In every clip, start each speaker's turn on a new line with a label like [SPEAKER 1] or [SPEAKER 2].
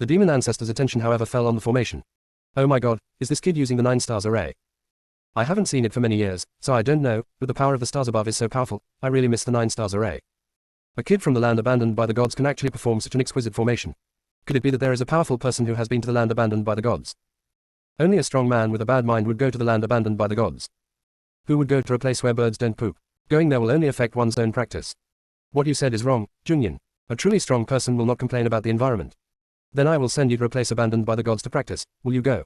[SPEAKER 1] The demon ancestor's attention however fell on the formation. Oh my god, is this kid using the 9 stars array? I haven't seen it for many years, so I don't know, but the power of the stars above is so powerful, I really miss the 9 stars array. A kid from the land abandoned by the gods can actually perform such an exquisite formation. Could it be that there is a powerful person who has been to the land abandoned by the gods? Only a strong man with a bad mind would go to the land abandoned by the gods. Who would go to a place where birds don't poop? Going there will only affect one's own practice. What you said is wrong, Jungyan. A truly strong person will not complain about the environment. Then I will send you to a place abandoned by the gods to practice. Will you go?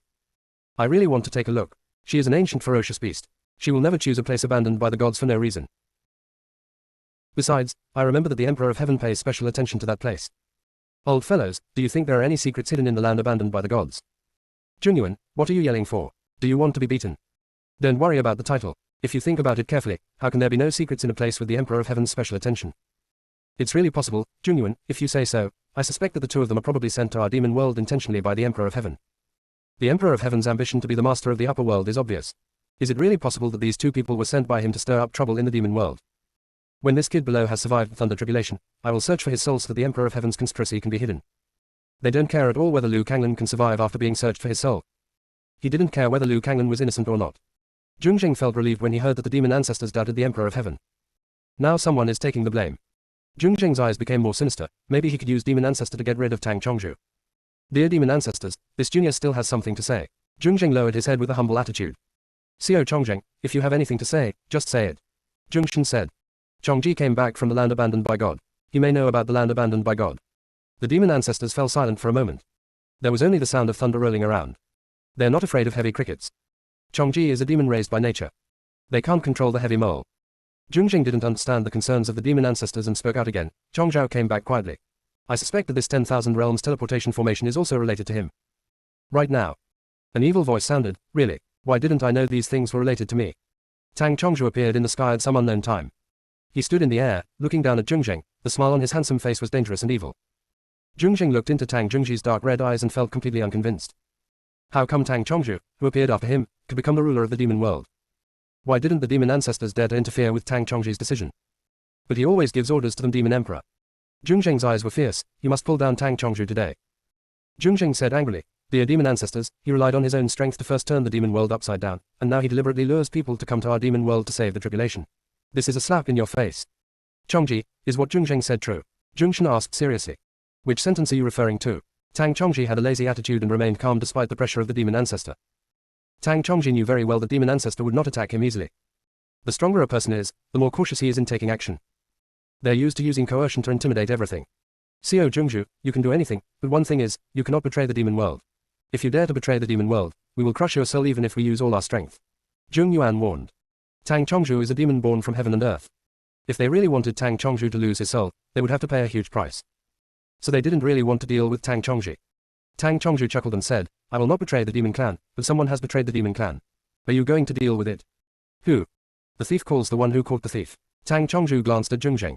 [SPEAKER 1] I really want to take a look. She is an ancient ferocious beast. She will never choose a place abandoned by the gods for no reason. Besides, I remember that the Emperor of Heaven pays special attention to that place. Old fellows, do you think there are any secrets hidden in the land abandoned by the gods? Jungyuan, what are you yelling for? Do you want to be beaten? Don't worry about the title. If you think about it carefully, how can there be no secrets in a place with the Emperor of Heaven's special attention? It's really possible, Jungyuan, if you say so. I suspect that the two of them are probably sent to our demon world intentionally by the Emperor of Heaven. The Emperor of Heaven's ambition to be the master of the upper world is obvious. Is it really possible that these two people were sent by him to stir up trouble in the demon world? When this kid below has survived the Thunder Tribulation, I will search for his soul so that the Emperor of Heaven's conspiracy can be hidden. They don't care at all whether Liu Kanglan can survive after being searched for his soul. He didn't care whether Liu Kanglan was innocent or not. Jungjing felt relieved when he heard that the demon ancestors doubted the Emperor of Heaven. Now someone is taking the blame. Jungjing's eyes became more sinister. Maybe he could use demon ancestor to get rid of Tang Chongzhu. Dear demon ancestors, this junior still has something to say. Jungjing lowered his head with a humble attitude. Xiao Chongzheng, if you have anything to say, just say it. Jungshan said. Chongji came back from the land abandoned by God. He may know about the land abandoned by God. The demon ancestors fell silent for a moment. There was only the sound of thunder rolling around. They're not afraid of heavy crickets. Chongji is a demon raised by nature. They can't control the heavy mole. Jungjing didn't understand the concerns of the demon ancestors and spoke out again. Chongzhao came back quietly. I suspect that this 10,000 realms teleportation formation is also related to him. Right now. An evil voice sounded, really, why didn't I know these things were related to me? Tang Chongzhu appeared in the sky at some unknown time. He stood in the air, looking down at Jungjing. The smile on his handsome face was dangerous and evil. Jungjing looked into Tang Zhengji's dark red eyes and felt completely unconvinced. How come Tang Chongzhu, who appeared after him, could become the ruler of the demon world? Why didn't the demon ancestors dare to interfere with Tang Chongzhi's decision? But he always gives orders to the demon emperor. Jungjing's eyes were fierce. He must pull down Tang Chongzhu today. Jungjing said angrily, dear demon ancestors, he relied on his own strength to first turn the demon world upside down, and now he deliberately lures people to come to our demon world to save the tribulation. This is a slap in your face. Chongji, is what Jungjing said true? Jungshan asked seriously. Which sentence are you referring to? Tang Chongji had a lazy attitude and remained calm despite the pressure of the demon ancestor. Tang Chongji knew very well that demon ancestor would not attack him easily. The stronger a person is, the more cautious he is in taking action. They're used to using coercion to intimidate everything. Xiao Jungju, you can do anything, but one thing is, you cannot betray the demon world. If you dare to betray the demon world, we will crush your soul even if we use all our strength. Zheng Yuan warned. Tang Chongzhu is a demon born from heaven and earth. If they really wanted Tang Chongzhu to lose his soul, they would have to pay a huge price. So they didn't really want to deal with Tang Chongzhi. Tang Chongzhu chuckled and said, I will not betray the demon clan, but someone has betrayed the demon clan. Are you going to deal with it? Who? The thief calls the one who caught the thief. Tang Chongzhu glanced at Jungjing.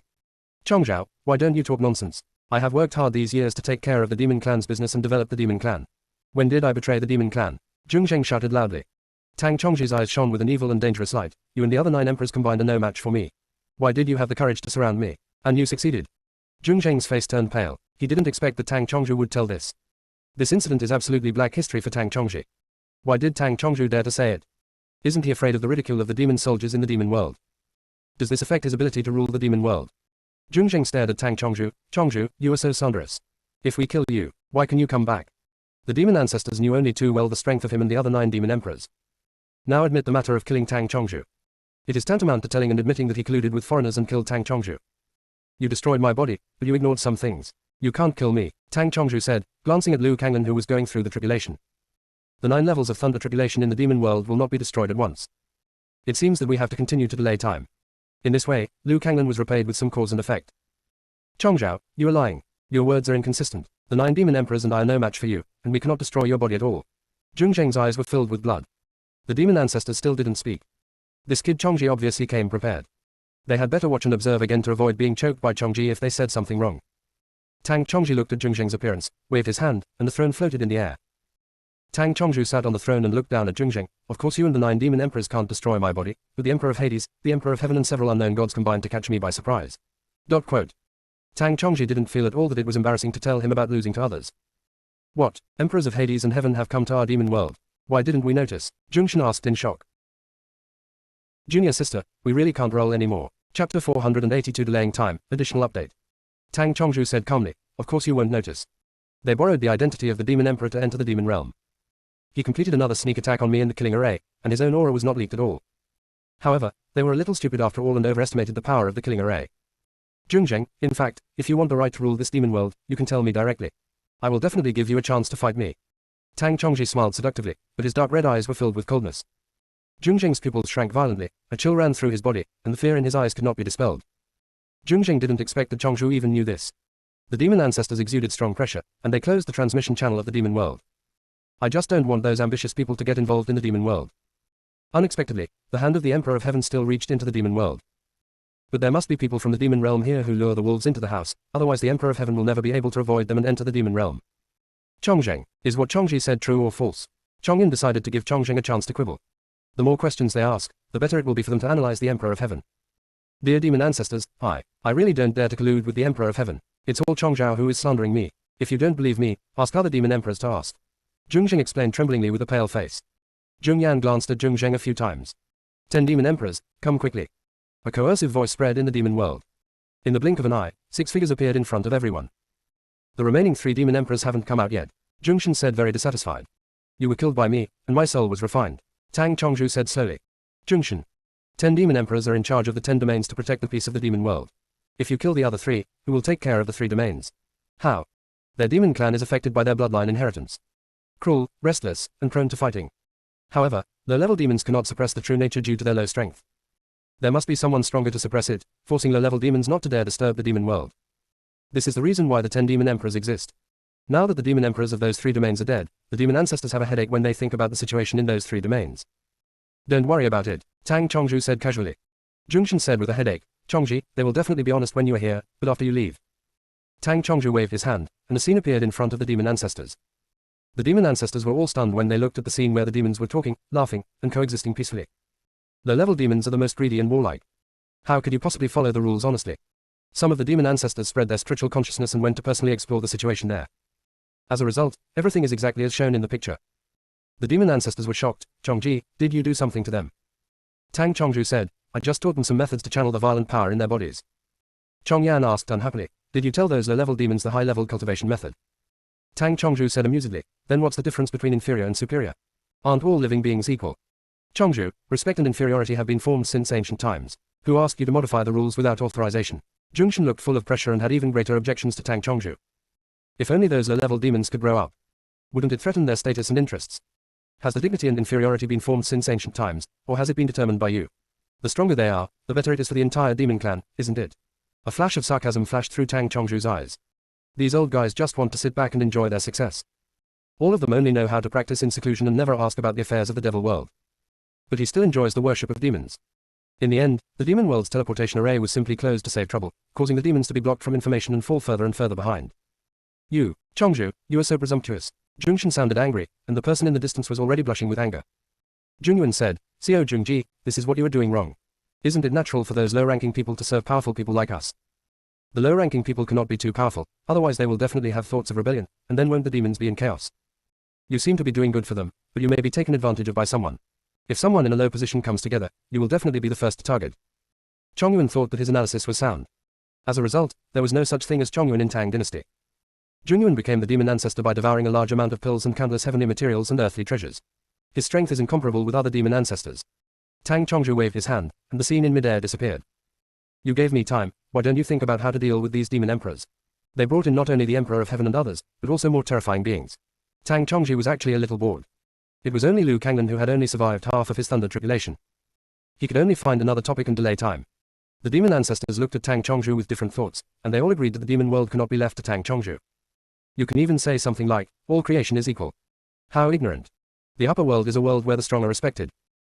[SPEAKER 1] Chongzhao, why don't you talk nonsense? I have worked hard these years to take care of the demon clan's business and develop the demon clan. When did I betray the demon clan? Jungjing shouted loudly. Tang Chongzhi's eyes shone with an evil and dangerous light. You and the other 9 emperors combined are no match for me. Why did you have the courage to surround me? And you succeeded. Jungjing's face turned pale. He didn't expect that Tang Chongzhu would tell this. This incident is absolutely black history for Tang Chongzhi. Why did Tang Chongzhu dare to say it? Isn't he afraid of the ridicule of the demon soldiers in the demon world? Does this affect his ability to rule the demon world? Jungjing stared at Tang Chongzhu. Chongzhu, you are so slanderous. If we kill you, why can you come back? The demon ancestors knew only too well the strength of him and the other 9 demon emperors. Now admit the matter of killing Tang Chongzhu. It is tantamount to telling and admitting that he colluded with foreigners and killed Tang Chongzhu. You destroyed my body, but you ignored some things. You can't kill me, Tang Chongzhu said, glancing at Liu Kanglan who was going through the tribulation. The 9 levels of thunder tribulation in the demon world will not be destroyed at once. It seems that we have to continue to delay time. In this way, Liu Kanglan was repaid with some cause and effect. Chongzhao, you are lying. Your words are inconsistent. The 9 demon emperors and I are no match for you, and we cannot destroy your body at all. Jungjing's eyes were filled with blood. The demon ancestors still didn't speak. This kid Chongji obviously came prepared. They had better watch and observe again to avoid being choked by Chongji if they said something wrong. Tang Chongji looked at Jungjing's appearance, waved his hand, and the throne floated in the air. Tang Chongzhu sat on the throne and looked down at Jungjing. Of course you and the 9 demon emperors can't destroy my body, but the Emperor of Hades, the Emperor of Heaven and several unknown gods combined to catch me by surprise. Tang Chongji didn't feel at all that it was embarrassing to tell him about losing to others. What? Emperors of Hades and Heaven have come to our demon world. Why didn't we notice? Zhongshan asked in shock. Junior sister, we really can't roll anymore. Chapter 482 Delaying Time, additional update. Tang Chongzhu said calmly, of course you won't notice. They borrowed the identity of the demon emperor to enter the demon realm. He completed another sneak attack on me in the killing array, and his own aura was not leaked at all. However, they were a little stupid after all and overestimated the power of the killing array. Zhongzheng, in fact, if you want the right to rule this demon world, you can tell me directly. I will definitely give you a chance to fight me. Tang Chongzhi smiled seductively, but his dark red eyes were filled with coldness. Zhongzheng's pupils shrank violently, a chill ran through his body, and the fear in his eyes could not be dispelled. Zhongzheng didn't expect that Chongzhu even knew this. The demon ancestors exuded strong pressure, and they closed the transmission channel of the demon world. I just don't want those ambitious people to get involved in the demon world. Unexpectedly, the hand of the Emperor of Heaven still reached into the demon world. But there must be people from the demon realm here who lure the wolves into the house, otherwise the Emperor of Heaven will never be able to avoid them and enter the demon realm. Chongzheng, is what Chongzhi said true or false? Chongyin decided to give Chongzheng a chance to quibble. The more questions they ask, the better it will be for them to analyze the Emperor of Heaven. Dear demon ancestors, I really don't dare to collude with the Emperor of Heaven. It's all Chongzhao who is slandering me. If you don't believe me, ask other demon emperors to ask. Zhongzheng explained tremblingly with a pale face. Zhongyan glanced at Zhongzheng a few times. 10 demon emperors, come quickly. A coercive voice spread in the demon world. In the blink of an eye, 6 figures appeared in front of everyone. The remaining 3 demon emperors haven't come out yet, Zhongshan said very dissatisfied. You were killed by me, and my soul was refined. Tang Chongzhu said slowly. Zhongshan. 10 demon emperors are in charge of the 10 domains to protect the peace of the demon world. If you kill the other 3, who will take care of the 3 domains? How? Their demon clan is affected by their bloodline inheritance. Cruel, restless, and prone to fighting. However, low-level demons cannot suppress the true nature due to their low strength. There must be someone stronger to suppress it, forcing low-level demons not to dare disturb the demon world. This is the reason why the 10 demon emperors exist. Now that the demon emperors of those 3 domains are dead, the demon ancestors have a headache when they think about the situation in those 3 domains. Don't worry about it, Tang Chongzhu said casually. Zhongshan said with a headache, Chongzhi, they will definitely be honest when you are here, but after you leave. Tang Chongzhu waved his hand, and a scene appeared in front of the demon ancestors. The demon ancestors were all stunned when they looked at the scene where the demons were talking, laughing, and coexisting peacefully. Low-level demons are the most greedy and warlike. How could you possibly follow the rules honestly? Some of the demon ancestors spread their spiritual consciousness and went to personally explore the situation there. As a result, everything is exactly as shown in the picture. The demon ancestors were shocked. Chongji, did you do something to them? Tang Chongzhu said, I just taught them some methods to channel the violent power in their bodies. Chongyan asked unhappily, did you tell those low-level demons the high-level cultivation method? Tang Chongzhu said amusedly, then what's the difference between inferior and superior? Aren't all living beings equal? Chongzhu, respect and inferiority have been formed since ancient times. Who asked you to modify the rules without authorization? Zhongshan looked full of pressure and had even greater objections to Tang Chongzhu. If only those low-level demons could grow up. Wouldn't it threaten their status and interests? Has the dignity and inferiority been formed since ancient times, or has it been determined by you? The stronger they are, the better it is for the entire demon clan, isn't it? A flash of sarcasm flashed through Tang Chongzhu's eyes. These old guys just want to sit back and enjoy their success. All of them only know how to practice in seclusion and never ask about the affairs of the devil world. But he still enjoys the worship of demons. In the end, the demon world's teleportation array was simply closed to save trouble, causing the demons to be blocked from information and fall further and further behind. You, Chongzhu, you are so presumptuous. Zhongshan sounded angry, and the person in the distance was already blushing with anger. Zhongyuan said, Xiao Zhongji, this is what you are doing wrong. Isn't it natural for those low-ranking people to serve powerful people like us? The low-ranking people cannot be too powerful, otherwise they will definitely have thoughts of rebellion, and then won't the demons be in chaos? You seem to be doing good for them, but you may be taken advantage of by someone. If someone in a low position comes together, you will definitely be the first to target. Chongyuan thought that his analysis was sound. As a result, there was no such thing as Chongyuan in Tang dynasty. Zhongyuan became the demon ancestor by devouring a large amount of pills and countless heavenly materials and earthly treasures. His strength is incomparable with other demon ancestors. Tang Chongzhu waved his hand, and the scene in midair disappeared. You gave me time, why don't you think about how to deal with these demon emperors? They brought in not only the Emperor of Heaven and others, but also more terrifying beings. Tang Chongzhi was actually a little bored. It was only Liu Kangnan who had only survived half of his thunder tribulation. He could only find another topic and delay time. The demon ancestors looked at Tang Chongzhu with different thoughts, and they all agreed that the demon world cannot be left to Tang Chongzhu. You can even say something like, all creation is equal. How ignorant. The upper world is a world where the strong are respected.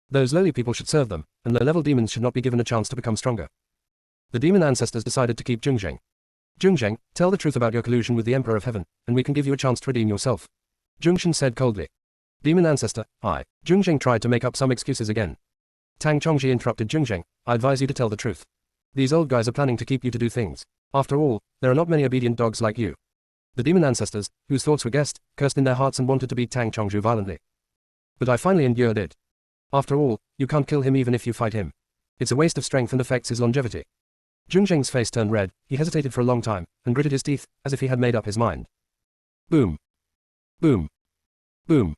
[SPEAKER 1] Those lowly people should serve them, and low-level demons should not be given a chance to become stronger. The demon ancestors decided to keep Zhongzheng. Zhongzheng, tell the truth about your collusion with the Emperor of Heaven, and we can give you a chance to redeem yourself. Zhongshan said coldly. Demon ancestor, Zhongzheng tried to make up some excuses again. Tang Chongzhi interrupted Zhongzheng, I advise you to tell the truth. These old guys are planning to keep you to do things. After all, there are not many obedient dogs like you. The demon ancestors, whose thoughts were guessed, cursed in their hearts and wanted to beat Tang Chongju violently. But I finally endured it. After all, you can't kill him even if you fight him. It's a waste of strength and affects his longevity. Zheng Zheng's face turned red, he hesitated for a long time, and gritted his teeth, as if he had made up his mind. Boom. Boom. Boom.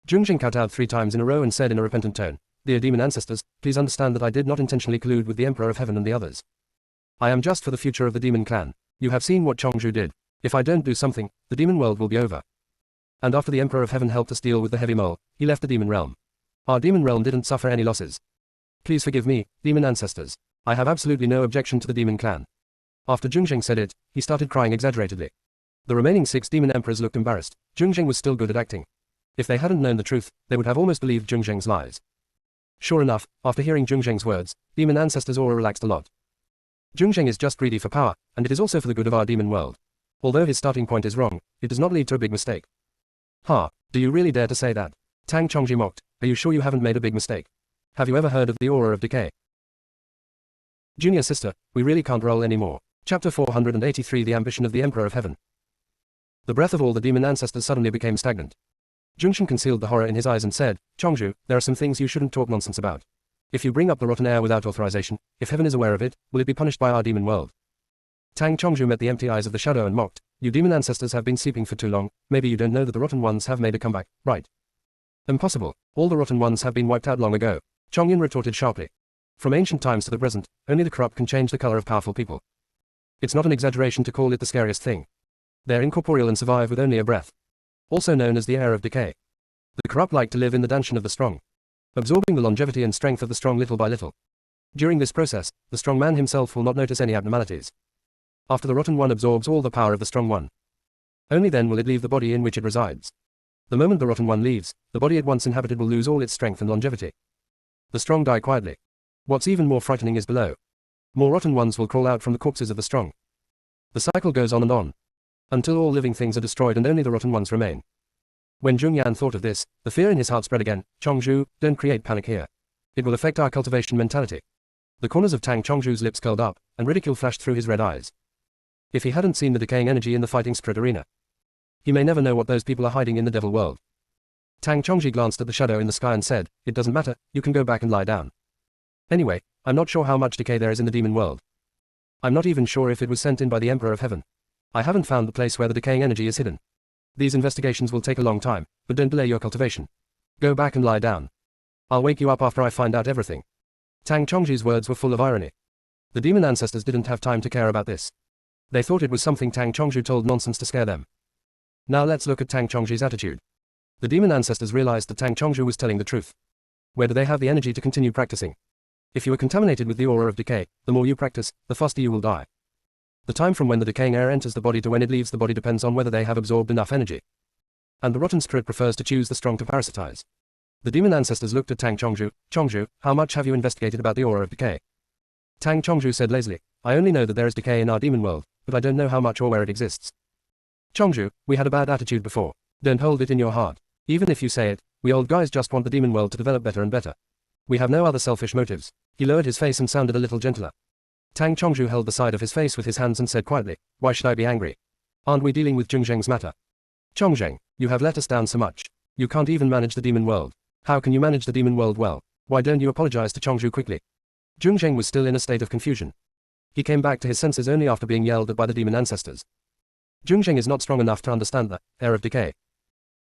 [SPEAKER 1] Zheng Zheng kowtowed 3 times in a row and said in a repentant tone, "Dear demon ancestors, please understand that I did not intentionally collude with the Emperor of Heaven and the others. I am just for the future of the demon clan. You have seen what Chongju did. If I don't do something, the demon world will be over." And after the Emperor of Heaven helped us deal with the heavy mole, he left the demon realm. Our demon realm didn't suffer any losses. Please forgive me, demon ancestors. I have absolutely no objection to the demon clan. After Zheng Zheng said it, he started crying exaggeratedly. The remaining 6 demon emperors looked embarrassed. Zheng Zheng was still good at acting. If they hadn't known the truth, they would have almost believed Zheng Zheng's lies. Sure enough, after hearing Zheng Zheng's words, demon ancestors aura relaxed a lot. Zheng Zheng is just greedy for power, and it is also for the good of our demon world. Although his starting point is wrong, it does not lead to a big mistake. Ha, do you really dare to say that? Tang Chongji mocked. Are you sure you haven't made a big mistake? Have you ever heard of the aura of decay? Junior sister, we really can't roll anymore. Chapter 483 The Ambition of the Emperor of Heaven. The breath of all the demon ancestors suddenly became stagnant. Zheng concealed the horror in his eyes and said, "Chongju, there are some things you shouldn't talk nonsense about. If you bring up the rotten air without authorization, if heaven is aware of it, will it be punished by our demon world?" Tang Chongju met the empty eyes of the shadow and mocked, "You demon ancestors have been sleeping for too long, maybe you don't know that the rotten ones have made a comeback, right?" "Impossible, all the rotten ones have been wiped out long ago," Chongyin retorted sharply. "From ancient times to the present, only the corrupt can change the color of powerful people. It's not an exaggeration to call it the scariest thing. They're incorporeal and survive with only a breath. Also known as the air of decay. The corrupt like to live in the danshan of the strong, absorbing the longevity and strength of the strong little by little. During this process, the strong man himself will not notice any abnormalities. After the rotten one absorbs all the power of the strong one, only then will it leave the body in which it resides. The moment the rotten one leaves, the body it once inhabited will lose all its strength and longevity. The strong die quietly. What's even more frightening is below. More rotten ones will crawl out from the corpses of the strong. The cycle goes on and on, until all living things are destroyed and only the rotten ones remain." When Zheng Yan thought of this, the fear in his heart spread again. "Chongju, don't create panic here. It will affect our cultivation mentality." The corners of Tang Chongju's lips curled up, and ridicule flashed through his red eyes. If he hadn't seen the decaying energy in the fighting spirit arena, he may never know what those people are hiding in the devil world. Tang Chongji glanced at the shadow in the sky and said, "It doesn't matter, you can go back and lie down. Anyway, I'm not sure how much decay there is in the demon world. I'm not even sure if it was sent in by the Emperor of Heaven. I haven't found the place where the decaying energy is hidden. These investigations will take a long time, but don't delay your cultivation. Go back and lie down. I'll wake you up after I find out everything." Tang Chongji's words were full of irony. The demon ancestors didn't have time to care about this. They thought it was something Tang Chongju told nonsense to scare them. Now let's look at Tang Chongji's attitude. The demon ancestors realized that Tang Chongju was telling the truth. Where do they have the energy to continue practicing? If you are contaminated with the aura of decay, the more you practice, the faster you will die. The time from when the decaying air enters the body to when it leaves the body depends on whether they have absorbed enough energy. And the rotten spirit prefers to choose the strong to parasitize. The demon ancestors looked at Tang Chongju. "Chongju, how much have you investigated about the aura of decay?" Tang Chongju said lazily, "I only know that there is decay in our demon world, but I don't know how much or where it exists." "Chongju, we had a bad attitude before. Don't hold it in your heart. Even if you say it, we old guys just want the demon world to develop better and better. We have no other selfish motives." He lowered his face and sounded a little gentler. Tang Chongju held the side of his face with his hands and said quietly, "Why should I be angry? Aren't we dealing with Zheng Zheng's matter? Chongzheng, you have let us down so much. You can't even manage the demon world. How can you manage the demon world well? Why don't you apologize to Chongju quickly?" Zheng Zheng was still in a state of confusion. He came back to his senses only after being yelled at by the demon ancestors. Zheng Zheng is not strong enough to understand the air of decay.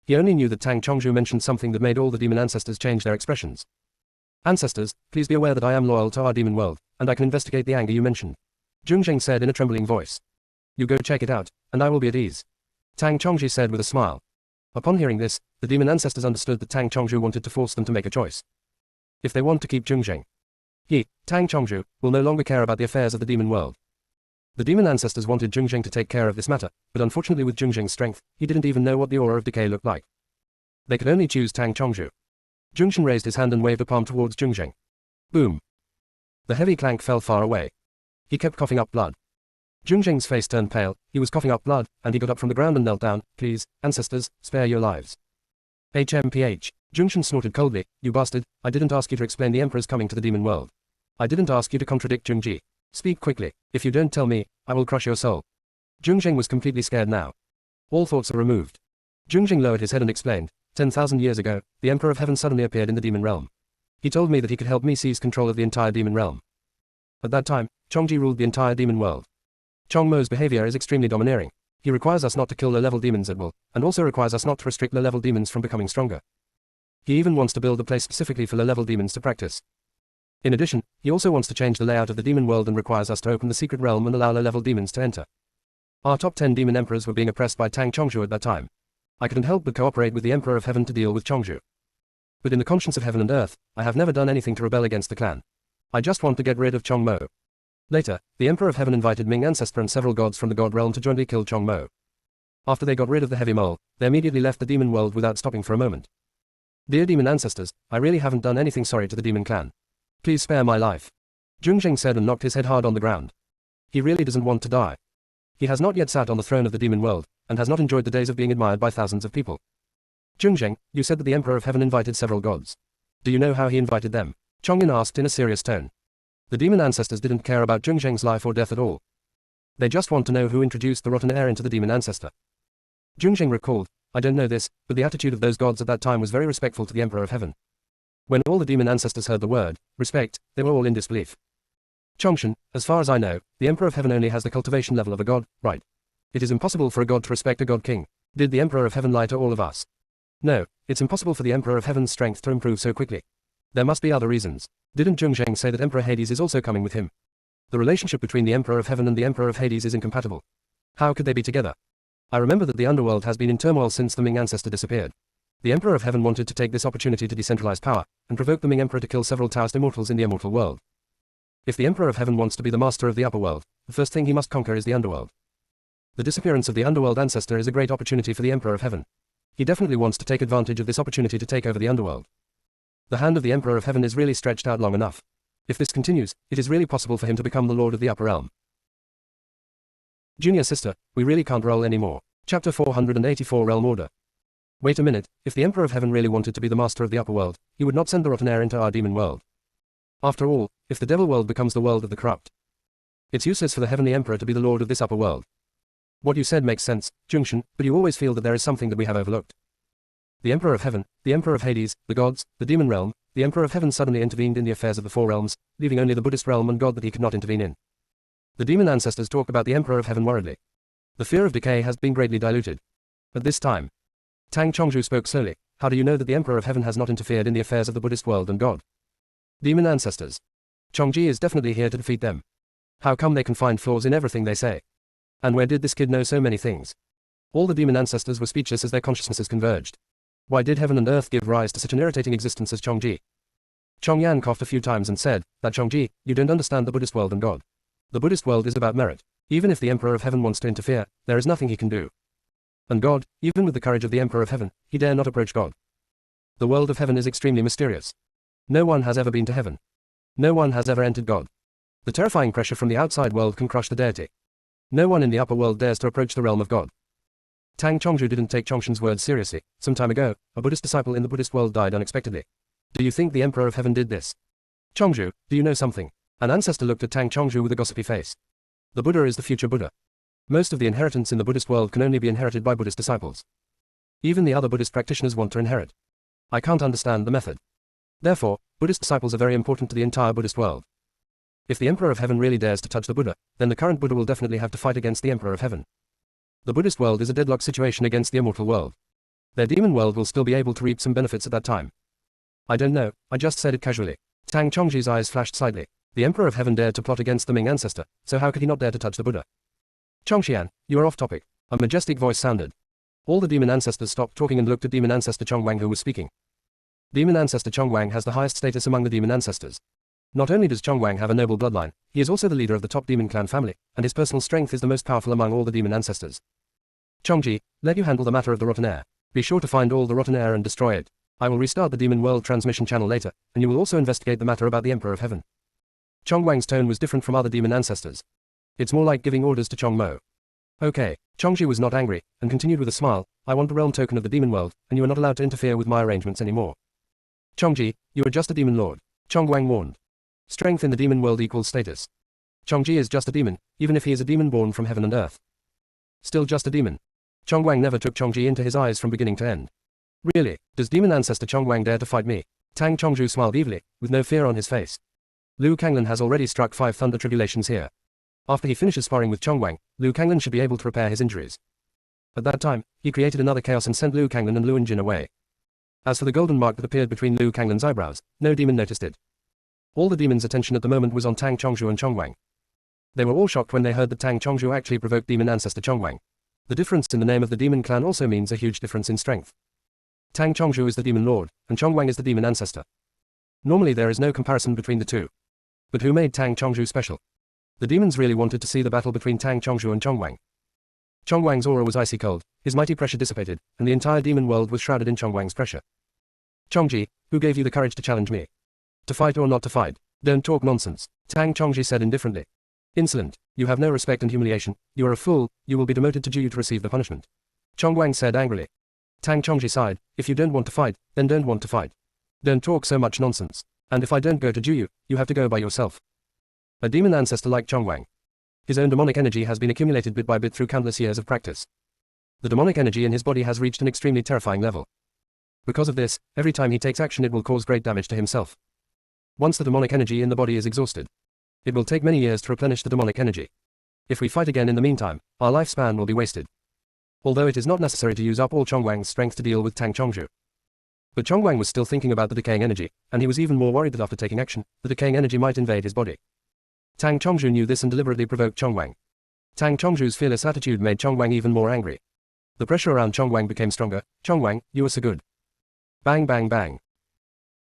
[SPEAKER 1] He only knew that Tang Chongju mentioned something that made all the demon ancestors change their expressions. "Ancestors, please be aware that I am loyal to our demon world, and I can investigate the anger you mentioned," Zheng Zheng said in a trembling voice. "You go check it out, and I will be at ease," Tang Chongji said with a smile. Upon hearing this, the demon ancestors understood that Tang Chongju wanted to force them to make a choice. If they want to keep Zheng Zheng, he, Tang Chongju, will no longer care about the affairs of the demon world. The demon ancestors wanted Zheng Zheng to take care of this matter, but unfortunately with Zheng Zheng's strength, he didn't even know what the aura of decay looked like. They could only choose Tang Chongju. Zheng Zheng raised his hand and waved a palm towards Zheng Zheng. Boom. The heavy clank fell far away. He kept coughing up blood. Zheng Zheng's face turned pale, he was coughing up blood, and he got up from the ground and knelt down. "Please, ancestors, spare your lives." HMPH. Zheng Zheng snorted coldly, "You bastard, I didn't ask you to explain the Emperor's coming to the demon world. I didn't ask you to contradict Zheng Ji. Speak quickly, if you don't tell me, I will crush your soul." Zheng was completely scared now. All thoughts are removed. Zheng lowered his head and explained, 10,000 years ago, the Emperor of Heaven suddenly appeared in the demon realm. He told me that he could help me seize control of the entire demon realm. At that time, Chongji ruled the entire demon world. Chongmo's behavior is extremely domineering. He requires us not to kill low-level demons at will, and also requires us not to restrict low-level demons from becoming stronger. He even wants to build a place specifically for low-level demons to practice. In addition, he also wants to change the layout of the demon world and requires us to open the secret realm and allow low-level demons to enter. Our top 10 demon emperors were being oppressed by Tang Chongzhu at that time. I couldn't help but cooperate with the Emperor of Heaven to deal with Chongzhu. But in the conscience of heaven and earth, I have never done anything to rebel against the clan. I just want to get rid of Chongmo. Later, the Emperor of Heaven invited Ming Ancestor and several gods from the god realm to jointly kill Chongmo. After they got rid of the heavy mole, they immediately left the demon world without stopping for a moment. Dear demon ancestors, I really haven't done anything sorry to the demon clan. Please spare my life. Zheng said and knocked his head hard on the ground. He really doesn't want to die. He has not yet sat on the throne of the demon world, and has not enjoyed the days of being admired by thousands of people. Zheng, you said that the Emperor of Heaven invited several gods. Do you know how he invited them? Chongyin asked in a serious tone. The demon ancestors didn't care about Zheng's life or death at all. They just want to know who introduced the rotten air into the demon ancestor. Zheng recalled, I don't know this, but the attitude of those gods at that time was very respectful to the Emperor of Heaven. When all the demon ancestors heard the word, respect, they were all in disbelief. Chongshan, as far as I know, the Emperor of Heaven only has the cultivation level of a god, right? It is impossible for a god to respect a god king. Did the Emperor of Heaven lie to all of us? No, it's impossible for the Emperor of Heaven's strength to improve so quickly. There must be other reasons. Didn't Zheng say that Emperor Hades is also coming with him? The relationship between the Emperor of Heaven and the Emperor of Hades is incompatible. How could they be together? I remember that the underworld has been in turmoil since the Ming ancestor disappeared. The Emperor of Heaven wanted to take this opportunity to decentralize power, and provoke the Ming Emperor to kill several Taoist immortals in the immortal world. If the Emperor of Heaven wants to be the master of the upper world, the first thing he must conquer is the underworld. The disappearance of the underworld ancestor is a great opportunity for the Emperor of Heaven. He definitely wants to take advantage of this opportunity to take over the underworld. The hand of the Emperor of Heaven is really stretched out long enough. If this continues, it is really possible for him to become the Lord of the Upper Realm. Junior sister, we really can't roll anymore. Chapter 484 Realm Order. Wait a minute, if the Emperor of Heaven really wanted to be the master of the upper world, he would not send the rotten air into our demon world. After all, if the devil world becomes the world of the corrupt, it's useless for the heavenly emperor to be the lord of this upper world. What you said makes sense, Zheng, but you always feel that there is something that we have overlooked. The Emperor of Heaven, the Emperor of Hades, the gods, the demon realm, the Emperor of Heaven suddenly intervened in the affairs of the four realms, leaving only the Buddhist realm and God that he could not intervene in. The demon ancestors talk about the Emperor of Heaven worriedly. The fear of decay has been greatly diluted. At this time, Tang Chongzhu spoke slowly. How do you know that the Emperor of Heaven has not interfered in the affairs of the Buddhist world and God? Demon ancestors. Chongji is definitely here to defeat them. How come they can find flaws in everything they say? And where did this kid know so many things? All the demon ancestors were speechless as their consciousnesses converged. Why did heaven and earth give rise to such an irritating existence as Chongji? Chongyan coughed a few times and said, that Chongji, you don't understand the Buddhist world and God. The Buddhist world is about merit. Even if the Emperor of Heaven wants to interfere, there is nothing he can do. And God, even with the courage of the Emperor of Heaven, he dare not approach God. The world of heaven is extremely mysterious. No one has ever been to heaven. No one has ever entered God. The terrifying pressure from the outside world can crush the deity. No one in the upper world dares to approach the realm of God. Tang Chongzhu didn't take Chongshan's words seriously. Some time ago, a Buddhist disciple in the Buddhist world died unexpectedly. Do you think the Emperor of Heaven did this? Chongzhu, do you know something? An ancestor looked at Tang Chongzhu with a gossipy face. The Buddha is the future Buddha. Most of the inheritance in the Buddhist world can only be inherited by Buddhist disciples. Even the other Buddhist practitioners want to inherit. I can't understand the method. Therefore, Buddhist disciples are very important to the entire Buddhist world. If the Emperor of Heaven really dares to touch the Buddha, then the current Buddha will definitely have to fight against the Emperor of Heaven. The Buddhist world is a deadlock situation against the immortal world. Their demon world will still be able to reap some benefits at that time. I don't know, I just said it casually. Tang Chongzhi's eyes flashed slightly. The Emperor of Heaven dared to plot against the Ming ancestor, so how could he not dare to touch the Buddha? Chongxian, you are off topic. A majestic voice sounded. All the demon ancestors stopped talking and looked at demon ancestor Chongwang who was speaking. Demon ancestor Chongwang has the highest status among the demon ancestors. Not only does Chongwang have a noble bloodline, he is also the leader of the top demon clan family, and his personal strength is the most powerful among all the demon ancestors. Chongji, let you handle the matter of the rotten air. Be sure to find all the rotten air and destroy it. I will restart the demon world transmission channel later, and you will also investigate the matter about the Emperor of Heaven. Chongwang's tone was different from other demon ancestors. It's more like giving orders to Chongmo. Okay, Chongji was not angry, and continued with a smile, I want the realm token of the demon world, and you are not allowed to interfere with my arrangements anymore. Chongji, you are just a demon lord. Chongwang warned. Strength in the demon world equals status. Chongji is just a demon, even if he is a demon born from heaven and earth. Still just a demon. Chongwang never took Chongji into his eyes from beginning to end. Really, does demon ancestor Chongwang dare to fight me? Tang Chongzhu smiled evilly, with no fear on his face. Liu Kanglan has already struck 5 thunder tribulations here. After he finishes sparring with Chongwang, Liu Kanglan should be able to repair his injuries. At that time, he created another chaos and sent Liu Kanglan and Luan Jin away. As for the golden mark that appeared between Liu Kanglan's eyebrows, no demon noticed it. All the demon's attention at the moment was on Tang Chongzhu and Chongwang. They were all shocked when they heard that Tang Chongzhu actually provoked demon ancestor Chongwang. The difference in the name of the demon clan also means a huge difference in strength. Tang Chongzhu is the demon lord, and Chongwang is the demon ancestor. Normally there is no comparison between the two. But who made Tang Chongzhu special? The demons really wanted to see the battle between Tang Chongzhu and Chongwang. Chongwang's aura was icy cold, his mighty pressure dissipated, and the entire demon world was shrouded in Chongwang's pressure. Chongji, who gave you the courage to challenge me? To fight or not to fight? Don't talk nonsense, Tang Chongji said indifferently. Insolent, you have no respect and humiliation, you are a fool, you will be demoted to Juyu to receive the punishment. Chongwang said angrily. Tang Chongji sighed, if you don't want to fight, then don't want to fight. Don't talk so much nonsense. And if I don't go to Juyu, you have to go by yourself. A demon ancestor like Chongwang. His own demonic energy has been accumulated bit by bit through countless years of practice. The demonic energy in his body has reached an extremely terrifying level. Because of this, every time he takes action it will cause great damage to himself. Once the demonic energy in the body is exhausted, it will take many years to replenish the demonic energy. If we fight again in the meantime, our lifespan will be wasted. Although it is not necessary to use up all Chongwang's strength to deal with Tang Chongzhu. But Chongwang was still thinking about the decaying energy, and he was even more worried that after taking action, the decaying energy might invade his body. Tang Chongzhu knew this and deliberately provoked Chongwang. Tang Chongzhu's fearless attitude made Chongwang even more angry. The pressure around Chongwang became stronger. Chongwang, you are so good. Bang bang bang.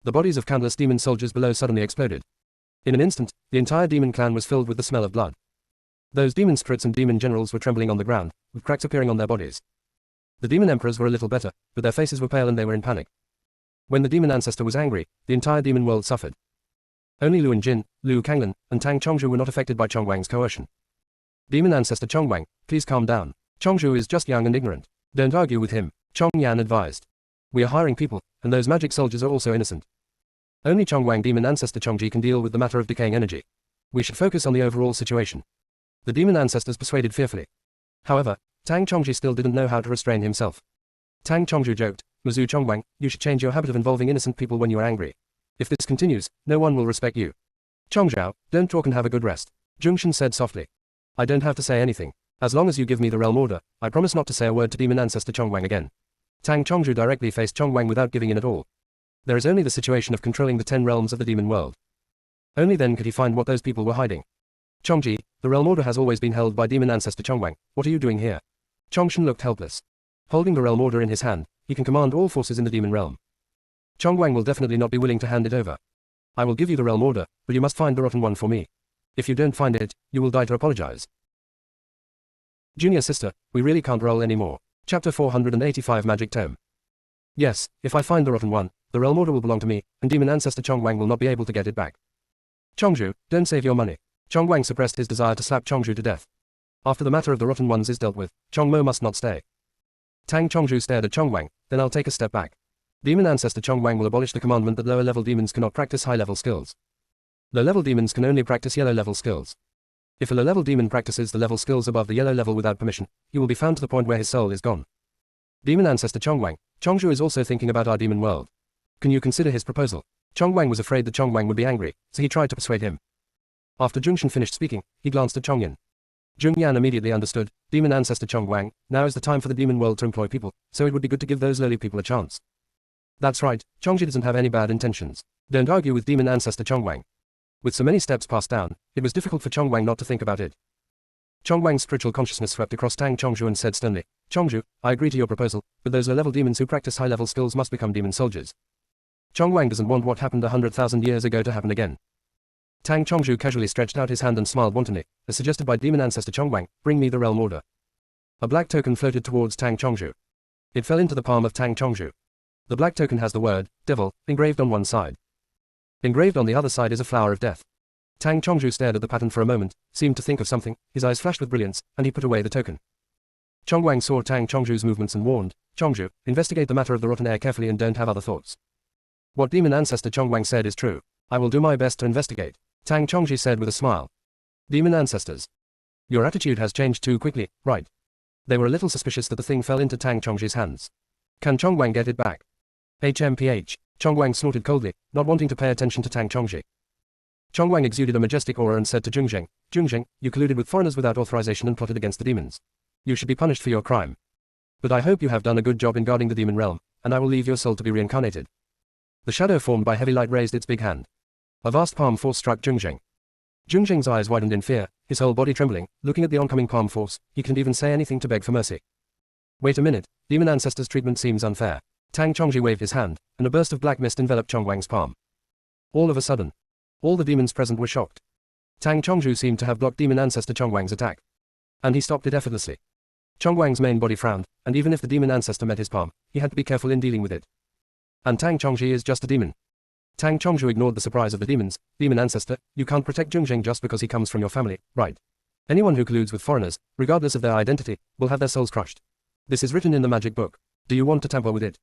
[SPEAKER 1] The bodies of countless demon soldiers below suddenly exploded. In an instant, the entire demon clan was filled with the smell of blood. Those demon spirits and demon generals were trembling on the ground, with cracks appearing on their bodies. The demon emperors were a little better, but their faces were pale and they were in panic. When the demon ancestor was angry, the entire demon world suffered. Only Luan Jin, Liu Kanglan, and Tang Chongzhu were not affected by Chongwang's coercion. Demon ancestor Chongwang, please calm down. Chongzhu is just young and ignorant. Don't argue with him, Chong Yan advised. We are hiring people, and those magic soldiers are also innocent. Only Chongwang demon ancestor Chongji can deal with the matter of decaying energy. We should focus on the overall situation. The demon ancestors persuaded fearfully. However, Tang Chongji still didn't know how to restrain himself. Tang Chongzhu joked, Mazu Chongwang, you should change your habit of involving innocent people when you are angry. If this continues, no one will respect you. Chongzhao, don't talk and have a good rest. Zhongshan said softly. I don't have to say anything. As long as you give me the realm order, I promise not to say a word to demon ancestor Chongwang again. Tang Chongzhu directly faced Chongwang without giving in at all. There is only the situation of controlling the 10 realms of the demon world. Only then could he find what those people were hiding. Chongji, the realm order has always been held by demon ancestor Chongwang, what are you doing here? Chongshan looked helpless. Holding the realm order in his hand, he can command all forces in the demon realm. Chongwang will definitely not be willing to hand it over. I will give you the realm order, but you must find the rotten one for me. If you don't find it, you will die to apologize. Junior sister, we really can't roll anymore. Chapter 485 Magic Tome. Yes, if I find the rotten one, the realm order will belong to me, and demon ancestor Chongwang will not be able to get it back. Chongzhu, don't save your money. Chongwang suppressed his desire to slap Chongzhu to death. After the matter of the rotten ones is dealt with, Chongmo must not stay. Tang Chongzhu stared at Chongwang, then I'll take a step back. Demon ancestor Chongwang will abolish the commandment that lower-level demons cannot practice high-level skills. Low-level demons can only practice yellow-level skills. If a low-level demon practices the level skills above the yellow level without permission, he will be found to the point where his soul is gone. Demon ancestor Chongwang, Chongzhu is also thinking about our demon world. Can you consider his proposal? Chongwang was afraid that Chongwang would be angry, so he tried to persuade him. After Zhongshan finished speaking, he glanced at Chongyan. Zhongyan immediately understood, demon ancestor Chongwang, now is the time for the demon world to employ people, so it would be good to give those lowly people a chance. That's right, Chongji doesn't have any bad intentions. Don't argue with demon ancestor Chongwang. With so many steps passed down, it was difficult for Chongwang not to think about it. Chongwang's spiritual consciousness swept across Tang Chongzhu and said sternly, Chongzhu, I agree to your proposal, but those low-level demons who practice high-level skills must become demon soldiers. Chongwang doesn't want what happened 100,000 years ago to happen again. Tang Chongzhu casually stretched out his hand and smiled wantonly, as suggested by demon ancestor Chongwang, bring me the realm order. A black token floated towards Tang Chongzhu. It fell into the palm of Tang Chongzhu. The black token has the word, devil, engraved on one side. Engraved on the other side is a flower of death. Tang Chongzhu stared at the pattern for a moment, seemed to think of something, his eyes flashed with brilliance, and he put away the token. Chongwang saw Tang Chongzhu's movements and warned, Chongzhu, investigate the matter of the rotten air carefully and don't have other thoughts. What demon ancestor Chongwang said is true. I will do my best to investigate, Tang Chongzhi said with a smile. Demon ancestors. Your attitude has changed too quickly, right? They were a little suspicious that the thing fell into Tang Chongji's hands. Can Chongwang get it back? HMPH. Chongwang snorted coldly, not wanting to pay attention to Tang Chongji. Chongwang exuded a majestic aura and said to Jungjing, Jungjing, you colluded with foreigners without authorization and plotted against the demons. You should be punished for your crime. But I hope you have done a good job in guarding the demon realm, and I will leave your soul to be reincarnated. The shadow formed by heavy light raised its big hand. A vast palm force struck Jungjing. Jungjing's eyes widened in fear, his whole body trembling, looking at the oncoming palm force. He couldn't even say anything to beg for mercy. Wait a minute, demon ancestor's treatment seems unfair. Tang Chongji waved his hand, and a burst of black mist enveloped Chongwang's palm. All of a sudden, all the demons present were shocked. Tang Chongju seemed to have blocked demon ancestor Chongwang's attack. And he stopped it effortlessly. Chongwang's main body frowned, and even if the demon ancestor met his palm, he had to be careful in dealing with it. And Tang Chongji is just a demon. Tang Chongju ignored the surprise of the demons. Demon ancestor, you can't protect Jungjing just because he comes from your family, right? Anyone who colludes with foreigners, regardless of their identity, will have their souls crushed. This is written in the magic book. Do you want to tamper with it?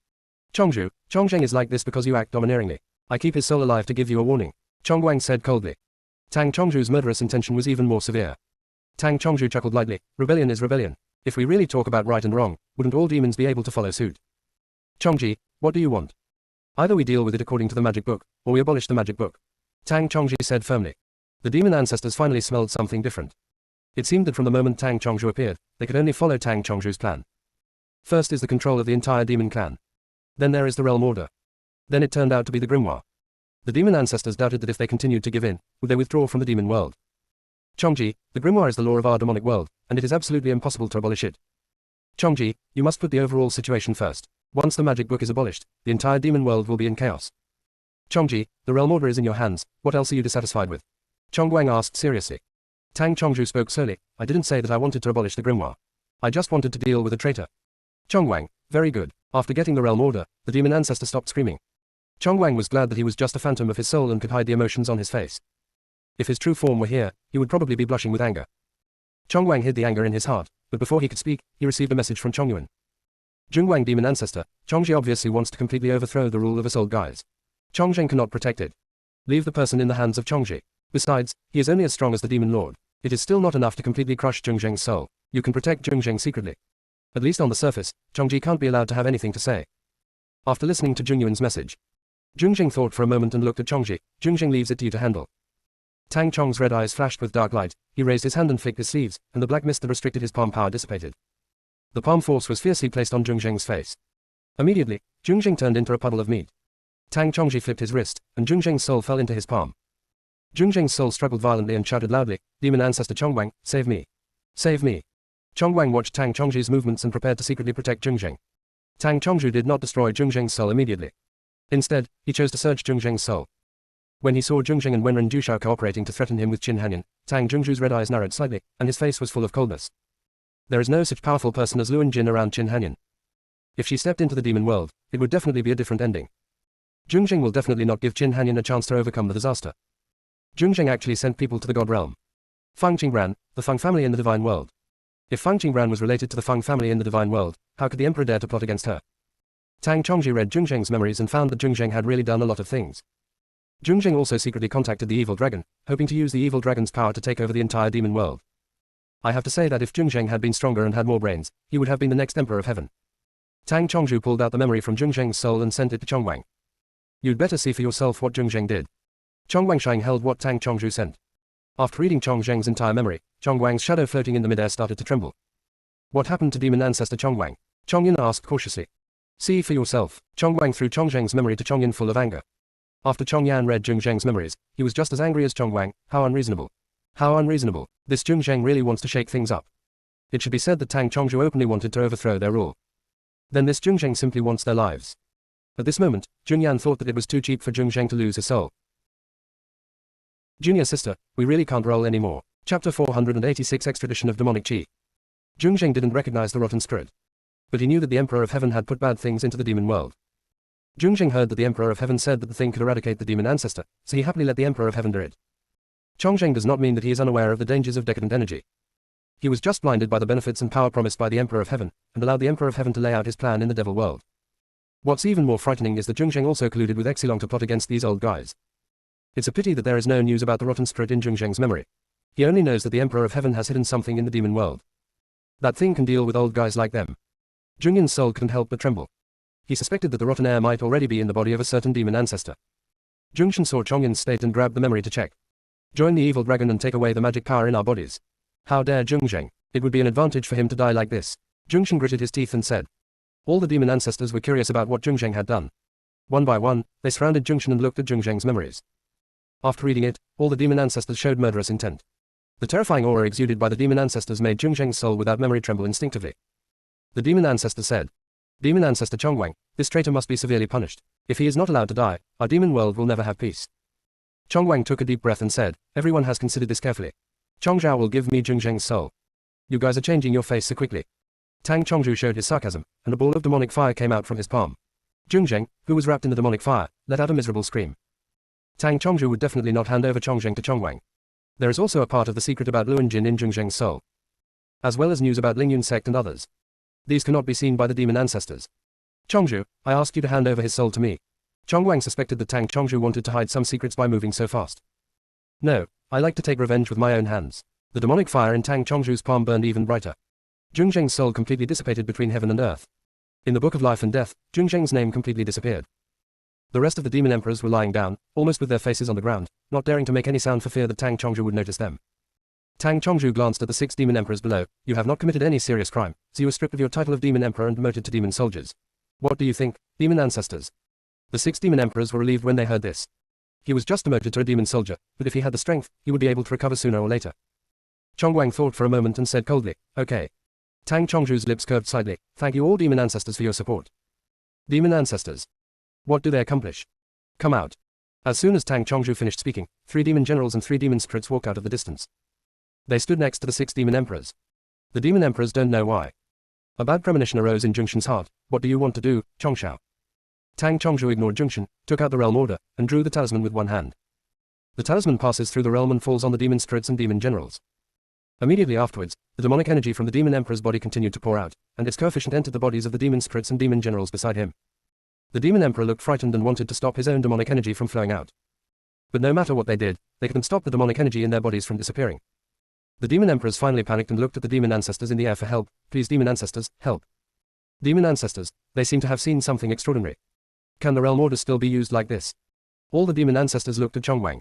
[SPEAKER 1] Chongju, Chongzheng is like this because you act domineeringly. I keep his soul alive to give you a warning. Chongwang said coldly. Tang Chongju's murderous intention was even more severe. Tang Chongju chuckled lightly. Rebellion is rebellion. If we really talk about right and wrong, wouldn't all demons be able to follow suit? Chongji, what do you want? Either we deal with it according to the magic book, or we abolish the magic book. Tang Chongji said firmly. The demon ancestors finally smelled something different. It seemed that from the moment Tang Chongju appeared, they could only follow Tang Chongju's plan. First is the control of the entire demon clan. Then there is the realm order. Then it turned out to be the grimoire. The demon ancestors doubted that if they continued to give in, would they withdraw from the demon world. Chongji, the grimoire is the law of our demonic world, and it is absolutely impossible to abolish it. Chongji, you must put the overall situation first. Once the magic book is abolished, the entire demon world will be in chaos. Chongji, the realm order is in your hands, what else are you dissatisfied with? Chongwang asked seriously. Tang Chongju spoke slowly, I didn't say that I wanted to abolish the grimoire. I just wanted to deal with a traitor. Chongwang, very good. After getting the realm order, the demon ancestor stopped screaming. Chongwang was glad that he was just a phantom of his soul and could hide the emotions on his face. If his true form were here, he would probably be blushing with anger. Chongwang hid the anger in his heart, but before he could speak, he received a message from Chongyuan. Jungwang demon ancestor, Chongji obviously wants to completely overthrow the rule of us old guys. Chongzheng cannot protect it. Leave the person in the hands of Chongji. Besides, he is only as strong as the demon lord. It is still not enough to completely crush Jungjeng's soul. You can protect Jungjeng secretly. At least on the surface, Chongji can't be allowed to have anything to say. After listening to Jungyuan's message, Jungjing thought for a moment and looked at Chongji. Jungjing leaves it to you to handle. Tang Chong's red eyes flashed with dark light. He raised his hand and flicked his sleeves, and the black mist that restricted his palm power dissipated. The palm force was fiercely placed on Jungjing's face. Immediately, Jungjing turned into a puddle of meat. Tang Chongji flipped his wrist, and Jungjing's soul fell into his palm. Jungjing's soul struggled violently and shouted loudly, Demon Ancestor Chongwang, save me. Save me. Chongwang watched Tang Chongji's movements and prepared to secretly protect Jungjing. Tang Chongju did not destroy Jungjing's soul immediately. Instead, he chose to search Jungjing's soul. When he saw Jungjing and Wenren Dushao cooperating to threaten him with Qin Hanyan, Tang Chongju's red eyes narrowed slightly, and his face was full of coldness. There is no such powerful person as Luan Jin around Qin Hanyan. If she stepped into the demon world, it would definitely be a different ending. Jungjing will definitely not give Qin Hanyan a chance to overcome the disaster. Jungjing actually sent people to the god realm. Fang Qingbran, the Fang family in the divine world. If Fang Qingbran was related to the Fang family in the divine world, how could the emperor dare to plot against her? Tang Chongji read Jungjing's memories and found that Jungjing had really done a lot of things. Jungjing also secretly contacted the evil dragon, hoping to use the evil dragon's power to take over the entire demon world. I have to say that if Jungjing had been stronger and had more brains, he would have been the next emperor of heaven. Tang Chongju pulled out the memory from Jungjing's soul and sent it to Chongwang. You'd better see for yourself what Jungjing did. Chongwang Shang held what Tang Chongju sent. After reading Chongzheng's entire memory, Chongwang's shadow floating in the midair started to tremble. What happened to demon ancestor Chongwang? Chongyan asked cautiously. See for yourself. Chongwang threw Chongzheng's memory to Chongyan full of anger. After Chongyan read Jungjeng's memories, he was just as angry as Chongwang. How unreasonable. How unreasonable. This Jungjeng really wants to shake things up. It should be said that Tang Chongju openly wanted to overthrow their rule. Then this Jungjeng simply wants their lives. At this moment, Junyan thought that it was too cheap for Jungjeng to lose his soul. Junior sister, we really can't roll anymore. Chapter 486 Extradition of Demonic Chi. Jungjing didn't recognize the rotten spirit. But he knew that the Emperor of Heaven had put bad things into the demon world. Jungjing heard that the Emperor of Heaven said that the thing could eradicate the demon ancestor, so he happily let the Emperor of Heaven do it. Chongzheng does not mean that he is unaware of the dangers of decadent energy. He was just blinded by the benefits and power promised by the Emperor of Heaven, and allowed the Emperor of Heaven to lay out his plan in the devil world. What's even more frightening is that Jungjing also colluded with Exilong to plot against these old guys. It's a pity that there is no news about the rotten spirit in Jungjeng's memory. He only knows that the Emperor of Heaven has hidden something in the demon world. That thing can deal with old guys like them. Junyan's soul couldn't help but tremble. He suspected that the rotten air might already be in the body of a certain demon ancestor. Jungshan saw Chongyan's state and grabbed the memory to check. Join the evil dragon and take away the magic power in our bodies. How dare Jungzheng? It would be an advantage for him to die like this. Jungshan gritted his teeth and said. All the demon ancestors were curious about what Jungzheng had done. One by one, they surrounded Jungshan and looked at Jungzheng's memories. After reading it, all the demon ancestors showed murderous intent. The terrifying aura exuded by the demon ancestors made Jungzheng's soul without memory tremble instinctively. The demon ancestor said. Demon ancestor Chongwang, this traitor must be severely punished. If he is not allowed to die, our demon world will never have peace. Chongwang took a deep breath and said, everyone has considered this carefully. Chongzhao will give me Jungzheng's soul. You guys are changing your face so quickly. Tang Chongzhu showed his sarcasm, and a ball of demonic fire came out from his palm. Jungzheng, who was wrapped in the demonic fire, let out a miserable scream. Tang Chongzhu would definitely not hand over Chongzheng to Chongwang. There is also a part of the secret about Luan Jin in Jungzheng's soul. As well as news about Lingyun sect and others. These cannot be seen by the demon ancestors. Chongzhu, I ask you to hand over his soul to me. Chongwang suspected that Tang Chongzhu wanted to hide some secrets by moving so fast. No, I like to take revenge with my own hands. The demonic fire in Tang Chongzhu's palm burned even brighter. Jungzheng's soul completely dissipated between heaven and earth. In the Book of Life and Death, Jungzheng's name completely disappeared. The rest of the demon emperors were lying down, almost with their faces on the ground, not daring to make any sound for fear that Tang Chongzhu would notice them. Tang Chongzhu glanced at the 6 demon emperors below. You have not committed any serious crime, so you were stripped of your title of demon emperor and demoted to demon soldiers. What do you think, demon ancestors? The 6 demon emperors were relieved when they heard this. He was just demoted to a demon soldier, but if he had the strength, he would be able to recover sooner or later. Chongwang thought for a moment and said coldly, okay. Tang Chongzhu's lips curved slightly. Thank you all demon ancestors for your support. Demon ancestors. What do they accomplish? Come out. As soon as Tang Chongzhu finished speaking, 3 demon generals and 3 demon spirits walked out of the distance. They stood next to the 6 demon emperors. The demon emperors don't know why. A bad premonition arose in Jungshan's heart. What do you want to do, Chongshao? Tang Chongzhu ignored Jungshan, took out the realm order, and drew the talisman with one hand. The talisman passes through the realm and falls on the demon spirits and demon generals. Immediately afterwards, the demonic energy from the demon emperor's body continued to pour out, and its coefficient entered the bodies of the demon spirits and demon generals beside him. The demon emperor looked frightened and wanted to stop his own demonic energy from flowing out. But no matter what they did, they couldn't stop the demonic energy in their bodies from disappearing. The demon emperors finally panicked and looked at the demon ancestors in the air for help. Please, demon ancestors, help. Demon ancestors, they seem to have seen something extraordinary. Can the realm order still be used like this? All the demon ancestors looked at Chongwang.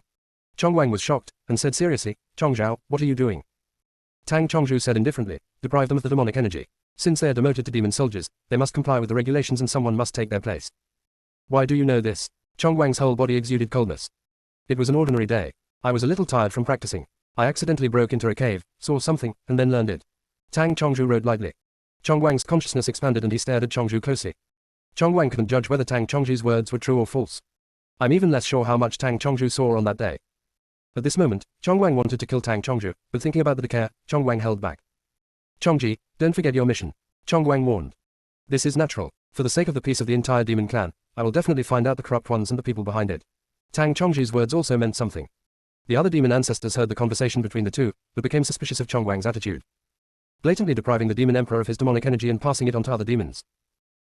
[SPEAKER 1] Chongwang was shocked, and said seriously, Chongzhao, what are you doing? Tang Chongzhu said indifferently, deprive them of the demonic energy. Since they are demoted to demon soldiers, they must comply with the regulations and someone must take their place. Why do you know this? Chongwang's whole body exuded coldness. It was an ordinary day. I was a little tired from practicing. I accidentally broke into a cave, saw something, and then learned it. Tang Chongzhu wrote lightly. Chongwang's consciousness expanded and he stared at Chongzhu closely. Chongwang couldn't judge whether Tang Chongzhu's words were true or false. I'm even less sure how much Tang Chongzhu saw on that day. At this moment, Chongwang wanted to kill Tang Chongzhu, but thinking about the decay, Chongwang held back. Chongji, don't forget your mission. Chongwang warned. This is natural. For the sake of the peace of the entire demon clan, I will definitely find out the corrupt ones and the people behind it. Tang Chongzhi's words also meant something. The other demon ancestors heard the conversation between the two, but became suspicious of Chongwang's attitude. Blatantly depriving the demon emperor of his demonic energy and passing it on to other demons.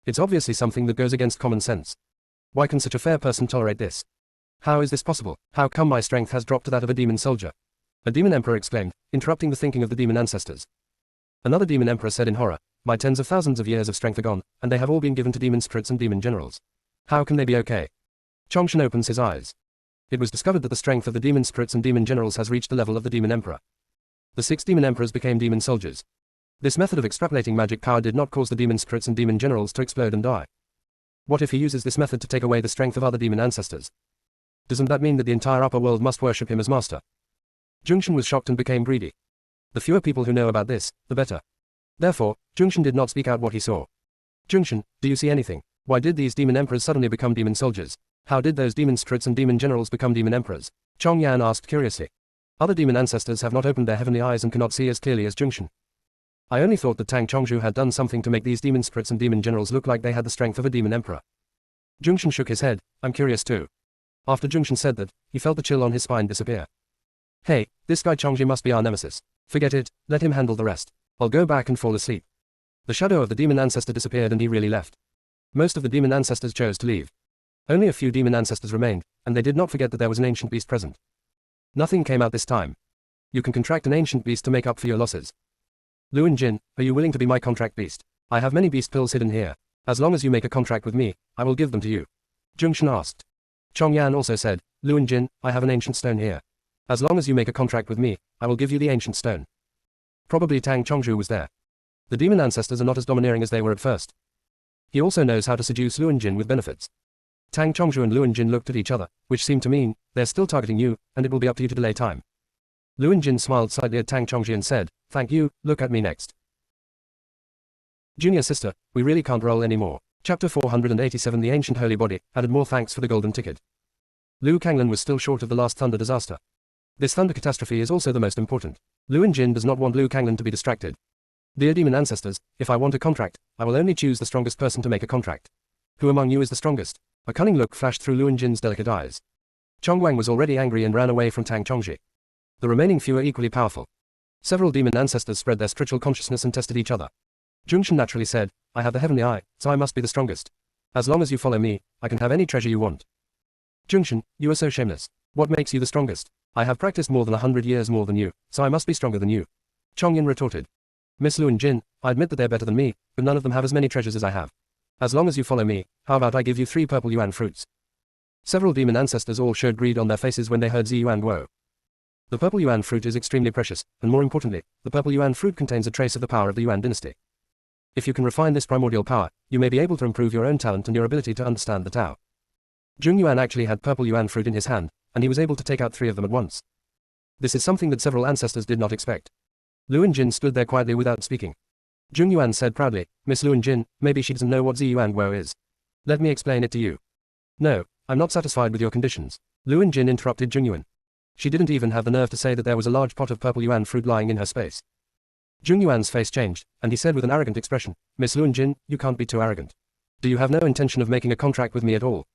[SPEAKER 1] It's obviously something that goes against common sense. Why can such a fair person tolerate this? How is this possible? How come my strength has dropped to that of a demon soldier? A demon emperor exclaimed, interrupting the thinking of the demon ancestors. Another demon emperor said in horror, my tens of thousands of years of strength are gone, and they have all been given to demon spirits and demon generals. How can they be okay? Chongshan opens his eyes. It was discovered that the strength of the demon spirits and demon generals has reached the level of the demon emperor. The 6 demon emperors became demon soldiers. This method of extrapolating magic power did not cause the demon spirits and demon generals to explode and die. What if he uses this method to take away the strength of other demon ancestors? Doesn't that mean that the entire upper world must worship him as master? Jungshan was shocked and became greedy. The fewer people who know about this, the better. Therefore, Jungshan did not speak out what he saw. Jungshan, do you see anything? Why did these demon emperors suddenly become demon soldiers? How did those demon spirits and demon generals become demon emperors? Chong Yan asked curiously. Other demon ancestors have not opened their heavenly eyes and cannot see as clearly as Jungshan. I only thought that Tang Chongzhu had done something to make these demon spirits and demon generals look like they had the strength of a demon emperor. Jungshan shook his head. I'm curious too. After Jungshan said that, he felt the chill on his spine disappear. Hey, this guy Chongji must be our nemesis. Forget it, let him handle the rest. I'll go back and fall asleep. The shadow of the demon ancestor disappeared and he really left. Most of the demon ancestors chose to leave. Only a few demon ancestors remained, and they did not forget that there was an ancient beast present. Nothing came out this time. You can contract an ancient beast to make up for your losses. Luan Jin, are you willing to be my contract beast? I have many beast pills hidden here. As long as you make a contract with me, I will give them to you. Zhongshan asked. Chong Yan also said, Luan Jin, I have an ancient stone here. As long as you make a contract with me, I will give you the ancient stone. Probably Tang Chongzhu was there. The demon ancestors are not as domineering as they were at first. He also knows how to seduce Luan Jin with benefits. Tang Chongzhu and Luan Jin looked at each other, which seemed to mean, they're still targeting you, and it will be up to you to delay time. Luan Jin smiled slightly at Tang Chongzhi and said, thank you, look at me next. Junior sister, we really can't roll anymore. Chapter 487 The Ancient Holy Body added more thanks for the golden ticket. Liu Kanglan was still short of the last thunder disaster. This thunder catastrophe is also the most important. Luan Jin does not want Liu Kanglan to be distracted. Dear demon ancestors, if I want a contract, I will only choose the strongest person to make a contract. Who among you is the strongest? A cunning look flashed through Luan Jin's delicate eyes. Chong Wang was already angry and ran away from Tang Chongzhi. The remaining few are equally powerful. Several demon ancestors spread their spiritual consciousness and tested each other. Zhongshan naturally said, I have the heavenly eye, so I must be the strongest. As long as you follow me, I can have any treasure you want. Zhongshan, you are so shameless. What makes you the strongest? I have practiced more than 100 years more than you, so I must be stronger than you. Chongyin retorted. Miss Luan Jin, I admit that they're better than me, but none of them have as many treasures as I have. As long as you follow me, how about I give you 3 purple yuan fruits? Several demon ancestors all showed greed on their faces when they heard Zi Yuan Guo. The purple yuan fruit is extremely precious, and more importantly, the purple yuan fruit contains a trace of the power of the Yuan dynasty. If you can refine this primordial power, you may be able to improve your own talent and your ability to understand the Tao. Zheng Yuan actually had purple yuan fruit in his hand, and he was able to take out 3 of them at once. This is something that several ancestors did not expect. Luan Jin stood there quietly without speaking. Zheng Yuan said proudly, Miss Luan Jin, maybe she doesn't know what Zi Yuan Guo is. Let me explain it to you. No, I'm not satisfied with your conditions. Luan Jin interrupted Zheng Yuan. She didn't even have the nerve to say that there was a large pot of purple yuan fruit lying in her space. Zheng Yuan's face changed, and he said with an arrogant expression, Miss Luan Jin, you can't be too arrogant. Do you have no intention of making a contract with me at all?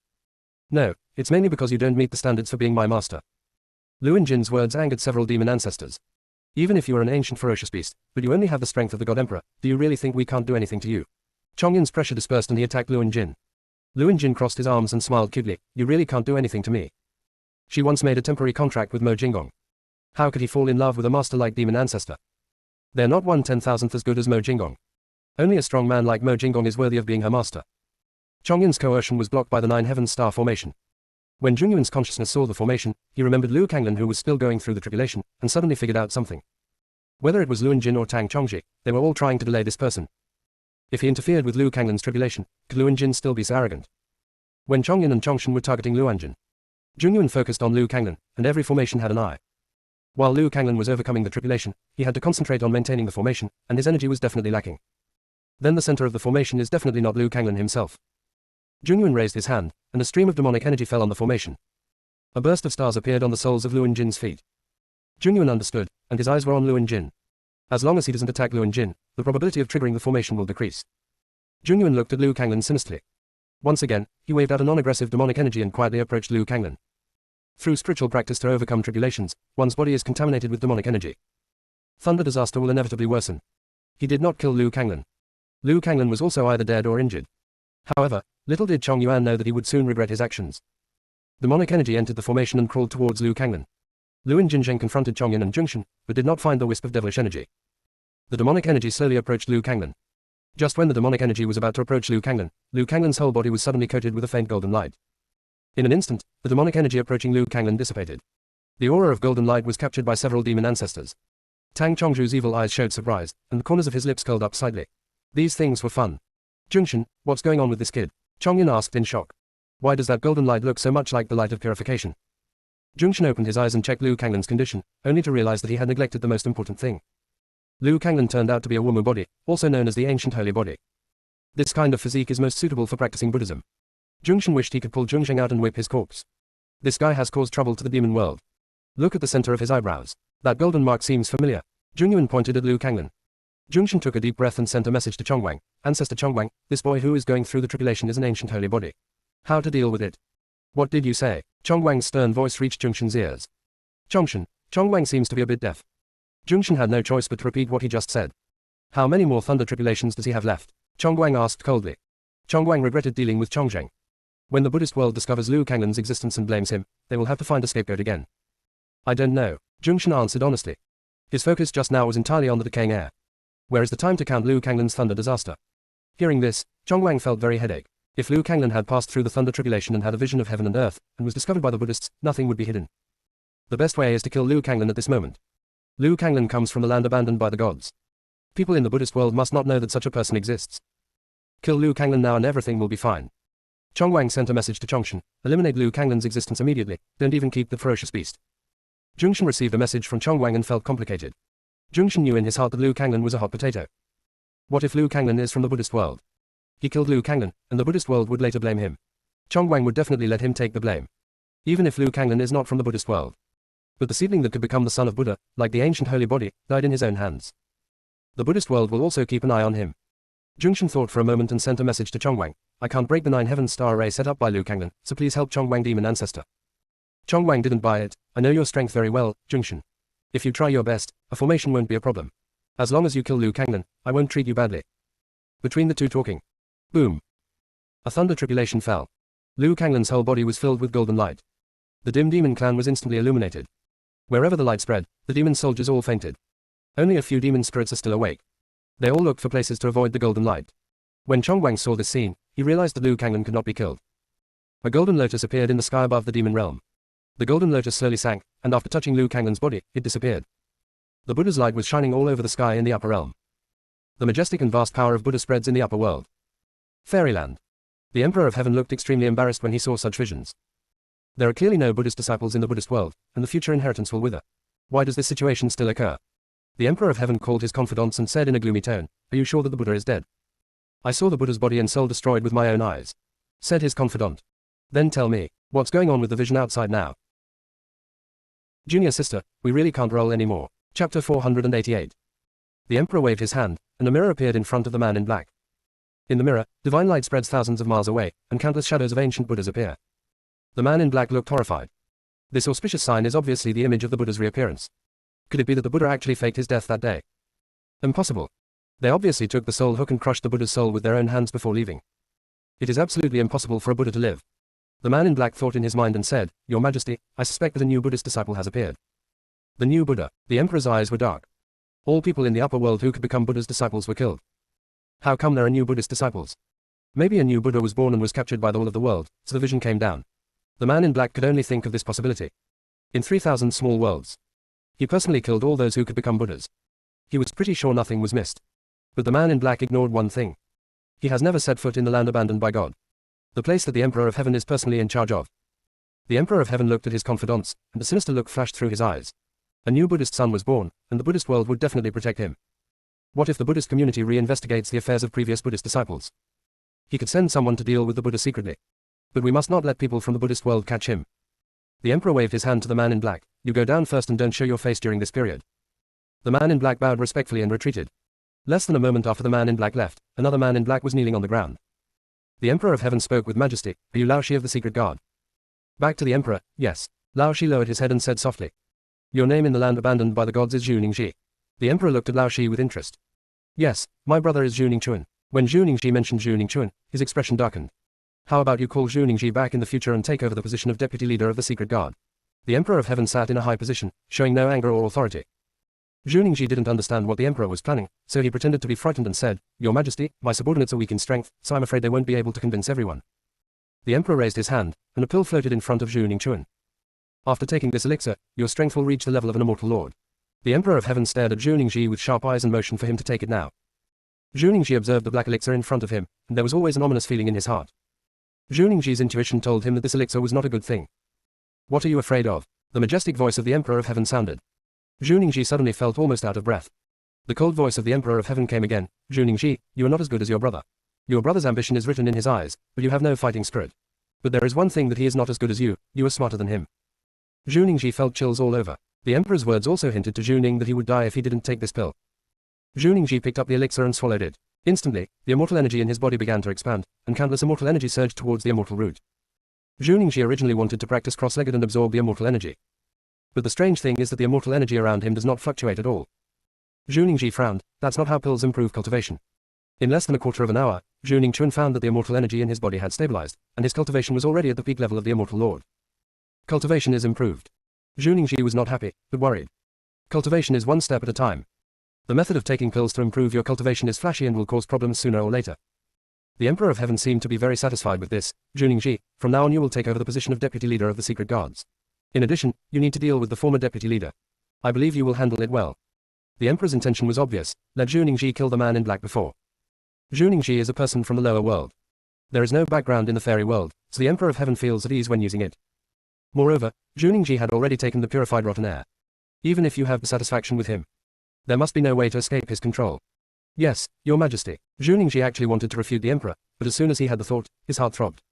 [SPEAKER 1] No, it's mainly because you don't meet the standards for being my master. Luan Jin's words angered several demon ancestors. Even if you are an ancient ferocious beast, but you only have the strength of the God Emperor, do you really think we can't do anything to you? Chongyin's pressure dispersed and he attacked Luan Jin. Luan Jin crossed his arms and smiled cutely, you really can't do anything to me. She once made a temporary contract with Mo Jinggong. How could he fall in love with a master like demon ancestor? They're not 1/10,000th as good as Mo Jinggong. Only a strong man like Mo Jinggong is worthy of being her master. Chongyin's coercion was blocked by the 9 heavens star formation. When Zheng Yuan's consciousness saw the formation, he remembered Liu Kanglan who was still going through the tribulation, and suddenly figured out something. Whether it was Luan Jin or Tang Chongzhi, they were all trying to delay this person. If he interfered with Liu Kanglan's tribulation, could Luan Jin still be so arrogant? When Chongyin and Chongshan were targeting Luan Jin, Zheng Yuan focused on Liu Kanglan, and every formation had an eye. While Liu Kanglan was overcoming the tribulation, he had to concentrate on maintaining the formation, and his energy was definitely lacking. Then the center of the formation is definitely not Liu Kanglan himself. Zheng Yuan raised his hand, and a stream of demonic energy fell on the formation. A burst of stars appeared on the soles of Luan Jin's feet. Zheng Yuan understood, and his eyes were on Luan Jin. As long as he doesn't attack Luan Jin, the probability of triggering the formation will decrease. Zheng Yuan looked at Liu Kanglan sinisterly. Once again, he waved out a non-aggressive demonic energy and quietly approached Liu Kanglan. Through spiritual practice to overcome tribulations, one's body is contaminated with demonic energy. Thunder disaster will inevitably worsen. He did not kill Liu Kanglan. Liu Kanglan was also either dead or injured. However, little did Chong Yuan know that he would soon regret his actions. Demonic energy entered the formation and crawled towards Liu Kanglan. Luan Jinzheng confronted Chongyin and Zhongshan, but did not find the wisp of devilish energy. The demonic energy slowly approached Liu Kanglan. Just when the demonic energy was about to approach Liu Kanglan's whole body was suddenly coated with a faint golden light. In an instant, the demonic energy approaching Liu Kanglan dissipated. The aura of golden light was captured by several demon ancestors. Tang Chongzhu's evil eyes showed surprise, and the corners of his lips curled up slightly. These things were fun. Zhongshan, what's going on with this kid? Chongyin asked in shock. Why does that golden light look so much like the light of purification? Zhongshan opened his eyes and checked Liu Kanglan's condition, only to realize that he had neglected the most important thing. Liu Kanglan turned out to be a Wumu body, also known as the ancient holy body. This kind of physique is most suitable for practicing Buddhism. Zhongshan wished he could pull Zhongzheng out and whip his corpse. This guy has caused trouble to the demon world. Look at the center of his eyebrows. That golden mark seems familiar. Zheng Yuan pointed at Liu Kanglan. Zhongshan took a deep breath and sent a message to Chongwang. Ancestor Chongwang, this boy who is going through the tribulation is an ancient holy body. How to deal with it? What did you say? Chongwang's stern voice reached Zhongshan's ears. Chongshan, Chongwang seems to be a bit deaf. Zhongshan had no choice but to repeat what he just said. How many more thunder tribulations does he have left? Chongwang asked coldly. Chongwang regretted dealing with Chongzheng. When the Buddhist world discovers Liu Kanglan's existence and blames him, they will have to find a scapegoat again. I don't know, Zhongshan answered honestly. His focus just now was entirely on the decaying air. Where is the time to count Liu Kanglin's thunder disaster? Hearing this, Chongwang felt very headache. If Liu Kanglin had passed through the thunder tribulation and had a vision of heaven and earth, and was discovered by the Buddhists, nothing would be hidden. The best way is to kill Liu Kanglin at this moment. Liu Kanglin comes from the land abandoned by the gods. People in the Buddhist world must not know that such a person exists. Kill Liu Kanglin now and everything will be fine. Chongwang sent a message to Chongshen, eliminate Liu Kanglin's existence immediately, don't even keep the ferocious beast. Zhongshan received a message from Chongwang and felt complicated. Zhongshan knew in his heart that Liu Kanglin was a hot potato. What if Liu Kanglin is from the Buddhist world? He killed Liu Kanglin, and the Buddhist world would later blame him. Chongwang would definitely let him take the blame. Even if Liu Kanglin is not from the Buddhist world. But the seedling that could become the son of Buddha, like the ancient holy body, died in his own hands. The Buddhist world will also keep an eye on him. Zhongshan thought for a moment and sent a message to Chongwang. I can't break the 9 heavens star array set up by Liu Kanglin, so please help Chongwang demon ancestor. Chongwang didn't buy it. I know your strength very well, Zhongshan. If you try your best, a formation won't be a problem. As long as you kill Liu Kanglin, I won't treat you badly. Between the two talking. Boom. A thunder tribulation fell. Liu Kanglin's whole body was filled with golden light. The dim demon clan was instantly illuminated. Wherever the light spread, the demon soldiers all fainted. Only a few demon spirits are still awake. They all looked for places to avoid the golden light. When Chongwang saw this scene, he realized that Liu Kanglin could not be killed. A golden lotus appeared in the sky above the demon realm. The golden lotus slowly sank, and after touching Liu Kanglin's body, it disappeared. The Buddha's light was shining all over the sky in the upper realm. The majestic and vast power of Buddha spreads in the upper world. Fairyland. The Emperor of Heaven looked extremely embarrassed when he saw such visions. There are clearly no Buddhist disciples in the Buddhist world, and the future inheritance will wither. Why does this situation still occur? The Emperor of Heaven called his confidants and said in a gloomy tone, Are you sure that the Buddha is dead? I saw the Buddha's body and soul destroyed with my own eyes. Said his confidant. Then tell me, what's going on with the vision outside now? Junior sister, we really can't roll anymore. Chapter 488. The Emperor waved his hand, and a mirror appeared in front of the man in black. In the mirror, divine light spreads thousands of miles away, and countless shadows of ancient Buddhas appear. The man in black looked horrified. This auspicious sign is obviously the image of the Buddha's reappearance. Could it be that the Buddha actually faked his death that day? Impossible. They obviously took the soul hook and crushed the Buddha's soul with their own hands before leaving. It is absolutely impossible for a Buddha to live. The man in black thought in his mind and said, Your Majesty, I suspect that a new Buddhist disciple has appeared. The new Buddha. The Emperor's eyes were dark. All people in the upper world who could become Buddha's disciples were killed. How come there are new Buddhist disciples? Maybe a new Buddha was born and was captured by the whole of the world, so the vision came down. The man in black could only think of this possibility. In 3,000 small worlds. He personally killed all those who could become Buddhas. He was pretty sure nothing was missed. But the man in black ignored one thing. He has never set foot in the land abandoned by God. The place that the Emperor of Heaven is personally in charge of. The Emperor of Heaven looked at his confidants, and a sinister look flashed through his eyes. A new Buddhist son was born, and the Buddhist world would definitely protect him. What if the Buddhist community re-investigates the affairs of previous Buddhist disciples? He could send someone to deal with the Buddha secretly. But we must not let people from the Buddhist world catch him. The Emperor waved his hand to the man in black. You go down first and don't show your face during this period. The man in black bowed respectfully and retreated. Less than a moment after the man in black left, another man in black was kneeling on the ground. The Emperor of Heaven spoke with majesty. Are you Lao Shi of the Secret Guard? Back to the Emperor, yes. Lao Shi lowered his head and said softly. Your name in the land abandoned by the gods is Zhu Ningxi. The Emperor looked at Lao Shi with interest. Yes, my brother is Zhu Ningchuan. When Zhu Ningxi mentioned Zhu Ningchuan, his expression darkened. How about you call Zhu Ningxi back in the future and take over the position of deputy leader of the Secret Guard? The Emperor of Heaven sat in a high position, showing no anger or authority. Zhu Ningxi didn't understand what the Emperor was planning, so he pretended to be frightened and said, Your Majesty, my subordinates are weak in strength, so I'm afraid they won't be able to convince everyone. The Emperor raised his hand, and a pill floated in front of Zhu Ningchuan. After taking this elixir, your strength will reach the level of an immortal lord. The Emperor of Heaven stared at Zhu Ningxi with sharp eyes and motioned for him to take it now. Zhu Ningxi observed the black elixir in front of him, and there was always an ominous feeling in his heart. Zhu Ningxi's intuition told him that this elixir was not a good thing. What are you afraid of? The majestic voice of the Emperor of Heaven sounded. Zhu Ningxi suddenly felt almost out of breath. The cold voice of the Emperor of Heaven came again. Zhu Ningxi, you are not as good as your brother. Your brother's ambition is written in his eyes, but you have no fighting spirit. But there is one thing that he is not as good as you are smarter than him. Zhu Ningxi felt chills all over. The Emperor's words also hinted to Zhu Ning that he would die if he didn't take this pill. Zhu Ningxi picked up the elixir and swallowed it. Instantly, the immortal energy in his body began to expand, and countless immortal energy surged towards the immortal root. Zhu Ningxi originally wanted to practice cross-legged and absorb the immortal energy. But the strange thing is that the immortal energy around him does not fluctuate at all. Zhu Ningxi frowned. That's not how pills improve cultivation. In less than a quarter of an hour, Zhu Ningchuan found that the immortal energy in his body had stabilized, and his cultivation was already at the peak level of the immortal lord. Cultivation is improved. Zhu Ningxi was not happy, but worried. Cultivation is one step at a time. The method of taking pills to improve your cultivation is flashy and will cause problems sooner or later. The Emperor of Heaven seemed to be very satisfied with this. Juning-ji, from now on you will take over the position of deputy leader of the secret guards. In addition, you need to deal with the former deputy leader. I believe you will handle it well. The Emperor's intention was obvious. Let Juning-ji kill the man in black before. Juning-ji is a person from the lower world. There is no background in the fairy world, so the Emperor of Heaven feels at ease when using it. Moreover, Juning-ji had already taken the purified rotten air. Even if you have dissatisfaction with him, there must be no way to escape his control. Yes, Your Majesty. Juning-ji actually wanted to refute the Emperor, but as soon as he had the thought, his heart throbbed.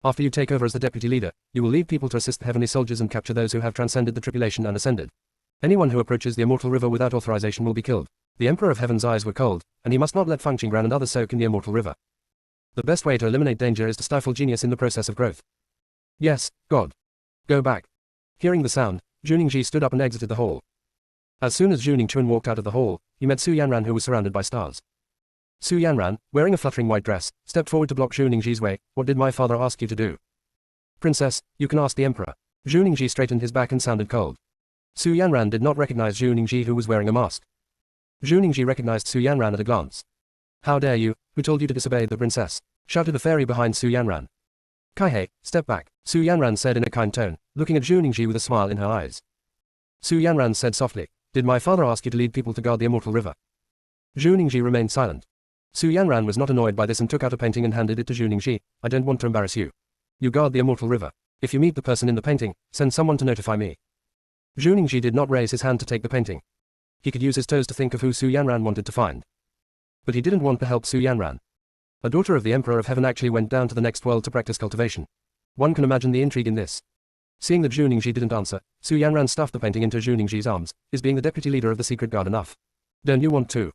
[SPEAKER 1] After you take over as the deputy leader, you will leave people to assist the heavenly soldiers and capture those who have transcended the tribulation and ascended. Anyone who approaches the immortal river without authorization will be killed. The Emperor of Heaven's eyes were cold, and he must not let Feng Qinggran and others soak in the immortal river. The best way to eliminate danger is to stifle genius in the process of growth. Yes, God. Go back. Hearing the sound, Juning-ji stood up and exited the hall. As soon as Juning-chun walked out of the hall, he met Su Yanran, who was surrounded by stars. Su Yanran, wearing a fluttering white dress, stepped forward to block Juning-ji's way. What did my father ask you to do? Princess, you can ask the Emperor. Juning-ji straightened his back and sounded cold. Su Yanran did not recognize Juning-ji, who was wearing a mask. Juning-ji recognized Su Yanran at a glance. How dare you? Who told you to disobey the princess? Shouted a fairy behind Su Yanran. Kaihei, step back, Su Yanran said in a kind tone, looking at Juning-ji with a smile in her eyes. Su Yanran said softly, did my father ask you to lead people to guard the immortal river? Juning-ji remained silent. Su Yanran was not annoyed by this and took out a painting and handed it to Juning-ji. I don't want to embarrass you. You guard the immortal river. If you meet the person in the painting, send someone to notify me. Juning-ji did not raise his hand to take the painting. He could use his toes to think of who Su Yanran wanted to find. But he didn't want to help Su Yanran. A daughter of the Emperor of Heaven actually went down to the next world to practice cultivation. One can imagine the intrigue in this. Seeing that Juning-ji didn't answer, Su Yanran stuffed the painting into Juning-ji's arms. Is being the deputy leader of the secret guard enough? Don't you want to?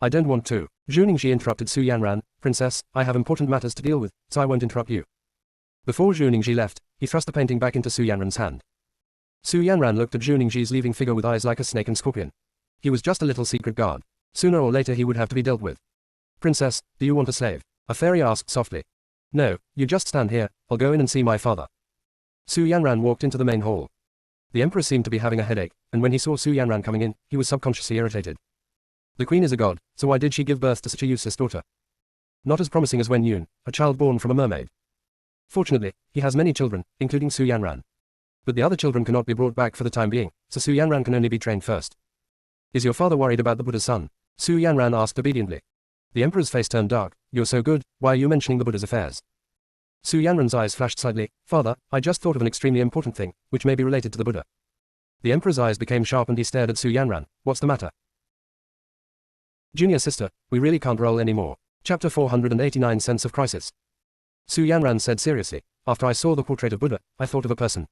[SPEAKER 1] I don't want to. Juning-ji interrupted Su Yanran. Princess, I have important matters to deal with, so I won't interrupt you. Before Juning-ji left, he thrust the painting back into Su Yanran's hand. Su Yanran looked at Juning-ji's leaving figure with eyes like a snake and scorpion. He was just a little secret guard. Sooner or later he would have to be dealt with. Princess, do you want a slave? A fairy asked softly. No, you just stand here, I'll go in and see my father. Su Yanran walked into the main hall. The Emperor seemed to be having a headache, and when he saw Su Yanran coming in, he was subconsciously irritated. The queen is a god, so why did she give birth to such a useless daughter? Not as promising as Wen Yun, a child born from a mermaid. Fortunately, he has many children, including Su Yanran. But the other children cannot be brought back for the time being, so Su Yanran can only be trained first. Is your father worried about the Buddha's son? Su Yanran asked obediently. The Emperor's face turned dark. You're so good, why are you mentioning the Buddha's affairs? Su Yanran's eyes flashed slightly. Father, I just thought of an extremely important thing, which may be related to the Buddha. The Emperor's eyes became sharp and he stared at Su Yanran. What's the matter? Junior sister, we really can't roll anymore. Chapter 489 Sense of Crisis. Su Yanran said seriously. After I saw the portrait of Buddha, I thought of a person.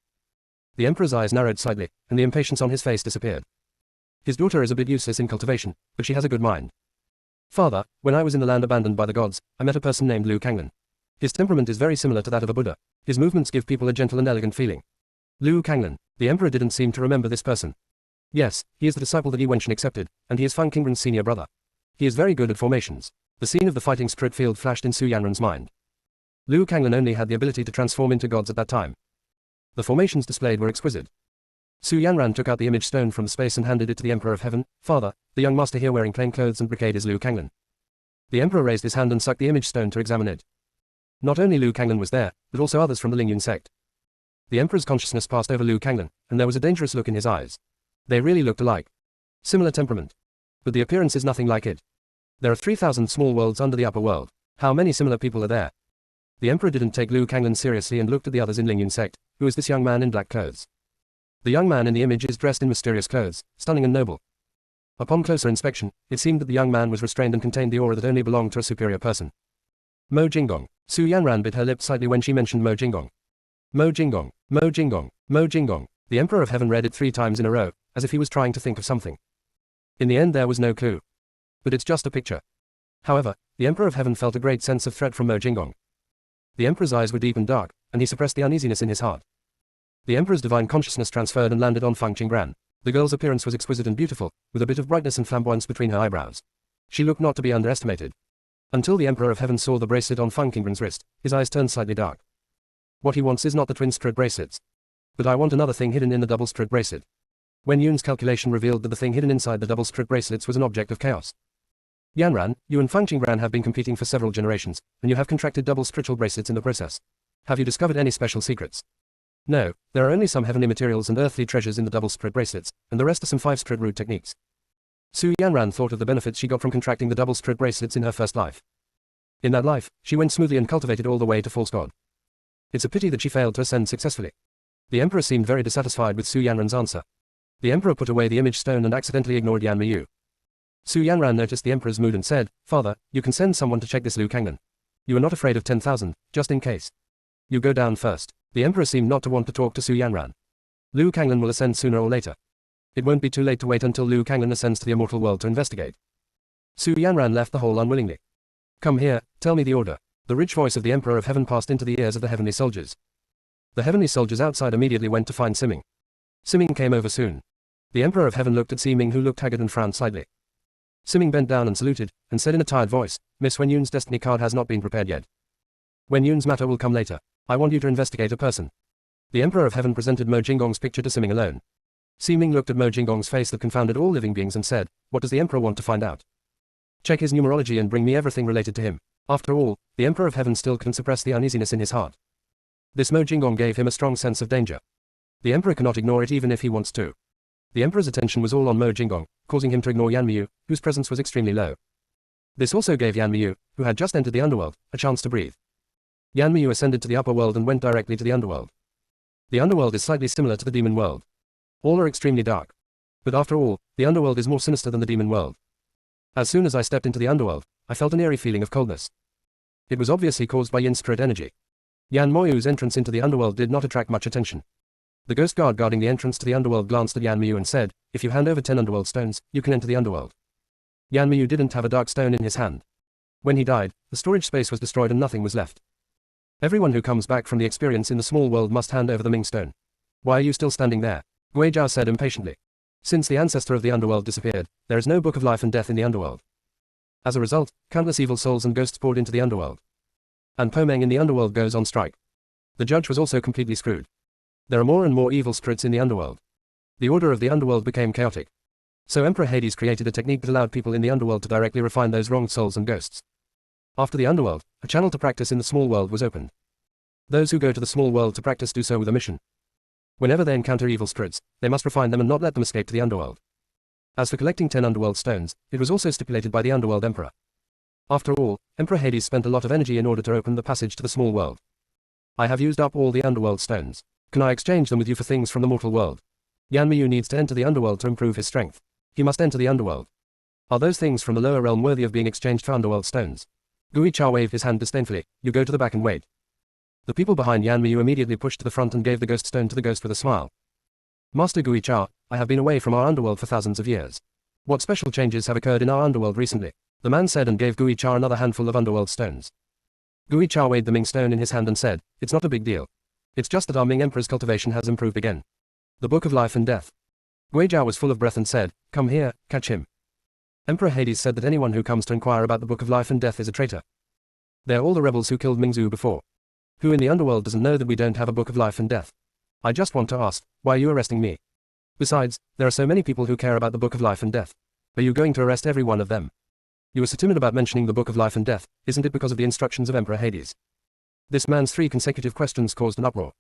[SPEAKER 1] The Emperor's eyes narrowed slightly, and the impatience on his face disappeared. His daughter is a bit useless in cultivation, but she has a good mind. Father, when I was in the land abandoned by the gods, I met a person named Liu Kanglan. His temperament is very similar to that of a Buddha. His movements give people a gentle and elegant feeling. Liu Kanglan. The Emperor didn't seem to remember this person. Yes, he is the disciple that Yi Wenshan accepted, and he is Feng Qinggran's senior brother. He is very good at formations. The scene of the fighting spirit field flashed in Su Yanran's mind. Liu Kanglan only had the ability to transform into gods at that time. The formations displayed were exquisite. Su Yanran took out the image stone from space and handed it to the Emperor of Heaven. Father, the young master here wearing plain clothes and brocade is Liu Kanglan. The Emperor raised his hand and sucked the image stone to examine it. Not only Liu Kanglan was there, but also others from the Lingyun sect. The Emperor's consciousness passed over Liu Kanglan, and there was a dangerous look in his eyes. They really looked alike. Similar temperament. But the appearance is nothing like it. There are 3,000 small worlds under the upper world. How many similar people are there? The Emperor didn't take Liu Kanglan seriously and looked at the others in Lingyun sect. Who is this young man in black clothes? The young man in the image is dressed in mysterious clothes, stunning and noble. Upon closer inspection, it seemed that the young man was restrained and contained the aura that only belonged to a superior person. Mo Jinggong. Su Yanran bit her lip slightly when she mentioned Mo Jinggong. Mo Jinggong, Mo Jinggong, Mo Jinggong. The Emperor of Heaven read it 3 times in a row, as if he was trying to think of something. In the end there was no clue. But it's just a picture. However, the Emperor of Heaven felt a great sense of threat from Mo Jinggong. The Emperor's eyes were deep and dark, and he suppressed the uneasiness in his heart. The Emperor's divine consciousness transferred and landed on Feng Qinggran. The girl's appearance was exquisite and beautiful, with a bit of brightness and flamboyance between her eyebrows. She looked not to be underestimated. Until the Emperor of Heaven saw the bracelet on Feng Qinggran's wrist, his eyes turned slightly dark. What he wants is not the twin strut bracelets. But I want another thing hidden in the double strut bracelet. Wen Yun's calculation revealed that the thing hidden inside the double strip bracelets was an object of chaos. Yanran, you and Feng Qingran have been competing for several generations, and you have contracted double spiritual bracelets in the process. Have you discovered any special secrets? No, there are only some heavenly materials and earthly treasures in the double strip bracelets, and the rest are some 5-strip root techniques. Su Yanran thought of the benefits she got from contracting the double strip bracelets in her first life. In that life, she went smoothly and cultivated all the way to false god. It's a pity that she failed to ascend successfully. The emperor seemed very dissatisfied with Su Yanran's answer. The emperor put away the image stone and accidentally ignored Yan Miyu. Su Yanran noticed the emperor's mood and said, Father, you can send someone to check this Liu Kangnan. You are not afraid of 10,000, just in case. You go down first. The emperor seemed not to want to talk to Su Yanran. Liu Kanglan will ascend sooner or later. It won't be too late to wait until Liu Kanglan ascends to the immortal world to investigate. Su Yanran left the hall unwillingly. Come here, tell me the order. The rich voice of the Emperor of Heaven passed into the ears of the heavenly soldiers. The heavenly soldiers outside immediately went to find Siming. Siming came over soon. The Emperor of Heaven looked at Siming, who looked haggard and frowned slightly. Siming bent down and saluted, and said in a tired voice, Miss Wen Yun's destiny card has not been prepared yet. Wen Yun's matter will come later. I want you to investigate a person. The Emperor of Heaven presented Mo Jinggong's picture to Siming alone. Siming looked at Mo Jinggong's face that confounded all living beings and said, What does the Emperor want to find out? Check his numerology and bring me everything related to him. After all, the Emperor of Heaven still couldn't suppress the uneasiness in his heart. This Mo Jinggong gave him a strong sense of danger. The Emperor cannot ignore it even if he wants to. The Emperor's attention was all on Mo Jinggong, causing him to ignore Yan Miyu, whose presence was extremely low. This also gave Yan Miyu, who had just entered the underworld, a chance to breathe. Yan Miyu ascended to the upper world and went directly to the underworld. The underworld is slightly similar to the demon world. All are extremely dark. But after all, the underworld is more sinister than the demon world. As soon as I stepped into the underworld, I felt an eerie feeling of coldness. It was obviously caused by yin spirit energy. Yan Moyu's entrance into the underworld did not attract much attention. The ghost guard guarding the entrance to the underworld glanced at Yan Miyu and said, If you hand over 10 underworld stones, you can enter the underworld. Yan Miyu didn't have a dark stone in his hand. When he died, the storage space was destroyed and nothing was left. Everyone who comes back from the experience in the small world must hand over the Ming stone. Why are you still standing there? Gui Zhao said impatiently. Since the ancestor of the underworld disappeared, there is no book of life and death in the underworld. As a result, countless evil souls and ghosts poured into the underworld. And Po Meng in the underworld goes on strike. The judge was also completely screwed. There are more and more evil spirits in the underworld. The order of the underworld became chaotic. So Emperor Hades created a technique that allowed people in the underworld to directly refine those wronged souls and ghosts. After the underworld, a channel to practice in the small world was opened. Those who go to the small world to practice do so with a mission. Whenever they encounter evil spirits, they must refine them and not let them escape to the underworld. As for collecting 10 underworld stones, it was also stipulated by the underworld emperor. After all, Emperor Hades spent a lot of energy in order to open the passage to the small world. I have used up all the underworld stones. Can I exchange them with you for things from the mortal world? Yan Miyu needs to enter the underworld to improve his strength. He must enter the underworld. Are those things from the lower realm worthy of being exchanged for underworld stones? Gui Cha waved his hand disdainfully. You go to the back and wait. The people behind Yan Miyu immediately pushed to the front and gave the ghost stone to the ghost with a smile. Master Gui Cha, I have been away from our underworld for thousands of years. What special changes have occurred in our underworld recently? The man said and gave Gui Cha another handful of underworld stones. Gui Cha weighed the Ming stone in his hand and said, It's not a big deal. It's just that our Ming Emperor's cultivation has improved again. The Book of Life and Death. Gui Zhao was full of breath and said, Come here, catch him. Emperor Hades said that anyone who comes to inquire about the Book of Life and Death is a traitor. They're all the rebels who killed Mingzhu before. Who in the underworld doesn't know that we don't have a Book of Life and Death? I just want to ask, why are you arresting me? Besides, there are so many people who care about the Book of Life and Death. Are you going to arrest every one of them? You were so timid about mentioning the Book of Life and Death, isn't it because of the instructions of Emperor Hades? This man's 3 consecutive questions caused an uproar.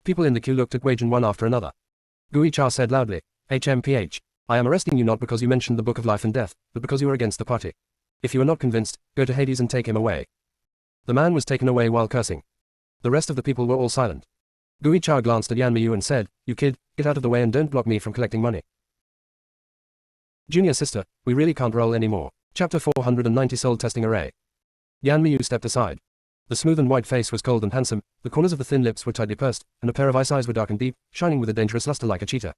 [SPEAKER 1] People in the queue looked at Wei Jin one after another. Gui Cha said loudly, HMPH, I am arresting you not because you mentioned the Book of Life and Death, but because you are against the party. If you are not convinced, go to Hades and take him away. The man was taken away while cursing. The rest of the people were all silent. Gui Cha glanced at Yan Miyu and said, You kid, get out of the way and don't block me from collecting money. Junior sister, we really can't roll anymore. Chapter 490 Soul Testing Array. Yan Miyu stepped aside. The smooth and white face was cold and handsome, the corners of the thin lips were tightly pursed, and a pair of eyes were dark and deep, shining with a dangerous luster like a cheetah.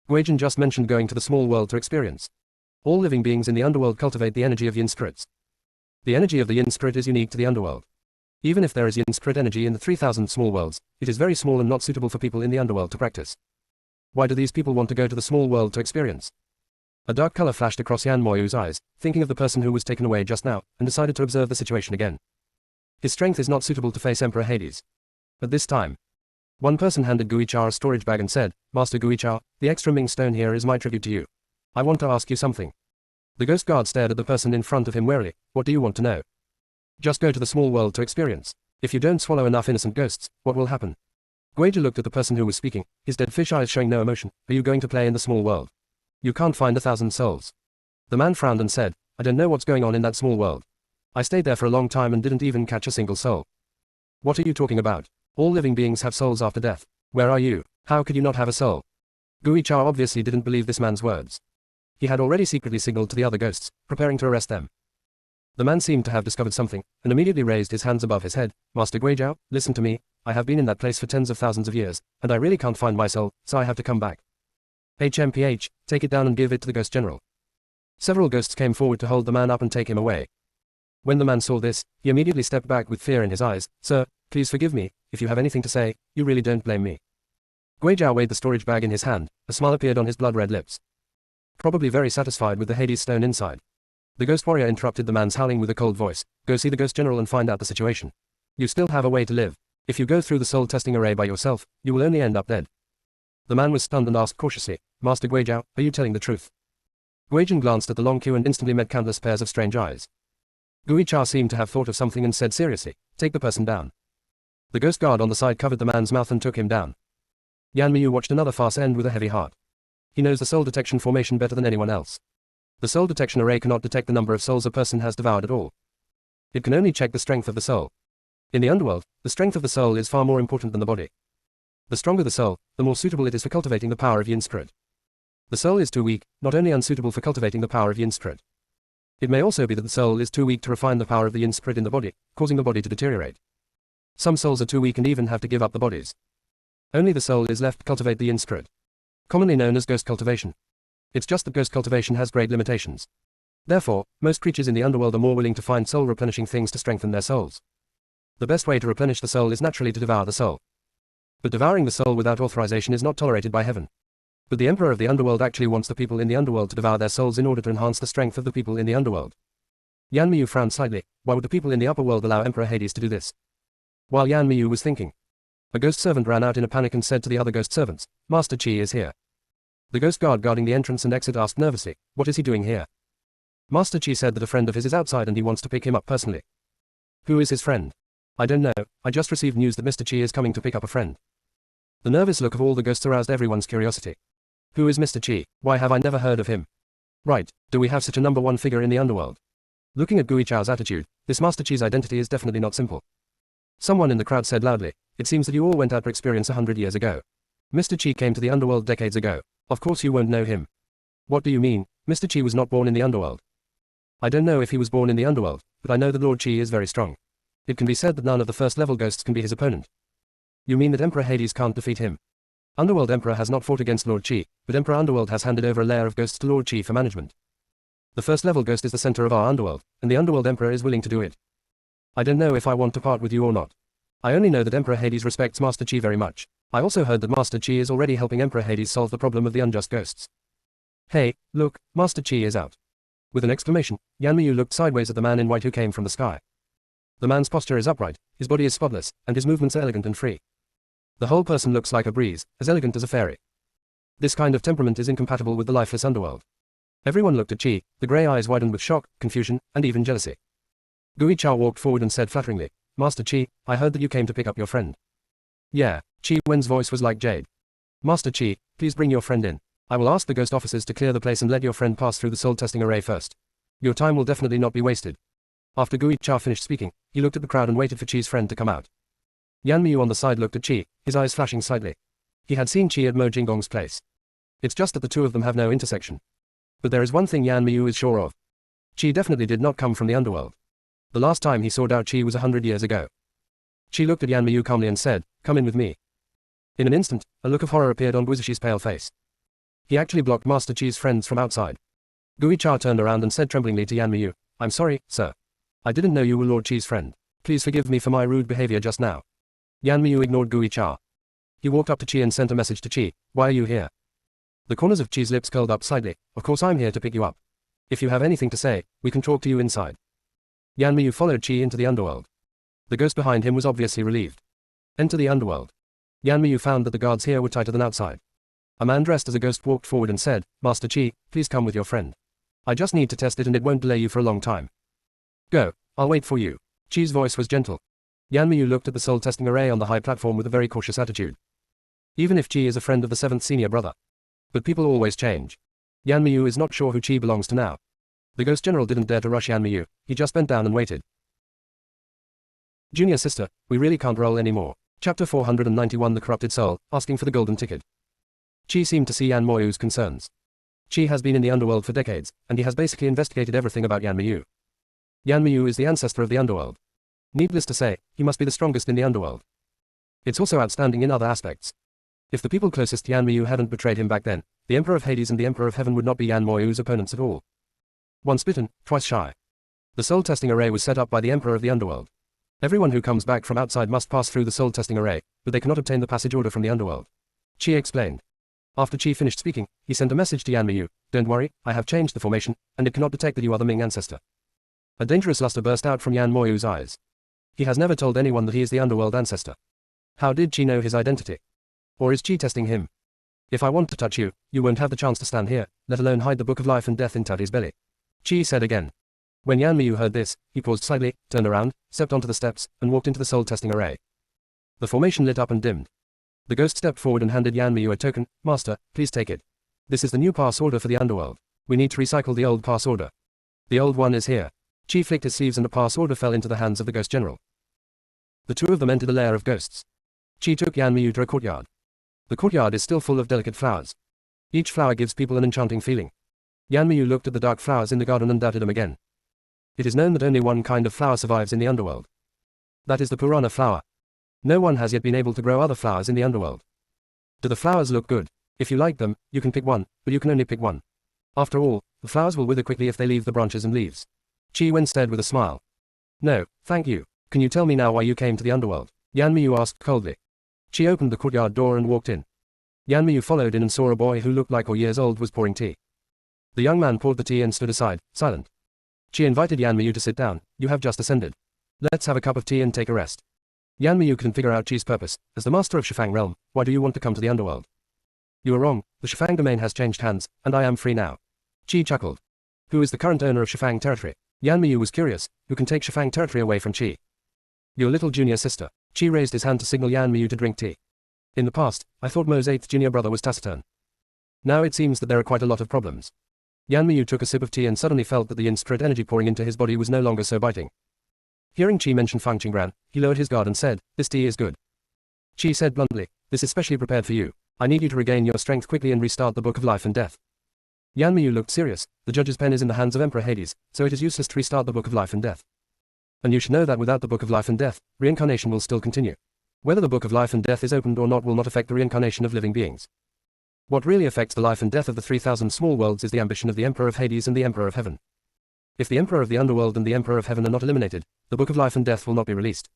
[SPEAKER 1] Gui Jin just mentioned going to the small world to experience. All living beings in the underworld cultivate the energy of yin spirits. The energy of the yin spirit is unique to the underworld. Even if there is yin spirit energy in the 3,000 small worlds, it is very small and not suitable for people in the underworld to practice. Why do these people want to go to the small world to experience? A dark color flashed across Yan Moyu's eyes, thinking of the person who was taken away just now, and decided to observe the situation again. His strength is not suitable to face Emperor Hades. At this time, One person handed Guicha a storage bag and said, Master Guicha, the extra Ming stone here is my tribute to you. I want to ask you something. The ghost guard stared at the person in front of him warily. What do you want to know? Just go to the small world to experience. If you don't swallow enough innocent ghosts, what will happen? Guicha looked at the person who was speaking, his dead fish eyes showing no emotion. Are you going to play in the small world? You can't find 1,000 souls. The man frowned and said, I don't know what's going on in that small world. I stayed there for a long time and didn't even catch a single soul. What are you talking about? All living beings have souls after death. Where are you? How could you not have a soul? Guicha obviously didn't believe this man's words. He had already secretly signaled to the other ghosts, preparing to arrest them. The man seemed to have discovered something, and immediately raised his hands above his head. Master Guijiao, listen to me. I have been in that place for tens of thousands of years, and I really can't find my soul, so I have to come back. HMPH, take it down and give it to the ghost general. Several ghosts came forward to hold the man up and take him away. When the man saw this, he immediately stepped back with fear in his eyes. Sir, please forgive me. If you have anything to say, you really don't blame me. Guijiao weighed the storage bag in his hand. A smile appeared on his blood-red lips. Probably very satisfied with the Hades stone inside. The ghost warrior interrupted the man's howling with a cold voice. Go see the ghost general and find out the situation. You still have a way to live. If you go through the soul testing array by yourself, you will only end up dead. The man was stunned and asked cautiously, Master Guijiao, are you telling the truth? Guijian glanced at the long queue and instantly met countless pairs of strange eyes. Guicha seemed to have thought of something and said seriously, take the person down. The ghost guard on the side covered the man's mouth and took him down. Yan Miyu watched another farce end with a heavy heart. He knows the soul detection formation better than anyone else. The soul detection array cannot detect the number of souls a person has devoured at all. It can only check the strength of the soul. In the underworld, the strength of the soul is far more important than the body. The stronger the soul, the more suitable it is for cultivating the power of yin spirit. The soul is too weak, not only unsuitable for cultivating the power of yin spirit. It may also be that the soul is too weak to refine the power of the yin spirit in the body, causing the body to deteriorate. Some souls are too weak and even have to give up the bodies. Only the soul is left to cultivate the yin spirit. Commonly known as ghost cultivation. It's just that ghost cultivation has great limitations. Therefore, most creatures in the underworld are more willing to find soul-replenishing things to strengthen their souls. The best way to replenish the soul is naturally to devour the soul. But devouring the soul without authorization is not tolerated by heaven. But the emperor of the underworld actually wants the people in the underworld to devour their souls in order to enhance the strength of the people in the underworld. Yan Miyu frowned slightly. Why would the people in the upper world allow Emperor Hades to do this? While Yan Miyu was thinking, a ghost servant ran out in a panic and said to the other ghost servants, Master Qi is here. The ghost guard guarding the entrance and exit asked nervously, what is he doing here? Master Qi said that a friend of his is outside and he wants to pick him up personally. Who is his friend? I don't know, I just received news that Mr. Qi is coming to pick up a friend. The nervous look of all the ghosts aroused everyone's curiosity. Who is Mr. Qi? Why have I never heard of him? Right, do we have such a number one figure in the underworld? Looking at Guichao's attitude, this Master Qi's identity is definitely not simple. Someone in the crowd said loudly, it seems that you all went out for experience 100 years ago. Mr. Qi came to the underworld decades ago. Of course you won't know him. What do you mean? Mr. Qi was not born in the underworld. I don't know if he was born in the underworld, but I know that Lord Qi is very strong. It can be said that none of the first level ghosts can be his opponent. You mean that Emperor Hades can't defeat him? Underworld Emperor has not fought against Lord Qi, but Emperor Underworld has handed over a layer of ghosts to Lord Qi for management. The first level ghost is the center of our underworld, and the Underworld Emperor is willing to do it. I don't know if I want to part with you or not. I only know that Emperor Hades respects Master Qi very much. I also heard that Master Qi is already helping Emperor Hades solve the problem of the unjust ghosts. Hey, look, Master Qi is out. With an exclamation, Yan Miyu looked sideways at the man in white who came from the sky. The man's posture is upright, his body is spotless, and his movements are elegant and free. The whole person looks like a breeze, as elegant as a fairy. This kind of temperament is incompatible with the lifeless underworld. Everyone looked at Qi, the grey eyes widened with shock, confusion, and even jealousy. Guichao walked forward and said flatteringly, Master Qi, I heard that you came to pick up your friend. Yeah, Qi Wen's voice was like jade. Master Qi, please bring your friend in. I will ask the ghost officers to clear the place and let your friend pass through the soul testing array first. Your time will definitely not be wasted. After Guichao finished speaking, he looked at the crowd and waited for Qi's friend to come out. Yan Miyu on the side looked at Qi, his eyes flashing slightly. He had seen Qi at Mo Jinggong's place. It's just that the two of them have no intersection. But there is one thing Yan Miyu is sure of. Qi definitely did not come from the underworld. The last time he saw Dao Qi was 100 years ago. Qi looked at Yan Miyu calmly and said, come in with me. In an instant, a look of horror appeared on Guizhi's pale face. He actually blocked Master Qi's friends from outside. Guichao turned around and said tremblingly to Yan Miyu, I'm sorry, sir. I didn't know you were Lord Qi's friend. Please forgive me for my rude behavior just now. Yan Miyu ignored Guichao. He walked up to Qi and sent a message to Qi, why are you here? The corners of Qi's lips curled up slightly, of course I'm here to pick you up. If you have anything to say, we can talk to you inside. Yan Miyu followed Qi into the underworld. The ghost behind him was obviously relieved. Enter the underworld. Yan Miyu found that the guards here were tighter than outside. A man dressed as a ghost walked forward and said, Master Qi, please come with your friend. I just need to test it and it won't delay you for a long time. Go, I'll wait for you. Qi's voice was gentle. Yan Miyu looked at the soul testing array on the high platform with a very cautious attitude. Even if Qi is a friend of the 7th senior brother. But people always change. Yan Miyu is not sure who Qi belongs to now. The ghost general didn't dare to rush Yan Miyu, he just bent down and waited. Junior sister, we really can't roll anymore. Chapter 491 The Corrupted Soul, asking for the golden ticket. Qi seemed to see Yan Moyu's concerns. Qi has been in the underworld for decades, and he has basically investigated everything about Yan Miyu. Yan Miyu is the ancestor of the underworld. Needless to say, he must be the strongest in the underworld. It's also outstanding in other aspects. If the people closest to Yan Miyu hadn't betrayed him back then, the Emperor of Hades and the Emperor of Heaven would not be Yan Moyu's opponents at all. Once bitten, twice shy. The soul testing array was set up by the Emperor of the underworld. Everyone who comes back from outside must pass through the soul testing array, but they cannot obtain the passage order from the underworld. Qi explained. After Qi finished speaking, he sent a message to Yan Miyu, don't worry, I have changed the formation, and it cannot detect that you are the Ming ancestor. A dangerous luster burst out from Yan Moyu's eyes. He has never told anyone that he is the underworld ancestor. How did Qi know his identity? Or is Qi testing him? If I want to touch you, you won't have the chance to stand here, let alone hide the book of life and death in Tari's belly. Qi said again. When Yan Miyu heard this, he paused slightly, turned around, stepped onto the steps, and walked into the soul testing array. The formation lit up and dimmed. The ghost stepped forward and handed Yan Miyu a token. Master, please take it. This is the new pass order for the underworld. We need to recycle the old pass order. The old one is here. Qi flicked his sleeves and a pass order fell into the hands of the ghost general. The two of them entered a lair of ghosts. Qi took Yan Miyu to a courtyard. The courtyard is still full of delicate flowers. Each flower gives people an enchanting feeling. Yan Miyu looked at the dark flowers in the garden and doubted them again. It is known that only one kind of flower survives in the underworld. That is the Purana flower. No one has yet been able to grow other flowers in the underworld. Do the flowers look good? If you like them, you can pick one, but you can only pick one. After all, the flowers will wither quickly if they leave the branches and leaves. Qi Wen stared with a smile. No, thank you. Can you tell me now why you came to the underworld? Yan Miyu asked coldly. Qi opened the courtyard door and walked in. Yan Miyu followed in and saw a boy who looked like 4 years old was pouring tea. The young man poured the tea and stood aside, silent. Qi invited Yan Miyu to sit down. You have just ascended. Let's have a cup of tea and take a rest. Yan Miyu couldn't figure out Qi's purpose. As the master of Shifang realm, why do you want to come to the underworld? You are wrong, the Shifang domain has changed hands, and I am free now. Qi chuckled. Who is the current owner of Shifang territory? Yan Miyu was curious, who can take Shifang territory away from Qi? Your little junior sister. Qi raised his hand to signal Yan Miyu to drink tea. In the past, I thought Mo's 8th junior brother was taciturn. Now it seems that there are quite a lot of problems. Yan Miyu took a sip of tea and suddenly felt that the yin spirit energy pouring into his body was no longer so biting. Hearing Qi mention Fang Qinggran, he lowered his guard and said, this tea is good. Qi said bluntly, this is specially prepared for you. I need you to regain your strength quickly and restart the book of life and death. Yan Miyu looked serious. The judge's pen is in the hands of Emperor Hades, so it is useless to restart the book of life and death. And you should know that without the book of life and death, reincarnation will still continue. Whether the book of life and death is opened or not will not affect the reincarnation of living beings. What really affects the life and death of the 3,000 small worlds is the ambition of the Emperor of Hades and the Emperor of Heaven. If the Emperor of the Underworld and the Emperor of Heaven are not eliminated, the Book of Life and Death will not be released.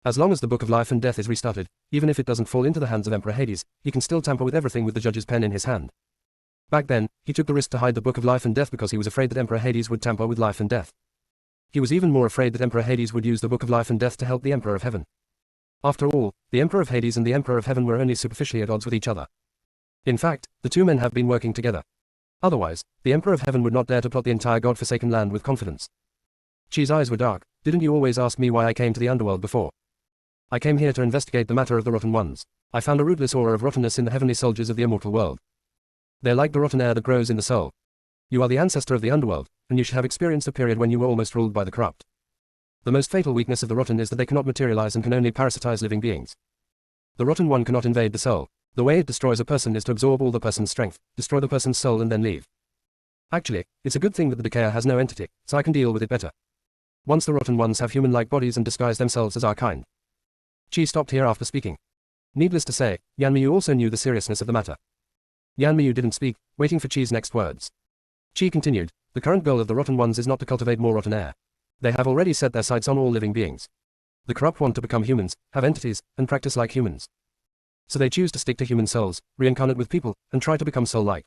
[SPEAKER 1] As long as the Book of Life and Death is restarted, even if it doesn't fall into the hands of Emperor Hades, he can still tamper with everything with the judge's pen in his hand. Back then, he took the risk to hide the Book of Life and Death because he was afraid that Emperor Hades would tamper with life and death. He was even more afraid that Emperor Hades would use the Book of Life and Death to help the Emperor of Heaven. After all, the Emperor of Hades and the Emperor of Heaven were only superficially at odds with each other. In fact, the two men have been working together. Otherwise, the Emperor of Heaven would not dare to plot the entire god-forsaken land with confidence. Qi's eyes were dark. Didn't you always ask me why I came to the underworld before? I came here to investigate the matter of the rotten ones. I found a rootless aura of rottenness in the heavenly soldiers of the immortal world. They're like the rotten air that grows in the soul. You are the ancestor of the underworld, and you should have experienced a period when you were almost ruled by the corrupt. The most fatal weakness of the rotten is that they cannot materialize and can only parasitize living beings. The rotten one cannot invade the soul. The way it destroys a person is to absorb all the person's strength, destroy the person's soul and then leave. Actually, it's a good thing that the decayer has no entity, so I can deal with it better. Once the rotten ones have human-like bodies and disguise themselves as our kind. Qi stopped here after speaking. Needless to say, Yan Miyu also knew the seriousness of the matter. Yan Miyu didn't speak, waiting for Qi's next words. Qi continued, the current goal of the rotten ones is not to cultivate more rotten air. They have already set their sights on all living beings. The corrupt want to become humans, have entities, and practice like humans. So they choose to stick to human souls, reincarnate with people, and try to become soul-like.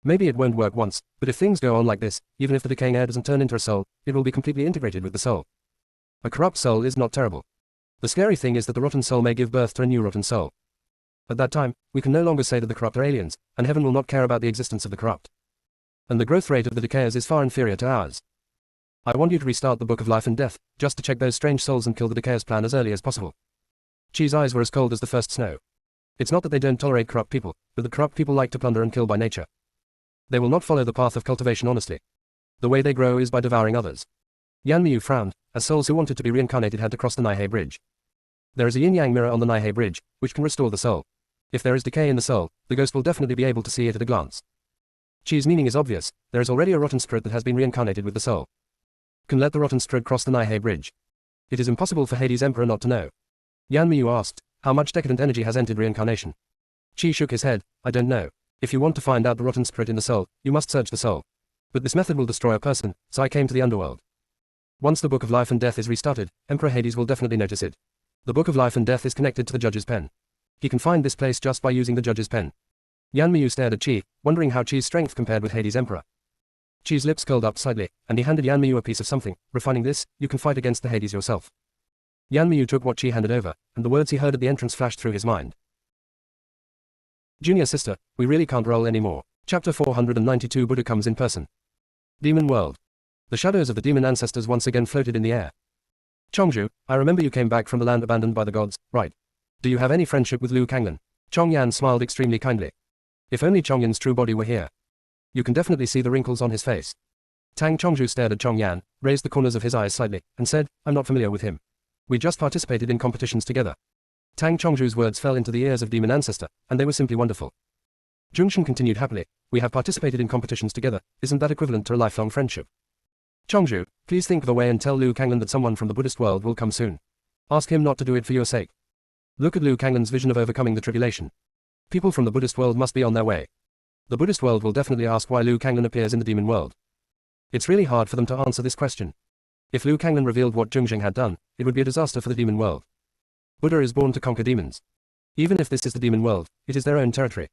[SPEAKER 1] Maybe it won't work once, but if things go on like this, even if the decaying air doesn't turn into a soul, it will be completely integrated with the soul. A corrupt soul is not terrible. The scary thing is that the rotten soul may give birth to a new rotten soul. At that time, we can no longer say that the corrupt are aliens, and heaven will not care about the existence of the corrupt. And the growth rate of the decayers is far inferior to ours. I want you to restart the Book of Life and Death, just to check those strange souls and kill the decayers' plan as early as possible. Chi's eyes were as cold as the first snow. It's not that they don't tolerate corrupt people, but the corrupt people like to plunder and kill by nature. They will not follow the path of cultivation honestly. The way they grow is by devouring others. Yan Miyu frowned, as souls who wanted to be reincarnated had to cross the Naihei Bridge. There is a yin-yang mirror on the Naihei Bridge, which can restore the soul. If there is decay in the soul, the ghost will definitely be able to see it at a glance. Chi's meaning is obvious, there is already a rotten spirit that has been reincarnated with the soul. Can let the rotten spirit cross the Naihei Bridge. It is impossible for Hades' Emperor not to know. Yan Miyu asked, how much decadent energy has entered reincarnation? Chi shook his head, I don't know. If you want to find out the rotten spirit in the soul, you must search the soul. But this method will destroy a person, so I came to the underworld. Once the Book of Life and Death is restarted, Emperor Hades will definitely notice it. The Book of Life and Death is connected to the judge's pen. He can find this place just by using the judge's pen. Yan Miyu stared at Chi, wondering how Chi's strength compared with Hades' Emperor. Chi's lips curled up slightly, and he handed Yan Miyu a piece of something, refining this, you can fight against the Hades yourself. Yan Miyu took what Chi handed over, and the words he heard at the entrance flashed through his mind. Junior sister, we really can't roll anymore. Chapter 492 Buddha comes in person. Demon World. The shadows of the demon ancestors once again floated in the air. Chongju, I remember you came back from the land abandoned by the gods, right? Do you have any friendship with Liu Kanglan? Chong Yan smiled extremely kindly. If only Chong Yan's true body were here. You can definitely see the wrinkles on his face. Tang Chongju stared at Chong Yan, raised the corners of his eyes slightly, and said, I'm not familiar with him. We just participated in competitions together. Tang Chongju's words fell into the ears of Demon Ancestor, and they were simply wonderful. Zhongshan continued happily, we have participated in competitions together, isn't that equivalent to a lifelong friendship? Chongju, please think of a way and tell Liu Kanglan that someone from the Buddhist world will come soon. Ask him not to do it for your sake. Look at Liu Kanglan's vision of overcoming the tribulation. People from the Buddhist world must be on their way. The Buddhist world will definitely ask why Liu Kanglan appears in the demon world. It's really hard for them to answer this question. If Liu Kanglan revealed what Zhongzheng had done, it would be a disaster for the demon world. Buddha is born to conquer demons. Even if this is the demon world, it is their own territory.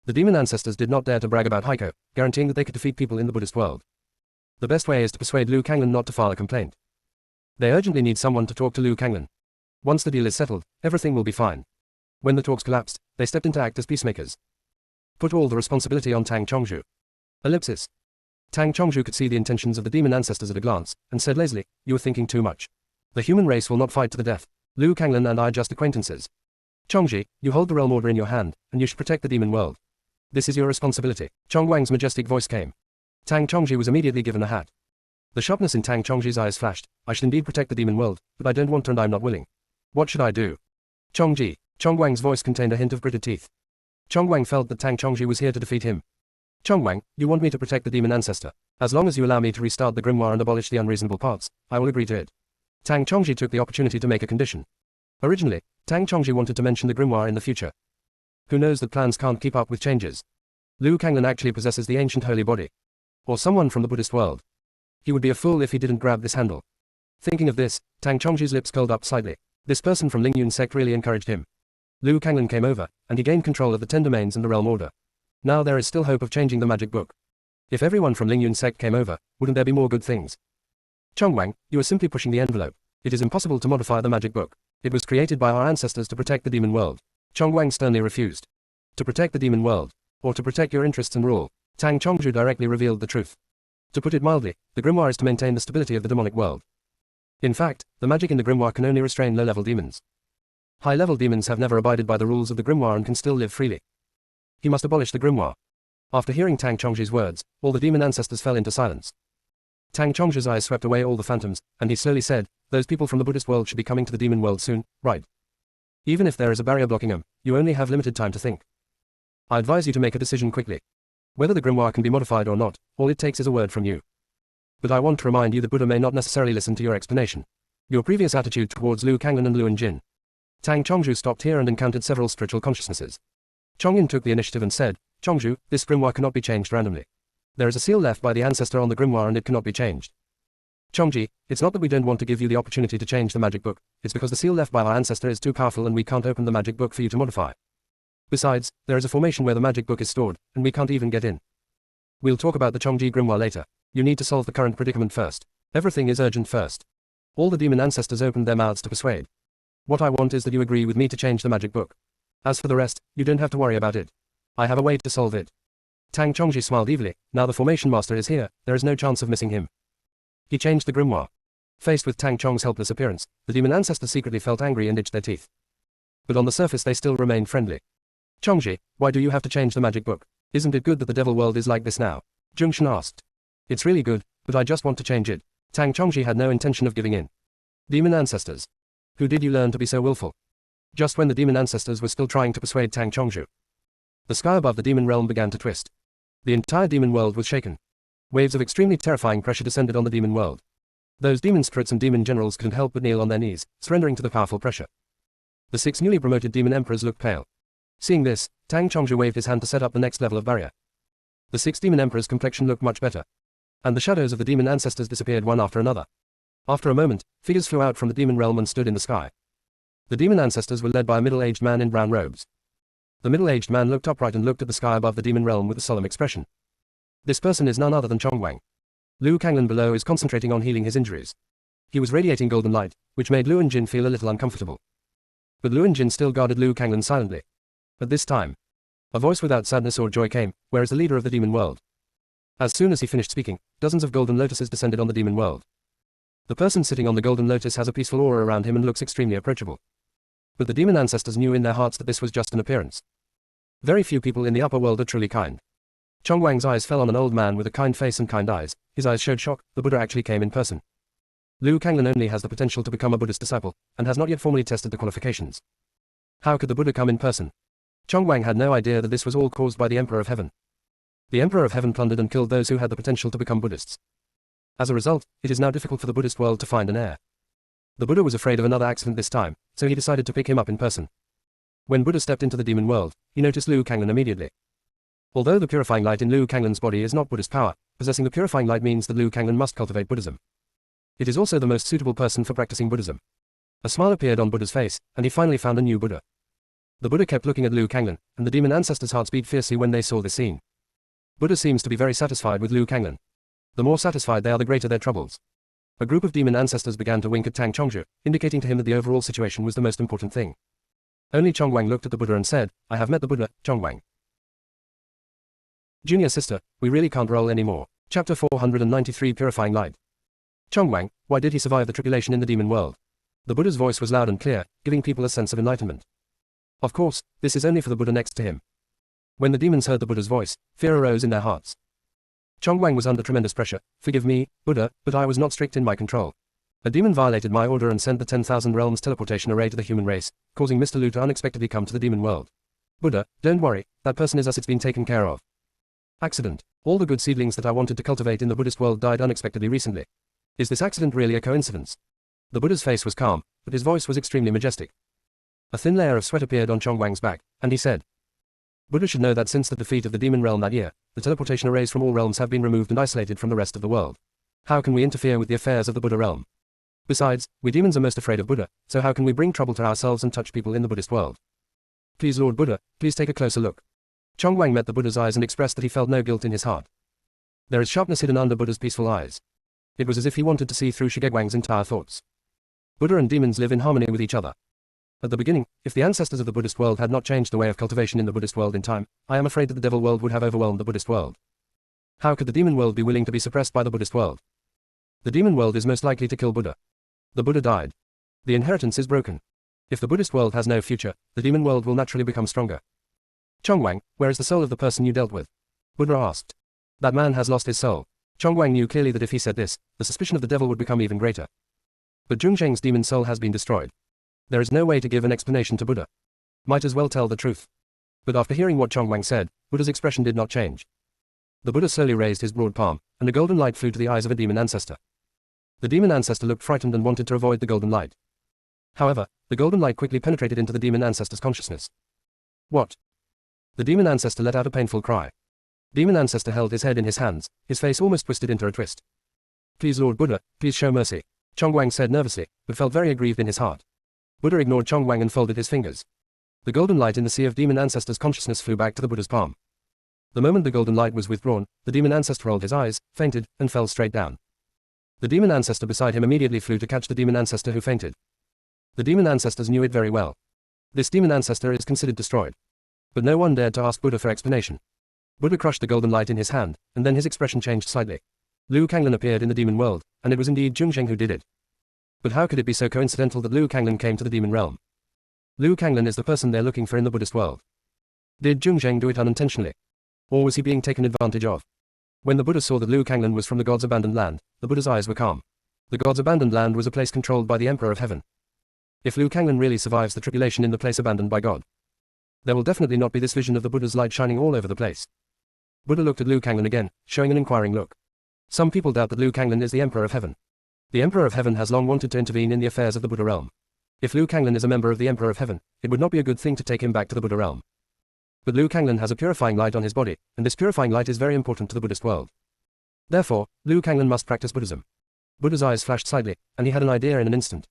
[SPEAKER 1] The demon ancestors did not dare to brag about Heiko, guaranteeing that they could defeat people in the Buddhist world. The best way is to persuade Liu Kanglan not to file a complaint. They urgently need someone to talk to Liu Kanglan. Once the deal is settled, everything will be fine. When the talks collapsed, they stepped in to act as peacemakers. Put all the responsibility on Tang Chongju. Ellipsis. Tang Chongju could see the intentions of the demon ancestors at a glance, and said lazily, you are thinking too much. The human race will not fight to the death. Liu Kanglan and I are just acquaintances. Chongji, you hold the realm order in your hand, and you should protect the demon world. This is your responsibility. Chong Wang's majestic voice came. Tang Chongji was immediately given a hat. The sharpness in Tang Chongji's eyes flashed. I should indeed protect the demon world, but I don't want to and I'm not willing. What should I do? Chongji. Chong Wang's voice contained a hint of gritted teeth. Chong Wang felt that Tang Chongji was here to defeat him. Chong Wang, you want me to protect the demon ancestor. As long as you allow me to restart the grimoire and abolish the unreasonable parts, I will agree to it. Tang Chongji took the opportunity to make a condition. Originally, Tang Chongji wanted to mention the grimoire in the future. Who knows that plans can't keep up with changes? Liu Kanglan actually possesses the ancient holy body. Or someone from the Buddhist world. He would be a fool if he didn't grab this handle. Thinking of this, Tang Chongji's lips curled up slightly. This person from Lingyun sect really encouraged him. Liu Kanglan came over, and he gained control of the 10 domains and the realm order. Now there is still hope of changing the magic book. If everyone from Lingyun sect came over, wouldn't there be more good things? Chong Wang, you are simply pushing the envelope. It is impossible to modify the magic book. It was created by our ancestors to protect the demon world. Chong Wang sternly refused. To protect the demon world, or to protect your interests and rule. Tang Chongju directly revealed the truth. To put it mildly, the grimoire is to maintain the stability of the demonic world. In fact, the magic in the grimoire can only restrain low-level demons. High-level demons have never abided by the rules of the grimoire and can still live freely. He must abolish the grimoire. After hearing Tang Chongji's words, all the demon ancestors fell into silence. Tang Chongju's eyes swept away all the phantoms, and he slowly said, those people from the Buddhist world should be coming to the demon world soon, right? Even if there is a barrier blocking them, you only have limited time to think. I advise you to make a decision quickly. Whether the grimoire can be modified or not, all it takes is a word from you. But I want to remind you that Buddha may not necessarily listen to your explanation. Your previous attitude towards Liu Kanglan and Luan Jin. Tang Chongju stopped here and encountered several spiritual consciousnesses. Chongyin took the initiative and said, Chongju, this grimoire cannot be changed randomly. There is a seal left by the ancestor on the grimoire and it cannot be changed. Chongji, it's not that we don't want to give you the opportunity to change the magic book, it's because the seal left by our ancestor is too powerful and we can't open the magic book for you to modify. Besides, there is a formation where the magic book is stored, and we can't even get in. We'll talk about the Chongji grimoire later. You need to solve the current predicament first. Everything is urgent first. All the demon ancestors opened their mouths to persuade. What I want is that you agree with me to change the magic book. As for the rest, you don't have to worry about it. I have a way to solve it. Tang Chongji smiled evilly. Now the formation master is here, there is no chance of missing him. He changed the grimoire. Faced with Tang Chong's helpless appearance, the demon ancestors secretly felt angry and itched their teeth. But on the surface they still remained friendly. Chongji, why do you have to change the magic book? Isn't it good that the devil world is like this now? Zhongshan asked. It's really good, but I just want to change it. Tang Chongji had no intention of giving in. Demon ancestors. Who did you learn to be so willful? Just when the demon ancestors were still trying to persuade Tang Chongju, the sky above the demon realm began to twist. The entire demon world was shaken. Waves of extremely terrifying pressure descended on the demon world. Those demon spirits and demon generals couldn't help but kneel on their knees, surrendering to the powerful pressure. The 6 newly promoted demon emperors looked pale. Seeing this, Tang Chongju waved his hand to set up the next level of barrier. The 6 demon emperors' complexion looked much better. And the shadows of the demon ancestors disappeared one after another. After a moment, figures flew out from the demon realm and stood in the sky. The demon ancestors were led by a middle-aged man in brown robes. The middle-aged man looked upright and looked at the sky above the demon realm with a solemn expression. This person is none other than Chongwang. Lu Kanglan below is concentrating on healing his injuries. He was radiating golden light, which made Lu Enjin feel a little uncomfortable. But Lu Enjin still guarded Lu Kanglan silently. At this time, a voice without sadness or joy came, where is the leader of the demon world? As soon as he finished speaking, dozens of golden lotuses descended on the demon world. The person sitting on the golden lotus has a peaceful aura around him and looks extremely approachable. But the demon ancestors knew in their hearts that this was just an appearance. Very few people in the upper world are truly kind. Chongwang's eyes fell on an old man with a kind face and kind eyes. His eyes showed shock. The Buddha actually came in person. Lu Kanglan only has the potential to become a Buddhist disciple, and has not yet formally tested the qualifications. How could the Buddha come in person? Chongwang had no idea that this was all caused by the Emperor of Heaven. The Emperor of Heaven plundered and killed those who had the potential to become Buddhists. As a result, it is now difficult for the Buddhist world to find an heir. The Buddha was afraid of another accident this time, so he decided to pick him up in person. When Buddha stepped into the demon world, he noticed Lu Kanglan immediately. Although the purifying light in Lu Kanglan's body is not Buddhist power, possessing the purifying light means that Lu Kanglan must cultivate Buddhism. It is also the most suitable person for practicing Buddhism. A smile appeared on Buddha's face, and he finally found a new Buddha. The Buddha kept looking at Lu Kanglan, and the demon ancestors' hearts beat fiercely when they saw this scene. Buddha seems to be very satisfied with Lu Kanglan. The more satisfied they are, the greater their troubles. A group of demon ancestors began to wink at Tang Chongju, indicating to him that the overall situation was the most important thing. Only Chongwang looked at the Buddha and said, I have met the Buddha, Chongwang. Junior sister, we really can't roll anymore. Chapter 493 Purifying Light. Chongwang, why did he survive the tribulation in the demon world? The Buddha's voice was loud and clear, giving people a sense of enlightenment. Of course, this is only for the Buddha next to him. When the demons heard the Buddha's voice, fear arose in their hearts. Chongwang was under tremendous pressure. Forgive me, Buddha, but I was not strict in my control. A demon violated my order and sent the 10,000 realms teleportation array to the human race, causing Mr. Lu to unexpectedly come to the demon world. Buddha, don't worry, that person is us, it's been taken care of. Accident. All the good seedlings that I wanted to cultivate in the Buddhist world died unexpectedly recently. Is this accident really a coincidence? The Buddha's face was calm, but his voice was extremely majestic. A thin layer of sweat appeared on Chongwang's back, and he said, Buddha should know that since the defeat of the demon realm that year, the teleportation arrays from all realms have been removed and isolated from the rest of the world. How can we interfere with the affairs of the Buddha realm? Besides, we demons are most afraid of Buddha, so how can we bring trouble to ourselves and touch people in the Buddhist world? Please Lord Buddha, please take a closer look. Chongwang met the Buddha's eyes and expressed that he felt no guilt in his heart. There is sharpness hidden under Buddha's peaceful eyes. It was as if he wanted to see through Shigegwang's entire thoughts. Buddha and demons live in harmony with each other. At the beginning, if the ancestors of the Buddhist world had not changed the way of cultivation in the Buddhist world in time, I am afraid that the devil world would have overwhelmed the Buddhist world. How could the demon world be willing to be suppressed by the Buddhist world? The demon world is most likely to kill Buddha. The Buddha died. The inheritance is broken. If the Buddhist world has no future, the demon world will naturally become stronger. Chongwang, where is the soul of the person you dealt with? Buddha asked. That man has lost his soul. Chongwang knew clearly that if he said this, the suspicion of the devil would become even greater. But Zhongzheng's demon soul has been destroyed. There is no way to give an explanation to Buddha. Might as well tell the truth. But after hearing what Chongwang said, Buddha's expression did not change. The Buddha slowly raised his broad palm, and a golden light flew to the eyes of a demon ancestor. The demon ancestor looked frightened and wanted to avoid the golden light. However, the golden light quickly penetrated into the demon ancestor's consciousness. What? The demon ancestor let out a painful cry. Demon ancestor held his head in his hands, his face almost twisted into a twist. Please Lord Buddha, please show mercy, Chongwang said nervously, but felt very aggrieved in his heart. Buddha ignored Chongwang and folded his fingers. The golden light in the sea of demon ancestor's consciousness flew back to the Buddha's palm. The moment the golden light was withdrawn, the demon ancestor rolled his eyes, fainted, and fell straight down. The demon ancestor beside him immediately flew to catch the demon ancestor who fainted. The demon ancestors knew it very well. This demon ancestor is considered destroyed. But no one dared to ask Buddha for explanation. Buddha crushed the golden light in his hand, and then his expression changed slightly. Liu Kanglan appeared in the demon world, and it was indeed Zheng who did it. But how could it be so coincidental that Liu Kanglan came to the demon realm? Liu Kanglan is the person they're looking for in the Buddhist world. Did Zheng do it unintentionally? Or was he being taken advantage of? When the Buddha saw that Liu Kanglan was from the gods' abandoned land, the Buddha's eyes were calm. The gods' abandoned land was a place controlled by the Emperor of Heaven. If Liu Kanglan really survives the tribulation in the place abandoned by God, there will definitely not be this vision of the Buddha's light shining all over the place. Buddha looked at Liu Kanglan again, showing an inquiring look. Some people doubt that Liu Kanglan is the Emperor of Heaven. The Emperor of Heaven has long wanted to intervene in the affairs of the Buddha realm. If Liu Kanglan is a member of the Emperor of Heaven, it would not be a good thing to take him back to the Buddha realm. But Liu Kanglan has a purifying light on his body, and this purifying light is very important to the Buddhist world. Therefore, Liu Kanglan must practice Buddhism. Buddha's eyes flashed slightly, and he had an idea in an instant.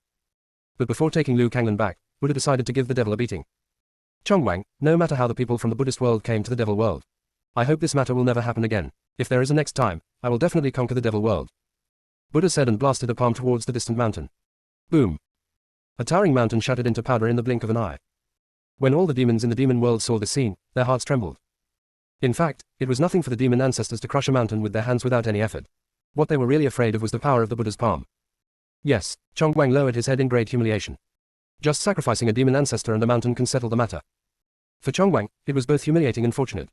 [SPEAKER 1] But before taking Liu Kanglan back, Buddha decided to give the devil a beating. Chongwang, no matter how the people from the Buddhist world came to the devil world, I hope this matter will never happen again. If there is a next time, I will definitely conquer the devil world. Buddha said and blasted a palm towards the distant mountain. Boom! A towering mountain shattered into powder in the blink of an eye. When all the demons in the demon world saw this scene, their hearts trembled. In fact, it was nothing for the demon ancestors to crush a mountain with their hands without any effort. What they were really afraid of was the power of the Buddha's palm. Yes, Chongwang lowered his head in great humiliation. Just sacrificing a demon ancestor and a mountain can settle the matter. For Chongwang, it was both humiliating and fortunate.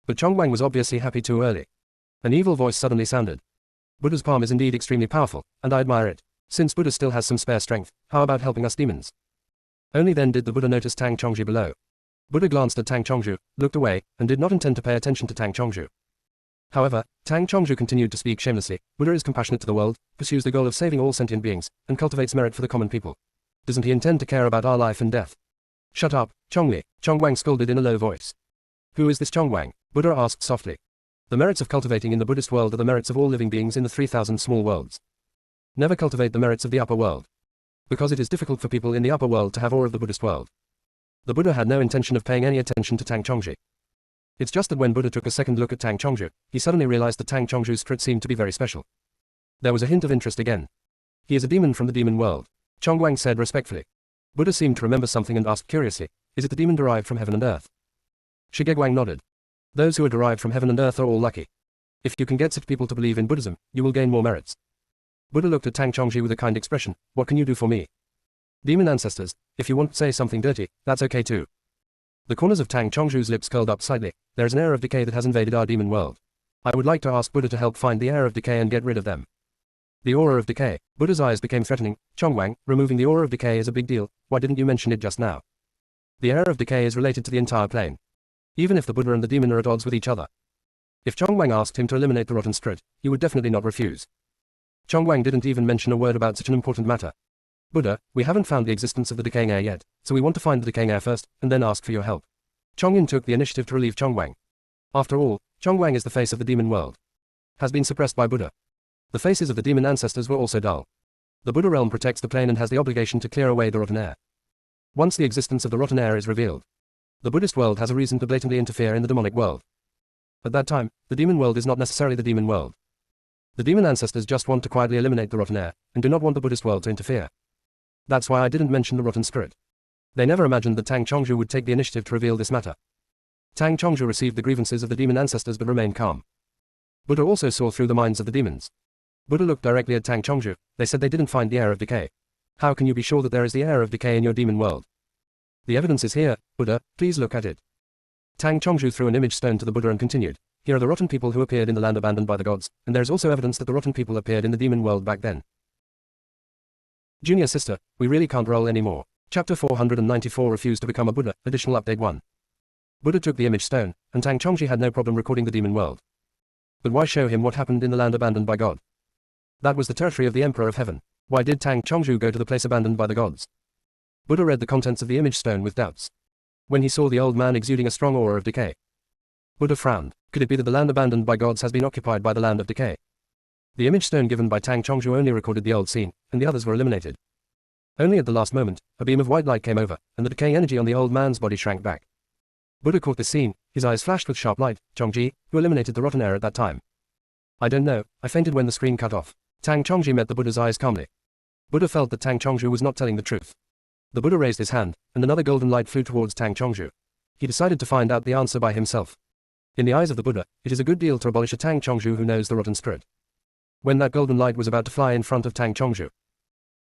[SPEAKER 1] But Chongwang was obviously happy too early. An evil voice suddenly sounded. Buddha's palm is indeed extremely powerful, and I admire it. Since Buddha still has some spare strength, how about helping us demons? Only then did the Buddha notice Tang Chongju below. Buddha glanced at Tang Chongju, looked away, and did not intend to pay attention to Tang Chongju. However, Tang Chongju continued to speak shamelessly. Buddha is compassionate to the world, pursues the goal of saving all sentient beings, and cultivates merit for the common people. Doesn't he intend to care about our life and death? Shut up, Chongli, Chongwang scolded in a low voice. Who is this Chongwang? Buddha asked softly. The merits of cultivating in the Buddhist world are the merits of all living beings in the 3,000 small worlds. Never cultivate the merits of the upper world. Because it is difficult for people in the upper world to have awe of the Buddhist world. The Buddha had no intention of paying any attention to Tang Chongju. It's just that when Buddha took a second look at Tang Chongju, he suddenly realized that Tang Chongju's spirit seemed to be very special. There was a hint of interest again. He is a demon from the demon world, Chongwang said respectfully. Buddha seemed to remember something and asked curiously, is it the demon derived from heaven and earth? Shigegwang nodded. Those who are derived from heaven and earth are all lucky. If you can get such people to believe in Buddhism, you will gain more merits. Buddha looked at Tang Chongju with a kind expression. What can you do for me? Demon ancestors, if you want to say something dirty, that's okay too. The corners of Tang Chongju's lips curled up slightly. There is an air of decay that has invaded our demon world. I would like to ask Buddha to help find the air of decay and get rid of them. The aura of decay. Buddha's eyes became threatening. Chongwang, removing the aura of decay is a big deal. Why didn't you mention it just now? The air of decay is related to the entire plane. Even if the Buddha and the demon are at odds with each other. If Chongwang asked him to eliminate the rotten spirit, he would definitely not refuse. Chongwang didn't even mention a word about such an important matter. Buddha, we haven't found the existence of the decaying air yet, so we want to find the decaying air first, and then ask for your help. Chongyin took the initiative to relieve Chongwang. After all, Chongwang is the face of the demon world. Has been suppressed by Buddha. The faces of the demon ancestors were also dull. The Buddha realm protects the plane and has the obligation to clear away the rotten air. Once the existence of the rotten air is revealed, the Buddhist world has a reason to blatantly interfere in the demonic world. At that time, the demon world is not necessarily the demon world. The demon ancestors just want to quietly eliminate the rotten air, and do not want the Buddhist world to interfere. That's why I didn't mention the rotten spirit. They never imagined that Tang Chongju would take the initiative to reveal this matter. Tang Chongju received the grievances of the demon ancestors but remained calm. Buddha also saw through the minds of the demons. Buddha looked directly at Tang Chongju. They said they didn't find the air of decay. How can you be sure that there is the air of decay in your demon world? The evidence is here, Buddha, please look at it. Tang Chongju threw an image stone to the Buddha and continued. Here are the rotten people who appeared in the land abandoned by the gods, and there is also evidence that the rotten people appeared in the demon world back then. Junior sister, we really can't roll anymore. Chapter 494 Refused to become a Buddha, additional update 1. Buddha took the image stone, and Tang Chongji had no problem recording the demon world. But why show him what happened in the land abandoned by God? That was the territory of the Emperor of Heaven. Why did Tang Chongju go to the place abandoned by the gods? Buddha read the contents of the image stone with doubts. When he saw the old man exuding a strong aura of decay, Buddha frowned. Could it be that the land abandoned by gods has been occupied by the land of decay? The image stone given by Tang Chongju only recorded the old scene, and the others were eliminated. Only at the last moment, a beam of white light came over, and the decaying energy on the old man's body shrank back. Buddha caught this scene, his eyes flashed with sharp light. Chongji, who eliminated the rotten air at that time? I don't know, I fainted when the screen cut off. Tang Chongji met the Buddha's eyes calmly. Buddha felt that Tang Chongju was not telling the truth. The Buddha raised his hand, and another golden light flew towards Tang Chongzhu. He decided to find out the answer by himself. In the eyes of the Buddha, it is a good deal to abolish a Tang Chongzhu who knows the rotten spirit. When that golden light was about to fly in front of Tang Chongzhu,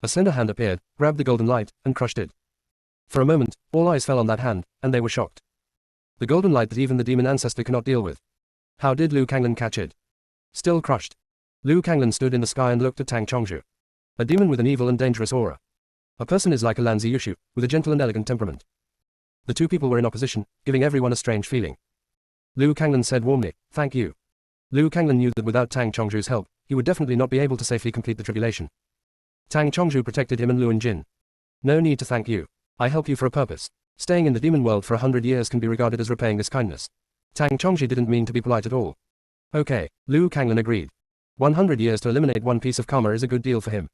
[SPEAKER 1] a slender hand appeared, grabbed the golden light, and crushed it. For a moment, all eyes fell on that hand, and they were shocked. The golden light that even the demon ancestor cannot deal with. How did Liu Kanglan catch it? Still crushed. Liu Kanglan stood in the sky and looked at Tang Chongzhu. A demon with an evil and dangerous aura. A person is like a Lanzi Yushu, with a gentle and elegant temperament. The two people were in opposition, giving everyone a strange feeling. Liu Kanglan said warmly, "Thank you." Liu Kanglan knew that without Tang Chongzhu's help, he would definitely not be able to safely complete the tribulation. Tang Chongzhu protected him and Luan Jin. No need to thank you. I help you for a purpose. Staying in the demon world for 100 years can be regarded as repaying this kindness. Tang Chongzhu didn't mean to be polite at all. Okay, Liu Kanglan agreed. 100 years to eliminate one piece of karma is a good deal for him.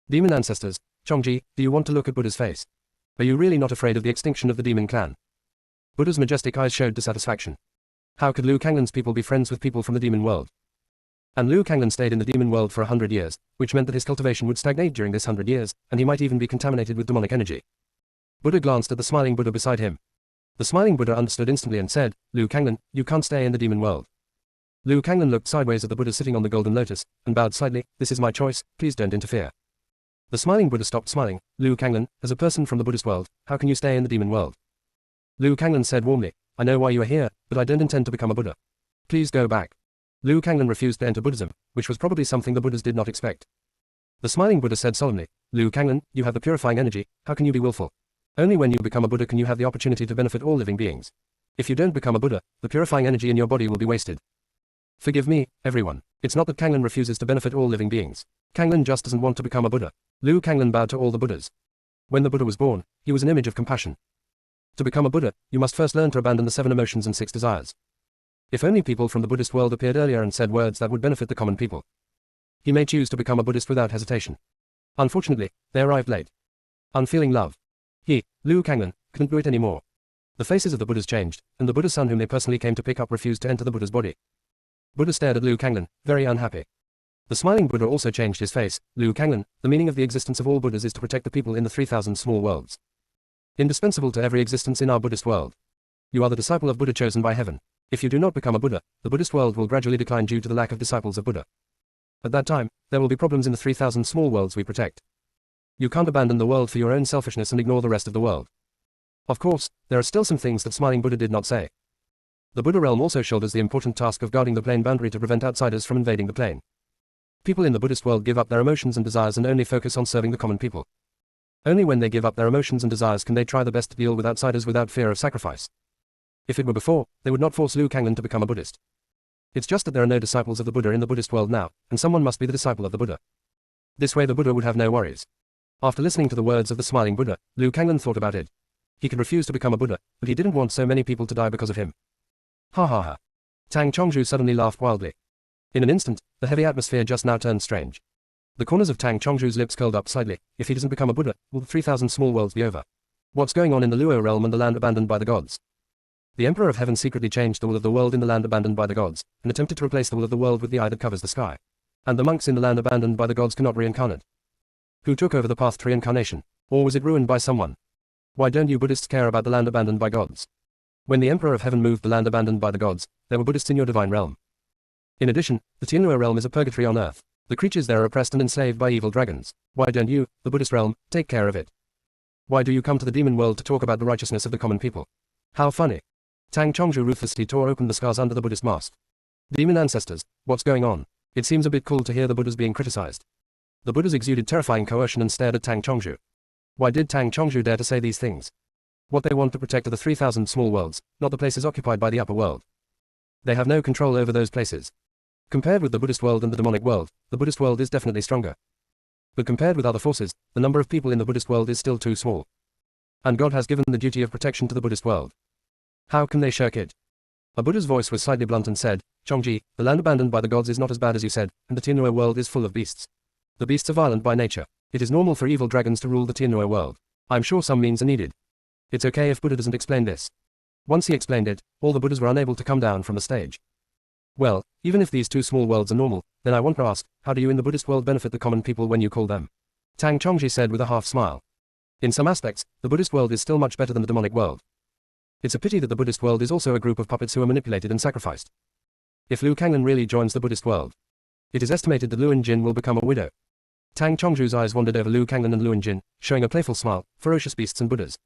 [SPEAKER 1] Demon ancestors, Chongji, do you want to look at Buddha's face? Are you really not afraid of the extinction of the demon clan? Buddha's majestic eyes showed dissatisfaction. How could Liu Kanglan's people be friends with people from the demon world? And Liu Kanglan stayed in the demon world for 100 years, which meant that his cultivation would stagnate during this 100 years, and he might even be contaminated with demonic energy. Buddha glanced at the smiling Buddha beside him. The smiling Buddha understood instantly and said, "Liu Kanglan, you can't stay in the demon world." Liu Kanglan looked sideways at the Buddha sitting on the golden lotus, and bowed slightly, "This is my choice, please don't interfere." The smiling Buddha stopped smiling. "Liu Kanglan, as a person from the Buddhist world, how can you stay in the demon world?" Liu Kanglan said warmly, "I know why you are here, but I don't intend to become a Buddha. Please go back." Liu Kanglan refused to enter Buddhism, which was probably something the Buddhas did not expect. The smiling Buddha said solemnly, "Liu Kanglan, you have the purifying energy, how can you be willful? Only when you become a Buddha can you have the opportunity to benefit all living beings. If you don't become a Buddha, the purifying energy in your body will be wasted. Forgive me, everyone. It's not that Kanglan refuses to benefit all living beings. Kanglan just doesn't want to become a Buddha." Liu Kanglan bowed to all the Buddhas. When the Buddha was born, he was an image of compassion. To become a Buddha, you must first learn to abandon the 7 emotions and 6 desires. If only people from the Buddhist world appeared earlier and said words that would benefit the common people, he may choose to become a Buddhist without hesitation. Unfortunately, they arrived late. Unfeeling love. He, Liu Kanglan, couldn't do it anymore. The faces of the Buddhas changed, and the Buddha's son whom they personally came to pick up refused to enter the Buddha's body. Buddha stared at Liu Kanglan, very unhappy. The smiling Buddha also changed his face. "Liu Kanglan, the meaning of the existence of all Buddhas is to protect the people in the 3,000 small worlds. Indispensable to every existence in our Buddhist world. You are the disciple of Buddha chosen by heaven. If you do not become a Buddha, the Buddhist world will gradually decline due to the lack of disciples of Buddha. At that time, there will be problems in the 3,000 small worlds we protect. You can't abandon the world for your own selfishness and ignore the rest of the world." Of course, there are still some things that smiling Buddha did not say. The Buddha realm also shoulders the important task of guarding the plane boundary to prevent outsiders from invading the plane. People in the Buddhist world give up their emotions and desires and only focus on serving the common people. Only when they give up their emotions and desires can they try the best to deal with outsiders without fear of sacrifice. If it were before, they would not force Liu Kanglan to become a Buddhist. It's just that there are no disciples of the Buddha in the Buddhist world now, and someone must be the disciple of the Buddha. This way the Buddha would have no worries. After listening to the words of the smiling Buddha, Liu Kanglan thought about it. He could refuse to become a Buddha, but he didn't want so many people to die because of him. Ha ha ha. Tang Chongzhu suddenly laughed wildly. In an instant, the heavy atmosphere just now turned strange. The corners of Tang Chongzhu's lips curled up slightly. If he doesn't become a Buddha, will the 3,000 small worlds be over? What's going on in the Luo realm and the land abandoned by the gods? The Emperor of Heaven secretly changed the will of the world in the land abandoned by the gods, and attempted to replace the will of the world with the eye that covers the sky. And the monks in the land abandoned by the gods cannot reincarnate. Who took over the path to reincarnation? Or was it ruined by someone? Why don't you Buddhists care about the land abandoned by gods? When the Emperor of Heaven moved the land abandoned by the gods, there were Buddhists in your divine realm. In addition, the Tianluo realm is a purgatory on earth. The creatures there are oppressed and enslaved by evil dragons. Why don't you, the Buddhist realm, take care of it? Why do you come to the demon world to talk about the righteousness of the common people? How funny. Tang Chongzhu ruthlessly tore open the scars under the Buddhist mask. Demon ancestors, what's going on? It seems a bit cool to hear the Buddhas being criticized. The Buddhas exuded terrifying coercion and stared at Tang Chongzhu. Why did Tang Chongzhu dare to say these things? What they want to protect are the 3,000 small worlds, not the places occupied by the upper world. They have no control over those places. Compared with the Buddhist world and the demonic world, the Buddhist world is definitely stronger. But compared with other forces, the number of people in the Buddhist world is still too small. And God has given the duty of protection to the Buddhist world. How can they shirk it? A Buddha's voice was slightly blunt and said, "Chongji, the land abandoned by the gods is not as bad as you said, and the Tianluo world is full of beasts. The beasts are violent by nature. It is normal for evil dragons to rule the Tianluo world. I'm sure some means are needed. It's okay if Buddha doesn't explain this." Once he explained it, all the Buddhas were unable to come down from the stage. Well, even if these 2 small worlds are normal, then I want to ask, how do you in the Buddhist world benefit the common people when you call them? Tang Chongji said with a half smile. In some aspects, the Buddhist world is still much better than the demonic world. It's a pity that the Buddhist world is also a group of puppets who are manipulated and sacrificed. If Liu Kanglin really joins the Buddhist world, it is estimated that Luan Jin will become a widow. Tang Chongzhu's eyes wandered over Liu Kanglin and Luan Jin, showing a playful smile. Ferocious beasts and Buddhas.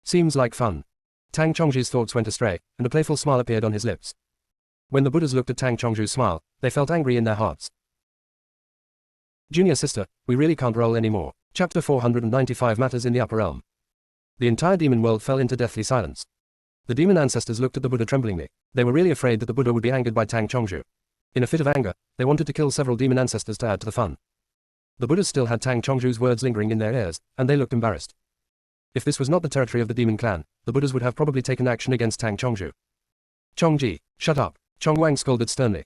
[SPEAKER 1] Seems like fun. Tang Chongzhu's thoughts went astray, and a playful smile appeared on his lips. When the Buddhas looked at Tang Chongzhu's smile, they felt angry in their hearts. Junior sister, we really can't roll anymore. Chapter 495 Matters in the Upper Realm. The entire demon world fell into deathly silence. The demon ancestors looked at the Buddha tremblingly. They were really afraid that the Buddha would be angered by Tang Chongzhu. In a fit of anger, they wanted to kill several demon ancestors to add to the fun. The Buddhas still had Tang Chongzhu's words lingering in their ears, and they looked embarrassed. If this was not the territory of the demon clan, the Buddhas would have probably taken action against Tang Chongzhu. Chongji, shut up, Chong Wang scolded sternly.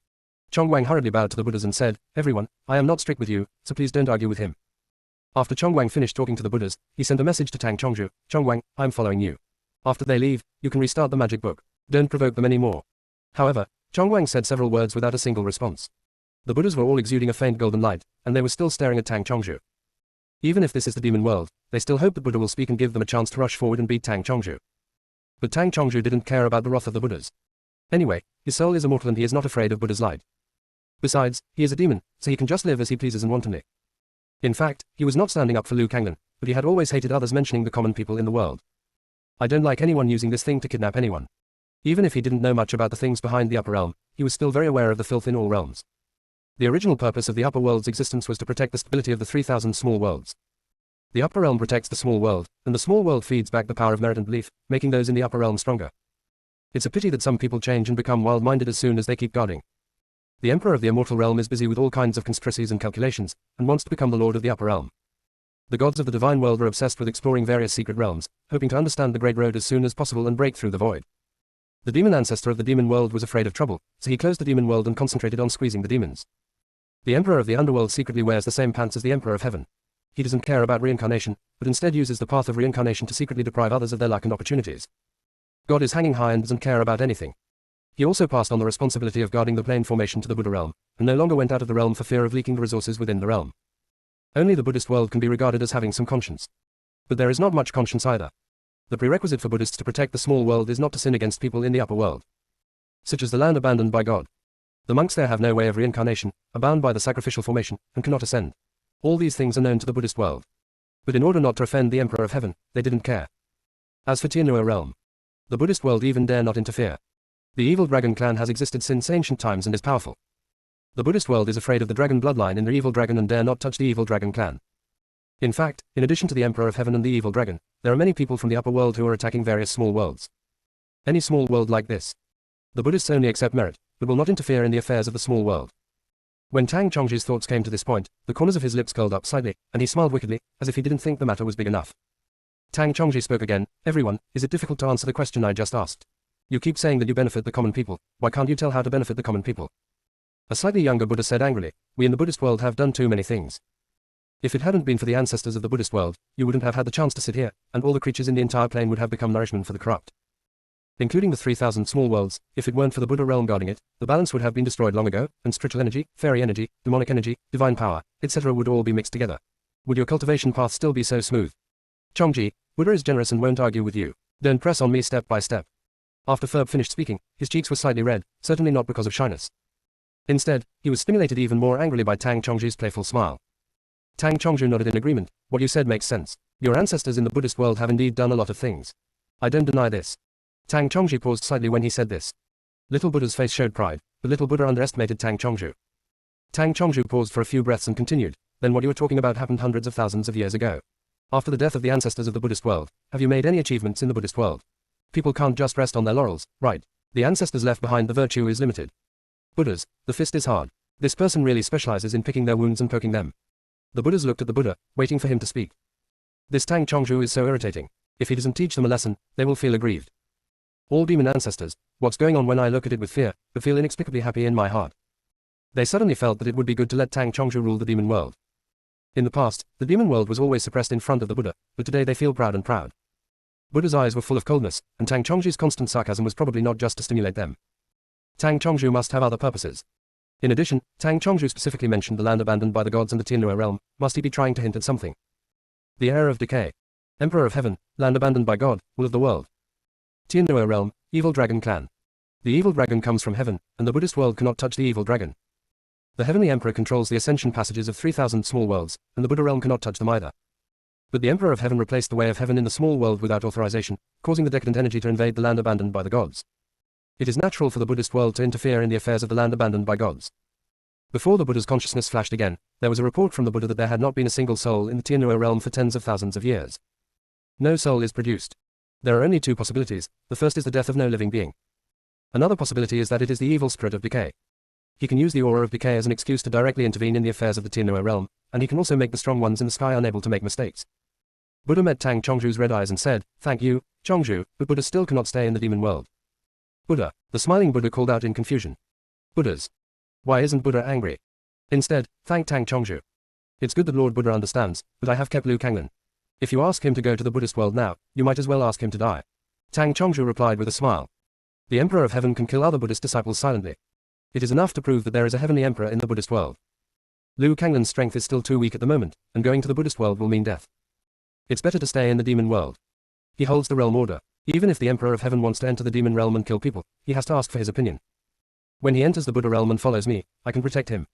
[SPEAKER 1] Chong Wang hurriedly bowed to the Buddhas and said, everyone, I am not strict with you, so please don't argue with him. After Chong Wang finished talking to the Buddhas, he sent a message to Tang Chongzhu, Chong Wang, I am following you. After they leave, you can restart the magic book. Don't provoke them anymore. However, Chong Wang said several words without a single response. The Buddhas were all exuding a faint golden light, and they were still staring at Tang Chongzhu. Even if this is the demon world, they still hope that Buddha will speak and give them a chance to rush forward and beat Tang Chongzhu. But Tang Chongzhu didn't care about the wrath of the Buddhas. Anyway, his soul is immortal and he is not afraid of Buddha's light. Besides, he is a demon, so he can just live as he pleases and wantonly. In fact, he was not standing up for Liu Kanglin, but he had always hated others mentioning the common people in the world. I don't like anyone using this thing to kidnap anyone. Even if he didn't know much about the things behind the upper realm, he was still very aware of the filth in all realms. The original purpose of the upper world's existence was to protect the stability of the 3,000 small worlds. The upper realm protects the small world, and the small world feeds back the power of merit and belief, making those in the upper realm stronger. It's a pity that some people change and become wild-minded as soon as they keep guarding. The Emperor of the Immortal Realm is busy with all kinds of conspiracies and calculations, and wants to become the Lord of the Upper Realm. The gods of the Divine World are obsessed with exploring various secret realms, hoping to understand the Great Road as soon as possible and break through the void. The demon ancestor of the demon world was afraid of trouble, so he closed the demon world and concentrated on squeezing the demons. The Emperor of the Underworld secretly wears the same pants as the Emperor of Heaven. He doesn't care about reincarnation, but instead uses the path of reincarnation to secretly deprive others of their luck and opportunities. God is hanging high and doesn't care about anything. He also passed on the responsibility of guarding the plane formation to the Buddha realm, and no longer went out of the realm for fear of leaking the resources within the realm. Only the Buddhist world can be regarded as having some conscience. But there is not much conscience either. The prerequisite for Buddhists to protect the small world is not to sin against people in the upper world. Such as the land abandoned by God. The monks there have no way of reincarnation, are bound by the sacrificial formation, and cannot ascend. All these things are known to the Buddhist world. But in order not to offend the Emperor of Heaven, they didn't care. As for Tianua realm, the Buddhist world even dare not interfere. The evil dragon clan has existed since ancient times and is powerful. The Buddhist world is afraid of the dragon bloodline in the evil dragon and dare not touch the evil dragon clan. In fact, in addition to the Emperor of Heaven and the evil dragon, there are many people from the upper world who are attacking various small worlds. Any small world like this. The Buddhists only accept merit, but will not interfere in the affairs of the small world. When Tang Chongzhu's thoughts came to this point, the corners of his lips curled up slightly, and he smiled wickedly, as if he didn't think the matter was big enough. Tang Chongzhu spoke again, everyone, is it difficult to answer the question I just asked? You keep saying that you benefit the common people, why can't you tell how to benefit the common people? A slightly younger Buddha said angrily, we in the Buddhist world have done too many things. If it hadn't been for the ancestors of the Buddhist world, you wouldn't have had the chance to sit here, and all the creatures in the entire plane would have become nourishment for the corrupt. Including the 3,000 small worlds, if it weren't for the Buddha realm guarding it, the balance would have been destroyed long ago, and spiritual energy, fairy energy, demonic energy, divine power, etc. would all be mixed together. Would your cultivation path still be so smooth? Chongji, Buddha is generous and won't argue with you. Don't press on me step by step. After Ferb finished speaking, his cheeks were slightly red, certainly not because of shyness. Instead, he was stimulated even more angrily by Tang Chongzhu's playful smile. Tang Chongzhu nodded in agreement, what you said makes sense. Your ancestors in the Buddhist world have indeed done a lot of things. I don't deny this. Tang Chongzhu paused slightly when he said this. Little Buddha's face showed pride, but little Buddha underestimated Tang Chongzhu. Tang Chongzhu paused for a few breaths and continued, then what you were talking about happened hundreds of thousands of years ago. After the death of the ancestors of the Buddhist world, have you made any achievements in the Buddhist world? People can't just rest on their laurels, right? The ancestors left behind the virtue is limited. Buddhas, the fist is hard. This person really specializes in picking their wounds and poking them. The Buddhas looked at the Buddha, waiting for him to speak. This Tang Chongzhu is so irritating. If he doesn't teach them a lesson, they will feel aggrieved. All demon ancestors, what's going on when I look at it with fear, but feel inexplicably happy in my heart. They suddenly felt that it would be good to let Tang Chongzhu rule the demon world. In the past, the demon world was always suppressed in front of the Buddha, but today they feel proud and proud. Buddha's eyes were full of coldness, and Tang Chongzhu's constant sarcasm was probably not just to stimulate them. Tang Chongzhu must have other purposes. In addition, Tang Chongzhu specifically mentioned the land abandoned by the gods and the Tianua realm, must he be trying to hint at something? The air of decay. Emperor of Heaven, land abandoned by God, will of the world. Tiannuo realm, evil dragon clan. The evil dragon comes from heaven, and the Buddhist world cannot touch the evil dragon. The heavenly emperor controls the ascension passages of 3,000 small worlds, and the Buddha realm cannot touch them either. But the Emperor of Heaven replaced the way of heaven in the small world without authorization, causing the decadent energy to invade the land abandoned by the gods. It is natural for the Buddhist world to interfere in the affairs of the land abandoned by gods. Before the Buddha's consciousness flashed again, there was a report from the Buddha that there had not been a single soul in the Tiannuo realm for tens of thousands of years. No soul is produced. There are only two possibilities. The first is the death of no living being. Another possibility is that it is the evil spirit of decay. He can use the aura of decay as an excuse to directly intervene in the affairs of the Tiannuo realm, and he can also make the strong ones in the sky unable to make mistakes. Buddha met Tang Chongzhu's red eyes and said, "Thank you, Chongzhu, but Buddha still cannot stay in the demon world." Buddha, the smiling Buddha called out in confusion. Buddhas. Why isn't Buddha angry? Instead, thank Tang Chongzhu. It's good that Lord Buddha understands, but I have kept Liu Kanglan. If you ask him to go to the Buddhist world now, you might as well ask him to die. Tang Chongzhu replied with a smile. The Emperor of Heaven can kill other Buddhist disciples silently. It is enough to prove that there is a heavenly emperor in the Buddhist world. Liu Kanglan's strength is still too weak at the moment, and going to the Buddhist world will mean death. It's better to stay in the demon world. He holds the realm order. Even if the Emperor of Heaven wants to enter the demon realm and kill people, he has to ask for his opinion. When he enters the Buddha realm and follows me, I can protect him.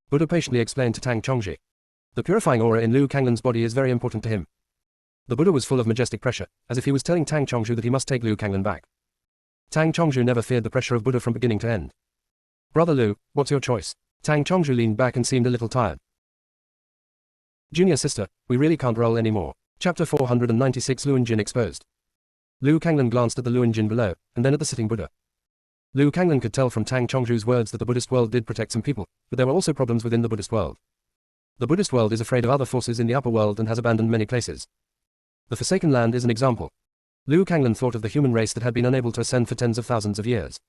[SPEAKER 1] Buddha patiently explained to Tang Chongzhi. The purifying aura in Liu Kanglan's body is very important to him. The Buddha was full of majestic pressure, as if he was telling Tang Chongzhu that he must take Liu Kanglan back. Tang Chongzhu never feared the pressure of Buddha from beginning to end. Brother Liu, what's your choice? Tang Chongzhu leaned back and seemed a little tired. Junior sister, we really can't roll anymore. Chapter 496 Luan Jin exposed. Liu Kanglan glanced at the Luan Jin below, and then at the sitting Buddha. Liu Kanglan could tell from Tang Chongzhu's words that the Buddhist world did protect some people, but there were also problems within the Buddhist world. The Buddhist world is afraid of other forces in the upper world and has abandoned many places. The Forsaken Land is an example. Liu Kanglan thought of the human race that had been unable to ascend for tens of thousands of years.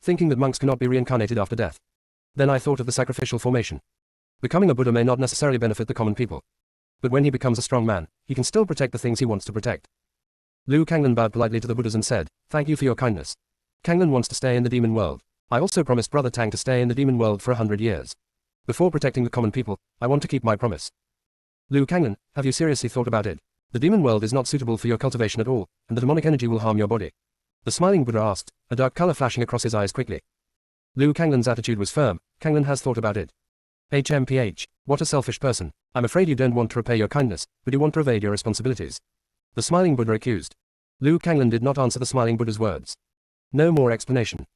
[SPEAKER 1] Thinking that monks cannot be reincarnated after death. Then I thought of the sacrificial formation. Becoming a Buddha may not necessarily benefit the common people. But when he becomes a strong man, he can still protect the things he wants to protect. Liu Kanglan bowed politely to the Buddhas and said, "Thank you for your kindness. Kanglan wants to stay in the demon world. I also promised Brother Tang to stay in the demon world for 100 years. Before protecting the common people, I want to keep my promise." Liu Kanglan, have you seriously thought about it? The demon world is not suitable for your cultivation at all, and the demonic energy will harm your body. The smiling Buddha asked, a dark color flashing across his eyes quickly. Liu Kanglan's attitude was firm. Kanglan has thought about it. HMPH, what a selfish person. I'm afraid you don't want to repay your kindness, but you want to evade your responsibilities. The smiling Buddha accused. Liu Kanglan did not answer the smiling Buddha's words. No more explanation.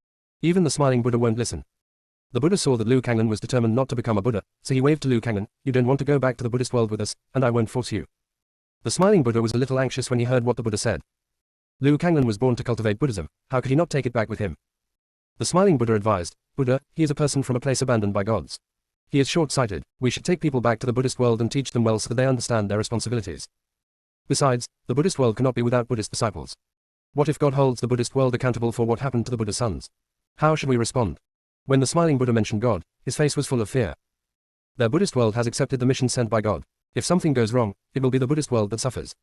[SPEAKER 1] Even the smiling Buddha won't listen. The Buddha saw that Liu Kanglan was determined not to become a Buddha, so he waved to Liu Kanglan, "You don't want to go back to the Buddhist world with us, and I won't force you." The smiling Buddha was a little anxious when he heard what the Buddha said. Liu Kanglan was born to cultivate Buddhism, how could he not take it back with him? The smiling Buddha advised, "Buddha, he is a person from a place abandoned by gods. He is short-sighted. We should take people back to the Buddhist world and teach them well so that they understand their responsibilities. Besides, the Buddhist world cannot be without Buddhist disciples. What if God holds the Buddhist world accountable for what happened to the Buddha's sons? How should we respond?" When the smiling Buddha mentioned God, his face was full of fear. Their Buddhist world has accepted the mission sent by God. If something goes wrong, it will be the Buddhist world that suffers.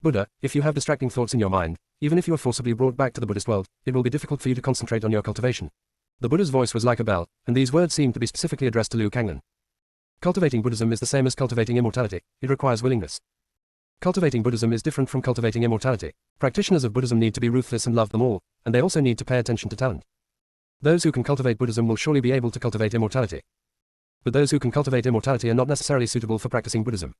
[SPEAKER 1] Buddha, if you have distracting thoughts in your mind, even if you are forcibly brought back to the Buddhist world, it will be difficult for you to concentrate on your cultivation. The Buddha's voice was like a bell, and these words seemed to be specifically addressed to Liu Kanglan. Cultivating Buddhism is the same as cultivating immortality. It requires willingness. Cultivating Buddhism is different from cultivating immortality. Practitioners of Buddhism need to be ruthless and love them all, and they also need to pay attention to talent. Those who can cultivate Buddhism will surely be able to cultivate immortality. But those who can cultivate immortality are not necessarily suitable for practicing Buddhism.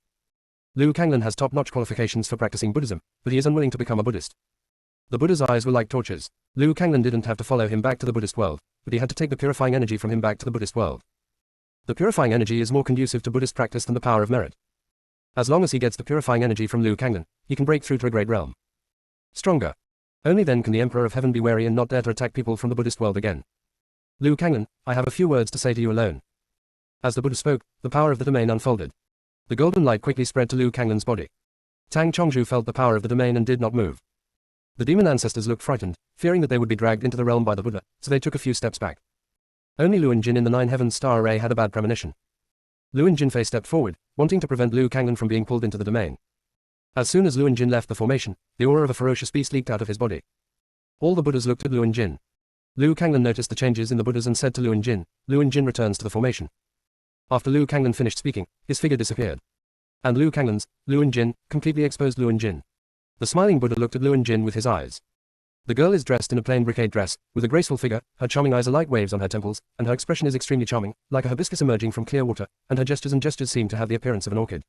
[SPEAKER 1] Liu Kanglan has top-notch qualifications for practicing Buddhism, but he is unwilling to become a Buddhist. The Buddha's eyes were like torches. Liu Kanglan didn't have to follow him back to the Buddhist world, but he had to take the purifying energy from him back to the Buddhist world. The purifying energy is more conducive to Buddhist practice than the power of merit. As long as he gets the purifying energy from Liu Kanglan, he can break through to a great realm. Stronger. Only then can the Emperor of Heaven be wary and not dare to attack people from the Buddhist world again. Liu Kanglan, I have a few words to say to you alone. As the Buddha spoke, the power of the domain unfolded. The golden light quickly spread to Liu Kanglan's body. Tang Chongzhu felt the power of the domain and did not move. The demon ancestors looked frightened, fearing that they would be dragged into the realm by the Buddha, so they took a few steps back. Only Luan Jin in the Nine Heavens star array had a bad premonition. Luan Jinfei stepped forward, wanting to prevent Liu Kanglan from being pulled into the domain. As soon as Luan Jin left the formation, the aura of a ferocious beast leaked out of his body. All the Buddhas looked at Luan Jin. Liu Kanglan noticed the changes in the Buddhas and said to Luan Jin returns to the formation. After Liu Kanglan finished speaking, his figure disappeared. And Liu Kanglin's, Luan Jin, completely exposed Luan Jin. The smiling Buddha looked at Luan Jin with his eyes. The girl is dressed in a plain brocade dress, with a graceful figure, her charming eyes are like waves on her temples, and her expression is extremely charming, like a hibiscus emerging from clear water, and her gestures seem to have the appearance of an orchid.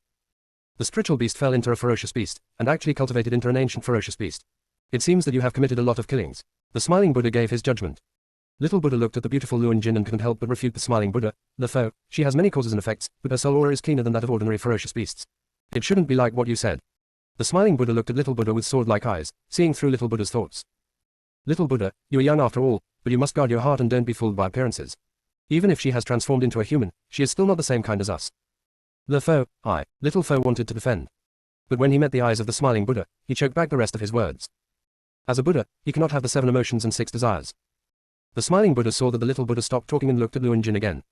[SPEAKER 1] The spiritual beast fell into a ferocious beast, and actually cultivated into an ancient ferocious beast. It seems that you have committed a lot of killings. The smiling Buddha gave his judgment. Little Buddha looked at the beautiful Luan Jin and couldn't help but refute the smiling Buddha. The foe, she has many causes and effects, but her soul aura is cleaner than that of ordinary ferocious beasts. It shouldn't be like what you said. The smiling Buddha looked at Little Buddha with sword-like eyes, seeing through Little Buddha's thoughts. Little Buddha, you are young after all, but you must guard your heart and don't be fooled by appearances. Even if she has transformed into a human, she is still not the same kind as us. The foe, Little foe wanted to defend. But when he met the eyes of the smiling Buddha, he choked back the rest of his words. As a Buddha, he cannot have the 7 emotions and 6 desires. The smiling Buddha saw that the Little Buddha stopped talking and looked at Luan Jin again.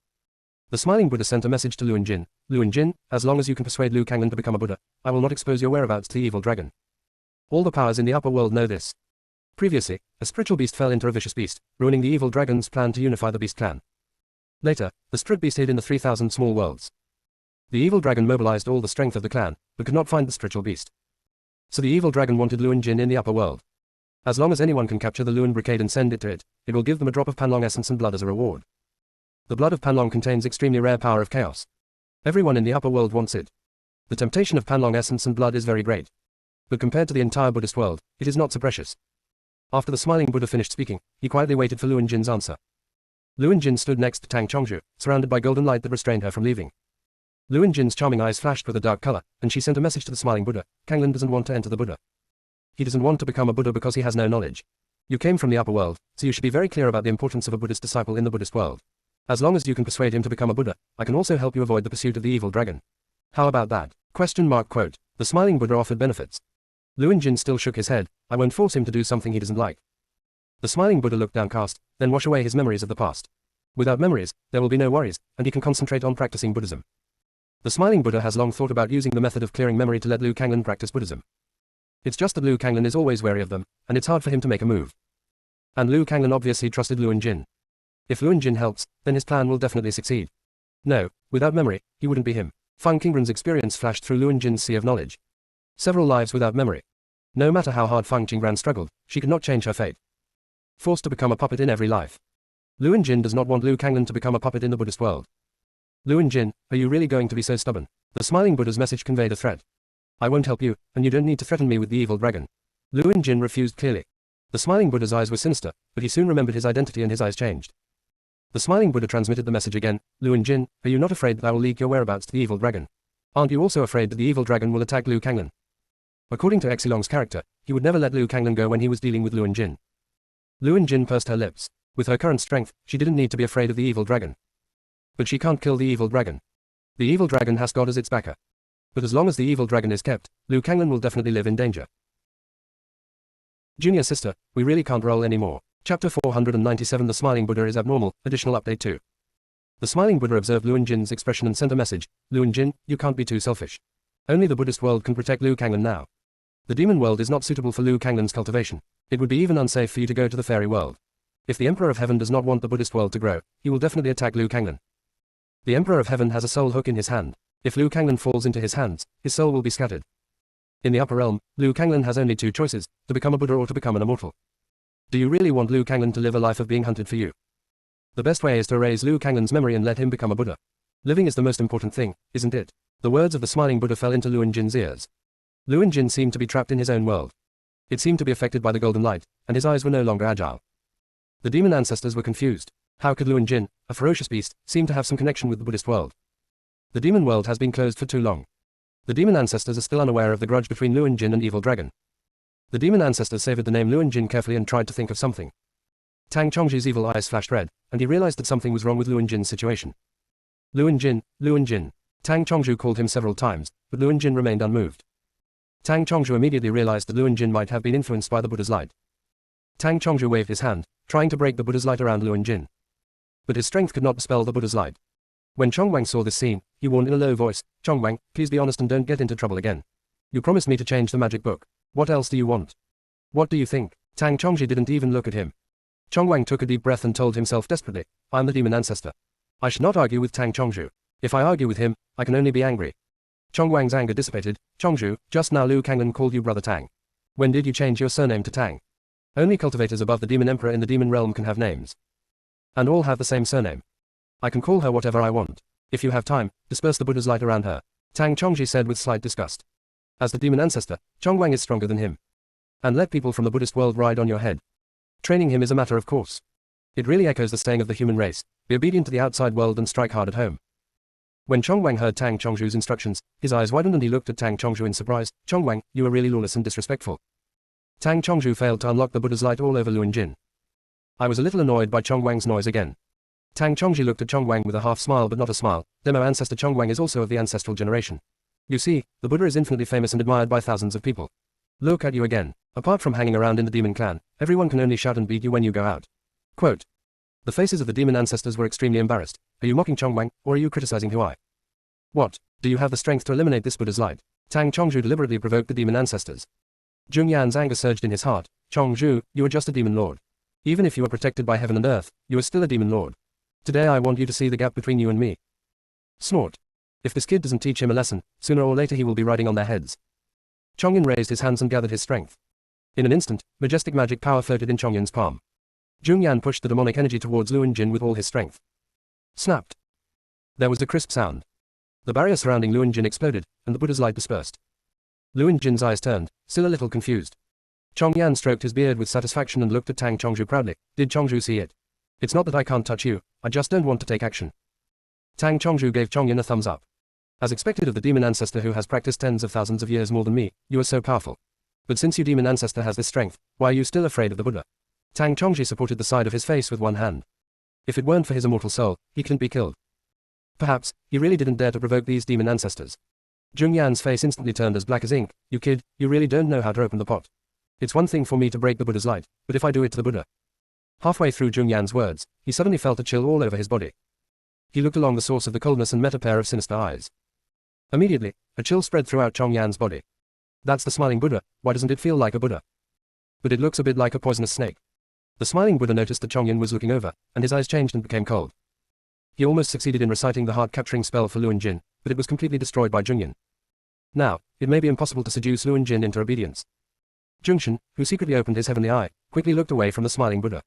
[SPEAKER 1] The smiling Buddha sent a message to Luan Jin. Luan Jin, as long as you can persuade Liu Kanglin to become a Buddha, I will not expose your whereabouts to the evil dragon. All the powers in the upper world know this. Previously, a spiritual beast fell into a vicious beast, ruining the evil dragon's plan to unify the beast clan. Later, the spirit beast hid in the 3,000 small worlds. The evil dragon mobilized all the strength of the clan, but could not find the spiritual beast. So the evil dragon wanted Luan Jin in the upper world. As long as anyone can capture the Luan brocade and send it to it, it will give them a drop of Panlong essence and blood as a reward. The blood of Panlong contains extremely rare power of chaos. Everyone in the upper world wants it. The temptation of Panlong essence and blood is very great. But compared to the entire Buddhist world, it is not so precious. After the smiling Buddha finished speaking, he quietly waited for Luan Jin's answer. Luan Jin stood next to Tang Chongzhu, surrounded by golden light that restrained her from leaving. Luan Jin's charming eyes flashed with a dark color, and she sent a message to the smiling Buddha. Kanglin doesn't want to enter the Buddha. He doesn't want to become a Buddha because he has no knowledge. You came from the upper world, so you should be very clear about the importance of a Buddhist disciple in the Buddhist world. As long as you can persuade him to become a Buddha, I can also help you avoid the pursuit of the evil dragon. How about that? ? Quote. The smiling Buddha offered benefits. Luan Jin still shook his head. I won't force him to do something he doesn't like. The smiling Buddha looked downcast, then wash away his memories of the past. Without memories, there will be no worries, and he can concentrate on practicing Buddhism. The smiling Buddha has long thought about using the method of clearing memory to let Liu Kanglin practice Buddhism. It's just that Liu Kanglin is always wary of them, and it's hard for him to make a move. And Liu Kanglin obviously trusted Luan Jin. If Luan Jin helps, then his plan will definitely succeed. No, without memory, he wouldn't be him. Fang Qingren's experience flashed through Luan Jin's sea of knowledge. Several lives without memory. No matter how hard Fang Qingren struggled, she could not change her fate. Forced to become a puppet in every life. Luan Jin does not want Liu Kanglin to become a puppet in the Buddhist world. Luan Jin, are you really going to be so stubborn? The smiling Buddha's message conveyed a threat. I won't help you, and you don't need to threaten me with the evil dragon. Luan Jin refused clearly. The smiling Buddha's eyes were sinister, but he soon remembered his identity and his eyes changed. The smiling Buddha transmitted the message again. Luan Jin, are you not afraid that I will leak your whereabouts to the evil dragon? Aren't you also afraid that the evil dragon will attack Liu Kanglin? According to Xilong's character, he would never let Liu Kanglin go when he was dealing with Luan Jin. Luan Jin pursed her lips. With her current strength, she didn't need to be afraid of the evil dragon. But she can't kill the evil dragon. The evil dragon has God as its backer. But as long as the evil dragon is kept, Liu Kanglin will definitely live in danger. Junior sister, we really can't roll anymore. Chapter 497 The Smiling Buddha is abnormal, additional update 2. The smiling Buddha observed Luan Jin's expression and sent a message. Luan Jin, you can't be too selfish. Only the Buddhist world can protect Liu Kanglin now. The demon world is not suitable for Liu Kanglin's cultivation. It would be even unsafe for you to go to the fairy world. If the Emperor of Heaven does not want the Buddhist world to grow, he will definitely attack Liu Kanglin. The Emperor of Heaven has a soul hook in his hand. If Liu Kanglin falls into his hands, his soul will be scattered. In the upper realm, Liu Kanglin has only 2 choices, to become a Buddha or to become an immortal. Do you really want Liu Kanglin to live a life of being hunted for you? The best way is to erase Liu Kanglin's memory and let him become a Buddha. Living is the most important thing, isn't it? The words of the smiling Buddha fell into Luan Jin's ears. Luan Jin seemed to be trapped in his own world. It seemed to be affected by the golden light, and his eyes were no longer agile. The demon ancestors were confused. How could Luan Jin, a ferocious beast, seem to have some connection with the Buddhist world? The demon world has been closed for too long. The demon ancestors are still unaware of the grudge between Luan Jin and Evil Dragon. The demon ancestors savored the name Luan Jin carefully and tried to think of something. Tang Chongzhu's evil eyes flashed red, and he realized that something was wrong with Luan Jin's situation. Luan Jin, Luan Jin. Tang Chongzhu called him several times, but Luan Jin remained unmoved. Tang Chongzhu immediately realized that Luan Jin might have been influenced by the Buddha's light. Tang Chongzhu waved his hand, trying to break the Buddha's light around Luan Jin. But his strength could not dispel the Buddha's light. When Chongwang saw this scene, he warned in a low voice, Chongwang, please be honest and don't get into trouble again. You promised me to change the magic book. What else do you want? What do you think? Tang Chongzhu didn't even look at him. Chongwang took a deep breath and told himself desperately, I'm the demon ancestor. I should not argue with Tang Chongzhu. If I argue with him, I can only be angry. Chong Wang's anger dissipated. Chongzhu, just now Liu Kanglan called you Brother Tang. When did you change your surname to Tang? Only cultivators above the Demon Emperor in the Demon Realm can have names. And all have the same surname. I can call her whatever I want. If you have time, disperse the Buddha's light around her. Tang Chongji said with slight disgust. As the demon ancestor, Chong Wang is stronger than him. And let people from the Buddhist world ride on your head. Training him is a matter of course. It really echoes the saying of the human race, be obedient to the outside world and strike hard at home. When Chong Wang heard Tang Chongzhu's instructions, his eyes widened and he looked at Tang Chongzhu in surprise. Chong Wang, you are really lawless and disrespectful. Tang Chongzhu failed to unlock the Buddha's light all over Luin Jin. I was a little annoyed by Chong Wang's noise again. Tang Chongzhi looked at Chong Wang with a half smile but not a smile. Demo ancestor Chong Wang is also of the ancestral generation. You see, the Buddha is infinitely famous and admired by thousands of people. Look at you again. Apart from hanging around in the demon clan, everyone can only shout and beat you when you go out. Quote. The faces of the demon ancestors were extremely embarrassed. Are you mocking Chong Wang, or are you criticizing who I? What? Do you have the strength to eliminate this Buddha's light? Tang Chongzhu deliberately provoked the demon ancestors. Zhong Yan's anger surged in his heart. Chongzhu, you are just a demon lord. Even if you are protected by heaven and earth, you are still a demon lord. Today I want you to see the gap between you and me. Snort. If this kid doesn't teach him a lesson, sooner or later he will be riding on their heads. Chongyan raised his hands and gathered his strength. In an instant, majestic magic power floated in Chongyan's palm. Zhong Yan pushed the demonic energy towards Luin Jin with all his strength. Snapped. There was a crisp sound. The barrier surrounding Luin Jin exploded, and the Buddha's light dispersed. Luin Jin's eyes turned, still a little confused. Chong Yan stroked his beard with satisfaction and looked at Tang Chongzhu proudly. Did Chongzhu see it? It's not that I can't touch you, I just don't want to take action. Tang Chongzhu gave Chongyan a thumbs up. As expected of the demon ancestor who has practiced tens of thousands of years more than me, you are so powerful. But since your demon ancestor has this strength, why are you still afraid of the Buddha? Tang Chongzhi supported the side of his face with one hand. If it weren't for his immortal soul, he couldn't be killed. Perhaps, he really didn't dare to provoke these demon ancestors. Zhong Yan's face instantly turned as black as ink. You kid, you really don't know how to open the pot. It's one thing for me to break the Buddha's light, but if I do it to the Buddha. Halfway through Zhong Yan's words, he suddenly felt a chill all over his body. He looked along the source of the coldness and met a pair of sinister eyes. Immediately, a chill spread throughout Chong Yan's body. That's the smiling Buddha, why doesn't it feel like a Buddha? But it looks a bit like a poisonous snake. The smiling Buddha noticed that Chong Yan was looking over, and his eyes changed and became cold. He almost succeeded in reciting the heart-capturing spell for Luin Jin, but it was completely destroyed by Zhong Yan. Now, it may be impossible to seduce Luin Jin into obedience. Zhongshan, who secretly opened his heavenly eye, quickly looked away from the smiling Buddha.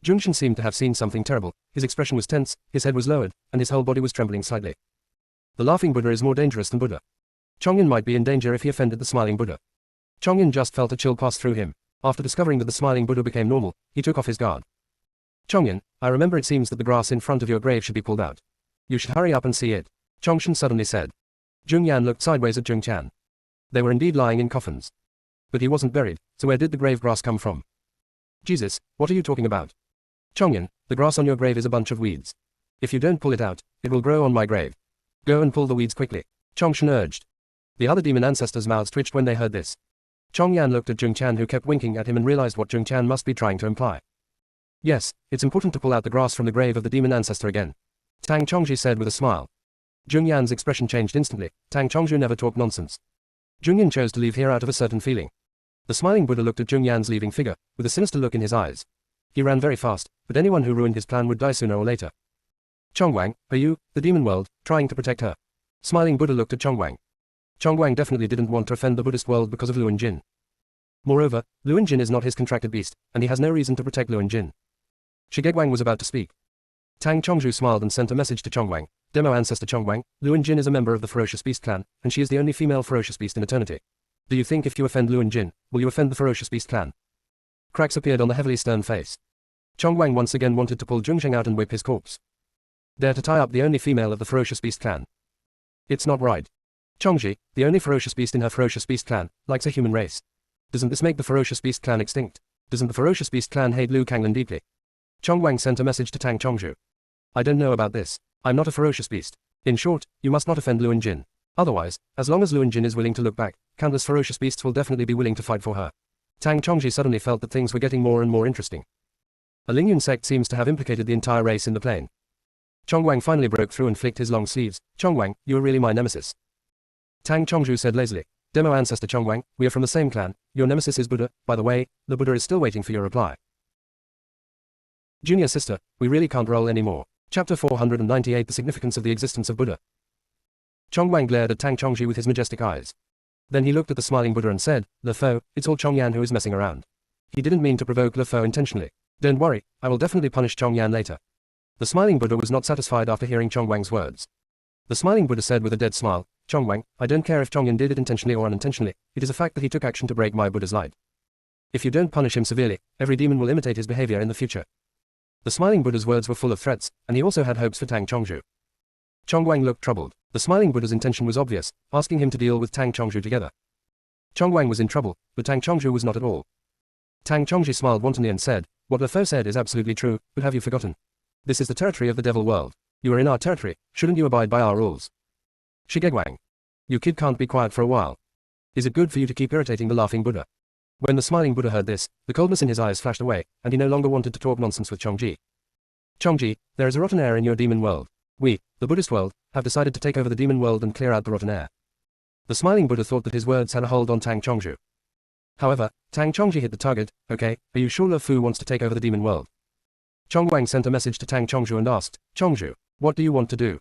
[SPEAKER 1] Zhongshan seemed to have seen something terrible, his expression was tense, his head was lowered, and his whole body was trembling slightly. The laughing Buddha is more dangerous than Buddha. Chongyan might be in danger if he offended the smiling Buddha. Chongyan just felt a chill pass through him. After discovering that the smiling Buddha became normal, he took off his guard. Chongyan, I remember it seems that the grass in front of your grave should be pulled out. You should hurry up and see it, Chongshan suddenly said. Zhong Yan looked sideways at Zhong Chan. They were indeed lying in coffins. But he wasn't buried, so where did the grave grass come from? Jesus, what are you talking about? Chongyan, the grass on your grave is a bunch of weeds. If you don't pull it out, it will grow on my grave. Go and pull the weeds quickly, Chongshan urged. The other demon ancestors' mouths twitched when they heard this. Chong Yan looked at Zhong Chan who kept winking at him and realized what Zhong Chan must be trying to imply. Yes, it's important to pull out the grass from the grave of the demon ancestor again. Tang Chongzhi said with a smile. Zhong Yan's expression changed instantly. Tang Chongzhu never talked nonsense. Zhong Yan chose to leave here out of a certain feeling. The smiling Buddha looked at Zhong Yan's leaving figure, with a sinister look in his eyes. He ran very fast, but anyone who ruined his plan would die sooner or later. Chong Wang, are you, the demon world, trying to protect her? Smiling Buddha looked at Chong Wang. Chong Wang definitely didn't want to offend the Buddhist world because of Luin Jin. Moreover, Luin Jin is not his contracted beast, and he has no reason to protect Luin Jin. Shigeg Wang was about to speak. Tang Chongzhu smiled and sent a message to Chong Wang. Demo ancestor Chong Wang, Luin Jin is a member of the Ferocious Beast clan, and she is the only female Ferocious Beast in eternity. Do you think if you offend Luin Jin, will you offend the Ferocious Beast clan? Cracks appeared on the heavily stern face. Chong Wang once again wanted to pull Zhongsheng out and whip his corpse. Dare to tie up the only female of the Ferocious Beast clan. It's not right. Chongji, the only Ferocious Beast in her Ferocious Beast clan, likes a human race. Doesn't this make the Ferocious Beast clan extinct? Doesn't the Ferocious Beast clan hate Liu Kanglan deeply? Chong Wang sent a message to Tang Chongzhu. I don't know about this. I'm not a Ferocious Beast. In short, you must not offend Luin Jin. Otherwise, as long as Luin Jin is willing to look back, countless Ferocious Beasts will definitely be willing to fight for her. Tang Chongzhi suddenly felt that things were getting more and more interesting. A Lingyun sect seems to have implicated the entire race in the plane. Chong Wang finally broke through and flicked his long sleeves. Chong Wang, you are really my nemesis. Tang Chongzhu said lazily. Demo ancestor Chong Wang, we are from the same clan. Your nemesis is Buddha. By the way, the Buddha is still waiting for your reply. Junior sister, we really can't roll anymore. Chapter 498 The Significance of the Existence of Buddha. Chongwang glared at Tang Chongzhi with his majestic eyes. Then he looked at the smiling Buddha and said, Le Fo, it's all Chongyan who is messing around. He didn't mean to provoke Le Fo intentionally. Don't worry, I will definitely punish Chongyan later. The smiling Buddha was not satisfied after hearing Chongwang's words. The smiling Buddha said with a dead smile, Chongwang, I don't care if Chongyan did it intentionally or unintentionally, it is a fact that he took action to break my Buddha's light. If you don't punish him severely, every demon will imitate his behavior in the future. The smiling Buddha's words were full of threats, and he also had hopes for Tang Chongzhu. Chongwang looked troubled. The smiling Buddha's intention was obvious, asking him to deal with Tang Chongzhu together. Chongwang was in trouble, but Tang Chongzhu was not at all. Tang Chongzhi smiled wantonly and said, What Le Fo said is absolutely true, but have you forgotten? This is the territory of the devil world. You are in our territory, shouldn't you abide by our rules? Shigegwang. You kid can't be quiet for a while. Is it good for you to keep irritating the laughing Buddha? When the smiling Buddha heard this, the coldness in his eyes flashed away, and he no longer wanted to talk nonsense with Chongzhi. Chongzhi, there is a rotten air in your demon world. We, the Buddhist world, have decided to take over the demon world and clear out the rotten air. The smiling Buddha thought that his words had a hold on Tang Chongzhu. However, Tang Chongzhi hit the target. Okay, are you sure Le Fu wants to take over the demon world? Chongwang sent a message to Tang Chongzhu and asked, Chongzhu, what do you want to do?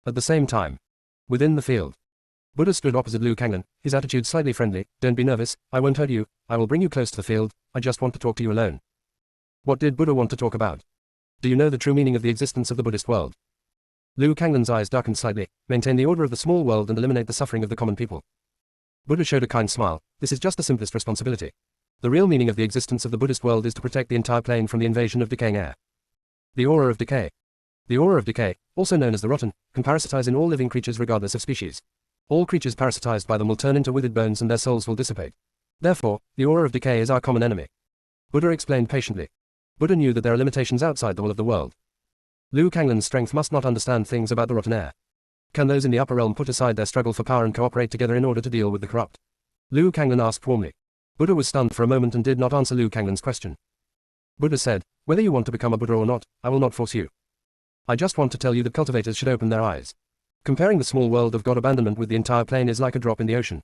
[SPEAKER 1] At the same time, within the field, Buddha stood opposite Liu Kanglan, his attitude slightly friendly. Don't be nervous, I won't hurt you, I will bring you close to the field, I just want to talk to you alone. What did Buddha want to talk about? Do you know the true meaning of the existence of the Buddhist world? Liu Kanglan's eyes darkened slightly. Maintain the order of the small world and eliminate the suffering of the common people. Buddha showed a kind smile. This is just the simplest responsibility. The real meaning of the existence of the Buddhist world is to protect the entire plane from the invasion of decaying air. The aura of decay. The aura of decay, also known as the rotten, can parasitize in all living creatures regardless of species. All creatures parasitized by them will turn into withered bones and their souls will dissipate. Therefore, the aura of decay is our common enemy. Buddha explained patiently. Buddha knew that there are limitations outside the will of the world. Liu Kanglan's strength must not understand things about the rotten air. Can those in the upper realm put aside their struggle for power and cooperate together in order to deal with the corrupt? Liu Kanglan asked warmly. Buddha was stunned for a moment and did not answer Liu Kanglan's question. Buddha said, whether you want to become a Buddha or not, I will not force you. I just want to tell you that cultivators should open their eyes. Comparing the small world of God abandonment with the entire plane is like a drop in the ocean.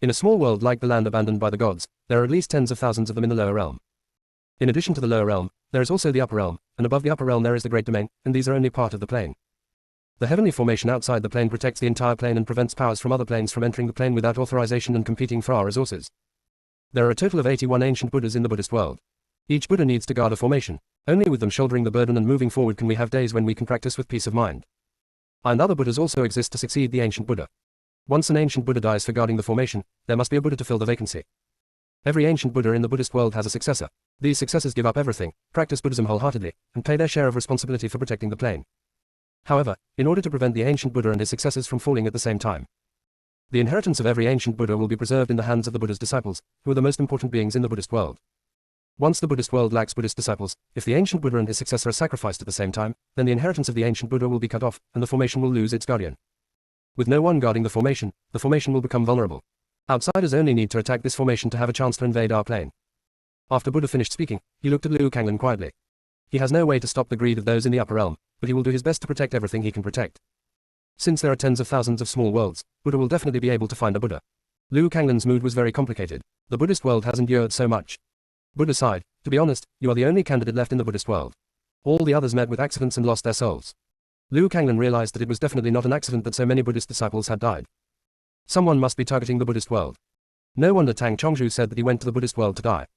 [SPEAKER 1] In a small world like the land abandoned by the gods, there are at least tens of thousands of them in the lower realm. In addition to the lower realm, there is also the upper realm, and above the upper realm there is the great domain, and these are only part of the plane. The heavenly formation outside the plane protects the entire plane and prevents powers from other planes from entering the plane without authorization and competing for our resources. There are a total of 81 ancient Buddhas in the Buddhist world. Each Buddha needs to guard a formation. Only with them shouldering the burden and moving forward can we have days when we can practice with peace of mind. And other Buddhas also exist to succeed the ancient Buddha. Once an ancient Buddha dies for guarding the formation, there must be a Buddha to fill the vacancy. Every ancient Buddha in the Buddhist world has a successor. These successors give up everything, practice Buddhism wholeheartedly, and pay their share of responsibility for protecting the plane. However, in order to prevent the ancient Buddha and his successors from falling at the same time, the inheritance of every ancient Buddha will be preserved in the hands of the Buddha's disciples, who are the most important beings in the Buddhist world. Once the Buddhist world lacks Buddhist disciples, if the ancient Buddha and his successor are sacrificed at the same time, then the inheritance of the ancient Buddha will be cut off, and the formation will lose its guardian. With no one guarding the formation will become vulnerable. Outsiders only need to attack this formation to have a chance to invade our plane. After Buddha finished speaking, he looked at Liu Kanglan quietly. He has no way to stop the greed of those in the upper realm, but he will do his best to protect everything he can protect. Since there are tens of thousands of small worlds, Buddha will definitely be able to find a Buddha. Liu Kanglan's mood was very complicated. The Buddhist world has endured so much. Buddha sighed. To be honest, you are the only candidate left in the Buddhist world. All the others met with accidents and lost their souls. Liu Kanglan realized that it was definitely not an accident that so many Buddhist disciples had died. Someone must be targeting the Buddhist world. No wonder Tang Chongzhu said that he went to the Buddhist world to die.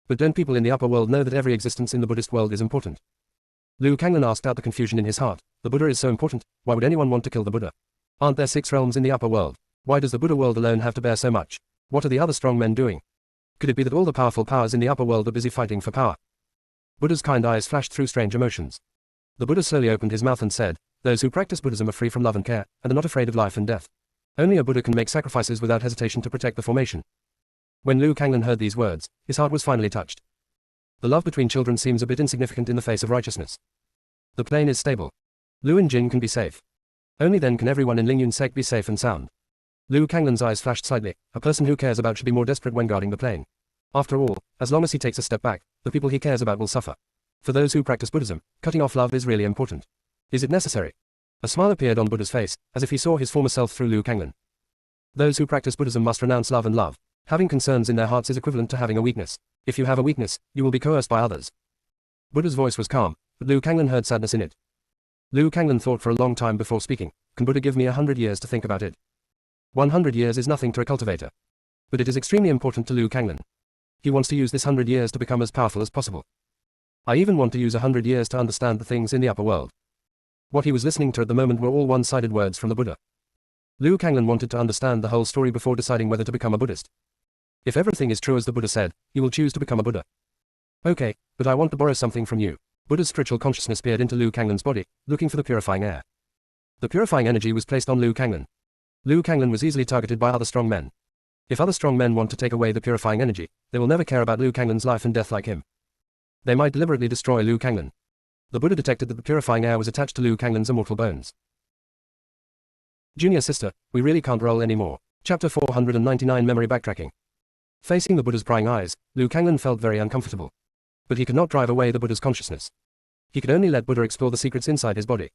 [SPEAKER 1] But don't people in the upper world know that every existence in the Buddhist world is important? Liu Kanglan asked out the confusion in his heart. The Buddha is so important, why would anyone want to kill the Buddha? Aren't there 6 realms in the upper world? Why does the Buddha world alone have to bear so much? What are the other strong men doing? Could it be that all the powerful powers in the upper world are busy fighting for power? Buddha's kind eyes flashed through strange emotions. The Buddha slowly opened his mouth and said, those who practice Buddhism are free from love and care, and are not afraid of life and death. Only a Buddha can make sacrifices without hesitation to protect the formation. When Liu Kanglan heard these words, his heart was finally touched. The love between children seems a bit insignificant in the face of righteousness. The plane is stable. Liu and Jin can be safe. Only then can everyone in Lingyun sect be safe and sound. Liu Kanglan's eyes flashed slightly. A person who cares about should be more desperate when guarding the plane. After all, as long as he takes a step back, the people he cares about will suffer. For those who practice Buddhism, cutting off love is really important. Is it necessary? A smile appeared on Buddha's face, as if he saw his former self through Liu Kanglan. Those who practice Buddhism must renounce love and love. Having concerns in their hearts is equivalent to having a weakness. If you have a weakness, you will be coerced by others. Buddha's voice was calm, but Liu Kanglan heard sadness in it. Liu Kanglan thought for a long time before speaking. Can Buddha give me 100 years to think about it? 100 years is nothing to a cultivator. But it is extremely important to Liu Kanglan. He wants to use this 100 years to become as powerful as possible. I even want to use 100 years to understand the things in the upper world. What he was listening to at the moment were all one-sided words from the Buddha. Liu Kanglan wanted to understand the whole story before deciding whether to become a Buddhist. If everything is true as the Buddha said, he will choose to become a Buddha. Okay, but I want to borrow something from you. Buddha's spiritual consciousness peered into Liu Kanglan's body, looking for the purifying air. The purifying energy was placed on Liu Kanglan. Liu Kanglan was easily targeted by other strong men. If other strong men want to take away the purifying energy, they will never care about Liu Kanglan's life and death like him. They might deliberately destroy Liu Kanglan. The Buddha detected that the purifying air was attached to Liu Kanglan's immortal bones. Junior sister, we really can't roll anymore. Chapter 499 Memory Backtracking. Facing the Buddha's prying eyes, Liu Kanglan felt very uncomfortable. But he could not drive away the Buddha's consciousness. He could only let Buddha explore the secrets inside his body.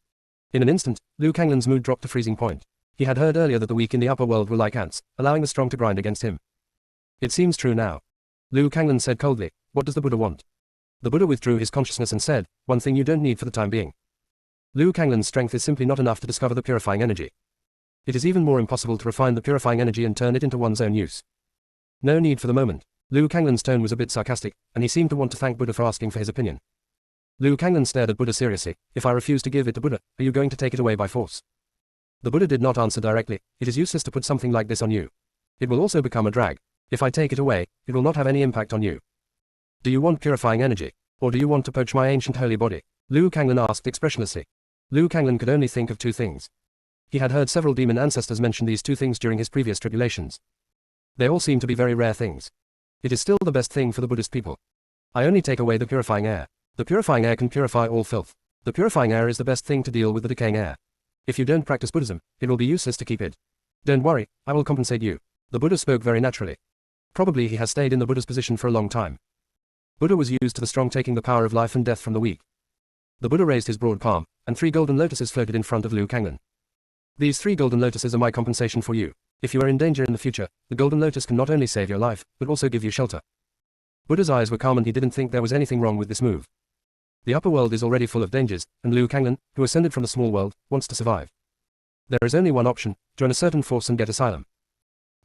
[SPEAKER 1] In an instant, Liu Kanglan's mood dropped to freezing point. He had heard earlier that the weak in the upper world were like ants, allowing the strong to grind against him. It seems true now. Liu Kanglan said coldly, what does the Buddha want? The Buddha withdrew his consciousness and said, one thing you don't need for the time being. Liu Kanglan's strength is simply not enough to discover the purifying energy. It is even more impossible to refine the purifying energy and turn it into one's own use. No need for the moment. Liu Kanglan's tone was a bit sarcastic, and he seemed to want to thank Buddha for asking for his opinion. Liu Kanglan stared at Buddha seriously. If I refuse to give it to Buddha, are you going to take it away by force? The Buddha did not answer directly. It is useless to put something like this on you. It will also become a drag. If I take it away, it will not have any impact on you. Do you want purifying energy? Or do you want to poach my ancient holy body? Liu Kanglan asked expressionlessly. Liu Kanglan could only think of two things. He had heard several demon ancestors mention these two things during his previous tribulations. They all seem to be very rare things. It is still the best thing for the Buddhist people. I only take away the purifying air. The purifying air can purify all filth. The purifying air is the best thing to deal with the decaying air. If you don't practice Buddhism, it will be useless to keep it. Don't worry, I will compensate you. The Buddha spoke very naturally. Probably he has stayed in the Buddha's position for a long time. Buddha was used to the strong taking the power of life and death from the weak. The Buddha raised his broad palm, and 3 golden lotuses floated in front of Liu Kanglan. These 3 golden lotuses are my compensation for you. If you are in danger in the future, the golden lotus can not only save your life, but also give you shelter. Buddha's eyes were calm and he didn't think there was anything wrong with this move. The upper world is already full of dangers, and Liu Kanglan, who ascended from the small world, wants to survive. There is only one option: join a certain force and get asylum.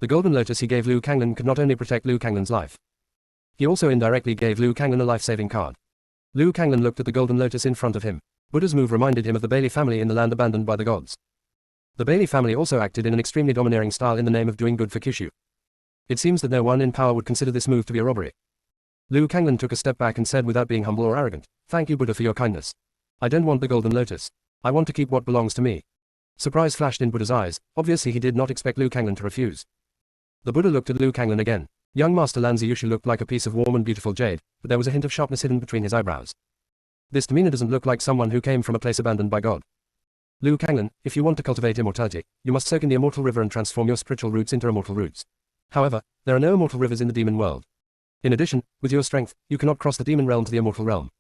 [SPEAKER 1] The golden lotus he gave Liu Kanglan could not only protect Liu Kanglan's life. He also indirectly gave Liu Kanglan a life-saving card. Liu Kanglan looked at the golden lotus in front of him. Buddha's move reminded him of the Bailey family in the land abandoned by the gods. The Bailey family also acted in an extremely domineering style in the name of doing good for Kyushu. It seems that no one in power would consider this move to be a robbery. Liu Kanglan took a step back and said without being humble or arrogant, "Thank you, Buddha, for your kindness. I don't want the golden lotus. I want to keep what belongs to me." Surprise flashed in Buddha's eyes. Obviously he did not expect Liu Kanglan to refuse. The Buddha looked at Liu Kanglan again. Young Master Lanzi Yushu looked like a piece of warm and beautiful jade, but there was a hint of sharpness hidden between his eyebrows. This demeanor doesn't look like someone who came from a place abandoned by God. Liu Kanglan, if you want to cultivate immortality, you must soak in the immortal river and transform your spiritual roots into immortal roots. However, there are no immortal rivers in the demon world. In addition, with your strength, you cannot cross the demon realm to the immortal realm.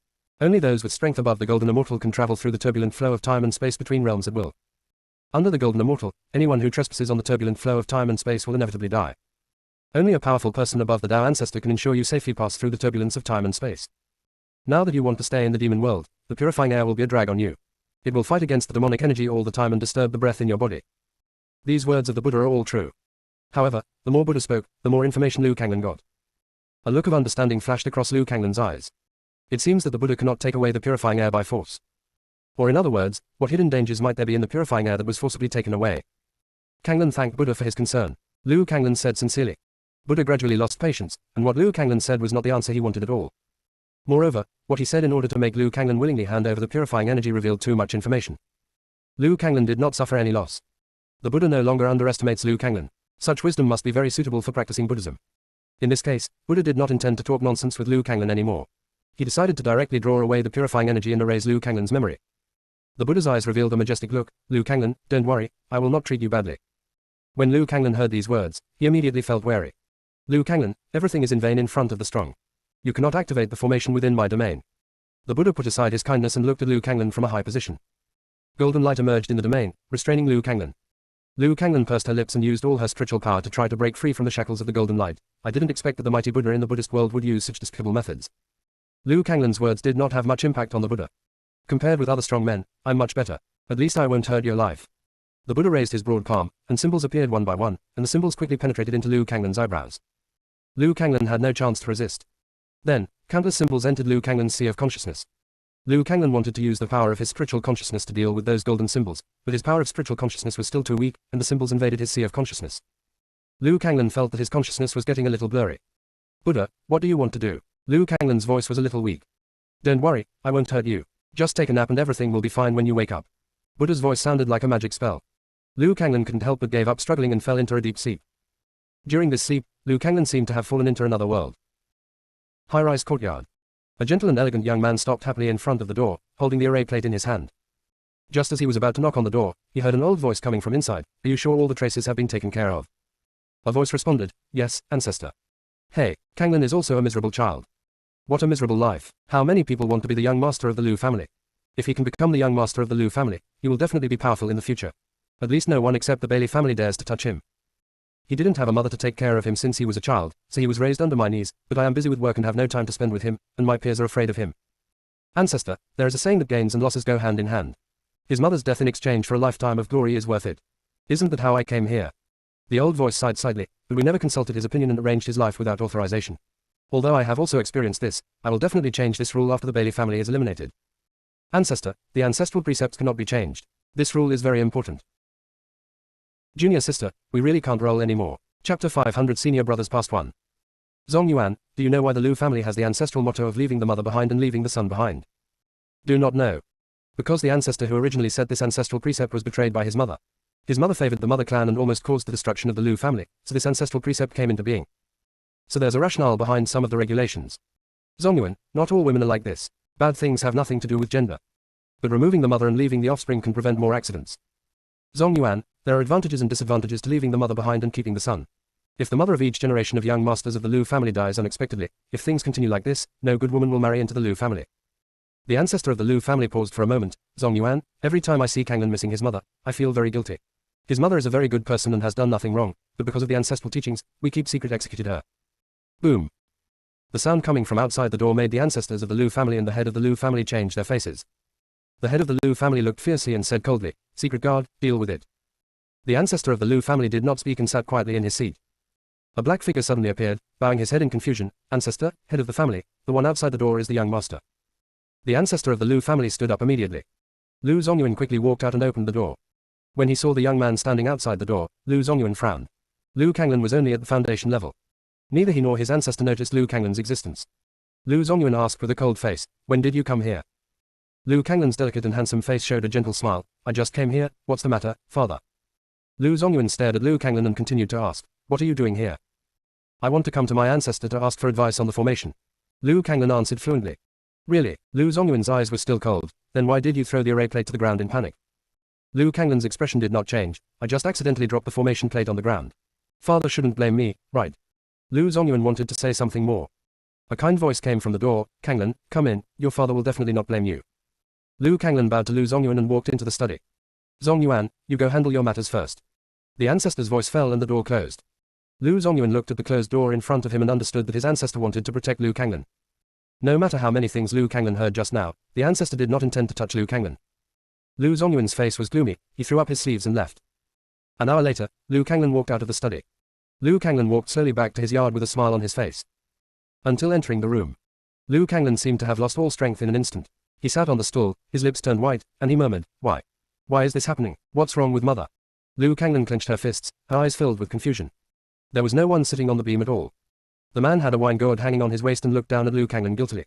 [SPEAKER 1] Only those with strength above the golden immortal can travel through the turbulent flow of time and space between realms at will. Under the golden immortal, anyone who trespasses on the turbulent flow of time and space will inevitably die. Only a powerful person above the Tao ancestor can ensure you safely pass through the turbulence of time and space. Now that you want to stay in the demon world, the purifying air will be a drag on you. It will fight against the demonic energy all the time and disturb the breath in your body. These words of the Buddha are all true. However, the more Buddha spoke, the more information Liu Kanglan got. A look of understanding flashed across Liu Kanglan's eyes. It seems that the Buddha cannot take away the purifying air by force. Or in other words, what hidden dangers might there be in the purifying air that was forcibly taken away? Kanglan thanked Buddha for his concern. Liu Kanglan said sincerely. Buddha gradually lost patience, and what Liu Kanglan said was not the answer he wanted at all. Moreover, what he said in order to make Liu Kanglan willingly hand over the purifying energy revealed too much information. Liu Kanglan did not suffer any loss. The Buddha no longer underestimates Liu Kanglan. Such wisdom must be very suitable for practicing Buddhism. In this case, Buddha did not intend to talk nonsense with Liu Kanglan anymore. He decided to directly draw away the purifying energy and erase Liu Kanglan's memory. The Buddha's eyes revealed a majestic look. Liu Kanglan, don't worry, I will not treat you badly. When Liu Kanglan heard these words, he immediately felt wary. Liu Kanglan, everything is in vain in front of the strong. You cannot activate the formation within my domain. The Buddha put aside his kindness and looked at Liu Kanglan from a high position. Golden light emerged in the domain, restraining Liu Kanglan. Liu Kanglan pursed her lips and used all her spiritual power to try to break free from the shackles of the golden light. I didn't expect that the mighty Buddha in the Buddhist world would use such despicable methods. Liu Kanglan's words did not have much impact on the Buddha. Compared with other strong men, I'm much better. At least I won't hurt your life. The Buddha raised his broad palm, and symbols appeared one by one, and the symbols quickly penetrated into Liu Kanglin's eyebrows. Liu Kanglin had no chance to resist. Then, countless symbols entered Liu Kanglin's sea of consciousness. Liu Kanglin wanted to use the power of his spiritual consciousness to deal with those golden symbols, but his power of spiritual consciousness was still too weak, and the symbols invaded his sea of consciousness. Liu Kanglin felt that his consciousness was getting a little blurry. Buddha, what do you want to do? Liu Kanglin's voice was a little weak. Don't worry, I won't hurt you. Just take a nap and everything will be fine when you wake up. Buddha's voice sounded like a magic spell. Liu Kanglin couldn't help but gave up struggling and fell into a deep sleep. During this sleep, Liu Kanglin seemed to have fallen into another world. High-rise courtyard. A gentle and elegant young man stopped happily in front of the door, holding the array plate in his hand. Just as he was about to knock on the door, he heard an old voice coming from inside. Are you sure all the traces have been taken care of? A voice responded, yes, ancestor. Hey, Kanglin is also a miserable child. What a miserable life. How many people want to be the young master of the Liu family? If he can become the young master of the Liu family, he will definitely be powerful in the future. At least no one except the Bailey family dares to touch him. He didn't have a mother to take care of him since he was a child, so he was raised under my knees, but I am busy with work and have no time to spend with him, and my peers are afraid of him. Ancestor, there is a saying that gains and losses go hand in hand. His mother's death in exchange for a lifetime of glory is worth it. Isn't that how I came here? The old voice sighed slightly, but we never consulted his opinion and arranged his life without authorization. Although I have also experienced this, I will definitely change this rule after the Bailey family is eliminated. Ancestor, the ancestral precepts cannot be changed. This rule is very important. Junior sister, we really can't roll anymore. Chapter 500 Senior Brothers Past 1. Zhong Yuan, do you know why the Liu family has the ancestral motto of leaving the mother behind and leaving the son behind? Do not know. Because the ancestor who originally said this ancestral precept was betrayed by his mother. His mother favored the mother clan and almost caused the destruction of the Liu family, so this ancestral precept came into being. So there's a rationale behind some of the regulations. Zhong Yuan, not all women are like this. Bad things have nothing to do with gender. But removing the mother and leaving the offspring can prevent more accidents. Zhong Yuan, there are advantages and disadvantages to leaving the mother behind and keeping the son. If the mother of each generation of young masters of the Liu family dies unexpectedly, if things continue like this, no good woman will marry into the Liu family. The ancestor of the Liu family paused for a moment. Zhong Yuan, every time I see Kanglin missing his mother, I feel very guilty. His mother is a very good person and has done nothing wrong, but because of the ancestral teachings, we keep secret executed her. Boom. The sound coming from outside the door made the ancestors of the Liu family and the head of the Liu family change their faces. The head of the Liu family looked fiercely and said coldly, Secret guard, deal with it. The ancestor of the Liu family did not speak and sat quietly in his seat. A black figure suddenly appeared, bowing his head in confusion. Ancestor, head of the family, the one outside the door is the young master. The ancestor of the Liu family stood up immediately. Liu Zongyuan quickly walked out and opened the door. When he saw the young man standing outside the door, Liu Zongyuan frowned. Liu Kanglin was only at the foundation level. Neither he nor his ancestor noticed Liu Kanglin's existence. Liu Zongyuan asked with a cold face, when did you come here? Liu Kanglin's delicate and handsome face showed a gentle smile. I just came here, what's the matter, father? Liu Zongyuan stared at Liu Kanglin and continued to ask, what are you doing here? I want to come to my ancestor to ask for advice on the formation. Liu Kanglin answered fluently. Really? Liu Zongyuan's eyes were still cold. Then why did you throw the array plate to the ground in panic? Liu Kanglin's expression did not change. I just accidentally dropped the formation plate on the ground. Father shouldn't blame me, right? Liu Zongyuan wanted to say something more. A kind voice came from the door. Kanglin, come in, your father will definitely not blame you. Liu Kanglin bowed to Liu Zongyuan and walked into the study. Zhong Yuan, you go handle your matters first. The ancestor's voice fell and the door closed. Liu Zongyuan looked at the closed door in front of him and understood that his ancestor wanted to protect Liu Kanglin. No matter how many things Liu Kanglin heard just now, the ancestor did not intend to touch Liu Kanglin. Liu Zongyuan's face was gloomy. He threw up his sleeves and left. An hour later, Liu Kanglin walked out of the study. Liu Kanglin walked slowly back to his yard with a smile on his face. Until entering the room, Liu Kanglin seemed to have lost all strength in an instant. He sat on the stool, his lips turned white, and he murmured, Why? Why is this happening? What's wrong with mother? Liu Kanglin clenched her fists, her eyes filled with confusion. There was no one sitting on the beam at all. The man had a wine gourd hanging on his waist and looked down at Liu Kanglin guiltily.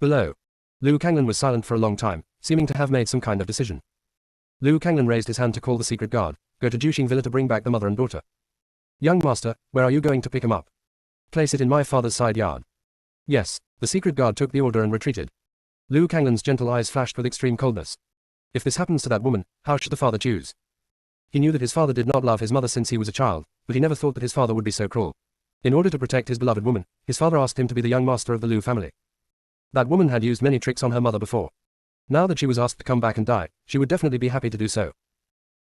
[SPEAKER 1] Below. Liu Kanglin was silent for a long time, seeming to have made some kind of decision. Liu Kanglin raised his hand to call the secret guard. Go to Juxing Villa to bring back the mother and daughter. Young master, where are you going to pick him up? Place it in my father's side yard. Yes, the secret guard took the order and retreated. Liu Kanglin's gentle eyes flashed with extreme coldness. If this happens to that woman, how should the father choose? He knew that his father did not love his mother since he was a child, but he never thought that his father would be so cruel. In order to protect his beloved woman, his father asked him to be the young master of the Liu family. That woman had used many tricks on her mother before. Now that she was asked to come back and die, she would definitely be happy to do so.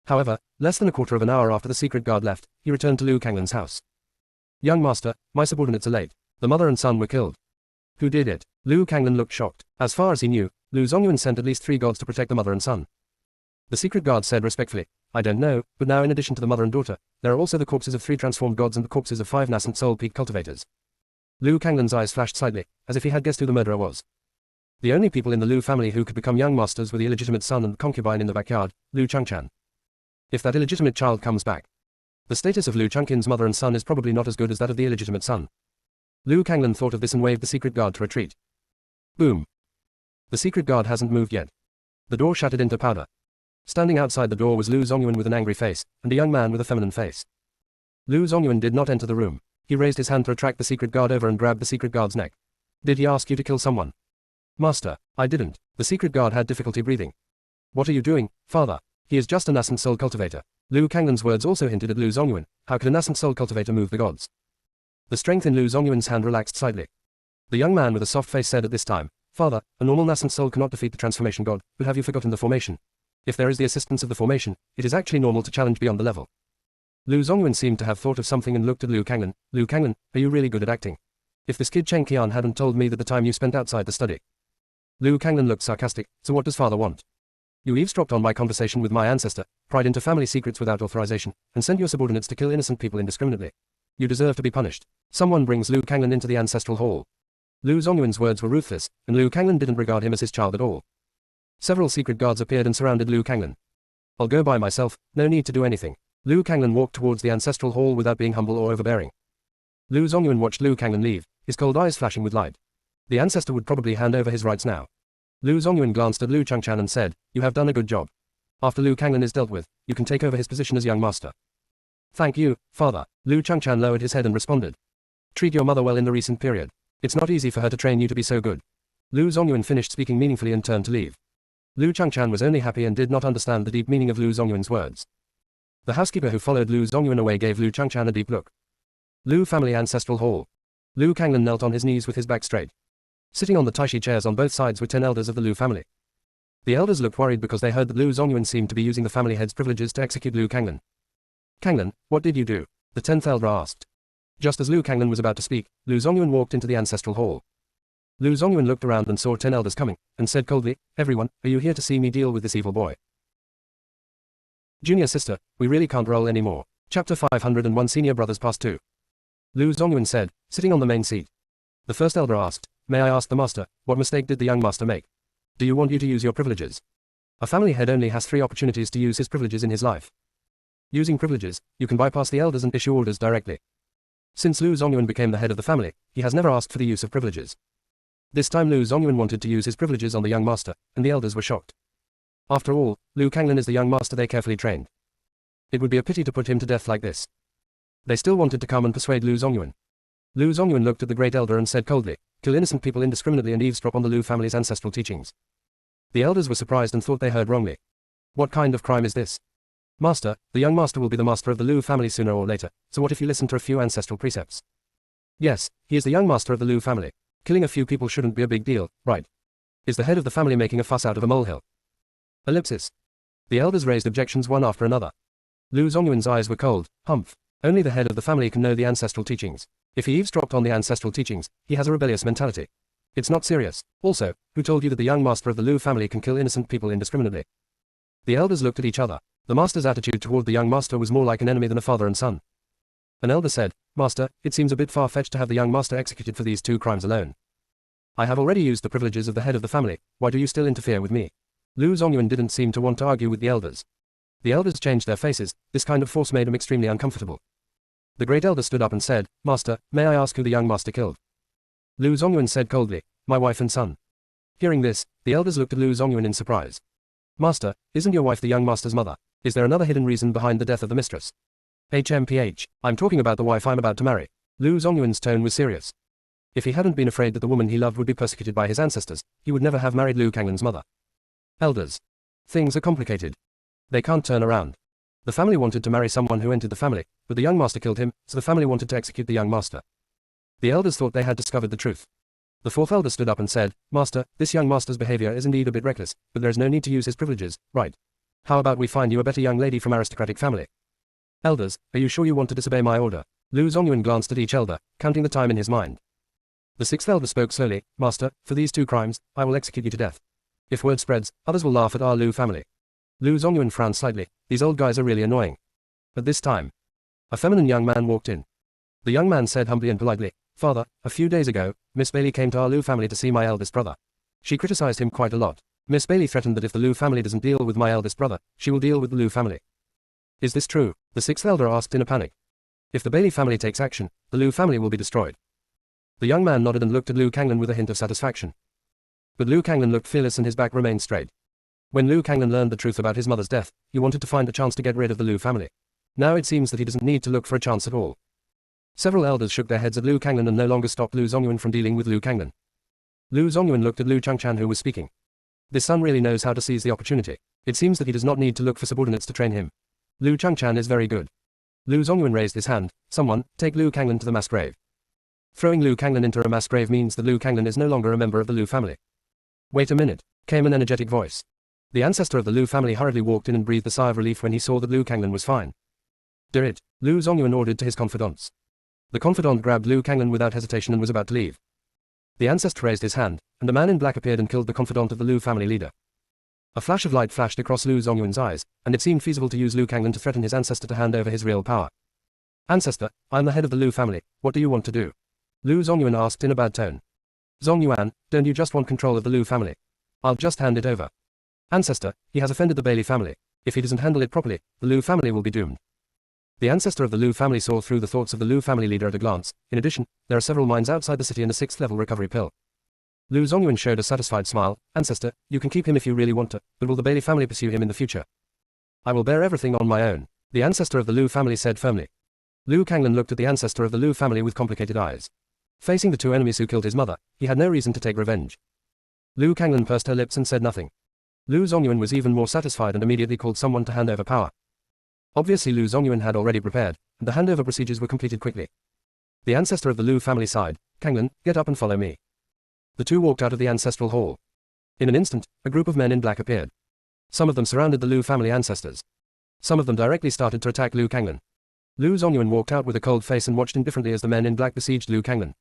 [SPEAKER 1] However, less than a quarter of an hour after the secret guard left, he returned to Liu Kanglin's house. Young master, my subordinates are late. The mother and son were killed. Who did it? Liu Kanglin looked shocked. As far as he knew, Lu Zongyuan sent at least 3 gods to protect the mother and son. The secret guard said respectfully, I don't know, but now in addition to the mother and daughter, there are also the corpses of 3 transformed gods and the corpses of 5 nascent soul peak cultivators. Liu Kanglin's eyes flashed slightly, as if he had guessed who the murderer was. The only people in the Liu family who could become young masters were the illegitimate son and concubine in the backyard, Liu Changchan. If that illegitimate child comes back, the status of Liu Changqin's mother and son is probably not as good as that of the illegitimate son. Liu Kanglin thought of this and waved the secret guard to retreat. Boom. The secret guard hasn't moved yet. The door shattered into powder. Standing outside the door was Lu Zongyuan with an angry face, and a young man with a feminine face. Lu Zongyuan did not enter the room. He raised his hand to attract the secret guard over and grabbed the secret guard's neck. Did he ask you to kill someone? Master, I didn't. The secret guard had difficulty breathing. What are you doing, father? He is just a nascent soul cultivator. Liu Kanglin's words also hinted at Lu Zongyuan. How could a nascent soul cultivator move the gods? The strength in Lu Zongyuan's hand relaxed slightly. The young man with a soft face said at this time, Father, a normal nascent soul cannot defeat the transformation god, but have you forgotten the formation? If there is the assistance of the formation, it is actually normal to challenge beyond the level. Lu Zongyuan seemed to have thought of something and looked at Liu Kanglin. Liu Kanglin, are you really good at acting? If this kid Cheng Qian hadn't told me that the time you spent outside the study. Liu Kanglin looked sarcastic, so what does father want? You eavesdropped on my conversation with my ancestor, pried into family secrets without authorization, and sent your subordinates to kill innocent people indiscriminately. You deserve to be punished. Someone brings Liu Kanglin into the ancestral hall. Lu Zongyuan's words were ruthless, and Liu Kanglin didn't regard him as his child at all. Several secret guards appeared and surrounded Liu Kanglin. I'll go by myself, no need to do anything. Liu Kanglin walked towards the ancestral hall without being humble or overbearing. Lu Zongyuan watched Liu Kanglin leave, his cold eyes flashing with light. The ancestor would probably hand over his rights now. Lu Zongyuan glanced at Liu Changchan and said, You have done a good job. After Liu Kanglin is dealt with, you can take over his position as young master. Thank you, father. Liu Changchan lowered his head and responded. Treat your mother well in the recent period. It's not easy for her to train you to be so good. Lu Zongyuan finished speaking meaningfully and turned to leave. Liu Changchan was only happy and did not understand the deep meaning of Lu Zongyuan's words. The housekeeper who followed Lu Zongyuan away gave Liu Changchan a deep look. Liu family ancestral hall. Liu Kanglin knelt on his knees with his back straight. Sitting on the Taishi chairs on both sides were 10 elders of the Liu family. The elders looked worried because they heard that Lu Zongyuan seemed to be using the family head's privileges to execute Liu Kanglin. Kanglin, what did you do? The 10th elder asked. Just as Liu Kanglin was about to speak, Lu Zongyuan walked into the ancestral hall. Lu Zongyuan looked around and saw 10 elders coming, and said coldly, Everyone, are you here to see me deal with this evil boy? Junior sister, we really can't roll anymore. Chapter 501 Senior Brothers Past 2. Lu Zongyuan said, sitting on the main seat. The first elder asked, May I ask the master, what mistake did the young master make? Do you want you to use your privileges? A family head only has 3 opportunities to use his privileges in his life. Using privileges, you can bypass the elders and issue orders directly. Since Lu Zongyuan became the head of the family, he has never asked for the use of privileges. This time Lu Zongyuan wanted to use his privileges on the young master, and the elders were shocked. After all, Liu Kanglin is the young master they carefully trained. It would be a pity to put him to death like this. They still wanted to come and persuade Lu Zongyuan. Lu Zongyuan looked at the great elder and said coldly, Kill innocent people indiscriminately and eavesdrop on the Lu family's ancestral teachings. The elders were surprised and thought they heard wrongly. What kind of crime is this? Master, the young master will be the master of the Lu family sooner or later, so what if you listen to a few ancestral precepts? Yes, he is the young master of the Lu family. Killing a few people shouldn't be a big deal, right? Is the head of the family making a fuss out of a molehill? Ellipsis. The elders raised objections one after another. Lu Zongyuan's eyes were cold. Humph. Only the head of the family can know the ancestral teachings. If he eavesdropped on the ancestral teachings, he has a rebellious mentality. It's not serious. Also, who told you that the young master of the Lu family can kill innocent people indiscriminately? The elders looked at each other. The master's attitude toward the young master was more like an enemy than a father and son. An elder said, Master, it seems a bit far-fetched to have the young master executed for these 2 crimes alone. I have already used the privileges of the head of the family, why do you still interfere with me? Lu Zongyuan didn't seem to want to argue with the elders. The elders changed their faces, this kind of force made them extremely uncomfortable. The great elder stood up and said, Master, may I ask who the young master killed? Lu Zongyuan said coldly, My wife and son. Hearing this, the elders looked at Lu Zongyuan in surprise. Master, isn't your wife the young master's mother? Is there another hidden reason behind the death of the mistress? HMPH, I'm talking about the wife I'm about to marry. Lu Zongyuan's tone was serious. If he hadn't been afraid that the woman he loved would be persecuted by his ancestors, he would never have married Liu Kanglin's mother. Elders. Things are complicated. They can't turn around. The family wanted to marry someone who entered the family, but the young master killed him, so the family wanted to execute the young master. The elders thought they had discovered the truth. The 4th elder stood up and said, Master, this young master's behavior is indeed a bit reckless, but there is no need to use his privileges, right? How about we find you a better young lady from aristocratic family? Elders, are you sure you want to disobey my order? Lu Zongyuan glanced at each elder, counting the time in his mind. The sixth elder spoke slowly. Master, for these 2 crimes, I will execute you to death. If word spreads, others will laugh at our Lu family. Lu Zongyuan frowned slightly. These old guys are really annoying. At this time, a feminine young man walked in. The young man said humbly and politely, Father, a few days ago, Miss Bailey came to our Lu family to see my eldest brother. She criticized him quite a lot. Miss Bailey threatened that if the Lu family doesn't deal with my eldest brother, she will deal with the Lu family. Is this true? The sixth elder asked in a panic. If the Bailey family takes action, the Lu family will be destroyed. The young man nodded and looked at Lu Kanglan with a hint of satisfaction. But Lu Kanglan looked fearless and his back remained straight. When Lu Kanglan learned the truth about his mother's death, he wanted to find a chance to get rid of the Lu family. Now it seems that he doesn't need to look for a chance at all. Several elders shook their heads at Lu Kanglan and no longer stopped Lu Zongyuan from dealing with Lu Kanglan. Lu Zongyuan looked at Lu Changchan who was speaking. This son really knows how to seize the opportunity. It seems that he does not need to look for subordinates to train him. Lu Changchan is very good. Lu Zongyuan raised his hand. Someone, take Lu Kanglan to the mass grave. Throwing Lu Kanglan into a mass grave means that Lu Kanglan is no longer a member of the Lu family. Wait a minute, came an energetic voice. The ancestor of the Lu family hurriedly walked in and breathed a sigh of relief when he saw that Lu Kanglan was fine. Do it, Lu Zongyuan ordered to his confidants. The confidant grabbed Lu Kanglan without hesitation and was about to leave. The ancestor raised his hand, and a man in black appeared and killed the confidant of the Lu family leader. A flash of light flashed across Lu Zongyuan's eyes, and it seemed feasible to use Lu Kanglan to threaten his ancestor to hand over his real power. Ancestor, I am the head of the Lu family, what do you want to do? Lu Zongyuan asked in a bad tone. Zongyuan, don't you just want control of the Lu family? I'll just hand it over. Ancestor, he has offended the Bailey family. If he doesn't handle it properly, the Lu family will be doomed. The ancestor of the Lu family saw through the thoughts of the Lu family leader at a glance. In addition, there are several mines outside the city and a 6th level recovery pill. Lu Zongyuan showed a satisfied smile. Ancestor, you can keep him if you really want to, but will the Bailey family pursue him in the future? I will bear everything on my own, the ancestor of the Lu family said firmly. Lu Kanglan looked at the ancestor of the Lu family with complicated eyes. Facing the 2 enemies who killed his mother, he had no reason to take revenge. Lu Kanglan pursed her lips and said nothing. Lu Zongyuan was even more satisfied and immediately called someone to hand over power. Obviously Lu Zongyuan had already prepared, and the handover procedures were completed quickly. The ancestor of the Lu family sighed. Kanglan, get up and follow me. The 2 walked out of the ancestral hall. In an instant, a group of men in black appeared. Some of them surrounded the Lu family ancestors. Some of them directly started to attack Lu Kanglan. Lu Zongyuan walked out with a cold face and watched indifferently as the men in black besieged Lu Kanglan.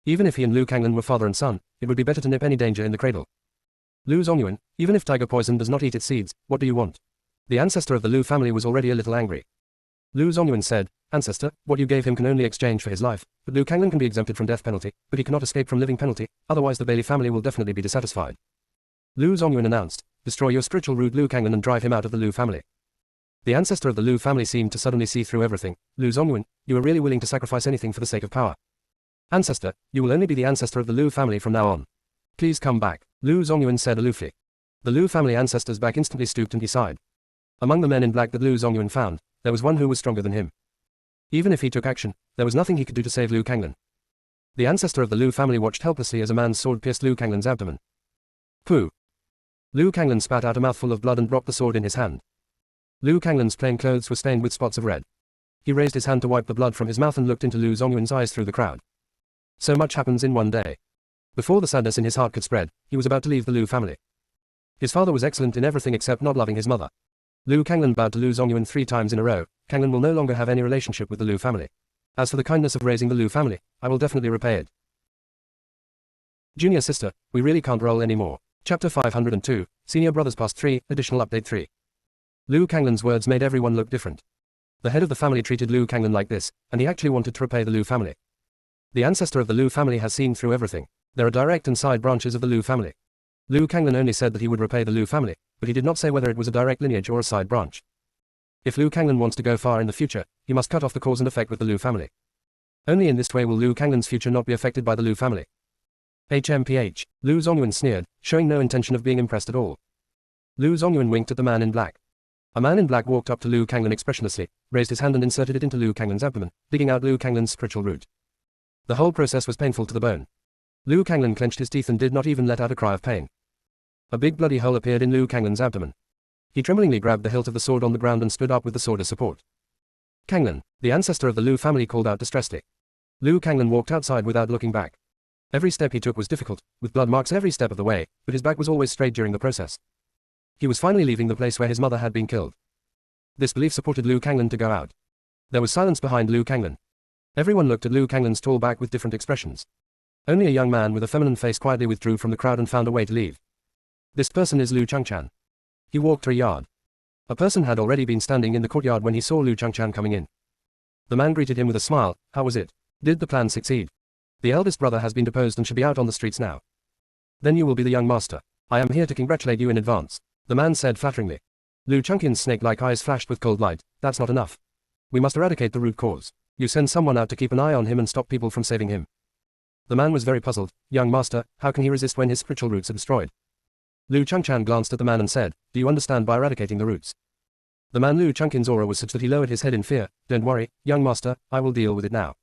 [SPEAKER 1] Even if he and Lu Kanglan were father and son, it would be better to nip any danger in the cradle. Lu Zongyuan, even if tiger poison does not eat its seeds, what do you want? The ancestor of the Lu family was already a little angry. Lu Zongyuan said, Ancestor, what you gave him can only exchange for his life, but Lu Kanglan can be exempted from death penalty, but he cannot escape from living penalty, otherwise the Bailey family will definitely be dissatisfied. Lu Zongyuan announced, destroy your spiritual root Lu Kanglan and drive him out of the Lu family. The ancestor of the Lu family seemed to suddenly see through everything. Lu Zongyuan, you are really willing to sacrifice anything for the sake of power. Ancestor, you will only be the ancestor of the Lu family from now on. Please come back, Lu Zongyuan said aloofly. The Lu family ancestor's back instantly stooped and he sighed. Among the men in black that Lu Zongyuan found, there was one who was stronger than him. Even if he took action, there was nothing he could do to save Lu Kanglan. The ancestor of the Lu family watched helplessly as a man's sword pierced Lu Kanglan's abdomen. Pooh! Lu Kanglan spat out a mouthful of blood and dropped the sword in his hand. Lu Kanglan's plain clothes were stained with spots of red. He raised his hand to wipe the blood from his mouth and looked into Lu Zongyuan's eyes through the crowd. So much happens in one day. Before the sadness in his heart could spread, he was about to leave the Lu family. His father was excellent in everything except not loving his mother. Lu Kanglan bowed to Lu Zongyuan 3 times in a row. Kanglan will no longer have any relationship with the Lu family. As for the kindness of raising the Lu family, I will definitely repay it. Junior sister, we really can't roll anymore. Chapter 502, Senior Brothers Past 3, Additional Update 3. Lu Kanglan's words made everyone look different. The head of the family treated Lu Kanglan like this, and he actually wanted to repay the Lu family. The ancestor of the Lu family has seen through everything. There are direct and side branches of the Lu family. Lu Kanglan only said that he would repay the Lu family, but he did not say whether it was a direct lineage or a side branch. If Lu Kanglan wants to go far in the future, he must cut off the cause and effect with the Lu family. Only in this way will Lu Kanglan's future not be affected by the Lu family. HMPH, Lu Zongyuan sneered, showing no intention of being impressed at all. Lu Zongyuan winked at the man in black. A man in black walked up to Lu Kanglan expressionlessly, raised his hand and inserted it into Lu Kanglan's abdomen, digging out Lu Kanglan's spiritual root. The whole process was painful to the bone. Lu Kanglan clenched his teeth and did not even let out a cry of pain. A big bloody hole appeared in Lu Kanglan's abdomen. He tremblingly grabbed the hilt of the sword on the ground and stood up with the sword as support. Kanglan, the ancestor of the Lu family, called out distressedly. Lu Kanglan walked outside without looking back. Every step he took was difficult, with blood marks every step of the way, but his back was always straight during the process. He was finally leaving the place where his mother had been killed. This belief supported Lu Kanglan to go out. There was silence behind Lu Kanglan. Everyone looked at Lu Kanglan's tall back with different expressions. Only a young man with a feminine face quietly withdrew from the crowd and found a way to leave. This person is Lu Changchan. He walked 3 yards. A person had already been standing in the courtyard when he saw Lu Changchan coming in. The man greeted him with a smile. How was it? Did the plan succeed? The eldest brother has been deposed and should be out on the streets now. Then you will be the young master. I am here to congratulate you in advance, the man said flatteringly. Lu Changqin's snake-like eyes flashed with cold light. That's not enough. We must eradicate the root cause. You send someone out to keep an eye on him and stop people from saving him. The man was very puzzled. Young master, how can he resist when his spiritual roots are destroyed? Lu Changchan glanced at the man and said, do you understand by eradicating the roots? The man Lu Changqin's aura was such that he lowered his head in fear. Don't worry, young master, I will deal with it now.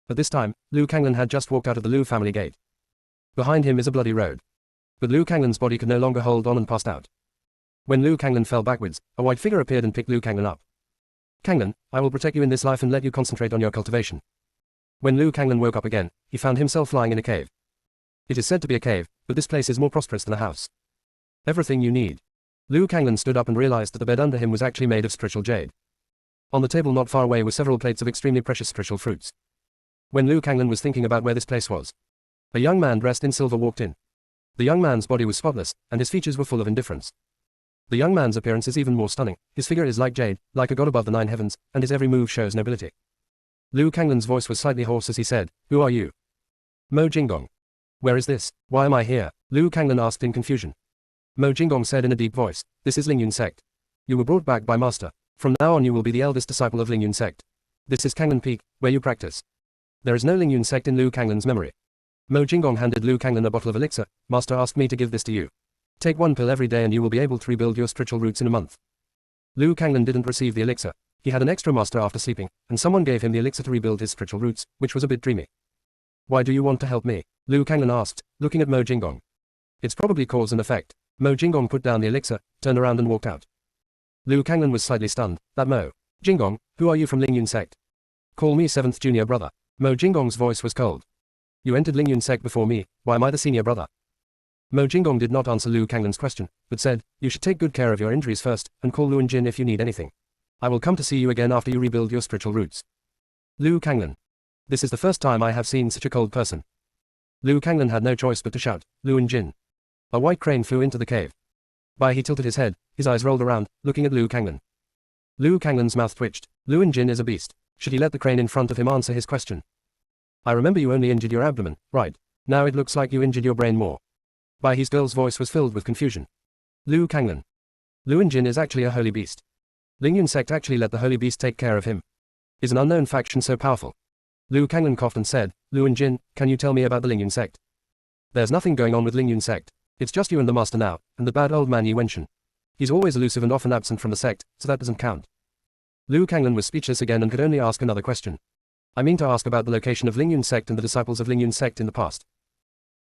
[SPEAKER 1] At this time, Lu Kanglan had just walked out of the Lu family gate. Behind him is a bloody road. But Lu Kanglan's body could no longer hold on and passed out. When Lu Kanglan fell backwards, a white figure appeared and picked Lu Kanglan up. Kanglan, I will protect you in this life and let you concentrate on your cultivation. When Lu Kanglan woke up again, he found himself lying in a cave. It is said to be a cave, but this place is more prosperous than a house. Everything you need. Lu Kanglan stood up and realized that the bed under him was actually made of spiritual jade. On the table not far away were several plates of extremely precious spiritual fruits. When Lu Kanglan was thinking about where this place was, a young man dressed in silver walked in. The young man's body was spotless, and his features were full of indifference. The young man's appearance is even more stunning. His figure is like jade, like a god above the 9 heavens, and his every move shows nobility. Lu Kanglan's voice was slightly hoarse as he said, Who are you? Mo Jinggong. Where is this? Why am I here? Lu Kanglan asked in confusion. Mo Jinggong said in a deep voice, This is Lingyun sect. You were brought back by master. From now on you will be the eldest disciple of Lingyun sect. This is Kanglan Peak, where you practice. There is no Lingyun sect in Lu Kanglan's memory. Mo Jinggong handed Lu Kanglan a bottle of elixir. Master asked me to give this to you. Take 1 pill every day and you will be able to rebuild your spiritual roots in a month. Lu Kanglan didn't receive the elixir. He had an extra master after sleeping, and someone gave him the elixir to rebuild his spiritual roots, which was a bit dreamy. Why do you want to help me? Lu Kanglan asked, looking at Mo Jinggong. It's probably cause and effect. Mo Jinggong put down the elixir, turned around and walked out. Lu Kanglan was slightly stunned. That Mo Jinggong, who are you from Lingyun sect? Call me 7th junior brother. Mo Jinggong's voice was cold. You entered Lingyun sect before me, why am I the senior brother? Mo Jinggong did not answer Lu Kanglan's question, but said, You should take good care of your injuries first, and call Luan Jin if you need anything. I will come to see you again after you rebuild your spiritual roots. Lu Kanglan. This is the first time I have seen such a cold person. Lu Kanglan had no choice but to shout, Luan Jin. A white crane flew into the cave. He tilted his head, his eyes rolled around, looking at Lu Kanglan. Lu Kanglan's mouth twitched. Luan Jin is a beast. Should he let the crane in front of him answer his question? I remember you only injured your abdomen, right? Now it looks like you injured your brain more. His girl's voice was filled with confusion. Lu Kanglan. Luan Jin is actually a holy beast. Lingyun sect actually let the holy beast take care of him. Is an unknown faction so powerful? Lu Kanglan coughed and said, Luan Jin, can you tell me about the Lingyun sect? There's nothing going on with Lingyun sect. It's just you and the master now, and the bad old man Yi Wenshan. He's always elusive and often absent from the sect, so that doesn't count. Lu Kanglan was speechless again and could only ask another question. I mean to ask about the location of Lingyun sect and the disciples of Lingyun sect in the past.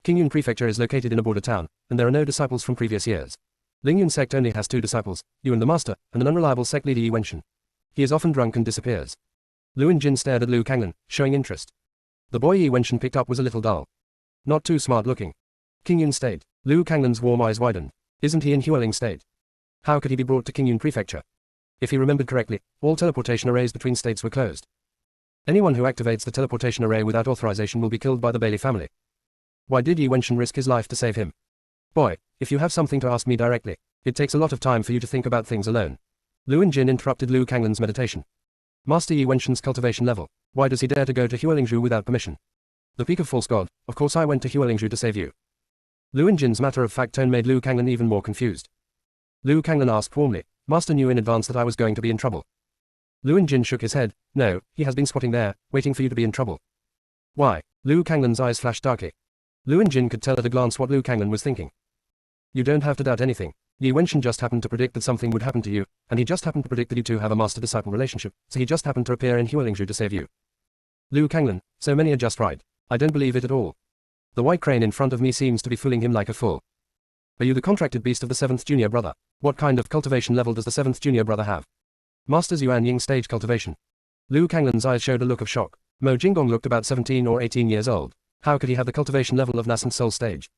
[SPEAKER 1] Qingyun Prefecture is located in a border town, and there are no disciples from previous years. Lingyun sect only has 2 disciples, you and the master, and an unreliable sect leader Yi Wenshan. He is often drunk and disappears. Luan Jin stared at Lu Kanglan, showing interest. The boy Yi Wenshan picked up was a little dull. Not too smart looking. Qingyun State. Lu Kanglan's warm eyes widened. Isn't he in Hualing State? How could he be brought to Qingyun Prefecture? If he remembered correctly, all teleportation arrays between states were closed. Anyone who activates the teleportation array without authorization will be killed by the Bailey family. Why did Yi Wenshan risk his life to save him? Boy, if you have something to ask me directly, it takes a lot of time for you to think about things alone. Luan Jin interrupted Lu Kanglan's meditation. Master Yi Wenshan's cultivation level. Why does he dare to go to Hualingzhu without permission? The peak of false god. Of course I went to Hualingzhu to save you. Luan Jin's matter-of-fact tone made Lu Kanglan even more confused. Lu Kanglan asked warmly, Master knew in advance that I was going to be in trouble. Luan Jin shook his head. No, he has been squatting there, waiting for you to be in trouble. Why? Lu Kanglan's eyes flashed darkly. Luan Jin could tell at a glance what Lu Kanglan was thinking. You don't have to doubt anything. Yi Wenshan just happened to predict that something would happen to you, and he just happened to predict that you two have a master-disciple relationship, so he just happened to appear in Hualingzhu to save you. Lu Kanglan, so many are just right. I don't believe it at all. The white crane in front of me seems to be fooling him like a fool. Are you the contracted beast of the 7th junior brother? What kind of cultivation level does the 7th junior brother have? Master's Yuan Ying stage cultivation. Lu Kanglan's eyes showed a look of shock. Mo Jinggong looked about 17 or 18 years old. How could he have the cultivation level of nascent soul stage?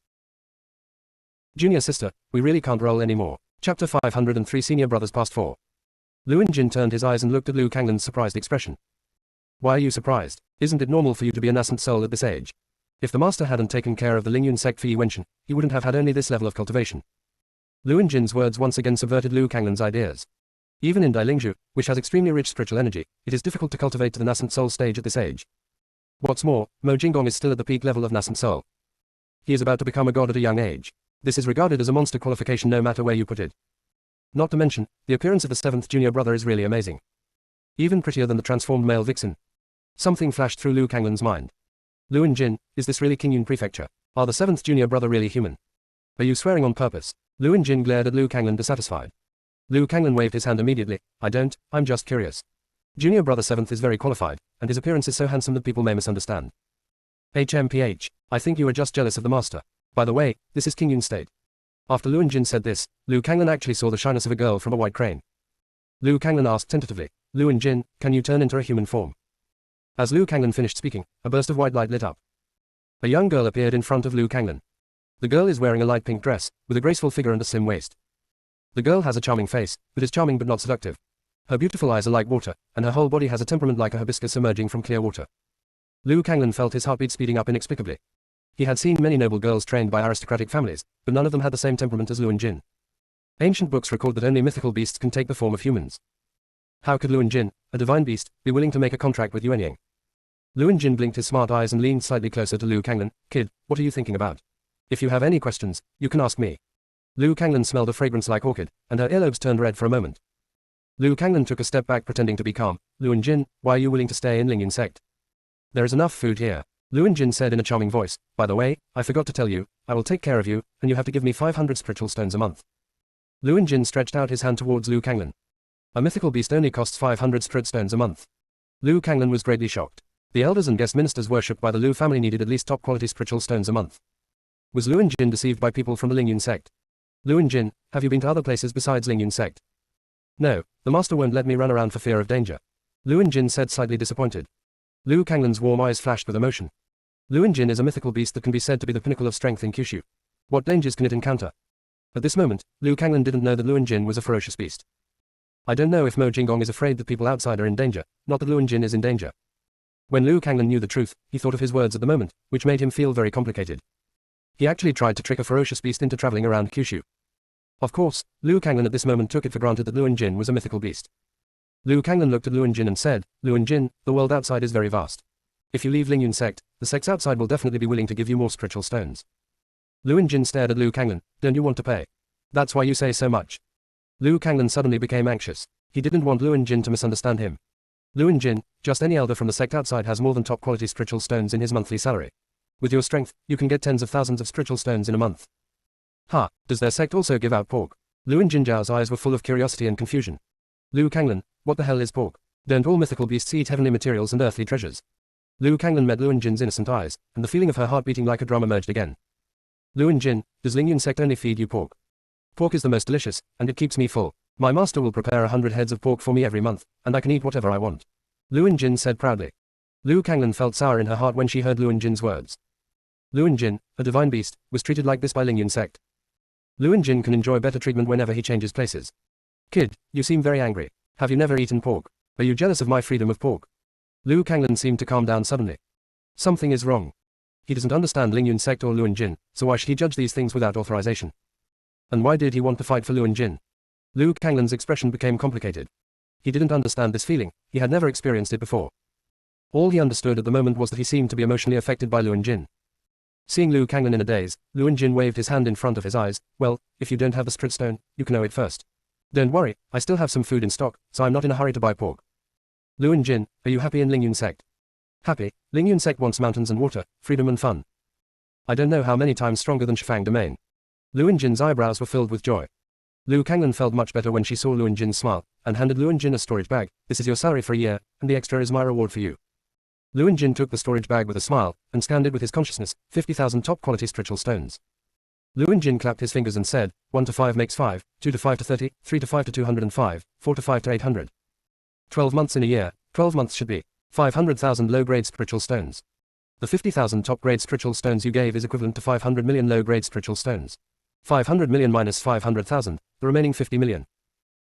[SPEAKER 1] Junior sister, we really can't roll anymore. Chapter 503 Senior Brothers Past 4. Luan Jin turned his eyes and looked at Lu Kanglan's surprised expression. Why are you surprised? Isn't it normal for you to be a nascent soul at this age? If the master hadn't taken care of the Lingyun sect for Yi Wenchen, he wouldn't have had only this level of cultivation. Luin Jin's words once again subverted Liu Kanglan's ideas. Even in Dai Lingzhu, which has extremely rich spiritual energy, it is difficult to cultivate to the nascent soul stage at this age. What's more, Mo Jinggong is still at the peak level of nascent soul. He is about to become a god at a young age. This is regarded as a monster qualification no matter where you put it. Not to mention, the appearance of the 7th junior brother is really amazing. Even prettier than the transformed male vixen. Something flashed through Liu Kanglan's mind. Luin Jin, is this really Qingyun Prefecture? Are the 7th junior brother really human? Are you swearing on purpose? Luin Jin glared at Liu Kanglan dissatisfied. Liu Kanglan waved his hand immediately. I'm just curious. Junior brother 7th is very qualified, and his appearance is so handsome that people may misunderstand. HMPH, I think you are just jealous of the master. By the way, this is Qingyun State. After Luin Jin said this, Liu Kanglan actually saw the shyness of a girl from a white crane. Liu Kanglan asked tentatively, Luin Jin, can you turn into a human form? As Liu Kanglan finished speaking, a burst of white light lit up. A young girl appeared in front of Liu Kanglan. The girl is wearing a light pink dress, with a graceful figure and a slim waist. The girl has a charming face, but is charming but not seductive. Her beautiful eyes are like water, and her whole body has a temperament like a hibiscus emerging from clear water. Liu Kanglan felt his heartbeat speeding up inexplicably. He had seen many noble girls trained by aristocratic families, but none of them had the same temperament as Luin Jin. Ancient books record that only mythical beasts can take the form of humans. How could Luin Jin, a divine beast, be willing to make a contract with Yuan Ying? Luin Jin blinked his smart eyes and leaned slightly closer to Liu Kanglan. Kid, what are you thinking about? If you have any questions, you can ask me. Liu Kanglan smelled a fragrance like orchid, and her earlobes turned red for a moment. Liu Kanglan took a step back pretending to be calm. Luin Jin, why are you willing to stay in Lingyun sect? There is enough food here. Luin Jin said in a charming voice. By the way, I forgot to tell you, I will take care of you, and you have to give me 500 spiritual stones a month. Luin Jin stretched out his hand towards Liu Kanglan. A mythical beast only costs 500 spirit stones a month. Liu Kanglan was greatly shocked. The elders and guest ministers worshipped by the Liu family needed at least top-quality spiritual stones a month. Was Luin Jin deceived by people from the Lingyun sect? Luin Jin, have you been to other places besides Lingyun sect? No, the master won't let me run around for fear of danger. Luin Jin said slightly disappointed. Liu Kanglan's warm eyes flashed with emotion. Luin Jin is a mythical beast that can be said to be the pinnacle of strength in Kyushu. What dangers can it encounter? At this moment, Liu Kanglan didn't know that Luin Jin was a ferocious beast. I don't know if Mo Jinggong is afraid that people outside are in danger, not that Luin Jin is in danger. When Liu Kanglan knew the truth, he thought of his words at the moment, which made him feel very complicated. He actually tried to trick a ferocious beast into traveling around Kyushu. Of course, Liu Kanglan at this moment took it for granted that Luin Jin was a mythical beast. Liu Kanglan looked at Luin Jin and said, Luin Jin, the world outside is very vast. If you leave Lingyun sect, the sects outside will definitely be willing to give you more spiritual stones. Luin Jin stared at Liu Kanglan. Don't you want to pay? That's why you say so much. Liu Kanglan suddenly became anxious. He didn't want Luin Jin to misunderstand him. Luin Jin, just any elder from the sect outside has more than top-quality spiritual stones in his monthly salary. With your strength, you can get tens of thousands of spiritual stones in a month. Does their sect also give out pork? Luin Jinjiao's eyes were full of curiosity and confusion. Liu Kanglan, what the hell is pork? Don't all mythical beasts eat heavenly materials and earthly treasures? Liu Kanglan met Luin Jin's innocent eyes, and the feeling of her heart beating like a drum emerged again. Luin Jin, does Lingyun sect only feed you pork? Pork is the most delicious, and it keeps me full. My master will prepare 100 heads of pork for me every month, and I can eat whatever I want. Luin Jin said proudly. Liu Kanglan felt sour in her heart when she heard Luin Jin's words. Luin Jin, a divine beast, was treated like this by Lingyun sect. Luin Jin can enjoy better treatment whenever he changes places. Kid, you seem very angry. Have you never eaten pork? Are you jealous of my freedom of pork? Liu Kanglan seemed to calm down suddenly. Something is wrong. He doesn't understand Lingyun sect or Luin Jin, so why should he judge these things without authorization? And why did he want to fight for Luin Jin? Liu Kanglan's expression became complicated. He didn't understand this feeling, he had never experienced it before. All he understood at the moment was that he seemed to be emotionally affected by Luin Jin. Seeing Liu Kanglan in a daze, Luin Jin waved his hand in front of his eyes. Well, if you don't have the spirit stone, you can know it first. Don't worry, I still have some food in stock, so I'm not in a hurry to buy pork. Luin Jin, are you happy in Lingyun sect? Happy? Lingyun sect wants mountains and water, freedom and fun. I don't know how many times stronger than Shifang domain. Luin Jin's eyebrows were filled with joy. Liu Kanglan felt much better when she saw Luin Jin's smile, and handed Luin Jin a storage bag. This is your salary for a year, and the extra is my reward for you. Luin Jin took the storage bag with a smile, and scanned it with his consciousness, 50,000 top-quality spiritual stones. Luin Jin clapped his fingers and said, 1 to 5 makes 5, 2 to 5 to 30, 3 to 5 to 205, 4 to 5 to 800. 12 months in a year, 12 months should be 500,000 low-grade spiritual stones. The 50,000 top-grade spiritual stones you gave is equivalent to 500 million low-grade spiritual stones. 500 million minus 500,000, the remaining 50 million.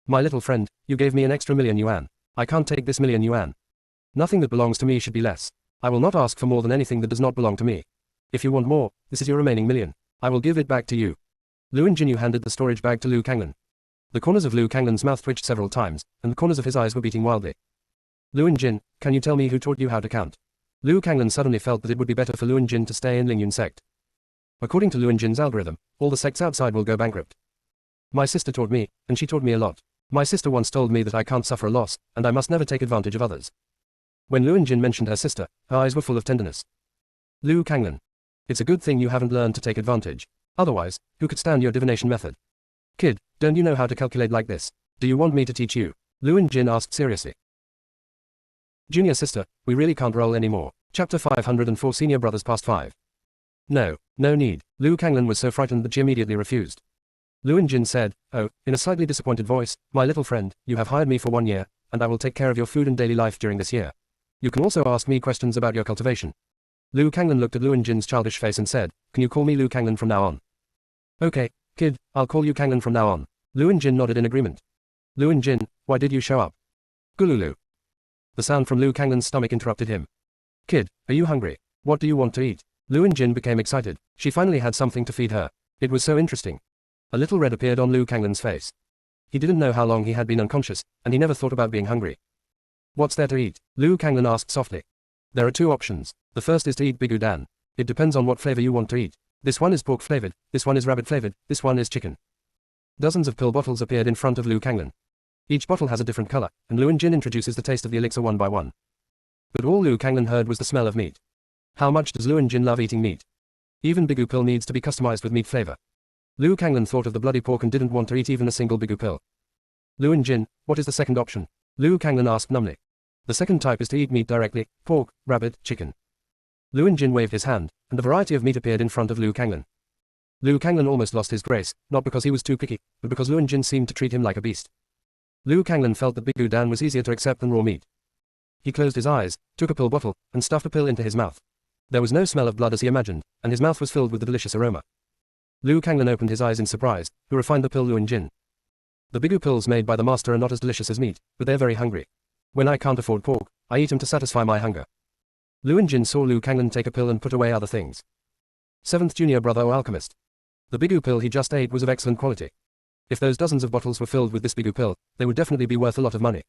[SPEAKER 1] My little friend, you gave me an extra million yuan. I can't take this million yuan. Nothing that belongs to me should be less. I will not ask for more than anything that does not belong to me. If you want more, this is your remaining million. I will give it back to you. Luin Jinyu handed the storage bag to Liu Kanglan. The corners of Liu Kanglan's mouth twitched several times, and the corners of his eyes were beating wildly. Luin Jin, can you tell me who taught you how to count? Liu Kanglan suddenly felt that it would be better for Luin Jin to stay in Lingyun sect. According to Luin Jin's algorithm, all the sects outside will go bankrupt. My sister taught me, and she taught me a lot. My sister once told me that I can't suffer a loss, and I must never take advantage of others. When Luin Jin mentioned her sister, her eyes were full of tenderness. Liu Kanglan. It's a good thing you haven't learned to take advantage. Otherwise, who could stand your divination method? Kid, don't you know how to calculate like this? Do you want me to teach you? Luin Jin asked seriously. Junior sister, we really can't roll anymore. Chapter 504 Senior Brothers Past 5. No, no need. Liu Kanglan was so frightened that she immediately refused. Luin Jin said, oh, in a slightly disappointed voice, my little friend, you have hired me for 1 year, and I will take care of your food and daily life during this year. You can also ask me questions about your cultivation. Liu Kanglan looked at Luin Jin's childish face and said, can you call me Liu Kanglan from now on? Okay, kid, I'll call you Kanglan from now on. Luin Jin nodded in agreement. Luin Jin, why did you show up? Gululu. The sound from Liu Kanglan's stomach interrupted him. Kid, are you hungry? What do you want to eat? Luin Jin became excited. She finally had something to feed her. It was so interesting. A little red appeared on Liu Kanglan's face. He didn't know how long he had been unconscious, and he never thought about being hungry. What's there to eat? Liu Kanglan asked softly. There are 2 options. The first is to eat bigu dan. It depends on what flavor you want to eat. This one is pork flavored, this one is rabbit flavored, this one is chicken. Dozens of pill bottles appeared in front of Liu Kanglan. Each bottle has a different color, and Luin Jin introduces the taste of the elixir one by one. But all Liu Kanglan heard was the smell of meat. How much does Luin Jin love eating meat? Even bigu pill needs to be customized with meat flavor. Liu Kanglan thought of the bloody pork and didn't want to eat even a single bigu pill. Luin Jin, what is the second option? Liu Kanglan asked numbly. The second type is to eat meat directly, pork, rabbit, chicken. Luin Jin waved his hand, and a variety of meat appeared in front of Liu Kanglan. Liu Kanglan almost lost his grace, not because he was too picky, but because Luin Jin seemed to treat him like a beast. Liu Kanglan felt that bigu dan was easier to accept than raw meat. He closed his eyes, took a pill bottle, and stuffed a pill into his mouth. There was no smell of blood as he imagined, and his mouth was filled with the delicious aroma. Liu Kanglan opened his eyes in surprise. Who refined the pill Luin Jin? The bigu pills made by the master are not as delicious as meat, but they're very hungry. When I can't afford pork, I eat them to satisfy my hunger. Luin Jin saw Liu Kanglan take a pill and put away other things. 7th Junior Brother O Alchemist. The bigu pill he just ate was of excellent quality. If those dozens of bottles were filled with this bigu pill, they would definitely be worth a lot of money.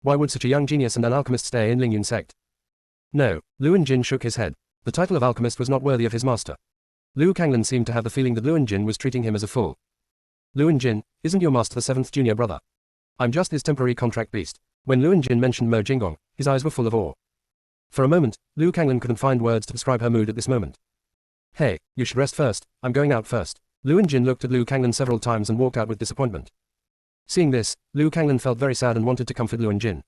[SPEAKER 1] Why would such a young genius and an alchemist stay in Lingyun sect? No, Luin Jin shook his head. The title of alchemist was not worthy of his master. Liu Kanglan seemed to have the feeling that Luin Jin was treating him as a fool. Luin Jin, isn't your master the 7th Junior Brother? I'm just his temporary contract beast. When Luin Jin mentioned Mo Jinggong, his eyes were full of awe. For a moment, Liu Kanglan couldn't find words to describe her mood at this moment. Hey, you should rest first, I'm going out first. Luin Jin looked at Liu Kanglan several times and walked out with disappointment. Seeing this, Liu Kanglan felt very sad and wanted to comfort Luin Jin.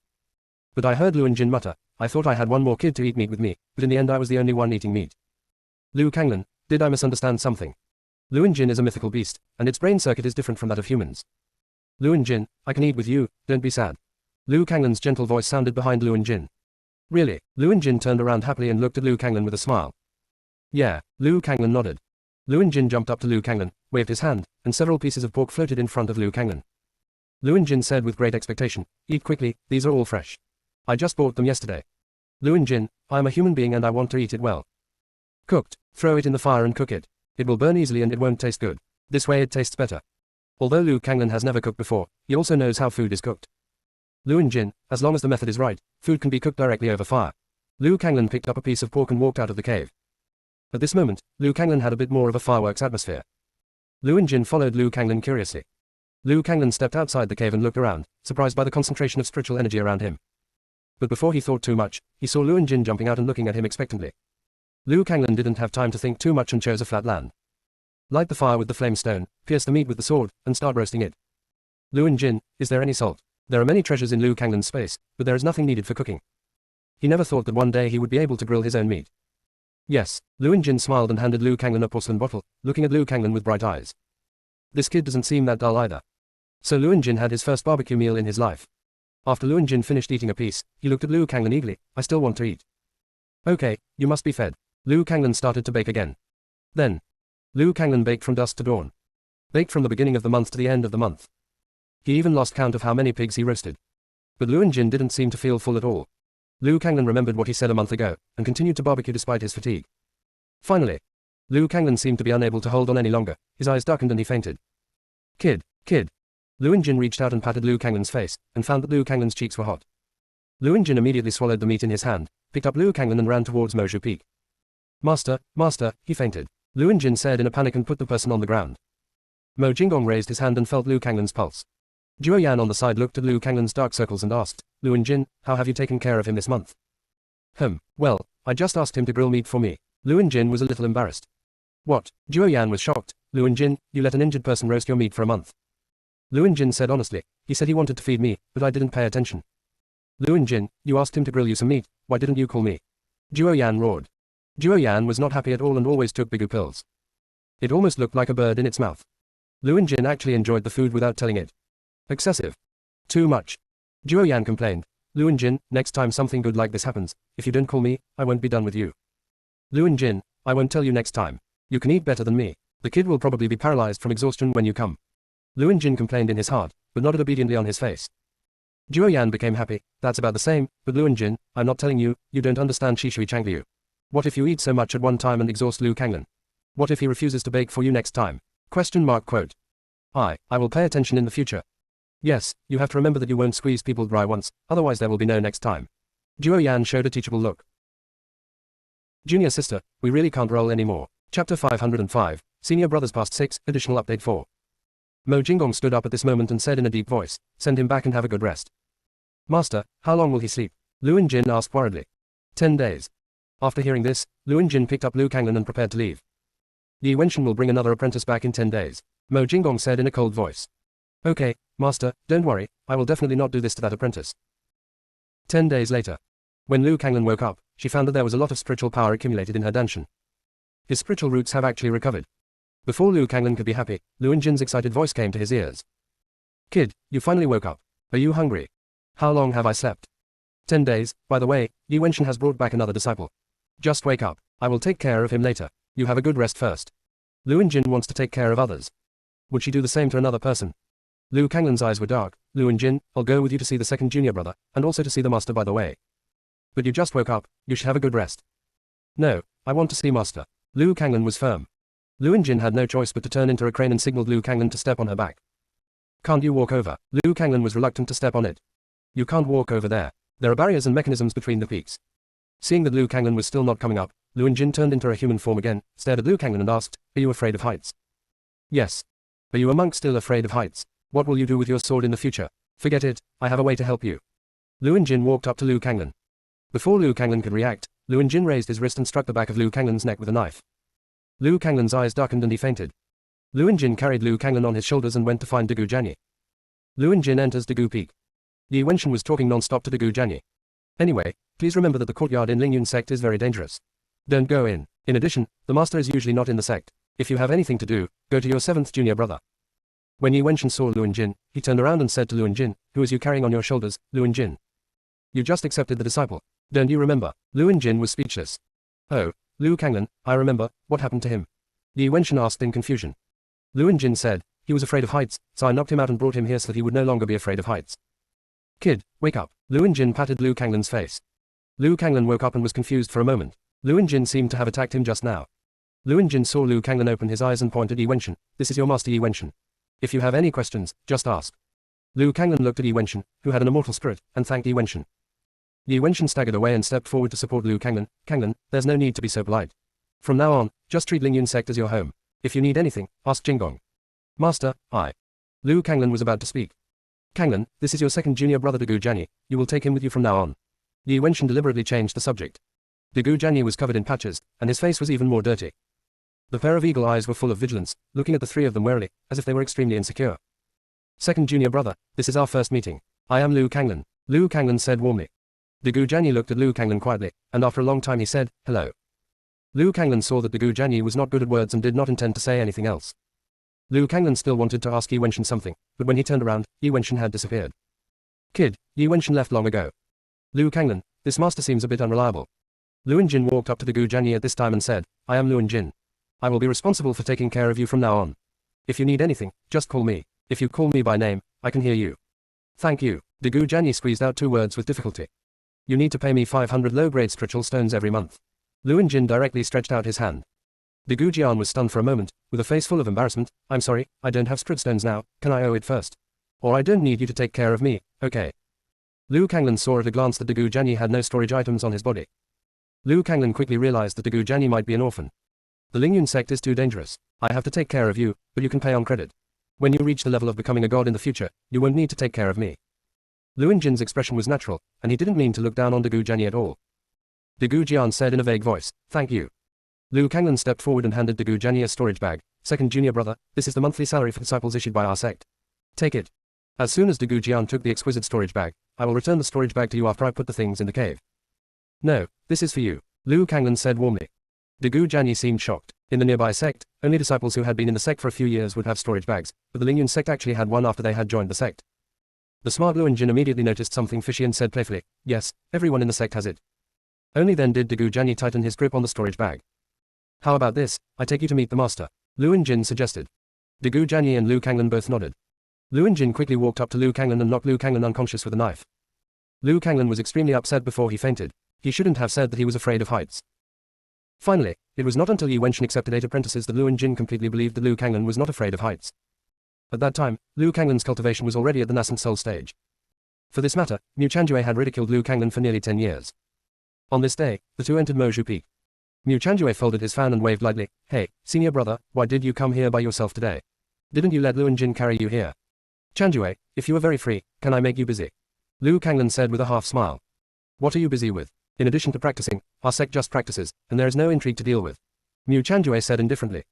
[SPEAKER 1] But I heard Luin Jin mutter, I thought I had one more kid to eat meat with me, but in the end I was the only one eating meat. Liu Kanglan, did I misunderstand something? Luin Jin is a mythical beast, and its brain circuit is different from that of humans. Luin Jin, I can eat with you, don't be sad. Liu Kanglan's gentle voice sounded behind Luin Jin. Really? Luin Jin turned around happily and looked at Liu Kanglan with a smile. Yeah, Liu Kanglan nodded. Luin Jin jumped up to Liu Kanglan, waved his hand, and several pieces of pork floated in front of Liu Kanglan. Luin Jin said with great expectation, eat quickly, these are all fresh. I just bought them yesterday. Luin Jin, I am a human being and I want to eat it well. Cooked, throw it in the fire and cook it. It will burn easily and it won't taste good. This way it tastes better. Although Liu Kanglan has never cooked before, he also knows how food is cooked. Luin Jin, as long as the method is right, food can be cooked directly over fire. Liu Kanglan picked up a piece of pork and walked out of the cave. At this moment, Liu Kanglan had a bit more of a fireworks atmosphere. Luin Jin followed Liu Kanglan curiously. Liu Kanglan stepped outside the cave and looked around, surprised by the concentration of spiritual energy around him. But before he thought too much, he saw Luin Jin jumping out and looking at him expectantly. Liu Kanglan didn't have time to think too much and chose a flat land. Light the fire with the flame stone, pierce the meat with the sword, and start roasting it. Luin Jin, is there any salt? There are many treasures in Liu Kanglan's space, but there is nothing needed for cooking. He never thought that one day he would be able to grill his own meat. Yes, Luin Jin smiled and handed Liu Kanglan a porcelain bottle, looking at Liu Kanglan with bright eyes. This kid doesn't seem that dull either. So Luin Jin had his first barbecue meal in his life. After Luin Jin finished eating a piece, he looked at Liu Kanglan eagerly, I still want to eat. Okay, you must be fed. Liu Kanglan started to bake again. Then, Liu Kanglan baked from dusk to dawn. Baked from the beginning of the month to the end of the month. He even lost count of how many pigs he roasted. But Luin Jin didn't seem to feel full at all. Liu Kanglan remembered what he said a month ago, and continued to barbecue despite his fatigue. Finally, Liu Kanglan seemed to be unable to hold on any longer, his eyes darkened and he fainted. Kid. Liu Jin reached out and patted Liu Kanglan's face, and found that Liu Kanglan's cheeks were hot. Liu Jin immediately swallowed the meat in his hand, picked up Liu Kanglan and ran towards Moju Peak. Master, he fainted. Liu Jin said in a panic and put the person on the ground. Mo Jinggong raised his hand and felt Liu Kanglan's pulse. Zhuo Yan on the side looked at Liu Kanglan's dark circles and asked, Liu Jin, how have you taken care of him this month? Well, I just asked him to grill meat for me. Liu Jin was a little embarrassed. What? Zhuo Yan was shocked. Liu Jin, you let an injured person roast your meat for a month. Liu Jin said honestly, he said he wanted to feed me, but I didn't pay attention. Liu Jin, you asked him to grill you some meat, why didn't you call me? Zhuo Yan roared. Zhuo Yan was not happy at all and always took Bigu pills. It almost looked like a bird in its mouth. Liu Jin actually enjoyed the food without telling it. Excessive. Too much. Zhuo Yan complained. Liu Jin, next time something good like this happens, if you don't call me, I won't be done with you. Liu Jin, I won't tell you next time. You can eat better than me. The kid will probably be paralyzed from exhaustion when you come. Liu Jin complained in his heart, but nodded obediently on his face. Zhuo Yan became happy. That's about the same, but Liu Jin, I'm not telling you, you don't understand Shishui Changliu. What if you eat so much at one time and exhaust Liu Kanglan? What if he refuses to bake for you next time? ? Quote. I will pay attention in the future. Yes, you have to remember that you won't squeeze people dry once, otherwise there will be no next time. Zhuo Yan showed a teachable look. Junior sister, we really can't roll anymore. Chapter 505, Senior Brothers Past 6, Additional Update 4. Mo Jinggong stood up at this moment and said in a deep voice, send him back and have a good rest. Master, how long will he sleep? Liu Jin asked worriedly. 10 days. After hearing this, Liu Jin picked up Liu Kanglan and prepared to leave. Yi Wenshan will bring another apprentice back in 10 days. Mo Jinggong said in a cold voice. Okay, master, don't worry, I will definitely not do this to that apprentice. 10 days later. When Liu Kanglan woke up, she found that there was a lot of spiritual power accumulated in her danshan. His spiritual roots have actually recovered. Before Liu Kanglan could be happy, Liu Jin's excited voice came to his ears. Kid, you finally woke up. Are you hungry? How long have I slept? 10 days, by the way, Yi Wenshan has brought back another disciple. Just wake up, I will take care of him later. You have a good rest first. Liu Jin wants to take care of others. Would she do the same to another person? Liu Kanglan's eyes were dark. Liu Jin, I'll go with you to see the second junior brother, and also to see the master by the way. But you just woke up, you should have a good rest. No, I want to see master. Liu Kanglan was firm. Liu Jin had no choice but to turn into a crane and signaled Liu Kanglan to step on her back. Can't you walk over? Liu Kanglan was reluctant to step on it. You can't walk over there. There are barriers and mechanisms between the peaks. Seeing that Liu Kanglan was still not coming up, Liu Jin turned into a human form again, stared at Liu Kanglan and asked, are you afraid of heights? Yes. Are you a monk still afraid of heights? What will you do with your sword in the future? Forget it, I have a way to help you. Liu Jin walked up to Liu Kanglan. Before Liu Kanglan could react, Liu Jin raised his wrist and struck the back of Liu Kanglan's neck with a knife. Liu Kanglan's eyes darkened and he fainted. Liu Jin carried Liu Kanglan on his shoulders and went to find Dagu Jianyi. Liu Jin enters Dagu Peak. Yi Wenshan was talking non-stop to Dagu Jianyi. Anyway, please remember that the courtyard in Lingyun sect is very dangerous. Don't go in. In addition, the master is usually not in the sect. If you have anything to do, go to your 7th junior brother. When Yi Wenshan saw Liu Jin, he turned around and said to Liu Jin, who is you carrying on your shoulders, Liu Jin? You just accepted the disciple. Don't you remember? Liu Jin was speechless. Oh, Liu Kanglan, I remember, what happened to him? Yi Wenshan asked in confusion. Liu Jin said, he was afraid of heights, so I knocked him out and brought him here so that he would no longer be afraid of heights. Kid, wake up. Liu Jin patted Liu Kanglan's face. Liu Kanglan woke up and was confused for a moment. Liu Jin seemed to have attacked him just now. Liu Jin saw Liu Kanglan open his eyes and pointed at Yi Wenshan. This is your master Yi Wenshan. If you have any questions, just ask. Liu Kanglan looked at Yi Wenshan, who had an immortal spirit, and thanked Yi Wenshan. Yi Wenshan staggered away and stepped forward to support Liu Kanglan. Kanglan, there's no need to be so polite. From now on, just treat Lingyun sect as your home. If you need anything, ask Jinggong. Master, I. Liu Kanglan was about to speak. Kanglan, this is your second junior brother Dagu Jianyi, you will take him with you from now on. Yi Wenshan deliberately changed the subject. Dagu Jianyi was covered in patches, and his face was even more dirty. The pair of eagle eyes were full of vigilance, looking at the three of them warily, as if they were extremely insecure. Second junior brother, this is our first meeting. I am Liu Kanglan. Liu Kanglan said warmly. Dagu Jianyi looked at Liu Kanglan quietly, and after a long time he said, hello. Liu Kanglan saw that Dagu Jianyi was not good at words and did not intend to say anything else. Liu Kanglan still wanted to ask Yi Wenshan something, but when he turned around, Yi Wenshan had disappeared. Kid, Yi Wenshan left long ago. Liu Kanglan, this master seems a bit unreliable. Liu Jin walked up to Dagu Jianyi at this time and said, I am Liu Jin. I will be responsible for taking care of you from now on. If you need anything, just call me. If you call me by name, I can hear you. Thank you. Dagu Jianyi squeezed out 2 words with difficulty. You need to pay me 500 low-grade spiritual stones every month. Luin Jin directly stretched out his hand. De Gujian was stunned for a moment, with a face full of embarrassment. I'm sorry, I don't have spirit stones now, can I owe it first? Or I don't need you to take care of me, okay? Liu Kanglan saw at a glance that De Gujian had no storage items on his body. Liu Kanglan quickly realized that De Gujian might be an orphan. The Lingyun sect is too dangerous. I have to take care of you, but you can pay on credit. When you reach the level of becoming a god in the future, you won't need to take care of me. Luin Jin's expression was natural, and he didn't mean to look down on De Gujian at all. De Gujian said in a vague voice, thank you. Liu Kanglan stepped forward and handed De Gujian a storage bag. Second junior brother, this is the monthly salary for disciples issued by our sect. Take it. As soon as De Gujian took the exquisite storage bag, I will return the storage bag to you after I put the things in the cave. No, this is for you, Liu Kanglan said warmly. De Gujian seemed shocked. In the nearby sect, only disciples who had been in the sect for a few years would have storage bags, but the Lingyun sect actually had one after they had joined the sect. The smart Luin Jin immediately noticed something fishy and said playfully, yes, everyone in the sect has it. Only then did De Gujian tighten his grip on the storage bag. How about this, I take you to meet the master, Luin Jin suggested. De Gujian and Liu Kanglan both nodded. Luin Jin quickly walked up to Liu Kanglan and knocked Liu Kanglan unconscious with a knife. Liu Kanglan was extremely upset before he fainted. He shouldn't have said that he was afraid of heights. Finally, it was not until Yi Wenshan accepted 8 apprentices that Luin Jin completely believed that Liu Kanglan was not afraid of heights. At that time, Liu Kanglan's cultivation was already at the nascent soul stage. For this matter, Mu Chanjue had ridiculed Liu Kanglan for nearly 10 years. On this day, the two entered Moju Peak. Mu Chanjue folded his fan and waved lightly, hey, senior brother, why did you come here by yourself today? Didn't you let Luin Jin carry you here? Chanjue, if you are very free, can I make you busy? Liu Kanglan said with a half smile. What are you busy with? In addition to practicing, our sect just practices, and there is no intrigue to deal with. Mu Chanjue said indifferently.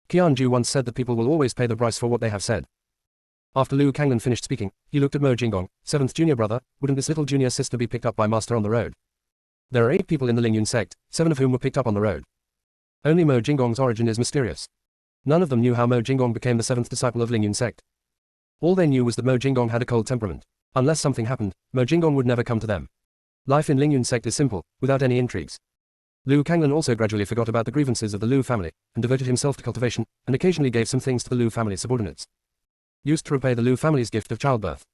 [SPEAKER 1] Qianju once said that people will always pay the price for what they have said. After Liu Kanglan finished speaking, he looked at Mo Jinggong, 7th junior brother, wouldn't this little junior sister be picked up by master on the road? There are 8 people in the Lingyun sect, 7 of whom were picked up on the road. Only Mo Jinggong's origin is mysterious. None of them knew how Mo Jinggong became the 7th disciple of Lingyun sect. All they knew was that Mo Jinggong had a cold temperament. Unless something happened, Mo Jinggong would never come to them. Life in Lingyun sect is simple, without any intrigues. Liu Kanglan also gradually forgot about the grievances of the Liu family, and devoted himself to cultivation, and occasionally gave some things to the Liu family subordinates. Used to repay the Liu family's gift of childbirth.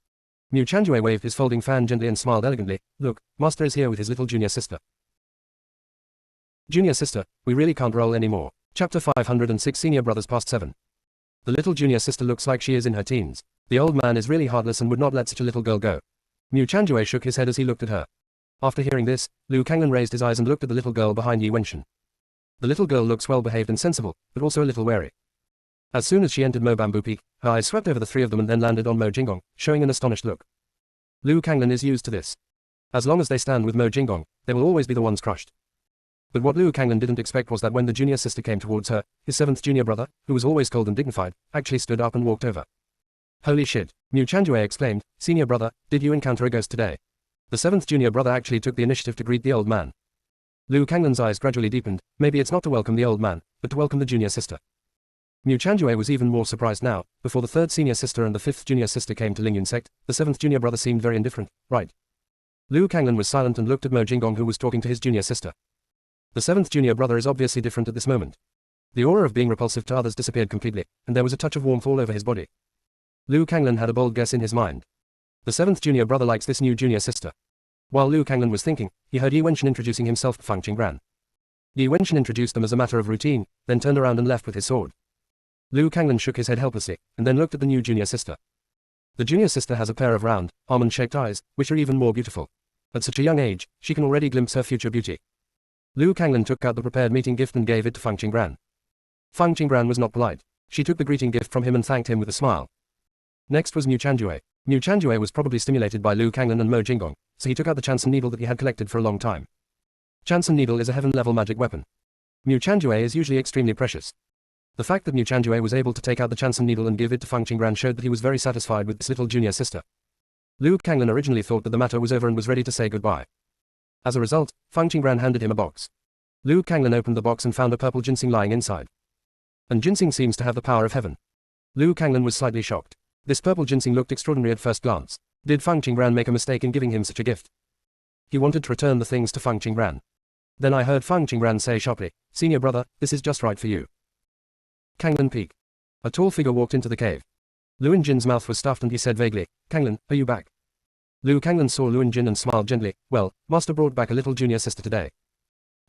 [SPEAKER 1] Mu Chanjue waved his folding fan gently and smiled elegantly, look, master is here with his little junior sister. Junior sister, we really can't roll anymore. Chapter 506 Senior Brothers Past 7. The little junior sister looks like she is in her teens. The old man is really heartless and would not let such a little girl go. Mu Chanjue shook his head as he looked at her. After hearing this, Liu Kanglan raised his eyes and looked at the little girl behind Yi Wenshan. The little girl looks well behaved and sensible, but also a little wary. As soon as she entered Mo Bamboo Peak, her eyes swept over the 3 of them and then landed on Mo Jinggong, showing an astonished look. Liu Kanglan is used to this. As long as they stand with Mo Jinggong, they will always be the ones crushed. But what Liu Kanglan didn't expect was that when the junior sister came towards her, his 7th junior brother, who was always cold and dignified, actually stood up and walked over. Holy shit, Mu Chanjue exclaimed, senior brother, did you encounter a ghost today? The 7th junior brother actually took the initiative to greet the old man. Liu Kanglan's eyes gradually deepened, maybe it's not to welcome the old man, but to welcome the junior sister. Mu Chanjue was even more surprised now. Before the 3rd senior sister and the 5th junior sister came to Lingyun sect, the 7th junior brother seemed very indifferent, right? Liu Kanglan was silent and looked at Mo Jinggong who was talking to his junior sister. The 7th junior brother is obviously different at this moment. The aura of being repulsive to others disappeared completely, and there was a touch of warmth all over his body. Liu Kanglan had a bold guess in his mind. The 7th junior brother likes this new junior sister. While Liu Kanglan was thinking, he heard Yi Wenshan introducing himself to Feng Qinggran. Yi Wenshan introduced them as a matter of routine, then turned around and left with his sword. Liu Kanglan shook his head helplessly, and then looked at the new junior sister. The junior sister has a pair of round, almond-shaped eyes, which are even more beautiful. At such a young age, she can already glimpse her future beauty. Liu Kanglan took out the prepared meeting gift and gave it to Feng Qinggran. Feng Qinggran was not polite. She took the greeting gift from him and thanked him with a smile. Next was Mu Chanjue. Mu Chanjue was probably stimulated by Liu Kanglan and Mo Jinggong, so he took out the Chanson needle that he had collected for a long time. Chanson needle is a heaven-level magic weapon. Mu Chanjue is usually extremely precious. The fact that Mu Chanjue was able to take out the Chanson needle and give it to Feng Qinggran showed that he was very satisfied with this little junior sister. Liu Kanglan originally thought that the matter was over and was ready to say goodbye. As a result, Feng Qinggran handed him a box. Liu Kanglan opened the box and found a purple ginseng lying inside. And ginseng seems to have the power of heaven. Liu Kanglan was slightly shocked. This purple ginseng looked extraordinary at first glance. Did Feng Qinggran make a mistake in giving him such a gift? He wanted to return the things to Feng Qinggran. Then I heard Feng Qinggran say sharply, senior brother, this is just right for you. Kanglan Peak. A tall figure walked into the cave. Luin Jin's mouth was stuffed and he said vaguely, Kanglan, are you back? Liu Kanglan saw Luin Jin and smiled gently, well, master brought back a little junior sister today.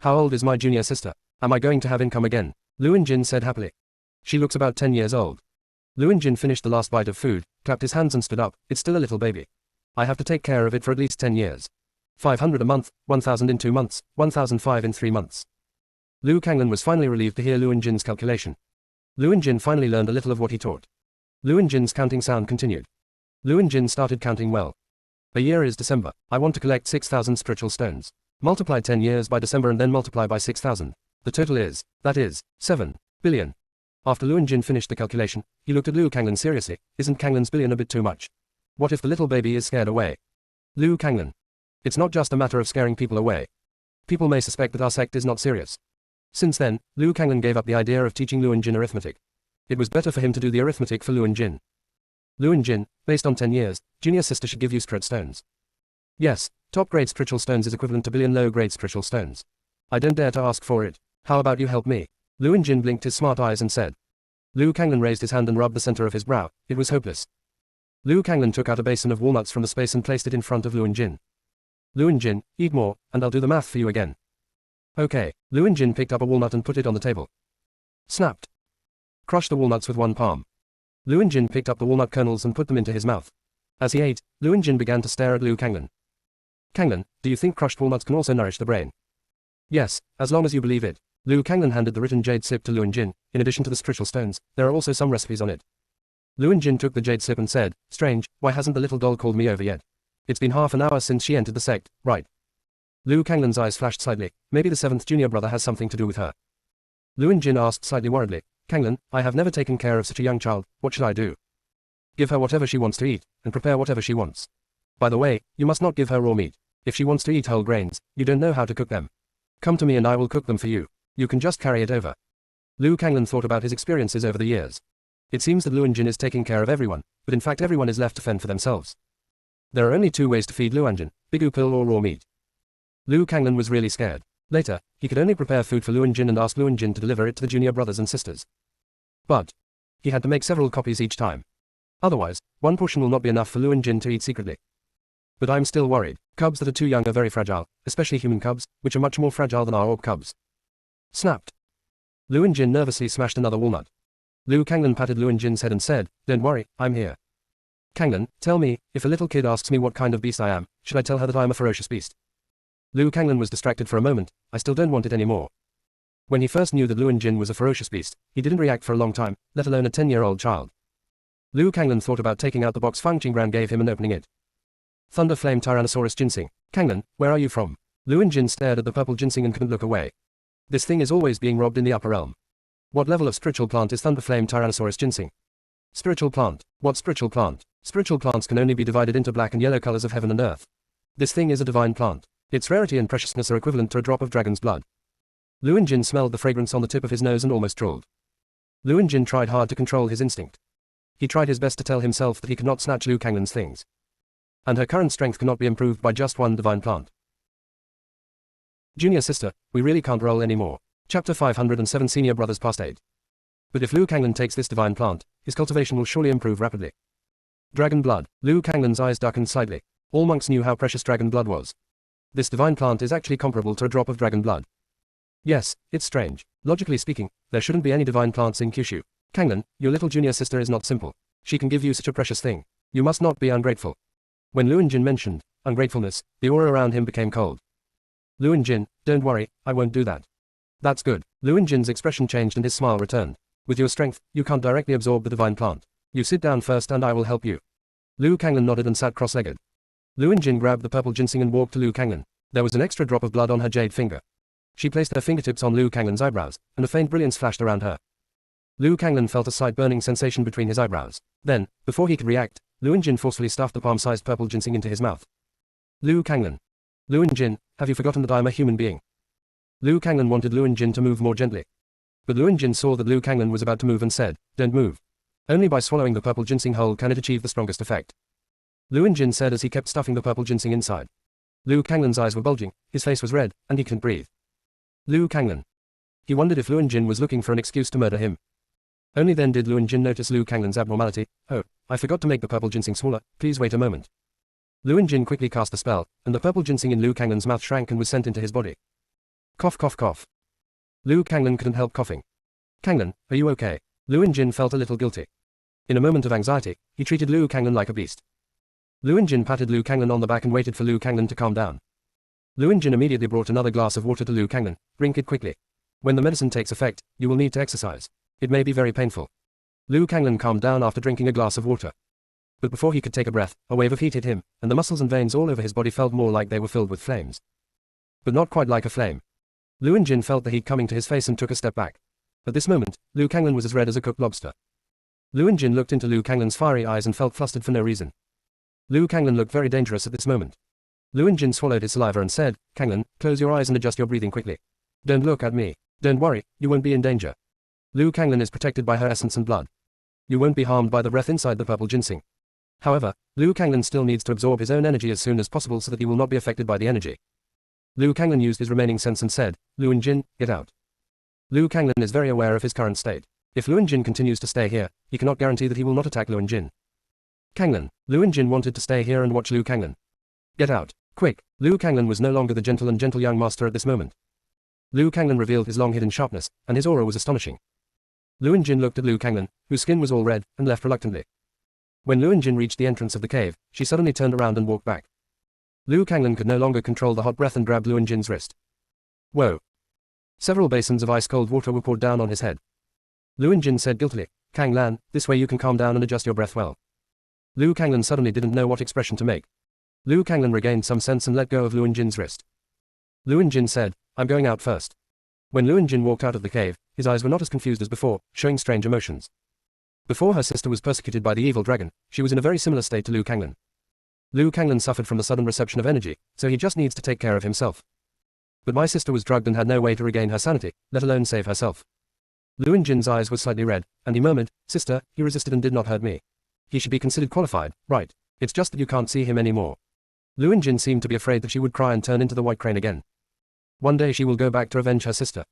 [SPEAKER 1] How old is my junior sister? Am I going to have income again? Luin Jin said happily. She looks about 10 years old. Luin Jin finished the last bite of food, clapped his hands and stood up. It's still a little baby. I have to take care of it for at least 10 years. 500 a month, 1,000 in 2 months, 1,005 in 3 months. Liu Kanglan was finally relieved to hear Luin Jin's calculation. Luin Jin finally learned a little of what he taught. Luin Jin's counting sound continued. Luin Jin started counting well. A year is December. I want to collect 6,000 spiritual stones. Multiply 10 years by December and then multiply by 6,000. The total is, that is, 7 billion. After Luin Jin finished the calculation, he looked at Liu Kanglan seriously. Isn't Kanglan's billion a bit too much? What if the little baby is scared away? Liu Kanglan. It's not just a matter of scaring people away. People may suspect that our sect is not serious. Since then, Liu Kanglan gave up the idea of teaching Luin Jin arithmetic. It was better for him to do the arithmetic for Luin Jin. Luin Jin, based on 10 years, junior sister should give you spirit stones. Yes, top-grade spiritual stones is equivalent to billion low-grade spiritual stones. I don't dare to ask for it. How about you help me? Luin Jin blinked his smart eyes and said. Liu Kanglan raised his hand and rubbed the center of his brow. It was hopeless. Liu Kanglan took out a basin of walnuts from the space and placed it in front of Luin Jin. Luin Jin, eat more, and I'll do the math for you again. Okay. Luin Jin picked up a walnut and put it on the table. Snapped. Crushed the walnuts with one palm. Luin Jin picked up the walnut kernels and put them into his mouth. As he ate, Luin Jin began to stare at Liu Kanglan. Kanglan, do you think crushed walnuts can also nourish the brain? Yes, as long as you believe it. Liu Kanglan handed the written jade slip to Luin Jin. In addition to the spiritual stones, there are also some recipes on it. Luin Jin took the jade slip and said, strange, why hasn't the little doll called me over yet? It's been half an hour since she entered the sect, right? Liu Kanglan's eyes flashed slightly. Maybe the 7th junior brother has something to do with her. Luin Jin asked slightly worriedly, Kanglan, I have never taken care of such a young child, what should I do? Give her whatever she wants to eat, and prepare whatever she wants. By the way, you must not give her raw meat. If she wants to eat whole grains, you don't know how to cook them. Come to me and I will cook them for you. You can just carry it over. Liu Kanglan thought about his experiences over the years. It seems that Luin Jin is taking care of everyone, but in fact everyone is left to fend for themselves. There are only 2 ways to feed Luin Jin, bigu pill or raw meat. Liu Kanglan was really scared. Later, he could only prepare food for Luin Jin and ask Luin Jin to deliver it to the junior brothers and sisters. But he had to make several copies each time. Otherwise, one portion will not be enough for Luin Jin to eat secretly. But I'm still worried. Cubs that are too young are very fragile, especially human cubs, which are much more fragile than our orc cubs. Snapped. Luin Jin nervously smashed another walnut. Liu Kanglan patted Luin Jin's head and said, don't worry, I'm here. Kanglan, tell me, if a little kid asks me what kind of beast I am, should I tell her that I am a ferocious beast? Liu Kanglan was distracted for a moment. I still don't want it anymore. When he first knew that Luin Jin was a ferocious beast, he didn't react for a long time, let alone a 10-year-old child. Liu Kanglan thought about taking out the box Fang Qingbran gave him and opening it. Thunder Flame Tyrannosaurus Ginseng. Kanglan, where are you from? Luin Jin stared at the purple ginseng and couldn't look away. This thing is always being robbed in the upper realm. What level of spiritual plant is Thunder Flame Tyrannosaurus Ginseng? Spiritual plant. What spiritual plant? Spiritual plants can only be divided into black and yellow colors of heaven and earth. This thing is a divine plant. Its rarity and preciousness are equivalent to a drop of dragon's blood. Luin Jin smelled the fragrance on the tip of his nose and almost drooled. Luin Jin tried hard to control his instinct. He tried his best to tell himself that he could not snatch Liu Kanglan's things. And her current strength cannot be improved by just one divine plant. Junior sister, we really can't roll anymore. Chapter 507 Senior Brothers Past 8. But if Liu Kanglan takes this divine plant, his cultivation will surely improve rapidly. Dragon blood. Liu Kanglan's eyes darkened slightly. All monks knew how precious dragon blood was. This divine plant is actually comparable to a drop of dragon blood. Yes, it's strange. Logically speaking, there shouldn't be any divine plants in Kyushu. Kanglan, your little junior sister is not simple. She can give you such a precious thing. You must not be ungrateful. When Luin Jin mentioned ungratefulness, the aura around him became cold. Luin Jin, don't worry, I won't do that. That's good. Luin Jin's expression changed and his smile returned. With your strength, you can't directly absorb the divine plant. You sit down first and I will help you. Liu Kanglan nodded and sat cross-legged. Luin Jin grabbed the purple ginseng and walked to Liu Kanglan. There was an extra drop of blood on her jade finger. She placed her fingertips on Liu Kanglan's eyebrows, and a faint brilliance flashed around her. Liu Kanglan felt a slight burning sensation between his eyebrows. Then, before he could react, Luin Jin forcefully stuffed the palm-sized purple ginseng into his mouth. Liu Kanglan. Luin Jin, have you forgotten that I am a human being? Liu Kanglan wanted Luin Jin to move more gently. But Luin Jin saw that Liu Kanglan was about to move and said, don't move. Only by swallowing the purple ginseng whole can it achieve the strongest effect. Luin Jin said as he kept stuffing the purple ginseng inside. Liu Kanglan's eyes were bulging, his face was red, and he couldn't breathe. Liu Kanglan. He wondered if Luin Jin was looking for an excuse to murder him. Only then did Luin Jin notice Liu Kanglan's abnormality. Oh, I forgot to make the purple ginseng smaller, please wait a moment. Luin Jin quickly cast a spell, and the purple ginseng in Liu Kanglan's mouth shrank and was sent into his body. Cough cough cough. Liu Kanglan couldn't help coughing. Kanglan, are you okay? Luin Jin felt a little guilty. In a moment of anxiety, he treated Liu Kanglan like a beast. Luin Jin patted Liu Kanglan on the back and waited for Liu Kanglan to calm down. Luin Jin immediately brought another glass of water to Liu Kanglan. Drink it quickly. When the medicine takes effect, you will need to exercise. It may be very painful. Liu Kanglan calmed down after drinking a glass of water. But before he could take a breath, a wave of heat hit him, and the muscles and veins all over his body felt more like they were filled with flames. But not quite like a flame. Luin Jin felt the heat coming to his face and took a step back. At this moment, Liu Kanglan was as red as a cooked lobster. Luin Jin looked into Liu Kanglan's fiery eyes and felt flustered for no reason. Liu Kanglan looked very dangerous at this moment. Luin Jin swallowed his saliva and said, Kanglan, close your eyes and adjust your breathing quickly. Don't look at me. Don't worry, you won't be in danger. Liu Kanglan is protected by her essence and blood. You won't be harmed by the breath inside the purple ginseng. However, Liu Kanglan still needs to absorb his own energy as soon as possible so that he will not be affected by the energy. Liu Kanglan used his remaining sense and said, Luin Jin, get out. Liu Kanglan is very aware of his current state. If Luin Jin continues to stay here, he cannot guarantee that he will not attack Luin Jin. Kanglan, Luin Jin wanted to stay here and watch Liu Kanglan. Get out, quick. Liu Kanglan was no longer the gentle young master at this moment. Liu Kanglan revealed his long hidden sharpness, and his aura was astonishing. Luin Jin looked at Liu Kanglan, whose skin was all red, and left reluctantly. When Luin Jin reached the entrance of the cave, she suddenly turned around and walked back. Liu Kanglan could no longer control the hot breath and grabbed Luin Jin's wrist. Whoa! Several basins of ice-cold water were poured down on his head. Luin Jin said guiltily, Kanglan, this way you can calm down and adjust your breath well. Liu Kanglan suddenly didn't know what expression to make. Liu Kanglan regained some sense and let go of Luin Jin's wrist. Luin Jin said, I'm going out first. When Luin Jin walked out of the cave, his eyes were not as confused as before, showing strange emotions. Before her sister was persecuted by the evil dragon, she was in a very similar state to Liu Kanglan. Liu Kanglan suffered from the sudden reception of energy, so he just needs to take care of himself. But my sister was drugged and had no way to regain her sanity, let alone save herself. Luin Jin's eyes were slightly red, and he murmured, Sister, he resisted and did not hurt me. He should be considered qualified, right? It's just that you can't see him anymore. Luin Jin seemed to be afraid that she would cry and turn into the white crane again. One day she will go back to avenge her sister.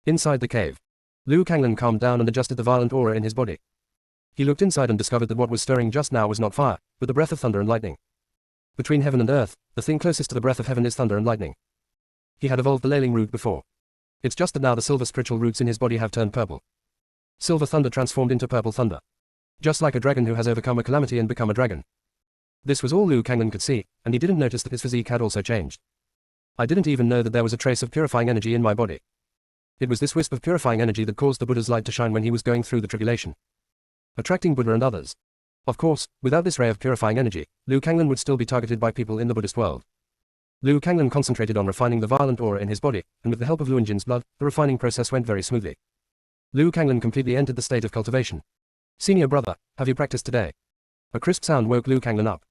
[SPEAKER 1] Inside the cave, Liu Kanglan calmed down and adjusted the violent aura in his body. He looked inside and discovered that what was stirring just now was not fire, but the breath of thunder and lightning. Between heaven and earth, the thing closest to the breath of heaven is thunder and lightning. He had evolved the Leiling root before. It's just that now the silver spiritual roots in his body have turned purple. Silver thunder transformed into purple thunder. Just like a dragon who has overcome a calamity and become a dragon. This was all Liu Kanglan could see, and he didn't notice that his physique had also changed. I didn't even know that there was a trace of purifying energy in my body. It was this wisp of purifying energy that caused the Buddha's light to shine when he was going through the tribulation, attracting Buddha and others. Of course, without this ray of purifying energy, Liu Kanglan would still be targeted by people in the Buddhist world. Liu Kanglan concentrated on refining the violent aura in his body, and with the help of Luin Jin's blood, the refining process went very smoothly. Liu Kanglan completely entered the state of cultivation. Senior brother, have you practiced today? A crisp sound woke Liu Kanglan up.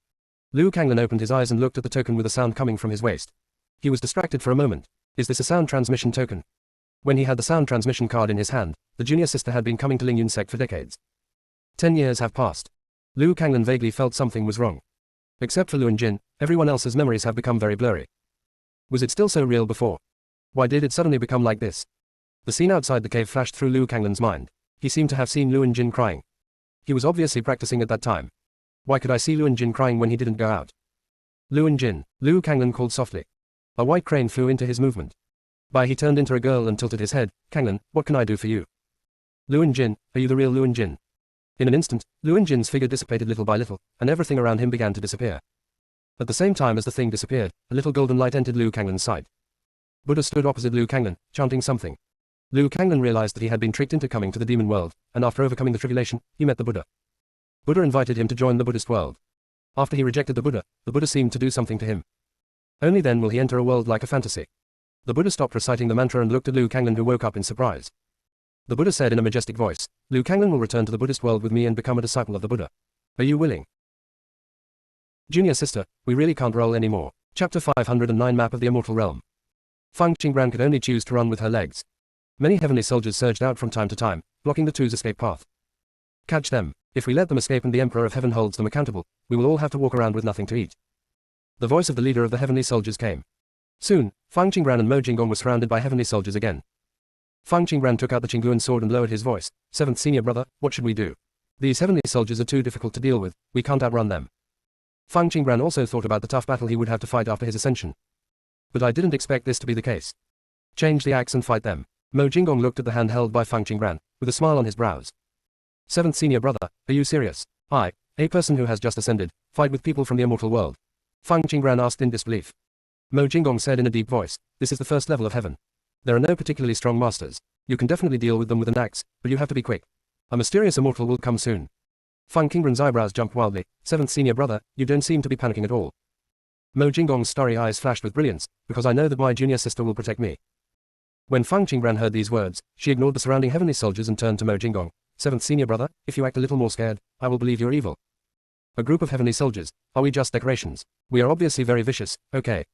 [SPEAKER 1] Liu Kanglan opened his eyes and looked at the token with a sound coming from his waist. He was distracted for a moment. Is this a sound transmission token? When he had the sound transmission card in his hand, the junior sister had been coming to Lingyun sect for decades. 10 years have passed. Liu Kanglan vaguely felt something was wrong. Except for Luin Jin, everyone else's memories have become very blurry. Was it still so real before? Why did it suddenly become like this? The scene outside the cave flashed through Liu Kanglan's mind. He seemed to have seen Luin Jin crying. He was obviously practicing at that time. Why could I see Luin Jin crying when he didn't go out? Luin Jin, Liu Kanglan called softly. A white crane flew into his movement. He turned into a girl and tilted his head. Kanglan, what can I do for you? Luin Jin, are you the real Luin Jin? In an instant, Luin Jin's figure dissipated little by little, and everything around him began to disappear. At the same time as the thing disappeared, a little golden light entered Liu Kanglan's sight. Buddha stood opposite Liu Kanglan, chanting something. Liu Kanglan realized that he had been tricked into coming to the demon world, and after overcoming the tribulation, he met the Buddha. Buddha invited him to join the Buddhist world. After he rejected the Buddha seemed to do something to him. Only then will he enter a world like a fantasy. The Buddha stopped reciting the mantra and looked at Liu Kanglan, who woke up in surprise. The Buddha said in a majestic voice, Liu Kanglan will return to the Buddhist world with me and become a disciple of the Buddha. Are you willing? Junior sister, we really can't roll anymore. Chapter 509 Map of the Immortal Realm. Fang Qingbran could only choose to run with her legs. Many heavenly soldiers surged out from time to time, blocking the two's escape path. Catch them. If we let them escape and the Emperor of Heaven holds them accountable, we will all have to walk around with nothing to eat. The voice of the leader of the heavenly soldiers came. Soon, Fang Qingbran and Mo Jinggong were surrounded by heavenly soldiers again. Fang Qingbran took out the Qingluan sword and lowered his voice. Seventh senior brother, what should we do? These heavenly soldiers are too difficult to deal with, we can't outrun them. Fang Qingbran also thought about the tough battle he would have to fight after his ascension. But I didn't expect this to be the case. Change the axe and fight them. Mo Jingong looked at the hand held by Fang Qingran, with a smile on his brows. Seventh senior brother, are you serious? I, a person who has just ascended, fight with people from the immortal world? Fang Qingran asked in disbelief. Mo Jingong said in a deep voice, this is the first level of heaven. There are no particularly strong masters. You can definitely deal with them with an axe, but you have to be quick. A mysterious immortal will come soon. Fang Qingran's eyebrows jumped wildly. Seventh senior brother, you don't seem to be panicking at all. Mo Jingong's starry eyes flashed with brilliance, because I know that my junior sister will protect me. When Fang Qingran heard these words, she ignored the surrounding heavenly soldiers and turned to Mo Jingong. Seventh senior brother, if you act a little more scared, I will believe you're evil. A group of heavenly soldiers, are we just decorations? We are obviously very vicious, okay.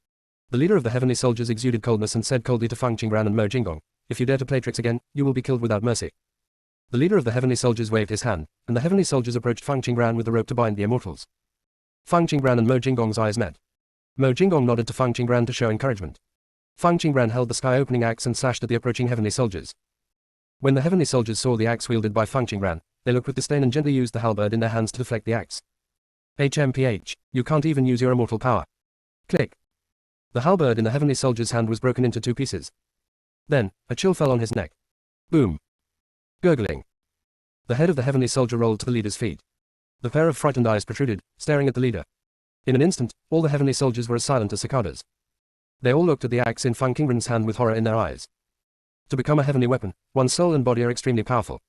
[SPEAKER 1] The leader of the heavenly soldiers exuded coldness and said coldly to Fang Qingran and Mo Jingong, if you dare to play tricks again, you will be killed without mercy. The leader of the heavenly soldiers waved his hand, and the heavenly soldiers approached Fang Qingran with the rope to bind the immortals. Fang Qingran and Mo Jingong's eyes met. Mo Jingong nodded to Fang Qingran to show encouragement. Fang Qingran held the sky-opening axe and slashed at the approaching heavenly soldiers. When the heavenly soldiers saw the axe wielded by Fang Qingran, they looked with disdain and gently used the halberd in their hands to deflect the axe. HMPH, you can't even use your immortal power. Click. The halberd in the heavenly soldier's hand was broken into two pieces. Then, a chill fell on his neck. Boom. Gurgling. The head of the heavenly soldier rolled to the leader's feet. The pair of frightened eyes protruded, staring at the leader. In an instant, all the heavenly soldiers were as silent as cicadas. They all looked at the axe in Fang Qingran's hand with horror in their eyes. To become a heavenly weapon, one's soul and body are extremely powerful.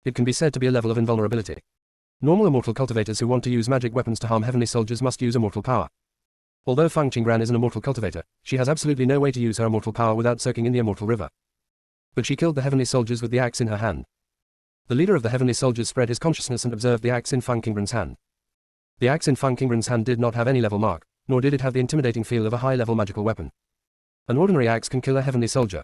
[SPEAKER 1] It can be said to be a level of invulnerability. Normal immortal cultivators who want to use magic weapons to harm heavenly soldiers must use immortal power. Although Fang Qingran is an immortal cultivator, she has absolutely no way to use her immortal power without soaking in the immortal river. But she killed the heavenly soldiers with the axe in her hand. The leader of the heavenly soldiers spread his consciousness and observed the axe in Fang Qingran's hand. The axe in Fang Qingran's hand did not have any level mark, nor did it have the intimidating feel of a high-level magical weapon. An ordinary axe can kill a heavenly soldier.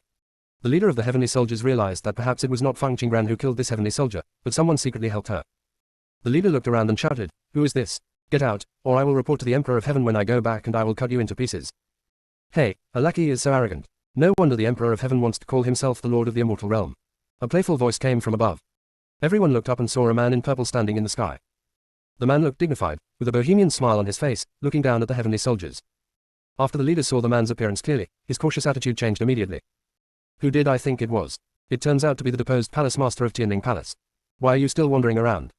[SPEAKER 1] The leader of the heavenly soldiers realized that perhaps it was not Fang Qingran who killed this heavenly soldier, but someone secretly helped her. The leader looked around and shouted, who is this? Get out, or I will report to the Emperor of Heaven when I go back and I will cut you into pieces. Hey, a lackey is so arrogant. No wonder the Emperor of Heaven wants to call himself the Lord of the Immortal Realm. A playful voice came from above. Everyone looked up and saw a man in purple standing in the sky. The man looked dignified, with a bohemian smile on his face, looking down at the heavenly soldiers. After the leader saw the man's appearance clearly, his cautious attitude changed immediately. Who did I think it was? It turns out to be the deposed palace master of Tianling Palace. Why are you still wandering around?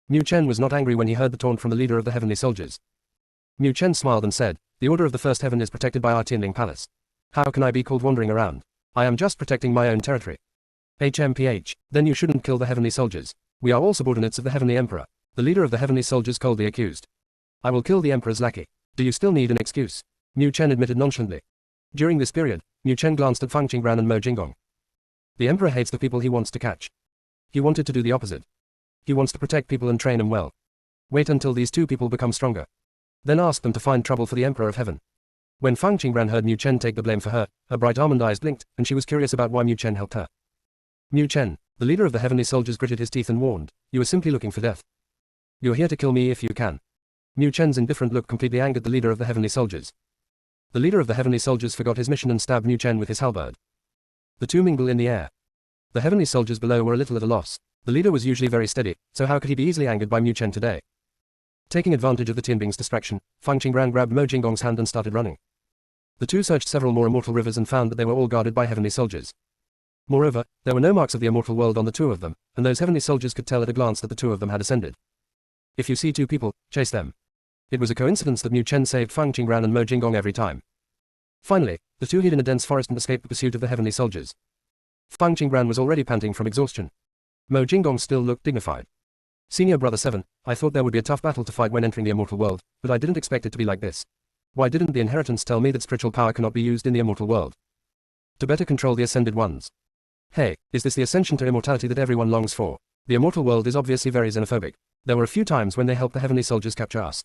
[SPEAKER 1] Mu Chen was not angry when he heard the taunt from the leader of the heavenly soldiers. Mu Chen smiled and said, the order of the first heaven is protected by our Tianling Palace. How can I be called wandering around? I am just protecting my own territory. HMPH, then you shouldn't kill the heavenly soldiers. We are all subordinates of the heavenly emperor. The leader of the heavenly soldiers coldly accused. I will kill the emperor's lackey. Do you still need an excuse? Mu Chen admitted nonchalantly. During this period, Mu Chen glanced at Fang Qingran and Mo Jingong. The emperor hates the people he wants to catch. He wanted to do the opposite. He wants to protect people and train them well. Wait until these two people become stronger. Then ask them to find trouble for the Emperor of Heaven. When Fang Qingran heard Mu Chen take the blame for her bright almond eyes blinked, and she was curious about why Mu Chen helped her. Mu Chen, the leader of the heavenly soldiers, gritted his teeth and warned, you are simply looking for death. You're here to kill me if you can. Mu Chen's indifferent look completely angered the leader of the heavenly soldiers. The leader of the heavenly soldiers forgot his mission and stabbed Mu Chen with his halberd. The two mingle in the air. The heavenly soldiers below were a little at a loss. The leader was usually very steady, so how could he be easily angered by Mu Chen today? Taking advantage of the Tianbing's distraction, Fang Qingran grabbed Mo Jingong's hand and started running. The two searched several more immortal rivers and found that they were all guarded by heavenly soldiers. Moreover, there were no marks of the immortal world on the two of them, and those heavenly soldiers could tell at a glance that the two of them had ascended. If you see two people, chase them. It was a coincidence that Mu Chen saved Fang Qingran and Mo Jingong every time. Finally, the two hid in a dense forest and escaped the pursuit of the heavenly soldiers. Fang Qingran was already panting from exhaustion. Mo Jingong still looked dignified. Senior Brother 7, I thought there would be a tough battle to fight when entering the immortal world, but I didn't expect it to be like this. Why didn't the inheritance tell me that spiritual power cannot be used in the immortal world? To better control the ascended ones. Hey, is this the ascension to immortality that everyone longs for? The immortal world is obviously very xenophobic. There were a few times when they helped the heavenly soldiers capture us.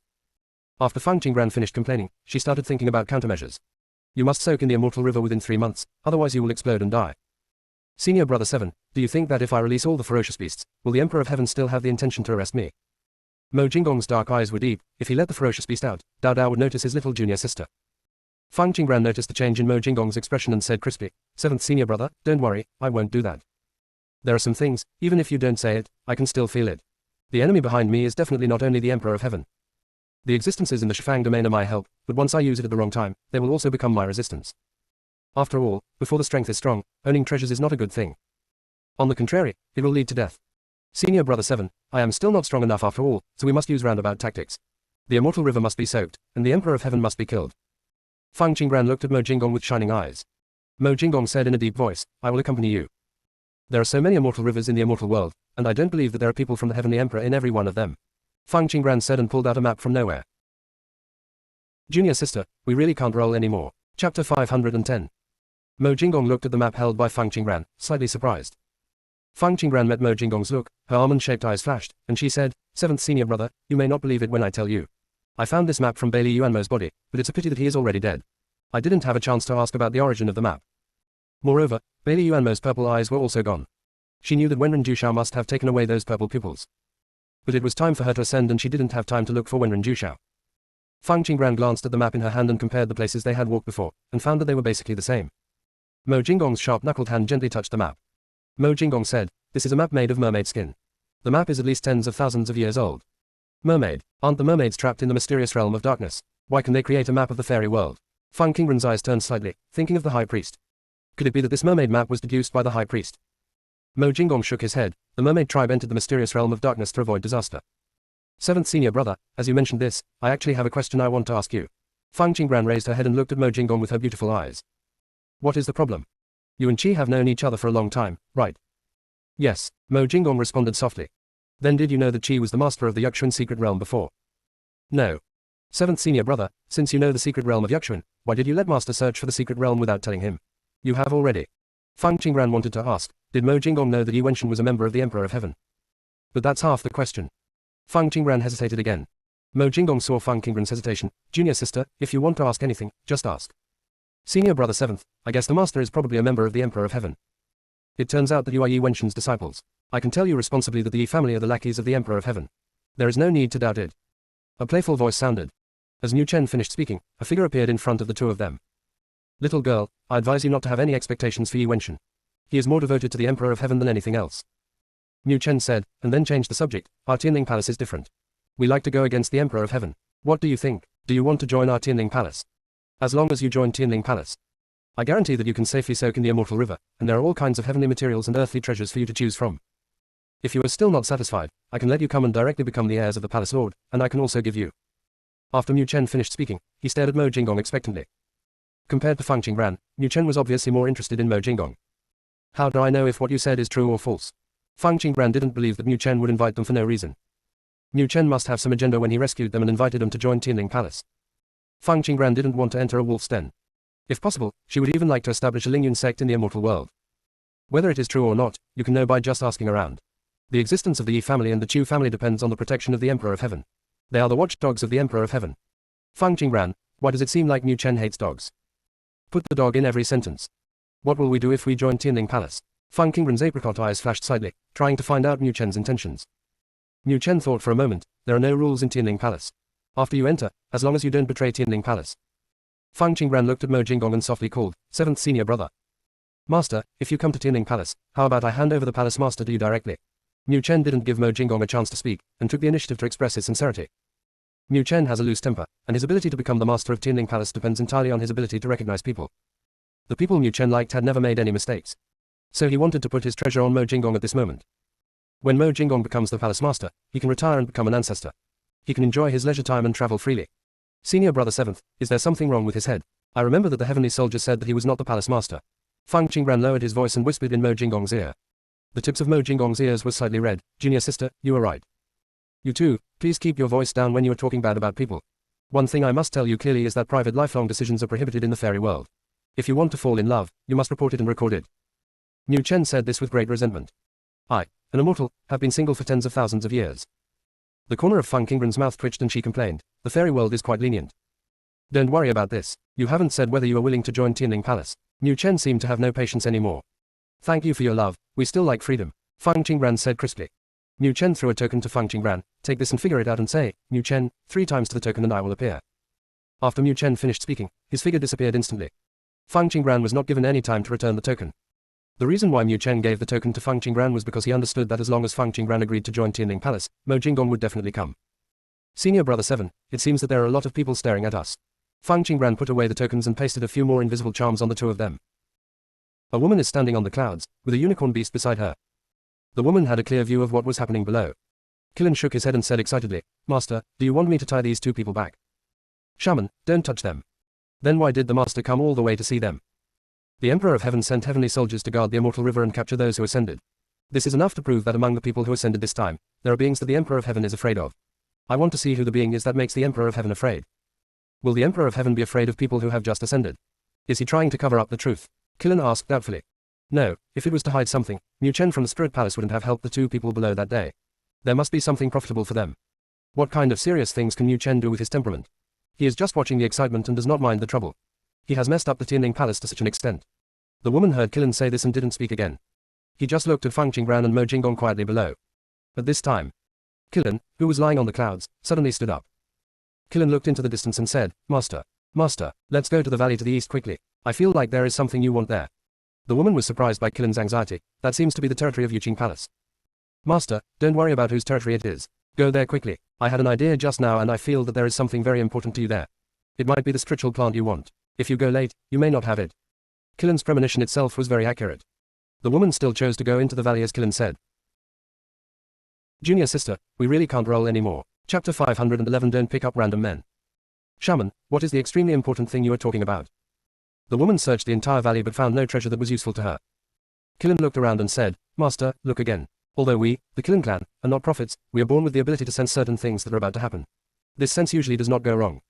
[SPEAKER 1] After Fang Qingran finished complaining, she started thinking about countermeasures. You must soak in the immortal river within 3 months, otherwise you will explode and die. Senior Brother 7, do you think that if I release all the ferocious beasts, will the Emperor of Heaven still have the intention to arrest me? Mo Jingong's dark eyes were deep. If he let the ferocious beast out, Dao Dao would notice his little junior sister. Fang Qingran noticed the change in Mo Jingong's expression and said crisply, 7th Senior Brother, don't worry, I won't do that. There are some things, even if you don't say it, I can still feel it. The enemy behind me is definitely not only the Emperor of Heaven. The existences in the Shifang domain are my help, but once I use it at the wrong time, they will also become my resistance. After all, before the strength is strong, owning treasures is not a good thing. On the contrary, it will lead to death. Senior brother 7, I am still not strong enough after all, so we must use roundabout tactics. The immortal river must be soaked, and the Emperor of Heaven must be killed. Fang Qinggran looked at Mo Jinggong with shining eyes. Mo Jinggong said in a deep voice, I will accompany you. There are so many immortal rivers in the immortal world, and I don't believe that there are people from the Heavenly Emperor in every one of them. Fang Qinggran said and pulled out a map from nowhere. Junior sister, we really can't roll anymore. Chapter 510. Mo Jinggong looked at the map held by Fang Qinggran, slightly surprised. Fang Qinggran met Mo Jinggong's look, her almond-shaped eyes flashed, and she said, 7th senior brother, you may not believe it when I tell you. I found this map from Bailey Yuanmo's body, but it's a pity that he is already dead. I didn't have a chance to ask about the origin of the map. Moreover, Bailey Yuanmo's purple eyes were also gone. She knew that Wenren Jushao must have taken away those purple pupils. But it was time for her to ascend and she didn't have time to look for Wenren Jushao. Fang Qinggran glanced at the map in her hand and compared the places they had walked before, and found that they were basically the same. Mo Jinggong's sharp-knuckled hand gently touched the map. Mo Jinggong said, this is a map made of mermaid skin. The map is at least tens of thousands of years old. Mermaid, aren't the mermaids trapped in the mysterious realm of darkness? Why can they create a map of the fairy world? Fang Qinggran's eyes turned slightly, thinking of the high priest. Could it be that this mermaid map was deduced by the high priest? Mo Jinggong shook his head. The mermaid tribe entered the mysterious realm of darkness to avoid disaster. 7th senior brother, as you mentioned this, I actually have a question I want to ask you. Fang Qinggran raised her head and looked at Mo Jinggong with her beautiful eyes. What is the problem? You and Qi have known each other for a long time, right? Yes, Mo Jinggong responded softly. Then did you know that Qi was the master of the Yuxuan secret realm before? No. 7th senior brother, since you know the secret realm of Yuxuan, why did you let master search for the secret realm without telling him? You have already. Fang Qinggran wanted to ask, did Mo Jinggong know that Yi Wenshan was a member of the Emperor of Heaven? But that's half the question. Fang Qinggran hesitated again. Mo Jinggong saw Fang Qinggran's hesitation. Junior sister, if you want to ask anything, just ask. Senior brother 7th, I guess the master is probably a member of the Emperor of Heaven. It turns out that you are Yi Wenshan's disciples. I can tell you responsibly that the Yi family are the lackeys of the Emperor of Heaven. There is no need to doubt it. A playful voice sounded. As Niu Chen finished speaking, a figure appeared in front of the two of them. Little girl, I advise you not to have any expectations for Yi Wenshan. He is more devoted to the Emperor of Heaven than anything else. Niu Chen said, and then changed the subject. Our Tianling Palace is different. We like to go against the Emperor of Heaven. What do you think? Do you want to join our Tianling Palace? As long as you join Tianling Palace, I guarantee that you can safely soak in the immortal river, and there are all kinds of heavenly materials and earthly treasures for you to choose from. If you are still not satisfied, I can let you come and directly become the heirs of the Palace Lord, and I can also give you. After Niu Chen finished speaking, he stared at Mo Jinggong expectantly. Compared to Fang Qinggran, Niu Chen was obviously more interested in Mo Jinggong. How do I know if what you said is true or false? Fang Qinggran didn't believe that Niu Chen would invite them for no reason. Niu Chen must have some agenda when he rescued them and invited them to join Tianling Palace. Fang Qinggran didn't want to enter a wolf's den. If possible, she would even like to establish a Lingyun sect in the immortal world. Whether it is true or not, you can know by just asking around. The existence of the Yi family and the Chu family depends on the protection of the Emperor of Heaven. They are the watchdogs of the Emperor of Heaven. Fang Qinggran, why does it seem like Niu Chen hates dogs? Put the dog in every sentence. What will we do if we join Tianling Palace? Fang Qinggran's apricot eyes flashed slightly, trying to find out Niu Chen's intentions. Niu Chen thought for a moment. There are no rules in Tianling Palace. After you enter, as long as you don't betray Tianling Palace. Fang Qinggran looked at Mo Jinggong and softly called, 7th senior brother. Master, if you come to Tianling Palace, how about I hand over the palace master to you directly? Niu Chen didn't give Mo Jinggong a chance to speak, and took the initiative to express his sincerity. Niu Chen has a loose temper, and his ability to become the master of Tianling Palace depends entirely on his ability to recognize people. The people Niu Chen liked had never made any mistakes. So he wanted to put his treasure on Mo Jinggong at this moment. When Mo Jinggong becomes the palace master, he can retire and become an ancestor. He can enjoy his leisure time and travel freely. Senior brother 7th, is there something wrong with his head? I remember that the heavenly soldier said that he was not the palace master. Fang Qinggran lowered his voice and whispered in Mo Jinggong's ear. The tips of Mo Jinggong's ears were slightly red. Junior sister, you were right. You too, please keep your voice down when you are talking bad about people. One thing I must tell you clearly is that private lifelong decisions are prohibited in the fairy world. If you want to fall in love, you must report it and record it. Niu Chen said this with great resentment. I, an immortal, have been single for tens of thousands of years. The corner of Fang Qinggran's mouth twitched and she complained. The fairy world is quite lenient. Don't worry about this. You haven't said whether you are willing to join Tianling Palace. Niu Chen seemed to have no patience anymore. Thank you for your love. We still like freedom. Fang Qinggran said crisply. Niu Chen threw a token to Fang Qinggran. Take this and figure it out and say, Niu Chen, 3 times to the token and I will appear. After Niu Chen finished speaking, his figure disappeared instantly. Fang Qinggran was not given any time to return the token. The reason why Niu Chen gave the token to Fang Qinggran was because he understood that as long as Fang Qinggran agreed to join Tianling Palace, Mo Jinggong would definitely come. Senior brother 7, it seems that there are a lot of people staring at us. Fang Qinggran put away the tokens and pasted a few more invisible charms on the two of them. A woman is standing on the clouds, with a unicorn beast beside her. The woman had a clear view of what was happening below. Killen shook his head and said excitedly, Master, do you want me to tie these two people back? Shaman, don't touch them. Then why did the master come all the way to see them? The Emperor of Heaven sent heavenly soldiers to guard the immortal river and capture those who ascended. This is enough to prove that among the people who ascended this time, there are beings that the Emperor of Heaven is afraid of. I want to see who the being is that makes the Emperor of Heaven afraid. Will the Emperor of Heaven be afraid of people who have just ascended? Is he trying to cover up the truth? Killen asked doubtfully. No, if it was to hide something, Mu Chen from the Spirit Palace wouldn't have helped the two people below that day. There must be something profitable for them. What kind of serious things can Mu Chen do with his temperament? He is just watching the excitement and does not mind the trouble. He has messed up the Tianling Palace to such an extent. The woman heard Killen say this and didn't speak again. He just looked at Feng Qingbran and Mo Jinggong quietly below. At this time, Killen, who was lying on the clouds, suddenly stood up. Killen looked into the distance and said, Master, let's go to the valley to the east quickly. I feel like there is something you want there. The woman was surprised by Killen's anxiety. That seems to be the territory of Yuqing Palace. Master, don't worry about whose territory it is. Go there quickly. I had an idea just now and I feel that there is something very important to you there. It might be the spiritual plant you want. If you go late, you may not have it. Killen's premonition itself was very accurate. The woman still chose to go into the valley as Killen said. Junior sister, we really can't roll anymore. Chapter 511 Don't pick up random men. Shaman, what is the extremely important thing you are talking about? The woman searched the entire valley but found no treasure that was useful to her. Killen looked around and said, Master, look again. Although we, the Killen clan, are not prophets, we are born with the ability to sense certain things that are about to happen. This sense usually does not go wrong.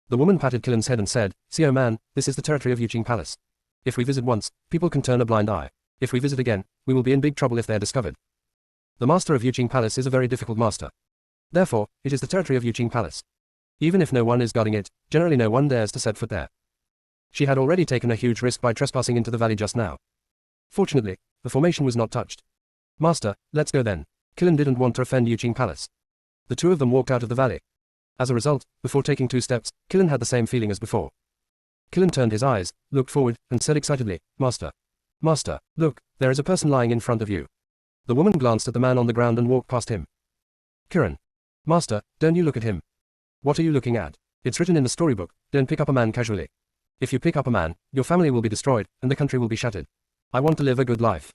[SPEAKER 1] The woman patted Killen's head and said, See oh man, this is the territory of Yuqing Palace. If we visit once, people can turn a blind eye. If we visit again, we will be in big trouble if they are discovered. The master of Yuqing Palace is a very difficult master. Therefore, it is the territory of Yuqing Palace. Even if no one is guarding it, generally no one dares to set foot there. She had already taken a huge risk by trespassing into the valley just now. Fortunately, the formation was not touched. Master, let's go then. Killen didn't want to offend Yuqing Palace. The two of them walked out of the valley. As a result, before taking 2 steps, Killen had the same feeling as before. Killen turned his eyes, looked forward, and said excitedly, Master, look, there is a person lying in front of you. The woman glanced at the man on the ground and walked past him. Kiran. Master, don't you look at him. What are you looking at? It's written in the storybook, don't pick up a man casually. If you pick up a man, your family will be destroyed, and the country will be shattered. I want to live a good life.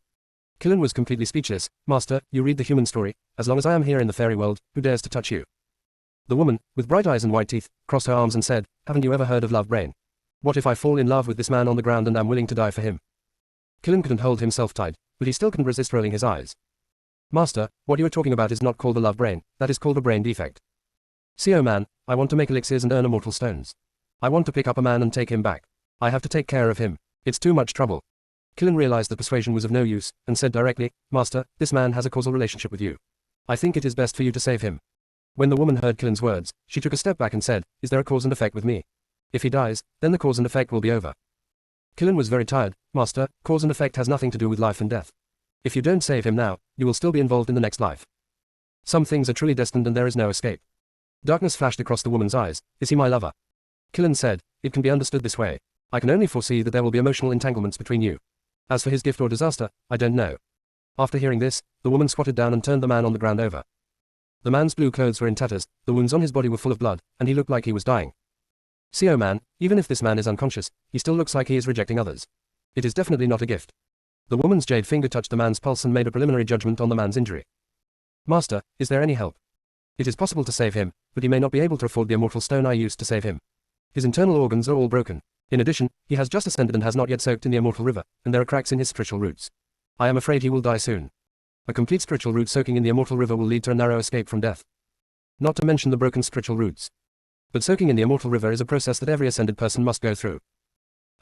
[SPEAKER 1] Killen was completely speechless. Master, you read the human story, as long as I am here in the fairy world, who dares to touch you? The woman, with bright eyes and white teeth, crossed her arms and said, Haven't you ever heard of love brain? What if I fall in love with this man on the ground and am willing to die for him? Killen couldn't hold himself tight, but he still couldn't resist rolling his eyes. Master, what you are talking about is not called a love brain, that is called a brain defect. See oh man, I want to make elixirs and earn immortal stones. I want to pick up a man and take him back. I have to take care of him. It's too much trouble. Killen realized that persuasion was of no use, and said directly, Master, this man has a causal relationship with you. I think it is best for you to save him. When the woman heard Killen's words, she took a step back and said, Is there a cause and effect with me? If he dies, then the cause and effect will be over. Killen was very tired. Master, cause and effect has nothing to do with life and death. If you don't save him now, you will still be involved in the next life. Some things are truly destined and there is no escape. Darkness flashed across the woman's eyes. Is he my lover? Killen said, It can be understood this way. I can only foresee that there will be emotional entanglements between you. As for his gift or disaster, I don't know. After hearing this, the woman squatted down and turned the man on the ground over. The man's blue clothes were in tatters, the wounds on his body were full of blood, and he looked like he was dying. See oh man, even if this man is unconscious, he still looks like he is rejecting others. It is definitely not a gift. The woman's jade finger touched the man's pulse and made a preliminary judgment on the man's injury. Master, is there any help? It is possible to save him, but he may not be able to afford the immortal stone I used to save him. His internal organs are all broken. In addition, he has just ascended and has not yet soaked in the immortal river, and there are cracks in his spiritual roots. I am afraid he will die soon. A complete spiritual root soaking in the immortal river will lead to a narrow escape from death. Not to mention the broken spiritual roots. But soaking in the immortal river is a process that every ascended person must go through.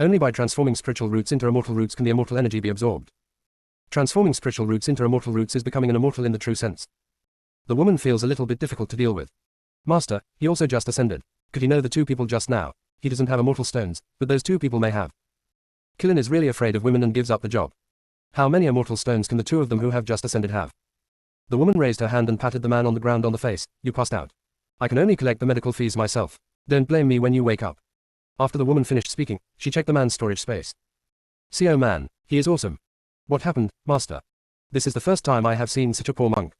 [SPEAKER 1] Only by transforming spiritual roots into immortal roots can the immortal energy be absorbed. Transforming spiritual roots into immortal roots is becoming an immortal in the true sense. The woman feels a little bit difficult to deal with. Master, he also just ascended. Could he know the two people just now? He doesn't have immortal stones, but those two people may have. Killen is really afraid of women and gives up the job. How many immortal stones can the two of them who have just ascended have? The woman raised her hand and patted the man on the ground on the face. You passed out. I can only collect the medical fees myself. Don't blame me when you wake up. After the woman finished speaking, she checked the man's storage space. See oh man, he is awesome. What happened, master? This is the first time I have seen such a poor monk.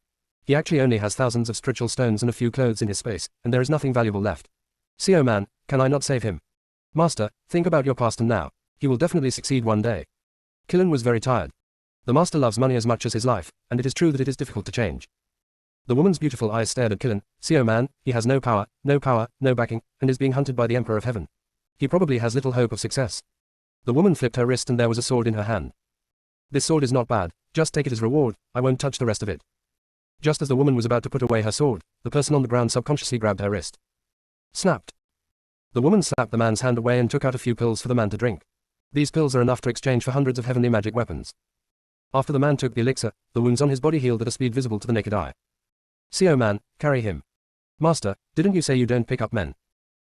[SPEAKER 1] He actually only has thousands of spiritual stones and a few clothes in his space, and there is nothing valuable left. See oh man, can I not save him? Master, think about your past and now. He will definitely succeed one day. Killen was very tired. The master loves money as much as his life, and it is true that it is difficult to change. The woman's beautiful eyes stared at Killen. See, oh man, he has no power, no backing, and is being hunted by the Emperor of Heaven. He probably has little hope of success. The woman flipped her wrist and there was a sword in her hand. This sword is not bad, just take it as reward, I won't touch the rest of it. Just as the woman was about to put away her sword, the person on the ground subconsciously grabbed her wrist. Snapped. The woman slapped the man's hand away and took out a few pills for the man to drink. These pills are enough to exchange for hundreds of heavenly magic weapons. After the man took the elixir, the wounds on his body healed at a speed visible to the naked eye. See, oh man, carry him. Master, didn't you say you don't pick up men?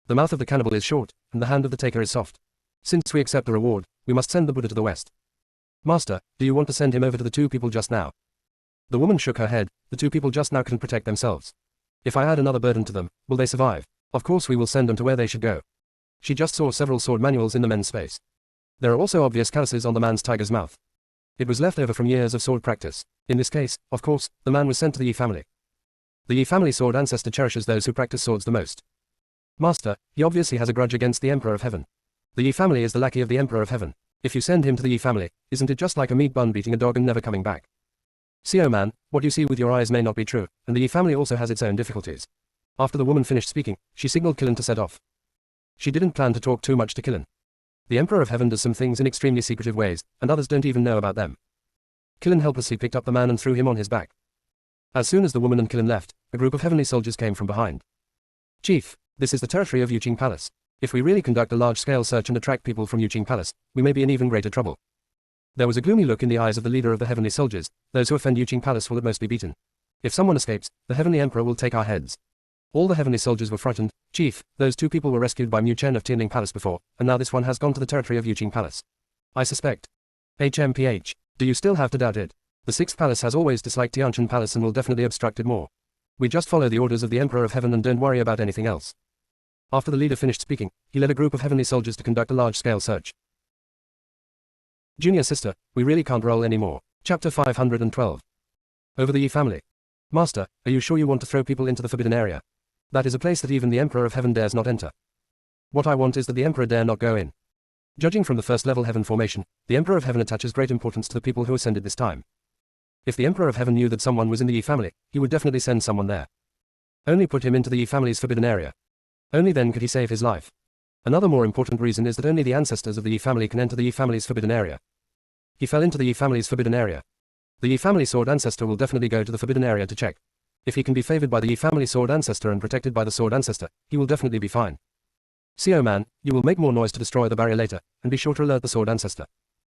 [SPEAKER 1] The mouth of the cannibal is short, and the hand of the taker is soft. Since we accept the reward, we must send the Buddha to the west. Master, do you want to send him over to the two people just now? The woman shook her head. The two people just now can protect themselves. If I add another burden to them, will they survive? Of course we will send them to where they should go. She just saw several sword manuals in the men's space. There are also obvious calluses on the man's tiger's mouth. It was left over from years of sword practice. In this case, of course, the man was sent to the Yi family. The Yi family sword ancestor cherishes those who practice swords the most. Master, he obviously has a grudge against the Emperor of Heaven. The Yi family is the lackey of the Emperor of Heaven. If you send him to the Yi family, isn't it just like a meat bun beating a dog and never coming back? See, oh man, what you see with your eyes may not be true, and the Yi family also has its own difficulties. After the woman finished speaking, she signaled Killen to set off. She didn't plan to talk too much to Killen. The Emperor of Heaven does some things in extremely secretive ways, and others don't even know about them. Killen helplessly picked up the man and threw him on his back. As soon as the woman and Killen left, a group of heavenly soldiers came from behind. Chief, this is the territory of Yuqing Palace. If we really conduct a large-scale search and attract people from Yuqing Palace, we may be in even greater trouble. There was a gloomy look in the eyes of the leader of the heavenly soldiers. Those who offend Yuqing Palace will at most be beaten. If someone escapes, the heavenly emperor will take our heads. All the heavenly soldiers were frightened. Chief, those two people were rescued by Mu Chen of Tianling Palace before, and now this one has gone to the territory of Yuqing Palace. I suspect. HMPH. Do you still have to doubt it? The sixth palace has always disliked Tianchen Palace and will definitely obstruct it more. We just follow the orders of the Emperor of Heaven and don't worry about anything else. After the leader finished speaking, he led a group of heavenly soldiers to conduct a large-scale search. Junior sister, we really can't roll anymore. Chapter 512. Over the Yi family. Master, are you sure you want to throw people into the forbidden area? That is a place that even the Emperor of Heaven dares not enter. What I want is that the Emperor dare not go in. Judging from the first level heaven formation, the Emperor of Heaven attaches great importance to the people who ascended this time. If the Emperor of Heaven knew that someone was in the Yi family, he would definitely send someone there. Only put him into the Yi family's forbidden area. Only then could he save his life. Another more important reason is that only the ancestors of the Yi family can enter the Yi family's forbidden area. He fell into the Yi family's forbidden area. The Yi family sword ancestor will definitely go to the forbidden area to check. If he can be favored by the Yi family sword ancestor and protected by the sword ancestor, he will definitely be fine. See, oh man, you will make more noise to destroy the barrier later, and be sure to alert the sword ancestor.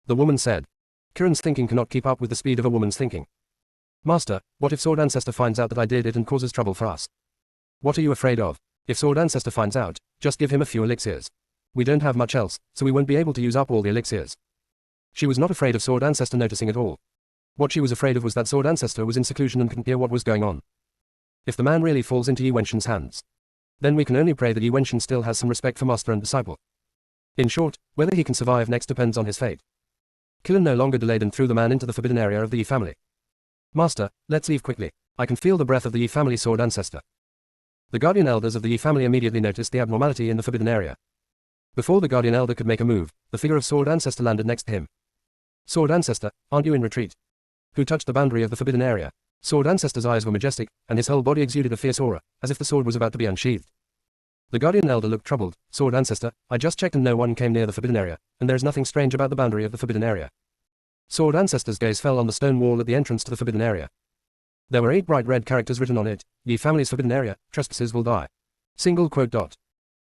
[SPEAKER 1] The woman said. Kiran's thinking cannot keep up with the speed of a woman's thinking. Master, what if sword ancestor finds out that I did it and causes trouble for us? What are you afraid of? If sword ancestor finds out, just give him a few elixirs. We don't have much else, so we won't be able to use up all the elixirs. She was not afraid of sword ancestor noticing at all. What she was afraid of was that sword ancestor was in seclusion and couldn't hear what was going on. If the man really falls into Yi Wenshan's hands, then we can only pray that Yi Wenshan still has some respect for master and disciple. In short, whether he can survive next depends on his fate. Killen no longer delayed and threw the man into the forbidden area of the Yi family. Master, let's leave quickly. I can feel the breath of the Yi family sword ancestor. The guardian elders of the Yi family immediately noticed the abnormality in the forbidden area. Before the guardian elder could make a move, the figure of sword ancestor landed next to him. Sword ancestor, aren't you in retreat? Who touched the boundary of the forbidden area? Sword ancestor's eyes were majestic, and his whole body exuded a fierce aura, as if the sword was about to be unsheathed. The guardian elder looked troubled. Sword ancestor, I just checked and no one came near the forbidden area, and there is nothing strange about the boundary of the forbidden area. Sword ancestor's gaze fell on the stone wall at the entrance to the forbidden area. There were 8 bright red characters written on it. Yi family's forbidden area, trespassers will die. Single quote dot.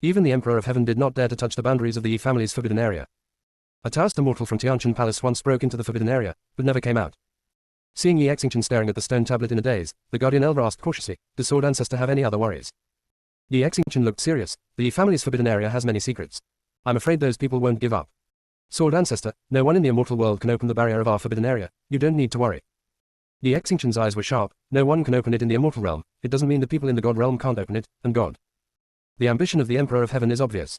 [SPEAKER 1] Even the Emperor of Heaven did not dare to touch the boundaries of the Yi family's forbidden area. A Taoist immortal from Tianchen Palace once broke into the forbidden area, but never came out. Seeing Yi Xingchen staring at the stone tablet in a daze, the guardian elder asked cautiously, does sword ancestor have any other worries? Yi Xingchen looked serious. The Yi family's forbidden area has many secrets. I'm afraid those people won't give up. Sword ancestor, no one in the immortal world can open the barrier of our forbidden area. You don't need to worry. Yi Xingchen's eyes were sharp. No one can open it in the immortal realm. It doesn't mean that people in the God realm can't open it, and God. The ambition of the Emperor of Heaven is obvious.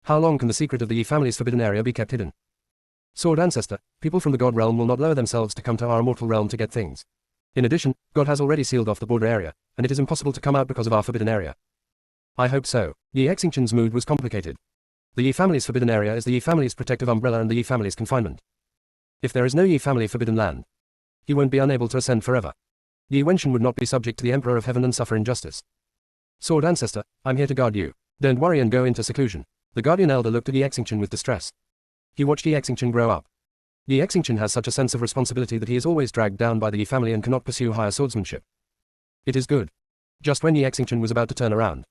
[SPEAKER 1] How long can the secret of the Yi family's forbidden area be kept hidden? Sword ancestor, people from the God realm will not lower themselves to come to our immortal realm to get things. In addition, God has already sealed off the border area, and it is impossible to come out because of our forbidden area. I hope so. Yi Xingchen's mood was complicated. The Yi family's forbidden area is the Yi family's protective umbrella and the Yi family's confinement. If there is no Yi family forbidden land, he won't be unable to ascend forever. Yi Wenshan would not be subject to the Emperor of Heaven and suffer injustice. Sword Ancestor, I'm here to guard you. Don't worry and go into seclusion. The Guardian Elder looked at Yi Xingchen with distress. He watched Yi Xingchen grow up. Yi Xingchen has such a sense of responsibility that he is always dragged down by the Yi family and cannot pursue higher swordsmanship. It is good. Just when Yi Xingchen was about to turn around,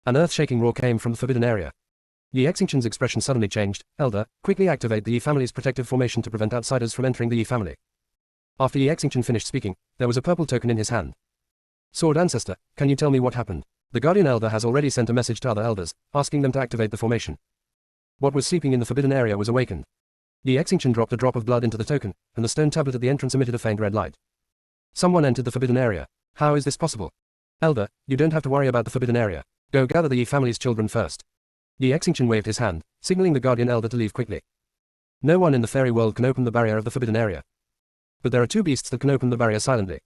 [SPEAKER 1] an earth-shaking roar came from the forbidden area. Yi Xingchen's expression suddenly changed. Elder, quickly activate the Yi family's protective formation to prevent outsiders from entering the Yi family. After Yi Xingchen finished speaking, there was a purple token in his hand. Sword Ancestor, can you tell me what happened? The Guardian Elder has already sent a message to other elders, asking them to activate the formation. What was sleeping in the forbidden area was awakened. Yi Xingchen dropped a drop of blood into the token, and the stone tablet at the entrance emitted a faint red light. Someone entered the forbidden area. How is this possible? Elder, you don't have to worry about the forbidden area. Go gather the Yi family's children first. Yi Xingchen waved his hand, signaling the Guardian Elder to leave quickly. No one in the fairy world can open the barrier of the forbidden area. But there are two beasts that can open the barrier silently.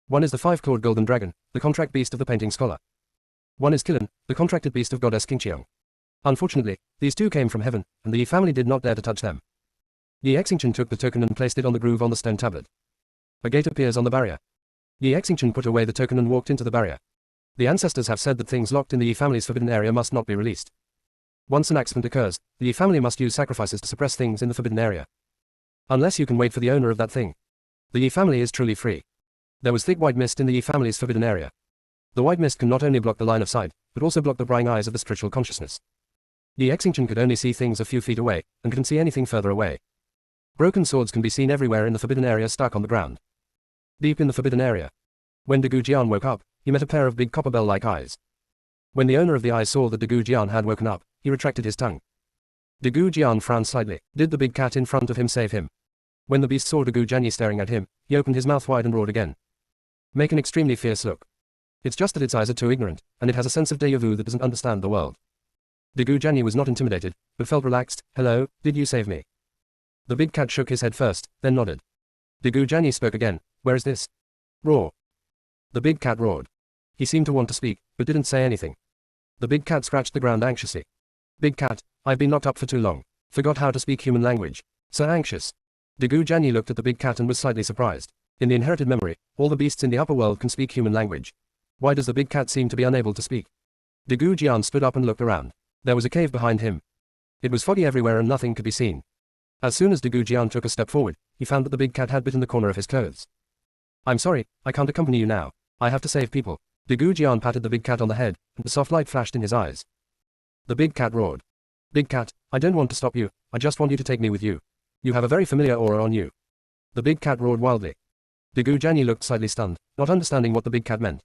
[SPEAKER 1] One is the five-clawed golden dragon, the contract beast of the painting scholar. One is Kilin, the contracted beast of goddess Qingqiang. Unfortunately, these two came from heaven, and the Yi family did not dare to touch them. Yi Xingchen took the token and placed it on the groove on the stone tablet. A gate appears on the barrier. Yi Xingchen put away the token and walked into the barrier. The ancestors have said that things locked in the Yi family's forbidden area must not be released. Once an accident occurs, the Yi family must use sacrifices to suppress things in the forbidden area. Unless you can wait for the owner of that thing, the Yi family is truly free. There was thick white mist in the Yi family's forbidden area. The white mist can not only block the line of sight, but also block the prying eyes of the spiritual consciousness. Yi Xingchen could only see things a few feet away, and couldn't see anything further away. Broken swords can be seen everywhere in the forbidden area stuck on the ground. Deep in the forbidden area. When De Gujian woke up, he met a pair of big copper bell-like eyes. When the owner of the eyes saw that De Gujian had woken up, he retracted his tongue. De Gujian frowned slightly. Did the big cat in front of him save him? When the beast saw De Gujian staring at him, he opened his mouth wide and roared again. Make an extremely fierce look. It's just that its eyes are too ignorant, and it has a sense of déjà vu that doesn't understand the world. De Gujian was not intimidated, but felt relaxed. Hello, did you save me? The big cat shook his head first, then nodded. De Gujian spoke again. Where is this? Roar. The big cat roared. He seemed to want to speak, but didn't say anything. The big cat scratched the ground anxiously. Big cat, I've been locked up for too long. Forgot how to speak human language. So anxious. De Gujian looked at the big cat and was slightly surprised. In the inherited memory, all the beasts in the upper world can speak human language. Why does the big cat seem to be unable to speak? De Gujian stood up and looked around. There was a cave behind him. It was foggy everywhere and nothing could be seen. As soon as De Gujian took a step forward, he found that the big cat had bitten the corner of his clothes. I'm sorry, I can't accompany you now. I have to save people. De Gujian patted the big cat on the head, and the soft light flashed in his eyes. The big cat roared. Big cat, I don't want to stop you, I just want you to take me with you. You have a very familiar aura on you. The big cat roared wildly. De Gujian looked slightly stunned, not understanding what the big cat meant.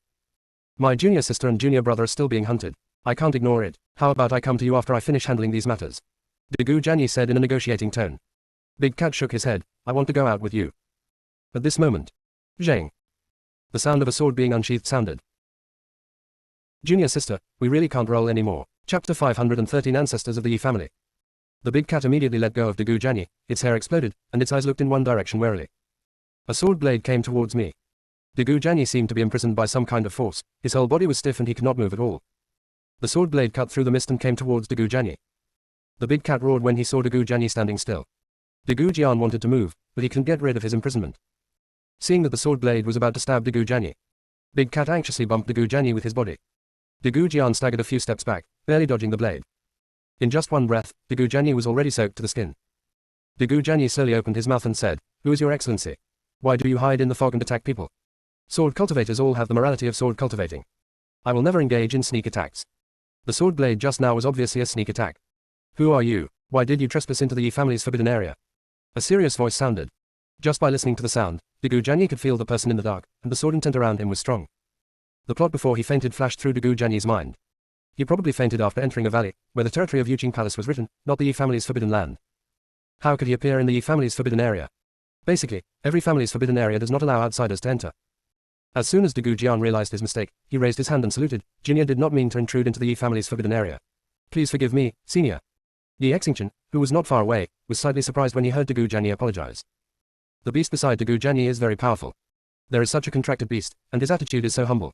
[SPEAKER 1] My junior sister and junior brother are still being hunted. I can't ignore it. How about I come to you after I finish handling these matters? De Gujian said in a negotiating tone. Big cat shook his head. I want to go out with you. At this moment, Zhang. The sound of a sword being unsheathed sounded. Junior sister, we really can't roll anymore. Chapter 513 Ancestors of the Yi family. The big cat immediately let go of De Gujian. Its hair exploded, and its eyes looked in one direction warily. A sword blade came towards me. De Gujian seemed to be imprisoned by some kind of force. His whole body was stiff and he could not move at all. The sword blade cut through the mist and came towards De Gujian. The big cat roared when he saw De Gujian standing still. De Gujian wanted to move, but he couldn't get rid of his imprisonment. Seeing that the sword blade was about to stab De Gujian, big cat anxiously bumped De Gujian with his body. De Gujian staggered a few steps back, barely dodging the blade. In just one breath, De Gujian was already soaked to the skin. De Gujian slowly opened his mouth and said, Who is your excellency? Why do you hide in the fog and attack people? Sword cultivators all have the morality of sword cultivating. I will never engage in sneak attacks. The sword blade just now was obviously a sneak attack. Who are you? Why did you trespass into the Yi family's forbidden area? A serious voice sounded. Just by listening to the sound, De Gujian could feel the person in the dark, and the sword intent around him was strong. The plot before he fainted flashed through De Gujian's mind. He probably fainted after entering a valley, where the territory of Yuqing Palace was written, not the Yi family's forbidden land. How could he appear in the Yi family's forbidden area? Basically, every family's forbidden area does not allow outsiders to enter. As soon as De Gujian realized his mistake, he raised his hand and saluted. Junior did not mean to intrude into the Yi family's forbidden area. Please forgive me, senior. Yi Xingchen, who was not far away, was slightly surprised when he heard De Gujian apologize. The beast beside De Gujian is very powerful. There is such a contracted beast, and his attitude is so humble.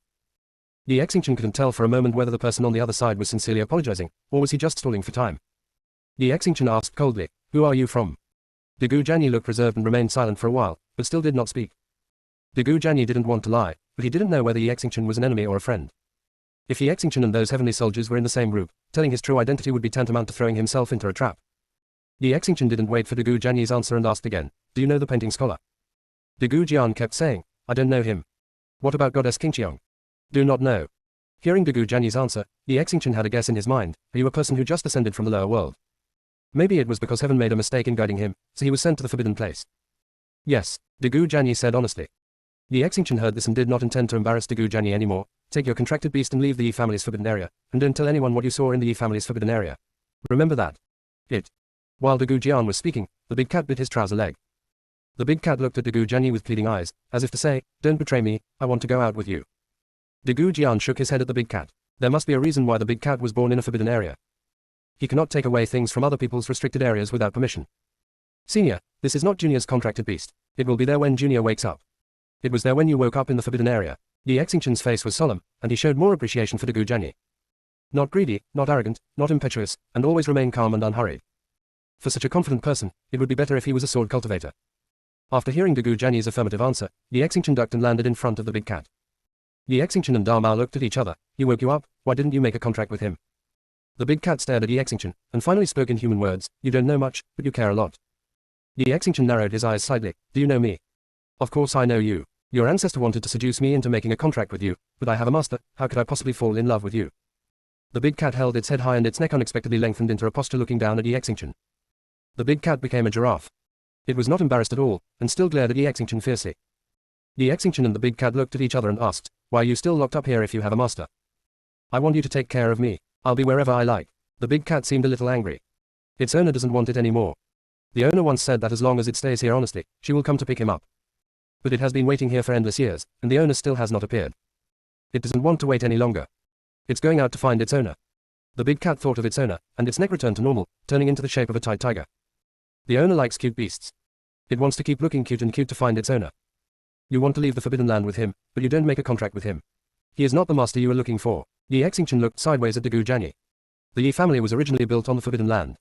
[SPEAKER 1] Yi Xingchen couldn't tell for a moment whether the person on the other side was sincerely apologizing, or was he just stalling for time. Yi Xingchen asked coldly, Who are you from? Degu Jianyi looked reserved and remained silent for a while, but still did not speak. Degu Jianyi didn't want to lie, but he didn't know whether Yi Xingchen was an enemy or a friend. If Yi Xingchen and those heavenly soldiers were in the same group, telling his true identity would be tantamount to throwing himself into a trap. Yi Xingchen didn't wait for Degu Jianyi's answer and asked again, "Do you know the painting scholar?" Degu Jian kept saying, "I don't know him." "What about goddess Qingqiang?" "Do not know." Hearing Degu Jianyi's answer, Yi Xingchen had a guess in his mind. Are you a person who just descended from the lower world? Maybe it was because heaven made a mistake in guiding him, so he was sent to the forbidden place. Yes, Degu Jianyi said honestly. Yi Xingchen heard this and did not intend to embarrass Degu Jianyi anymore. Take your contracted beast and leave the Yi family's forbidden area, and don't tell anyone what you saw in the Yi family's forbidden area. Remember that. While Degu Jian was speaking, the big cat bit his trouser leg. The big cat looked at Degu Jianyi with pleading eyes, as if to say, "Don't betray me, I want to go out with you." Degu Jian shook his head at the big cat. There must be a reason why the big cat was born in a forbidden area. He cannot take away things from other people's restricted areas without permission. "Senior, this is not Junior's contracted beast. It will be there when Junior wakes up. It was there when you woke up in the forbidden area." Yi Xingchen's face was solemn, and he showed more appreciation for Degu Jianyi. Not greedy, not arrogant, not impetuous, and always remain calm and unhurried. For such a confident person, it would be better if he was a sword cultivator. After hearing Degu Jianyi's affirmative answer, Yi Xingchen ducked and landed in front of the big cat. Yi Xingchen and Da Mao looked at each other. "He woke you up, why didn't you make a contract with him?" The big cat stared at Yi Xingchen, and finally spoke in human words, "You don't know much, but you care a lot." Yi Xingchen narrowed his eyes slightly. "Do you know me?" "Of course I know you. Your ancestor wanted to seduce me into making a contract with you, but I have a master, how could I possibly fall in love with you?" The big cat held its head high and its neck unexpectedly lengthened into a posture looking down at Yi Xingchen. The big cat became a giraffe. It was not embarrassed at all, and still glared at Yi Xingchen fiercely. Yi Xingchen and the big cat looked at each other and asked, "Why are you still locked up here if you have a master?" "I want you to take care of me. I'll be wherever I like." The big cat seemed a little angry. Its owner doesn't want it anymore. The owner once said that as long as it stays here honestly, she will come to pick him up. But it has been waiting here for endless years, and the owner still has not appeared. It doesn't want to wait any longer. It's going out to find its owner. The big cat thought of its owner, and its neck returned to normal, turning into the shape of a tight tiger. The owner likes cute beasts. It wants to keep looking cute and cute to find its owner. You want to leave the forbidden land with him, but you don't make a contract with him. He is not the master you are looking for. Yi Xingchen looked sideways at Degu Jianyi. The Yi family was originally built on the forbidden land.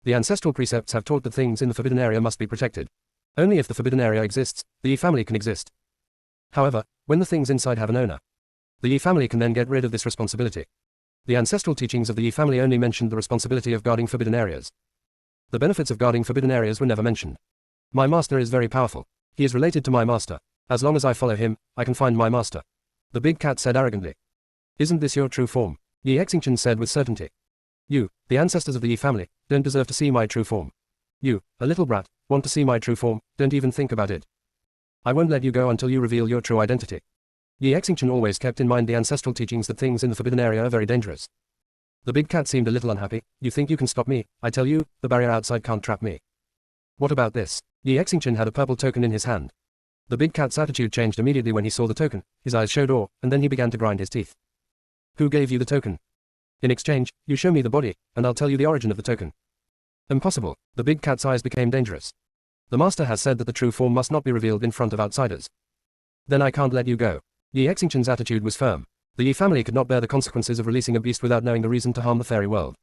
[SPEAKER 1] The ancestral precepts have taught that things in the forbidden area must be protected. Only if the forbidden area exists, the Yi family can exist. However, when the things inside have an owner, the Yi family can then get rid of this responsibility. The ancestral teachings of the Yi family only mentioned the responsibility of guarding forbidden areas. The benefits of guarding forbidden areas were never mentioned. My master is very powerful. He is related to my master. As long as I follow him, I can find my master. The big cat said arrogantly. Isn't this your true form? Yi Xingchen said with certainty. You, the ancestors of the Yi family, don't deserve to see my true form. You, a little brat, want to see my true form, don't even think about it. I won't let you go until you reveal your true identity. Yi Xingchen always kept in mind the ancestral teachings that things in the forbidden area are very dangerous. The big cat seemed a little unhappy. You think you can stop me? I tell you, the barrier outside can't trap me. What about this? Yi Xingchen had a purple token in his hand. The big cat's attitude changed immediately when he saw the token. His eyes showed awe, and then he began to grind his teeth. Who gave you the token? In exchange, you show me the body, and I'll tell you the origin of the token. Impossible. The big cat's eyes became dangerous. The master has said that the true form must not be revealed in front of outsiders. Then I can't let you go. Yi Xingchen's attitude was firm. The Yi family could not bear the consequences of releasing a beast without knowing the reason to harm the fairy world.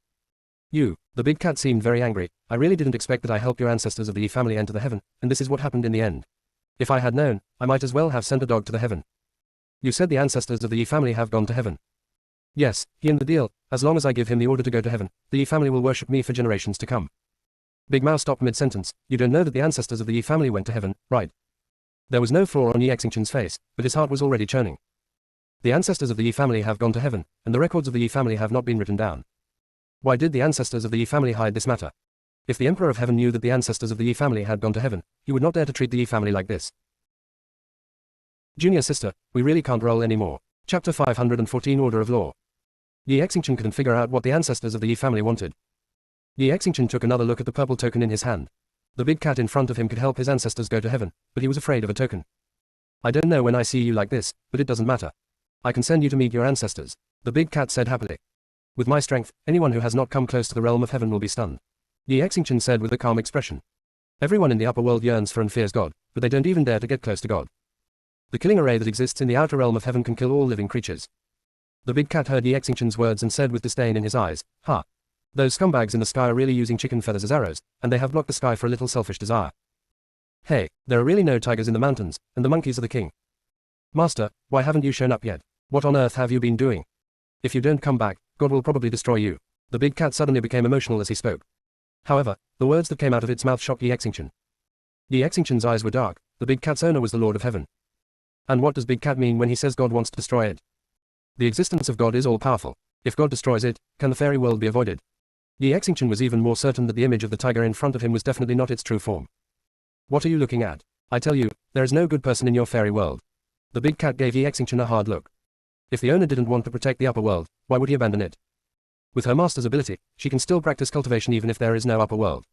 [SPEAKER 1] You, the big cat seemed very angry. I really didn't expect that I helped your ancestors of the Yi family enter the heaven, and this is what happened in the end. If I had known, I might as well have sent a dog to the heaven. You said the ancestors of the Yi family have gone to heaven. Yes, he in the deal. As long as I give him the order to go to heaven, the Yi family will worship me for generations to come. Big Mao stopped mid-sentence. You don't know that the ancestors of the Yi family went to heaven, right? There was no flaw on Yi Xingchen's face, but his heart was already churning. The ancestors of the Yi family have gone to heaven, and the records of the Yi family have not been written down. Why did the ancestors of the Yi family hide this matter? If the Emperor of Heaven knew that the ancestors of the Yi family had gone to heaven, he would not dare to treat the Yi family like this. Junior sister, we really can't roll anymore. Chapter 514 Order of Law. Yi Xingchen couldn't figure out what the ancestors of the Yi family wanted. Yi Xingchen took another look at the purple token in his hand. The big cat in front of him could help his ancestors go to heaven, but he was afraid of a token. I don't know when I see you like this, but it doesn't matter. I can send you to meet your ancestors. The big cat said happily. With my strength, anyone who has not come close to the realm of heaven will be stunned. Yi Xingchen said with a calm expression. Everyone in the upper world yearns for and fears God, but they don't even dare to get close to God. The killing array that exists in the outer realm of heaven can kill all living creatures. The big cat heard Yi Xingchen's words and said with disdain in his eyes, Ha! Those scumbags in the sky are really using chicken feathers as arrows, and they have blocked the sky for a little selfish desire. Hey, there are really no tigers in the mountains, and the monkeys are the king. Master, why haven't you shown up yet? What on earth have you been doing? If you don't come back, God will probably destroy you. The big cat suddenly became emotional as he spoke. However, the words that came out of its mouth shocked Yi Xingqian. Yi Xingqian's eyes were dark. The big cat's owner was the Lord of Heaven. And what does big cat mean when he says God wants to destroy it? The existence of God is all-powerful. If God destroys it, can the fairy world be avoided? Yi Xingqian was even more certain that the image of the tiger in front of him was definitely not its true form. What are you looking at? I tell you, there is no good person in your fairy world. The big cat gave Yi Xingqian a hard look. If the owner didn't want to protect the upper world, why would he abandon it? With her master's ability, she can still practice cultivation even if there is no upper world.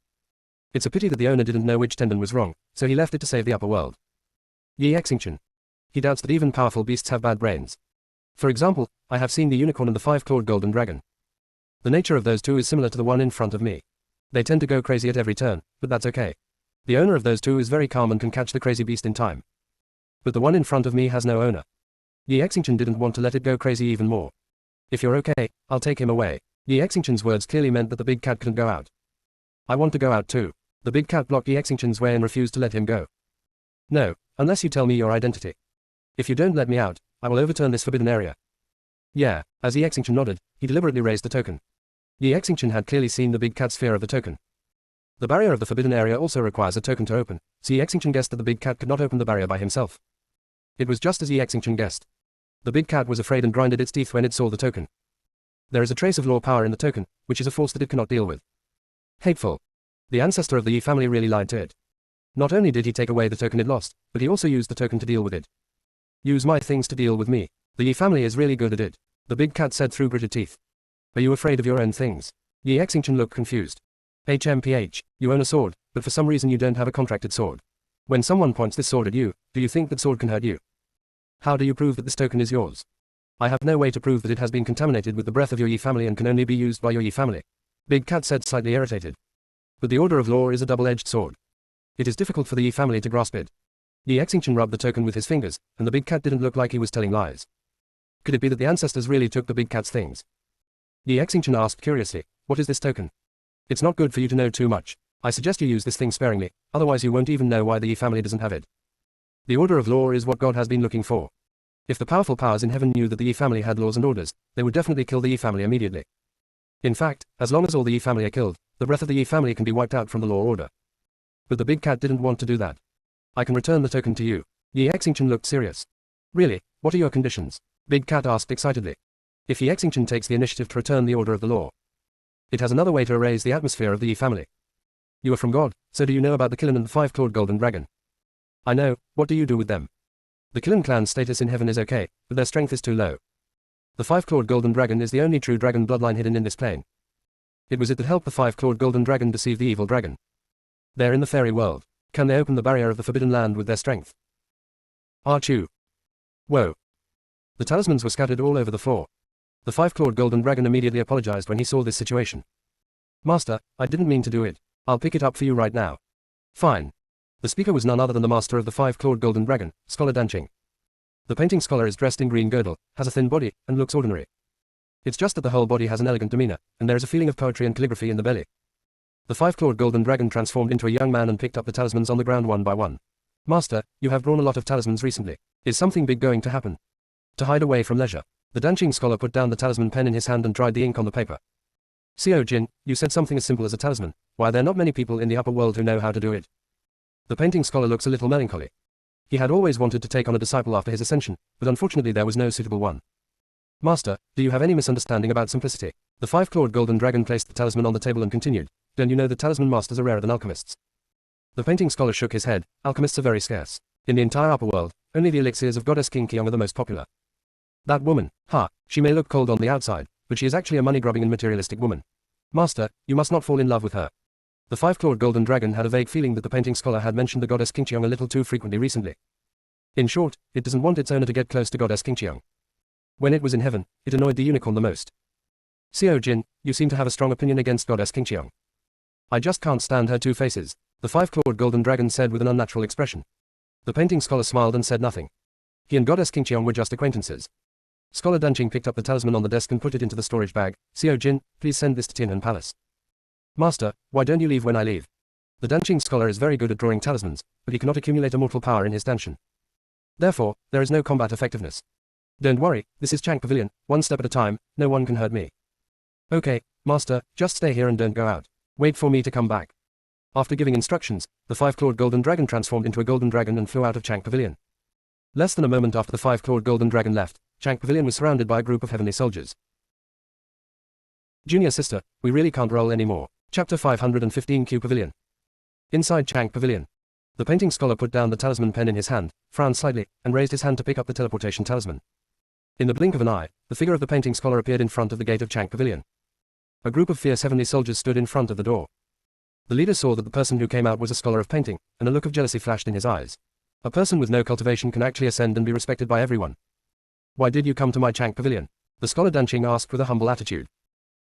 [SPEAKER 1] It's a pity that the owner didn't know which tendon was wrong, so he left it to save the upper world. Yi Xingqian. He doubts that even powerful beasts have bad brains. For example, I have seen the unicorn and the five-clawed golden dragon. The nature of those two is similar to the one in front of me. They tend to go crazy at every turn, but that's okay. The owner of those two is very calm and can catch the crazy beast in time. But the one in front of me has no owner. Yi Xingqian didn't want to let it go crazy even more. If you're okay, I'll take him away. Yi Xingqian's words clearly meant that the big cat couldn't go out. I want to go out too. The big cat blocked Yi Xingqian's way and refused to let him go. No, unless you tell me your identity. If you don't let me out, I will overturn this forbidden area. Yeah, as Yi Xingqian nodded, he deliberately raised the token. Yi Xingqian had clearly seen the big cat's fear of the token. The barrier of the forbidden area also requires a token to open, so Yi Xingqian guessed that the big cat could not open the barrier by himself. It was just as Yi Xingqian guessed. The big cat was afraid and grinded its teeth when it saw the token. There is a trace of law power in the token, which is a force that it cannot deal with. Hateful. The ancestor of the Yi family really lied to it. Not only did he take away the token it lost, but he also used the token to deal with it. Use my things to deal with me. The Yi family is really good at it, the big cat said through gritted teeth. Are you afraid of your own things? Yi Xingqian looked confused. HMPH, you own a sword, but for some reason you don't have a contracted sword. When someone points this sword at you, do you think that sword can hurt you? How do you prove that this token is yours? I have no way to prove that it has been contaminated with the breath of your Yi family and can only be used by your Yi family. Big cat said, slightly irritated. But the order of law is a double-edged sword. It is difficult for the Yi family to grasp it. Yi Xingqian rubbed the token with his fingers, and the big cat didn't look like he was telling lies. Could it be that the ancestors really took the big cat's things? Yi Xingqian asked curiously, what is this token? It's not good for you to know too much. I suggest you use this thing sparingly, otherwise you won't even know why the Yi family doesn't have it. The order of law is what God has been looking for. If the powerful powers in heaven knew that the Yi family had laws and orders, they would definitely kill the Yi family immediately. In fact, as long as all the Yi family are killed, the breath of the Yi family can be wiped out from the law order. But the big cat didn't want to do that. I can return the token to you. Yi Xingqian looked serious. Really, what are your conditions? Big cat asked excitedly. If Yi Xingqian takes the initiative to return the order of the law, it has another way to erase the atmosphere of the Yi family. You are from God, so do you know about the Killen and the five-clawed golden dragon? I know, what do you do with them? The Killen clan's status in heaven is okay, but their strength is too low. The five-clawed golden dragon is the only true dragon bloodline hidden in this plane. It was it that helped the five-clawed golden dragon deceive the evil dragon. They're in the fairy world. Can they open the barrier of the forbidden land with their strength? Archu. Whoa. The talismans were scattered all over the floor. The five-clawed golden dragon immediately apologized when he saw this situation. Master, I didn't mean to do it. I'll pick it up for you right now. Fine. The speaker was none other than the master of the five-clawed golden dragon, Scholar Danqing. The painting scholar is dressed in green girdle, has a thin body, and looks ordinary. It's just that the whole body has an elegant demeanor, and there is a feeling of poetry and calligraphy in the belly. The five-clawed golden dragon transformed into a young man and picked up the talismans on the ground one by one. Master, you have drawn a lot of talismans recently. Is something big going to happen? To hide away from leisure, the Danqing scholar put down the talisman pen in his hand and dried the ink on the paper. Xiao Jin, you said something as simple as a talisman. Why are there not many people in the upper world who know how to do it? The painting scholar looks a little melancholy. He had always wanted to take on a disciple after his ascension, but unfortunately there was no suitable one. Master, do you have any misunderstanding about simplicity? The five-clawed golden dragon placed the talisman on the table and continued. Don't you know that talisman masters are rarer than alchemists? The painting scholar shook his head. Alchemists are very scarce. In the entire upper world, only the elixirs of goddess King Qiong are the most popular. That woman, she may look cold on the outside, but she is actually a money-grubbing and materialistic woman. Master, you must not fall in love with her. The five-clawed golden dragon had a vague feeling that the painting scholar had mentioned the goddess King Qiong a little too frequently recently. In short, it doesn't want its owner to get close to goddess King Qiong. When it was in heaven, it annoyed the unicorn the most. Xiao Jin, you seem to have a strong opinion against goddess King Qiong. I just can't stand her two faces, the five-clawed golden dragon said with an unnatural expression. The painting scholar smiled and said nothing. He and goddess King Qiong were just acquaintances. Scholar Danqing picked up the talisman on the desk and put it into the storage bag. Xiao Jin, please send this to Tianhan Palace. Master, why don't you leave when I leave? The Danqing scholar is very good at drawing talismans, but he cannot accumulate immortal power in his Danshan. Therefore, there is no combat effectiveness. Don't worry, this is Chang Pavilion, one step at a time, no one can hurt me. Okay, Master, just stay here and don't go out. Wait for me to come back. After giving instructions, the five-clawed golden dragon transformed into a golden dragon and flew out of Chang Pavilion. Less than a moment after the five-clawed golden dragon left, Chang Pavilion was surrounded by a group of heavenly soldiers. Junior sister, we really can't roll anymore. Chapter 515 Q Pavilion. Inside Chang Pavilion. The painting scholar put down the talisman pen in his hand, frowned slightly, and raised his hand to pick up the teleportation talisman. In the blink of an eye, the figure of the painting scholar appeared in front of the gate of Chang Pavilion. A group of fierce heavenly soldiers stood in front of the door. The leader saw that the person who came out was a scholar of painting, and a look of jealousy flashed in his eyes. A person with no cultivation can actually ascend and be respected by everyone. Why did you come to my Chang Pavilion? The scholar Danqing asked with a humble attitude.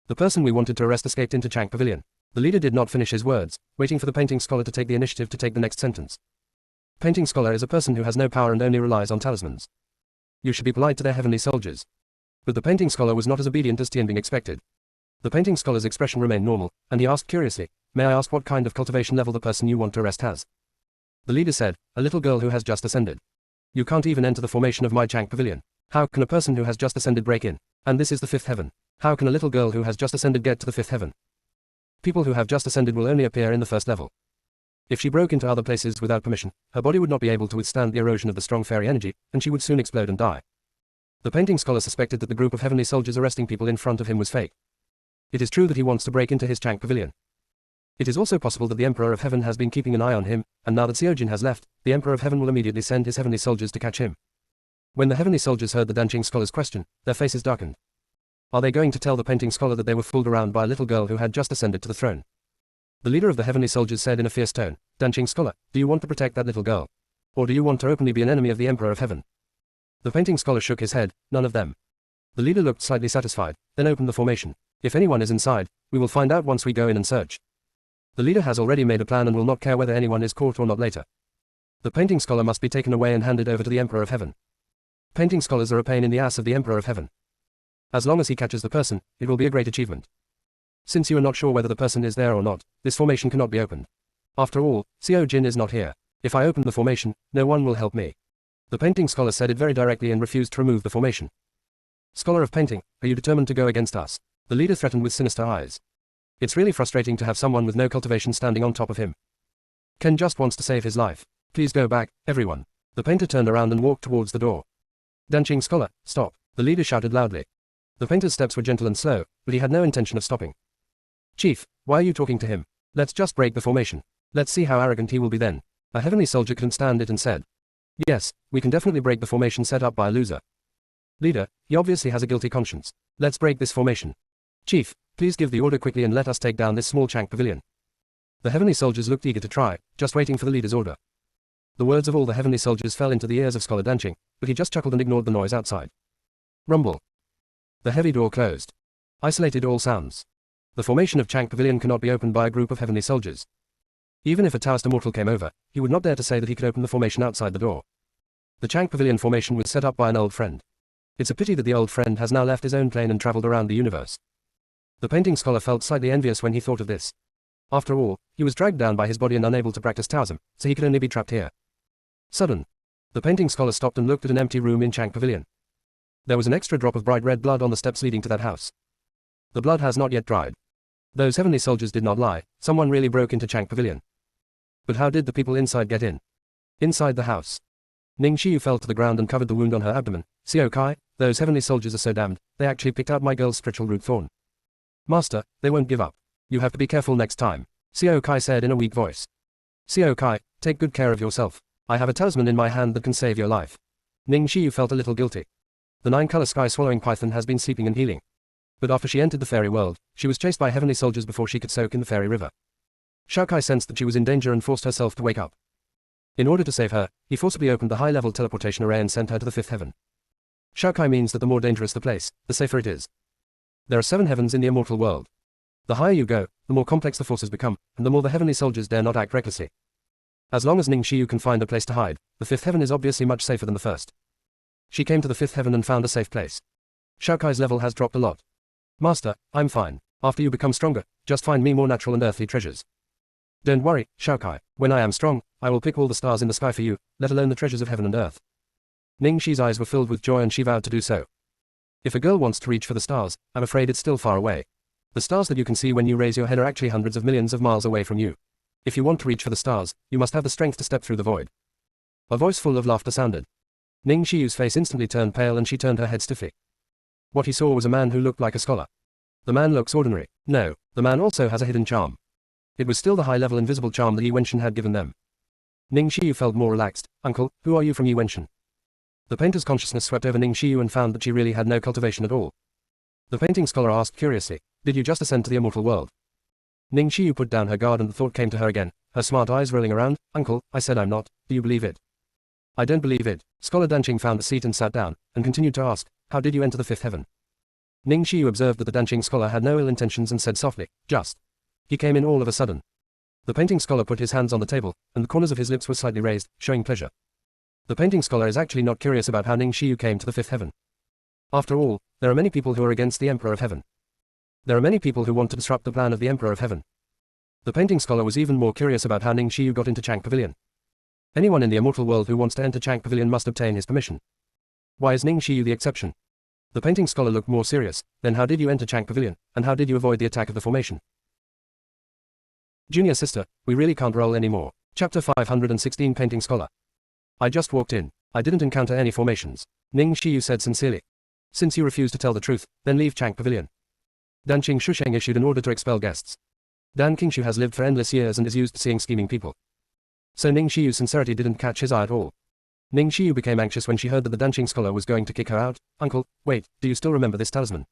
[SPEAKER 1] The person we wanted to arrest escaped into Chang Pavilion. The leader did not finish his words, waiting for the painting scholar to take the initiative to take the next sentence. Painting scholar is a person who has no power and only relies on talismans. You should be polite to their heavenly soldiers. But the painting scholar was not as obedient as Tianbing expected. The painting scholar's expression remained normal, and he asked curiously, may I ask what kind of cultivation level the person you want to arrest has? The leader said, a little girl who has just ascended. You can't even enter the formation of my Chang Pavilion. How can a person who has just ascended break in? And this is the fifth heaven. How can a little girl who has just ascended get to the fifth heaven? People who have just ascended will only appear in the first level. If she broke into other places without permission, her body would not be able to withstand the erosion of the strong fairy energy, and she would soon explode and die. The painting scholar suspected that the group of heavenly soldiers arresting people in front of him was fake. It is true that he wants to break into his Chang Pavilion. It is also possible that the Emperor of Heaven has been keeping an eye on him, and now that Xiaojin has left, the Emperor of Heaven will immediately send his heavenly soldiers to catch him. When the heavenly soldiers heard the Danqing scholar's question, their faces darkened. Are they going to tell the painting scholar that they were fooled around by a little girl who had just ascended to the throne? The leader of the heavenly soldiers said in a fierce tone, Danqing scholar, do you want to protect that little girl? Or do you want to openly be an enemy of the Emperor of Heaven? The painting scholar shook his head, none of them. The leader looked slightly satisfied, then opened the formation. If anyone is inside, we will find out once we go in and search. The leader has already made a plan and will not care whether anyone is caught or not later. The painting scholar must be taken away and handed over to the Emperor of Heaven. Painting scholars are a pain in the ass of the Emperor of Heaven. As long as he catches the person, it will be a great achievement. Since you are not sure whether the person is there or not, this formation cannot be opened. After all, Xiao Jin is not here. If I open the formation, no one will help me. The painting scholar said it very directly and refused to remove the formation. Scholar of painting, are you determined to go against us? The leader threatened with sinister eyes. It's really frustrating to have someone with no cultivation standing on top of him. Ken just wants to save his life. Please go back, everyone. The painter turned around and walked towards the door. Danqing scholar, stop. The leader shouted loudly. The painter's steps were gentle and slow, but he had no intention of stopping. Chief, why are you talking to him? Let's just break the formation. Let's see how arrogant he will be then. A heavenly soldier couldn't stand it and said. Yes, we can definitely break the formation set up by a loser. Leader, he obviously has a guilty conscience. Let's break this formation. Chief, please give the order quickly and let us take down this small Chang Pavilion. The heavenly soldiers looked eager to try, just waiting for the leader's order. The words of all the heavenly soldiers fell into the ears of Scholar Danqing, but he just chuckled and ignored the noise outside. Rumble. The heavy door closed. Isolated all sounds. The formation of Chang Pavilion cannot be opened by a group of heavenly soldiers. Even if a Taoist mortal came over, he would not dare to say that he could open the formation outside the door. The Chang Pavilion formation was set up by an old friend. It's a pity that the old friend has now left his own plane and traveled around the universe. The painting scholar felt slightly envious when he thought of this. After all, he was dragged down by his body and unable to practice Taoism, so he could only be trapped here. Sudden. The painting scholar stopped and looked at an empty room in Chang Pavilion. There was an extra drop of bright red blood on the steps leading to that house. The blood has not yet dried. Those heavenly soldiers did not lie, someone really broke into Chang Pavilion. But how did the people inside get in? Inside the house. Ning Xiu fell to the ground and covered the wound on her abdomen. Xiao Kai, those heavenly soldiers are so damned, they actually picked out my girl's spiritual root thorn. Master, they won't give up. You have to be careful next time, Xiao Kai said in a weak voice. Xiao Kai, take good care of yourself. I have a talisman in my hand that can save your life. Ning Xiu felt a little guilty. The nine-color sky-swallowing python has been sleeping and healing. But after she entered the fairy world, she was chased by heavenly soldiers before she could soak in the fairy river. Xiao Kai sensed that she was in danger and forced herself to wake up. In order to save her, he forcibly opened the high-level teleportation array and sent her to the fifth heaven. Xiao Kai means that the more dangerous the place, the safer it is. There are 7 heavens in the immortal world. The higher you go, the more complex the forces become, and the more the heavenly soldiers dare not act recklessly. As long as Ning Xiu can find a place to hide, the fifth heaven is obviously much safer than the first. She came to the fifth heaven and found a safe place. Xiaokai's level has dropped a lot. Master, I'm fine. After you become stronger, just find me more natural and earthly treasures. Don't worry, Xiaokai. When I am strong, I will pick all the stars in the sky for you, let alone the treasures of heaven and earth. Ning Shi's eyes were filled with joy and she vowed to do so. If a girl wants to reach for the stars, I'm afraid it's still far away. The stars that you can see when you raise your head are actually hundreds of millions of miles away from you. If you want to reach for the stars, you must have the strength to step through the void. A voice full of laughter sounded. Ning Shiyu's face instantly turned pale and she turned her head stiffly. What he saw was a man who looked like a scholar. The man looks ordinary. No, the man also has a hidden charm. It was still the high-level invisible charm that Yi Wenshan had given them. Ning Shiyu felt more relaxed. Uncle, who are you from Yi Wenshan? The painter's consciousness swept over Ning Shiyu and found that she really had no cultivation at all. The painting scholar asked curiously, did you just ascend to the immortal world? Ning Shiyu put down her guard and the thought came to her again, her smart eyes rolling around. Uncle, I said I'm not, do you believe it? I don't believe it. Scholar Danqing found a seat and sat down, and continued to ask, how did you enter the fifth heaven? Ning Shiyu observed that the Danqing scholar had no ill intentions and said softly, just. He came in all of a sudden. The painting scholar put his hands on the table, and the corners of his lips were slightly raised, showing pleasure. The painting scholar is actually not curious about how Ning Shiyu came to the fifth heaven. After all, there are many people who are against the Emperor of Heaven. There are many people who want to disrupt the plan of the Emperor of Heaven. The painting scholar was even more curious about how Ning Shiyu got into Chang Pavilion. Anyone in the immortal world who wants to enter Chang Pavilion must obtain his permission. Why is Ning Shiyu the exception? The painting scholar looked more serious. Then how did you enter Chang Pavilion, and how did you avoid the attack of the formation? Junior sister, we really can't roll anymore. Chapter 516 Painting Scholar. I just walked in. I didn't encounter any formations. Ning Shiyu said sincerely. Since you refuse to tell the truth, then leave Chang Pavilion. Danqing Shusheng issued an order to expel guests. Dan Qingshu has lived for endless years and is used to seeing scheming people. So Ning Shiyu's sincerity didn't catch his eye at all. Ning Shiyu became anxious when she heard that the Danqing scholar was going to kick her out. Uncle, wait, do you still remember this talisman?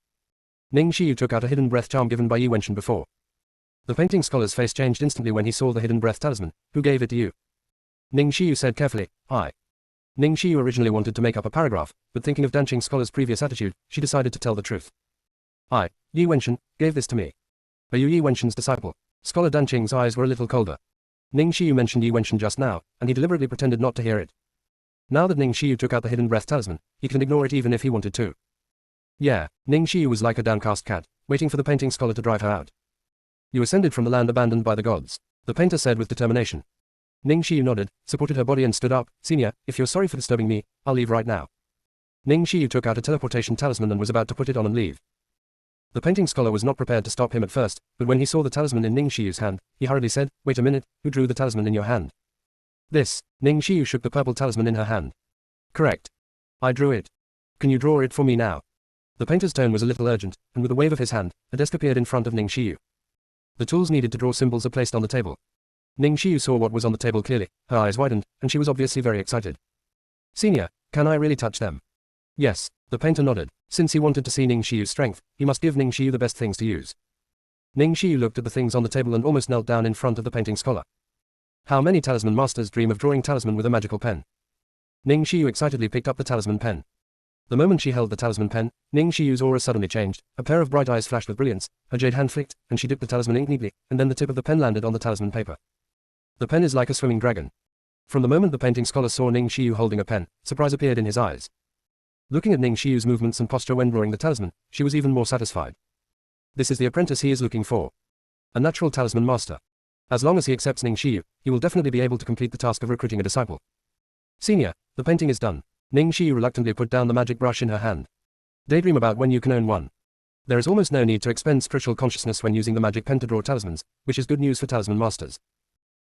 [SPEAKER 1] Ning Shiyu took out a hidden breath charm given by Yi Wenshan before. The painting scholar's face changed instantly when he saw the hidden breath talisman. Who gave it to you? Ning Shiyu said carefully, I. Ning Shiyu originally wanted to make up a paragraph, but thinking of Danqing scholar's previous attitude, she decided to tell the truth. I, Yi Wenshan, gave this to me. Are you Yi Wenshan's disciple? Scholar Danqing's eyes were a little colder. Ning Shiyu mentioned Yi Wenshan just now, and he deliberately pretended not to hear it. Now that Ning Shiyu took out the hidden breath talisman, he can ignore it even if he wanted to. Yeah, Ning Shiyu was like a downcast cat, waiting for the painting scholar to drive her out. You ascended from the land abandoned by the gods, the painter said with determination. Ning Shiyu nodded, supported her body and stood up. Senior, if you're sorry for disturbing me, I'll leave right now. Ning Shiyu took out a teleportation talisman and was about to put it on and leave. The painting scholar was not prepared to stop him at first, but when he saw the talisman in Ning Shiyu's hand, he hurriedly said, wait a minute, who drew the talisman in your hand? This. Ning Shiyu shook the purple talisman in her hand. Correct. I drew it. Can you draw it for me now? The painter's tone was a little urgent, and with a wave of his hand, a desk appeared in front of Ning Shiyu. The tools needed to draw symbols are placed on the table. Ning Shiyu saw what was on the table clearly, her eyes widened, and she was obviously very excited. Senior, can I really touch them? Yes, the painter nodded. Since he wanted to see Ning Shiyu's strength, he must give Ning Shiyu the best things to use. Ning Shiyu looked at the things on the table and almost knelt down in front of the painting scholar. How many talisman masters dream of drawing talisman with a magical pen? Ning Shiyu excitedly picked up the talisman pen. The moment she held the talisman pen, Ning Shiyu's aura suddenly changed, a pair of bright eyes flashed with brilliance, her jade hand flicked, and she dipped the talisman ink neatly, and then the tip of the pen landed on the talisman paper. The pen is like a swimming dragon. From the moment the painting scholar saw Ning Shiyu holding a pen, surprise appeared in his eyes. Looking at Ning Shiyu's movements and posture when drawing the talisman, she was even more satisfied. This is the apprentice he is looking for. A natural talisman master. As long as he accepts Ning Shiyu, he will definitely be able to complete the task of recruiting a disciple. Senior, the painting is done. Ning Shiyu reluctantly put down the magic brush in her hand. Daydream about when you can own one. There is almost no need to expend spiritual consciousness when using the magic pen to draw talismans, which is good news for talisman masters.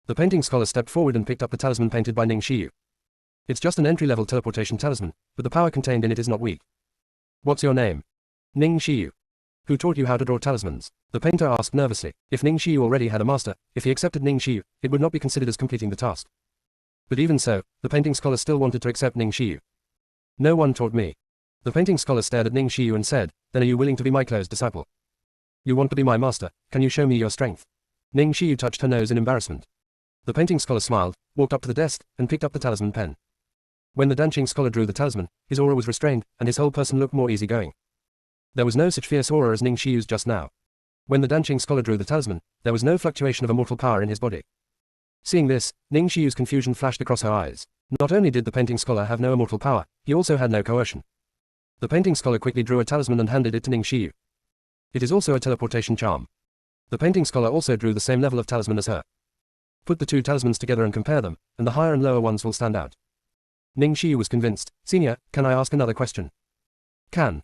[SPEAKER 1] The painting scholar stepped forward and picked up the talisman painted by Ning Shiyu. It's just an entry-level teleportation talisman, but the power contained in it is not weak. What's your name? Ning Shiyu. Who taught you how to draw talismans? The painter asked nervously. If Ning Shiyu already had a master, if he accepted Ning Shiyu, it would not be considered as completing the task. But even so, the painting scholar still wanted to accept Ning Shiyu. No one taught me. The painting scholar stared at Ning Shiyu and said, then are you willing to be my close disciple? You want to be my master, can you show me your strength? Ning Shiyu touched her nose in embarrassment. The painting scholar smiled, walked up to the desk, and picked up the talisman pen. When the Danqing scholar drew the talisman, his aura was restrained, and his whole person looked more easygoing. There was no such fierce aura as Ning Shiyu's just now. When the Danqing scholar drew the talisman, there was no fluctuation of immortal power in his body. Seeing this, Ning Shiyu's confusion flashed across her eyes. Not only did the painting scholar have no immortal power, he also had no coercion. The painting scholar quickly drew a talisman and handed it to Ning Xiyu. It is also a teleportation charm. The painting scholar also drew the same level of talisman as her. Put the two talismans together and compare them, and the higher and lower ones will stand out. Ning Xiyu was convinced. Senior, can I ask another question? Can.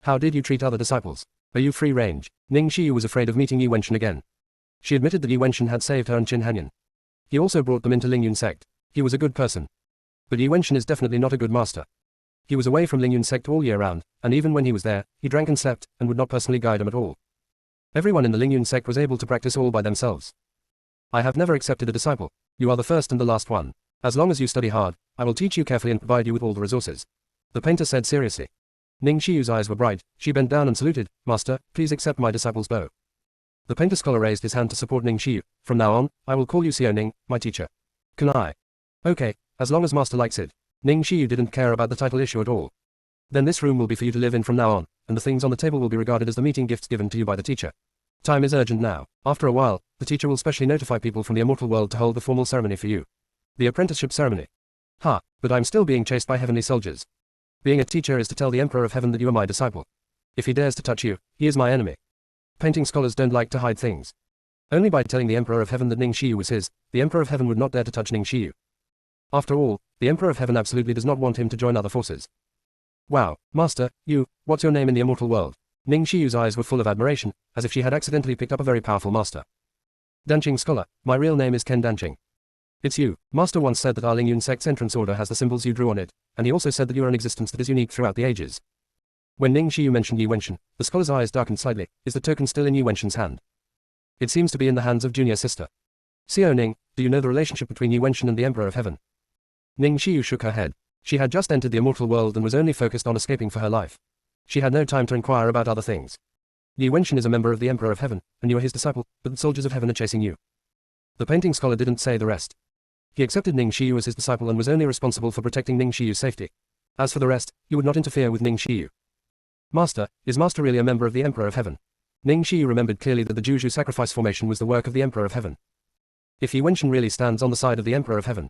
[SPEAKER 1] How did you treat other disciples? Are you free range? Ning Xiyu was afraid of meeting Yi Wenshan again. She admitted that Yi Wenshan had saved her and Qin Hanyan. He also brought them into Lingyun sect. He was a good person. But Yi Wenshan is definitely not a good master. He was away from Lingyun sect all year round, and even when he was there, he drank and slept, and would not personally guide them at all. Everyone in the Lingyun sect was able to practice all by themselves. I have never accepted a disciple. You are the first and the last one. As long as you study hard, I will teach you carefully and provide you with all the resources. The painter said seriously. Ning Xiyu's eyes were bright. She bent down and saluted. Master, please accept my disciple's bow. The painter scholar raised his hand to support Ning Xiyu. From now on, I will call you Xiao Ning, my teacher. Can I? Okay, as long as master likes it. Ning Xiyu didn't care about the title issue at all. Then this room will be for you to live in from now on, and the things on the table will be regarded as the meeting gifts given to you by the teacher. Time is urgent now. After a while, the teacher will specially notify people from the immortal world to hold the formal ceremony for you. The apprenticeship ceremony. But I'm still being chased by heavenly soldiers. Being a teacher is to tell the Emperor of Heaven that you are my disciple. If he dares to touch you, he is my enemy. Painting scholars don't like to hide things. Only by telling the Emperor of Heaven that Ning Xiyu was his, the Emperor of Heaven would not dare to touch Ning Xiyu. After all, the Emperor of Heaven absolutely does not want him to join other forces. Wow, Master, what's your name in the immortal world? Ning Xiyu's eyes were full of admiration, as if she had accidentally picked up a very powerful master. Danqing scholar, my real name is Ken Danqing. It's you. Master once said that our Lingyun sect's entrance order has the symbols you drew on it, and he also said that you are an existence that is unique throughout the ages. When Ning Xiyu mentioned Yi Wenshan, the scholar's eyes darkened slightly. Is the token still in Yi Wenshan's hand? It seems to be in the hands of junior sister. Xiao Ning, do you know the relationship between Yi Wenshan and the Emperor of Heaven? Ning Xiyu shook her head. She had just entered the immortal world and was only focused on escaping for her life. She had no time to inquire about other things. Yi Wenshan is a member of the Emperor of Heaven, and you are his disciple, but the soldiers of heaven are chasing you. The painting scholar didn't say the rest. He accepted Ning Xiyu as his disciple and was only responsible for protecting Ning Xiyu's safety. As for the rest, he would not interfere with Ning Xiyu. Master, is Master really a member of the Emperor of Heaven? Ning Xiyu remembered clearly that the Juju sacrifice formation was the work of the Emperor of Heaven. If Yi Wenshan really stands on the side of the Emperor of Heaven,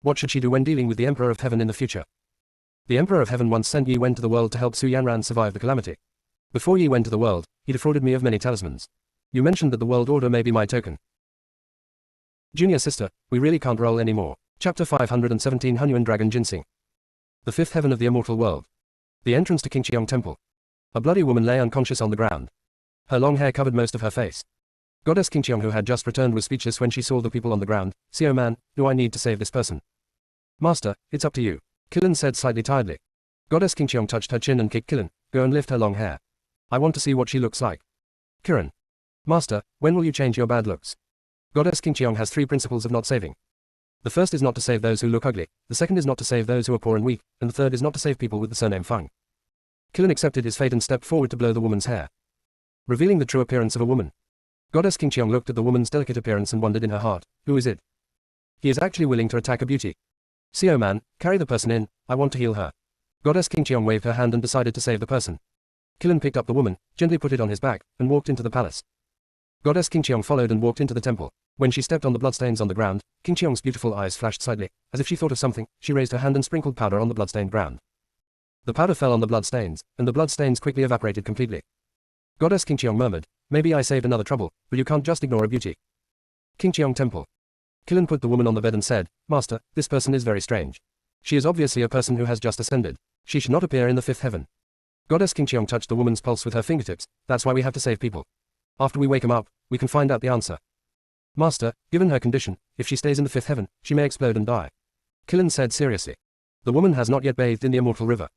[SPEAKER 1] what should she do when dealing with the Emperor of Heaven in the future? The Emperor of Heaven once sent Yi Wen to the world to help Su Yanran survive the calamity. Before Yi went to the world, he defrauded me of many talismans. You mentioned that the world order may be my token. Junior sister, we really can't roll anymore. Chapter 517 Hunyuan Dragon Ginseng. The fifth heaven of the immortal world. The entrance to Qingqiong Temple. A bloody woman lay unconscious on the ground. Her long hair covered most of her face. Goddess Qingqiong, who had just returned, was speechless when she saw the people on the ground. Xiao man, do I need to save this person? Master, it's up to you. Kilin said slightly tiredly. Goddess Qingqiong touched her chin and kicked Kilin. Go and lift her long hair. I want to see what she looks like. Kirin. Master, when will you change your bad looks? Goddess Qingqiong has three principles of not saving. The first is not to save those who look ugly, the second is not to save those who are poor and weak, and the third is not to save people with the surname Feng. Kilin accepted his fate and stepped forward to blow the woman's hair, revealing the true appearance of a woman. Goddess Qingqiong looked at the woman's delicate appearance and wondered in her heart, who is it? He is actually willing to attack a beauty. Xiao man, carry the person in, I want to heal her. Goddess Qingqiong waved her hand and decided to save the person. Kilin picked up the woman, gently put it on his back, and walked into the palace. Goddess Qingqiong followed and walked into the temple. When she stepped on the bloodstains on the ground, Qingqiong's beautiful eyes flashed slightly. As if she thought of something, she raised her hand and sprinkled powder on the bloodstained ground. The powder fell on the bloodstains, and the bloodstains quickly evaporated completely. Goddess Qingqiong murmured, maybe I saved another trouble, but you can't just ignore a beauty. Qingqiong Temple. Kilin put the woman on the bed and said, Master, this person is very strange. She is obviously a person who has just ascended. She should not appear in the fifth heaven. Goddess Qingqiong touched the woman's pulse with her fingertips. That's why we have to save people. After we wake him up, we can find out the answer. Master, given her condition, if she stays in the fifth heaven, she may explode and die. Kilin said seriously. The woman has not yet bathed in the immortal river.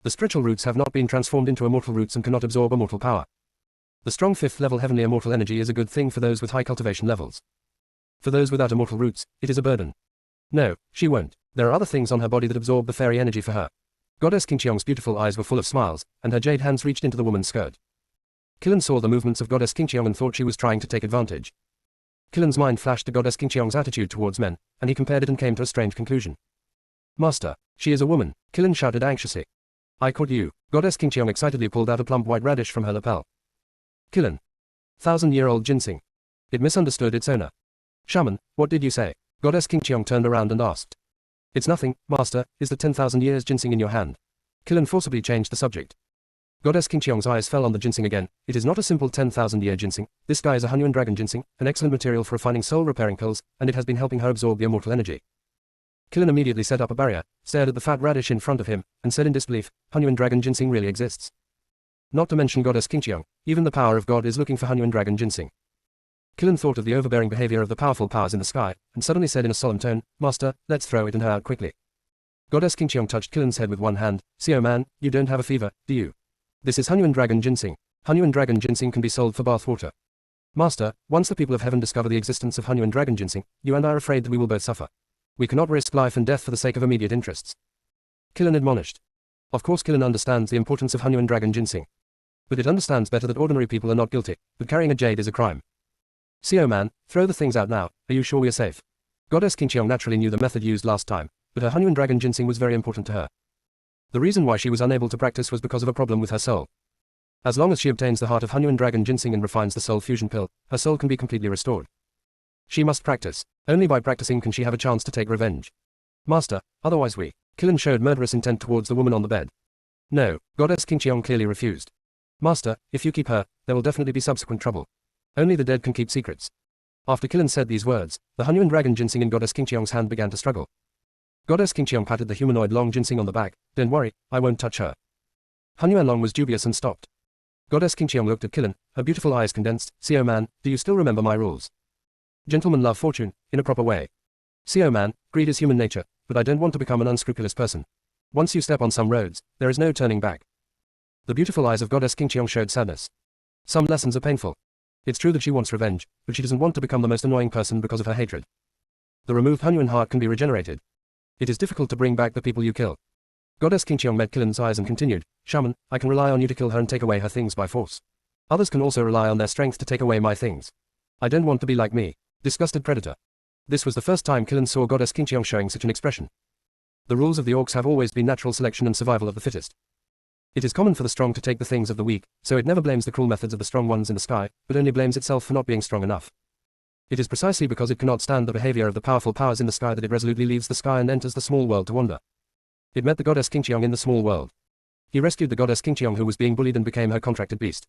[SPEAKER 1] The spiritual roots have not been transformed into immortal roots and cannot absorb immortal power. The strong fifth level heavenly immortal energy is a good thing for those with high cultivation levels. For those without immortal roots, it is a burden. No, she won't. There are other things on her body that absorb the fairy energy for her. Goddess Qingqiong's beautiful eyes were full of smiles, and her jade hands reached into the woman's skirt. Kilin saw the movements of Goddess Qingqiong and thought she was trying to take advantage. Kilin's mind flashed to Goddess Qingqiong's attitude towards men, and he compared it and came to a strange conclusion. Master, she is a woman, Kilin shouted anxiously. I caught you. Goddess Qingqiong excitedly pulled out a plump white radish from her lapel. Kilin. 1,000-year-old ginseng. It misunderstood its owner. Shaman, what did you say? Goddess Qingqiong turned around and asked. It's nothing, Master, is the 10,000 years ginseng in your hand? Killen forcibly changed the subject. Goddess Qingqiong's eyes fell on the ginseng again. It is not a simple 10,000-year ginseng. This guy is a Hunyuan dragon ginseng, an excellent material for refining soul-repairing pills, and it has been helping her absorb the immortal energy. Killen immediately set up a barrier, stared at the fat radish in front of him, and said in disbelief, Hunyuan dragon ginseng really exists. Not to mention Goddess Qingqiong, even the power of God is looking for Hunyuan dragon ginseng. Killen thought of the overbearing behavior of the powerful powers in the sky, and suddenly said in a solemn tone, Master, let's throw it and her out quickly. Goddess Qingqiong touched Killen's head with one hand. Xiao man, you don't have a fever, do you? This is Hunyuan dragon ginseng. Hunyuan dragon ginseng can be sold for bath water. Master, once the people of heaven discover the existence of Hunyuan dragon ginseng, you and I are afraid that we will both suffer. We cannot risk life and death for the sake of immediate interests. Killen admonished. Of course Killen understands the importance of Hunyuan dragon ginseng. But it understands better that ordinary people are not guilty, but carrying a jade is a crime. Xiao man, throw the things out now, are you sure we are safe? Goddess Qingqiong naturally knew the method used last time, but her Hunyuan dragon ginseng was very important to her. The reason why she was unable to practice was because of a problem with her soul. As long as she obtains the heart of Hunyuan dragon ginseng and refines the soul fusion pill, her soul can be completely restored. She must practice. Only by practicing can she have a chance to take revenge. Master, otherwise we. Killen showed murderous intent towards the woman on the bed. No, Goddess Qingqiong clearly refused. Master, if you keep her, there will definitely be subsequent trouble. Only the dead can keep secrets. After Killen said these words, the Hunyuan dragon ginseng in Goddess Qingqiong's hand began to struggle. Goddess Qingqiong patted the humanoid long ginseng on the back. Don't worry, I won't touch her. Hunyuan Long was dubious and stopped. Goddess Qingqiong looked at Killen, her beautiful eyes condensed. Xiao man, do you still remember my rules? Gentlemen love fortune, in a proper way. Xiao man, greed is human nature, but I don't want to become an unscrupulous person. Once you step on some roads, there is no turning back. The beautiful eyes of Goddess Qingqiong showed sadness. Some lessons are painful. It's true that she wants revenge, but she doesn't want to become the most annoying person because of her hatred. The removed Hunyuan heart can be regenerated. It is difficult to bring back the people you kill. Goddess Qingqiong met Killen's eyes and continued, Shaman, I can rely on you to kill her and take away her things by force. Others can also rely on their strength to take away my things. I don't want to be like me. Disgusted predator. This was the first time Killen saw Goddess Qingqiong showing such an expression. The rules of the orcs have always been natural selection and survival of the fittest. It is common for the strong to take the things of the weak, so it never blames the cruel methods of the strong ones in the sky, but only blames itself for not being strong enough. It is precisely because it cannot stand the behavior of the powerful powers in the sky that it resolutely leaves the sky and enters the small world to wander. It met the Goddess Qingqiong in the small world. He rescued the Goddess Qingqiong who was being bullied and became her contracted beast.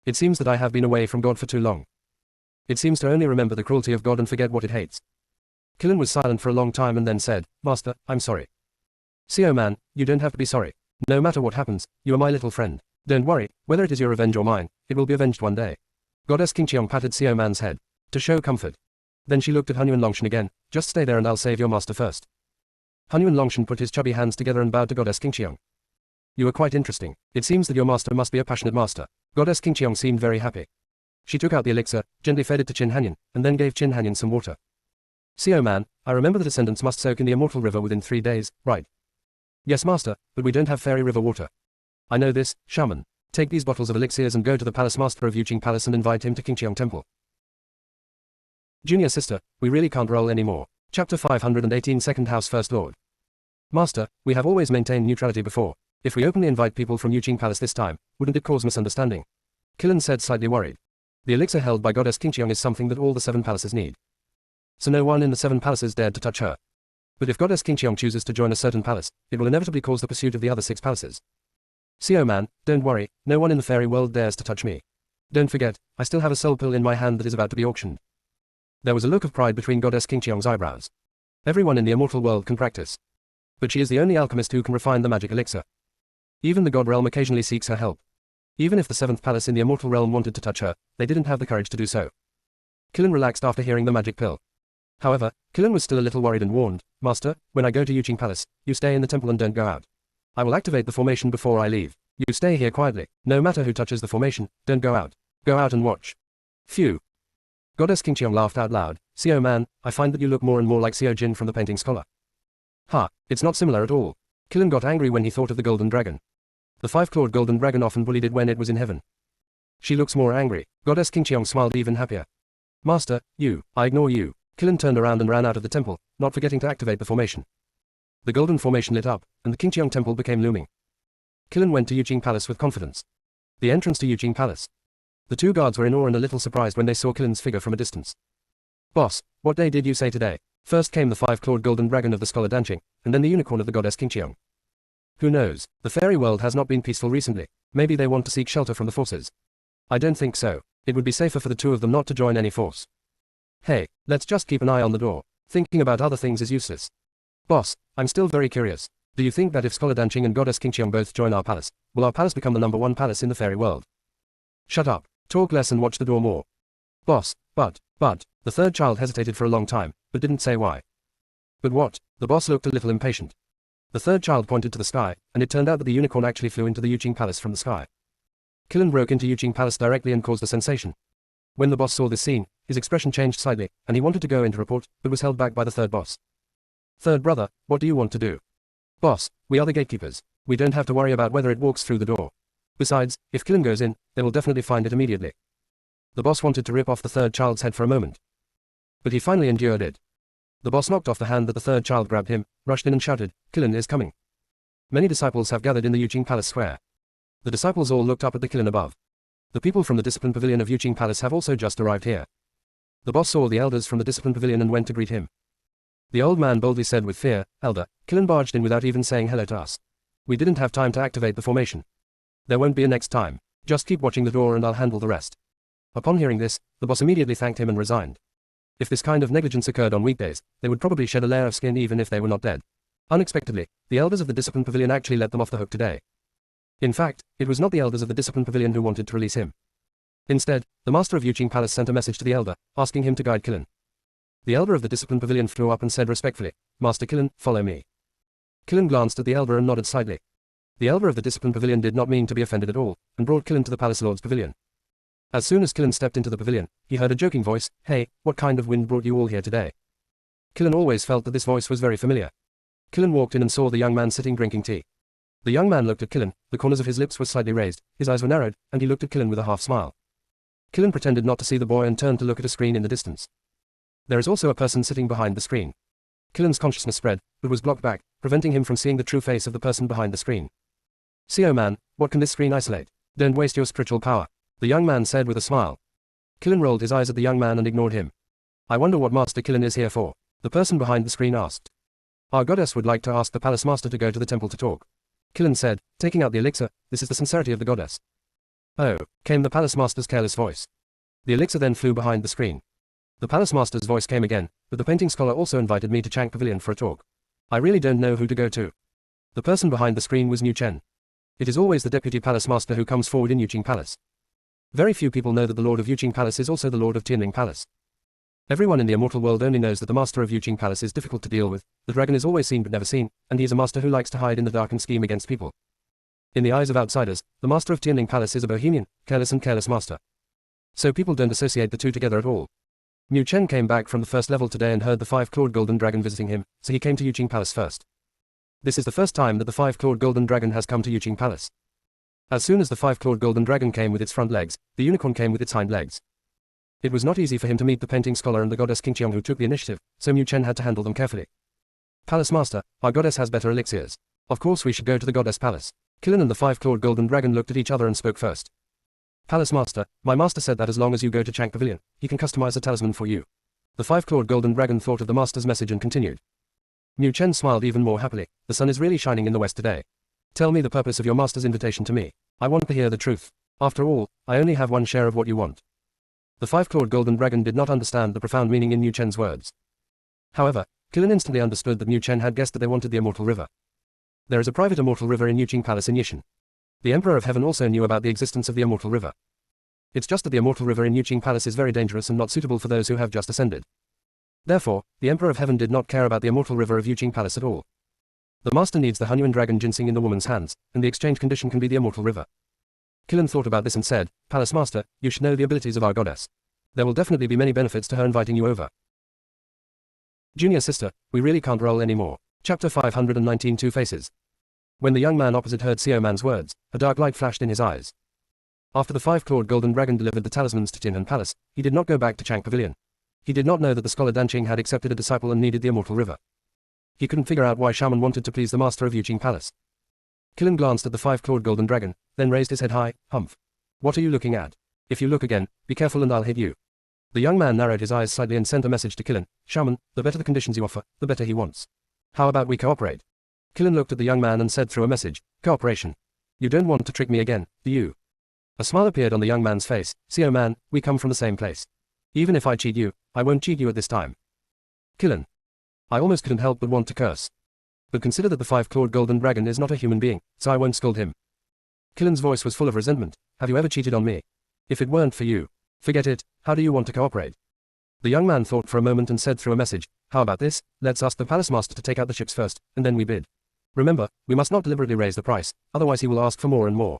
[SPEAKER 1] It seems that I have been away from God for too long. It seems to only remember the cruelty of God and forget what it hates. Killen was silent for a long time and then said, Master, I'm sorry. Xiao man, you don't have to be sorry. No matter what happens, you are my little friend. Don't worry, whether it is your revenge or mine, it will be avenged one day. Goddess Qingqiong patted Xiao man's head. To show comfort. Then she looked at Hunyuan Longshan again. Just stay there and I'll save your master first. Hunyuan Longshan put his chubby hands together and bowed to Goddess Qingqiong. You are quite interesting. It seems that your master must be a passionate master. Goddess Qingqiong seemed very happy. She took out the elixir, gently fed it to Qin Hanyan, and then gave Qin Hanyan some water. Xiao man, I remember the descendants must soak in the immortal river within 3 days, right? Yes master, but we don't have fairy river water. I know this, shaman. Take these bottles of elixirs and go to the palace master of Yuqing Palace and invite him to Qingqiong Temple. Junior sister, we really can't roll anymore. Chapter 518 Second House First Lord. Master, we have always maintained neutrality before. If we openly invite people from Yuqing Palace this time, wouldn't it cause misunderstanding? Killen said slightly worried. The elixir held by Goddess Qingqiong is something that all the 7 palaces need. So no one in the 7 palaces dared to touch her. But if Goddess Qingqiong chooses to join a certain palace, it will inevitably cause the pursuit of the other 6 palaces. Xiao man, don't worry, no one in the fairy world dares to touch me. Don't forget, I still have a soul pill in my hand that is about to be auctioned. There was a look of pride between Goddess Qingqiong's eyebrows. Everyone in the immortal world can practice. But she is the only alchemist who can refine the magic elixir. Even the God realm occasionally seeks her help. Even if the 7th palace in the immortal realm wanted to touch her, they didn't have the courage to do so. Killen relaxed after hearing the magic pill. However, Killen was still a little worried and warned, Master, when I go to Yuqing Palace, you stay in the temple and don't go out. I will activate the formation before I leave. You stay here quietly. No matter who touches the formation, don't go out. Go out and watch. Phew. Goddess Qingqiong laughed out loud. Xiao man, I find that you look more and more like Xiao Jin from the Painting Scholar. Ha, it's not similar at all. Killen got angry when he thought of the golden dragon. The 5-clawed golden dragon often bullied it when it was in heaven. She looks more angry. Goddess Qingqiong smiled even happier. Master, I ignore you. Killen turned around and ran out of the temple, not forgetting to activate the formation. The golden formation lit up, and the Qingqiong temple became looming. Killen went to Yuqing Palace with confidence. The entrance to Yuqing Palace. The 2 guards were in awe and a little surprised when they saw Killen's figure from a distance. Boss, what day did you say today? First came the 5-clawed golden dragon of the scholar Danqing, and then the unicorn of the Goddess Qingqiong. Who knows, the fairy world has not been peaceful recently. Maybe they want to seek shelter from the forces. I don't think so. It would be safer for the two of them not to join any force. Hey, let's just keep an eye on the door. Thinking about other things is useless. Boss, I'm still very curious. Do you think that if Scholar Danching and Goddess Qingqiang both join our palace, will our palace become the #1 palace in the fairy world? Shut up. Talk less and watch the door more. Boss, but, the third child hesitated for a long time, but didn't say why. But what? The boss looked a little impatient. The third child pointed to the sky, and it turned out that the unicorn actually flew into the Yuqing palace from the sky. Qilin broke into Yuqing palace directly and caused a sensation. When the boss saw this scene, his expression changed slightly, and he wanted to go in to report, but was held back by the third boss. Third brother, what do you want to do? Boss, we are the gatekeepers. We don't have to worry about whether it walks through the door. Besides, if Qilin goes in, they will definitely find it immediately. The boss wanted to rip off the third child's head for a moment. But he finally endured it. The boss knocked off the hand that the third child grabbed him, rushed in and shouted, Qilin is coming. Many disciples have gathered in the Yuqing Palace square. The disciples all looked up at the Qilin above. The people from the Discipline Pavilion of Yuqing Palace have also just arrived here. The boss saw the elders from the Discipline Pavilion and went to greet him. The old man boldly said with fear, Elder, Qilin barged in without even saying hello to us. We didn't have time to activate the formation. There won't be a next time. Just keep watching the door and I'll handle the rest. Upon hearing this, the boss immediately thanked him and resigned. If this kind of negligence occurred on weekdays, they would probably shed a layer of skin even if they were not dead. Unexpectedly, the elders of the Discipline Pavilion actually let them off the hook today. In fact, it was not the elders of the Discipline Pavilion who wanted to release him. Instead, the master of Yuqing Palace sent a message to the elder, asking him to guide Qilin. The elder of the Discipline Pavilion flew up and said respectfully, Master Qilin, follow me. Qilin glanced at the elder and nodded slightly. The elder of the Discipline Pavilion did not mean to be offended at all, and brought Qilin to the Palace Lord's Pavilion. As soon as Qilin stepped into the pavilion, he heard a joking voice, Hey, what kind of wind brought you all here today? Qilin always felt that this voice was very familiar. Qilin walked in and saw the young man sitting drinking tea. The young man looked at Qilin, the corners of his lips were slightly raised, his eyes were narrowed, and he looked at Qilin with a half smile. Qilin pretended not to see the boy and turned to look at a screen in the distance. There is also a person sitting behind the screen. Qilin's consciousness spread, but was blocked back, preventing him from seeing the true face of the person behind the screen. See, oh man, what can this screen isolate? Don't waste your spiritual power, the young man said with a smile. Qilin rolled his eyes at the young man and ignored him. I wonder what Master Qilin is here for, the person behind the screen asked. Our goddess would like to ask the palace master to go to the temple to talk. Qilin said, taking out the elixir, this is the sincerity of the goddess. Oh, came the palace master's careless voice. The elixir then flew behind the screen. The palace master's voice came again, but the painting scholar also invited me to Chang Pavilion for a talk. I really don't know who to go to. The person behind the screen was Niu Chen. It is always the deputy palace master who comes forward in Yuqing Palace. Very few people know that the lord of Yuqing Palace is also the lord of Tianling Palace. Everyone in the immortal world only knows that the master of Yuqing Palace is difficult to deal with, the dragon is always seen but never seen, and he is a master who likes to hide in the dark and scheme against people. In the eyes of outsiders, the master of Tianling Palace is a bohemian, careless master. So people don't associate the two together at all. Niu Chen came back from the first level today and heard the 5-clawed golden dragon visiting him, so he came to Yuqing Palace first. This is the first time that the 5-clawed golden dragon has come to Yuqing Palace. As soon as the 5-clawed golden dragon came with its front legs, the unicorn came with its hind legs. It was not easy for him to meet the painting scholar and the goddess Qingqiang who took the initiative, so Niu Chen had to handle them carefully. Palace master, our goddess has better elixirs. Of course we should go to the goddess palace. Qilin and the 5-clawed golden dragon looked at each other and spoke first. Palace master, my master said that as long as you go to Chang Pavilion, he can customize a talisman for you. The 5-clawed golden dragon thought of the master's message and continued. Niu Chen smiled even more happily, the sun is really shining in the west today. Tell me the purpose of your master's invitation to me. I want to hear the truth. After all, I only have one share of what you want. The 5-clawed golden dragon did not understand the profound meaning in Niu Chen's words. However, Qilin instantly understood that Niu Chen had guessed that they wanted the immortal river. There is a private immortal river in Yuqing Palace in Yishan. The Emperor of Heaven also knew about the existence of the immortal river. It's just that the immortal river in Yuqing Palace is very dangerous and not suitable for those who have just ascended. Therefore, the Emperor of Heaven did not care about the immortal river of Yuqing Palace at all. The master needs the Hunyuan dragon ginseng in the woman's hands, and the exchange condition can be the immortal river. Qilin thought about this and said, Palace master, you should know the abilities of our goddess. There will definitely be many benefits to her inviting you over. Junior sister, we really can't roll anymore. Chapter 519 Two Faces. When the young man opposite heard Xiao Man's words, a dark light flashed in his eyes. After the 5-clawed golden dragon delivered the talismans to Tianhan Palace, he did not go back to Chang Pavilion. He did not know that the scholar Danqing had accepted a disciple and needed the immortal river. He couldn't figure out why Shaman wanted to please the master of Yuqing Palace. Qilin glanced at the 5-clawed golden dragon, then raised his head high, humph. What are you looking at? If you look again, be careful and I'll hit you. The young man narrowed his eyes slightly and sent a message to Qilin, Shaman, the better the conditions you offer, the better he wants. How about we cooperate? Killen looked at the young man and said through a message, "Cooperation. You don't want to trick me again, do you?" A smile appeared on the young man's face. "See, oh man, we come from the same place. Even if I cheat you, I won't cheat you at this time." Killen. I almost couldn't help but want to curse. But consider that the five-clawed golden dragon is not a human being, so I won't scold him. Killen's voice was full of resentment. "Have you ever cheated on me? If it weren't for you, forget it. How do you want to cooperate?" The young man thought for a moment and said through a message, "How about this? Let's ask the palace master to take out the chips first, and then we bid. Remember, we must not deliberately raise the price, otherwise he will ask for more and more."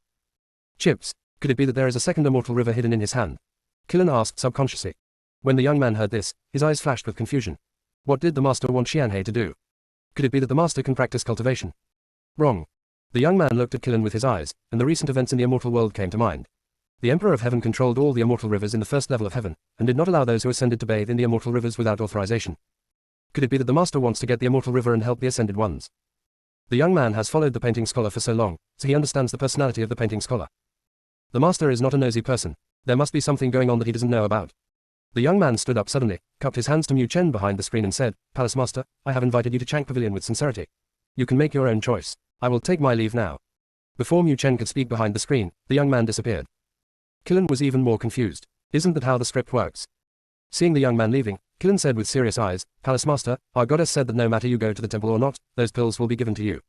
[SPEAKER 1] Chips. Could it be that there is a second immortal river hidden in his hand? Killen asked subconsciously. When the young man heard this, his eyes flashed with confusion. What did the master want Xianhe to do? Could it be that the master can practice cultivation? Wrong. The young man looked at Killen with his eyes, and the recent events in the immortal world came to mind. The Emperor of Heaven controlled all the immortal rivers in the first level of heaven, and did not allow those who ascended to bathe in the immortal rivers without authorization. Could it be that the master wants to get the immortal river and help the ascended ones? The young man has followed the painting scholar for so long, so he understands the personality of the painting scholar. The master is not a nosy person. There must be something going on that he doesn't know about. The young man stood up suddenly, cupped his hands to Mu Chen behind the screen and said, "Palace Master, I have invited you to Chang Pavilion with sincerity. You can make your own choice. I will take my leave now." Before Mu Chen could speak behind the screen, the young man disappeared. Killen was even more confused. Isn't that how the script works? Seeing the young man leaving, Killen said with serious eyes, "Palace Master, our goddess said that no matter you go to the temple or not, those pills will be given to you.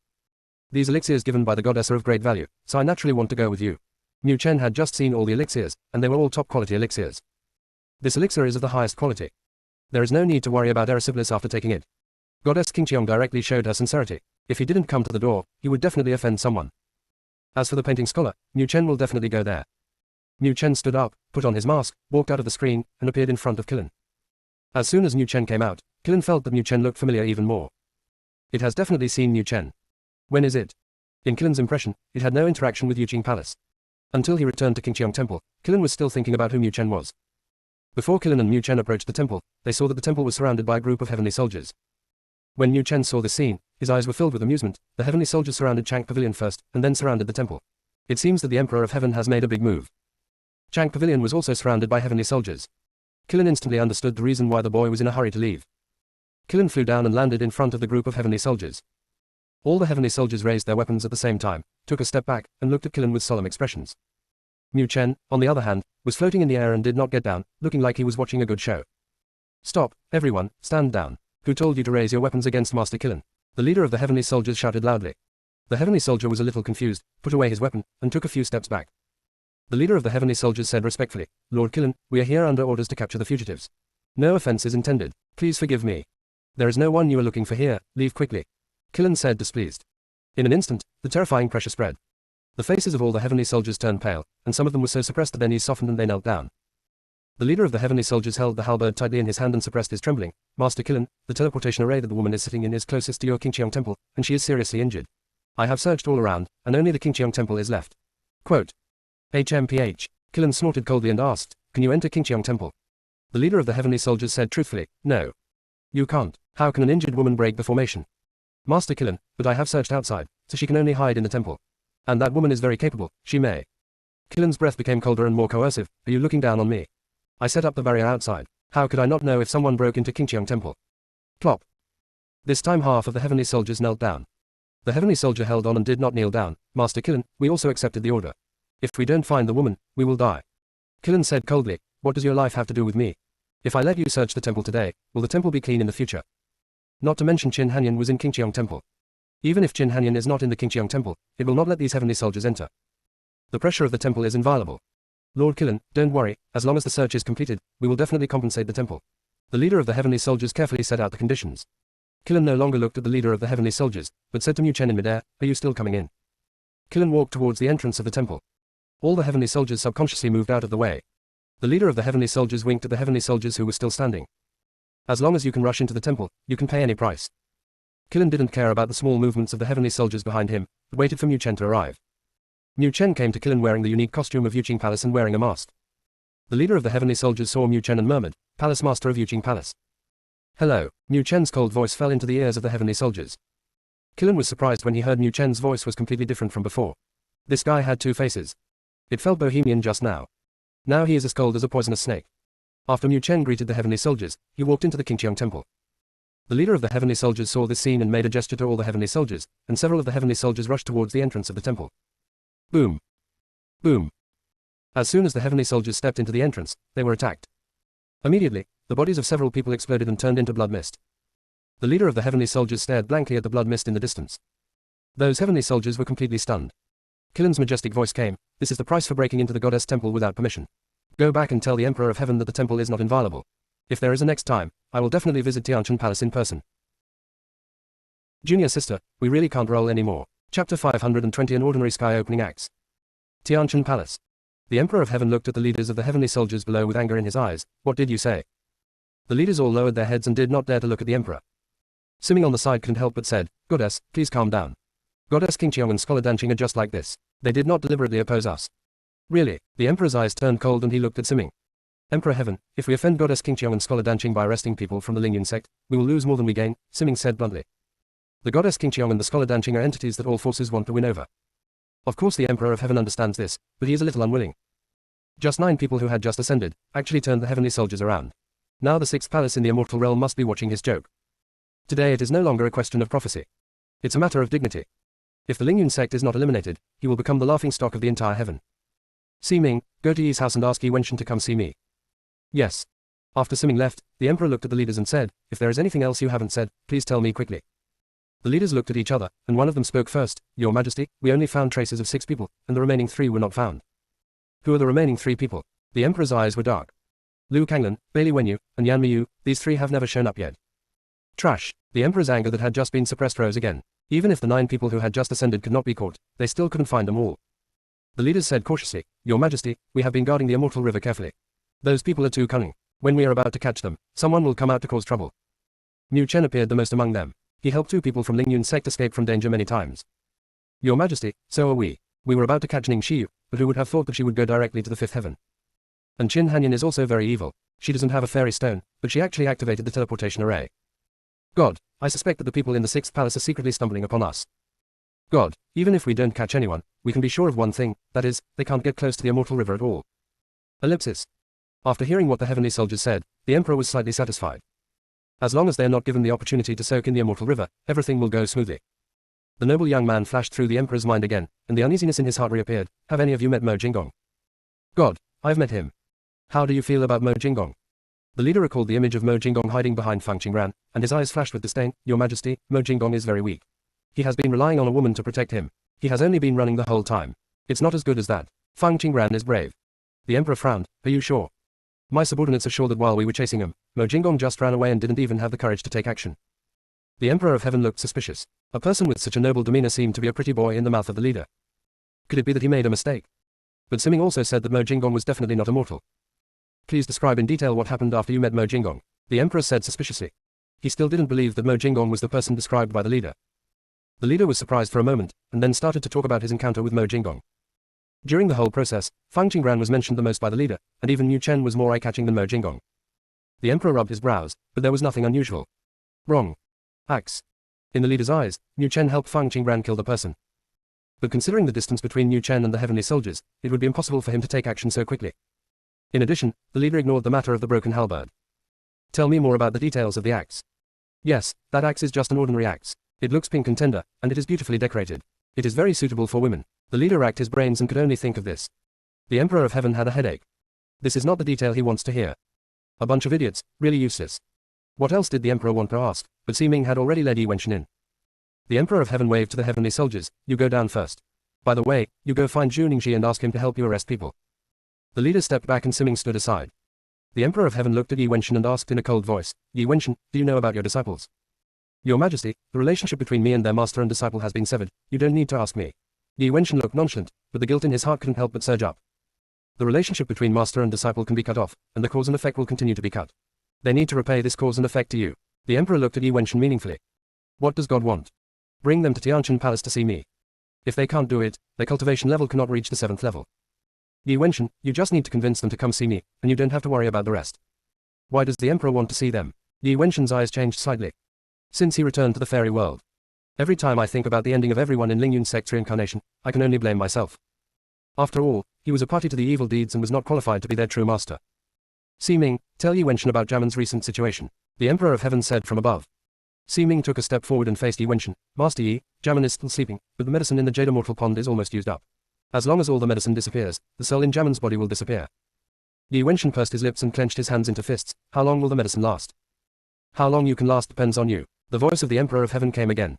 [SPEAKER 1] These elixirs given by the goddess are of great value, so I naturally want to go with you." Mu Chen had just seen all the elixirs, and they were all top quality elixirs. This elixir is of the highest quality. There is no need to worry about erysipelas after taking it. Goddess Qingqiong directly showed her sincerity. If he didn't come to the door, he would definitely offend someone. As for the painting scholar, Mu Chen will definitely go there. Mu Chen stood up, put on his mask, walked out of the screen, and appeared in front of Killen. As soon as Mu Chen came out, Killen felt that Mu Chen looked familiar even more. It has definitely seen Mu Chen. When is it? In Killen's impression, it had no interaction with Yuqing Palace. Until he returned to Qingqiong Temple, Killen was still thinking about who Mu Chen was. Before Killen and Mu Chen approached the temple, they saw that the temple was surrounded by a group of heavenly soldiers. When Mu Chen saw this scene, his eyes were filled with amusement. The heavenly soldiers surrounded Chang Pavilion first, and then surrounded the temple. It seems that the Emperor of Heaven has made a big move. Chang Pavilion was also surrounded by heavenly soldiers. Killen instantly understood the reason why the boy was in a hurry to leave. Killen flew down and landed in front of the group of heavenly soldiers. All the heavenly soldiers raised their weapons at the same time, took a step back, and looked at Killen with solemn expressions. Mu Chen, on the other hand, was floating in the air and did not get down, looking like he was watching a good show. "Stop, everyone, stand down. Who told you to raise your weapons against Master Killen?" The leader of the heavenly soldiers shouted loudly. The heavenly soldier was a little confused, put away his weapon, and took a few steps back. The leader of the heavenly soldiers said respectfully, "Lord Killen, we are here under orders to capture the fugitives. No offense is intended. Please forgive me. There is no one you are looking for here, leave quickly." Killen said displeased. In an instant, the terrifying pressure spread. The faces of all the heavenly soldiers turned pale, and some of them were so suppressed that their knees softened and they knelt down. The leader of the heavenly soldiers held the halberd tightly in his hand and suppressed his trembling. "Master Killen, the teleportation array that the woman is sitting in is closest to your Qingqiong temple, and she is seriously injured. I have searched all around, and only the Qingqiong temple is left." Quote. HMPH. Killen snorted coldly and asked, "Can you enter Qingqiong temple?" The leader of the heavenly soldiers said truthfully, "No. You can't. How can an injured woman break the formation?" "Master Killen, but I have searched outside, so she can only hide in the temple. And that woman is very capable, she may." Killen's breath became colder and more coercive. "Are you looking down on me? I set up the barrier outside. How could I not know if someone broke into Qingqiong temple?" Plop. This time half of the heavenly soldiers knelt down. The heavenly soldier held on and did not kneel down. "Master Killen, we also accepted the order. If we don't find the woman, we will die." Killen said coldly, "What does your life have to do with me? If I let you search the temple today, will the temple be clean in the future?" Not to mention Qin Hanyan was in Qingqiong temple. Even if Qin Hanyan is not in the Qingqiong temple, it will not let these heavenly soldiers enter. The pressure of the temple is inviolable. "Lord Killen, don't worry, as long as the search is completed, we will definitely compensate the temple." The leader of the heavenly soldiers carefully set out the conditions. Killen no longer looked at the leader of the heavenly soldiers, but said to Mu Chen in midair, "Are you still coming in?" Killen walked towards the entrance of the temple. All the heavenly soldiers subconsciously moved out of the way. The leader of the heavenly soldiers winked at the heavenly soldiers who were still standing. "As long as you can rush into the temple, you can pay any price." Killen didn't care about the small movements of the heavenly soldiers behind him, but waited for Mu Chen to arrive. Mu Chen came to Killen wearing the unique costume of Yuqing Palace and wearing a mask. The leader of the heavenly soldiers saw Mu Chen and murmured, "Palace Master of Yuqing Palace." "Hello." Mu Chen's cold voice fell into the ears of the heavenly soldiers. Killen was surprised when he heard Mu Chen's voice was completely different from before. This guy had two faces. It felt bohemian just now. Now he is as cold as a poisonous snake. After Mu Chen greeted the heavenly soldiers, he walked into the Qingqiong temple. The leader of the heavenly soldiers saw this scene and made a gesture to all the heavenly soldiers, and several of the heavenly soldiers rushed towards the entrance of the temple. Boom! Boom! As soon as the heavenly soldiers stepped into the entrance, they were attacked. Immediately, the bodies of several people exploded and turned into blood mist. The leader of the heavenly soldiers stared blankly at the blood mist in the distance. Those heavenly soldiers were completely stunned. Killen's majestic voice came, "This is the price for breaking into the goddess temple without permission. Go back and tell the Emperor of Heaven that the temple is not inviolable. If there is a next time, I will definitely visit Tianqian Palace in person." Junior sister, we really can't roll anymore. Chapter 520 An Ordinary Sky Opening Acts. Tianqian Palace. The Emperor of Heaven looked at the leaders of the heavenly soldiers below with anger in his eyes. What did you say? The leaders all lowered their heads and did not dare to look at the Emperor. Simi on the side couldn't help but said, "Goddess, please calm down. Goddess Qingqiong and Scholar Danqing are just like this. They did not deliberately oppose us." Really, the Emperor's eyes turned cold and he looked at Simi. "Emperor Heaven, if we offend Goddess Qingqiong and Scholar Danqing by arresting people from the Lingyun sect, we will lose more than we gain," Simi said bluntly. The Goddess Qingqiong and the Scholar Danqing are entities that all forces want to win over. Of course the Emperor of Heaven understands this, but he is a little unwilling. Just 9 people who had just ascended, actually turned the heavenly soldiers around. Now the 6th palace in the immortal realm must be watching his joke. Today it is no longer a question of prophecy. It's a matter of dignity. If the Lingyun sect is not eliminated, he will become the laughingstock of the entire heaven. Siming, go to Yi's house and ask Yi Wenshan to come see me. Yes. After Siming left, the Emperor looked at the leaders and said, "If there is anything else you haven't said, please tell me quickly." The leaders looked at each other, and one of them spoke first, "Your Majesty, we only found traces of 6 people, and the remaining 3 were not found." "Who are the remaining 3 people?" The Emperor's eyes were dark. "Liu Kanglan, Bailey Wenyu, and Yan Miyu, these 3 have never shown up yet." Trash. The Emperor's anger that had just been suppressed rose again. Even if the 9 people who had just ascended could not be caught, they still couldn't find them all. The leaders said cautiously, "Your Majesty, we have been guarding the immortal river carefully. Those people are too cunning. When we are about to catch them, someone will come out to cause trouble." Mu Chen appeared the most among them. He helped 2 people from Lingyun sect escape from danger many times. "Your Majesty, so are we. We were about to catch Ning Xiyu, but who would have thought that she would go directly to the 5th heaven? And Qin Hanyan is also very evil. She doesn't have a fairy stone, but she actually activated the teleportation array. God, I suspect that the people in the 6th palace are secretly stumbling upon us. God, even if we don't catch anyone, we can be sure of one thing, that is, they can't get close to the immortal river at all." Ellipsis. After hearing what the heavenly soldiers said, the Emperor was slightly satisfied. As long as they are not given the opportunity to soak in the immortal river, everything will go smoothly. The noble young man flashed through the Emperor's mind again, and the uneasiness in his heart reappeared. "Have any of you met Mo Jinggong?" "God, I've met him." "How do you feel about Mo Jinggong?" The leader recalled the image of Mo Jinggong hiding behind Fang Qingran, and his eyes flashed with disdain. "Your Majesty, Mo Jinggong is very weak. He has been relying on a woman to protect him. He has only been running the whole time. It's not as good as that. Fang Qingran is brave." The Emperor frowned. "Are you sure?" "My subordinates are sure that while we were chasing him, Mo Jinggong just ran away and didn't even have the courage to take action." The Emperor of Heaven looked suspicious. A person with such a noble demeanor seemed to be a pretty boy in the mouth of the leader. Could it be that he made a mistake? But Siming also said that Mo Jinggong was definitely not immortal. "Please describe in detail what happened after you met Mo Jinggong," the Emperor said suspiciously. He still didn't believe that Mo Jinggong was the person described by the leader. The leader was surprised for a moment, and then started to talk about his encounter with Mo Jinggong. During the whole process, Fang Qingran was mentioned the most by the leader, and even Mu Chen was more eye-catching than Mo Jinggong. The Emperor rubbed his brows, but there was nothing unusual. Wrong. Axe. In the leader's eyes, Mu Chen helped Fang Qingran kill the person. But considering the distance between Mu Chen and the heavenly soldiers, it would be impossible for him to take action so quickly. In addition, the leader ignored the matter of the broken halberd. "Tell me more about the details of the axe." "Yes, that axe is just an ordinary axe. It looks pink and tender, and it is beautifully decorated. It is very suitable for women." The leader racked his brains and could only think of this. The Emperor of Heaven had a headache. This is not the detail he wants to hear. A bunch of idiots, really useless. What else did the Emperor want to ask? But Siming had already led Yi Wenshan in. The Emperor of Heaven waved to the heavenly soldiers. "You go down first. By the way, you go find Zhu Ningxi and ask him to help you arrest people." The leader stepped back and Siming stood aside. The Emperor of Heaven looked at Yi Wenshan and asked in a cold voice, "Yi Wenshan, do you know about your disciples?" "Your Majesty, the relationship between me and their master and disciple has been severed. You don't need to ask me." Yi Wenshan looked nonchalant, but the guilt in his heart couldn't help but surge up. The relationship between master and disciple can be cut off, and the cause and effect will continue to be cut. They need to repay this cause and effect to you. The Emperor looked at Yi Wenshan meaningfully. "What does God want?" "Bring them to Tianqian Palace to see me. If they can't do it, their cultivation level cannot reach the 7th level. Yi Wenshan, you just need to convince them to come see me, and you don't have to worry about the rest." "Why does the Emperor want to see them?" Yi Wenshan's eyes changed slightly. "Since he returned to the fairy world. Every time I think about the ending of everyone in Lingyun sect's reincarnation, I can only blame myself. After all, he was a party to the evil deeds and was not qualified to be their true master." "Siming, tell Yi Wenshan about Jamin's recent situation," the Emperor of Heaven said from above. Ming took a step forward and faced Yi Wenshan. Master Yi, Jamin is still sleeping, but the medicine in the Jade Immortal Pond is almost used up. As long as all the medicine disappears, the soul in Jamin's body will disappear. Yi Wenshan pursed his lips and clenched his hands into fists. How long will the medicine last? How long you can last depends on you. The voice of the Emperor of Heaven came again.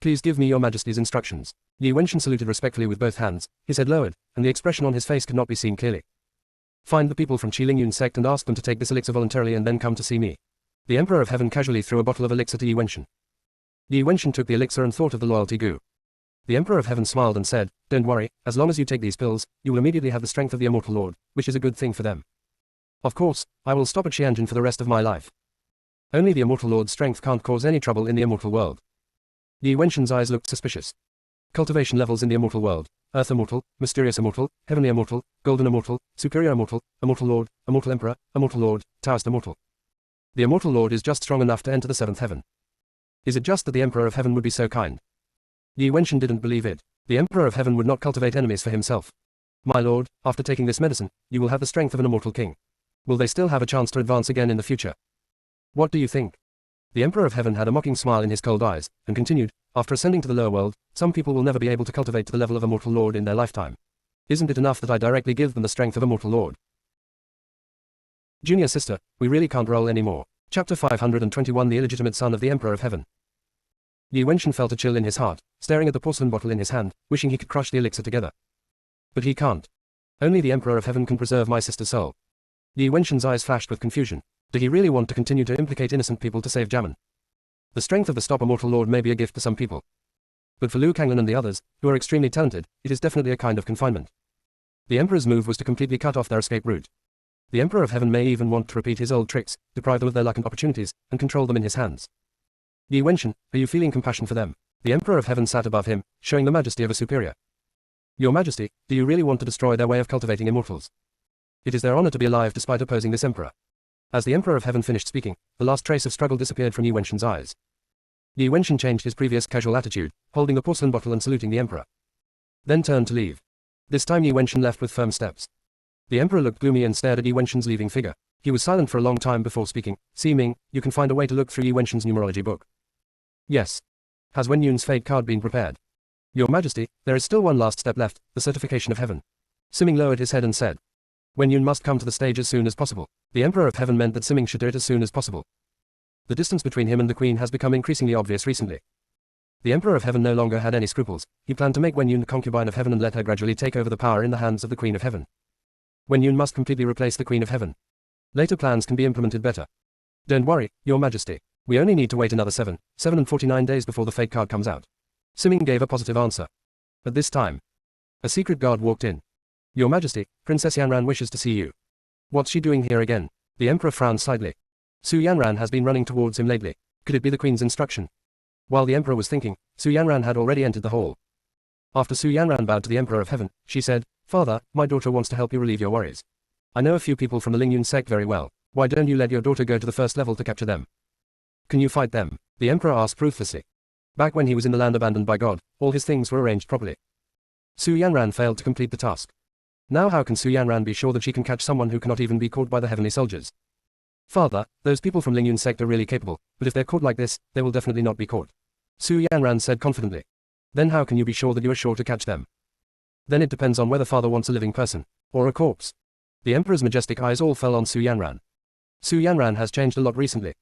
[SPEAKER 1] Please give me your Majesty's instructions. Yi Wenshan saluted respectfully with both hands, his head lowered, and the expression on his face could not be seen clearly. Find the people from Qilingyun sect and ask them to take this elixir voluntarily and then come to see me. The Emperor of Heaven casually threw a bottle of elixir to Yi Wenshan. Yi Wenshan took the elixir and thought of the loyalty goo. The Emperor of Heaven smiled and said, Don't worry, as long as you take these pills, you will immediately have the strength of the Immortal Lord, which is a good thing for them. Of course, I will stop at Xianjin for the rest of my life. Only the Immortal Lord's strength can't cause any trouble in the immortal world. Yi Wenshan's eyes looked suspicious. Cultivation levels in the immortal world: Earth Immortal, Mysterious Immortal, Heavenly Immortal, Golden Immortal, Superior Immortal, Immortal Lord, Immortal Emperor, Immortal Lord, Taoist Immortal. The Immortal Lord is just strong enough to enter the seventh heaven. Is it just that the Emperor of Heaven would be so kind? Yi Wenshan didn't believe it. The Emperor of Heaven would not cultivate enemies for himself. My lord, after taking this medicine, you will have the strength of an immortal king. Will they still have a chance to advance again in the future? What do you think? The Emperor of Heaven had a mocking smile in his cold eyes, and continued, After ascending to the lower world, some people will never be able to cultivate to the level of Immortal Lord in their lifetime. Isn't it enough that I directly give them the strength of Immortal Lord? Junior sister, we really can't roll anymore. Chapter 521 The Illegitimate Son of the Emperor of Heaven. Yi Wenshan felt a chill in his heart, staring at the porcelain bottle in his hand, wishing he could crush the elixir together. But he can't. Only the Emperor of Heaven can preserve my sister's soul. Yi Wenshan's eyes flashed with confusion. Did he really want to continue to implicate innocent people to save Jamin? The strength of the Stop Immortal Lord may be a gift to some people. But for Liu Kanglan and the others, who are extremely talented, it is definitely a kind of confinement. The Emperor's move was to completely cut off their escape route. The Emperor of Heaven may even want to repeat his old tricks, deprive them of their luck and opportunities, and control them in his hands. Yi Wenshan, are you feeling compassion for them? The Emperor of Heaven sat above him, showing the majesty of a superior. Your Majesty, do you really want to destroy their way of cultivating immortals? It is their honor to be alive despite opposing this Emperor. As the Emperor of Heaven finished speaking, the last trace of struggle disappeared from Yi Wenshan's eyes. Yi Wenshan changed his previous casual attitude, holding the porcelain bottle and saluting the Emperor. Then turned to leave. This time Yi Wenshan left with firm steps. The Emperor looked gloomy and stared at Yi Wenshan's leaving figure. He was silent for a long time before speaking. Ming, you can find a way to look through Yi Wenshan's numerology book. Yes. Has Wen Yun's fate card been prepared? Your Majesty, there is still one last step left, the certification of heaven. Ming lowered his head and said. Wen Yun must come to the stage as soon as possible. The Emperor of Heaven meant that Ming should do it as soon as possible. The distance between him and the Queen has become increasingly obvious recently. The Emperor of Heaven no longer had any scruples. He planned to make Wen Yun the concubine of Heaven and let her gradually take over the power in the hands of the Queen of Heaven. Wen Yun must completely replace the Queen of Heaven. Later plans can be implemented better. Don't worry, Your Majesty. We only need to wait another 7 and 49 days before the fate card comes out. Ming gave a positive answer. At this time, a secret guard walked in. Your Majesty, Princess Yanran wishes to see you. What's she doing here again? The Emperor frowned slightly. Su Yanran has been running towards him lately. Could it be the Queen's instruction? While the Emperor was thinking, Su Yanran had already entered the hall. After Su Yanran bowed to the Emperor of Heaven, she said, Father, my daughter wants to help you relieve your worries. I know a few people from the Lingyun sect very well. Why don't you let your daughter go to the first level to capture them? Can you fight them? The Emperor asked ruthlessly. Back when he was in the land abandoned by God, all his things were arranged properly. Su Yanran failed to complete the task. Now how can Su Yanran be sure that she can catch someone who cannot even be caught by the heavenly soldiers? Father, those people from Lingyun sect are really capable, but if they're caught like this, they will definitely not be caught. Su Yanran said confidently. Then how can you be sure that you are sure to catch them? Then it depends on whether Father wants a living person, or a corpse. The Emperor's majestic eyes all fell on Su Yanran. Su Yanran has changed a lot recently.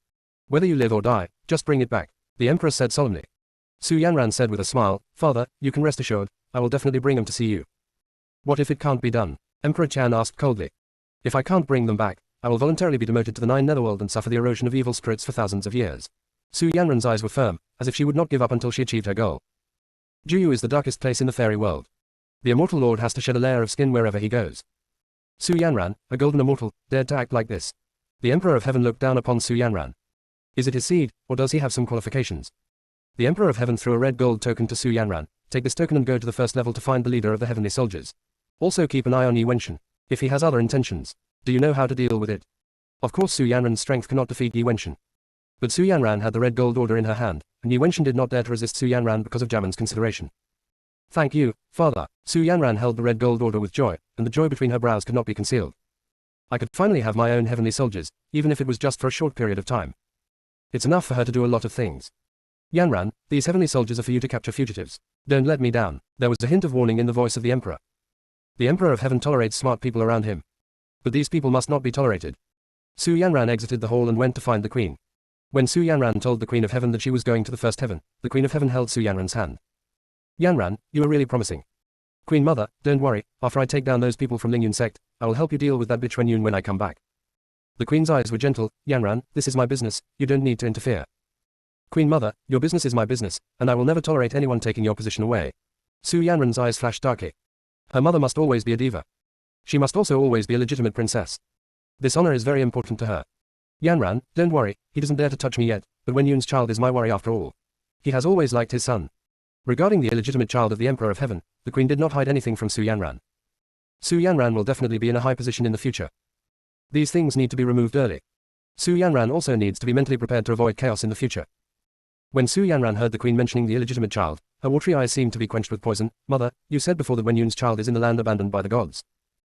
[SPEAKER 1] Whether you live or die, just bring it back, the Emperor said solemnly. Su Yanran said with a smile, Father, you can rest assured, I will definitely bring them to see you. What if it can't be done? Emperor Chan asked coldly. If I can't bring them back, I will voluntarily be demoted to the 9 Netherworld and suffer the erosion of evil spirits for thousands of years. Su Yanran's eyes were firm, as if she would not give up until she achieved her goal. Juyu is the darkest place in the fairy world. The Immortal Lord has to shed a layer of skin wherever he goes. Su Yanran, a golden immortal, dared to act like this. The Emperor of Heaven looked down upon Su Yanran. Is it his seed, or does he have some qualifications? The Emperor of Heaven threw a red gold token to Su Yanran. Take this token and go to the first level to find the leader of the heavenly soldiers. Also keep an eye on Yi Wenshan. If he has other intentions, do you know how to deal with it? Of course Su Yanran's strength cannot defeat Yi Wenshan. But Su Yanran had the red gold order in her hand, and Yi Wenshan did not dare to resist Su Yanran because of Jamin's consideration. Thank you, Father. Su Yanran held the red gold order with joy, and the joy between her brows could not be concealed. I could finally have my own heavenly soldiers, even if it was just for a short period of time. It's enough for her to do a lot of things. Yanran, these heavenly soldiers are for you to capture fugitives. Don't let me down. There was a hint of warning in the voice of the Emperor. The Emperor of Heaven tolerates smart people around him. But these people must not be tolerated. Su Yanran exited the hall and went to find the Queen. When Su Yanran told the Queen of Heaven that she was going to the first heaven, the Queen of Heaven held Su Yanran's hand. Yanran, you are really promising. Queen Mother, don't worry, after I take down those people from Lingyun sect, I will help you deal with that bitch when I come back. The Queen's eyes were gentle. Yanran, this is my business, you don't need to interfere. Queen Mother, your business is my business, and I will never tolerate anyone taking your position away. Su Yanran's eyes flashed darkly. Her mother must always be a diva. She must also always be a legitimate princess. This honor is very important to her. Yanran, don't worry, he doesn't dare to touch me yet, but Wenyun's child is my worry after all. He has always liked his son. Regarding the illegitimate child of the Emperor of Heaven, the Queen did not hide anything from Su Yanran. Su Yanran will definitely be in a high position in the future. These things need to be removed early. Su Yanran also needs to be mentally prepared to avoid chaos in the future. When Su Yanran heard the Queen mentioning the illegitimate child, her watery eyes seemed to be quenched with poison. Mother, you said before that Wenyun's child is in the land abandoned by the gods.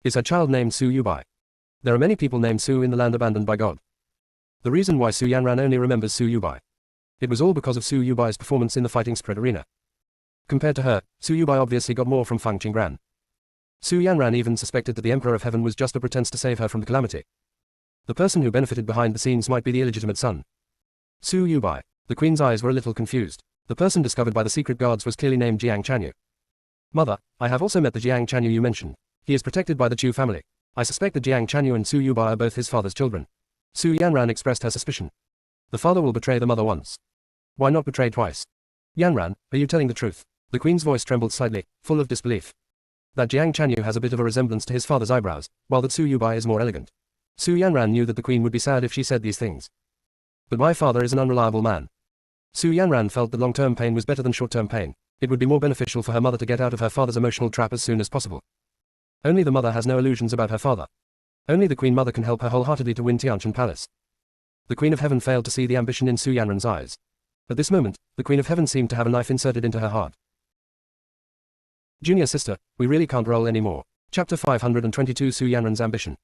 [SPEAKER 1] Is her child named Su Yubai? There are many people named Su in the land abandoned by God. The reason why Su Yanran only remembers Su Yubai. It was all because of Su Yubai's performance in the fighting spirit arena. Compared to her, Su Yubai obviously got more from Fang Qinggran. Su Yanran even suspected that the Emperor of Heaven was just a pretense to save her from the calamity. The person who benefited behind the scenes might be the illegitimate son. Su Yubai. The Queen's eyes were a little confused. The person discovered by the secret guards was clearly named Jiang Chanyu. Mother, I have also met the Jiang Chanyu you mentioned. He is protected by the Chu family. I suspect that Jiang Chanyu and Su Yubai are both his father's children. Su Yanran expressed her suspicion. The father will betray the mother once. Why not betray twice? Yanran, are you telling the truth? The Queen's voice trembled slightly, full of disbelief. That Jiang Chanyu has a bit of a resemblance to his father's eyebrows, while that Su Yubai is more elegant. Su Yanran knew that the Queen would be sad if she said these things. But my father is an unreliable man. Su Yanran felt that long-term pain was better than short-term pain. It would be more beneficial for her mother to get out of her father's emotional trap as soon as possible. Only the mother has no illusions about her father. Only the Queen Mother can help her wholeheartedly to win Tianqian Palace. The Queen of Heaven failed to see the ambition in Su Yanran's eyes. At this moment, the Queen of Heaven seemed to have a knife inserted into her heart. Junior sister, we really can't roll anymore. Chapter 522 Su Yanran's ambition.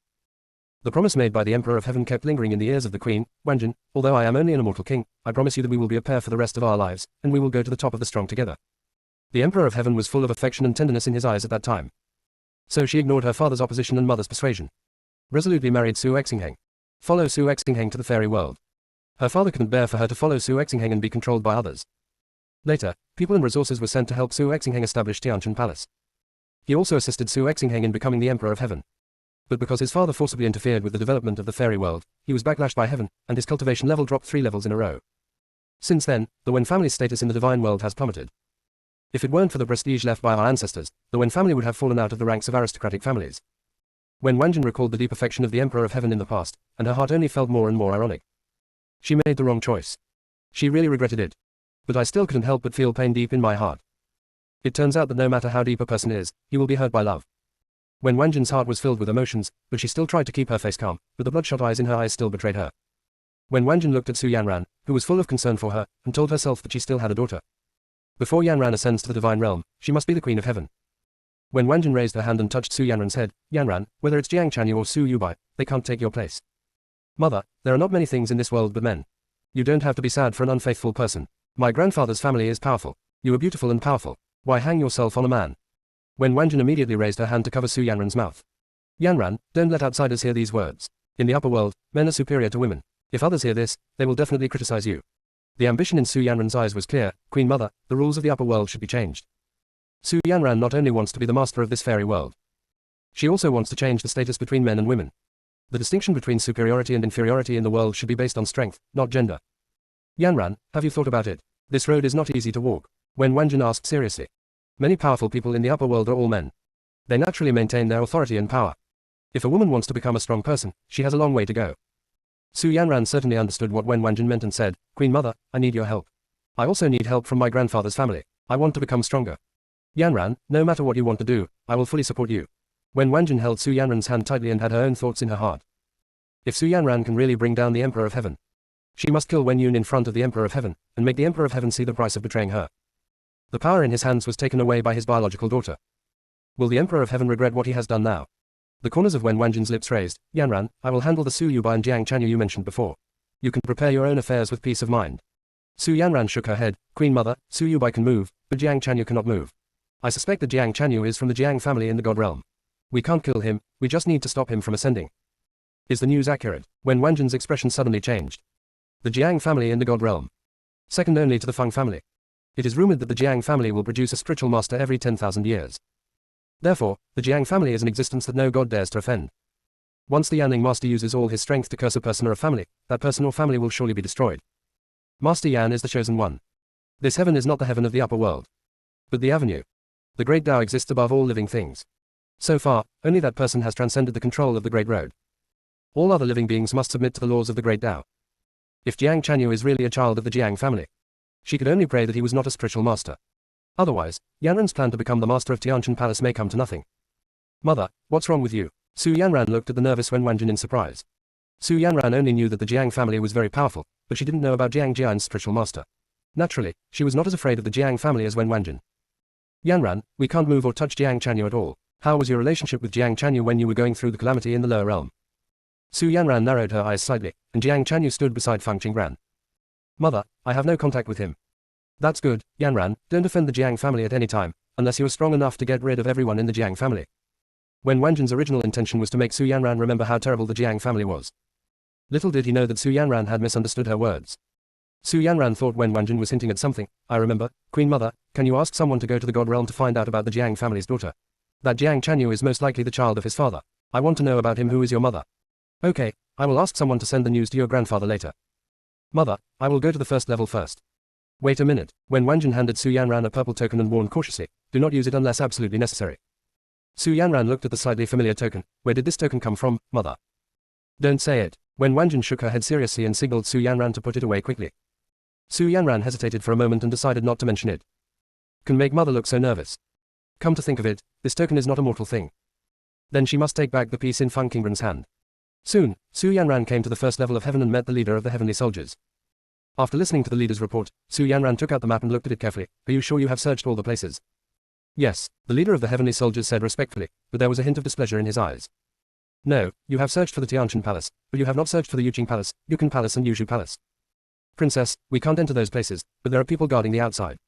[SPEAKER 1] The promise made by the Emperor of Heaven kept lingering in the ears of the Queen. Wanjin, although I am only an immortal king, I promise you that we will be a pair for the rest of our lives, and we will go to the top of the strong together. The Emperor of Heaven was full of affection and tenderness in his eyes at that time. So she ignored her father's opposition and mother's persuasion. Resolutely married Su Xingheng. Follow Su Xingheng to the fairy world. Her father couldn't bear for her to follow Su Xingheng and be controlled by others. Later, people and resources were sent to help Su Xingheng establish Tianqian Palace. He also assisted Su Xingheng in becoming the Emperor of Heaven. But because his father forcibly interfered with the development of the fairy world, he was backlashed by heaven, and his cultivation level dropped 3 levels in a row. Since then, the Wen family's status in the divine world has plummeted. If it weren't for the prestige left by our ancestors, the Wen family would have fallen out of the ranks of aristocratic families. When Wanjin recalled the deep affection of the Emperor of Heaven in the past, and her heart only felt more and more ironic. She made the wrong choice. She really regretted it. But I still couldn't help but feel pain deep in my heart. It turns out that no matter how deep a person is, he will be hurt by love. When Wanjin's heart was filled with emotions, but she still tried to keep her face calm, but the bloodshot eyes in her eyes still betrayed her. When Wanjin looked at Su Yanran, who was full of concern for her, and told herself that she still had a daughter. Before Yanran ascends to the divine realm, she must be the Queen of Heaven. When Wanjin raised her hand and touched Su Yanran's head, Yanran, whether it's Jiang Chanyu or Su Yubai, they can't take your place. Mother, there are not many things in this world but men. You don't have to be sad for an unfaithful person. My grandfather's family is powerful. You are beautiful and powerful. Why hang yourself on a man? When Wanjin immediately raised her hand to cover Su Yanran's mouth. Yanran, don't let outsiders hear these words. In the upper world, men are superior to women. If others hear this, they will definitely criticize you. The ambition in Su Yanran's eyes was clear. Queen Mother, the rules of the upper world should be changed. Su Yanran not only wants to be the master of this fairy world. She also wants to change the status between men and women. The distinction between superiority and inferiority in the world should be based on strength, not gender. Yanran, have you thought about it? This road is not easy to walk. When Wanjin asked seriously. Many powerful people in the upper world are all men. They naturally maintain their authority and power. If a woman wants to become a strong person, she has a long way to go. Su Yanran certainly understood what Wen Wanjin meant and said, Queen Mother, I need your help. I also need help from my grandfather's family. I want to become stronger. Yanran, no matter what you want to do, I will fully support you. When Wanjin held Su Yanran's hand tightly and had her own thoughts in her heart. If Su Yanran can really bring down the Emperor of Heaven, she must kill Wen Yun in front of the Emperor of Heaven, and make the Emperor of Heaven see the price of betraying her. The power in his hands was taken away by his biological daughter. Will the Emperor of Heaven regret what he has done now? The corners of Wen Wanjin's lips raised. Yanran, I will handle the Su Yubai and Jiang Chanyu you mentioned before. You can prepare your own affairs with peace of mind. Su Yanran shook her head. Queen Mother, Su Yubai can move, but Jiang Chanyu cannot move. I suspect that Jiang Chanyu is from the Jiang family in the God realm. We can't kill him, we just need to stop him from ascending. Is the news accurate? When Wanjin's expression suddenly changed. The Jiang family in the God realm. Second only to the Feng family. It is rumored that the Jiang family will produce a spiritual master every 10,000 years. Therefore, the Jiang family is an existence that no god dares to offend. Once the Yanling master uses all his strength to curse a person or a family, that person or family will surely be destroyed. Master Yan is the chosen one. This heaven is not the heaven of the upper world, but the avenue. The great Tao exists above all living things. So far, only that person has transcended the control of the great road. All other living beings must submit to the laws of the great Tao. If Jiang Chanyu is really a child of the Jiang family, she could only pray that he was not a spiritual master. Otherwise, Yanran's plan to become the master of Tianjin Palace may come to nothing. Mother, what's wrong with you? Su Yanran looked at the nervous Wen Wanjin in surprise. Su Yanran only knew that the Jiang family was very powerful, but she didn't know about Jiang Jian's spiritual master. Naturally, she was not as afraid of the Jiang family as Wen Wanjin. Yanran, we can't move or touch Jiang Chanyu at all. How was your relationship with Jiang Chanyu when you were going through the calamity in the lower realm? Su Yanran narrowed her eyes slightly, and Jiang Chanyu stood beside Feng Qingran. Mother, I have no contact with him. That's good, Yanran, don't offend the Jiang family at any time, unless you are strong enough to get rid of everyone in the Jiang family. Wen Wanjin's original intention was to make Su Yanran remember how terrible the Jiang family was. Little did he know that Su Yanran had misunderstood her words. Su Yanran thought Wen Wanjin was hinting at something. I remember, Queen Mother, can you ask someone to go to the God realm to find out about the Jiang family's daughter? That Jiang Chanyu is most likely the child of his father. I want to know about him. Who is your mother? Okay, I will ask someone to send the news to your grandfather later. Mother, I will go to the first level first. Wait a minute. When Wanjin handed Su Yanran a purple token and warned cautiously, do not use it unless absolutely necessary. Su Yanran looked at the slightly familiar token. Where did this token come from, Mother? Don't say it. When Wanjin shook her head seriously and signaled Su Yanran to put it away quickly. Su Yanran hesitated for a moment and decided not to mention it. Can make Mother look so nervous. Come to think of it, this token is not a mortal thing. Then she must take back the piece in Feng Qingran's hand. Soon, Su Yanran came to the first level of heaven and met the leader of the heavenly soldiers. After listening to the leader's report, Su Yanran took out the map and looked at it carefully. Are you sure you have searched all the places? Yes, the leader of the heavenly soldiers said respectfully, but there was a hint of displeasure in his eyes. No, you have searched for the Tianjin Palace, but you have not searched for the Yuqing Palace, Yukan Palace and Yuzhou Palace. Princess, we can't enter those places, but there are people guarding the outside.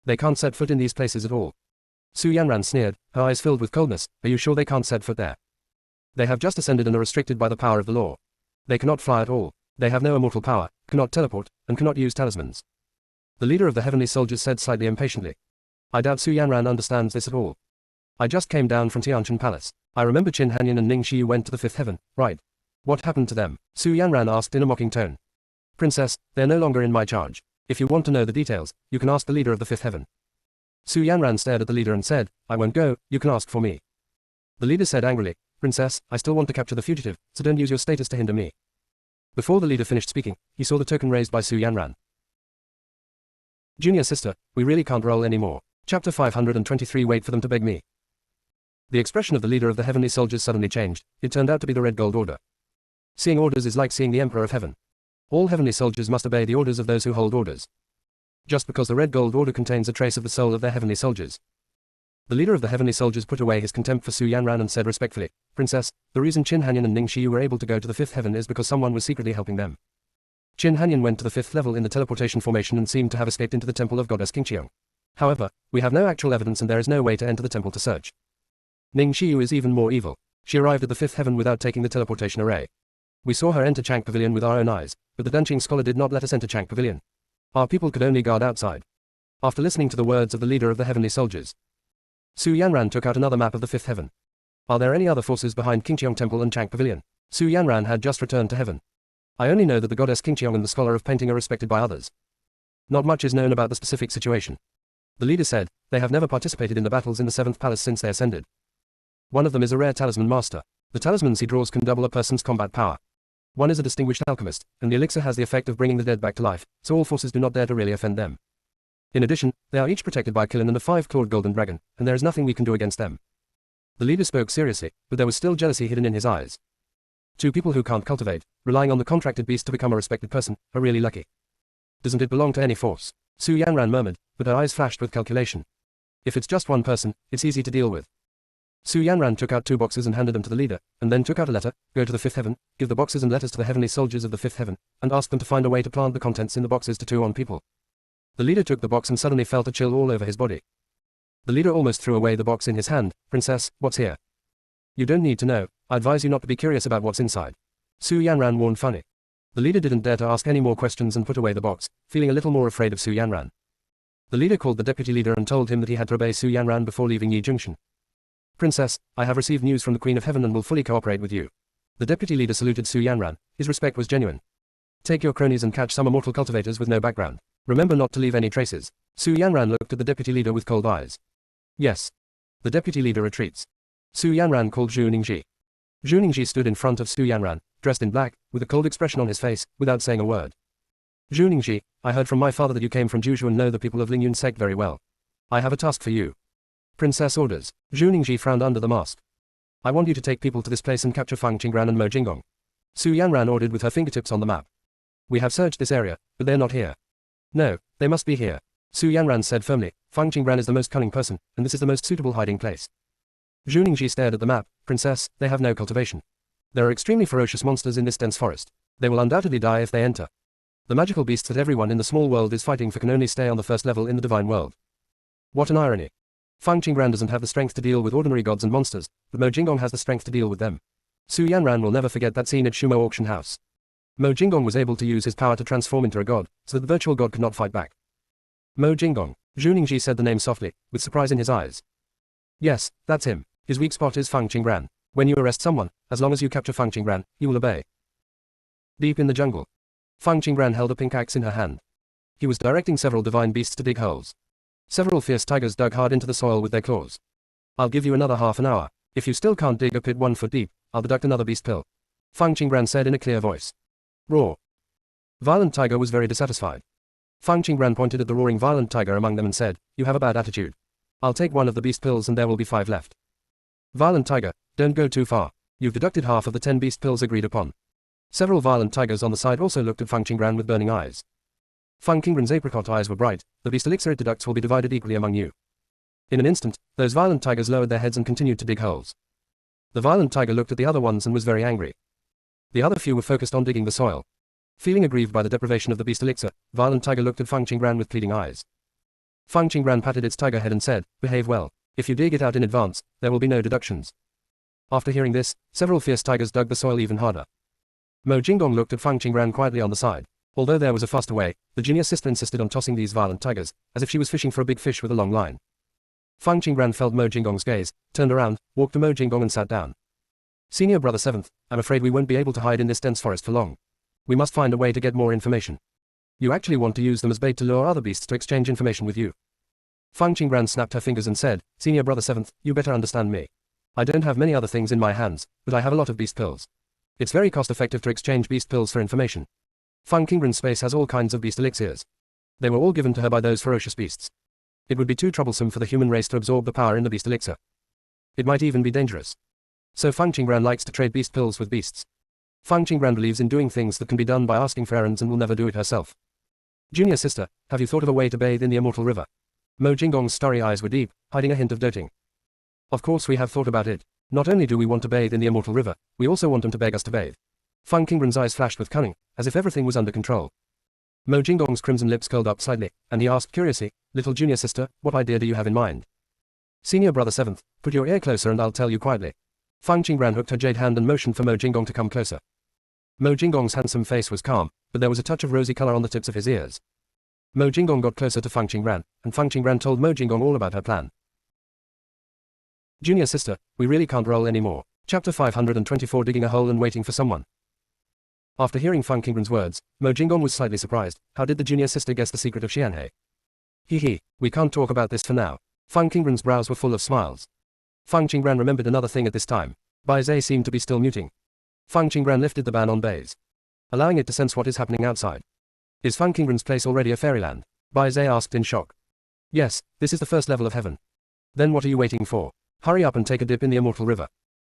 [SPEAKER 1] They can't set foot in these places at all. Su Yanran sneered, her eyes filled with coldness. Are you sure they can't set foot there? They have just ascended and are restricted by the power of the law. They cannot fly at all. They have no immortal power, cannot teleport, and cannot use talismans. The leader of the heavenly soldiers said slightly impatiently. I doubt Su Yanran understands this at all. I just came down from Tianjin Palace. I remember Qin Hanyan and Ning Xiyu went to the fifth heaven, right? What happened to them? Su Yanran asked in a mocking tone. Princess, they're no longer in my charge. If you want to know the details, you can ask the leader of the fifth heaven. Su Yanran stared at the leader and said, I won't go, you can ask for me. The leader said angrily, Princess, I still want to capture the fugitive, so don't use your status to hinder me. Before the leader finished speaking, he saw the token raised by Su Yanran. Junior sister, we really can't roll anymore. Chapter 523. Wait for them to beg me. The expression of the leader of the heavenly soldiers suddenly changed. It turned out to be the Red Gold Order. Seeing orders is like seeing the Emperor of Heaven. All heavenly soldiers must obey the orders of those who hold orders. Just because the Red Gold Order contains a trace of the soul of their heavenly soldiers. The leader of the heavenly soldiers put away his contempt for Su Yanran and said respectfully, Princess, the reason Qin Hanyan and Ning Xiyu were able to go to the fifth heaven is because someone was secretly helping them. Qin Hanyan went to the fifth level in the teleportation formation and seemed to have escaped into the temple of goddess Qingqiang. However, we have no actual evidence and there is no way to enter the temple to search. Ning Xiyu is even more evil. She arrived at the fifth heaven without taking the teleportation array. We saw her enter Chang Pavilion with our own eyes, but the Danqing scholar did not let us enter Chang Pavilion. Our people could only guard outside. After listening to the words of the leader of the heavenly soldiers, Su Yanran took out another map of the fifth heaven. Are there any other forces behind Qingqiang Temple and Chang Pavilion? Su Yanran had just returned to heaven. I only know that the goddess Qingqiang and the scholar of painting are respected by others. Not much is known about the specific situation. The leader said, they have never participated in the battles in the seventh palace since they ascended. One of them is a rare talisman master. The talismans he draws can double a person's combat power. One is a distinguished alchemist, and the elixir has the effect of bringing the dead back to life, so all forces do not dare to really offend them. In addition, they are each protected by Qilin and a 5-clawed golden dragon, and there is nothing we can do against them. The leader spoke seriously, but there was still jealousy hidden in his eyes. Two people who can't cultivate, relying on the contracted beast to become a respected person, are really lucky. Doesn't it belong to any force? Su Yanran murmured, but her eyes flashed with calculation. If it's just one person, it's easy to deal with. Su Yanran took out 2 boxes and handed them to the leader, and then took out a letter, go to the 5th heaven, give the boxes and letters to the heavenly soldiers of the 5th heaven, and ask them to find a way to plant the contents in the boxes to 2 on people. The leader took the box and suddenly felt a chill all over his body. The leader almost threw away the box in his hand. Princess, what's here? You don't need to know. I advise you not to be curious about what's inside. Su Yanran warned Funny. The leader didn't dare to ask any more questions and put away the box, feeling a little more afraid of Su Yanran. The leader called the deputy leader and told him that he had to obey Su Yanran before leaving Yi Junction. Princess, I have received news from the Queen of Heaven and will fully cooperate with you. The deputy leader saluted Su Yanran. His respect was genuine. Take your cronies and catch some immortal cultivators with no background. Remember not to leave any traces. Su Yanran looked at the deputy leader with cold eyes. Yes. The deputy leader retreats. Su Yanran called Zhu Ningji. Zhu Ningji stood in front of Su Yanran, dressed in black, with a cold expression on his face, without saying a word. Zhu Ningji, I heard from my father that you came from Juzhu and know the people of Lingyun sect very well. I have a task for you. Princess orders. Zhu Ningji frowned under the mask. I want you to take people to this place and capture Fang Qinggran and Mo Jinggong. Su Yanran ordered with her fingertips on the map. We have searched this area, but they're not here. No, they must be here. Su Yanran said firmly, Fang Qinggran is the most cunning person, and this is the most suitable hiding place. Zhu Ningji stared at the map. Princess, they have no cultivation. There are extremely ferocious monsters in this dense forest. They will undoubtedly die if they enter. The magical beasts that everyone in the small world is fighting for can only stay on the first level in the divine world. What an irony. Fang Qinggran doesn't have the strength to deal with ordinary gods and monsters, but Mo Jinggong has the strength to deal with them. Su Yanran will never forget that scene at Shumo auction house. Mo Jinggong was able to use his power to transform into a god, so that the virtual god could not fight back. Mo Jinggong. Zhu Ningji said the name softly, with surprise in his eyes. Yes, that's him. His weak spot is Fang Qinggran. When you arrest someone, as long as you capture Fang Qinggran, he will obey. Deep in the jungle. Fang Qinggran held a pink axe in her hand. He was directing several divine beasts to dig holes. Several fierce tigers dug hard into the soil with their claws. I'll give you another half an hour. If you still can't dig a pit 1 foot deep, I'll deduct another beast pill. Fang Qinggran said in a clear voice. Roar. Violent Tiger was very dissatisfied. Fang Qinggran pointed at the roaring violent tiger among them and said, You have a bad attitude. I'll take one of the beast pills and there will be 5 left. Violent Tiger, don't go too far. You've deducted half of the 10 beast pills agreed upon. Several violent tigers on the side also looked at Fang Qinggran with burning eyes. Fang Qinggran's apricot eyes were bright. The beast elixir it deducts will be divided equally among you. In an instant, those violent tigers lowered their heads and continued to dig holes. The violent tiger looked at the other ones and was very angry. The other few were focused on digging the soil. Feeling aggrieved by the deprivation of the beast elixir, violent tiger looked at Fang Qinggran with pleading eyes. Fang Qinggran patted its tiger head and said, Behave well. If you dig it out in advance, there will be no deductions. After hearing this, several fierce tigers dug the soil even harder. Mo Jinggong looked at Fang Qinggran quietly on the side. Although there was a faster way, the junior sister insisted on tossing these violent tigers, as if she was fishing for a big fish with a long line. Fang Qinggran felt Mo Jinggong's gaze, turned around, walked to Mo Jinggong and sat down. Senior brother 7th, I'm afraid we won't be able to hide in this dense forest for long. We must find a way to get more information. You actually want to use them as bait to lure other beasts to exchange information with you. Fang Qinggran snapped her fingers and said, Senior brother 7th, you better understand me. I don't have many other things in my hands, but I have a lot of beast pills. It's very cost-effective to exchange beast pills for information. Fang Qinggran's space has all kinds of beast elixirs. They were all given to her by those ferocious beasts. It would be too troublesome for the human race to absorb the power in the beast elixir. It might even be dangerous. So Fang Qinggran likes to trade beast pills with beasts. Fang Qinggran believes in doing things that can be done by asking for errands and will never do it herself. Junior sister, have you thought of a way to bathe in the immortal river? Mo Jinggong's starry eyes were deep, hiding a hint of doting. Of course we have thought about it. Not only do we want to bathe in the immortal river, we also want them to beg us to bathe. Fang Qinggran's eyes flashed with cunning, as if everything was under control. Mo Jinggong's crimson lips curled up slightly, and he asked curiously, Little junior sister, what idea do you have in mind? Senior brother 7th, put your ear closer and I'll tell you quietly. Fang Qinggran hooked her jade hand and motioned for Mo Jinggong to come closer. Mo Jinggong's handsome face was calm, but there was a touch of rosy color on the tips of his ears. Mo Jinggong got closer to Fang Qinggran, and Fang Qinggran told Mo Jinggong all about her plan. Junior sister, we really can't roll anymore. Chapter 524 Digging a hole and waiting for someone. After hearing Fang Qinggran's words, Mo Jinggong was slightly surprised. How did the junior sister guess the secret of Xianhe? He, we can't talk about this for now. Fang Qinggran's brows were full of smiles. Fang Qinggran remembered another thing at this time. Bai Zhe seemed to be still muting. Fang Qinggran lifted the ban on Baize, allowing it to sense what is happening outside. Is Fang Qinggran's place already a fairyland? Bai Zhe asked in shock. Yes, this is the first level of heaven. Then what are you waiting for? Hurry up and take a dip in the immortal river.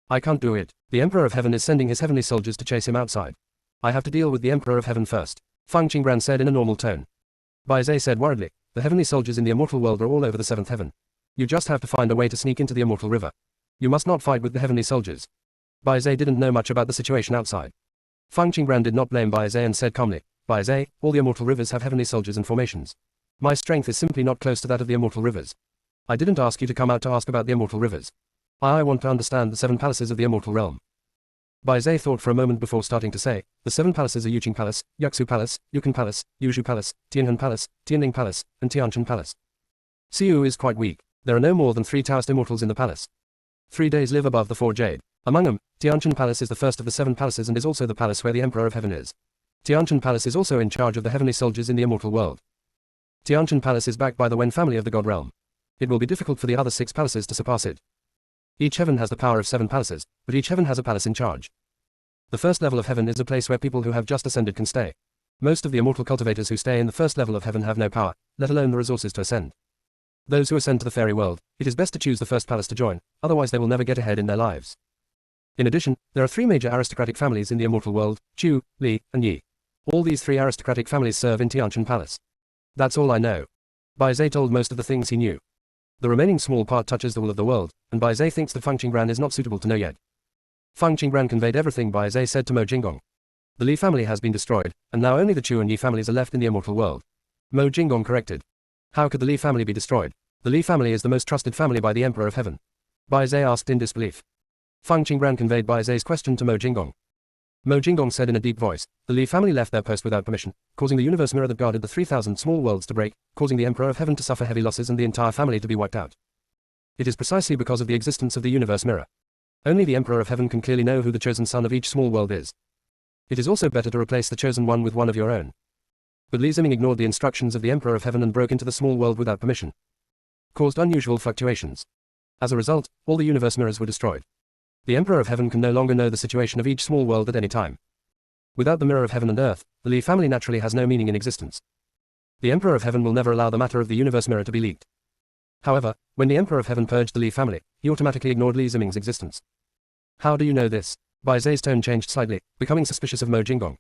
[SPEAKER 1] I can't do it. The Emperor of Heaven is sending his heavenly soldiers to chase him outside. I have to deal with the Emperor of Heaven first. Fang Qinggran said in a normal tone. Bai Zhe said worriedly, the heavenly soldiers in the immortal world are all over the 7th heaven. You just have to find a way to sneak into the immortal river. You must not fight with the heavenly soldiers. Bai Zhe didn't know much about the situation outside. Feng Qingran did not blame Bai Zhe and said calmly, Bai Zhe, all the immortal rivers have heavenly soldiers and formations. My strength is simply not close to that of the immortal rivers. I didn't ask you to come out to ask about the immortal rivers. I want to understand the 7 palaces of the immortal realm. Bai Zhe thought for a moment before starting to say, the 7 palaces are Yuqing Palace, Yuxu Palace, Yukan Palace, Yuzhu Palace, Tianhan Palace, Tianling Palace, and Tianchen Palace. Siu is quite weak. There are no more than 3 Taoist immortals in the palace. 3 days live above the 4 jade. Among them, Tianchen Palace is the first of the 7 palaces and is also the palace where the Emperor of Heaven is. Tianchen Palace is also in charge of the heavenly soldiers in the immortal world. Tianchen Palace is backed by the Wen family of the God realm. It will be difficult for the other 6 palaces to surpass it. Each heaven has the power of 7 palaces, but each heaven has a palace in charge. The first level of heaven is a place where people who have just ascended can stay. Most of the immortal cultivators who stay in the first level of heaven have no power, let alone the resources to ascend. Those who ascend to the fairy world, it is best to choose the first palace to join, otherwise they will never get ahead in their lives. In addition, there are 3 major aristocratic families in the immortal world, Chu, Li, and Yi. All these 3 aristocratic families serve in Tianchen Palace. That's all I know. Bai Zhe told most of the things he knew. The remaining small part touches the will of the world, and Bai Zhe thinks that Feng Qingran is not suitable to know yet. Feng Qingran conveyed everything Bai Zhe said to Mo Jinggong. The Li family has been destroyed, and now only the Chu and Yi families are left in the immortal world. Mo Jinggong corrected. How could the Li family be destroyed? The Li family is the most trusted family by the Emperor of Heaven. Bai Zhe asked in disbelief. Feng Qingran conveyed Bai Zhe's question to Mo Jinggong. Mo Jinggong said in a deep voice, the Li family left their post without permission, causing the universe mirror that guarded the 3,000 small worlds to break, causing the Emperor of Heaven to suffer heavy losses and the entire family to be wiped out. It is precisely because of the existence of the universe mirror. Only the Emperor of Heaven can clearly know who the chosen son of each small world is. It is also better to replace the chosen one with one of your own. But Li Ziming ignored the instructions of the Emperor of Heaven and broke into the small world without permission. Caused unusual fluctuations. As a result, all the universe mirrors were destroyed. The Emperor of Heaven can no longer know the situation of each small world at any time. Without the mirror of heaven and earth, the Li family naturally has no meaning in existence. The Emperor of Heaven will never allow the matter of the universe mirror to be leaked. However, when the Emperor of Heaven purged the Li family, he automatically ignored Li Ziming's existence. How do you know this? Bai Zhe's tone changed slightly, becoming suspicious of Mo Jinggong.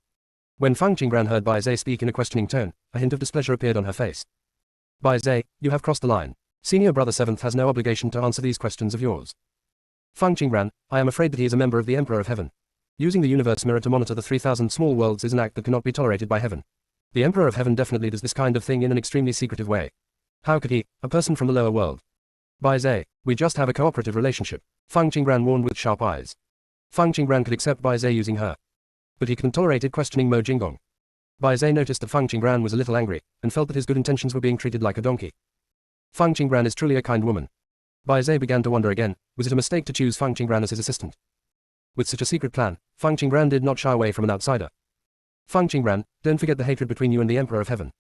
[SPEAKER 1] When Feng Qingran heard Bai Zhe speak in a questioning tone, a hint of displeasure appeared on her face. Bai Zhe, you have crossed the line. Senior brother 7th has no obligation to answer these questions of yours. Feng Qingran, I am afraid that he is a member of the Emperor of Heaven. Using the universe mirror to monitor the 3,000 small worlds is an act that cannot be tolerated by Heaven. The Emperor of Heaven definitely does this kind of thing in an extremely secretive way. How could he, a person from the lower world? Bai Zhe, we just have a cooperative relationship. Feng Qingran warned with sharp eyes. Feng Qingran could accept Bai Zhe using her. But he couldn't tolerate it questioning Mo Jinggong. Bai Zhe noticed that Feng Qingran was a little angry, and felt that his good intentions were being treated like a donkey. Feng Qingran is truly a kind woman. Bai Zhe began to wonder again, was it a mistake to choose Feng Qingran as his assistant? With such a secret plan, Feng Qingran did not shy away from an outsider. Feng Qingran, don't forget the hatred between you and the Emperor of Heaven.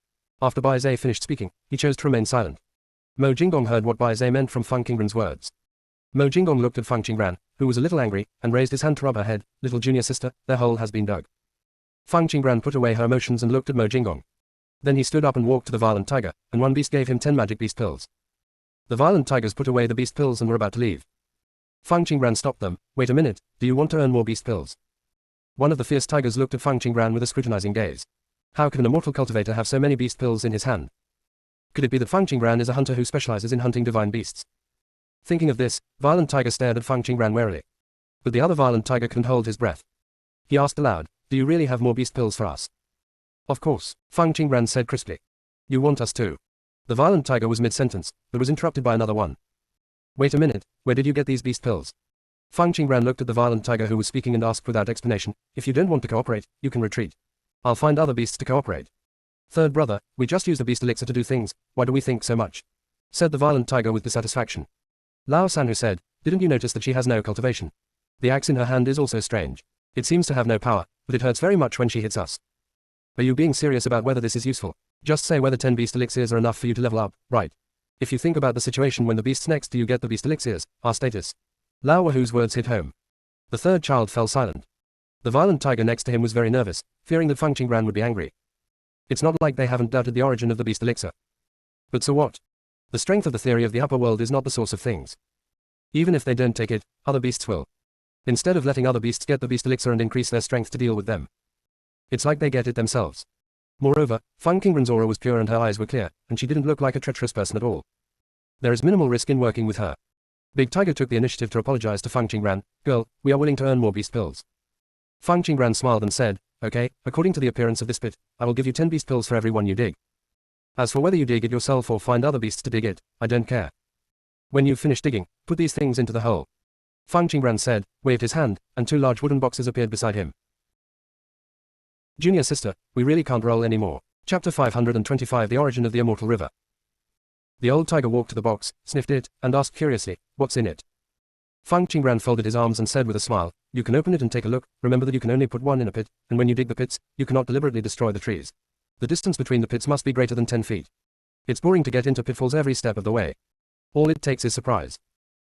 [SPEAKER 1] After Bai Zhe finished speaking, he chose to remain silent. Mo Jinggong heard what Bai Zhe meant from Feng Qingran's words. Mo Jinggong looked at Feng Qingran, who was a little angry, and raised his hand to rub her head, little junior sister, their hole has been dug. Feng Qingran put away her emotions and looked at Mo Jinggong. Then he stood up and walked to the violent tiger, and one beast gave him 10 magic beast pills. The violent tigers put away the beast pills and were about to leave. Feng Qingran stopped them. Wait a minute, do you want to earn more beast pills? One of the fierce tigers looked at Feng Qingran with a scrutinizing gaze. How could an immortal cultivator have so many beast pills in his hand? Could it be that Feng Qingran is a hunter who specializes in hunting divine beasts? Thinking of this, Violent Tiger stared at Feng Qingran warily. But the other Violent Tiger couldn't hold his breath. He asked aloud, do you really have more beast pills for us? Of course, Feng Qingran said crisply. You want us to? The Violent Tiger was mid-sentence, but was interrupted by another one. Wait a minute, where did you get these beast pills? Feng Qingran looked at the Violent Tiger who was speaking and asked without explanation, if you don't want to cooperate, you can retreat. I'll find other beasts to cooperate. Third brother, we just use the beast elixir to do things, why do we think so much? Said the Violent Tiger with dissatisfaction. Lao Sanhu said, didn't you notice that she has no cultivation? The axe in her hand is also strange. It seems to have no power, but it hurts very much when she hits us. Are you being serious about whether this is useful? Just say whether 10 beast elixirs are enough for you to level up, right? If you think about the situation when the beasts next to you get the beast elixirs, our status. Lao Wahu's words hit home. The third child fell silent. The Violent Tiger next to him was very nervous, fearing that Feng Qingran would be angry. It's not like they haven't doubted the origin of the beast elixir. But so what? The strength of the theory of the upper world is not the source of things. Even if they don't take it, other beasts will. Instead of letting other beasts get the beast elixir and increase their strength to deal with them. It's like they get it themselves. Moreover, Feng Qingran's aura was pure and her eyes were clear, and she didn't look like a treacherous person at all. There is minimal risk in working with her. Big Tiger took the initiative to apologize to Fang Qingran. Girl, we are willing to earn more beast pills. Fang Qingran smiled and said, okay, according to the appearance of this pit, I will give you 10 beast pills for every one you dig. As for whether you dig it yourself or find other beasts to dig it, I don't care. When you've finished digging, put these things into the hole. Fang Qingran said, waved his hand, and 2 large wooden boxes appeared beside him. Junior sister, we really can't roll anymore. Chapter 525 The Origin of the Immortal River. The old tiger walked to the box, sniffed it, and asked curiously, what's in it? Fang Qingran folded his arms and said with a smile, you can open it and take a look, remember that you can only put one in a pit, and when you dig the pits, you cannot deliberately destroy the trees. The distance between the pits must be greater than 10 feet. It's boring to get into pitfalls every step of the way. All it takes is surprise.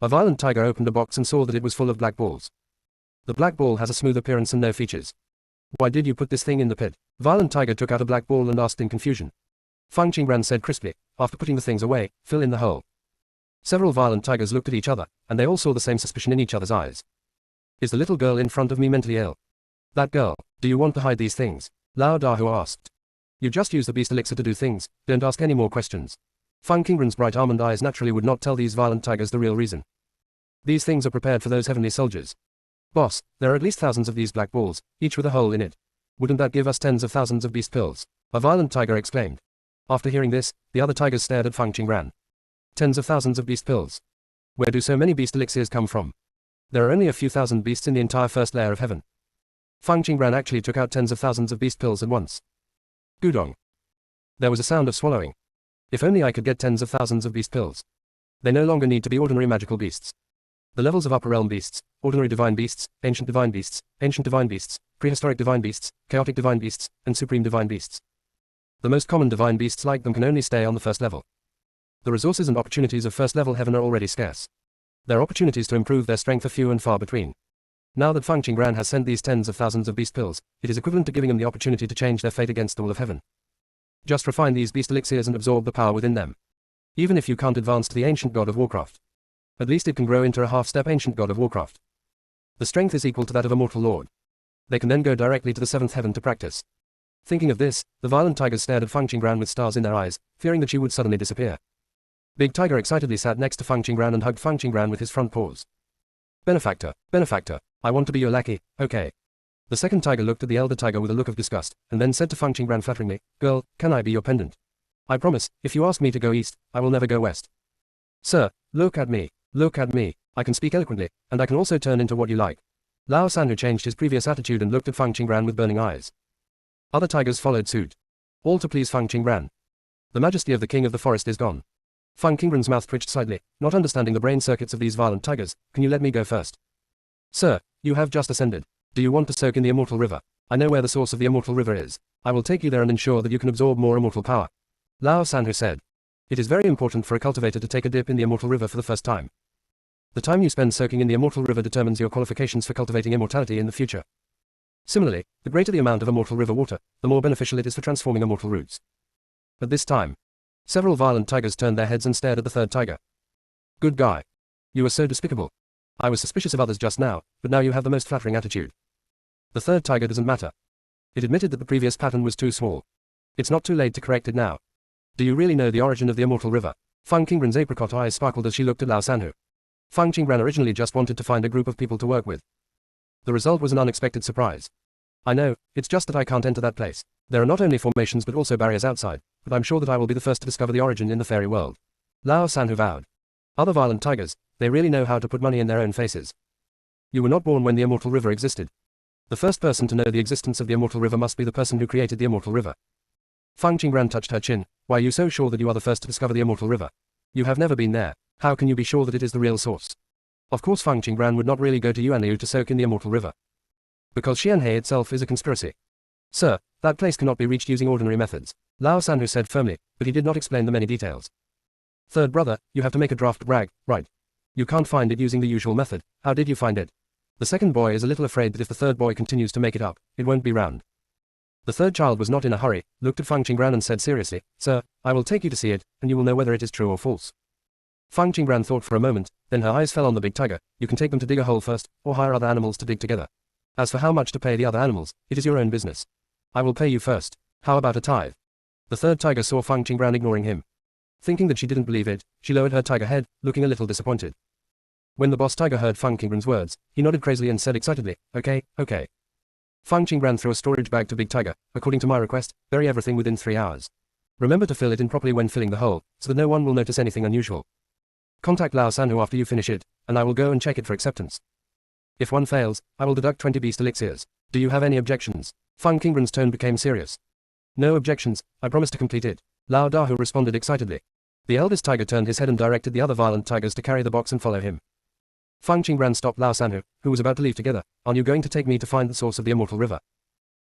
[SPEAKER 1] A violent tiger opened a box and saw that it was full of black balls. The black ball has a smooth appearance and no features. Why did you put this thing in the pit? Violent tiger took out a black ball and asked in confusion. Fang Qingran said crisply, after putting the things away, fill in the hole. Several violent tigers looked at each other, and they all saw the same suspicion in each other's eyes. Is the little girl in front of me mentally ill? That girl, do you want to hide these things? Lao Dahu asked. You just use the beast elixir to do things, don't ask any more questions. Fang Qingran's bright almond eyes naturally would not tell these violent tigers the real reason. These things are prepared for those heavenly soldiers. Boss, there are at least thousands of these black balls, each with a hole in it. Wouldn't that give us tens of thousands of beast pills? A violent tiger exclaimed. After hearing this, the other tigers stared at Fang Qingran. Tens of thousands of beast pills. Where do so many beast elixirs come from? There are only a few thousand beasts in the entire first layer of heaven. Fang Qingran actually took out tens of thousands of beast pills at once. Gudong. There was a sound of swallowing. If only I could get tens of thousands of beast pills. They no longer need to be ordinary magical beasts. The levels of upper realm beasts, ordinary divine beasts, ancient divine beasts, prehistoric divine beasts, chaotic divine beasts, and supreme divine beasts. The most common divine beasts like them can only stay on the first level. The resources and opportunities of first level heaven are already scarce. Their opportunities to improve their strength are few and far between. Now that Fang Qingran has sent these tens of thousands of beast pills, it is equivalent to giving them the opportunity to change their fate against the will of heaven. Just refine these beast elixirs and absorb the power within them. Even if you can't advance to the ancient god of Warcraft, at least it can grow into a half-step ancient god of Warcraft. The strength is equal to that of a mortal lord. They can then go directly to the seventh heaven to practice. Thinking of this, the violent tigers stared at Fang Qingran with stars in their eyes, fearing that she would suddenly disappear. Big Tiger excitedly sat next to Fang Qingran and hugged Fang Qingran with his front paws. Benefactor, benefactor, I want to be your lackey, okay. The second tiger looked at the elder tiger with a look of disgust, and then said to Fang Qingran flatteringly, girl, can I be your pendant? I promise, if you ask me to go east, I will never go west. Sir, look at me, I can speak eloquently, and I can also turn into what you like. Lao Sanhu changed his previous attitude and looked at Fang Qingran with burning eyes. Other tigers followed suit. All to please Fang Qingran. The majesty of the king of the forest is gone. Fang Qingran's mouth twitched slightly, not understanding the brain circuits of these violent tigers. Can you let me go first? Sir, you have just ascended. Do you want to soak in the immortal river? I know where the source of the immortal river is. I will take you there and ensure that you can absorb more immortal power. Lao Sanhu said. It is very important for a cultivator to take a dip in the immortal river for the first time. The time you spend soaking in the immortal river determines your qualifications for cultivating immortality in the future. Similarly, the greater the amount of immortal river water, the more beneficial it is for transforming immortal roots. At this time, several violent tigers turned their heads and stared at the third tiger. Good guy. You are so despicable. I was suspicious of others just now, but now you have the most flattering attitude. The third tiger doesn't matter. It admitted that the previous pattern was too small. It's not too late to correct it now. Do you really know the origin of the immortal river? Fang Qingran's apricot eyes sparkled as she looked at Lao Sanhu. Fang Qingran originally just wanted to find a group of people to work with. The result was an unexpected surprise. I know, it's just that I can't enter that place. There are not only formations but also barriers outside, but I'm sure that I will be the first to discover the origin in the fairy world. Lao Sanhu vowed. Other violent tigers, they really know how to put money in their own faces. You were not born when the immortal river existed. The first person to know the existence of the immortal river must be the person who created the immortal river. Fang Qingran touched her chin. Why are you so sure that you are the first to discover the immortal river? You have never been there. How can you be sure that it is the real source? Of course Fang Qingran would not really go to Yuanliu to soak in the immortal river. Because Xianhe itself is a conspiracy. Sir, that place cannot be reached using ordinary methods, Lao Sanhu said firmly, but he did not explain the many details. Third brother, you have to make a draft brag, right? You can't find it using the usual method. How did you find it? The second boy is a little afraid that if the third boy continues to make it up, it won't be round. The third child was not in a hurry, looked at Fang Qingran and said seriously, Sir, I will take you to see it, and you will know whether it is true or false. Fang Qingran thought for a moment, then her eyes fell on the big tiger. You can take them to dig a hole first, or hire other animals to dig together. As for how much to pay the other animals, it is your own business. I will pay you first. How about a tithe? The third tiger saw Fang Qingran ignoring him. Thinking that she didn't believe it, she lowered her tiger head, looking a little disappointed. When the boss tiger heard Fang Qingran's words, he nodded crazily and said excitedly, okay, okay. Fang Qingran threw a storage bag to Big Tiger. According to my request, bury everything within 3 hours. Remember to fill it in properly when filling the hole, so that no one will notice anything unusual. Contact Lao Sanhu after you finish it, and I will go and check it for acceptance. If one fails, I will deduct 20 beast elixirs. Do you have any objections? Fang Qingran's tone became serious. No objections, I promise to complete it. Lao Dahu responded excitedly. The eldest tiger turned his head and directed the other violent tigers to carry the box and follow him. Fang Qingran stopped Lao Sanhu, who was about to leave together. Are you going to take me to find the source of the immortal river?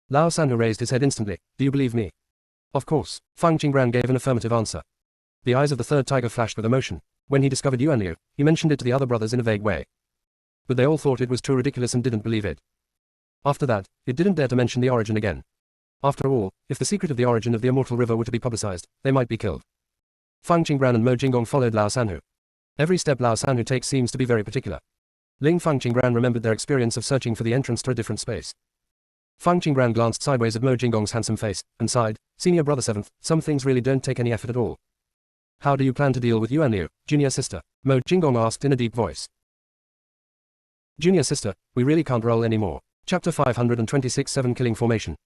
[SPEAKER 1] Lao Sanhu raised his head instantly. Do you believe me? Of course. Fang Qingran gave an affirmative answer. The eyes of the third tiger flashed with emotion. When he discovered Yuan Liu, he mentioned it to the other brothers in a vague way. But they all thought it was too ridiculous and didn't believe it. After that, it didn't dare to mention the origin again. After all, if the secret of the origin of the immortal river were to be publicized, they might be killed. Fang Qingran and Mo Jinggong followed Lao Sanhu. Every step Lao Sanhu takes seems to be very particular. Fang Qingran remembered their experience of searching for the entrance to a different space. Fang Qingran glanced sideways at Mo Jinggong's handsome face, and sighed, Senior Brother 7th, some things really don't take any effort at all. How do you plan to deal with Yuan Liu, junior sister? Mo Jinggong asked in a deep voice. Junior sister, we really can't roll anymore. Chapter 526 7 Killing Formation.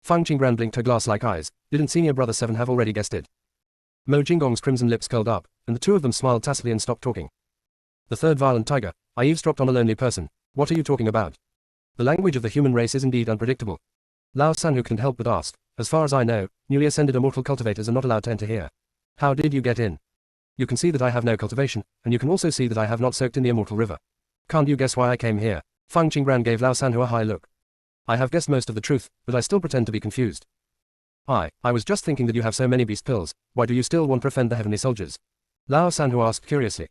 [SPEAKER 1] Fang Qingran blinked her glass-like eyes. Didn't Senior Brother 7 have already guessed it? Mo Jinggong's crimson lips curled up, and the two of them smiled tacitly and stopped talking. The third violent tiger, I eavesdropped on a lonely person. What are you talking about? The language of the human race is indeed unpredictable. Lao Sanhu couldn't help but ask. As far as I know, newly ascended immortal cultivators are not allowed to enter here. How did you get in? You can see that I have no cultivation, and you can also see that I have not soaked in the immortal river. Can't you guess why I came here? Fang Qingran gave Lao Sanhu a high look. I have guessed most of the truth, but I still pretend to be confused. I was just thinking that you have so many beast pills, why do you still want to offend the heavenly soldiers? Lao Sanhu asked curiously.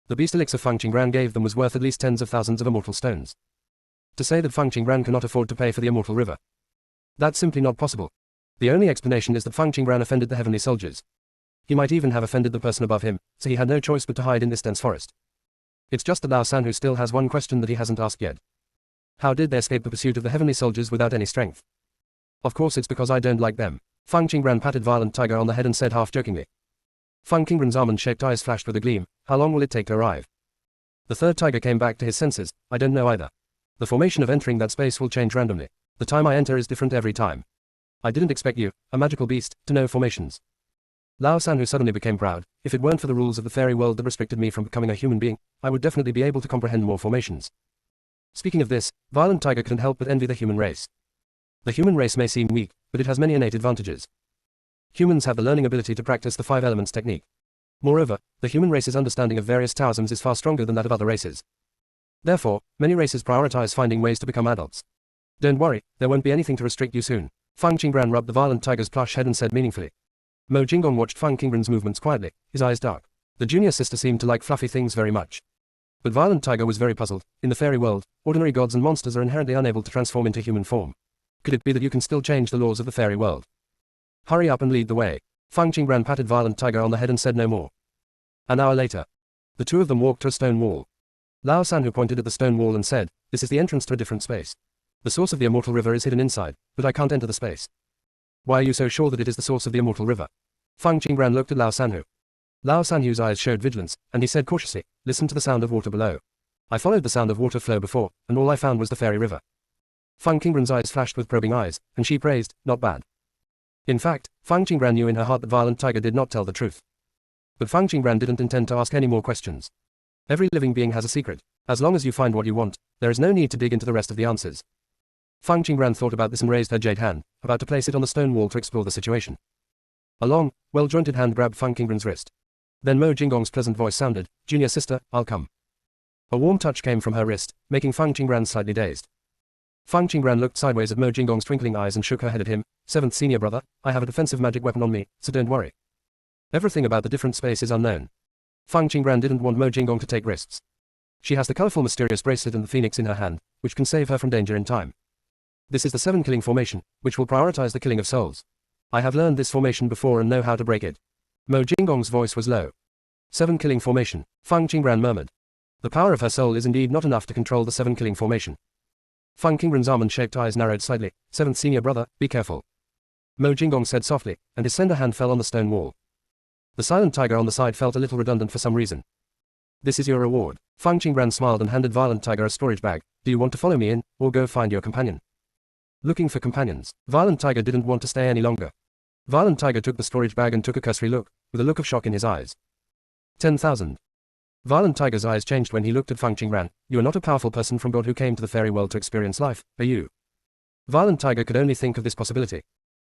[SPEAKER 1] The beast elixir Fang Qingran gave them was worth at least tens of thousands of immortal stones. To say that Fang Qingran cannot afford to pay for the immortal river. That's simply not possible. The only explanation is that Fang Qingran offended the heavenly soldiers. He might even have offended the person above him, so he had no choice but to hide in this dense forest. It's just that Lao Sanhu still has one question that he hasn't asked yet. How did they escape the pursuit of the heavenly soldiers without any strength? Of course it's because I don't like them. Fang Qingran patted Violent Tiger on the head and said half-jokingly. Fang Qingran's almond-shaped eyes flashed with a gleam. How long will it take to arrive? The third tiger came back to his senses. I don't know either. The formation of entering that space will change randomly. The time I enter is different every time. I didn't expect you, a magical beast, to know formations. Lao Sanhu suddenly became proud. If it weren't for the rules of the fairy world that restricted me from becoming a human being, I would definitely be able to comprehend more formations. Speaking of this, Violent Tiger couldn't help but envy the human race. The human race may seem weak, but it has many innate advantages. Humans have the learning ability to practice the 5 elements technique. Moreover, the human race's understanding of various Taoisms is far stronger than that of other races. Therefore, many races prioritize finding ways to become adults. Don't worry, there won't be anything to restrict you soon. Fang Qingran rubbed the Violent Tiger's plush head and said meaningfully. Mo Jinggong watched Fang Qingran's movements quietly, his eyes dark. The junior sister seemed to like fluffy things very much. But Violent Tiger was very puzzled. In the fairy world, ordinary gods and monsters are inherently unable to transform into human form. Could it be that you can still change the laws of the fairy world? Hurry up and lead the way. Fang Qingran patted Violent Tiger on the head and said no more. An hour later, the two of them walked to a stone wall. Lao Sanhu pointed at the stone wall and said, this is the entrance to a different space. The source of the immortal river is hidden inside, but I can't enter the space. Why are you so sure that it is the source of the immortal river? Fang Qingran looked at Lao Sanhu. Lao Sanhu's eyes showed vigilance, and he said cautiously, listen to the sound of water below. I followed the sound of water flow before, and all I found was the fairy river. Fang Qingran's eyes flashed with probing eyes, and she praised, not bad. In fact, Fang Qingran knew in her heart that Violent Tiger did not tell the truth. But Fang Qingran didn't intend to ask any more questions. Every living being has a secret. As long as you find what you want, there is no need to dig into the rest of the answers. Fang Qingran thought about this and raised her jade hand, about to place it on the stone wall to explore the situation. A long, well-jointed hand grabbed Fang Qingran's wrist. Then Mo Jinggong's pleasant voice sounded, Junior sister, I'll come. A warm touch came from her wrist, making Fang Qingran slightly dazed. Fang Qingran looked sideways at Mo Jinggong's twinkling eyes and shook her head at him. 7th senior brother, I have a defensive magic weapon on me, so don't worry. Everything about the different space is unknown. Fang Qingran didn't want Mo Jinggong to take risks. She has the colorful mysterious bracelet and the phoenix in her hand, which can save her from danger in time. This is the 7 killing formation, which will prioritize the killing of souls. I have learned this formation before and know how to break it. Mo Jinggong's voice was low. 7 killing formation, Fang Qingran murmured. The power of her soul is indeed not enough to control the 7 killing formation. Fang Qingran's almond-shaped eyes narrowed slightly. 7th senior brother, be careful. Mo Jinggong said softly, and his slender hand fell on the stone wall. The silent tiger on the side felt a little redundant for some reason. This is your reward. Fang Qingran smiled and handed Violent Tiger a storage bag. Do you want to follow me in, or go find your companion? Looking for companions. Violent Tiger didn't want to stay any longer. Violent Tiger took the storage bag and took a cursory look, with a look of shock in his eyes. 10,000. Violent Tiger's eyes changed when he looked at Fang Qingran. You are not a powerful person from God who came to the fairy world to experience life, are you? Violent Tiger could only think of this possibility.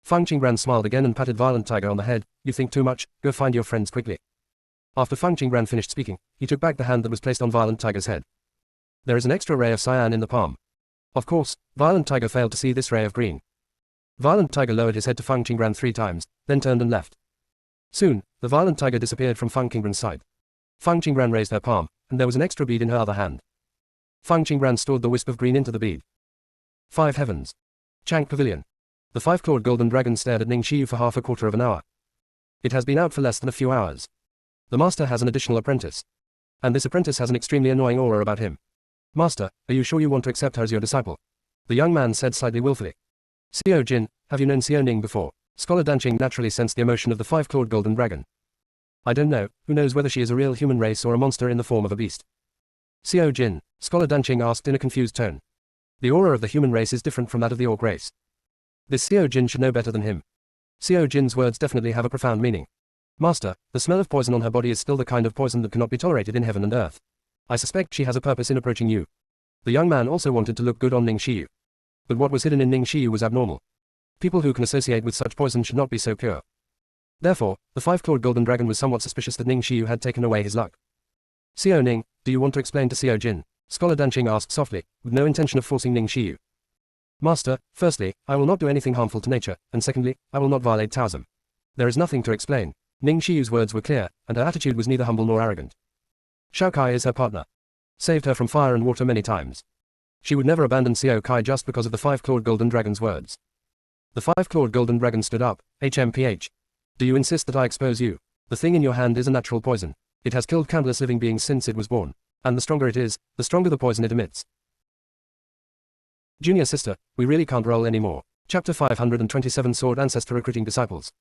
[SPEAKER 1] Fang Qingran smiled again and patted Violent Tiger on the head. You think too much, go find your friends quickly. After Fang Qingran finished speaking, he took back the hand that was placed on Violent Tiger's head. There is an extra ray of cyan in the palm. Of course, Violent Tiger failed to see this ray of green. Violent Tiger lowered his head to Fang Qingran 3 times, then turned and left. Soon, the Violent Tiger disappeared from Fang Qingran's sight. Fang Qingran raised her palm, and there was an extra bead in her other hand. Fang Qingran stored the wisp of green into the bead. 5 heavens. Chang Pavilion. The 5-clawed golden dragon stared at Ning Xiyu for half a quarter of an hour. It has been out for less than a few hours. The master has an additional apprentice. And this apprentice has an extremely annoying aura about him. Master, are you sure you want to accept her as your disciple? The young man said slightly willfully. Xiao Jin, have you known Xiao Ning before? Scholar Danqing naturally sensed the emotion of the 5-clawed golden dragon. I don't know, who knows whether she is a real human race or a monster in the form of a beast. Xiao Jin, Scholar Danqing asked in a confused tone. The aura of the human race is different from that of the orc race. This Xiao Jin should know better than him. Xiao Jin's words definitely have a profound meaning. Master, the smell of poison on her body is still the kind of poison that cannot be tolerated in heaven and earth. I suspect she has a purpose in approaching you. The young man also wanted to look good on Ning Xiyu. But what was hidden in Ning Xiyu was abnormal. People who can associate with such poison should not be so pure. Therefore, the 5-clawed golden dragon was somewhat suspicious that Ning Xiyu had taken away his luck. Xiao Ning, do you want to explain to Xiao Jin? Scholar Danqing asked softly, with no intention of forcing Ning Xiyu. Master, firstly, I will not do anything harmful to nature, and secondly, I will not violate Taoism. There is nothing to explain. Ning Xiyu's words were clear, and her attitude was neither humble nor arrogant. Xiao Kai is her partner. Saved her from fire and water many times. She would never abandon Xiao Kai just because of the 5-clawed golden dragon's words. The 5-clawed golden dragon stood up. HMPH. Do you insist that I expose you? The thing in your hand is a natural poison. It has killed countless living beings since it was born. And the stronger it is, the stronger the poison it emits. Junior sister, we really can't roll anymore. Chapter 527 Sword Ancestor Recruiting Disciples.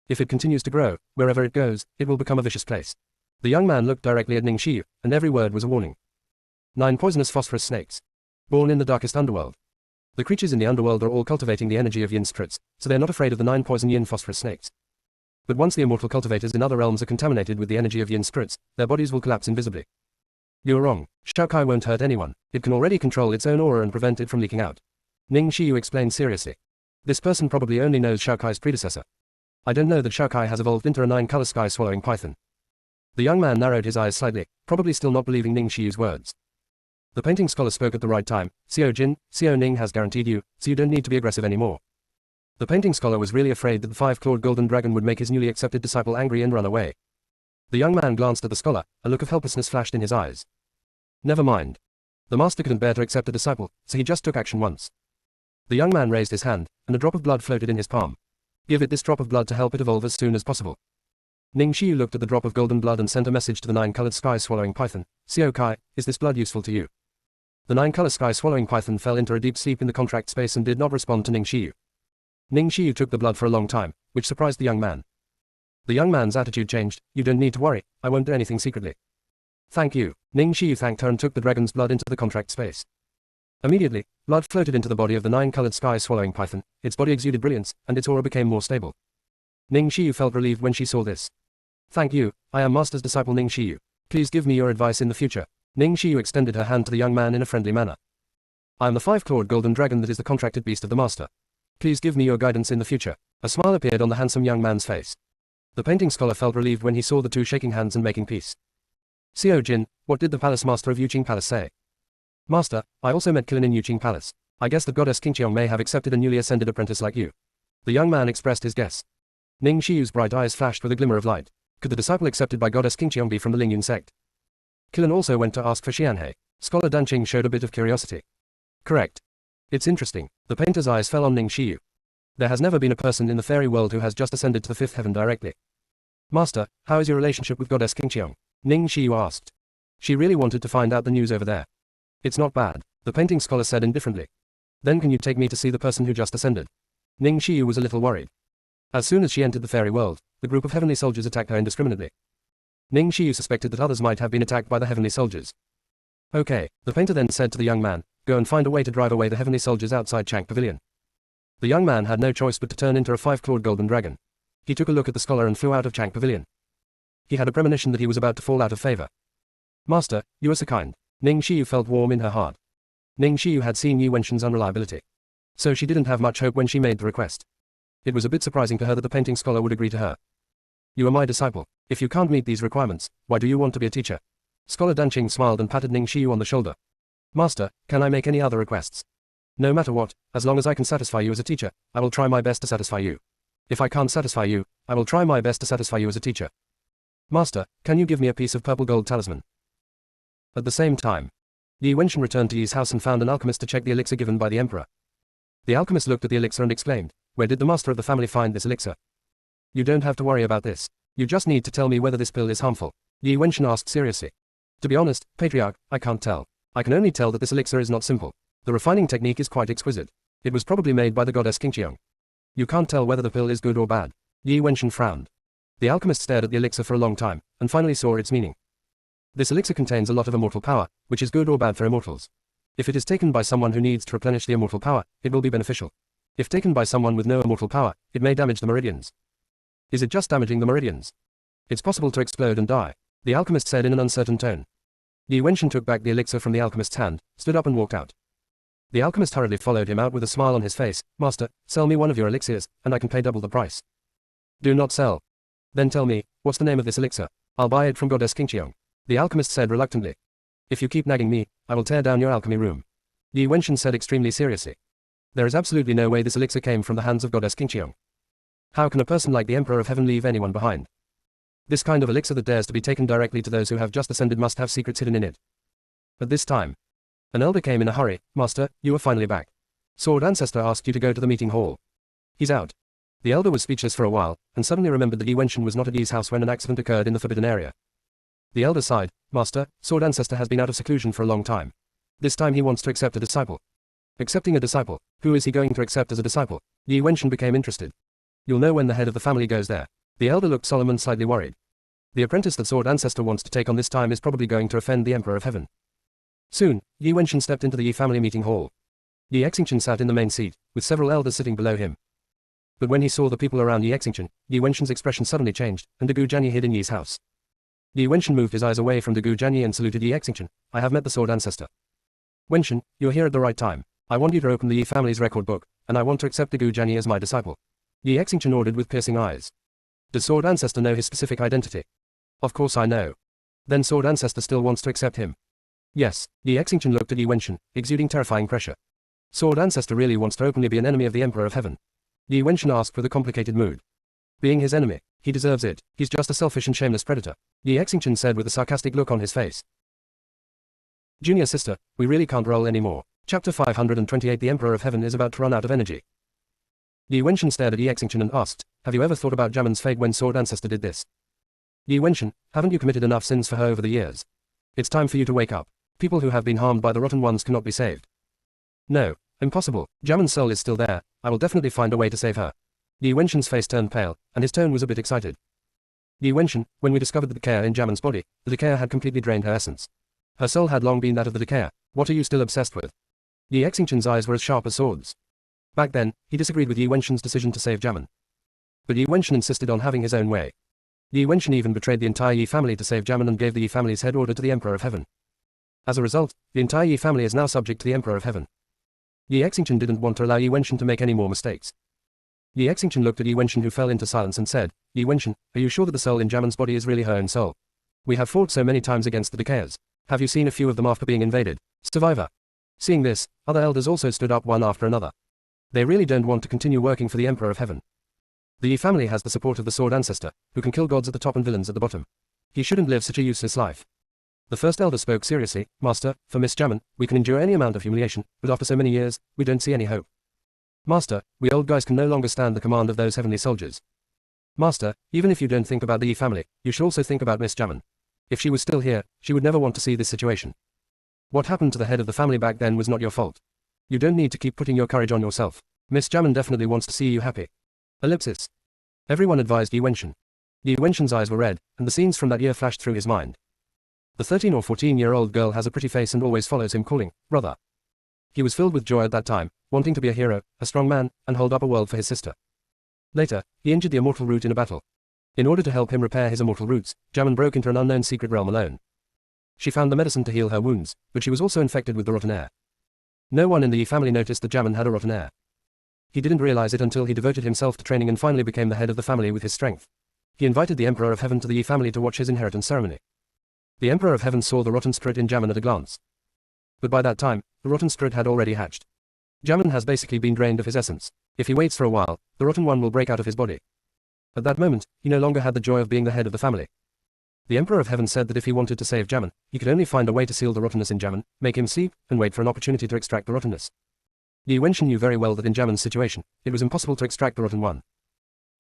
[SPEAKER 1] If it continues to grow, wherever it goes, it will become a vicious place. The young man looked directly at Ning Xiyu, and every word was a warning. 9 poisonous phosphorus snakes. Born in the darkest underworld. The creatures in the underworld are all cultivating the energy of yin spirits, so they're not afraid of the 9 poison yin phosphorus snakes. But once the immortal cultivators in other realms are contaminated with the energy of yin spirits, their bodies will collapse invisibly. You're wrong. Xiao Kai won't hurt anyone. It can already control its own aura and prevent it from leaking out. Ning Xiyu explained seriously. This person probably only knows Xiao Kai's predecessor. I don't know that Xiao Kai has evolved into a 9-color sky-swallowing python. The young man narrowed his eyes slightly, probably still not believing Ning Xiyu's words. The painting scholar spoke at the right time. Xiao Jin, Xiao Ning has guaranteed you, so you don't need to be aggressive anymore. The painting scholar was really afraid that the 5-clawed golden dragon would make his newly accepted disciple angry and run away. The young man glanced at the scholar, a look of helplessness flashed in his eyes. Never mind. The master couldn't bear to accept a disciple, so he just took action once. The young man raised his hand, and a drop of blood floated in his palm. Give it this drop of blood to help it evolve as soon as possible. Ning Xiyu looked at the drop of golden blood and sent a message to the 9-colored sky-swallowing python. Xiao Kai, is this blood useful to you? The 9-color sky-swallowing python fell into a deep sleep in the contract space and did not respond to Ning Xiyu. Ning Xiyu took the blood for a long time, which surprised the young man. The young man's attitude changed. You don't need to worry, I won't do anything secretly. Thank you. Ning Xiyu thanked her and took the dragon's blood into the contract space. Immediately, blood floated into the body of the 9-colored sky-swallowing python, its body exuded brilliance, and its aura became more stable. Ning Xiyu felt relieved when she saw this. Thank you, I am Master's disciple Ning Xiyu. Please give me your advice in the future. Ning Xiyu extended her hand to the young man in a friendly manner. I am the 5-clawed golden dragon that is the contracted beast of the Master. Please give me your guidance in the future. A smile appeared on the handsome young man's face. The painting scholar felt relieved when he saw the two shaking hands and making peace. Xiao Jin, what did the palace master of Yuqing Palace say? Master, I also met Qilin in Yuqing Palace. I guess that goddess Qingqiong may have accepted a newly ascended apprentice like you. The young man expressed his guess. Ning Xiyu's bright eyes flashed with a glimmer of light. Could the disciple accepted by goddess Qingqiong be from the Lingyun sect? Qilin also went to ask for Xianhe. Scholar Danqing showed a bit of curiosity. Correct. It's interesting. The painter's eyes fell on Ning Xiyu. There has never been a person in the fairy world who has just ascended to the 5th heaven directly. Master, how is your relationship with goddess Qingqiong? Ning Xiyu asked. She really wanted to find out the news over there. It's not bad, the painting scholar said indifferently. Then can you take me to see the person who just ascended? Ning Xiyu was a little worried. As soon as she entered the fairy world, the group of heavenly soldiers attacked her indiscriminately. Ning Shiyu suspected that others might have been attacked by the heavenly soldiers. Okay, the painter then said to the young man, go and find a way to drive away the heavenly soldiers outside Chang Pavilion. The young man had no choice but to turn into a 5-clawed golden dragon. He took a look at the scholar and flew out of Chang Pavilion. He had a premonition that he was about to fall out of favor. Master, you are so kind. Ning Shiyu felt warm in her heart. Ning Shiyu had seen Yi Wenshan's unreliability. So she didn't have much hope when she made the request. It was a bit surprising to her that the painting scholar would agree to her. You are my disciple. If you can't meet these requirements, why do you want to be a teacher? Scholar Danqing smiled and patted Ning Shiyu on the shoulder. Master, can I make any other requests? No matter what, as long as I can satisfy you as a teacher, I will try my best to satisfy you. If I can't satisfy you, I will try my best to satisfy you as a teacher. Master, can you give me a piece of purple gold talisman? At the same time, Yi Wenshan returned to Yi's house and found an alchemist to check the elixir given by the emperor. The alchemist looked at the elixir and exclaimed, where did the master of the family find this elixir? You don't have to worry about this. You just need to tell me whether this pill is harmful. Yi Wenshan asked seriously. To be honest, Patriarch, I can't tell. I can only tell that this elixir is not simple. The refining technique is quite exquisite. It was probably made by the goddess Qingqiong. You can't tell whether the pill is good or bad. Yi Wenshan frowned. The alchemist stared at the elixir for a long time, and finally saw its meaning. This elixir contains a lot of immortal power, which is good or bad for immortals. If it is taken by someone who needs to replenish the immortal power, it will be beneficial. If taken by someone with no immortal power, it may damage the meridians. Is it just damaging the meridians? It's possible to explode and die, the alchemist said in an uncertain tone. Yi Wenshan took back the elixir from the alchemist's hand, stood up and walked out. The alchemist hurriedly followed him out with a smile on his face. Master, sell me one of your elixirs, and I can pay double the price. Do not sell. Then tell me, what's the name of this elixir? I'll buy it from goddess Qingqiong. The alchemist said reluctantly. If you keep nagging me, I will tear down your alchemy room. Yi Wenshan said extremely seriously. There is absolutely no way this elixir came from the hands of goddess Qingqiong. How can a person like the Emperor of Heaven leave anyone behind? This kind of elixir that dares to be taken directly to those who have just ascended must have secrets hidden in it. At this time, an elder came in a hurry. Master, you are finally back. Sword Ancestor asked you to go to the meeting hall. He's out. The elder was speechless for a while, and suddenly remembered that Yi Wenshan was not at Yi's house when an accident occurred in the forbidden area. The elder sighed. Master, Sword Ancestor has been out of seclusion for a long time. This time he wants to accept a disciple. Accepting a disciple? Who is he going to accept as a disciple? Yi Wenshan became interested. You'll know when the head of the family goes there. The elder looked solemn and slightly worried. The apprentice that Sword Ancestor wants to take on this time is probably going to offend the Emperor of Heaven. Soon, Yi Wenshan stepped into the Yi family meeting hall. Yi Xingchen sat in the main seat, with several elders sitting below him. But when he saw the people around Yi Xingchen, Yi Wenshan's expression suddenly changed, and Dagu Jianyi hid in Yi's house. Yi Wenshan moved his eyes away from Dagu Jianyi and saluted Yi Xingchen. I have met the Sword Ancestor. Wenshan, you are here at the right time. I want you to open the Yi family's record book, and I want to accept Dagu Jianyi as my disciple. Yi Xingchen ordered with piercing eyes. Does Sword Ancestor know his specific identity? Of course I know. Then Sword Ancestor still wants to accept him. Yes, Yi Xingchen looked at Yi Wenshan, exuding terrifying pressure. Sword Ancestor really wants to openly be an enemy of the Emperor of Heaven. Yi Wenshan asked with a complicated mood. Being his enemy, he deserves it. He's just a selfish and shameless predator, Yi Xingchen said with a sarcastic look on his face. Junior sister, we really can't roll anymore. Chapter 528. The Emperor of Heaven is about to run out of energy. Yi Wenshan stared at Yi Xingchen and asked, have you ever thought about Jamin's fate when Sword Ancestor did this? Yi Wenshan, haven't you committed enough sins for her over the years? It's time for you to wake up. People who have been harmed by the rotten ones cannot be saved. No, impossible. Jamin's soul is still there. I will definitely find a way to save her. Yi Wenshan's face turned pale, and his tone was a bit excited. Yi Wenshan, when we discovered the decay in Jamin's body, the decay had completely drained her essence. Her soul had long been that of the decay. What are you still obsessed with? Yi Xingchen's eyes were as sharp as swords. Back then, he disagreed with Yi Wenshan's decision to save Jamin. But Yi Wenshan insisted on having his own way. Yi Wenshan even betrayed the entire Yi family to save Jamin and gave the Yi family's head order to the Emperor of Heaven. As a result, the entire Yi family is now subject to the Emperor of Heaven. Yi Xingchen didn't want to allow Yi Wenshan to make any more mistakes. Yi Xingchen looked at Yi Wenshan, who fell into silence, and said, Yi Wenshan, are you sure that the soul in Jamin's body is really her own soul? We have fought so many times against the decayers. Have you seen a few of them after being invaded? Survivor. Seeing this, other elders also stood up one after another. They really don't want to continue working for the Emperor of Heaven. The Yi family has the support of the Sword Ancestor, who can kill gods at the top and villains at the bottom. He shouldn't live such a useless life. The first elder spoke seriously. Master, for Miss Jamin, we can endure any amount of humiliation, but after so many years, we don't see any hope. Master, we old guys can no longer stand the command of those heavenly soldiers. Master, even if you don't think about the Yi family, you should also think about Miss Jamin. If she was still here, she would never want to see this situation. What happened to the head of the family back then was not your fault. You don't need to keep putting your courage on yourself. Miss Jamin definitely wants to see you happy. Ellipsis. Everyone advised Yi Wenshan. Yi Wenshan's eyes were red, and the scenes from that year flashed through his mind. The 13 or 14-year-old girl has a pretty face and always follows him calling, brother. He was filled with joy at that time, wanting to be a hero, a strong man, and hold up a world for his sister. Later, he injured the immortal root in a battle. In order to help him repair his immortal roots, Jamin broke into an unknown secret realm alone. She found the medicine to heal her wounds, but she was also infected with the rotten air. No one in the Yi family noticed that Jamin had a rotten air. He didn't realize it until he devoted himself to training and finally became the head of the family with his strength. He invited the Emperor of Heaven to the Yi family to watch his inheritance ceremony. The Emperor of Heaven saw the rotten spirit in Jamin at a glance. But by that time, the rotten spirit had already hatched. Jamin has basically been drained of his essence. If he waits for a while, the rotten one will break out of his body. At that moment, he no longer had the joy of being the head of the family. The Emperor of Heaven said that if he wanted to save Jamin, he could only find a way to seal the rottenness in Jamin, make him sleep, and wait for an opportunity to extract the rottenness. Yi Wenshan knew very well that in Jamin's situation, it was impossible to extract the rotten one.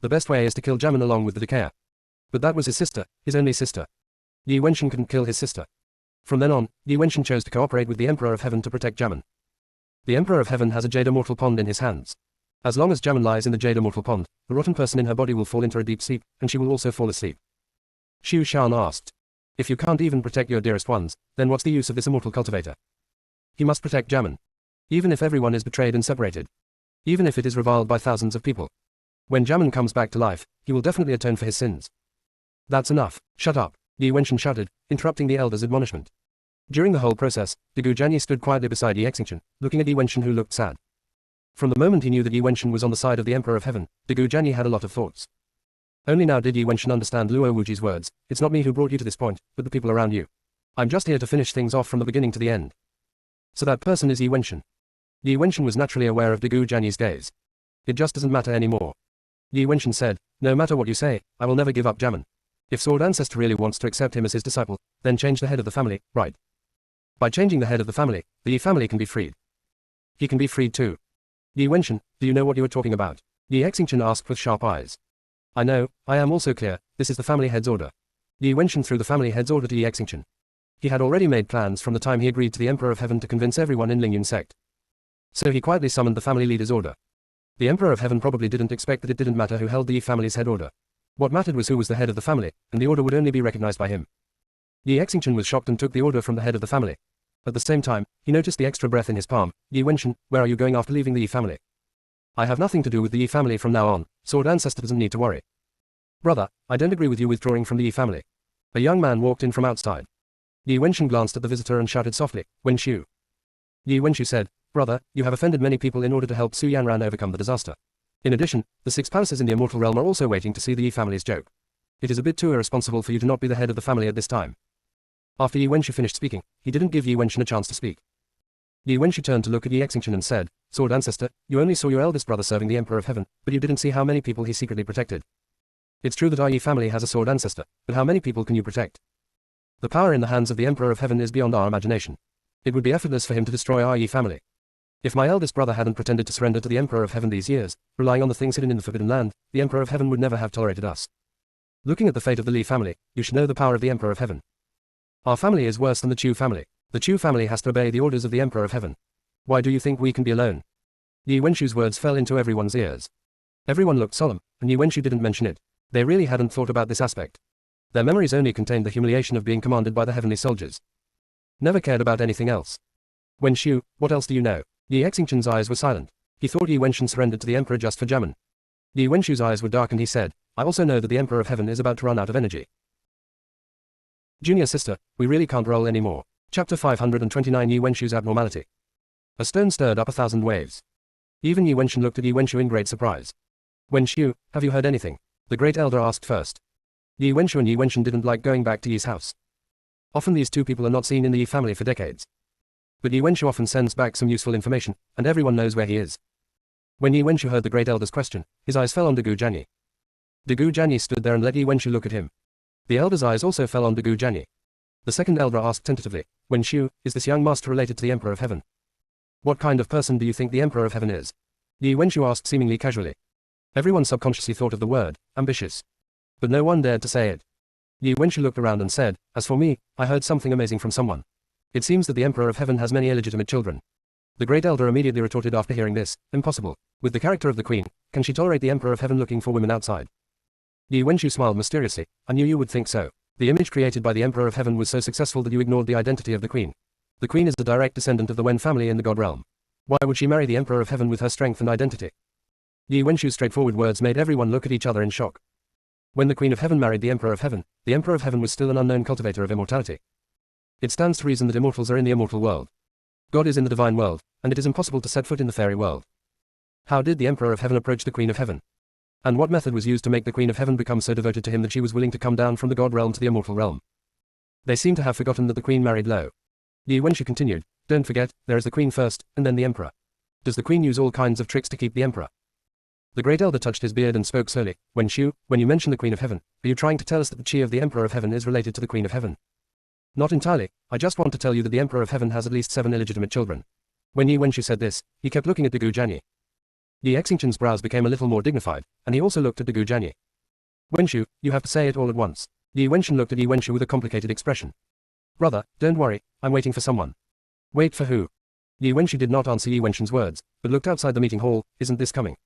[SPEAKER 1] The best way is to kill Jamin along with the decayer. But that was his sister, his only sister. Yi Wenshan couldn't kill his sister. From then on, Yi Wenshan chose to cooperate with the Emperor of Heaven to protect Jamin. The Emperor of Heaven has a jade immortal pond in his hands. As long as Jamin lies in the jade immortal pond, the rotten person in her body will fall into a deep sleep, and she will also fall asleep. Xu Shan asked, if you can't even protect your dearest ones, then what's the use of this immortal cultivator? He must protect Jamin. Even if everyone is betrayed and separated. Even if it is reviled by thousands of people. When Jamin comes back to life, he will definitely atone for his sins. That's enough, shut up, Yi Wenshan shouted, interrupting the elder's admonishment. During the whole process, Degu Jianyi stood quietly beside Yi Xingchen, looking at Yi Wenshan who looked sad. From the moment he knew that Yi Wenshan was on the side of the Emperor of Heaven, Degu Jianyi had a lot of thoughts. Only now did Yi Wenshan understand Luo Wuji's words, it's not me who brought you to this point, but the people around you. I'm just here to finish things off from the beginning to the end. So that person is Yi Wenshan. Yi Wenshan was naturally aware of Degu Jianyi's gaze. It just doesn't matter anymore. Yi Wenshan said, no matter what you say, I will never give up Jamin. If Sword Ancestor really wants to accept him as his disciple, then change the head of the family, right? By changing the head of the family, the Yi family can be freed. He can be freed too. Yi Wenshan, do you know what you are talking about? Yi Xingchen asked with sharp eyes. I know, I am also clear, this is the family head's order. Yi Wenshan threw the family head's order to Yi Xingchen. He had already made plans from the time he agreed to the Emperor of Heaven to convince everyone in Lingyun sect. So he quietly summoned the family leader's order. The Emperor of Heaven probably didn't expect that it didn't matter who held the Yi family's head order. What mattered was who was the head of the family, and the order would only be recognized by him. Yi Xingchen was shocked and took the order from the head of the family. At the same time, he noticed the extra breath in his palm. Yi Wenshan, where are you going after leaving the Yi family? I have nothing to do with the Yi family from now on, Sword Ancestor doesn't need to worry. Brother, I don't agree with you withdrawing from the Yi family. A young man walked in from outside. Yi Wenshan glanced at the visitor and shouted softly, Wenshu. Yi Wenshu said, brother, you have offended many people in order to help Su Yanran overcome the disaster. In addition, the 6 palaces in the immortal realm are also waiting to see the Yi family's joke. It is a bit too irresponsible for you to not be the head of the family at this time. After Yi Wenshu finished speaking, he didn't give Yi Wenshan a chance to speak. Yi Wenshu turned to look at Yi Xingchen and said, Sword Ancestor, you only saw your eldest brother serving the Emperor of Heaven, but you didn't see how many people he secretly protected. It's true that our Yi family has a Sword Ancestor, but how many people can you protect? The power in the hands of the Emperor of Heaven is beyond our imagination. It would be effortless for him to destroy our Yi family. If my eldest brother hadn't pretended to surrender to the Emperor of Heaven these years, relying on the things hidden in the Forbidden Land, the Emperor of Heaven would never have tolerated us. Looking at the fate of the Li family, you should know the power of the Emperor of Heaven. Our family is worse than the Chu family. The Chu family has to obey the orders of the Emperor of Heaven. Why do you think we can be alone? Yi Wenshu's words fell into everyone's ears. Everyone looked solemn, and Yi Wenshu didn't mention it. They really hadn't thought about this aspect. Their memories only contained the humiliation of being commanded by the heavenly soldiers. Never cared about anything else. Wenshu, what else do you know? Yi Xingchen's eyes were silent. He thought Yi Wenshan surrendered to the Emperor just for Jamin. Yi Wenshu's eyes were dark and he said, I also know that the Emperor of Heaven is about to run out of energy. Junior sister, we really can't roll anymore. Chapter 529 Yi Wenshu's abnormality. A stone stirred up 1,000 waves. Even Yi Wenshan looked at Yi Wenshu in great surprise. Wenshu, have you heard anything? The great elder asked first. Yi Wenshu and Yi Wenshan didn't like going back to Yi's house. Often these two people are not seen in the Yi family for decades. But Yi Wenshu often sends back some useful information, and everyone knows where he is. When Yi Wenshu heard the great elder's question, his eyes fell on Degu Jianyi. Degu Jianyi stood there and let Yi Wenshu look at him. The elder's eyes also fell on Degu Jianyi. The second elder asked tentatively, Wenshu, is this young master related to the Emperor of Heaven? What kind of person do you think the Emperor of Heaven is? Yi Wenshu asked seemingly casually. Everyone subconsciously thought of the word, ambitious. But no one dared to say it. Yi Wenshu looked around and said, as for me, I heard something amazing from someone. It seems that the Emperor of Heaven has many illegitimate children. The great elder immediately retorted after hearing this, impossible. With the character of the queen, can she tolerate the Emperor of Heaven looking for women outside? Yi Wenshu smiled mysteriously. I knew you would think so. The image created by the Emperor of Heaven was so successful that you ignored the identity of the Queen. The Queen is the direct descendant of the Wen family in the God realm. Why would she marry the Emperor of Heaven with her strength and identity? Yi Wenshu's straightforward words made everyone look at each other in shock. When the Queen of Heaven married the Emperor of Heaven was still an unknown cultivator of immortality. It stands to reason that immortals are in the immortal world. God is in the divine world, and it is impossible to set foot in the fairy world. How did the Emperor of Heaven approach the Queen of Heaven? And what method was used to make the Queen of Heaven become so devoted to him that she was willing to come down from the God realm to the immortal realm? They seem to have forgotten that the Queen married low. Yi Wenshu continued, don't forget, there is the Queen first, and then the Emperor. Does the Queen use all kinds of tricks to keep the Emperor? The Great Elder touched his beard and spoke slowly. Wenshu, when you mention the Queen of Heaven, are you trying to tell us that the chi of the Emperor of Heaven is related to the Queen of Heaven? Not entirely. I just want to tell you that the Emperor of Heaven has at least 7 illegitimate children. When Yi Wenshu said this, he kept looking at Dagu Jianyi. Yi Xingqian's brows became a little more dignified, and he also looked at Dagu Jianyi. Wenshu, you have to say it all at once. Yi Wenshan looked at Yi Wenshu with a complicated expression. Brother, don't worry, I'm waiting for someone. Wait for who? Yi Wenshu did not answer Yi Wenshan's words, but looked outside the meeting hall. Isn't this coming?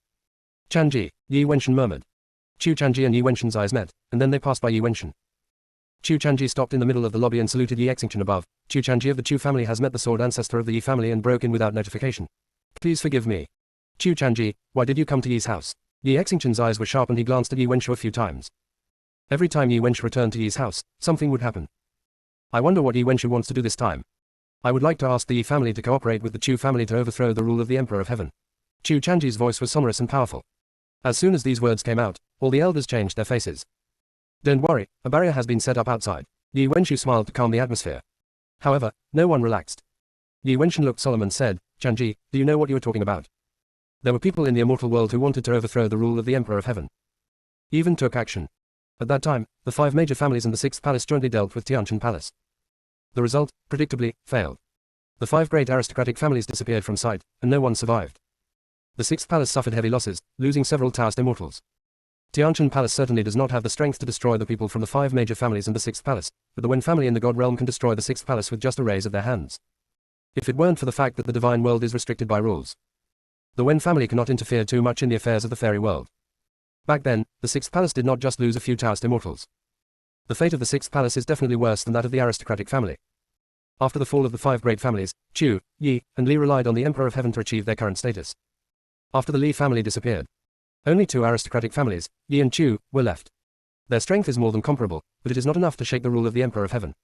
[SPEAKER 1] Chanji, Yi Wenshan murmured. Chu Chanji and Yi Wenshan's eyes met, and then they passed by Yi Wenshan. Chu Chanji stopped in the middle of the lobby and saluted Yi Xingqian above. Chu Chanji of the Chu family has met the sword ancestor of the Yi family and broke in without notification. Please forgive me. Chu Chanji, why did you come to Yi's house? Yi Xingqian's eyes were sharp and he glanced at Yi Wenshu a few times. Every time Yi Wenshu returned to Yi's house, something would happen. I wonder what Yi Wenshu wants to do this time. I would like to ask the Yi family to cooperate with the Chu family to overthrow the rule of the Emperor of Heaven. Chu Chanji's voice was sonorous and powerful. As soon as these words came out, all the elders changed their faces. Don't worry, a barrier has been set up outside. Yi Wenshu smiled to calm the atmosphere. However, no one relaxed. Yi Wenshan looked solemn and said, Chanji, do you know what you are talking about? There were people in the immortal world who wanted to overthrow the rule of the Emperor of Heaven. Even took action. At that time, the 5 major families and the 6th palace jointly dealt with Tianqian Palace. The result, predictably, failed. The 5 great aristocratic families disappeared from sight, and no one survived. The 6th palace suffered heavy losses, losing several Taoist immortals. Tianqian Palace certainly does not have the strength to destroy the people from the 5 major families and the 6th palace, but the Wen family in the God realm can destroy the 6th palace with just a raise of their hands. If it weren't for the fact that the divine world is restricted by rules, the Wen family cannot interfere too much in the affairs of the fairy world. Back then, the 6th palace did not just lose a few Taoist immortals. The fate of the 6th palace is definitely worse than that of the aristocratic family. After the fall of the 5 great families, Chu, Yi, and Li relied on the Emperor of Heaven to achieve their current status. After the Li family disappeared, only 2 aristocratic families, Yi and Chu, were left. Their strength is more than comparable, but it is not enough to shake the rule of the Emperor of Heaven.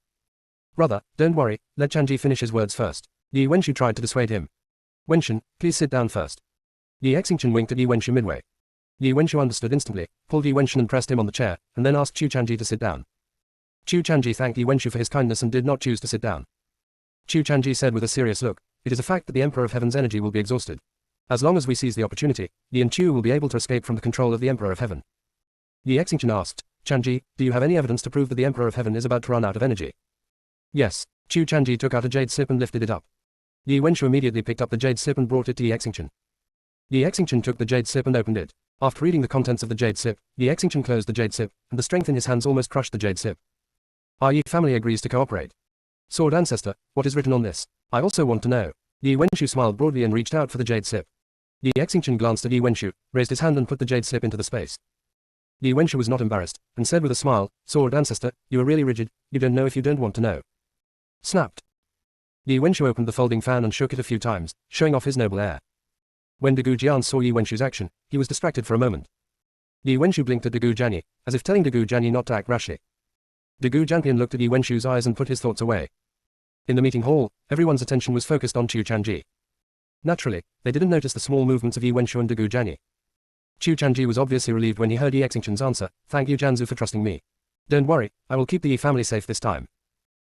[SPEAKER 1] Brother, don't worry, let Chanji finish his words first. Yi Wenshu tried to dissuade him. Wenshan, please sit down first. Yi Xingqian winked at Yi Wenshu midway. Yi Wenshu understood instantly, pulled Yi Wenshan and pressed him on the chair, and then asked Chu Chanji to sit down. Chu Chanji thanked Yi Wenshu for his kindness and did not choose to sit down. Chu Chanji said with a serious look, it is a fact that the Emperor of Heaven's energy will be exhausted. As long as we seize the opportunity, Yi and Chu will be able to escape from the control of the Emperor of Heaven. Yi Xingqian asked, Chanji, do you have any evidence to prove that the Emperor of Heaven is about to run out of energy? Yes. Chu Chanji took out a jade slip and lifted it up. Yi Wenshu immediately picked up the jade slip and brought it to Yi Xingqian. Yi Xingqian took the jade slip and opened it. After reading the contents of the jade slip, Yi Xingqian closed the jade slip, and the strength in his hands almost crushed the jade slip. Our Yi family agrees to cooperate. Sword Ancestor, what is written on this? I also want to know. Yi Wenshu smiled broadly and reached out for the jade slip. Yi Xingqian glanced at Yi Wenshu, raised his hand and put the jade slip into the space. Yi Wenshu was not embarrassed, and said with a smile, Sword Ancestor, you are really rigid, you don't know if you don't want to know. Snapped. Yi Wenshu opened the folding fan and shook it a few times, showing off his noble air. When Dagu Jian saw Yi Wenshu's action, he was distracted for a moment. Yi Wenshu blinked at Dagu Jianyi, as if telling Dagu Jianyi not to act rashly. Dagu Jianpian looked at Yi Wenshu's eyes and put his thoughts away. In the meeting hall, everyone's attention was focused on Chu Chanji. Naturally, they didn't notice the small movements of Yi Wenshu and Dagu Jianyi. Chu Chanji was obviously relieved when he heard Yi Xingqian's answer, thank you Jianzu for trusting me. Don't worry, I will keep the Yi family safe this time.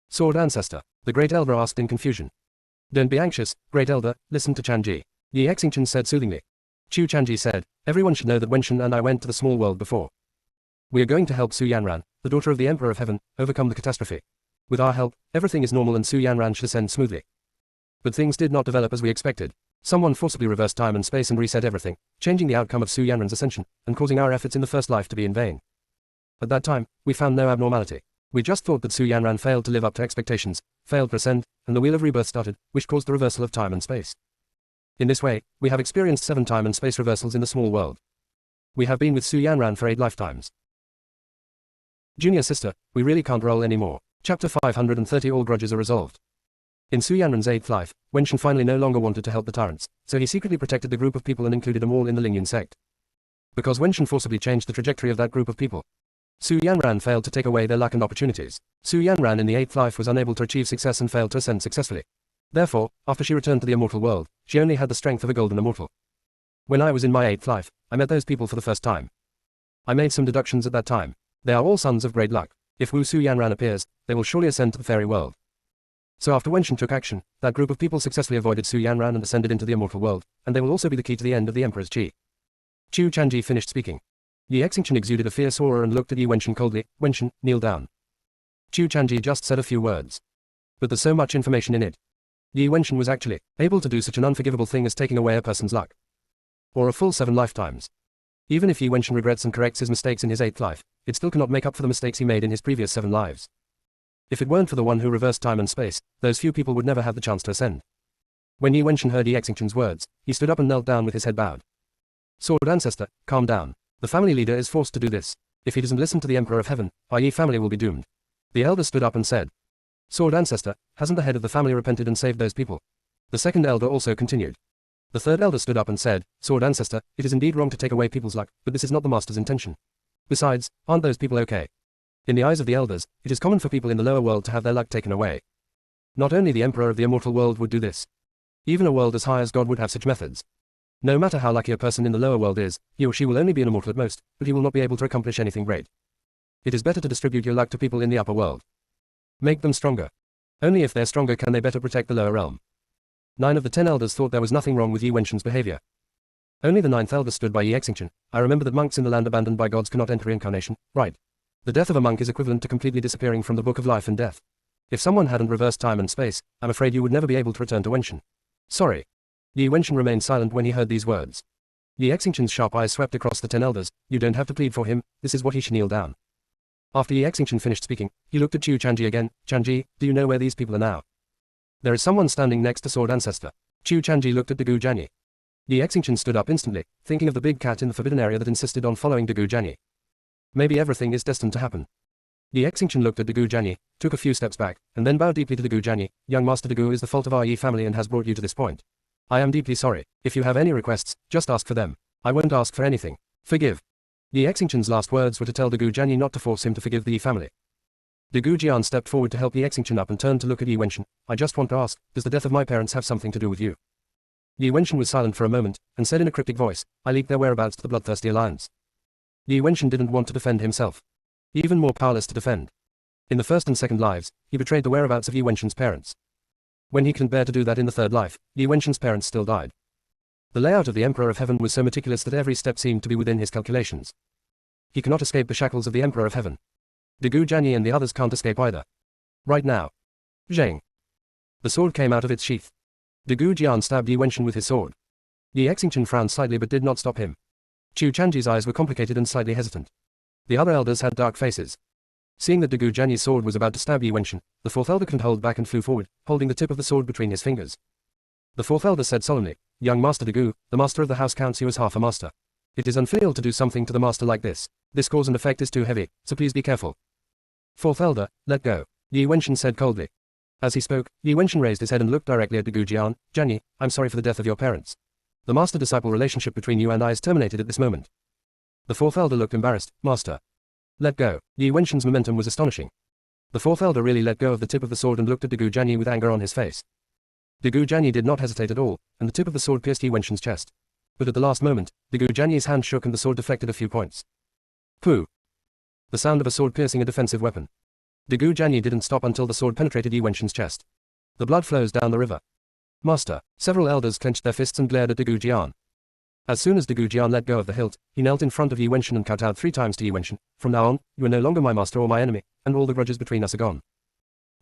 [SPEAKER 1] Sword Ancestor, the Great Elder asked in confusion. Don't be anxious, Great Elder, listen to Chanji. Yi Xingqian said soothingly. Chu Chanji said, everyone should know that Wenshan and I went to the small world before. We are going to help Su Yanran, the daughter of the Emperor of Heaven, overcome the catastrophe. With our help, everything is normal and Su Yanran should ascend smoothly. But things did not develop as we expected. Someone forcibly reversed time and space and reset everything, changing the outcome of Su Yanran's ascension, and causing our efforts in the first life to be in vain. At that time, we found no abnormality. We just thought that Su Yanran failed to live up to expectations, failed to ascend, and the wheel of rebirth started, which caused the reversal of time and space. In this way, we have experienced 7 time and space reversals in the small world. We have been with Su Yanran for 8 lifetimes. Junior sister, we really can't roll anymore. Chapter 530 All grudges are resolved. In Su Yanran's 8th life, Wenshan finally no longer wanted to help the tyrants, so he secretly protected the group of people and included them all in the Lingyun sect. Because Wenshan forcibly changed the trajectory of that group of people, Su Yanran failed to take away their luck and opportunities. Su Yanran in the 8th life was unable to achieve success and failed to ascend successfully. Therefore, after she returned to the immortal world, she only had the strength of a golden immortal. When I was in my 8th life, I met those people for the first time. I made some deductions at that time. They are all sons of great luck. If Wu Su Yanran appears, they will surely ascend to the fairy world. So after Wenshan took action, that group of people successfully avoided Su Yanran and ascended into the immortal world, and they will also be the key to the end of the Emperor's Qi. Chu Chanji finished speaking. Yi Exingchen exuded a fierce aura and looked at Yi Wenshan coldly. Wenshan, kneel down. Chu Chanji just said a few words. But there's so much information in it. Yi Wenshan was actually able to do such an unforgivable thing as taking away a person's luck. Or a full 7 lifetimes. Even if Yi Wenshan regrets and corrects his mistakes in his 8th life, it still cannot make up for the mistakes he made in his previous 7 lives. If it weren't for the one who reversed time and space, those few people would never have the chance to ascend. When Yi Wenshan heard Yi Exingchen's words, he stood up and knelt down with his head bowed. Sword Ancestor, calm down. The family leader is forced to do this. If he doesn't listen to the Emperor of Heaven, our Yi family will be doomed. The elder stood up and said, Sword Ancestor, hasn't the head of the family repented and saved those people? The second elder also continued. The third elder stood up and said, Sword Ancestor, it is indeed wrong to take away people's luck, but this is not the master's intention. Besides, aren't those people okay? In the eyes of the elders, it is common for people in the lower world to have their luck taken away. Not only the Emperor of the immortal world would do this. Even a world as high as God would have such methods. No matter how lucky a person in the lower world is, he or she will only be an immortal at most, but he will not be able to accomplish anything great. It is better to distribute your luck to people in the upper world. Make them stronger. Only if they're stronger can they better protect the lower realm. 9 of the 10 elders thought there was nothing wrong with Yi Wenshan's behavior. Only the 9th elder stood by Yi Exingchen. I remember that monks in the land abandoned by gods cannot enter reincarnation, right? The death of a monk is equivalent to completely disappearing from the book of life and death. If someone hadn't reversed time and space, I'm afraid you would never be able to return to Wenshan. Sorry. Yi Wenshan remained silent when he heard these words. Yi Exingchen's sharp eyes swept across the 10 elders. You don't have to plead for him, this is what he should kneel down. After Yi Exingchen finished speaking, he looked at Chu Chanji again. Chanji, do you know where these people are now? There is someone standing next to Sword Ancestor. Chu Chanji looked at Dagu Janyi. Yi Exingchen stood up instantly, thinking of the big cat in the forbidden area that insisted on following Dagu Janyi. Maybe everything is destined to happen. Yi Exingchen looked at Dagu Janyi, took a few steps back, and then bowed deeply to Dagu Janyi. Young Master Dagu is the fault of our Yi family and has brought you to this point. I am deeply sorry. If you have any requests, just ask for them. I won't ask for anything. Forgive. Yi Exingchen's last words were to tell Dagu Janyi not to force him to forgive the Yi family. Dagu Jian stepped forward to help Yi Exingchen up and turned to look at Yi Wenshan. I just want to ask, does the death of my parents have something to do with you? Yi Wenshan was silent for a moment, and said in a cryptic voice, I leaked their whereabouts to the Bloodthirsty Alliance. Yi Wenshan didn't want to defend himself. Even more powerless to defend. In the first and second lives, he betrayed the whereabouts of Yi Wenshan's parents. When he couldn't bear to do that in the third life, Yi Wenshan's parents still died. The layout of the Emperor of Heaven was so meticulous that every step seemed to be within his calculations. He cannot escape the shackles of the Emperor of Heaven. Dagu Janyi and the others can't escape either. Right now. Zheng. The sword came out of its sheath. Dagu Jian stabbed Yi Wenshan with his sword. Yi Exingchen frowned slightly but did not stop him. Chu Chanji's eyes were complicated and slightly hesitant. The other elders had dark faces. Seeing that Dagu Janyi's sword was about to stab Yi Wenshan, the 4th elder couldn't hold back and flew forward, holding the tip of the sword between his fingers. The 4th elder said solemnly, Young Master Dagu, the master of the house counts you as half a master. It is unfilial to do something to the master like this. This cause and effect is too heavy, so please be careful. 4th elder, let go. Yi Wenshan said coldly. As he spoke, Yi Wenshan raised his head and looked directly at Dagu Jian. Janyi, I'm sorry for the death of your parents. The master-disciple relationship between you and I is terminated at this moment. The 4th elder looked embarrassed. Master. Let go. Yi Wenshan's momentum was astonishing. The 4th elder really let go of the tip of the sword and looked at Dagu Janyi with anger on his face. Dagu Janyi did not hesitate at all, and the tip of the sword pierced Yi Wenshan's chest. But at the last moment, Dagu Janyi's hand shook and the sword deflected a few points. Pooh. The sound of a sword piercing a defensive weapon. Dagu Janyi didn't stop until the sword penetrated Yi Wenshan's chest. The blood flows down the river. Master. Several elders clenched their fists and glared at Dagu Jian. As soon as Dagu Jian let go of the hilt, he knelt in front of Yi Wenshan and kowtowed 3 times to Yi Wenshan. From now on, you are no longer my master or my enemy, and all the grudges between us are gone.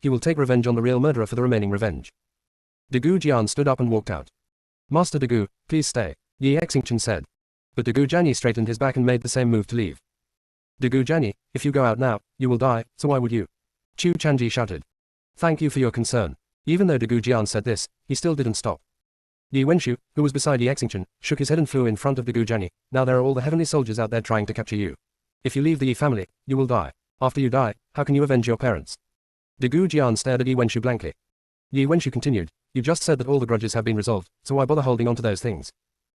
[SPEAKER 1] He will take revenge on the real murderer for the remaining revenge. Dagu Jian stood up and walked out. Master Dagu, please stay, Yi Exingchen said. But Dagu Janyi straightened his back and made the same move to leave. Dagu Janyi, if you go out now, you will die, so why would you? Chu Chanji shouted. Thank you for your concern. Even though Dagu Jian said this, he still didn't stop. Yi Wenshu, who was beside Yi Exingchen, shook his head and flew in front of Dagu Janyi. Now there are all the heavenly soldiers out there trying to capture you. If you leave the Yi family, you will die. After you die, how can you avenge your parents? Gu Jian stared at Yi Wenshu blankly. Yi Wenshu continued, you just said that all the grudges have been resolved, so why bother holding on to those things?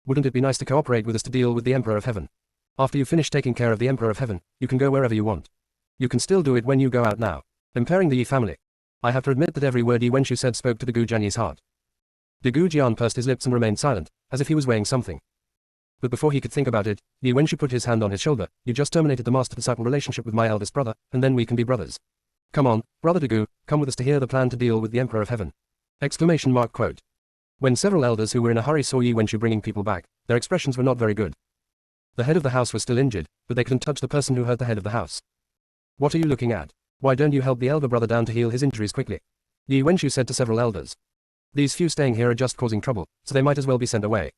[SPEAKER 1] Wouldn't it be nice to cooperate with us to deal with the Emperor of Heaven? After you finish taking care of the Emperor of Heaven, you can go wherever you want. You can still do it when you go out now. Impairing the Yi family. I have to admit that every word Yi Wenshu said spoke to Gu Jianyi's heart. Gu Jian pursed his lips and remained silent, as if he was weighing something. But before he could think about it, Yi Wenshu put his hand on his shoulder. You just terminated the master-disciple relationship with my eldest brother, and then we can be brothers. Come on, brother Gu, come with us to hear the plan to deal with the Emperor of Heaven. Exclamation mark quote. When several elders who were in a hurry saw Yi Wenshu bringing people back, their expressions were not very good. The head of the house was still injured, but they couldn't touch the person who hurt the head of the house. What are you looking at? Why don't you help the elder brother down to heal his injuries quickly? Yi Wenshu said to several elders. These few staying here are just causing trouble, so they might as well be sent away.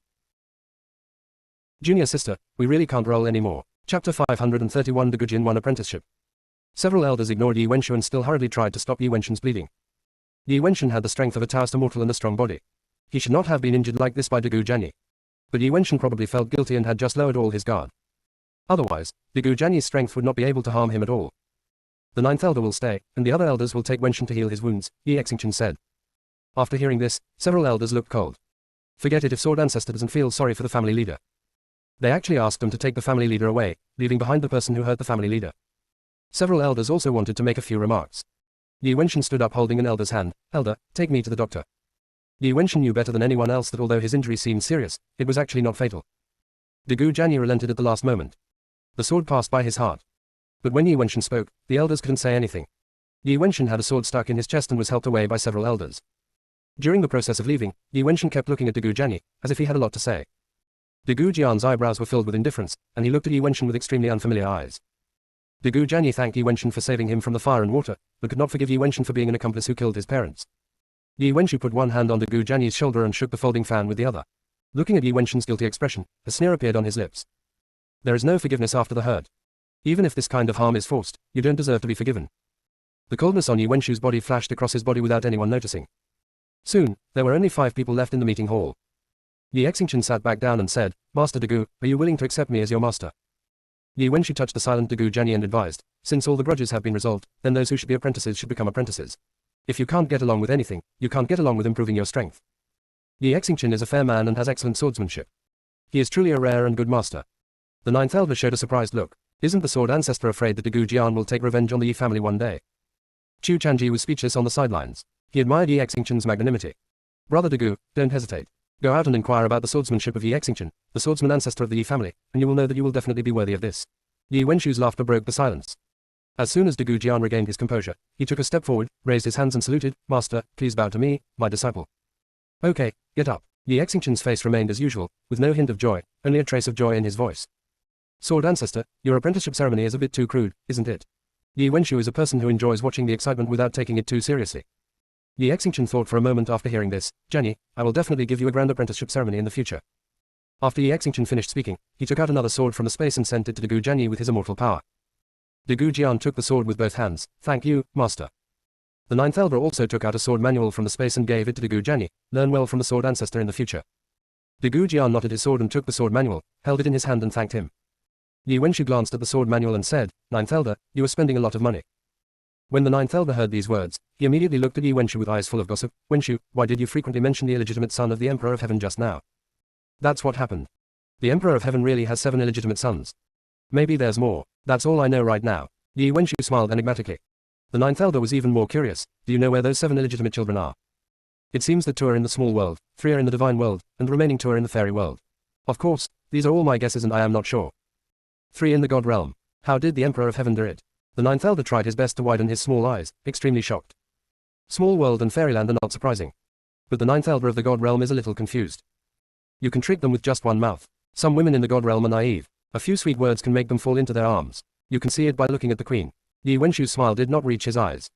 [SPEAKER 1] Junior sister, we really can't roll anymore. Chapter 531 The Gujin One Apprenticeship. Several elders ignored Yi Wenshu and still hurriedly tried to stop Yi Wenshun's bleeding. Yi Wenshun had the strength of a Taoist immortal and a strong body. He should not have been injured like this by Gu Jianyi. But Yi Wenshun probably felt guilty and had just lowered all his guard. Otherwise, Gu Jianyi's strength would not be able to harm him at all. The ninth elder will stay, and the other elders will take Wenshun to heal his wounds, Yi Xingchen said. After hearing this, several elders looked cold. Forget it if Sword Ancestor doesn't feel sorry for the family leader. They actually asked him to take the family leader away, leaving behind the person who hurt the family leader. Several elders also wanted to make a few remarks. Yi Wenshun stood up holding an elder's hand. Elder, take me to the doctor. Yi Wenshun knew better than anyone else that although his injury seemed serious, it was actually not fatal. Gu Jianyi relented at the last moment. The sword passed by his heart. But when Yi Wenshun spoke, the elders couldn't say anything. Yi Wenshun had a sword stuck in his chest and was helped away by several elders. During the process of leaving, Yi Wenshun kept looking at Gu Jianyi, as if he had a lot to say. Gu Jian's eyebrows were filled with indifference, and he looked at Yi Wenshun with extremely unfamiliar eyes. Gu Jianyi thanked Yi Wenshun for saving him from the fire and water, but could not forgive Yi Wenshun for being an accomplice who killed his parents. Yi Wenshu put one hand on Gu Jianyi's shoulder and shook the folding fan with the other. Looking at Yi Wenshun's guilty expression, a sneer appeared on his lips. There is no forgiveness after the hurt. Even if this kind of harm is forced, you don't deserve to be forgiven. The coldness on Yi Wenshu's body flashed across his body without anyone noticing. Soon, there were only 5 people left in the meeting hall. Yi Xingchen sat back down and said, Master Gu, are you willing to accept me as your master? Yi Wenshu touched the silent Gu Jianyi and advised, since all the grudges have been resolved, then those who should be apprentices should become apprentices. If you can't get along with anything, you can't get along with improving your strength. Yi Xingchen is a fair man and has excellent swordsmanship. He is truly a rare and good master. The ninth elder showed a surprised look. Isn't the sword ancestor afraid that Gu Jian will take revenge on the Yi family one day? Chu Chanji was speechless on the sidelines. He admired Yi Xingchen's magnanimity. Brother Gu, don't hesitate. Go out and inquire about the swordsmanship of Yi Xingchen, the swordsman ancestor of the Yi family, and you will know that you will definitely be worthy of this. Yi Wenshu's laughter broke the silence. As soon as Gu Jian regained his composure, he took a step forward, raised his hands and saluted, Master, please bow to me, my disciple. Okay, get up. Yi Xingchen's face remained as usual, with no hint of joy, only a trace of joy in his voice. Sword ancestor, your apprenticeship ceremony is a bit too crude, isn't it? Yi Wenshu is a person who enjoys watching the excitement without taking it too seriously. Yi Xingchen thought for a moment after hearing this, Jianyi, I will definitely give you a grand apprenticeship ceremony in the future. After Yi Xingchen finished speaking, he took out another sword from the space and sent it to Gu Jianyi with his immortal power. Gu Jian took the sword with both hands. Thank you, master. The ninth elder also took out a sword manual from the space and gave it to Gu Jianyi. Learn well from the sword ancestor in the future. Gu Jian knotted his sword and took the sword manual, held it in his hand and thanked him. Yi Wenshu glanced at the sword manual and said, Ninth elder, you are spending a lot of money. When the ninth elder heard these words, he immediately looked at Yi Wenshu with eyes full of gossip. Wenshu, why did you frequently mention the illegitimate son of the Emperor of Heaven just now? That's what happened. The Emperor of Heaven really has 7 illegitimate sons. Maybe there's more. That's all I know right now. Yi Wenshu smiled enigmatically. The ninth elder was even more curious. Do you know where those 7 illegitimate children are? It seems that 2 are in the small world, 3 are in the divine world, and the remaining 2 are in the fairy world. Of course, these are all my guesses and I am not sure. 3 in the god realm. How did the Emperor of Heaven do it? The ninth elder tried his best to widen his small eyes, extremely shocked. Small world and fairyland are not surprising. But the ninth elder of the god realm is a little confused. You can trick them with just one mouth. Some women in the god realm are naive. A few sweet words can make them fall into their arms. You can see it by looking at the queen. Yi Wenshu's smile did not reach his eyes.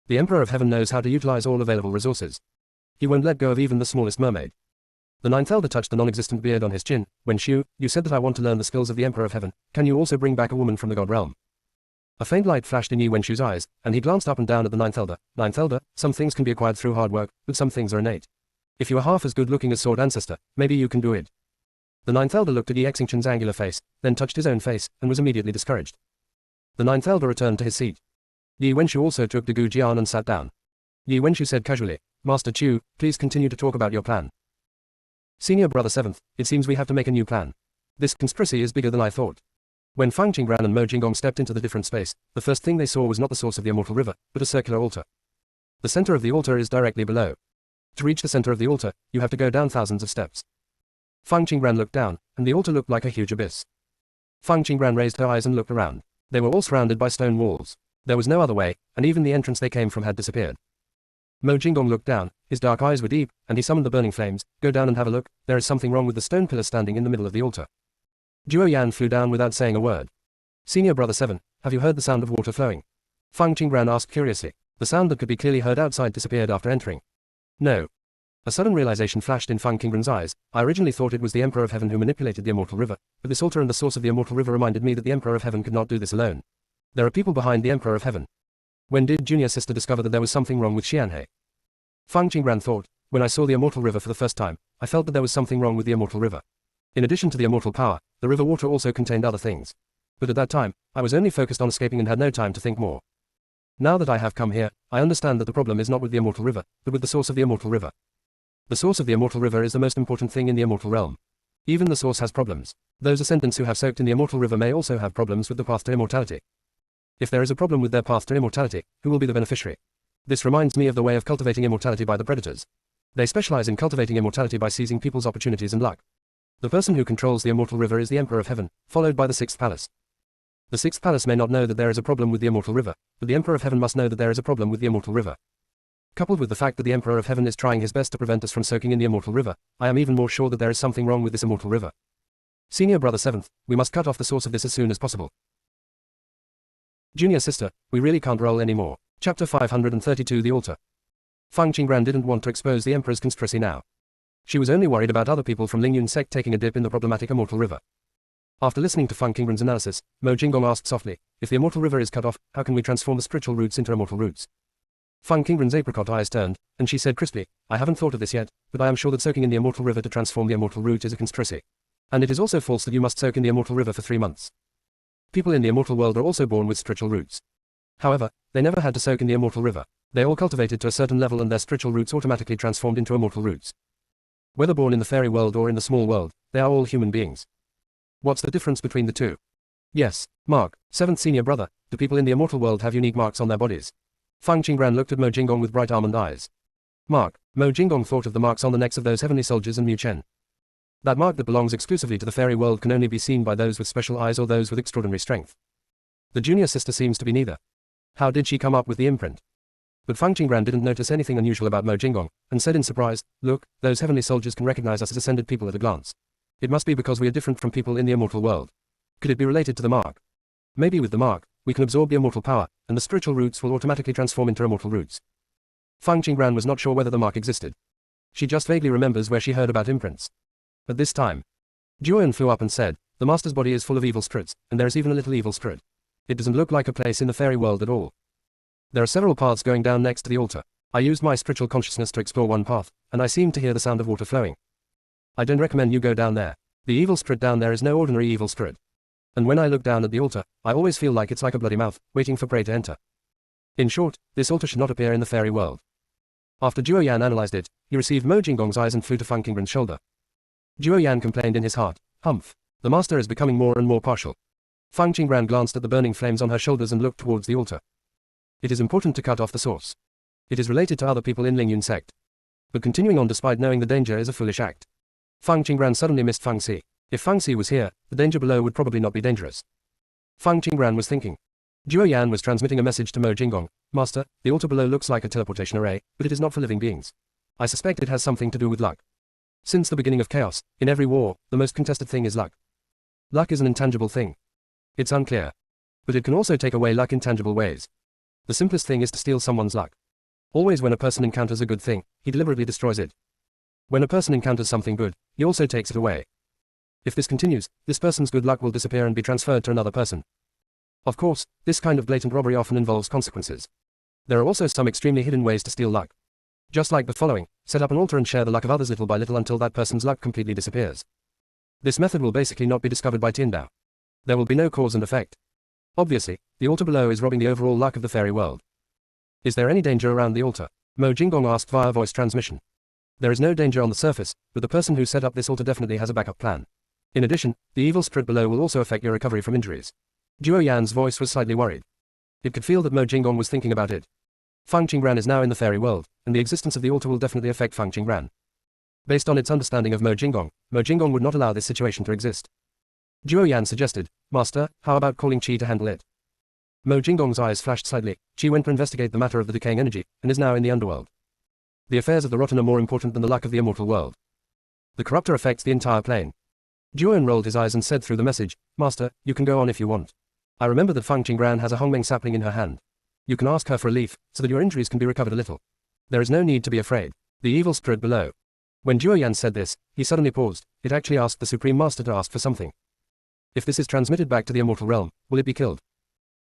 [SPEAKER 1] The Emperor of Heaven knows how to utilize all available resources. He won't let go of even the smallest mermaid. The ninth elder touched the non-existent beard on his chin. Wenshu, you said that I want to learn the skills of the Emperor of Heaven. Can you also bring back a woman from the god realm? A faint light flashed in Yi Wenshu's eyes, and he glanced up and down at the ninth elder. Ninth elder, some things can be acquired through hard work, but some things are innate. If you are half as good looking as Sword Ancestor, maybe you can do it. The ninth elder looked at Yi Xingchen's angular face, then touched his own face, and was immediately discouraged. The ninth elder returned to his seat. Yi Wenshu also took the Gu Jian and sat down. Yi Wenshu said casually, Master Chu, please continue to talk about your plan. Senior brother 7th, it seems we have to make a new plan. This conspiracy is bigger than I thought. When Fang Qingran and Mo Jinggong stepped into the different space, the first thing they saw was not the source of the immortal river, but a circular altar. The center of the altar is directly below. To reach the center of the altar, you have to go down thousands of steps. Fang Qingran looked down, and the altar looked like a huge abyss. Fang Qingran raised her eyes and looked around. They were all surrounded by stone walls. There was no other way, and even the entrance they came from had disappeared. Mo Jinggong looked down, his dark eyes were deep, and he summoned the burning flames. Go down and have a look, there is something wrong with the stone pillar standing in the middle of the altar. Duo Yan flew down without saying a word. Senior brother 7, have you heard the sound of water flowing? Fang Qingran asked curiously. The sound that could be clearly heard outside disappeared after entering. No. A sudden realization flashed in Fang Qingran's eyes. I originally thought it was the Emperor of Heaven who manipulated the immortal river, but this altar and the source of the immortal river reminded me that the Emperor of Heaven could not do this alone. There are people behind the Emperor of Heaven. When did junior sister discover that there was something wrong with Xianhe? Fang Qingran thought, when I saw the immortal river for the first time, I felt that there was something wrong with the immortal river. In addition to the immortal power, the river water also contained other things. But at that time, I was only focused on escaping and had no time to think more. Now that I have come here, I understand that the problem is not with the immortal river, but with the source of the immortal river. The source of the immortal river is the most important thing in the immortal realm. Even the source has problems. Those ascendants who have soaked in the immortal river may also have problems with the path to immortality. If there is a problem with their path to immortality, who will be the beneficiary? This reminds me of the way of cultivating immortality by the predators. They specialize in cultivating immortality by seizing people's opportunities and luck. The person who controls the immortal river is the Emperor of Heaven, followed by the sixth palace. The sixth palace may not know that there is a problem with the immortal river, but the Emperor of Heaven must know that there is a problem with the immortal river. Coupled with the fact that the Emperor of Heaven is trying his best to prevent us from soaking in the immortal river, I am even more sure that there is something wrong with this immortal river. Senior brother 7th, we must cut off the source of this as soon as possible. Junior sister, we really can't roll anymore. Chapter 532 The Altar. Fang Qingran didn't want to expose the Emperor's conspiracy now. She was only worried about other people from Lingyun sect taking a dip in the problematic immortal river. After listening to Fang Qingran's analysis, Mo Jinggong asked softly, if the immortal river is cut off, how can we transform the spiritual roots into immortal roots? Fang Qingran's apricot eyes turned, and she said crisply, I haven't thought of this yet, but I am sure that soaking in the immortal river to transform the immortal root is a conspiracy. And it is also false that you must soak in the immortal river for 3 months. People in the immortal world are also born with spiritual roots. However, they never had to soak in the immortal river. They all cultivated to a certain level and their spiritual roots automatically transformed into immortal roots. Whether born in the fairy world or in the small world, they are all human beings. What's the difference between the two? Yes, Mark, 7th senior brother, do people in the immortal world have unique marks on their bodies? Fang Qingran looked at Mo Jinggong with bright almond eyes. Mark, Mo Jinggong thought of the marks on the necks of those heavenly soldiers and Mu Chen. That mark that belongs exclusively to the fairy world can only be seen by those with special eyes or those with extraordinary strength. The junior sister seems to be neither. How did she come up with the imprint? But Fang Qingran didn't notice anything unusual about Mo Jinggong, and said in surprise, look, those heavenly soldiers can recognize us as ascended people at a glance. It must be because we are different from people in the immortal world. Could it be related to the mark? Maybe with the mark, we can absorb the immortal power, and the spiritual roots will automatically transform into immortal roots. Fang Qingran was not sure whether the mark existed. She just vaguely remembers where she heard about imprints. At this time, Juoyan flew up and said, the master's body is full of evil spirits, and there is even a little evil spirit. It doesn't look like a place in the fairy world at all. There are several paths going down next to the altar. I used my spiritual consciousness to explore one path, and I seemed to hear the sound of water flowing. I don't recommend you go down there. The evil spirit down there is no ordinary evil spirit. And when I look down at the altar, I always feel like it's like a bloody mouth, waiting for prey to enter. In short, this altar should not appear in the fairy world. After Juoyan analyzed it, he received Mo Jinggong's eyes and flew to Fang Qingran's shoulder. Juoyan complained in his heart, humph. The master is becoming more and more partial. Fang Qingran glanced at the burning flames on her shoulders and looked towards the altar. It is important to cut off the source. It is related to other people in Lingyun sect. But continuing on despite knowing the danger is a foolish act. Fang Qingran suddenly missed Fang Si. If Fang Si was here, the danger below would probably not be dangerous. Fang Qingran was thinking. Juoyan was transmitting a message to Mo Jinggong. Master, the altar below looks like a teleportation array, but it is not for living beings. I suspect it has something to do with luck. Since the beginning of chaos, in every war, the most contested thing is luck. Luck is an intangible thing. It's unclear. But it can also take away luck in tangible ways. The simplest thing is to steal someone's luck. Always when a person encounters a good thing, he deliberately destroys it. When a person encounters something good, he also takes it away. If this continues, this person's good luck will disappear and be transferred to another person. Of course, this kind of blatant robbery often involves consequences. There are also some extremely hidden ways to steal luck. Just like the following, set up an altar and share the luck of others little by little until that person's luck completely disappears. This method will basically not be discovered by Tiandao. There will be no cause and effect. Obviously, the altar below is robbing the overall luck of the fairy world. Is there any danger around the altar? Mo Jinggong asked via voice transmission. There is no danger on the surface, but the person who set up this altar definitely has a backup plan. In addition, the evil spirit below will also affect your recovery from injuries. Duo Yan's voice was slightly worried. It could feel that Mo Jinggong was thinking about it. Feng Qingran is now in the fairy world, and the existence of the altar will definitely affect Feng Qingran. Based on its understanding of Mo Jinggong would not allow this situation to exist. Duo Yan suggested, Master, how about calling Qi to handle it? Mo Jinggong's eyes flashed slightly. Qi went to investigate the matter of the decaying energy, and is now in the underworld. The affairs of the rotten are more important than the luck of the immortal world. The corruptor affects the entire plane. Duoyan rolled his eyes and said through the message, Master, you can go on if you want. I remember that Feng Qingran has a Hongmeng sapling in her hand. You can ask her for a leaf, so that your injuries can be recovered a little. There is no need to be afraid. The evil spirit below. When Duoyan said this, he suddenly paused. It actually asked the Supreme Master to ask for something. If this is transmitted back to the immortal realm, will it be killed?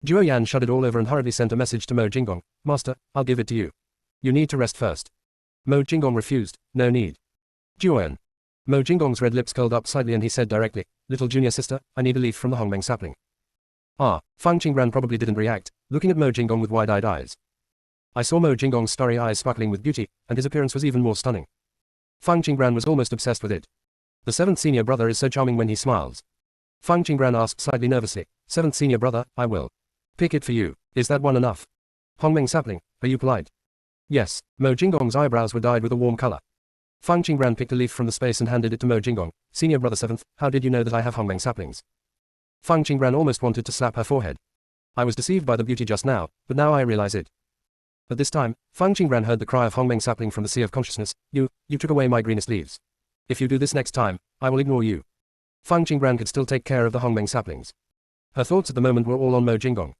[SPEAKER 1] Duoyan shuddered all over and hurriedly sent a message to Mo Jinggong. Master, I'll give it to you. You need to rest first. Mo Jinggong refused. No need. Duoyan. Mo Jinggong's red lips curled up slightly and he said directly, Little junior sister, I need a leaf from the Hongmeng sapling. Feng Qingran probably didn't react, looking at Mo Jinggong with wide-eyed eyes. I saw Mo Jinggong's starry eyes sparkling with beauty, and his appearance was even more stunning. Feng Qingran was almost obsessed with it. The seventh senior brother is so charming when he smiles. Feng Qingran asked slightly nervously, Seventh senior brother, I will pick it for you. Is that one enough? Hongmeng sapling, are you polite? Yes. Mo Jinggong's eyebrows were dyed with a warm color. Feng Qingran picked a leaf from the space and handed it to Mo Jinggong. Senior brother seventh, how did you know that I have Hongmeng saplings? Feng Qingran almost wanted to slap her forehead. I was deceived by the beauty just now, but now I realize it. At this time, Feng Qingran heard the cry of Hongmeng sapling from the sea of consciousness. You took away my greenest leaves. If you do this next time, I will ignore you. Feng Qingran could still take care of the Hongmeng saplings. Her thoughts at the moment were all on Mo Jinggong.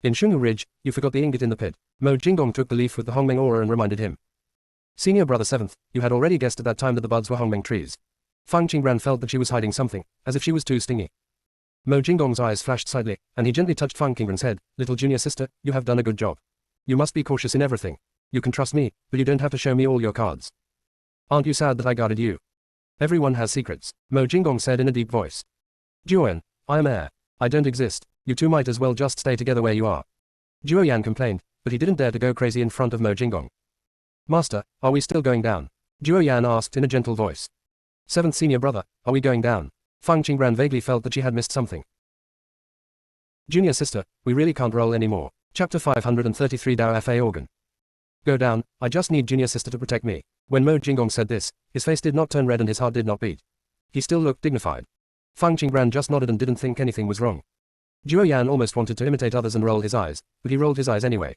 [SPEAKER 1] In Shungu Ridge, you forgot the ingot in the pit. Mo Jinggong took the leaf with the Hongmeng aura and reminded him. Senior brother seventh, you had already guessed at that time that the buds were Hongmeng trees. Feng Qingran felt that she was hiding something, as if she was too stingy. Mo Jinggong's eyes flashed slightly, and he gently touched Feng Qingran's head. Little junior sister, you have done a good job. You must be cautious in everything. You can trust me, but you don't have to show me all your cards. Aren't you sad that I guarded you? Everyone has secrets, Mo Jinggong said in a deep voice. Duoyan, I am heir. I don't exist. You two might as well just stay together where you are. Duoyan complained, but he didn't dare to go crazy in front of Mo Jinggong. Master, are we still going down? Duoyan asked in a gentle voice. Seventh senior brother, are we going down? Feng Qingran vaguely felt that she had missed something. Junior sister, we really can't roll anymore. Chapter 533 Dao Fa Organ. Go down, I just need junior sister to protect me. When Mo Jinggong said this, his face did not turn red and his heart did not beat. He still looked dignified. Feng Qingran just nodded and didn't think anything was wrong. Duoyan almost wanted to imitate others and roll his eyes, but he rolled his eyes anyway.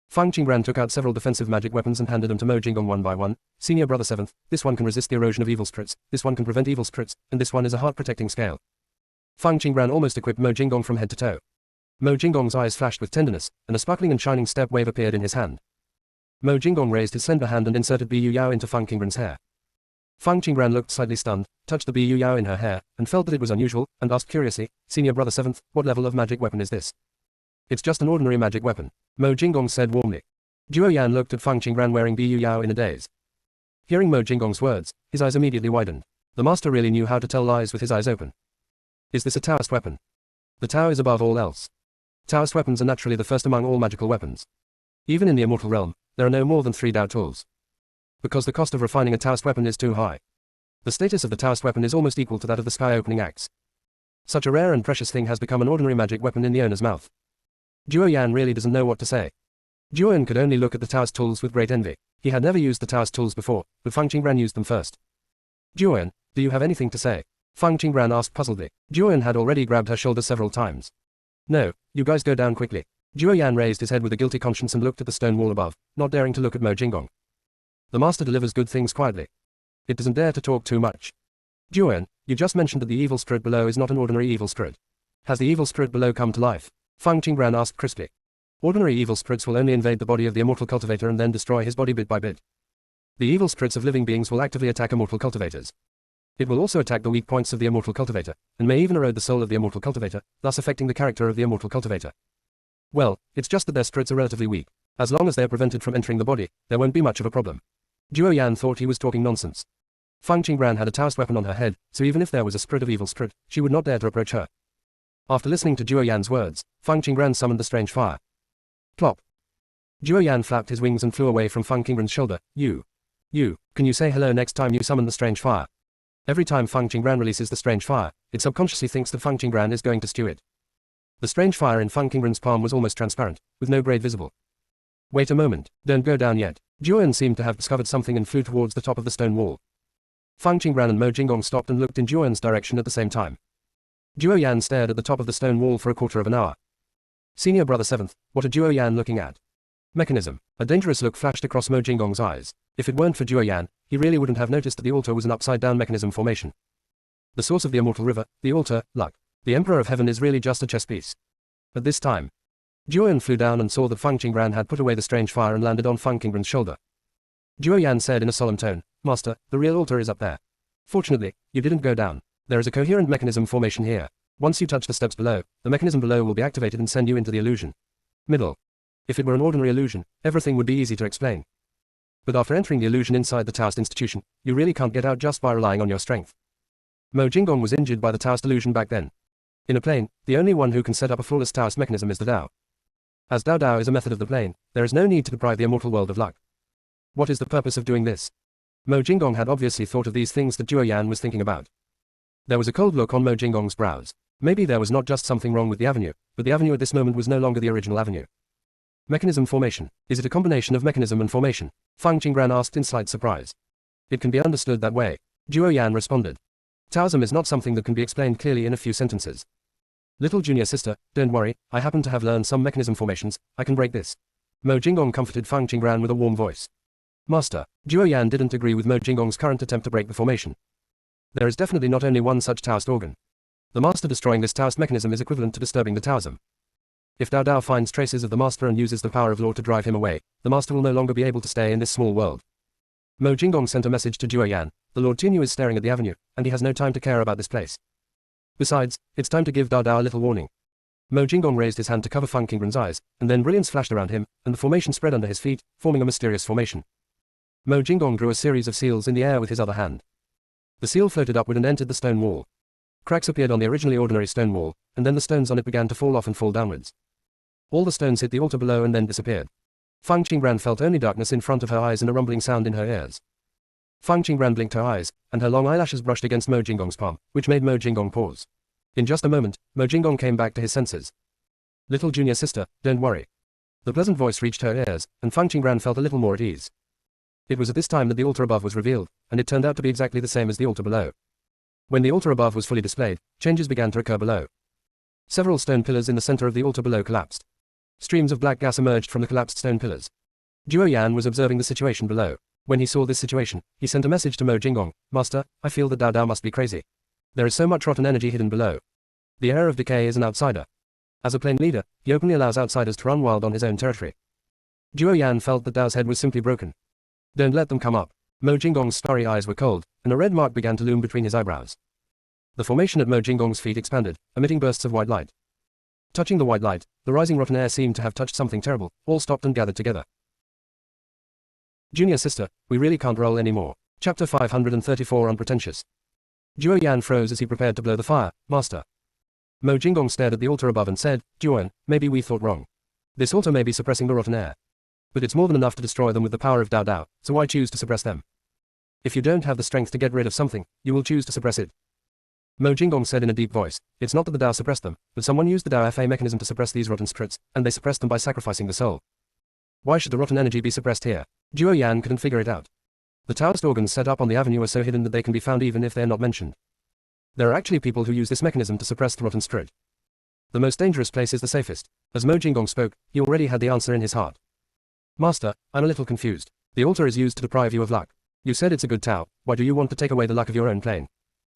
[SPEAKER 1] Feng Qingran took out several defensive magic weapons and handed them to Mo Jinggong one by one. Senior brother seventh, this one can resist the erosion of evil spirits, this one can prevent evil spirits, and this one is a heart-protecting scale. Feng Qingran almost equipped Mo Jinggong from head to toe. Mo Jinggong's eyes flashed with tenderness, and a sparkling and shining step wave appeared in his hand. Mo Jinggong raised his slender hand and inserted Bu Yao into Feng Qingran's hair. Feng Qingran looked slightly stunned, touched the Bu Yao in her hair, and felt that it was unusual, and asked curiously, Senior brother seventh, what level of magic weapon is this? It's just an ordinary magic weapon, Mo Jinggong said warmly. Duoyan looked at Feng Qingran wearing Bu Yao in a daze. Hearing Mo Jinggong's words, his eyes immediately widened. The master really knew how to tell lies with his eyes open. Is this a Taoist weapon? The Tao is above all else. Taoist weapons are naturally the first among all magical weapons. Even in the immortal realm, there are no more than 3 Dao tools. Because the cost of refining a Taoist weapon is too high. The status of the Taoist weapon is almost equal to that of the sky-opening axe. Such a rare and precious thing has become an ordinary magic weapon in the owner's mouth. Duoyan really doesn't know what to say. Duoyan could only look at the Taoist tools with great envy. He had never used the Taoist tools before, but Feng Qingran used them first. Duoyan, do you have anything to say? Feng Qingran asked puzzledly. Duoyan had already grabbed her shoulder several times. No, you guys go down quickly. Duoyan raised his head with a guilty conscience and looked at the stone wall above, not daring to look at Mo Jinggong. The master delivers good things quietly. It doesn't dare to talk too much. Duoyan, you just mentioned that the evil spirit below is not an ordinary evil spirit. Has the evil spirit below come to life? Feng Qingran asked crisply. Ordinary evil spirits will only invade the body of the immortal cultivator and then destroy his body bit by bit. The evil spirits of living beings will actively attack immortal cultivators. It will also attack the weak points of the immortal cultivator, and may even erode the soul of the immortal cultivator, thus affecting the character of the immortal cultivator. Well, it's just that their spirits are relatively weak. As long as they are prevented from entering the body, there won't be much of a problem. Duoyan thought he was talking nonsense. Feng Qingran had a Taoist weapon on her head, so even if there was a spirit of evil spirit, she would not dare to approach her. After listening to Duo Yan's words, Feng Qinggran summoned the strange fire. Plop. Duo Yan flapped his wings and flew away from Feng Qinggran's shoulder. You, can you say hello next time you summon the strange fire? Every time Feng Qinggran releases the strange fire, it subconsciously thinks that Feng Qinggran is going to stew it. The strange fire in Feng Qinggran's palm was almost transparent, with no braid visible. Wait a moment, don't go down yet. Duo Yan seemed to have discovered something and flew towards the top of the stone wall. Feng Qinggran and Mo Jinggong stopped and looked in Duo Yan's direction at the same time. Duo Yan stared at the top of the stone wall for a quarter of an hour. Senior Brother 7th, what are Duo Yan looking at? Mechanism. A dangerous look flashed across Mo Jinggong's eyes. If it weren't for Duo Yan, he really wouldn't have noticed that the altar was an upside-down mechanism formation. The source of the immortal river, the altar, luck. The Emperor of Heaven is really just a chess piece. At this time, Duo Yan flew down and saw that Feng Qinggran had put away the strange fire and landed on Feng Qinggran's shoulder. Duo Yan said in a solemn tone, Master, the real altar is up there. Fortunately, you didn't go down. There is a coherent mechanism formation here. Once you touch the steps below, the mechanism below will be activated and send you into the illusion. Middle. If it were an ordinary illusion, everything would be easy to explain. But after entering the illusion inside the Taoist institution, you really can't get out just by relying on your strength. Mo Jinggong was injured by the Taoist illusion back then. In a plane, the only one who can set up a flawless Taoist mechanism is the Tao. As Dao is a method of the plane, there is no need to deprive the immortal world of luck. What is the purpose of doing this? Mo Jinggong had obviously thought of these things that Duo Yan was thinking about. There was a cold look on Mo Jinggong's brows. Maybe there was not just something wrong with the avenue, but the avenue at this moment was no longer the original avenue. Mechanism formation. Is it a combination of mechanism and formation? Feng Qinggran asked in slight surprise. It can be understood that way. Duo Yan responded. Taoism is not something that can be explained clearly in a few sentences. Little junior sister, don't worry, I happen to have learned some mechanism formations, I can break this. Mo Jinggong comforted Feng Qinggran with a warm voice. Master, Duo Yan didn't agree with Mo Jinggong's current attempt to break the formation. There is definitely not only one such Taoist organ. The master destroying this Taoist mechanism is equivalent to disturbing the Taoism. If Dao finds traces of the master and uses the power of law to drive him away, the master will no longer be able to stay in this small world. Mo Jinggong sent a message to Duo Yan. The Lord Tinyu is staring at the avenue, and he has no time to care about this place. Besides, it's time to give Dao a little warning. Mo Jinggong raised his hand to cover Feng Qinggran's eyes, and then brilliance flashed around him, and the formation spread under his feet, forming a mysterious formation. Mo Jinggong drew a series of seals in the air with his other hand. The seal floated upward and entered the stone wall. Cracks appeared on the originally ordinary stone wall, and then the stones on it began to fall off and fall downwards. All the stones hit the altar below and then disappeared. Feng Qinggran felt only darkness in front of her eyes and a rumbling sound in her ears. Feng Qinggran blinked her eyes, and her long eyelashes brushed against Mo Jinggong's palm, which made Mo Jinggong pause. In just a moment, Mo Jinggong came back to his senses. Little junior sister, don't worry. The pleasant voice reached her ears, and Feng Qinggran felt a little more at ease. It was at this time that the altar above was revealed, and it turned out to be exactly the same as the altar below. When the altar above was fully displayed, changes began to occur below. Several stone pillars in the center of the altar below collapsed. Streams of black gas emerged from the collapsed stone pillars. Duo Yan was observing the situation below. When he saw this situation, he sent a message to Mo Jinggong. Master, I feel that Dao must be crazy. There is so much rotten energy hidden below. The heir of decay is an outsider. As a plain leader, he openly allows outsiders to run wild on his own territory. Duo Yan felt that Dao's head was simply broken. Don't let them come up. Mo Jinggong's starry eyes were cold, and a red mark began to loom between his eyebrows. The formation at Mo Jinggong's feet expanded, emitting bursts of white light. Touching the white light, the rising rotten air seemed to have touched something terrible. All stopped and gathered together. Junior sister, we really can't roll anymore. Chapter 534 Unpretentious. Duo Yan froze as he prepared to blow the fire. Master. Mo Jinggong stared at the altar above and said, Duo, maybe we thought wrong. This altar may be suppressing the rotten air. But it's more than enough to destroy them with the power of Dao, so why choose to suppress them? If you don't have the strength to get rid of something, you will choose to suppress it. Mo Jinggong said in a deep voice, it's not that the Dao suppressed them, but someone used the Dao FA mechanism to suppress these rotten spirits, and they suppressed them by sacrificing the soul. Why should the rotten energy be suppressed here? Duo Yan couldn't figure it out. The Taoist organs set up on the avenue are so hidden that they can be found even if they are not mentioned. There are actually people who use this mechanism to suppress the rotten spirit. The most dangerous place is the safest. As Mo Jinggong spoke, he already had the answer in his heart. Master, I'm a little confused. The altar is used to deprive you of luck. You said it's a good Tao, why do you want to take away the luck of your own plane?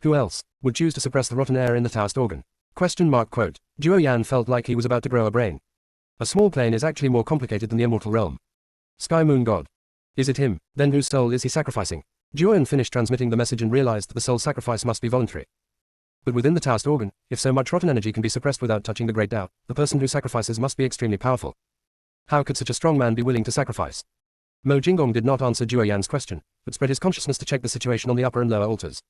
[SPEAKER 1] Who else would choose to suppress the rotten air in the Taoist organ? Quote. Duo Yan felt like he was about to grow a brain. A small plane is actually more complicated than the immortal realm. Sky Moon God. Is it him? Then whose soul is he sacrificing? Duo Yan finished transmitting the message and realized that the soul sacrifice must be voluntary. But within the Taoist organ, if so much rotten energy can be suppressed without touching the great Tao, the person who sacrifices must be extremely powerful. How could such a strong man be willing to sacrifice? Mo Jinggong did not answer Duo Yan's question, but spread his consciousness to check the situation on the upper and lower altars.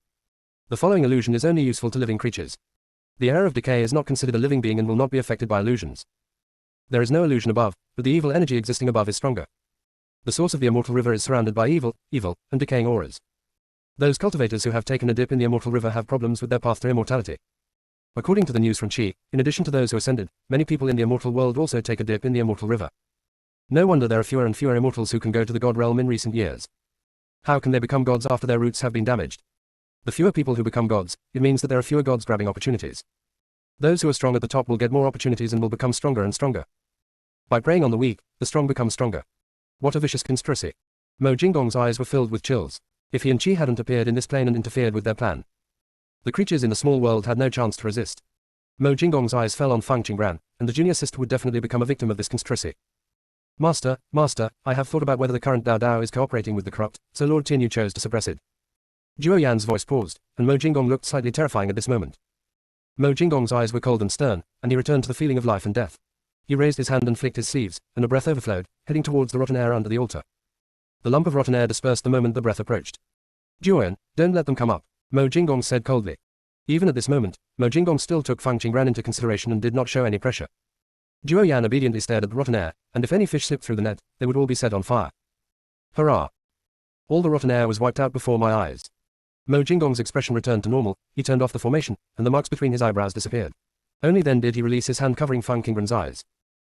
[SPEAKER 1] The following illusion is only useful to living creatures. The heir of decay is not considered a living being and will not be affected by illusions. There is no illusion above, but the evil energy existing above is stronger. The source of the immortal river is surrounded by evil, and decaying auras. Those cultivators who have taken a dip in the immortal river have problems with their path to immortality. According to the news from Chi, in addition to those who ascended, many people in the immortal world also take a dip in the immortal river. No wonder there are fewer and fewer immortals who can go to the god realm in recent years. How can they become gods after their roots have been damaged? The fewer people who become gods, it means that there are fewer gods grabbing opportunities. Those who are strong at the top will get more opportunities and will become stronger and stronger. By preying on the weak, the strong become stronger. What a vicious conspiracy. Mo Jinggong's eyes were filled with chills. If he and Chi hadn't appeared in this plane and interfered with their plan, the creatures in the small world had no chance to resist. Mo Jinggong's eyes fell on Fang Qinggran, and the junior sister would definitely become a victim of this conspiracy. Master, I have thought about whether the current Dao Dao is cooperating with the corrupt, so Lord Tianyu chose to suppress it. Zhuo Yan's voice paused, and Mo Jinggong looked slightly terrifying at this moment. Mo Jinggong's eyes were cold and stern, and he returned to the feeling of life and death. He raised his hand and flicked his sleeves, and a breath overflowed, heading towards the rotten air under the altar. The lump of rotten air dispersed the moment the breath approached. Zhuoyan, don't let them come up, Mo Jinggong said coldly. Even at this moment, Mo Jinggong still took Fang Qinggran into consideration and did not show any pressure. Zhuoyan obediently stared at the rotten air, and if any fish slipped through the net, they would all be set on fire. Hurrah! All the rotten air was wiped out before my eyes. Mo Jinggong's expression returned to normal, he turned off the formation, and the marks between his eyebrows disappeared. Only then did he release his hand covering Fang Qinggran's eyes.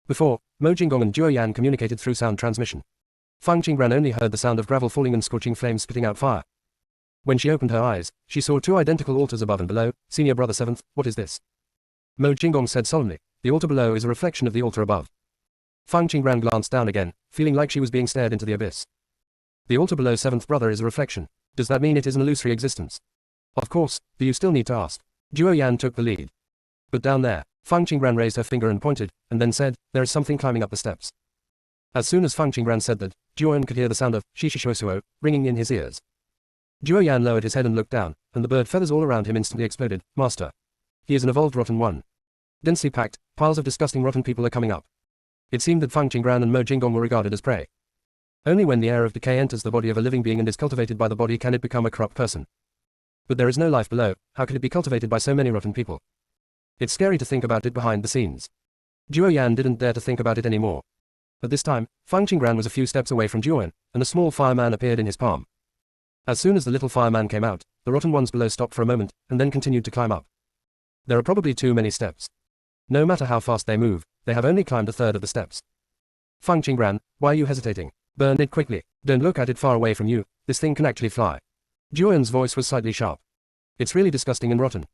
[SPEAKER 1] Before, Mo Jinggong and Zhuoyan communicated through sound transmission. Fang Qinggran only heard the sound of gravel falling and scorching flames spitting out fire. When she opened her eyes, she saw two identical altars above and below. Senior brother 7th, what is this? Mo Jinggong said solemnly, the altar below is a reflection of the altar above. Fang Qinggran glanced down again, feeling like she was being stared into the abyss. The altar below 7th brother is a reflection. Does that mean it is an illusory existence? Of course, do you still need to ask? Zhuoyan took the lead. But down there, Fang Qinggran raised her finger and pointed, and then said, there is something climbing up the steps. As soon as Fang Qinggran said that, Zhuoyan could hear the sound of shishishuosuo ringing in his ears. Zhuoyan lowered his head and looked down, and the bird feathers all around him instantly exploded. Master. He is an evolved rotten one. Densely packed, piles of disgusting rotten people are coming up. It seemed that Fang Qinggran and Mo Jinggong were regarded as prey. Only when the air of decay enters the body of a living being and is cultivated by the body can it become a corrupt person. But there is no life below, how could it be cultivated by so many rotten people? It's scary to think about it behind the scenes. Zhuoyan didn't dare to think about it anymore. At this time, Fang Qinggran was a few steps away from Zhuoyan, and a small fireman appeared in his palm. As soon as the little fireman came out, the rotten ones below stopped for a moment, and then continued to climb up. There are probably too many steps. No matter how fast they move, they have only climbed a third of the steps. Fang Qinggran, why are you hesitating? Burn it quickly. Don't look at it far away from you, this thing can actually fly. Zhuoyan's voice was slightly sharp. It's really disgusting and rotten.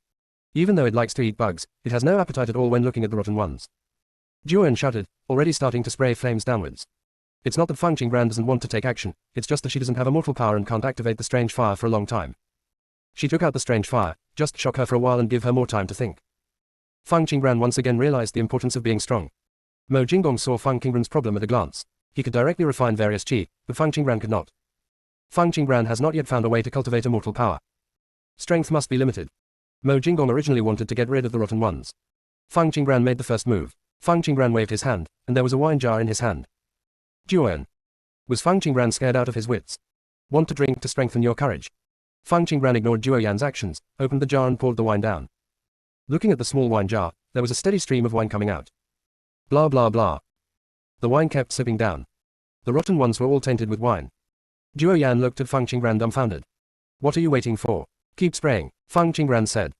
[SPEAKER 1] Even though it likes to eat bugs, it has no appetite at all when looking at the rotten ones. Zhuoyan shouted, already starting to spray flames downwards. It's not that Fang Qinggran doesn't want to take action, it's just that she doesn't have immortal power and can't activate the strange fire for a long time. She took out the strange fire, just shock her for a while and give her more time to think. Fang Qinggran once again realized the importance of being strong. Mo Jinggong saw Fang Qinggran's problem at a glance. He could directly refine various qi, but Fang Qinggran could not. Fang Qinggran has not yet found a way to cultivate immortal power. Strength must be limited. Mo Jinggong originally wanted to get rid of the rotten ones. Fang Qinggran made the first move. Fang Qinggran waved his hand, and there was a wine jar in his hand. Zhuoyan. Was Fang Qinggran scared out of his wits? Want to drink to strengthen your courage? Fang Qinggran ignored Zhuoyan's actions, opened the jar and poured the wine down. Looking at the small wine jar, there was a steady stream of wine coming out. Blah blah blah. The wine kept sipping down. The rotten ones were all tainted with wine. Zhuoyan looked at Fang Qinggran dumbfounded. What are you waiting for? Keep spraying, Fang Qinggran said.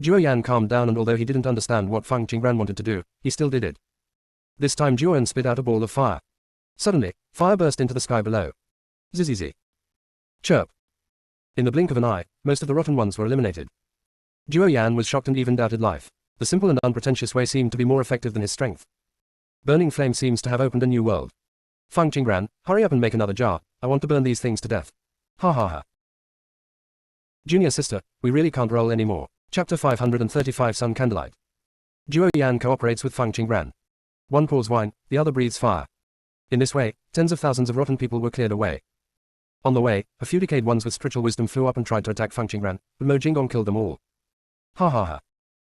[SPEAKER 1] Zhuoyan calmed down, and although he didn't understand what Fang Qinggran wanted to do, he still did it. This time Zhuoyan spit out a ball of fire. Suddenly, fire burst into the sky below. Zizzy. Chirp. In the blink of an eye, most of the rotten ones were eliminated. Zhuoyan was shocked and even doubted life. The simple and unpretentious way seemed to be more effective than his strength. Burning flame seems to have opened a new world. Fang Qinggran, hurry up and make another jar, I want to burn these things to death. Ha ha ha. Junior sister, we really can't roll anymore. Chapter 535 Sun Candlelight. Zhuoyan cooperates with Fang Qinggran. One pours wine, the other breathes fire. In this way, tens of thousands of rotten people were cleared away. On the way, a few decayed ones with spiritual wisdom flew up and tried to attack Fang Qinggran, but Mo Jinggong killed them all. Ha ha ha.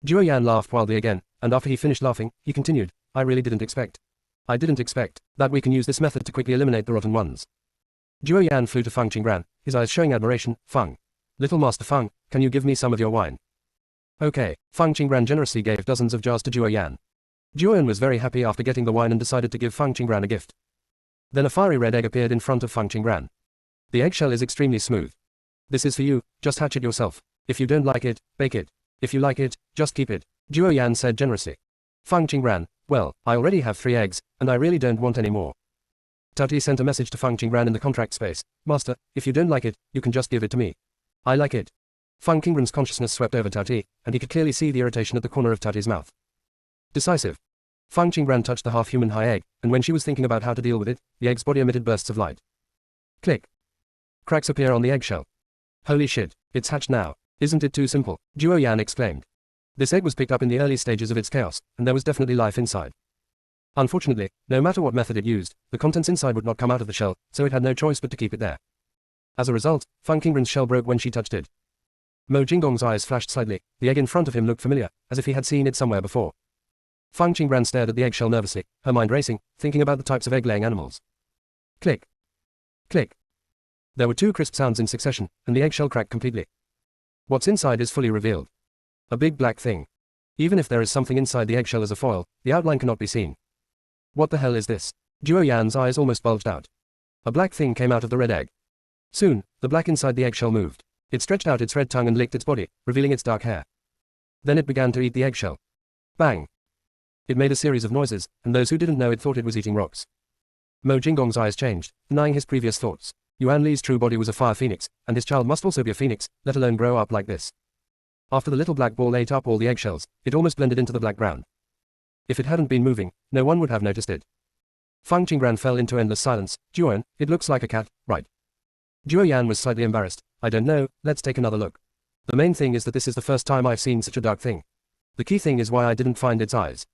[SPEAKER 1] Zhuoyan laughed wildly again, and after he finished laughing, he continued, I didn't expect that we can use this method to quickly eliminate the rotten ones. Zhuoyan flew to Fang Qinggran, his eyes showing admiration. Fang. Little Master Fang, can you give me some of your wine? Okay, Fang Qingran generously gave dozens of jars to Zhuo Yan. Zhuo Yan was very happy after getting the wine and decided to give Fang Qingran a gift. Then a fiery red egg appeared in front of Fang Qingran. The eggshell is extremely smooth. This is for you, just hatch it yourself. If you don't like it, bake it. If you like it, just keep it, Zhuo Yan said generously. Fang Qingran, well, I already have 3 eggs, and I really don't want any more. Tao Ti sent a message to Fang Qingran in the contract space. Master, if you don't like it, you can just give it to me. I like it. Fang Qingran's consciousness swept over Tao Ti, and he could clearly see the irritation at the corner of Tao Ti's mouth. Decisive. Fang Qingran touched the half-human high egg, and when she was thinking about how to deal with it, the egg's body emitted bursts of light. Click. Cracks appear on the eggshell. Holy shit, it's hatched now. Isn't it too simple? Zhuo Yan exclaimed. This egg was picked up in the early stages of its chaos, and there was definitely life inside. Unfortunately, no matter what method it used, the contents inside would not come out of the shell, so it had no choice but to keep it there. As a result, Fang Qingran's shell broke when she touched it. Mo Jinggong's eyes flashed slightly. The egg in front of him looked familiar, as if he had seen it somewhere before. Fang Qingran stared at the eggshell nervously, her mind racing, thinking about the types of egg-laying animals. Click. Click. There were 2 crisp sounds in succession, and the eggshell cracked completely. What's inside is fully revealed. A big black thing. Even if there is something inside the eggshell as a foil, the outline cannot be seen. What the hell is this? Zhuo Yan's eyes almost bulged out. A black thing came out of the red egg. Soon, the black inside the eggshell moved. It stretched out its red tongue and licked its body, revealing its dark hair. Then it began to eat the eggshell. Bang! It made a series of noises, and those who didn't know it thought it was eating rocks. Mo Jinggong's eyes changed, denying his previous thoughts. Yuan Li's true body was a fire phoenix, and his child must also be a phoenix, let alone grow up like this. After the little black ball ate up all the eggshells, it almost blended into the black ground. If it hadn't been moving, no one would have noticed it. Fang Qingran fell into endless silence. Zhuo Yan, it looks like a cat, right? Zhuo Yan was slightly embarrassed. I don't know, let's take another look. The main thing is that this is the first time I've seen such a dark thing. The key thing is why I didn't find its eyes.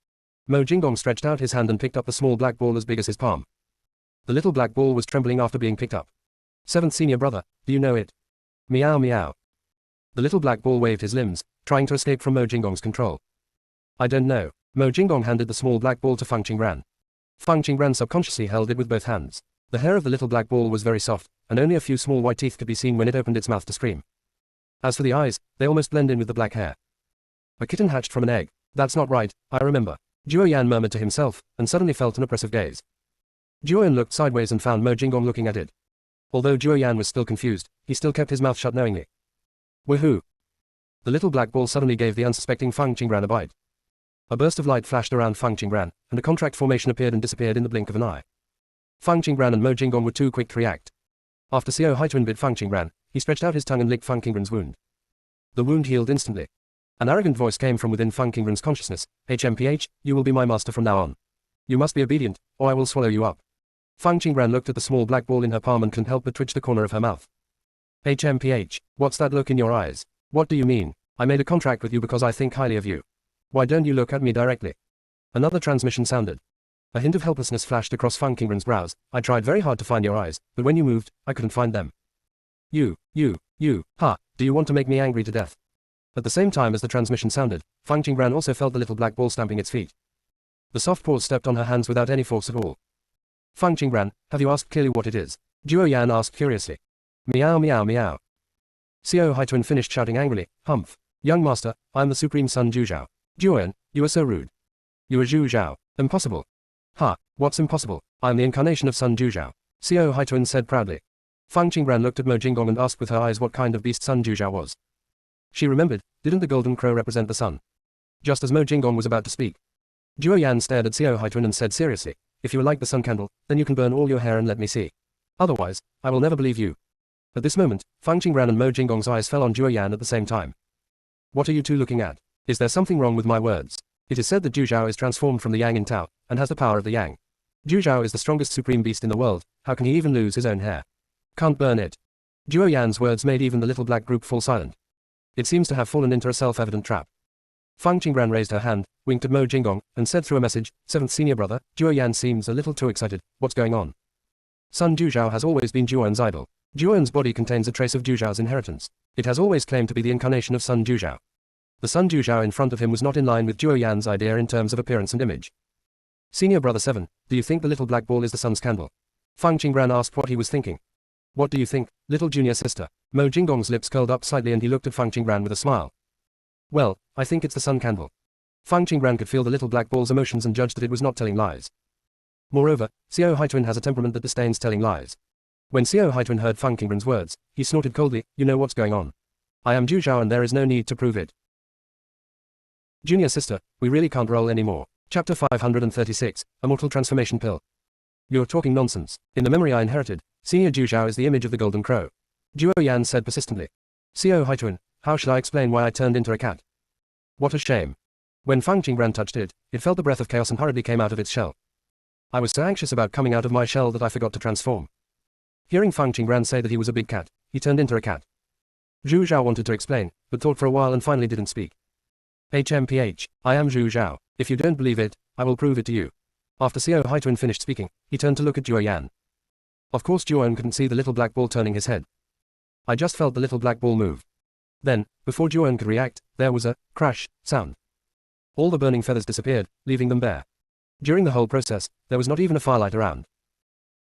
[SPEAKER 1] Mo Jinggong stretched out his hand and picked up the small black ball as big as his palm. The little black ball was trembling after being picked up. 7th senior brother, do you know it? Meow meow. The little black ball waved his limbs, trying to escape from Mo Jinggong's control. I don't know. Mo Jinggong handed the small black ball to Fang Qingran. Fang Qingran subconsciously held it with both hands. The hair of the little black ball was very soft, and only a few small white teeth could be seen when it opened its mouth to scream. As for the eyes, they almost blend in with the black hair. A kitten hatched from an egg. That's not right, I remember. Zhuo Yan murmured to himself, and suddenly felt an oppressive gaze. Zhuo Yan looked sideways and found Mo Jinggong looking at it. Although Zhuo Yan was still confused, he still kept his mouth shut knowingly. Woohoo! The little black ball suddenly gave the unsuspecting Fang Qingran a bite. A burst of light flashed around Fang Qingran, and a contract formation appeared and disappeared in the blink of an eye. Fang Qingran and Mo Jinggong were too quick to react. After Xiao Haituan bit Fang Qingran, he stretched out his tongue and licked Fang Qingran's wound. The wound healed instantly. An arrogant voice came from within Fang Qingran's consciousness. HMPH, you will be my master from now on. You must be obedient, or I will swallow you up. Fang Qingran looked at the small black ball in her palm and couldn't help but twitch the corner of her mouth. HMPH, what's that look in your eyes? What do you mean? I made a contract with you because I think highly of you. Why don't you look at me directly? Another transmission sounded. A hint of helplessness flashed across Fang Qingran's brows. I tried very hard to find your eyes, but when you moved, I couldn't find them. You, do you want to make me angry to death? At the same time as the transmission sounded, Fang Qingran also felt the little black ball stamping its feet. The soft paws stepped on her hands without any force at all. Fang Qingran, have you asked clearly what it is? Zhuo Yan asked curiously. Meow meow meow. Xiao Haituan finished shouting angrily. Humph. Young master, I am the supreme son Zhu Zhao. Zhuo Yan, you are so rude. You are Zhu Zhao. Impossible. Ha, what's impossible? I am the incarnation of Sun Zhu Zhao. Xiao Haituan said proudly. Fang Qingran looked at Mo Jinggong and asked with her eyes what kind of beast Sun Zhu Zhao was. She remembered, didn't the golden crow represent the sun? Just as Mo Jinggong was about to speak, Zhuo Yan stared at Xiao Haituan and said seriously, if you are like the sun candle, then you can burn all your hair and let me see. Otherwise, I will never believe you. At this moment, Fang Qingran and Mo Jinggong's eyes fell on Zhuo Yan at the same time. What are you two looking at? Is there something wrong with my words? It is said that Zhu Zhao is transformed from the yang in Tao, and has the power of the yang. Zhu Zhao is the strongest supreme beast in the world, how can he even lose his own hair? Can't burn it. Zhuo Yan's words made even the little black group fall silent. It seems to have fallen into a self-evident trap. Fang Qingran raised her hand, winked at Mo Jinggong, and said through a message, 7th senior brother, Zhuo Yan seems a little too excited, what's going on? Sun Zhu Zhao has always been Zhuo Yan's idol. Zhuo Yan's body contains a trace of Zhu Zhao's inheritance. It has always claimed to be the incarnation of Sun Zhu Zhao. The Sun Zhu Zhao in front of him was not in line with Zhuo Yan's idea in terms of appearance and image. Senior brother 7, do you think the little black ball is the sun's candle? Fang Qingran asked what he was thinking. What do you think, little junior sister? Mo Jinggong's lips curled up slightly and he looked at Fang Qingran with a smile. Well, I think it's the sun candle. Fang Qingran could feel the little black ball's emotions and judged that it was not telling lies. Moreover, Xiao Haituan has a temperament that disdains telling lies. When Xiao Haituan heard Fang Qingran's words, he snorted coldly, you know what's going on. I am Zhu Zhao and there is no need to prove it. Junior sister, we really can't roll anymore. Chapter 536, A Mortal Transformation Pill. You're talking nonsense. In the memory I inherited, Senior Zhu Zhao is the image of the golden crow. Zhuo Yan said persistently. Xiao Haituan, how shall I explain why I turned into a cat? What a shame. When Fang Qingran touched it, it felt the breath of chaos and hurriedly came out of its shell. I was so anxious about coming out of my shell that I forgot to transform. Hearing Fang Qingran say that he was a big cat, he turned into a cat. Zhu Zhao wanted to explain, but thought for a while and finally didn't speak. HMPH, I am Zhu Zhao. If you don't believe it, I will prove it to you. After Xiao Haituan finished speaking, he turned to look at Zhuo Yan. Of course Zhuo Yan couldn't see the little black ball turning his head. I just felt the little black ball move. Then, before Zhuo Yan could react, there was a crash sound. All the burning feathers disappeared, leaving them bare. During the whole process, there was not even a firelight around.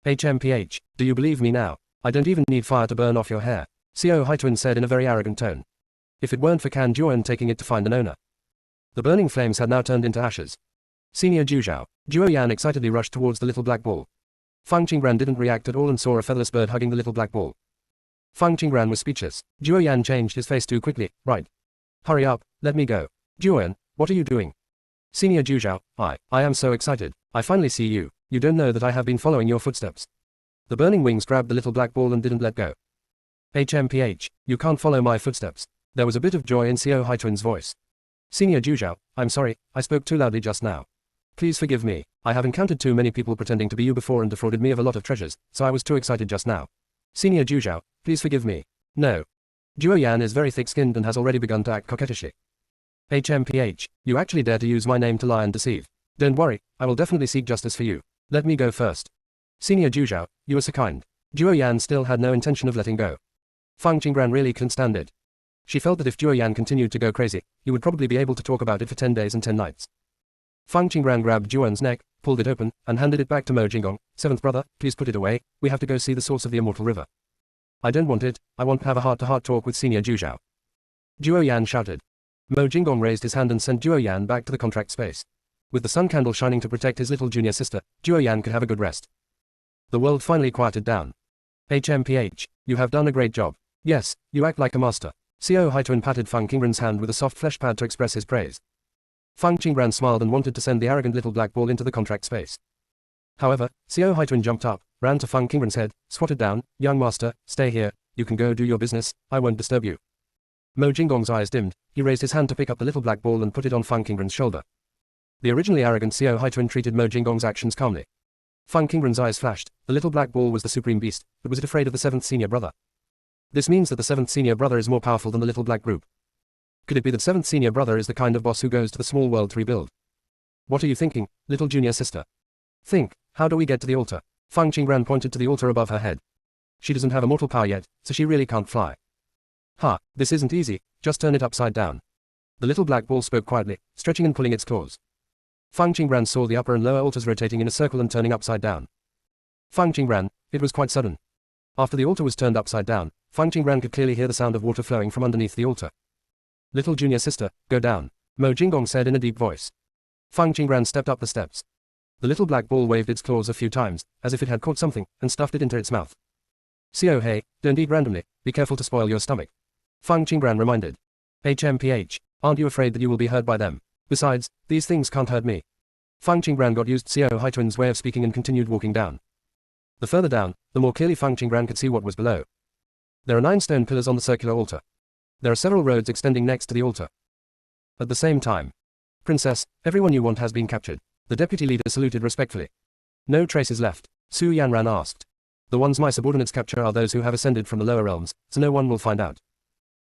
[SPEAKER 1] HMPH, do you believe me now? I don't even need fire to burn off your hair, Xiao Haituan said in a very arrogant tone. If it weren't for Can Zhuo taking it to find an owner. The burning flames had now turned into ashes. Senior Zhu Zhao, Zhuo Yan excitedly rushed towards the little black ball. Fang Qingran didn't react at all and saw a featherless bird hugging the little black ball. Fang Qingran was speechless. Zhuo Yan changed his face too quickly. Right. Hurry up, let me go. Zhuo Yan, what are you doing? Senior Zhu Zhao, I am so excited. I finally see you. You don't know that I have been following your footsteps. The burning wings grabbed the little black ball and didn't let go. HMPH, you can't follow my footsteps. There was a bit of joy in Xiao Haituan's voice. Senior Zhu Zhao, I'm sorry, I spoke too loudly just now. Please forgive me. I have encountered too many people pretending to be you before and defrauded me of a lot of treasures, so I was too excited just now. Senior Zhu Zhao, please forgive me. No. Zhuo Yan is very thick-skinned and has already begun to act coquettishly. HMPH, you actually dare to use my name to lie and deceive. Don't worry, I will definitely seek justice for you. Let me go first. Senior Zhu Zhao, you are so kind. Zhuo Yan still had no intention of letting go. Fang Qingran really couldn't stand it. She felt that if Zhuo Yan continued to go crazy, he would probably be able to talk about it for 10 days and 10 nights. Fang Qingran grabbed Zhuo Yan's neck, pulled it open, and handed it back to Mo Jinggong. Seventh brother, please put it away, we have to go see the source of the immortal river. I don't want it, I want to have a heart-to-heart talk with Senior Zhu Zhao. Zhuo Yan shouted. Mo Jinggong raised his hand and sent Zhuo Yan back to the contract space. With the sun candle shining to protect his little junior sister, Zhuo Yan could have a good rest. The world finally quieted down. HMPH, you have done a great job. Yes, you act like a master. Xiao Haituan patted Fang Qingran's hand with a soft flesh pad to express his praise. Fang Qingran smiled and wanted to send the arrogant little black ball into the contract space. However, Xiao Haituan jumped up, ran to Fang Qingran's head, squatted down, young master, stay here, you can go do your business, I won't disturb you. Mo Jinggong's eyes dimmed, he raised his hand to pick up the little black ball and put it on Fang Qingran's shoulder. The originally arrogant Xiao Haituan treated Mo Jinggong's actions calmly. Fang Qingran's eyes flashed, the little black ball was the supreme beast, but was it afraid of the seventh senior brother? This means that the seventh senior brother is more powerful than the little black group. Could it be that seventh senior brother is the kind of boss who goes to the small world to rebuild? What are you thinking, little junior sister? Think, how do we get to the altar? Fang Qingran pointed to the altar above her head. She doesn't have a mortal power yet, so she really can't fly. This isn't easy, just turn it upside down. The little black ball spoke quietly, stretching and pulling its claws. Fang Qingran saw the upper and lower altars rotating in a circle and turning upside down. Fang Qingran, it was quite sudden. After the altar was turned upside down, Fang Qingran could clearly hear the sound of water flowing from underneath the altar. Little junior sister, go down, Mo Jinggong said in a deep voice. Fang Qingran stepped up the steps. The little black ball waved its claws a few times, as if it had caught something, and stuffed it into its mouth. Xiao Hei, don't eat randomly, be careful to spoil your stomach. Fang Qingran reminded. HMPH, aren't you afraid that you will be hurt by them? Besides, these things can't hurt me. Fang Qingran got used to Xiao Haituan's way of speaking and continued walking down. The further down, the more clearly Fang Qingran could see what was below. There are 9 stone pillars on the circular altar. There are several roads extending next to the altar. At the same time, Princess, everyone you want has been captured. The deputy leader saluted respectfully. No traces left, Su Yanran asked. The ones my subordinates capture are those who have ascended from the lower realms, so no one will find out.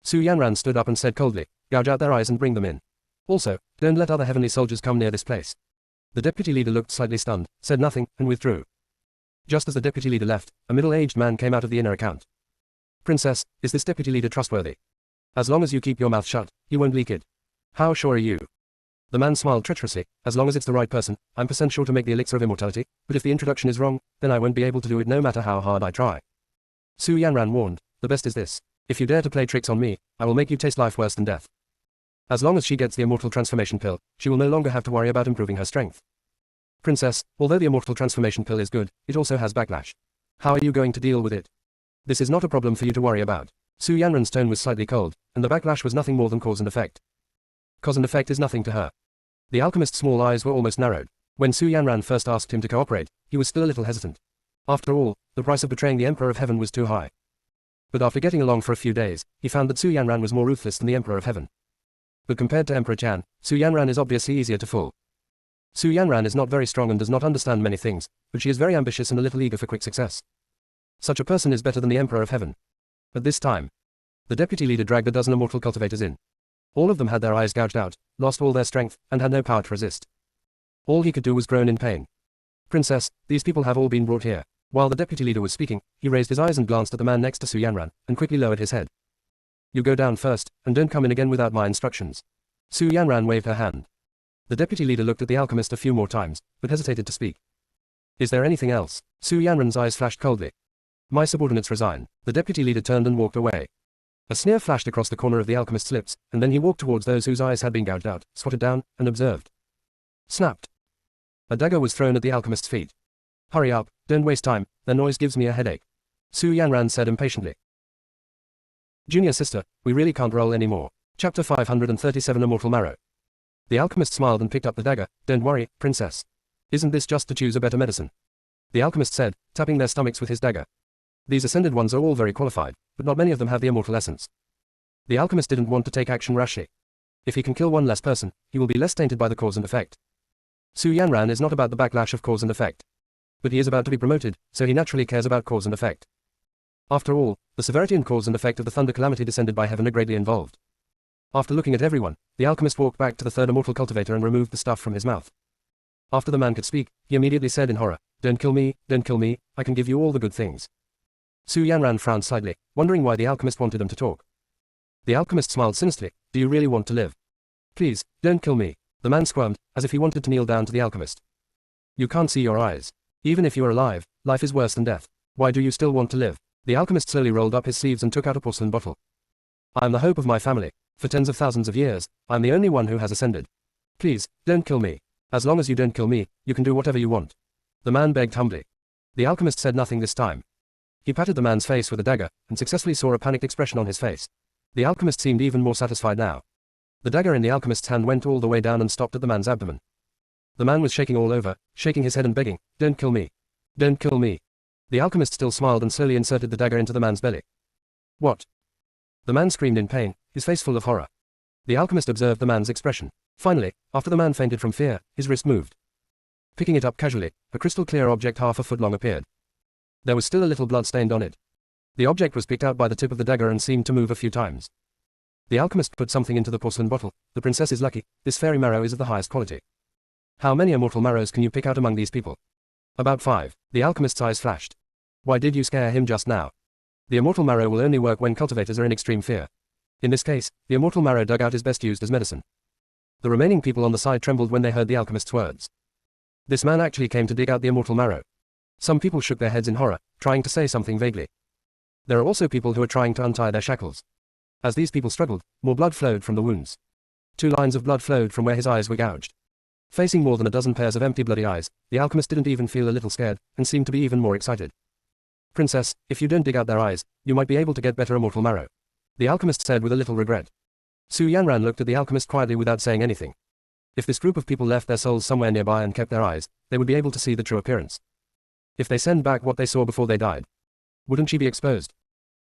[SPEAKER 1] Su Yanran stood up and said coldly, gouge out their eyes and bring them in. Also, don't let other heavenly soldiers come near this place. The deputy leader looked slightly stunned, said nothing, and withdrew. Just as the deputy leader left, a middle-aged man came out of the inner account. Princess, is this deputy leader trustworthy? As long as you keep your mouth shut, he won't leak it. How sure are you? The man smiled treacherously. As long as it's the right person, I'm % sure to make the elixir of immortality, but if the introduction is wrong, then I won't be able to do it no matter how hard I try. Su Yanran warned, the best is this. If you dare to play tricks on me, I will make you taste life worse than death. As long as she gets the immortal transformation pill, she will no longer have to worry about improving her strength. Princess, although the immortal transformation pill is good, it also has backlash. How are you going to deal with it? This is not a problem for you to worry about. Su Yanran's tone was slightly cold, and the backlash was nothing more than cause and effect. Cause and effect is nothing to her. The alchemist's small eyes were almost narrowed. When Su Yanran first asked him to cooperate, he was still a little hesitant. After all, the price of betraying the Emperor of Heaven was too high. But after getting along for a few days, he found that Su Yanran was more ruthless than the Emperor of Heaven. But compared to Emperor Chan, Su Yanran is obviously easier to fool. Su Yanran is not very strong and does not understand many things, but she is very ambitious and a little eager for quick success. Such a person is better than the Emperor of Heaven. At this time, the deputy leader dragged a dozen immortal cultivators in. All of them had their eyes gouged out, lost all their strength, and had no power to resist. All he could do was groan in pain. Princess, these people have all been brought here. While the deputy leader was speaking, he raised his eyes and glanced at the man next to Su Yanran, and quickly lowered his head. You go down first, and don't come in again without my instructions. Su Yanran waved her hand. The deputy leader looked at the alchemist a few more times, but hesitated to speak. Is there anything else? Su Yanran's eyes flashed coldly. My subordinates resign. The deputy leader turned and walked away. A sneer flashed across the corner of the alchemist's lips, and then he walked towards those whose eyes had been gouged out, squatted down, and observed. Snapped. A dagger was thrown at the alchemist's feet. Hurry up, don't waste time, their noise gives me a headache. Su Yanran said impatiently. Junior sister, we really can't roll anymore. Chapter 537 Immortal Marrow. The alchemist smiled and picked up the dagger. Don't worry, princess. Isn't this just to choose a better medicine? The alchemist said, tapping their stomachs with his dagger. These ascended ones are all very qualified, but not many of them have the immortal essence. The alchemist didn't want to take action rashly. If he can kill one less person, he will be less tainted by the cause and effect. Su Yanran is not about the backlash of cause and effect. But he is about to be promoted, so he naturally cares about cause and effect. After all, the severity and cause and effect of the thunder calamity descended by heaven are greatly involved. After looking at everyone, the alchemist walked back to the third immortal cultivator and removed the stuff from his mouth. After the man could speak, he immediately said in horror, don't kill me, I can give you all the good things. Su Yanran frowned slightly, wondering why the alchemist wanted him to talk. The alchemist smiled sinisterly, do you really want to live? Please, don't kill me. The man squirmed, as if he wanted to kneel down to the alchemist. You can't see your eyes. Even if you are alive, life is worse than death. Why do you still want to live? The alchemist slowly rolled up his sleeves and took out a porcelain bottle. I am the hope of my family. For tens of thousands of years, I am the only one who has ascended. Please, don't kill me. As long as you don't kill me, you can do whatever you want. The man begged humbly. The alchemist said nothing this time. He patted the man's face with a dagger, and successfully saw a panicked expression on his face. The alchemist seemed even more satisfied now. The dagger in the alchemist's hand went all the way down and stopped at the man's abdomen. The man was shaking all over, shaking his head and begging, don't kill me. Don't kill me. The alchemist still smiled and slowly inserted the dagger into the man's belly. What? The man screamed in pain, his face full of horror. The alchemist observed the man's expression. Finally, after the man fainted from fear, his wrist moved. Picking it up casually, a crystal-clear object half a foot long appeared. There was still a little blood stained on it. The object was picked out by the tip of the dagger and seemed to move a few times. The alchemist put something into the porcelain bottle. The princess is lucky, this fairy marrow is of the highest quality. How many immortal marrows can you pick out among these people? About 5. The alchemist's eyes flashed. Why did you scare him just now? The immortal marrow will only work when cultivators are in extreme fear. In this case, the immortal marrow dug out is best used as medicine. The remaining people on the side trembled when they heard the alchemist's words. This man actually came to dig out the immortal marrow. Some people shook their heads in horror, trying to say something vaguely. There are also people who are trying to untie their shackles. As these people struggled, more blood flowed from the wounds. 2 lines of blood flowed from where his eyes were gouged. Facing more than a dozen pairs of empty bloody eyes, the alchemist didn't even feel a little scared, and seemed to be even more excited. Princess, if you don't dig out their eyes, you might be able to get better immortal marrow. The alchemist said with a little regret. Su Yanran looked at the alchemist quietly without saying anything. If this group of people left their souls somewhere nearby and kept their eyes, they would be able to see the true appearance. If they send back what they saw before they died, wouldn't she be exposed?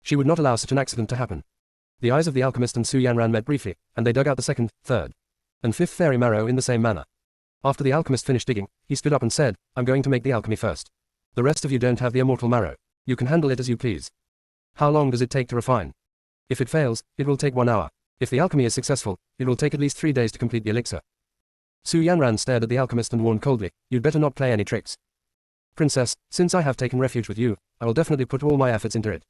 [SPEAKER 1] She would not allow such an accident to happen. The eyes of the alchemist and Su Yanran met briefly, and they dug out the 2nd, 3rd, and 5th fairy marrow in the same manner. After the alchemist finished digging, he stood up and said, I'm going to make the alchemy first. The rest of you don't have the immortal marrow. You can handle it as you please. How long does it take to refine? If it fails, it will take 1 hour. If the alchemy is successful, it will take at least 3 days to complete the elixir. Su Yanran stared at the alchemist and warned coldly, you'd better not play any tricks. Princess, since I have taken refuge with you, I will definitely put all my efforts into it.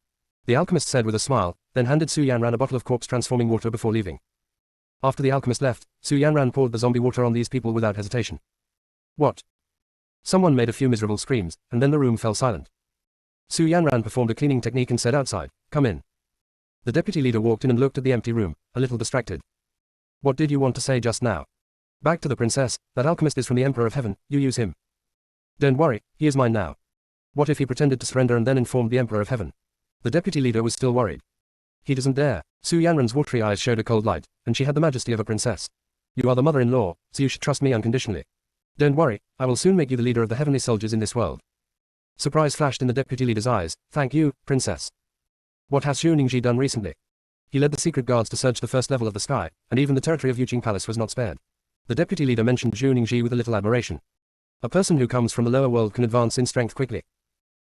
[SPEAKER 1] The alchemist said with a smile, then handed Su Yanran a bottle of corpse-transforming water before leaving. After the alchemist left, Su Yanran poured the zombie water on these people without hesitation. What? Someone made a few miserable screams, and then the room fell silent. Su Yanran performed a cleaning technique and said outside, come in. The deputy leader walked in and looked at the empty room, a little distracted. What did you want to say just now? Back to the princess, that alchemist is from the Emperor of Heaven, you use him. Don't worry, he is mine now. What if he pretended to surrender and then informed the Emperor of Heaven? The deputy leader was still worried. He doesn't dare. Su Yanran's watery eyes showed a cold light, and she had the majesty of a princess. You are the mother-in-law, so you should trust me unconditionally. Don't worry, I will soon make you the leader of the heavenly soldiers in this world. Surprise flashed in the deputy leader's eyes. Thank you, princess. What has Xu Ningji done recently? He led the secret guards to search the first level of the sky, and even the territory of Yuqing Palace was not spared. The deputy leader mentioned Xu Ningji with a little admiration. A person who comes from the lower world can advance in strength quickly.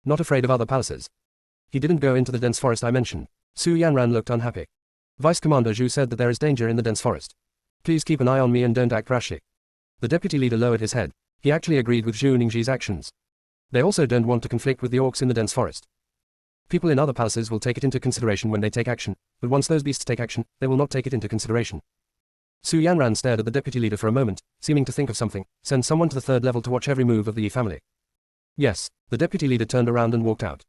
[SPEAKER 1] Not afraid of other palaces. He didn't go into the dense forest I mentioned. Su Yanran looked unhappy. Vice Commander Zhu said that there is danger in the dense forest. Please keep an eye on me and don't act rashly. The deputy leader lowered his head. He actually agreed with Xu Ningji's actions. They also don't want to conflict with the orcs in the dense forest. People in other palaces will take it into consideration when they take action, but once those beasts take action, they will not take it into consideration. Su Yanran stared at the deputy leader for a moment, seeming to think of something. Send someone to the third level to watch every move of the Yi family. Yes, the deputy leader turned around and walked out.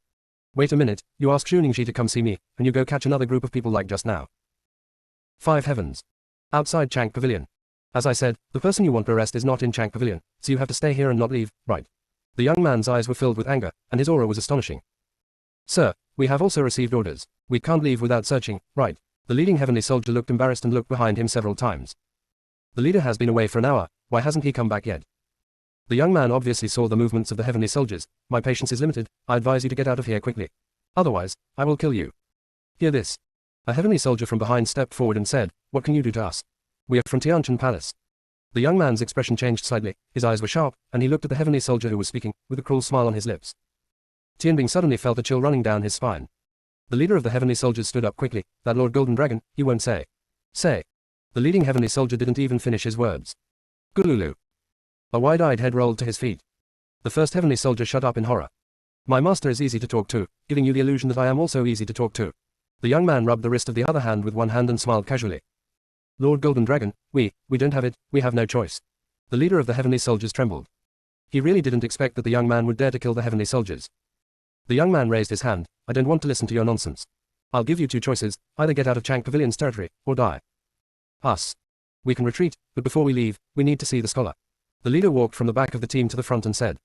[SPEAKER 1] Wait a minute, you ask Xu Ningji to come see me, and you go catch another group of people like just now. 5 heavens. Outside Chang Pavilion. As I said, the person you want to arrest is not in Chang Pavilion, so you have to stay here and not leave, right? The young man's eyes were filled with anger, and his aura was astonishing. Sir, we have also received orders. We can't leave without searching, right? The leading heavenly soldier looked embarrassed and looked behind him several times. The leader has been away for an hour, why hasn't he come back yet? The young man obviously saw the movements of the heavenly soldiers. My patience is limited, I advise you to get out of here quickly. Otherwise, I will kill you. Hear this. A heavenly soldier from behind stepped forward and said, what can you do to us? We are from Tianchen Palace. The young man's expression changed slightly, his eyes were sharp, and he looked at the heavenly soldier who was speaking, with a cruel smile on his lips. Tianbing suddenly felt a chill running down his spine. The leader of the heavenly soldiers stood up quickly. That Lord Golden Dragon, he won't say. Say. The leading heavenly soldier didn't even finish his words. Gululu. A wide-eyed head rolled to his feet. The first heavenly soldier shut up in horror. My master is easy to talk to, giving you the illusion that I am also easy to talk to. The young man rubbed the wrist of the other hand with one hand and smiled casually. Lord Golden Dragon, we don't have it, we have no choice. The leader of the heavenly soldiers trembled. He really didn't expect that the young man would dare to kill the heavenly soldiers. The young man raised his hand. I don't want to listen to your nonsense. I'll give you 2 choices, either get out of Chang Pavilion's territory, or die. Us. We can retreat, but before we leave, we need to see the scholar. The leader walked from the back of the team to the front and said.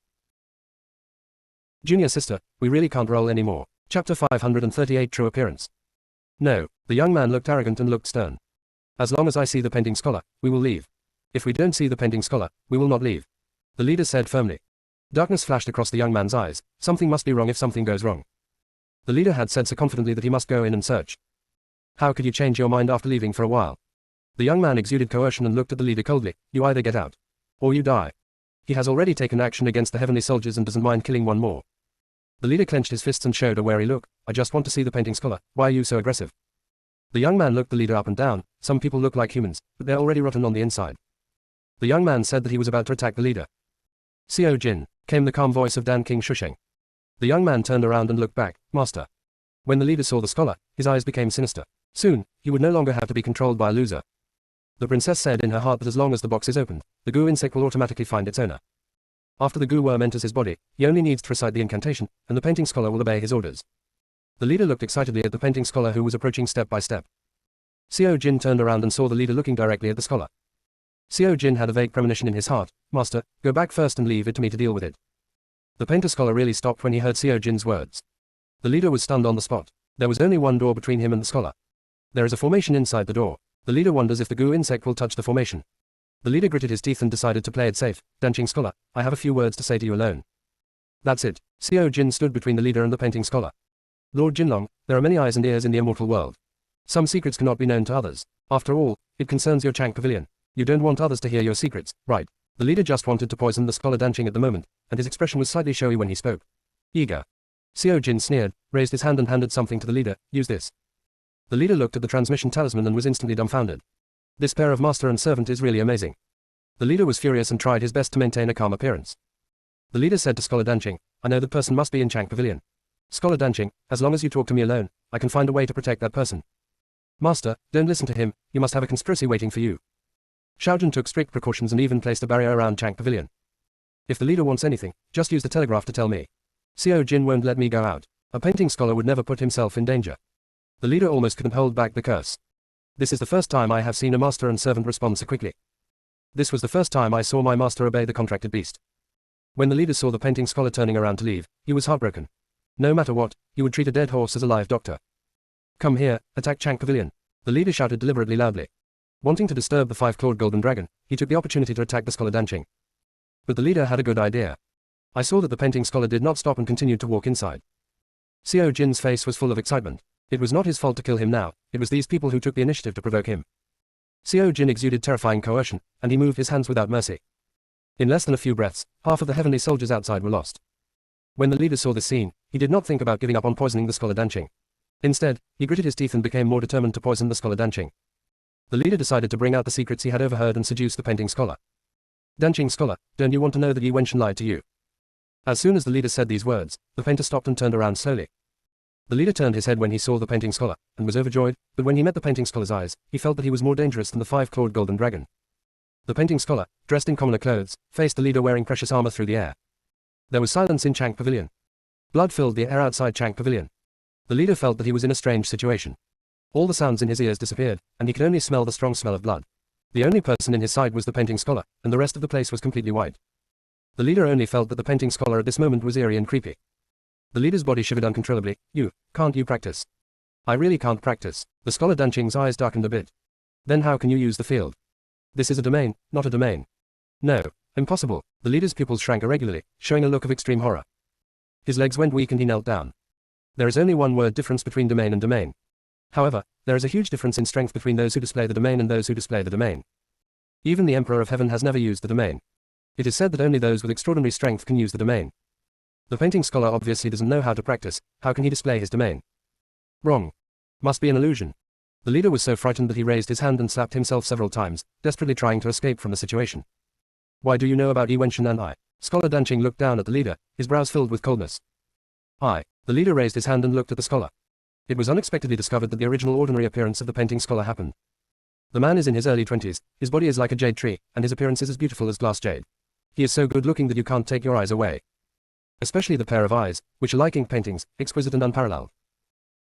[SPEAKER 1] Junior sister, we really can't roll anymore. Chapter 538 True Appearance. No, the young man looked arrogant and looked stern. As long as I see the painting scholar, we will leave. If we don't see the painting scholar, we will not leave. The leader said firmly. Darkness flashed across the young man's eyes. Something must be wrong if something goes wrong. The leader had said so confidently that he must go in and search. How could you change your mind after leaving for a while? The young man exuded coercion and looked at the leader coldly. You either get out. Or you die. He has already taken action against the heavenly soldiers and doesn't mind killing one more. The leader clenched his fists and showed a wary look. I just want to see the painting scholar. Why are you so aggressive? The young man looked the leader up and down. Some people look like humans, but they're already rotten on the inside. The young man said that he was about to attack the leader. Xiao Jin, came the calm voice of Dan King Shusheng. The young man turned around and looked back. Master. When the leader saw the scholar, his eyes became sinister. Soon, he would no longer have to be controlled by a loser. The princess said in her heart that as long as the box is opened, the goo insect will automatically find its owner. After the goo worm enters his body, he only needs to recite the incantation, and the painting scholar will obey his orders. The leader looked excitedly at the painting scholar who was approaching step by step. Xiao Jin turned around and saw the leader looking directly at the scholar. Xiao Jin had a vague premonition in his heart. Master, go back first and leave it to me to deal with it. The painter scholar really stopped when he heard Xiao Jin's words. The leader was stunned on the spot. There was only one door between him and the scholar. There is a formation inside the door. The leader wonders if the goo insect will touch the formation. The leader gritted his teeth and decided to play it safe. Danching scholar, I have a few words to say to you alone. That's it. Xiao Jin stood between the leader and the painting scholar. Lord Jinlong, there are many eyes and ears in the immortal world. Some secrets cannot be known to others. After all, it concerns your Chang Pavilion. You don't want others to hear your secrets, right? The leader just wanted to poison the scholar Danching at the moment, and his expression was slightly showy when he spoke. Eager. Xiao Jin sneered, raised his hand and handed something to the leader. Use this. The leader looked at the transmission talisman and was instantly dumbfounded. This pair of master and servant is really amazing. The leader was furious and tried his best to maintain a calm appearance. The leader said to Scholar Danching, I know that person must be in Chang Pavilion. Scholar Danching, as long as you talk to me alone, I can find a way to protect that person. Master, don't listen to him, you must have a conspiracy waiting for you. Xiaojun took strict precautions and even placed a barrier around Chang Pavilion. If the leader wants anything, just use the telegraph to tell me. Xiao Jin won't let me go out. A painting scholar would never put himself in danger. The leader almost couldn't hold back the curse. This is the first time I have seen a master and servant respond so quickly. This was the first time I saw my master obey the contracted beast. When the leader saw the painting scholar turning around to leave, he was heartbroken. No matter what, he would treat a dead horse as a live doctor. Come here, attack Chang Pavilion. The leader shouted deliberately loudly. Wanting to disturb the five-clawed golden dragon, he took the opportunity to attack the scholar Danqing. But the leader had a good idea. I saw that the painting scholar did not stop and continued to walk inside. Xiao Jin's face was full of excitement. It was not his fault to kill him now, it was these people who took the initiative to provoke him. Xiao Jin exuded terrifying coercion, and he moved his hands without mercy. In less than a few breaths, half of the heavenly soldiers outside were lost. When the leader saw this scene, he did not think about giving up on poisoning the scholar Danqing. Instead, he gritted his teeth and became more determined to poison the scholar Danqing. The leader decided to bring out the secrets he had overheard and seduce the painting scholar. Danqing scholar, don't you want to know that Yi Wenshan lied to you? As soon as the leader said these words, the painter stopped and turned around slowly. The leader turned his head when he saw the painting scholar, and was overjoyed, but when he met the painting scholar's eyes, he felt that he was more dangerous than the five-clawed golden dragon. The painting scholar, dressed in commoner clothes, faced the leader wearing precious armor through the air. There was silence in Chang Pavilion. Blood filled the air outside Chang Pavilion. The leader felt that he was in a strange situation. All the sounds in his ears disappeared, and he could only smell the strong smell of blood. The only person in his sight was the painting scholar, and the rest of the place was completely white. The leader only felt that the painting scholar at this moment was eerie and creepy. The leader's body shivered uncontrollably. Can't you practice? I really can't practice. The scholar Danqing's eyes darkened a bit. Then how can you use the field? This is a domain, not a domain. No, impossible. The leader's pupils shrank irregularly, showing a look of extreme horror. His legs went weak and he knelt down. There is only one word difference between domain and domain. However, there is a huge difference in strength between those who display the domain and those who display the domain. Even the Emperor of Heaven has never used the domain. It is said that only those with extraordinary strength can use the domain. The painting scholar obviously doesn't know how to practice, how can he display his domain? Wrong. Must be an illusion. The leader was so frightened that he raised his hand and slapped himself several times, desperately trying to escape from the situation. Why do you know about Yi Wenshan and I? Scholar Danqing looked down at the leader, his brows filled with coldness. The leader raised his hand and looked at the scholar. It was unexpectedly discovered that the original ordinary appearance of the painting scholar happened. The man is in his early 20s, his body is like a jade tree, and his appearance is as beautiful as glass jade. He is so good looking that you can't take your eyes away. Especially the pair of eyes, which are like ink paintings, exquisite and unparalleled.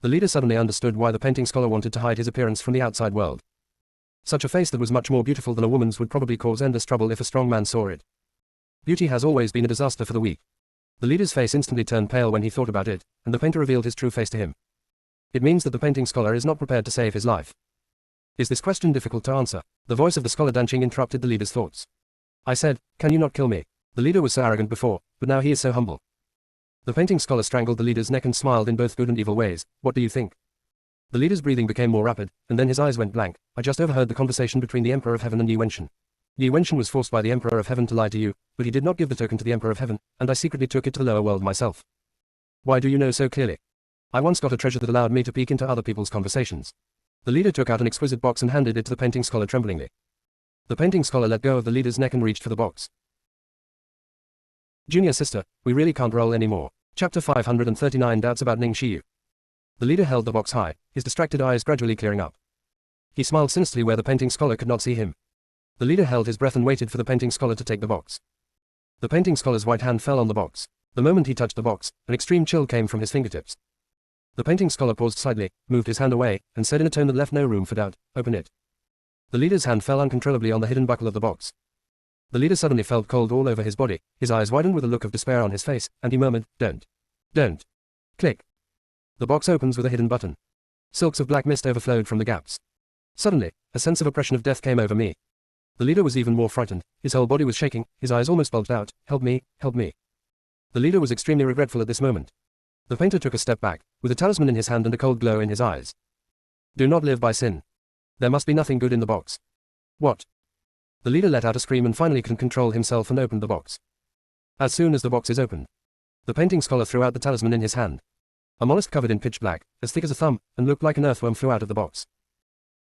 [SPEAKER 1] The leader suddenly understood why the painting scholar wanted to hide his appearance from the outside world. Such a face that was much more beautiful than a woman's would probably cause endless trouble if a strong man saw it. Beauty has always been a disaster for the weak. The leader's face instantly turned pale when he thought about it, and the painter revealed his true face to him. It means that the painting scholar is not prepared to save his life. Is this question difficult to answer? The voice of the scholar Danqing interrupted the leader's thoughts. I said, can you not kill me? The leader was so arrogant before, but now he is so humble. The painting scholar strangled the leader's neck and smiled in both good and evil ways. What do you think? The leader's breathing became more rapid, and then his eyes went blank. I just overheard the conversation between the Emperor of Heaven and Yi Wenshan. Yi Wenshan was forced by the Emperor of Heaven to lie to you, but he did not give the token to the Emperor of Heaven, and I secretly took it to the lower world myself. Why do you know so clearly? I once got a treasure that allowed me to peek into other people's conversations. The leader took out an exquisite box and handed it to the painting scholar tremblingly. The painting scholar let go of the leader's neck and reached for the box. Junior sister, we really can't roll anymore. Chapter 539 Doubts about Ning Shiyu. The leader held the box high, his distracted eyes gradually clearing up. He smiled sinisterly where the painting scholar could not see him. The leader held his breath and waited for the painting scholar to take the box. The painting scholar's white hand fell on the box. The moment he touched the box, an extreme chill came from his fingertips. The painting scholar paused slightly, moved his hand away, and said in a tone that left no room for doubt, open it. The leader's hand fell uncontrollably on the hidden buckle of the box. The leader suddenly felt cold all over his body, his eyes widened with a look of despair on his face, and he murmured, Don't. Click. The box opens with a hidden button. Silks of black mist overflowed from the gaps. Suddenly, a sense of oppression of death came over me. The leader was even more frightened, his whole body was shaking, his eyes almost bulged out, help me, help me. The leader was extremely regretful at this moment. The painter took a step back, with a talisman in his hand and a cold glow in his eyes. Do not live by sin. There must be nothing good in the box. What? The leader let out a scream and finally could control himself and opened the box. As soon as the box is opened, the painting scholar threw out the talisman in his hand. A mollusk covered in pitch black, as thick as a thumb, and looked like an earthworm flew out of the box.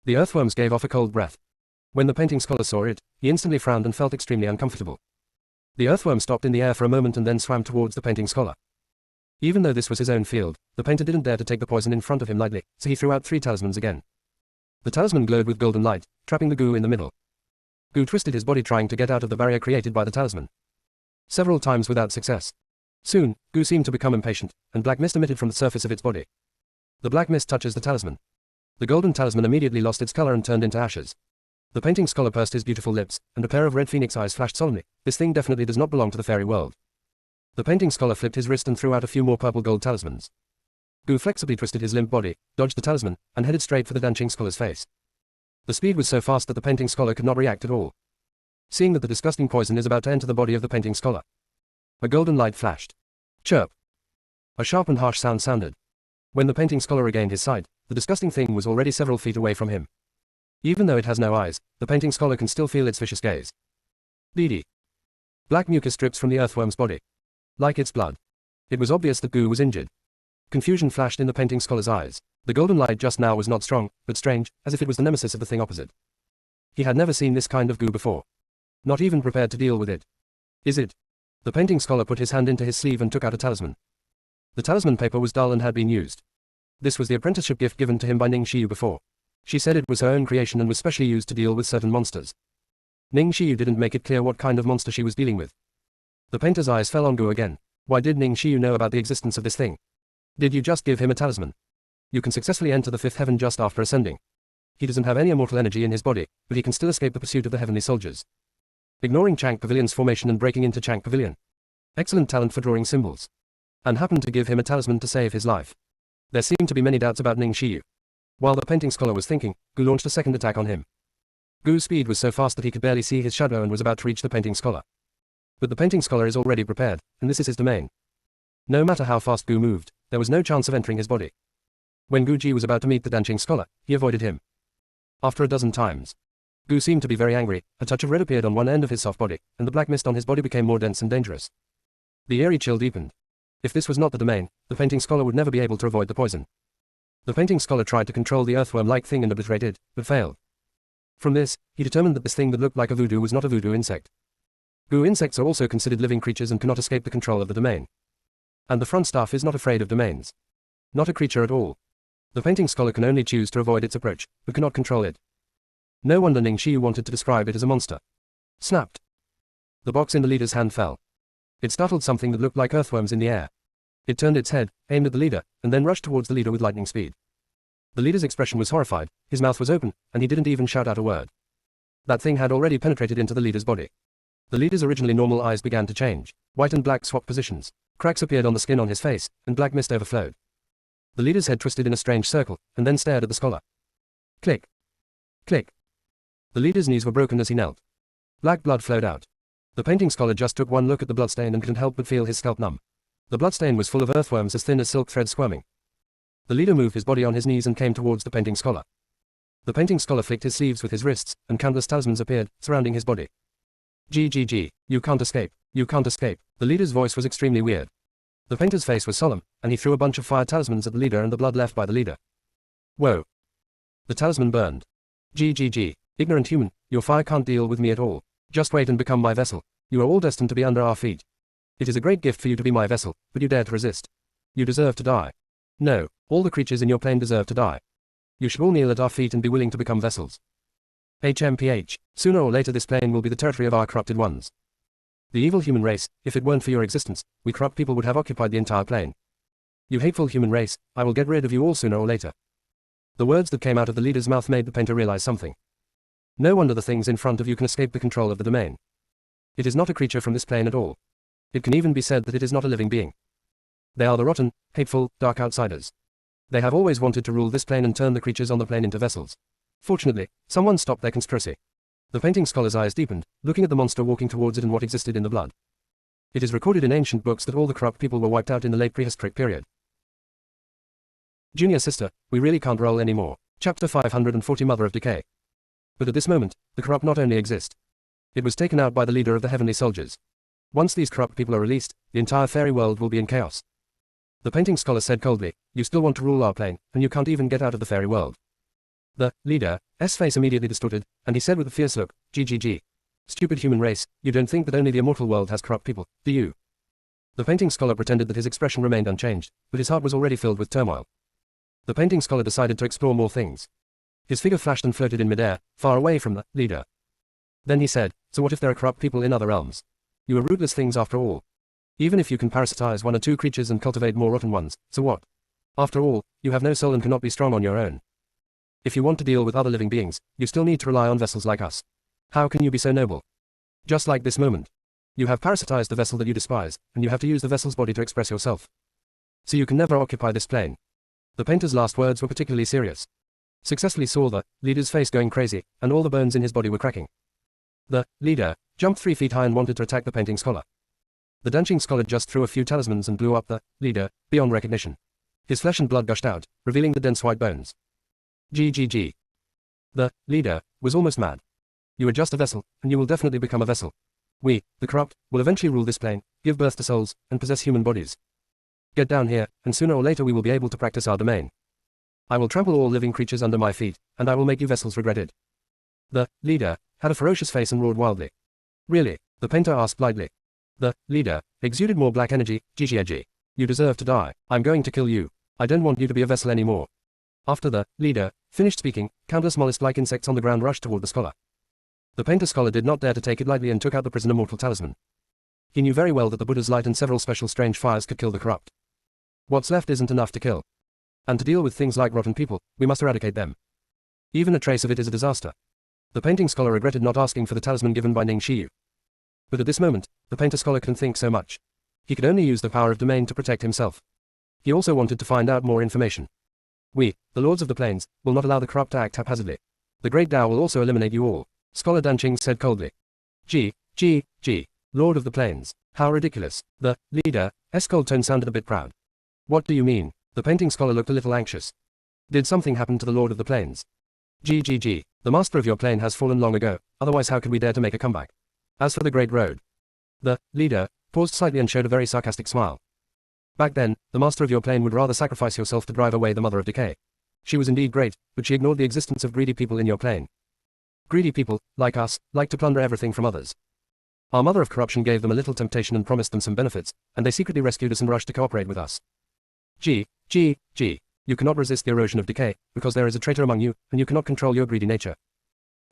[SPEAKER 1] The earthworms gave off a cold breath. When the painting scholar saw it, he instantly frowned and felt extremely uncomfortable. The earthworm stopped in the air for a moment and then swam towards the painting scholar. Even though this was his own field, the painter didn't dare to take the poison in front of him lightly, so he threw out 3 talismans again. The talisman glowed with golden light, trapping the goo in the middle. Goo twisted his body trying to get out of the barrier created by the talisman. Several times without success. Soon, Goo seemed to become impatient, and black mist emitted from the surface of its body. The black mist touches the talisman. The golden talisman immediately lost its color and turned into ashes. The painting scholar pursed his beautiful lips, and a pair of red phoenix eyes flashed solemnly. This thing definitely does not belong to the fairy world. The painting scholar flipped his wrist and threw out a few more purple gold talismans. Gu flexibly twisted his limp body, dodged the talisman, and headed straight for the dancing scholar's face. The speed was so fast that the painting scholar could not react at all. Seeing that the disgusting poison is about to enter the body of the painting scholar, a golden light flashed. Chirp! A sharp and harsh sound sounded. When the painting scholar regained his sight, the disgusting thing was already several feet away from him. Even though it has no eyes, the painting scholar can still feel its vicious gaze. Dee. Black mucus drips from the earthworm's body. Like its blood. It was obvious that Gu was injured. Confusion flashed in the painting scholar's eyes. The golden light just now was not strong, but strange, as if it was the nemesis of the thing opposite. He had never seen this kind of Gu before. Not even prepared to deal with it. Is it? The painting scholar put his hand into his sleeve and took out a talisman. The talisman paper was dull and had been used. This was the apprenticeship gift given to him by Ning Xiyu before. She said it was her own creation and was specially used to deal with certain monsters. Ning Xiyu didn't make it clear what kind of monster she was dealing with. The painter's eyes fell on Gu again. Why did Ning Xiyu know about the existence of this thing? Did you just give him a talisman? You can successfully enter the fifth heaven just after ascending. He doesn't have any immortal energy in his body, but he can still escape the pursuit of the heavenly soldiers. Ignoring Chang Pavilion's formation and breaking into Chang Pavilion. Excellent talent for drawing symbols. And happened to give him a talisman to save his life. There seemed to be many doubts about Ning Xiyu. While the painting scholar was thinking, Gu launched a second attack on him. Gu's speed was so fast that he could barely see his shadow and was about to reach the painting scholar. But the painting scholar is already prepared, and this is his domain. No matter how fast Gu moved, there was no chance of entering his body. When Gu Ji was about to meet the dancing scholar, he avoided him. After a dozen times, Gu seemed to be very angry. A touch of red appeared on one end of his soft body, and the black mist on his body became more dense and dangerous. The eerie chill deepened. If this was not the domain, the painting scholar would never be able to avoid the poison. The painting scholar tried to control the earthworm-like thing and obliterate it, but failed. From this, he determined that this thing that looked like a voodoo was not a voodoo insect. Gu insects are also considered living creatures and cannot escape the control of the domain. And the front staff is not afraid of domains. Not a creature at all. The painting scholar can only choose to avoid its approach, but cannot control it. No wonder Ning Xiyu wanted to describe it as a monster. Snapped. The box in the leader's hand fell. It startled something that looked like earthworms in the air. It turned its head, aimed at the leader, and then rushed towards the leader with lightning speed. The leader's expression was horrified, his mouth was open, and he didn't even shout out a word. That thing had already penetrated into the leader's body. The leader's originally normal eyes began to change. White and black swapped positions. Cracks appeared on the skin on his face, and black mist overflowed. The leader's head twisted in a strange circle, and then stared at the scholar. Click. Click. The leader's knees were broken as he knelt. Black blood flowed out. The painting scholar just took one look at the bloodstain and couldn't help but feel his scalp numb. The bloodstain was full of earthworms as thin as silk threads squirming. The leader moved his body on his knees and came towards the painting scholar. The painting scholar flicked his sleeves with his wrists, and countless talismans appeared, surrounding his body. GGG, you can't escape, you can't escape. The leader's voice was extremely weird. The painter's face was solemn, and he threw a bunch of fire talismans at the leader and the blood left by the leader. Whoa. The talisman burned. GGG, ignorant human, your fire can't deal with me at all. Just wait and become my vessel. You are all destined to be under our feet. It is a great gift for you to be my vessel, but you dare to resist. You deserve to die. No, all the creatures in your plane deserve to die. You should all kneel at our feet and be willing to become vessels. HMPH, sooner or later this plane will be the territory of our corrupted ones. The evil human race, if it weren't for your existence, we corrupt people would have occupied the entire plane. You hateful human race, I will get rid of you all sooner or later. The words that came out of the leader's mouth made the painter realize something. No wonder the things in front of you can escape the control of the domain. It is not a creature from this plane at all. It can even be said that it is not a living being. They are the rotten, hateful, dark outsiders. They have always wanted to rule this plane and turn the creatures on the plane into vessels. Fortunately, someone stopped their conspiracy. The painting scholar's eyes deepened, looking at the monster walking towards it and what existed in the blood. It is recorded in ancient books that all the corrupt people were wiped out in the late prehistoric period. Junior sister, we really can't roll anymore. Chapter 540 Mother of Decay. But at this moment, the corrupt not only exist. It was taken out by the leader of the heavenly soldiers. Once these corrupt people are released, the entire fairy world will be in chaos. The painting scholar said coldly, you still want to rule our plane, and you can't even get out of the fairy world. The leader's face immediately distorted, and he said with a fierce look, GGG. Stupid human race, you don't think that only the immortal world has corrupt people, do you? The painting scholar pretended that his expression remained unchanged, but his heart was already filled with turmoil. The painting scholar decided to explore more things. His figure flashed and floated in midair, far away from the leader. Then he said, so what if there are corrupt people in other realms? You are rootless things after all. Even if you can parasitize one or two creatures and cultivate more rotten ones, so what? After all, you have no soul and cannot be strong on your own. If you want to deal with other living beings, you still need to rely on vessels like us. How can you be so noble? Just like this moment. You have parasitized the vessel that you despise, and you have to use the vessel's body to express yourself. So you can never occupy this plane. The painter's last words were particularly serious. Successfully saw the leader's face going crazy, and all the bones in his body were cracking. The leader jumped 3 feet high and wanted to attack the painting scholar. The dancing scholar just threw a few talismans and blew up the leader beyond recognition. His flesh and blood gushed out, revealing the dense white bones. GGG. The leader was almost mad. You are just a vessel, and you will definitely become a vessel. We, the corrupt, will eventually rule this plane, give birth to souls, and possess human bodies. Get down here, and sooner or later we will be able to practice our domain. I will trample all living creatures under my feet, and I will make you vessels regret it. The leader had a ferocious face and roared wildly. Really? The painter asked lightly. The leader exuded more black energy. GGG. You deserve to die. I'm going to kill you. I don't want you to be a vessel anymore. After the leader finished speaking, countless mollusk-like insects on the ground rushed toward the scholar. The painter scholar did not dare to take it lightly and took out the prisoner mortal talisman. He knew very well that the Buddha's light and several special strange fires could kill the corrupt. What's left isn't enough to kill. And to deal with things like rotten people, we must eradicate them. Even a trace of it is a disaster. The painting scholar regretted not asking for the talisman given by Ning Shiyu. But at this moment, the painter scholar couldn't think so much. He could only use the power of domain to protect himself. He also wanted to find out more information. We, the lords of the plains, will not allow the corrupt to act haphazardly. The great Tao will also eliminate you all, Scholar Danqing said coldly. Lord of the plains. How ridiculous. The leader's cold tone sounded a bit proud. What do you mean? The painting scholar looked a little anxious. Did something happen to the Lord of the Plains? The master of your plane has fallen long ago, otherwise how could we dare to make a comeback? As for the Great Road. The leader paused slightly and showed a very sarcastic smile. Back then, the master of your plane would rather sacrifice yourself to drive away the mother of decay. She was indeed great, but she ignored the existence of greedy people in your plane. Greedy people, like us, like to plunder everything from others. Our mother of corruption gave them a little temptation and promised them some benefits, and they secretly rescued us and rushed to cooperate with us. You cannot resist the erosion of decay, because there is a traitor among you, and you cannot control your greedy nature.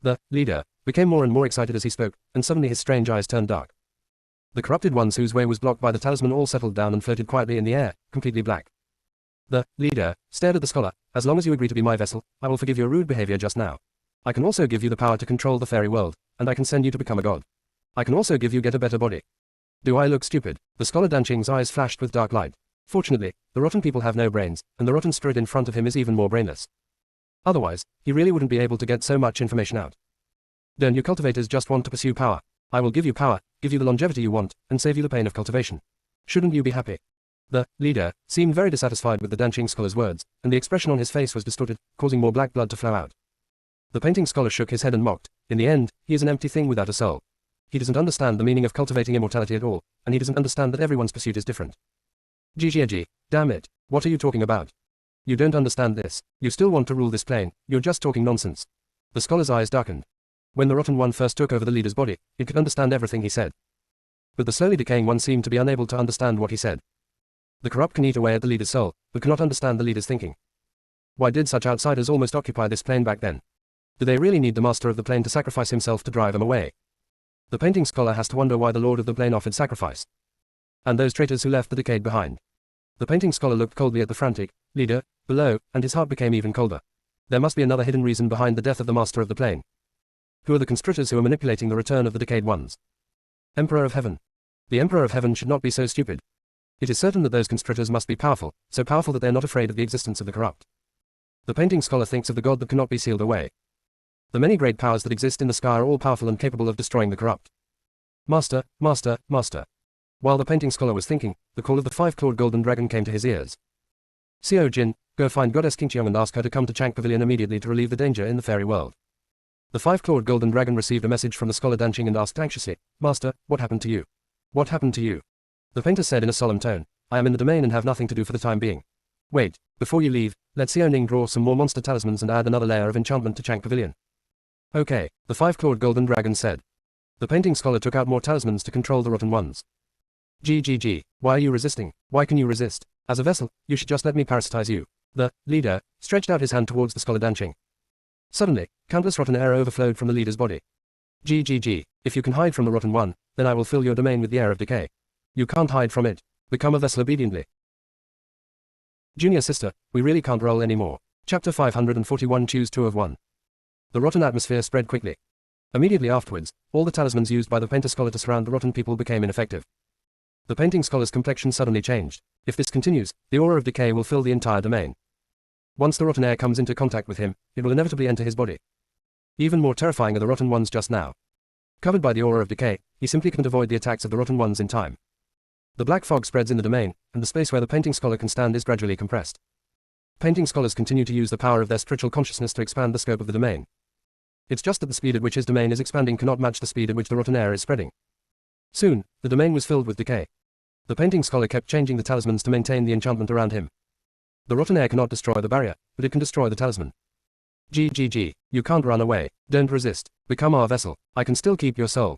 [SPEAKER 1] The leader became more and more excited as he spoke, and suddenly his strange eyes turned dark. The corrupted ones whose way was blocked by the talisman all settled down and floated quietly in the air, completely black. The leader stared at the scholar. As long as you agree to be my vessel, I will forgive your rude behavior just now. I can also give you the power to control the fairy world, and I can send you to become a god. I can also give you get a better body. Do I look stupid? The scholar Danqing's eyes flashed with dark light. Fortunately, the rotten people have no brains, and the rotten spirit in front of him is even more brainless. Otherwise, he really wouldn't be able to get so much information out. Don't you cultivators just want to pursue power? I will give you power, give you the longevity you want, and save you the pain of cultivation. Shouldn't you be happy? The leader seemed very dissatisfied with the Danqing scholar's words, and the expression on his face was distorted, causing more black blood to flow out. The painting scholar shook his head and mocked. In the end, he is an empty thing without a soul. He doesn't understand the meaning of cultivating immortality at all, and he doesn't understand that everyone's pursuit is different. Damn it. What are you talking about? You don't understand this. You still want to rule this plane. You're just talking nonsense. The scholar's eyes darkened. When the rotten one first took over the leader's body, it could understand everything he said. But the slowly decaying one seemed to be unable to understand what he said. The corrupt can eat away at the leader's soul, but cannot understand the leader's thinking. Why did such outsiders almost occupy this plane back then? Do they really need the master of the plane to sacrifice himself to drive them away? The painting scholar has to wonder why the lord of the plane offered sacrifice. And those traitors who left the decayed behind. The painting scholar looked coldly at the frantic leader below, and his heart became even colder. There must be another hidden reason behind the death of the master of the plane. Who are the conspirators who are manipulating the return of the decayed ones? Emperor of Heaven. The Emperor of Heaven should not be so stupid. It is certain that those conspirators must be powerful, so powerful that they are not afraid of the existence of the corrupt. The painting scholar thinks of the god that cannot be sealed away. The many great powers that exist in the sky are all powerful and capable of destroying the corrupt. Master. While the painting scholar was thinking, the call of the 5-clawed golden dragon came to his ears. Xiao Jin, go find Goddess Qingqiong and ask her to come to Chang Pavilion immediately to relieve the danger in the fairy world. The 5-clawed golden dragon received a message from the scholar Danqing and asked anxiously, Master, what happened to you? What happened to you? The painter said in a solemn tone, I am in the domain and have nothing to do for the time being. Wait, before you leave, let Xiao Ning draw some more monster talismans and add another layer of enchantment to Chang Pavilion. Okay, the 5-clawed golden dragon said. The painting scholar took out more talismans to control the rotten ones. Why are you resisting? Why can you resist? As a vessel, you should just let me parasitize you. The leader stretched out his hand towards the scholar Danqing. Suddenly, countless rotten air overflowed from the leader's body. If you can hide from the rotten one, then I will fill your domain with the air of decay. You can't hide from it. Become a vessel obediently. Junior sister, we really can't roll anymore. Chapter 541 Choose 2 of 1. The rotten atmosphere spread quickly. Immediately afterwards, all the talismans used by the painter scholar to surround the rotten people became ineffective. The painting scholar's complexion suddenly changed. If this continues, the aura of decay will fill the entire domain. Once the rotten air comes into contact with him, it will inevitably enter his body. Even more terrifying are the rotten ones just now. Covered by the aura of decay, he simply couldn't avoid the attacks of the rotten ones in time. The black fog spreads in the domain, and the space where the painting scholar can stand is gradually compressed. Painting scholars continue to use the power of their spiritual consciousness to expand the scope of the domain. It's just that the speed at which his domain is expanding cannot match the speed at which the rotten air is spreading. Soon, the domain was filled with decay. The painting scholar kept changing the talismans to maintain the enchantment around him. The rotten air cannot destroy the barrier, but it can destroy the talisman. GGG, you can't run away, don't resist, become our vessel, I can still keep your soul.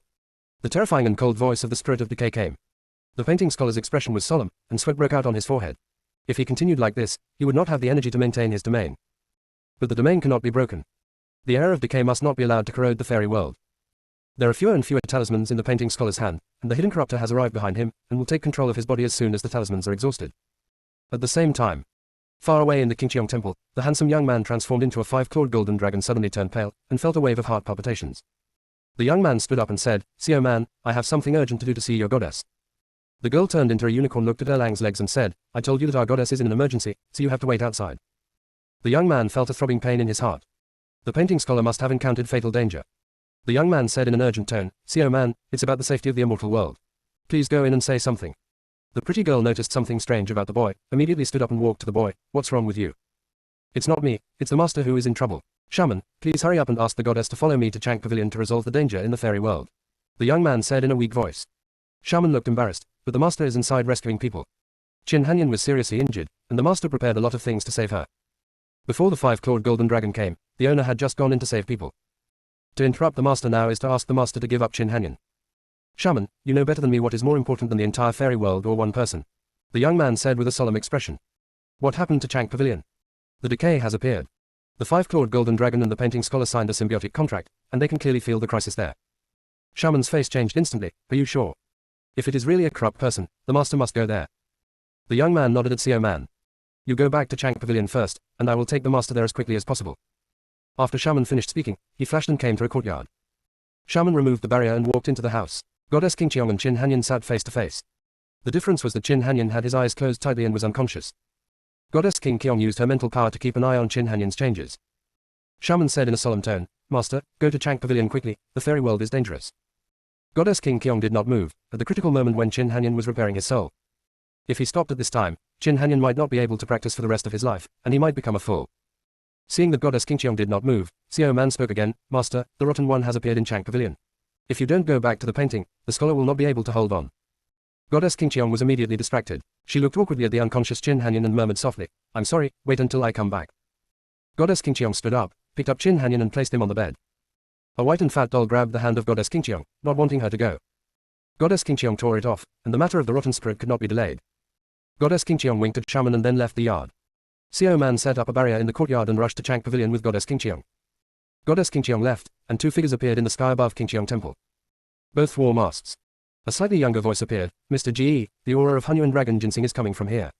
[SPEAKER 1] The terrifying and cold voice of the spirit of decay came. The painting scholar's expression was solemn, and sweat broke out on his forehead. If he continued like this, he would not have the energy to maintain his domain. But the domain cannot be broken. The air of decay must not be allowed to corrode the fairy world. There are fewer and fewer talismans in the painting scholar's hand, and the hidden corrupter has arrived behind him, and will take control of his body as soon as the talismans are exhausted. At the same time, far away in the Qingqiong temple, the handsome young man transformed into a 5-clawed golden dragon suddenly turned pale, and felt a wave of heart palpitations. The young man stood up and said, "See, oh man, I have something urgent to do to see your goddess." The girl turned into a unicorn, looked at Erlang's legs and said, "I told you that our goddess is in an emergency, so you have to wait outside." The young man felt a throbbing pain in his heart. The painting scholar must have encountered fatal danger. The young man said in an urgent tone, "See, oh man, it's about the safety of the immortal world. Please go in and say something." The pretty girl noticed something strange about the boy, immediately stood up and walked to the boy. "What's wrong with you?" "It's not me, it's the master who is in trouble. Shaman, please hurry up and ask the goddess to follow me to Chang Pavilion to resolve the danger in the fairy world," the young man said in a weak voice. Shaman looked embarrassed, but the master is inside rescuing people. Qin Hanyan was seriously injured, and the master prepared a lot of things to save her. Before the 5-clawed golden dragon came, the owner had just gone in to save people. To interrupt the master now is to ask the master to give up Qin Hanyan. "Shaman, you know better than me what is more important than the entire fairy world or one person," the young man said with a solemn expression. "What happened to Chang Pavilion?" "The decay has appeared. The 5-clawed golden dragon and the painting scholar signed a symbiotic contract, and they can clearly feel the crisis there." Shaman's face changed instantly. "Are you sure? If it is really a corrupt person, the master must go there." The young man nodded at Seo Man. "You go back to Chang Pavilion first, and I will take the master there as quickly as possible." After Shaman finished speaking, he flashed and came to a courtyard. Shaman removed the barrier and walked into the house. Goddess Qingqiong and Qin Hanyan sat face to face. The difference was that Qin Hanyan had his eyes closed tightly and was unconscious. Goddess Qingqiong used her mental power to keep an eye on Qin Hanyan's changes. Shaman said in a solemn tone, "Master, go to Chang Pavilion quickly, the fairy world is dangerous." Goddess Qingqiong did not move, at the critical moment when Qin Hanyan was repairing his soul. If he stopped at this time, Qin Hanyan might not be able to practice for the rest of his life, and he might become a fool. Seeing that Goddess Qingqiong did not move, Seo Man spoke again, "Master, the rotten one has appeared in Chang Pavilion. If you don't go back to the painting, the scholar will not be able to hold on." Goddess Qingqiong was immediately distracted. She looked awkwardly at the unconscious Qin Hanyan and murmured softly, "I'm sorry, wait until I come back." Goddess Qingqiong stood up, picked up Qin Hanyan and placed him on the bed. A white and fat doll grabbed the hand of Goddess Qingqiong, not wanting her to go. Goddess Qingqiong tore it off, and the matter of the rotten spirit could not be delayed. Goddess Qingqiong winked at Shaman and then left the yard. Seo Man set up a barrier in the courtyard and rushed to Chang Pavilion with Goddess Qingqiong. Goddess Qingqiong left, and 2 figures appeared in the sky above Qingqiong Temple. Both wore masks. A slightly younger voice appeared, "Mr. Ge, the aura of Hunyuan Dragon ginseng is coming from here."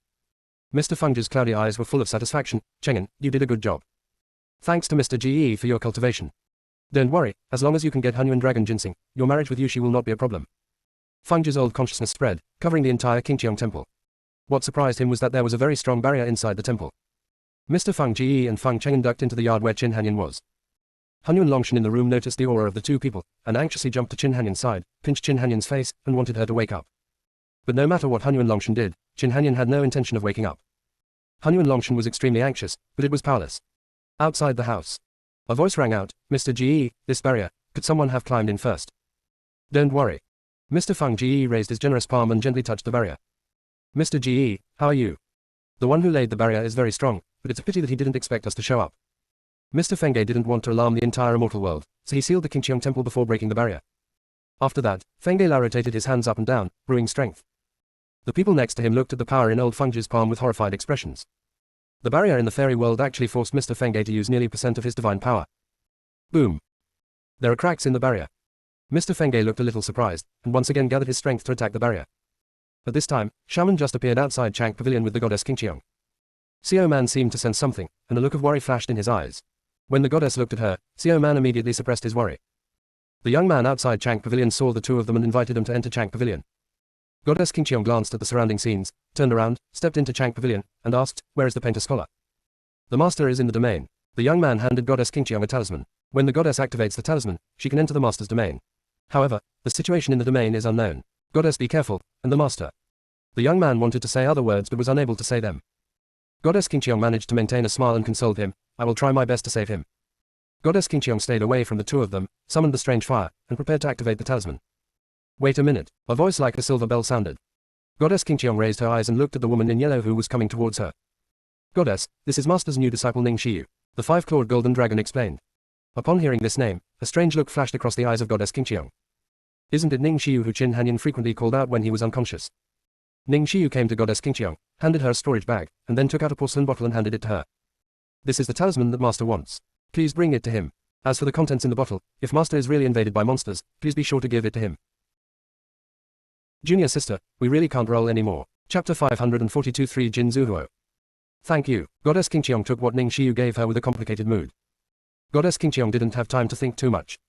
[SPEAKER 1] Mr. Feng's cloudy eyes were full of satisfaction. "Cheng'an, you did a good job. Thanks to Mr. Ge for your cultivation. Don't worry, as long as you can get Hunyuan Dragon ginseng, your marriage with Yushi will not be a problem." Feng's old consciousness spread, covering the entire Qingqiong Temple. What surprised him was that there was a very strong barrier inside the temple. Mr. Feng Ge and Feng Cheng'an ducked into the yard where Qin Hanyan was. Hunyuan Longshan in the room noticed the aura of the 2 people, and anxiously jumped to Qin Hanyan's side, pinched Qin Hanyan's face, and wanted her to wake up. But no matter what Hunyuan Longshan did, Qin Hanyan had no intention of waking up. Hunyuan Longshan was extremely anxious, but it was powerless. Outside the house, a voice rang out, "Mr. Ge, this barrier, could someone have climbed in first?" "Don't worry." Mr. Feng Ge raised his generous palm and gently touched the barrier. "Mr. Ge, how are you? The one who laid the barrier is very strong, but it's a pity that he didn't expect us to show up." Mr. Fengge didn't want to alarm the entire immortal world, so he sealed the Qingqiong Temple before breaking the barrier. After that, Fengge Lao rotated his hands up and down, brewing strength. The people next to him looked at the power in old Fengge's palm with horrified expressions. The barrier in the fairy world actually forced Mr. Fengge to use nearly % of his divine power. Boom. There are cracks in the barrier. Mr. Fengge looked a little surprised, and once again gathered his strength to attack the barrier. At this time, Shaman just appeared outside Chang Pavilion with the Goddess Qingqiong. Xiao Man seemed to sense something, and a look of worry flashed in his eyes. When the goddess looked at her, Xiao Man immediately suppressed his worry. The young man outside Chang Pavilion saw the two of them and invited them to enter Chang Pavilion. Goddess Qingqiong glanced at the surrounding scenes, turned around, stepped into Chang Pavilion, and asked, "Where is the painter scholar?" "The master is in the domain." The young man handed Goddess Qingqiong a talisman. When the goddess activates the talisman, she can enter the master's domain. However, the situation in the domain is unknown. "Goddess, be careful," and the master. The young man wanted to say other words but was unable to say them. Goddess Qingqiong managed to maintain a smile and consoled him. "I will try my best to save him." Goddess Qingqiong stayed away from the two of them, summoned the strange fire, and prepared to activate the talisman. "Wait a minute." A voice like a silver bell sounded. Goddess Qingqiong raised her eyes and looked at the woman in yellow who was coming towards her. "Goddess, this is Master's new disciple Ning Xiyu," the five-clawed golden dragon explained. Upon hearing this name, a strange look flashed across the eyes of Goddess Qingqiong. "Isn't it Ning Xiyu who Qin Hanyan frequently called out when he was unconscious?" Ning Xiyu came to Goddess Qingqiong, handed her a storage bag, and then took out a porcelain bottle and handed it to her. "This is the talisman that Master wants. Please bring it to him. As for the contents in the bottle, if Master is really invaded by monsters, please be sure to give it to him." Junior sister, we really can't roll anymore. Chapter 542 3 Jin Zuhuo. "Thank you." Goddess Qingqiong took what Ning Xiyu gave her with a complicated mood. Goddess Qingqiong didn't have time to think too much.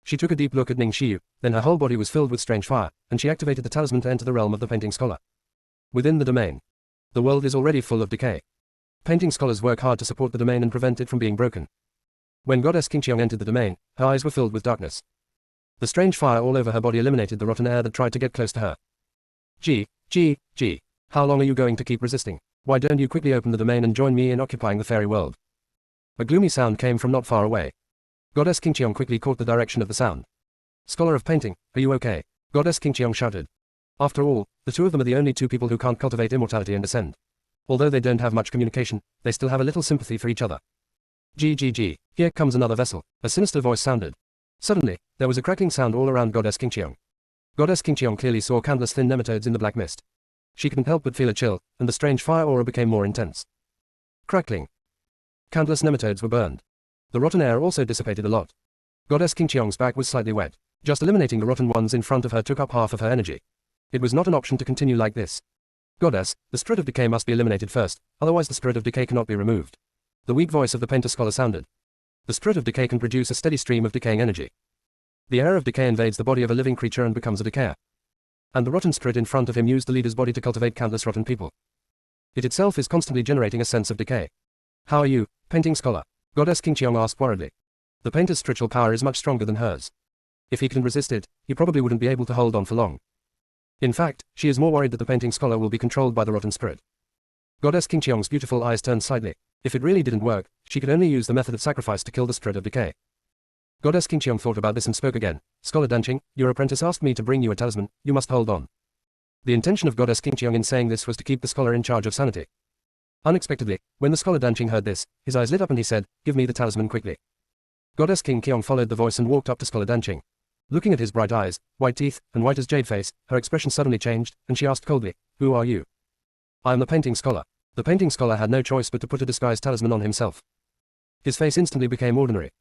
[SPEAKER 1] She took a deep look at Ning Xiyu, then her whole body was filled with strange fire, and she activated the talisman to enter the realm of the painting scholar. Within the domain, the world is already full of decay. Painting scholars work hard to support the domain and prevent it from being broken. When Goddess Qingqiong entered the domain, her eyes were filled with darkness. The strange fire all over her body eliminated the rotten air that tried to get close to her. Gee, how long are you going to keep resisting? Why don't you quickly open the domain and join me in occupying the fairy world? A gloomy sound came from not far away. Goddess Qingqiong quickly caught the direction of the sound. "Scholar of painting, are you okay?" Goddess Qingqiong shouted. After all, the two of them are the only two people who can't cultivate immortality and ascend. Although they don't have much communication, they still have a little sympathy for each other. Here comes another vessel," a sinister voice sounded. Suddenly, there was a crackling sound all around Goddess Qingqiong. Goddess Qingqiong clearly saw countless thin nematodes in the black mist. She couldn't help but feel a chill, and the strange fire aura became more intense. Crackling. Countless nematodes were burned. The rotten air also dissipated a lot. Goddess Qingqiong's back was slightly wet. Just eliminating the rotten ones in front of her took up half of her energy. It was not an option to continue like this. "Goddess, the spirit of decay must be eliminated first, otherwise the spirit of decay cannot be removed." The weak voice of the painter scholar sounded. The spirit of decay can produce a steady stream of decaying energy. The air of decay invades the body of a living creature and becomes a decayer. And the rotten spirit in front of him used the leader's body to cultivate countless rotten people. It itself is constantly generating a sense of decay. "How are you, painting scholar?" Goddess Qingqiong asked worriedly. The painter's spiritual power is much stronger than hers. If he couldn't resist it, he probably wouldn't be able to hold on for long. In fact, she is more worried that the painting scholar will be controlled by the rotten spirit. Goddess Qingqiong's beautiful eyes turned slightly. If it really didn't work, she could only use the method of sacrifice to kill the spirit of decay. Goddess Qingqiong thought about this and spoke again. "Scholar Danqing, your apprentice asked me to bring you a talisman, you must hold on." The intention of Goddess Qingqiong in saying this was to keep the scholar in charge of sanity. Unexpectedly, when the scholar Danqing heard this, his eyes lit up and he said, "Give me the talisman quickly." Goddess Qingqiong followed the voice and walked up to Scholar Danqing. Looking at his bright eyes, white teeth, and white as jade face, her expression suddenly changed, and she asked coldly, "Who are you?" "I am the painting scholar." The painting scholar had no choice but to put a disguised talisman on himself. His face instantly became ordinary.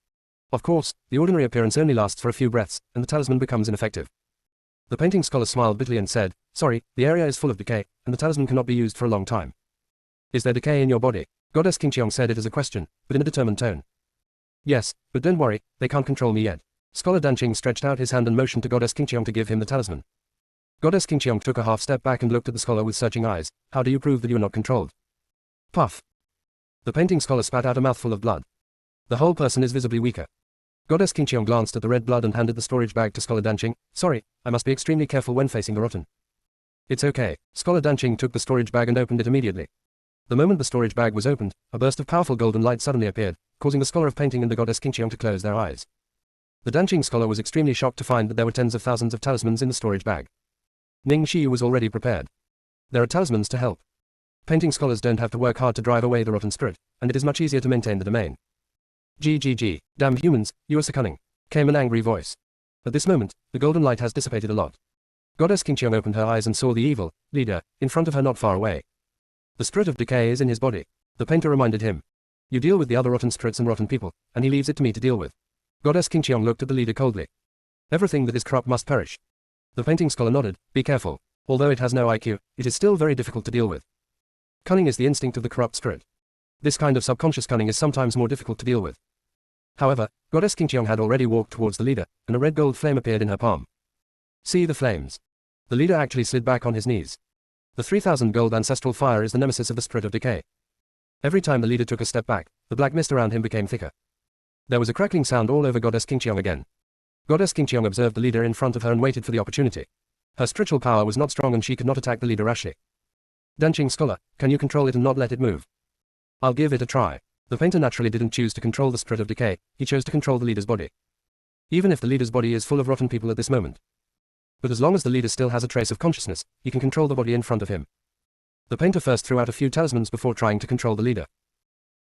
[SPEAKER 1] Of course, the ordinary appearance only lasts for a few breaths, and the talisman becomes ineffective. The painting scholar smiled bitterly and said, "Sorry, the area is full of decay, and the talisman cannot be used for a long time." "Is there decay in your body?" Goddess Qingqiong said it as a question, but in a determined tone. "Yes, but don't worry, they can't control me yet." Scholar Danqing stretched out his hand and motioned to Goddess Qingqiong to give him the talisman. Goddess Qingqiong took a half step back and looked at the scholar with searching eyes. "How do you prove that you are not controlled?" Puff. The painting scholar spat out a mouthful of blood. The whole person is visibly weaker. Goddess Qingqiong glanced at the red blood and handed the storage bag to Scholar Danqing. "Sorry, I must be extremely careful when facing the rotten." "It's okay." Scholar Danqing took the storage bag and opened it immediately. The moment the storage bag was opened, a burst of powerful golden light suddenly appeared, causing the scholar of painting and the Goddess Qingqiong to close their eyes. The Danqing scholar was extremely shocked to find that there were tens of thousands of talismans in the storage bag. Ning Xiyu was already prepared. There are talismans to help. Painting scholars don't have to work hard to drive away the rotten spirit, and it is much easier to maintain the domain. Damn humans, you are so cunning," came an angry voice. At this moment, the golden light has dissipated a lot. Goddess Qingqiong opened her eyes and saw the evil leader in front of her not far away. The spirit of decay is in his body. The painter reminded him. "You deal with the other rotten spirits and rotten people, and he leaves it to me to deal with." Goddess Qingqiong looked at the leader coldly. "Everything that is corrupt must perish." The painting scholar nodded. "Be careful. Although it has no IQ, it is still very difficult to deal with. Cunning is the instinct of the corrupt spirit. This kind of subconscious cunning is sometimes more difficult to deal with. However, Goddess Qingqiong had already walked towards the leader, and a red gold flame appeared in her palm. See the flames. The leader actually slid back on his knees. The 3000 gold ancestral fire is the nemesis of the spirit of decay. Every time the leader took a step back, the black mist around him became thicker. There was a crackling sound all over Goddess Qingqiong again. Goddess Qingqiong observed the leader in front of her and waited for the opportunity. Her spiritual power was not strong and she could not attack the leader rashly. Danqing scholar, can you control it and not let it move? I'll give it a try. The painter naturally didn't choose to control the spirit of decay, he chose to control the leader's body. Even if the leader's body is full of rotten people at this moment. But as long as the leader still has a trace of consciousness, he can control the body in front of him. The painter first threw out a few talismans before trying to control the leader.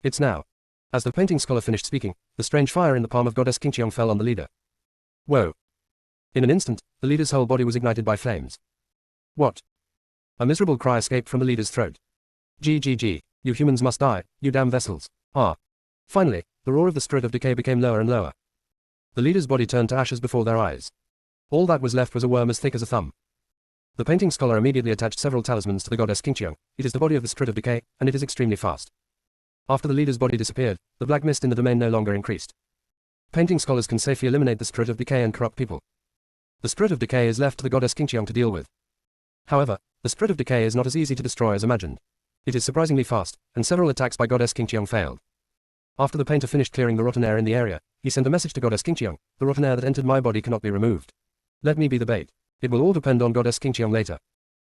[SPEAKER 1] It's now. As the painting scholar finished speaking, the strange fire in the palm of Goddess Qingqiong fell on the leader. Whoa. In an instant, the leader's whole body was ignited by flames. What? A miserable cry escaped from the leader's throat. GGG, you humans must die, you damn vessels. Ah. Finally, the roar of the spirit of decay became lower and lower. The leader's body turned to ashes before their eyes. All that was left was a worm as thick as a thumb. The painting scholar immediately attached several talismans to the Goddess Qingqiong. It is the body of the spirit of decay, and it is extremely fast. After the leader's body disappeared, the black mist in the domain no longer increased. Painting scholars can safely eliminate the spirit of decay and corrupt people. The spirit of decay is left to the Goddess Qingqiong to deal with. However, the spirit of decay is not as easy to destroy as imagined. It is surprisingly fast, and several attacks by Goddess Qingqiong failed. After the painter finished clearing the rotten air in the area, he sent a message to Goddess Qingqiong: the rotten air that entered my body cannot be removed. Let me be the bait. It will all depend on Goddess Qingqiong later.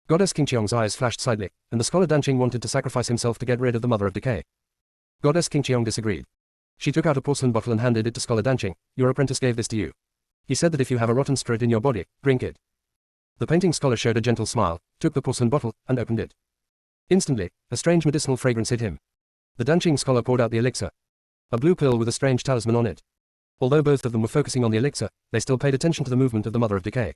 [SPEAKER 1] Goddess Qingqiong's eyes flashed slightly, and the scholar Danqing wanted to sacrifice himself to get rid of the mother of decay. Goddess Qingqiong disagreed. She took out a porcelain bottle and handed it to scholar Danqing. Your apprentice gave this to you. He said that if you have a rotten spirit in your body, drink it. The painting scholar showed a gentle smile, took the porcelain bottle, and opened it. Instantly, a strange medicinal fragrance hit him. The Danqing scholar poured out the elixir. A blue pill with a strange talisman on it. Although both of them were focusing on the elixir, they still paid attention to the movement of the mother of decay.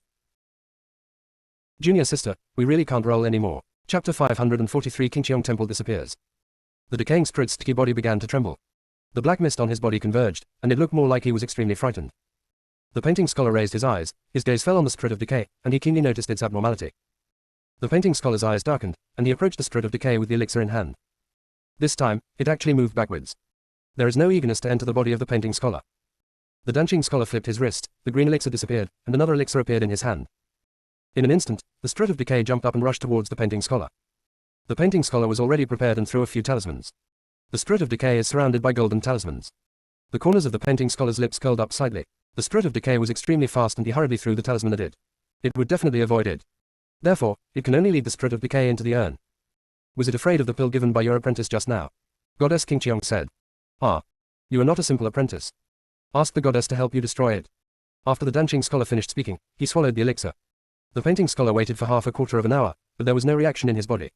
[SPEAKER 1] Junior sister, we really can't roll anymore. Chapter 543 Qingqiong Temple disappears. The decaying spirit's sticky body began to tremble. The black mist on his body converged, and it looked more like he was extremely frightened. The painting scholar raised his eyes, his gaze fell on the spirit of decay, and he keenly noticed its abnormality. The painting scholar's eyes darkened, and he approached the spirit of decay with the elixir in hand. This time, it actually moved backwards. There is no eagerness to enter the body of the painting scholar. The Danqing scholar flipped his wrist, the green elixir disappeared, and another elixir appeared in his hand. In an instant, the spirit of decay jumped up and rushed towards the painting scholar. The painting scholar was already prepared and threw a few talismans. The spirit of decay is surrounded by golden talismans. The corners of the painting scholar's lips curled up slightly. The spirit of decay was extremely fast and he hurriedly threw the talisman at it. It would definitely avoid it. Therefore, it can only lead the spirit of decay into the urn. Was it afraid of the pill given by your apprentice just now? Goddess Qingqiong said. Ah. You are not a simple apprentice. Ask the goddess to help you destroy it. After the Danqing scholar finished speaking, he swallowed the elixir. The painting scholar waited for half a quarter of an hour, but there was no reaction in his body.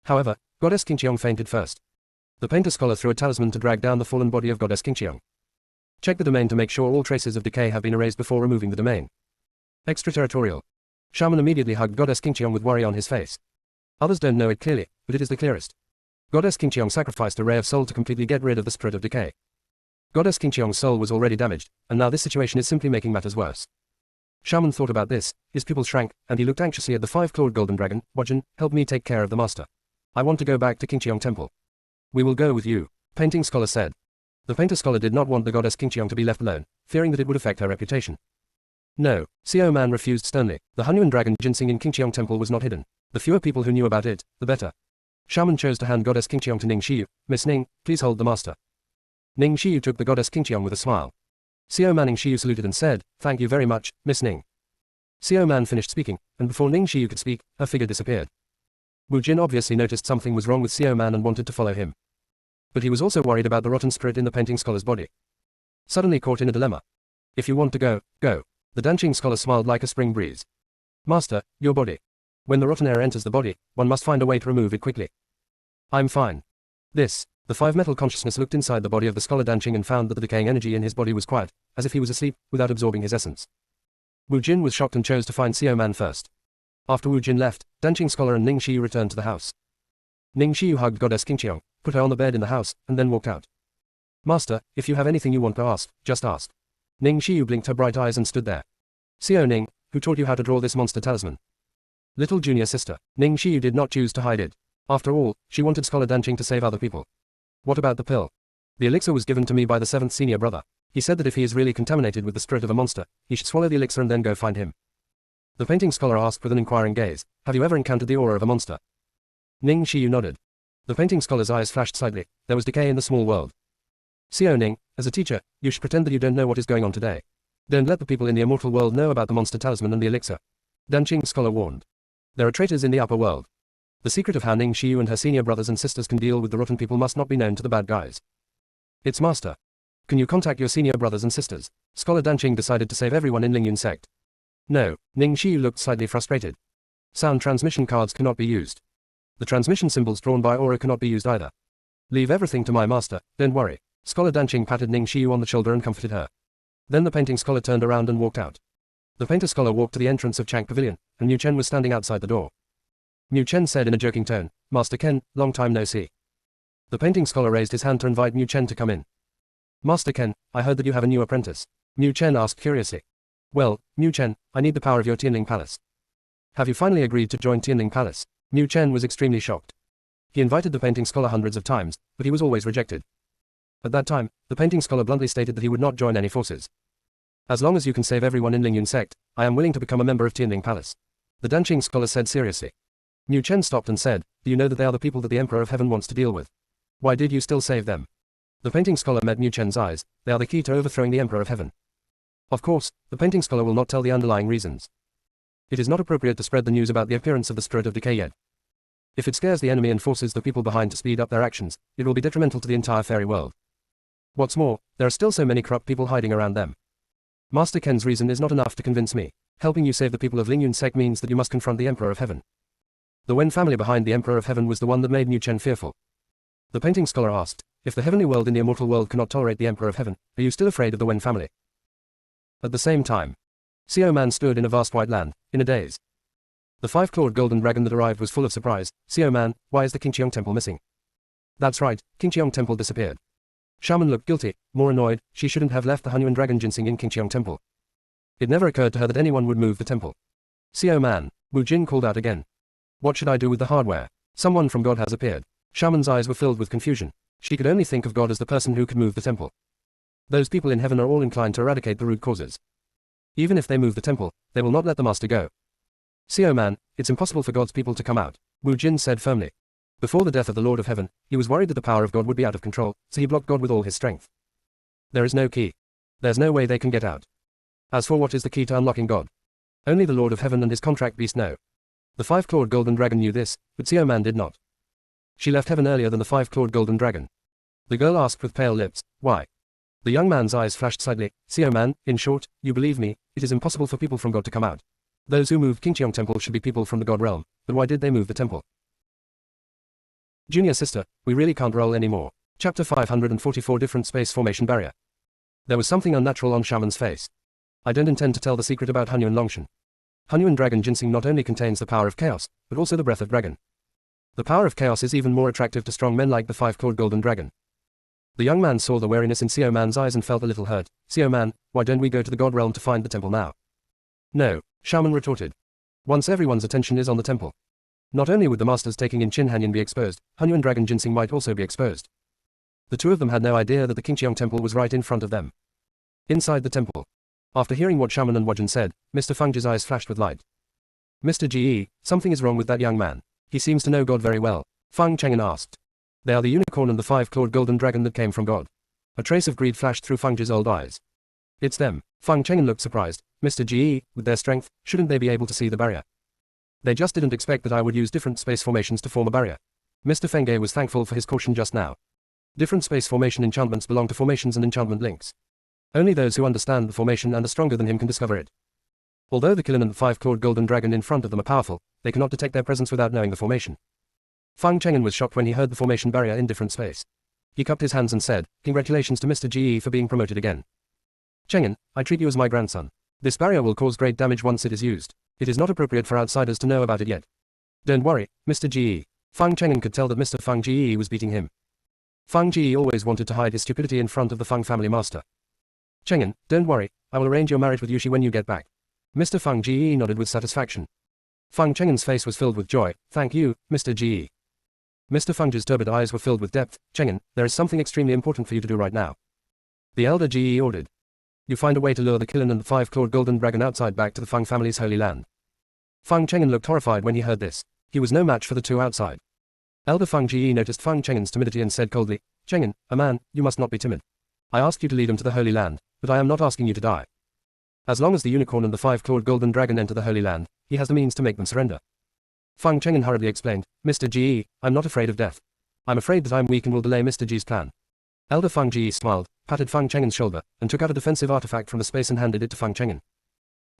[SPEAKER 1] However, Goddess Qingqiong fainted first. The painter scholar threw a talisman to drag down the fallen body of Goddess Qingqiong. Check the domain to make sure all traces of decay have been erased before removing the domain. Extraterritorial. Shaman immediately hugged Goddess Qingqiong with worry on his face. Others don't know it clearly, but it is the clearest. Goddess Qingqiong sacrificed a ray of soul to completely get rid of the spirit of decay. Goddess Qingqiong's soul was already damaged, and now this situation is simply making matters worse. Shaman thought about this, his pupils shrank, and he looked anxiously at the five-clawed golden dragon. Wajin, help me take care of the master. I want to go back to Qingqiong Temple. We will go with you, painting scholar said. The painter scholar did not want the goddess Qingqiong to be left alone, fearing that it would affect her reputation. No, Xiao Man refused sternly. The Hunyuan dragon ginseng in Qingqiong Temple was not hidden. The fewer people who knew about it, the better. Shaman chose to hand Goddess Qingqiong to Ning Shiyu. Miss Ning, please hold the master. Ning Shiyu took the Goddess Qingqiong with a smile. Xiao Man Ning Shiyu saluted and said, thank you very much, Miss Ning. Xiao Man finished speaking, and before Ning Shiyu could speak, her figure disappeared. Wu Jin obviously noticed something was wrong with Xiao Man and wanted to follow him. But he was also worried about the rotten spirit in the painting scholar's body. Suddenly caught in a dilemma. If you want to go, go. The Danqing scholar smiled like a spring breeze. Master, your body. When the rotten air enters the body, one must find a way to remove it quickly. I'm fine. The five-metal consciousness looked inside the body of the scholar Danqing and found that the decaying energy in his body was quiet, as if he was asleep, without absorbing his essence. Wu Jin was shocked and chose to find Xiao Man first. After Wu Jin left, Danqing scholar and Ning Shiyu returned to the house. Ning Shiyu hugged Goddess Qingqiong, put her on the bed in the house, and then walked out. Master, if you have anything you want to ask, just ask. Ning Shiyu blinked her bright eyes and stood there. Xiao Ning, who taught you how to draw this monster talisman? Little junior sister. Ning Shiyu did not choose to hide it. After all, she wanted Scholar Danqing to save other people. What about the pill? The elixir was given to me by the 7th senior brother. He said that if he is really contaminated with the spirit of a monster, he should swallow the elixir and then go find him. The painting scholar asked with an inquiring gaze, have you ever encountered the aura of a monster? Ning Shiyu nodded. The painting scholar's eyes flashed slightly. There was decay in the small world. Xiao Ning, as a teacher, you should pretend that you don't know what is going on today. Don't let the people in the immortal world know about the monster talisman and the elixir. Danqing scholar warned. There are traitors in the upper world. The secret of how Ning Shiyu and her senior brothers and sisters can deal with the rotten people must not be known to the bad guys. It's master. Can you contact your senior brothers and sisters? Scholar Danqing decided to save everyone in Lingyun sect. No, Ning Shiyu looked slightly frustrated. Sound transmission cards cannot be used. The transmission symbols drawn by aura cannot be used either. Leave everything to my master, don't worry. Scholar Danqing patted Ning Shiyu on the shoulder and comforted her. Then the painting scholar turned around and walked out. The painter scholar walked to the entrance of Chang Pavilion, and Mu Chen was standing outside the door. Mu Chen said in a joking tone, Master Ken, long time no see. The painting scholar raised his hand to invite Mu Chen to come in. Master Ken, I heard that you have a new apprentice. Mu Chen asked curiously. Well, Mu Chen, I need the power of your Tianling Palace. Have you finally agreed to join Tianling Palace? Mu Chen was extremely shocked. He invited the painting scholar hundreds of times, but he was always rejected. At that time, the painting scholar bluntly stated that he would not join any forces. As long as you can save everyone in Lingyun sect, I am willing to become a member of Tianling Palace. The Danqing scholar said seriously. Mu Chen stopped and said, do you know that they are the people that the Emperor of Heaven wants to deal with? Why did you still save them? The painting scholar met Mu Chen's eyes. They are the key to overthrowing the Emperor of Heaven. Of course, the painting scholar will not tell the underlying reasons. It is not appropriate to spread the news about the appearance of the spirit of decay yet. If it scares the enemy and forces the people behind to speed up their actions, it will be detrimental to the entire fairy world. What's more, there are still so many corrupt people hiding around them. Master Ken's reason is not enough to convince me. Helping you save the people of Lingyun sect means that you must confront the Emperor of Heaven. The Wen family behind the Emperor of Heaven was the one that made Mu Chen fearful. The painting scholar asked, if the heavenly world and the immortal world cannot tolerate the Emperor of Heaven, are you still afraid of the Wen family? At the same time, Xiao Man stood in a vast white land, in a daze. The 5-clawed golden dragon that arrived was full of surprise. Xiao Man, why is the Qingqiong temple missing? That's right, Qingqiong temple disappeared. Shaman looked guilty, more annoyed. She shouldn't have left the Hunyuan dragon ginseng in Qingqiong temple. It never occurred to her that anyone would move the temple. Xiao Man, Wu Jin called out again. What should I do with the hardware? Someone from God has appeared. Shaman's eyes were filled with confusion. She could only think of God as the person who could move the temple. Those people in heaven are all inclined to eradicate the root causes. Even if they move the temple, they will not let the master go. Xiao Man, it's impossible for God's people to come out, Wu Jin said firmly. Before the death of the Lord of Heaven, he was worried that the power of God would be out of control, so he blocked God with all his strength. There is no key. There's no way they can get out. As for what is the key to unlocking God? Only the Lord of Heaven and his contract beast know. The 5-clawed golden dragon knew this, but Xiao Man did not. She left heaven earlier than the 5-clawed golden dragon. The girl asked with pale lips, why? The young man's eyes flashed slightly. Xiao Man, in short, you believe me, it is impossible for people from God to come out. Those who moved Qingqiong temple should be people from the God realm, but why did they move the temple? Junior sister, we really can't roll anymore. Chapter 544 Different Space Formation Barrier. There was something unnatural on Shaman's face. I don't intend to tell the secret about Hunyuan Longshan. Hunyuan Dragon Ginseng not only contains the power of chaos, but also the breath of dragon. The power of chaos is even more attractive to strong men like the 5-clawed golden dragon. The young man saw the wariness in Xiao Man's eyes and felt a little hurt. Xiao Man, why don't we go to the God realm to find the temple now? No, Shaman retorted. Once everyone's attention is on the temple. Not only would the masters taking in Qin Hanyan be exposed, Hunyuan Dragon Ginseng might also be exposed. The two of them had no idea that the Qingqiong temple was right in front of them. Inside the temple. After hearing what Shaman and Wajin said, Mr. Feng's eyes flashed with light. Mr. Ge, something is wrong with that young man. He seems to know God very well. Feng Cheng'an asked. They are the unicorn and the 5-clawed golden dragon that came from God. A trace of greed flashed through Feng's old eyes. It's them. Feng Cheng'an looked surprised. Mr. Ge, with their strength, shouldn't they be able to see the barrier? They just didn't expect that I would use different space formations to form a barrier. Mr. Fengge was thankful for his caution just now. Different space formation enchantments belong to formations and enchantment links. Only those who understand the formation and are stronger than him can discover it. Although the Qilin and the 5-clawed golden dragon in front of them are powerful, they cannot detect their presence without knowing the formation. Feng Cheng'an was shocked when he heard the formation barrier in different space. He cupped his hands and said, congratulations to Mr. Ge for being promoted again. Cheng'an, I treat you as my grandson. This barrier will cause great damage once it is used. It is not appropriate for outsiders to know about it yet. Don't worry, Mr. Ge. Feng Cheng'an could tell that Mr. Feng Ge was beating him. Feng Ge always wanted to hide his stupidity in front of the Feng family master. Cheng'an, don't worry, I will arrange your marriage with Yushi when you get back. Mr. Feng Ge nodded with satisfaction. Feng Cheng'an's face was filled with joy. Thank you, Mr. Ge. Mr. Feng's turbid eyes were filled with depth. Cheng'en, there is something extremely important for you to do right now. The elder Ge ordered. You find a way to lure the Qilin and the five-clawed golden dragon outside back to the Feng family's holy land. Feng Cheng'en looked horrified when he heard this. He was no match for the two outside. Elder Feng Ge noticed Feng Cheng'en's timidity and said coldly, Cheng'en, a man, you must not be timid. I asked you to lead him to the holy land, but I am not asking you to die. As long as the unicorn and the five-clawed golden dragon enter the holy land, he has the means to make them surrender. Feng Cheng'en hurriedly explained, Mr. Ge, I'm not afraid of death. I'm afraid that I'm weak and will delay Mr. Ge's plan. Elder Feng Ge smiled, patted Feng Cheng'en's shoulder, and took out a defensive artifact from the space and handed it to Feng Cheng'en.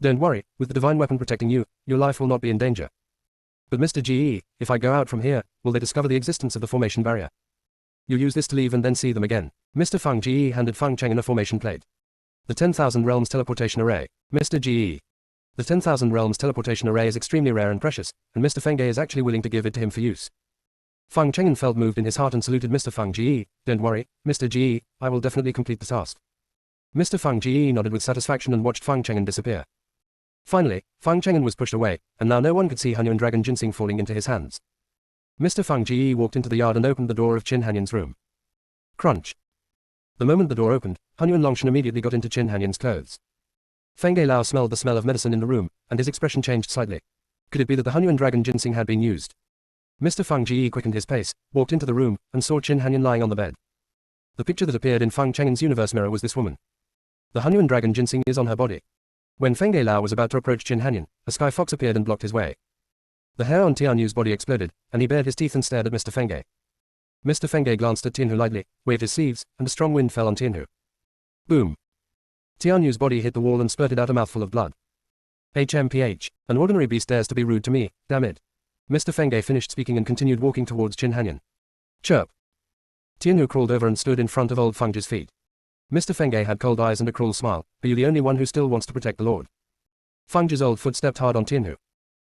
[SPEAKER 1] Don't worry, with the divine weapon protecting you, your life will not be in danger. But Mr. Ge, if I go out from here, will they discover the existence of the formation barrier? You use this to leave and then see them again. Mr. Feng Ge handed Feng Cheng'en a formation plate. The 10,000 Realms Teleportation Array. Mr. Ge. The 10,000 Realms Teleportation Array is extremely rare and precious, and Mr. Feng is actually willing to give it to him for use. Feng Cheng'en felt moved in his heart and saluted Mr. Feng Ge. Don't worry, Mr. Ge, I will definitely complete the task. Mr. Feng Ge nodded with satisfaction and watched Feng Cheng'en disappear. Finally, Feng Cheng'en was pushed away, and now no one could see Hunyuan Dragon Ginseng falling into his hands. Mr. Feng Ge walked into the yard and opened the door of Qin Hanyan's room. Crunch. The moment the door opened, Hunyuan Longshan immediately got into Qin Hanyan's clothes. Feng Lao smelled the smell of medicine in the room, and his expression changed slightly. Could it be that the Hunyuan Dragon Ginseng had been used? Mr. Feng Ge quickened his pace, walked into the room, and saw Qin Hanyan lying on the bed. The picture that appeared in Feng Cheng'en's universe mirror was this woman. The Hunyuan Dragon Ginseng is on her body. When Feng Lao was about to approach Qin Hanyan, a sky fox appeared and blocked his way. The hair on Tianyu's body exploded, and he bared his teeth and stared at Mr. Feng. Mr. Feng glanced at Tianhu lightly, waved his sleeves, and a strong wind fell on Tianhu. Boom. Tianyu's body hit the wall and spurted out a mouthful of blood. HMPH, an ordinary beast dares to be rude to me, damn it. Mr. Feng finished speaking and continued walking towards Qin Hanyan. Chirp. Tianhu crawled over and stood in front of old Feng's feet. Mr. Feng had cold eyes and a cruel smile. Are you the only one who still wants to protect the Lord? Feng's old foot stepped hard on Tianhu.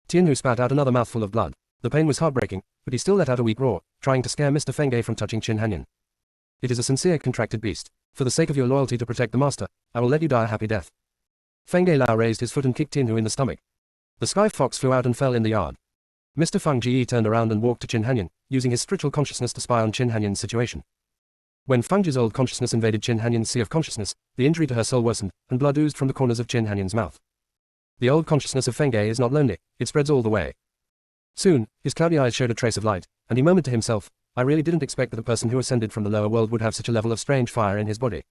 [SPEAKER 1] Tianhu spat out another mouthful of blood. The pain was heartbreaking, but he still let out a weak roar, trying to scare Mr. Feng from touching Qin Hanyan. It is a sincere contracted beast. For the sake of your loyalty to protect the master, I will let you die a happy death. Feng Lao raised his foot and kicked Tianhu in the stomach. The sky fox flew out and fell in the yard. Mr. Feng Ge turned around and walked to Qin Hanyan, using his spiritual consciousness to spy on Qin Hanyan's situation. When Feng's old consciousness invaded Qin Hanyan's sea of consciousness, the injury to her soul worsened, and blood oozed from the corners of Qin Hanyan's mouth. The old consciousness of Feng is not lonely, it spreads all the way. Soon, his cloudy eyes showed a trace of light, and he murmured to himself, I really didn't expect that a person who ascended from the lower world would have such a level of strange fire in his body.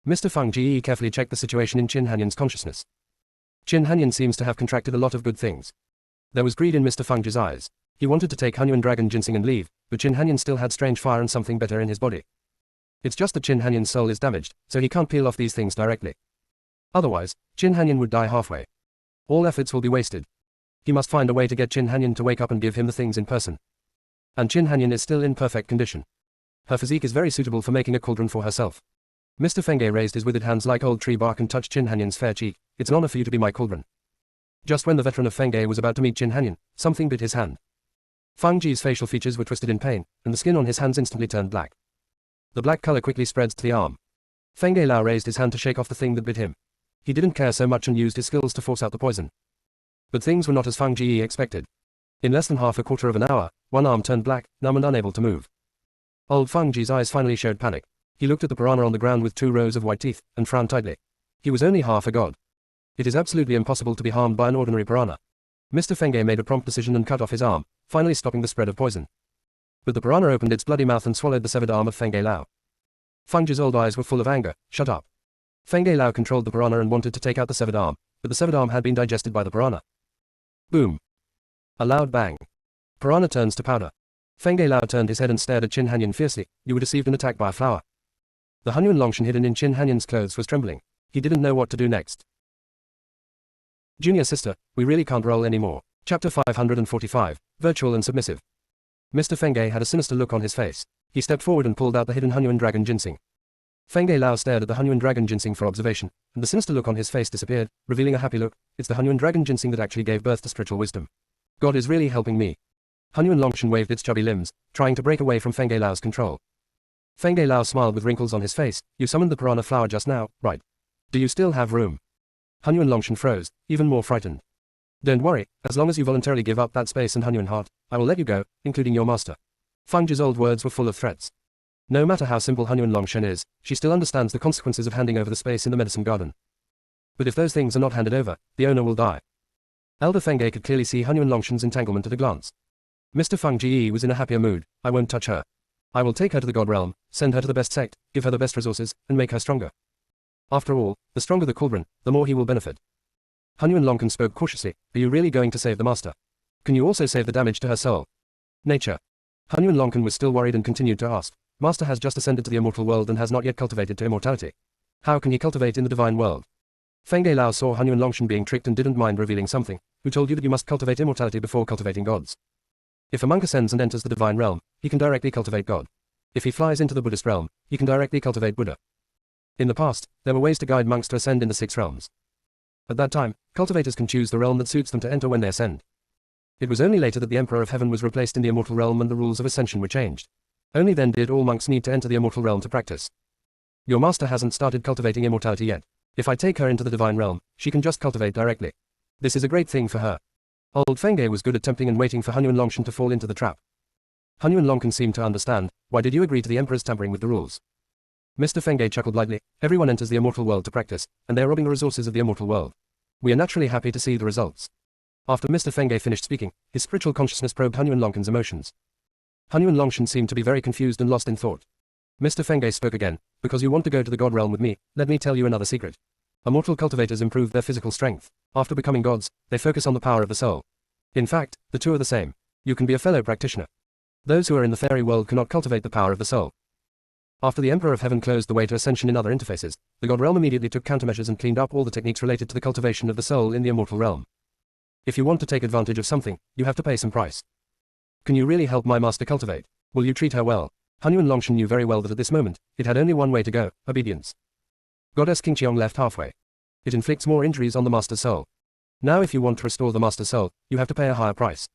[SPEAKER 1] Mr. Feng Ge carefully checked the situation in Qin Hanyan's consciousness. Qin Hanyan seems to have contracted a lot of good things. There was greed in Mr. Feng's eyes. He wanted to take Hunyuan Dragon Ginseng and leave, but Qin Hanyan still had strange fire and something better in his body. It's just that Qin Hanyan's soul is damaged, so he can't peel off these things directly. Otherwise, Qin Hanyan would die halfway. All efforts will be wasted. He must find a way to get Qin Hanyan to wake up and give him the things in person. And Qin Hanyan is still in perfect condition. Her physique is very suitable for making a cauldron for herself. Mr. Feng raised his withered hands like old tree bark and touched Qin Hanyan's fair cheek. It's an honor for you to be my cauldron. Just when the veteran of Feng was about to meet Qin Hanyan, something bit his hand. Feng Ge's facial features were twisted in pain, and the skin on his hands instantly turned black. The black color quickly spreads to the arm. Feng Lao raised his hand to shake off the thing that bit him. He didn't care so much and used his skills to force out the poison. But things were not as Feng Ge expected. In less than half a quarter of an hour, one arm turned black, numb and unable to move. Old Feng Ge's eyes finally showed panic. He looked at the piranha on the ground with 2 rows of white teeth, and frowned tightly. He was only half a god. It is absolutely impossible to be harmed by an ordinary piranha. Mr. Feng made a prompt decision and cut off his arm, finally stopping the spread of poison. But the piranha opened its bloody mouth and swallowed the severed arm of Feng Lao. Feng Ge's old eyes were full of anger. Shut up. Feng Lao controlled the piranha and wanted to take out the severed arm, but the severed arm had been digested by the piranha. Boom. A loud bang. Piranha turns to powder. Feng Lao turned his head and stared at Qin Hanyan fiercely. You were deceived and attacked by a flower. The Hunyuan Longshan hidden in Qin Hanyan's clothes was trembling. He didn't know what to do next. Junior sister, we really can't roll anymore. Chapter 545, Virtual and Submissive. Mr. Feng had a sinister look on his face. He stepped forward and pulled out the hidden Hunyuan Dragon Ginseng. Feng Lao stared at the Hunyuan Dragon Ginseng for observation, and the sinister look on his face disappeared, revealing a happy look. It's the Hunyuan Dragon Ginseng that actually gave birth to spiritual wisdom. God is really helping me. Hunyuan Longshan waved its chubby limbs, trying to break away from Feng Lao's control. Feng Lao smiled with wrinkles on his face. You summoned the piranha flower just now, right? Do you still have room? Hunyuan Longshan froze, even more frightened. Don't worry, as long as you voluntarily give up that space and Hunyuan heart, I will let you go, including your master. Feng Zhi's old words were full of threats. No matter how simple Hunyuan Longshen is, she still understands the consequences of handing over the space in the medicine garden. But if those things are not handed over, the owner will die. Elder Feng Ge could clearly see Hunyuan Longshen's entanglement at a glance. Mr. Feng Ji was in a happier mood. I won't touch her. I will take her to the God realm, send her to the best sect, give her the best resources, and make her stronger. After all, the stronger the cauldron, the more he will benefit. Hunyuan Longchen spoke cautiously. Are you really going to save the master? Can you also save the damage to her soul? Nature. Hunyuan Longchen was still worried and continued to ask. Master has just ascended to the immortal world and has not yet cultivated to immortality. How can he cultivate in the divine world? Feng Ge Lao saw Hunyuan Longshen being tricked and didn't mind revealing something. Who told you that you must cultivate immortality before cultivating gods? If a monk ascends and enters the divine realm, he can directly cultivate God. If he flies into the Buddhist realm, he can directly cultivate Buddha. In the past, there were ways to guide monks to ascend in the 6 realms. At that time, cultivators can choose the realm that suits them to enter when they ascend. It was only later that the Emperor of Heaven was replaced in the immortal realm and the rules of ascension were changed. Only then did all monks need to enter the immortal realm to practice. Your master hasn't started cultivating immortality yet. If I take her into the divine realm, she can just cultivate directly. This is a great thing for her. Old Feng Ge was good at tempting and waiting for Hunyuan Longshen to fall into the trap. Hunyuan Longchen seemed to understand. Why did you agree to the Emperor's tampering with the rules? Mr. Feng Ge chuckled lightly. Everyone enters the immortal world to practice, and they are robbing the resources of the immortal world. We are naturally happy to see the results. After Mr. Feng Ge finished speaking, his spiritual consciousness probed Hunyuan Longchen's emotions. Hunyuan Longshen seemed to be very confused and lost in thought. Mr. Feng Ge spoke again. Because you want to go to the God realm with me, let me tell you another secret. Immortal cultivators improve their physical strength. After becoming gods, they focus on the power of the soul. In fact, the two are the same. You can be a fellow practitioner. Those who are in the fairy world cannot cultivate the power of the soul. After the Emperor of Heaven closed the way to ascension in other interfaces, the God realm immediately took countermeasures and cleaned up all the techniques related to the cultivation of the soul in the immortal realm. If you want to take advantage of something, you have to pay some price. Can you really help my master cultivate? Will you treat her well? Hunyuan Longshen knew very well that at this moment, it had only one way to go, obedience. Goddess Qingqiong left halfway. It inflicts more injuries on the master's soul. Now if you want to restore the master's soul, you have to pay a higher price.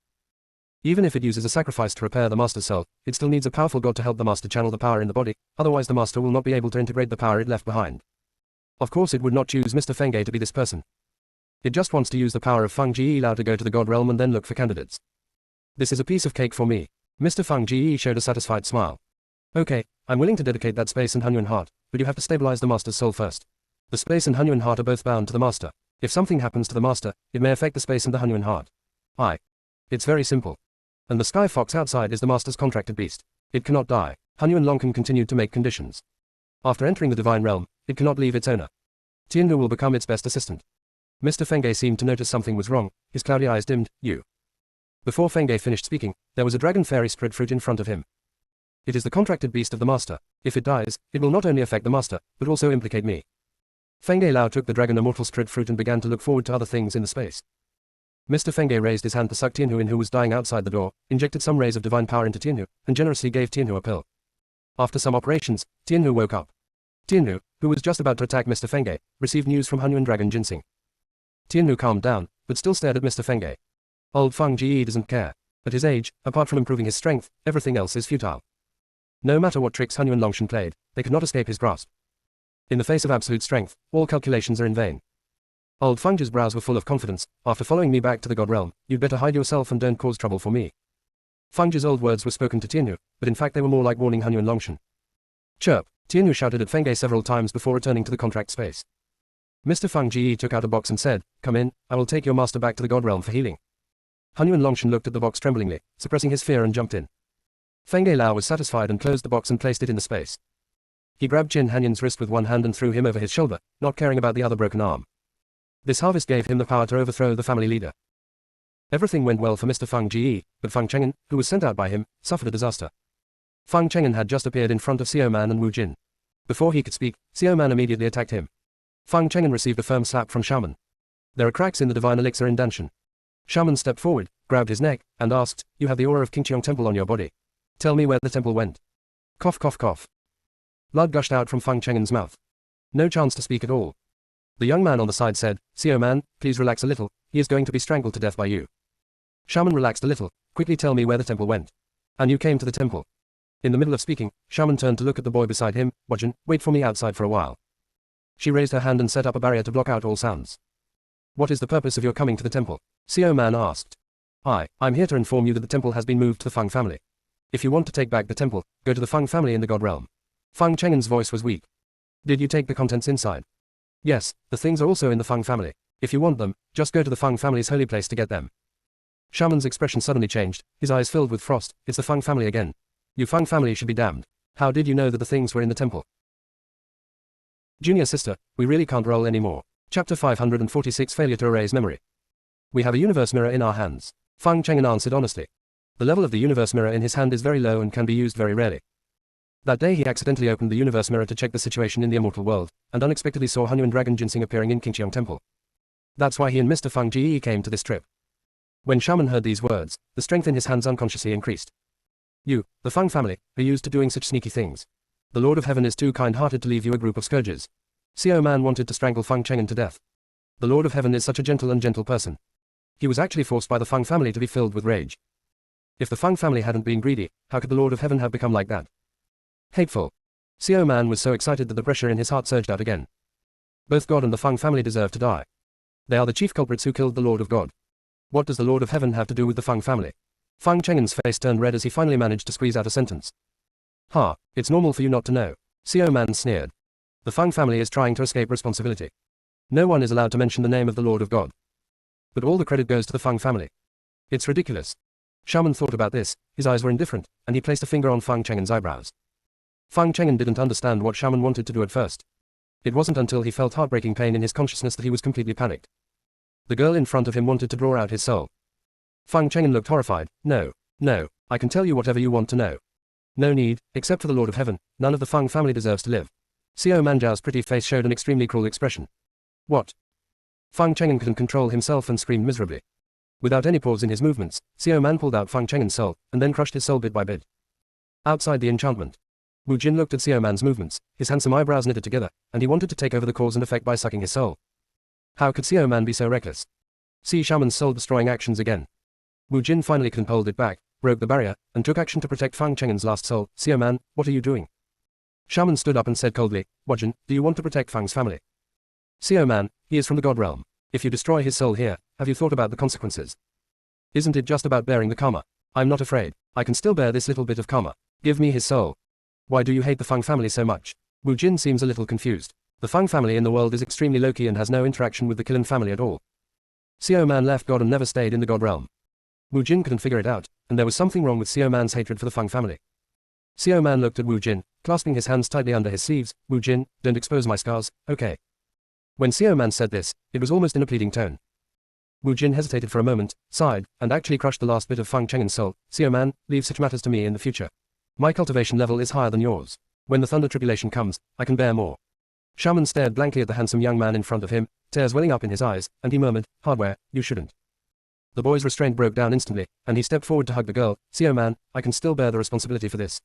[SPEAKER 1] Even if it uses a sacrifice to repair the master's soul, it still needs a powerful god to help the master channel the power in the body, otherwise the master will not be able to integrate the power it left behind. Of course it would not choose Mr. Feng Ge to be this person. It just wants to use the power of Feng Ji Lao to go to the god realm and then look for candidates. This is a piece of cake for me. Mr. Feng Ji showed a satisfied smile. Okay, I'm willing to dedicate that space and Hunyuan heart, but you have to stabilize the master's soul first. The space and Hunyuan heart are both bound to the master. If something happens to the master, it may affect the space and the Hunyuan heart. It's very simple. And the sky fox outside is the master's contracted beast. It cannot die. Hunyuan Longchen continued to make conditions. After entering the divine realm, it cannot leave its owner. Tianhu will become its best assistant. Mr. Feng Ge seemed to notice something was wrong. His cloudy eyes dimmed. You. Before Feng Ge finished speaking, there was a dragon fairy spread fruit in front of him. It is the contracted beast of the master. If it dies, it will not only affect the master, but also implicate me. Feng Ge Lao took the dragon immortal spread fruit and began to look forward to other things in the space. Mr. Feng Ge raised his hand to suck Tianhu in, who was dying outside the door, injected some rays of divine power into Tianhu, and generously gave Tianhu a pill. After some operations, Tianhu woke up. Tianhu, who was just about to attack Mr. Feng Ge, received news from Hunyuan Dragon Ginseng. Tianhu calmed down, but still stared at Mr. Feng Ge. Old Feng Ji doesn't care. At his age, apart from improving his strength, everything else is futile. No matter what tricks Hunyuan Longshen played, they could not escape his grasp. In the face of absolute strength, all calculations are in vain. Old Feng Ji's brows were full of confidence. After following me back to the god realm, you'd better hide yourself and don't cause trouble for me. Feng Ji's old words were spoken to Tianhu, but in fact they were more like warning Hunyuan Longshen. Chirp! Tianhu shouted at Feng Ge several times before returning to the contract space. Mr. Feng Ji took out a box and said, "Come in, I will take your master back to the god realm for healing." Hunyuan Longshen looked at the box tremblingly, suppressing his fear, and jumped in. Feng Ge Lao was satisfied and closed the box and placed it in the space. He grabbed Qin Hanyan's wrist with one hand and threw him over his shoulder, not caring about the other broken arm. This harvest gave him the power to overthrow the family leader. Everything went well for Mr. Feng Ji, but Feng Cheng'en, who was sent out by him, suffered a disaster. Feng Cheng'en had just appeared in front of Xiao Man and Wu Jin. Before he could speak, Xiao Man immediately attacked him. Feng Cheng'en received a firm slap from Xiao Man. There are cracks in the divine elixir in Danshan. Xiao Man stepped forward, grabbed his neck, and asked, "You have the aura of Qingqiong Temple on your body. Tell me where the temple went." Cough cough cough. Blood gushed out from Feng Cheng'en's mouth. No chance to speak at all. The young man on the side said, "Xiao Man, please relax a little, he is going to be strangled to death by you." Xiao Man relaxed a little. "Quickly tell me where the temple went." "And you came to the temple." In the middle of speaking, Xiao Man turned to look at the boy beside him. "Wajin, wait for me outside for a while." She raised her hand and set up a barrier to block out all sounds. "What is the purpose of your coming to the temple?" Xiao Man asked. I'm here to inform you that the temple has been moved to the Feng family. If you want to take back the temple, go to the Feng family in the God realm. Feng Cheng'en's voice was weak. Did you take the contents inside? Yes, the things are also in the Feng family. If you want them, just go to the Feng family's holy place to get them. Shaman's expression suddenly changed, his eyes filled with frost. It's the Feng family again. You Feng family should be damned. How did you know that the things were in the temple? Junior sister, we really can't roll anymore. Chapter 546 Failure to erase memory. We have a universe mirror in our hands. Feng Cheng'en answered honestly. The level of the universe mirror in his hand is very low and can be used very rarely. That day he accidentally opened the universe mirror to check the situation in the immortal world, and unexpectedly saw Hunyuan Dragon Ginseng appearing in Qingqiang Temple. That's why he and Mr. Feng Jie came to this trip. When Shaman heard these words, the strength in his hands unconsciously increased. You, the Feng family, are used to doing such sneaky things. The Lord of Heaven is too kind-hearted to leave you a group of scourges. Xiao Man wanted to strangle Feng Cheng'en to death. The Lord of Heaven is such a gentle person. He was actually forced by the Feng family to be filled with rage. If the Feng family hadn't been greedy, how could the Lord of Heaven have become like that? Hateful. Xiao Man was so excited that the pressure in his heart surged out again. Both God and the Feng family deserve to die. They are the chief culprits who killed the Lord of God. What does the Lord of Heaven have to do with the Feng family? Feng Cheng'en's face turned red as he finally managed to squeeze out a sentence. Ha, it's normal for you not to know. Xiao Man sneered. The Feng family is trying to escape responsibility. No one is allowed to mention the name of the Lord of God. But all the credit goes to the Feng family. It's ridiculous. Shaman thought about this, his eyes were indifferent, and he placed a finger on Feng Cheng'en's eyebrows. Feng Cheng'en didn't understand what Shaman wanted to do at first. It wasn't until he felt heartbreaking pain in his consciousness that he was completely panicked. The girl in front of him wanted to draw out his soul. Feng Cheng'en looked horrified. No, I can tell you whatever you want to know. No need, except for the Lord of Heaven, none of the Feng family deserves to live. Xiao Manjiao's pretty face showed an extremely cruel expression. What? Feng Cheng'en couldn't control himself and screamed miserably. Without any pause in his movements, Xiao Man pulled out Feng Cheng'en's soul, and then crushed his soul bit by bit. Outside the enchantment, Wu Jin looked at Xiao Man's movements, his handsome eyebrows knitted together, and he wanted to take over the cause and effect by sucking his soul. How could Xiao Man be so reckless? See Shaman's soul-destroying actions again. Wu Jin finally couldn't hold it back, broke the barrier, and took action to protect Feng Cheng'en's last soul. Xiao Man, what are you doing? Shaman stood up and said coldly, Wu Jin, do you want to protect Feng's family? Xiao Man, he is from the God realm. If you destroy his soul here, have you thought about the consequences? Isn't it just about bearing the karma? I'm not afraid. I can still bear this little bit of karma. Give me his soul. Why do you hate the Feng family so much? Wu Jin seems a little confused. The Feng family in the world is extremely low-key and has no interaction with the Killen family at all. Xiao Man left God and never stayed in the God realm. Wu Jin couldn't figure it out, and there was something wrong with Xiao Man's hatred for the Feng family. Xiao Man looked at Wu Jin, clasping his hands tightly under his sleeves. Wu Jin, don't expose my scars, okay? When Xiao Man said this, it was almost in a pleading tone. Wu Jin hesitated for a moment, sighed, and actually crushed the last bit of Feng Cheng'en's soul. Xiao Man, leave such matters to me in the future. My cultivation level is higher than yours. When the thunder tribulation comes, I can bear more. Shaman stared blankly at the handsome young man in front of him, tears welling up in his eyes, and he murmured, hardware, you shouldn't. The boy's restraint broke down instantly, and he stepped forward to hug the girl. Xiao Man, I can still bear the responsibility for this.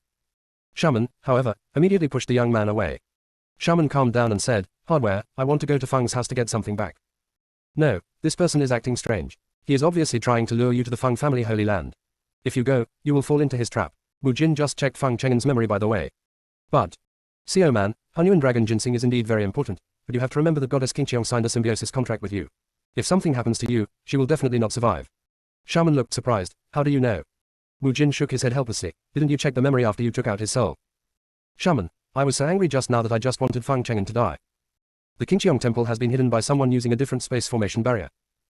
[SPEAKER 1] Shaman, however, immediately pushed the young man away. Shaman calmed down and said, hardware, I want to go to Feng's house to get something back. No, this person is acting strange. He is obviously trying to lure you to the Feng family holy land. If you go, you will fall into his trap. Wu Jin just checked Feng Cheng'en's memory by the way. But, Xiao Man, Hunyuan Dragon Ginseng is indeed very important, but you have to remember that Goddess Qingqiang signed a symbiosis contract with you. If something happens to you, she will definitely not survive. Shaman looked surprised. How do you know? Wu Jin shook his head helplessly. Didn't you check the memory after you took out his soul? Shaman, I was so angry just now that I just wanted Feng Cheng'en to die. The Qingqiang temple has been hidden by someone using a different space formation barrier.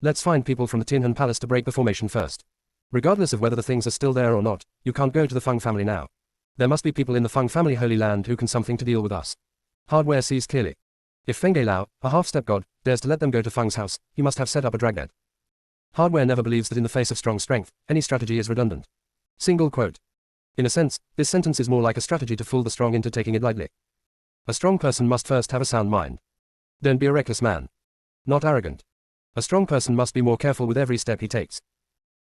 [SPEAKER 1] Let's find people from the Tianhan Palace to break the formation first. Regardless of whether the things are still there or not, you can't go to the Feng family now. There must be people in the Feng family holy land who can something to deal with us. Hardware sees clearly. If Feng Lao, a half-step god, dares to let them go to Feng's house, he must have set up a dragnet. Hardware never believes that in the face of strong strength, any strategy is redundant. Single quote. In a sense, this sentence is more like a strategy to fool the strong into taking it lightly. A strong person must first have a sound mind. Don't be a reckless man. Not arrogant. A strong person must be more careful with every step he takes.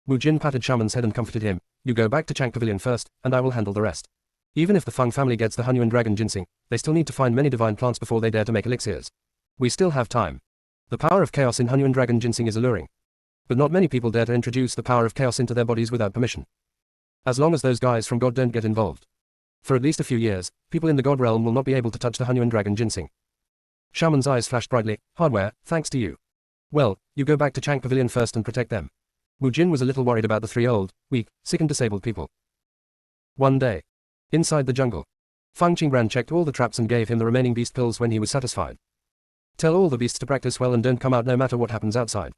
[SPEAKER 1] Wu Jin patted Shaman's head and comforted him. You go back to Chang Pavilion first, and I will handle the rest. Even if the Feng family gets the Hunyuan Dragon Ginseng, they still need to find many divine plants before they dare to make elixirs. We still have time. The power of chaos in Hunyuan Dragon Ginseng is alluring. But not many people dare to introduce the power of chaos into their bodies without permission. As long as those guys from God don't get involved. For at least a few years, people in the God realm will not be able to touch the Hunyuan Dragon Ginseng. Shaman's eyes flashed brightly. Hardware, thanks to you. Well, you go back to Chang Pavilion first and protect them. Wu Jin was a little worried about the 3 old, weak, sick and disabled people. One day. Inside the jungle. Fang Qingran checked all the traps and gave him the remaining beast pills when he was satisfied. Tell all the beasts to practice well and don't come out no matter what happens outside.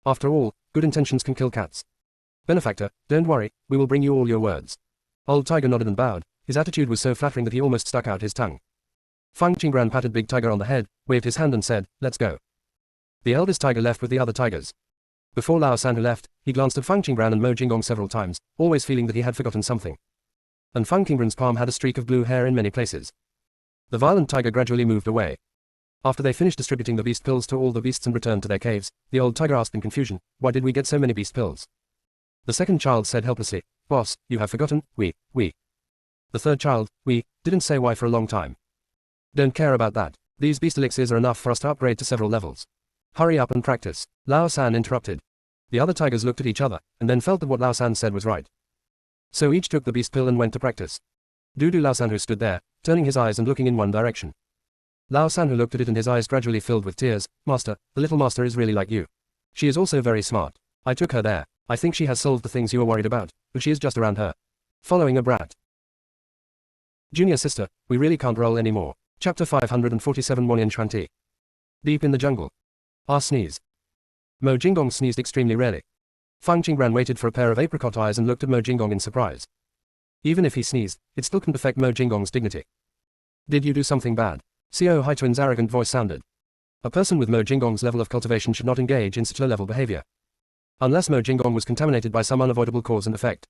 [SPEAKER 1] After all, good intentions can kill cats. Benefactor, don't worry, we will bring you all your words. Old Tiger nodded and bowed. His attitude was so flattering that he almost stuck out his tongue. Fang Qingran patted Big Tiger on the head, waved his hand and said, let's go. The eldest tiger left with the other tigers. Before Lao San left, he glanced at Fang Qingran and Mo Jinggong several times, always feeling that he had forgotten something. And Fang Qingran's palm had a streak of blue hair in many places. The violent tiger gradually moved away. After they finished distributing the beast pills to all the beasts and returned to their caves, the old tiger asked in confusion, why did we get so many beast pills? The second child said helplessly, boss, you have forgotten, we. The third child, we, didn't say why for a long time. Don't care about that. These beast elixirs are enough for us to upgrade to several levels. Hurry up and practice. Lao San interrupted. The other tigers looked at each other, and then felt that what Lao San said was right. So each took the beast pill and went to practice. Dudu Lao San stood there, turning his eyes and looking in one direction. Lao San looked at it and his eyes gradually filled with tears. Master, the little master is really like you. She is also very smart. I took her there. I think she has solved the things you were worried about, but she is just around her. Following a brat. Junior sister, we really can't roll anymore. Chapter 547 Wanyan Chuanti. Deep in the jungle. Sneeze. Mo Jinggong sneezed extremely rarely. Fang Qingran waited for a pair of apricot eyes and looked at Mo Jinggong in surprise. Even if he sneezed, it still couldn't affect Mo Jinggong's dignity. Did you do something bad? Xiao Haituan's arrogant voice sounded. A person with Mo Jinggong's level of cultivation should not engage in such low-level behavior. Unless Mo Jinggong was contaminated by some unavoidable cause and effect.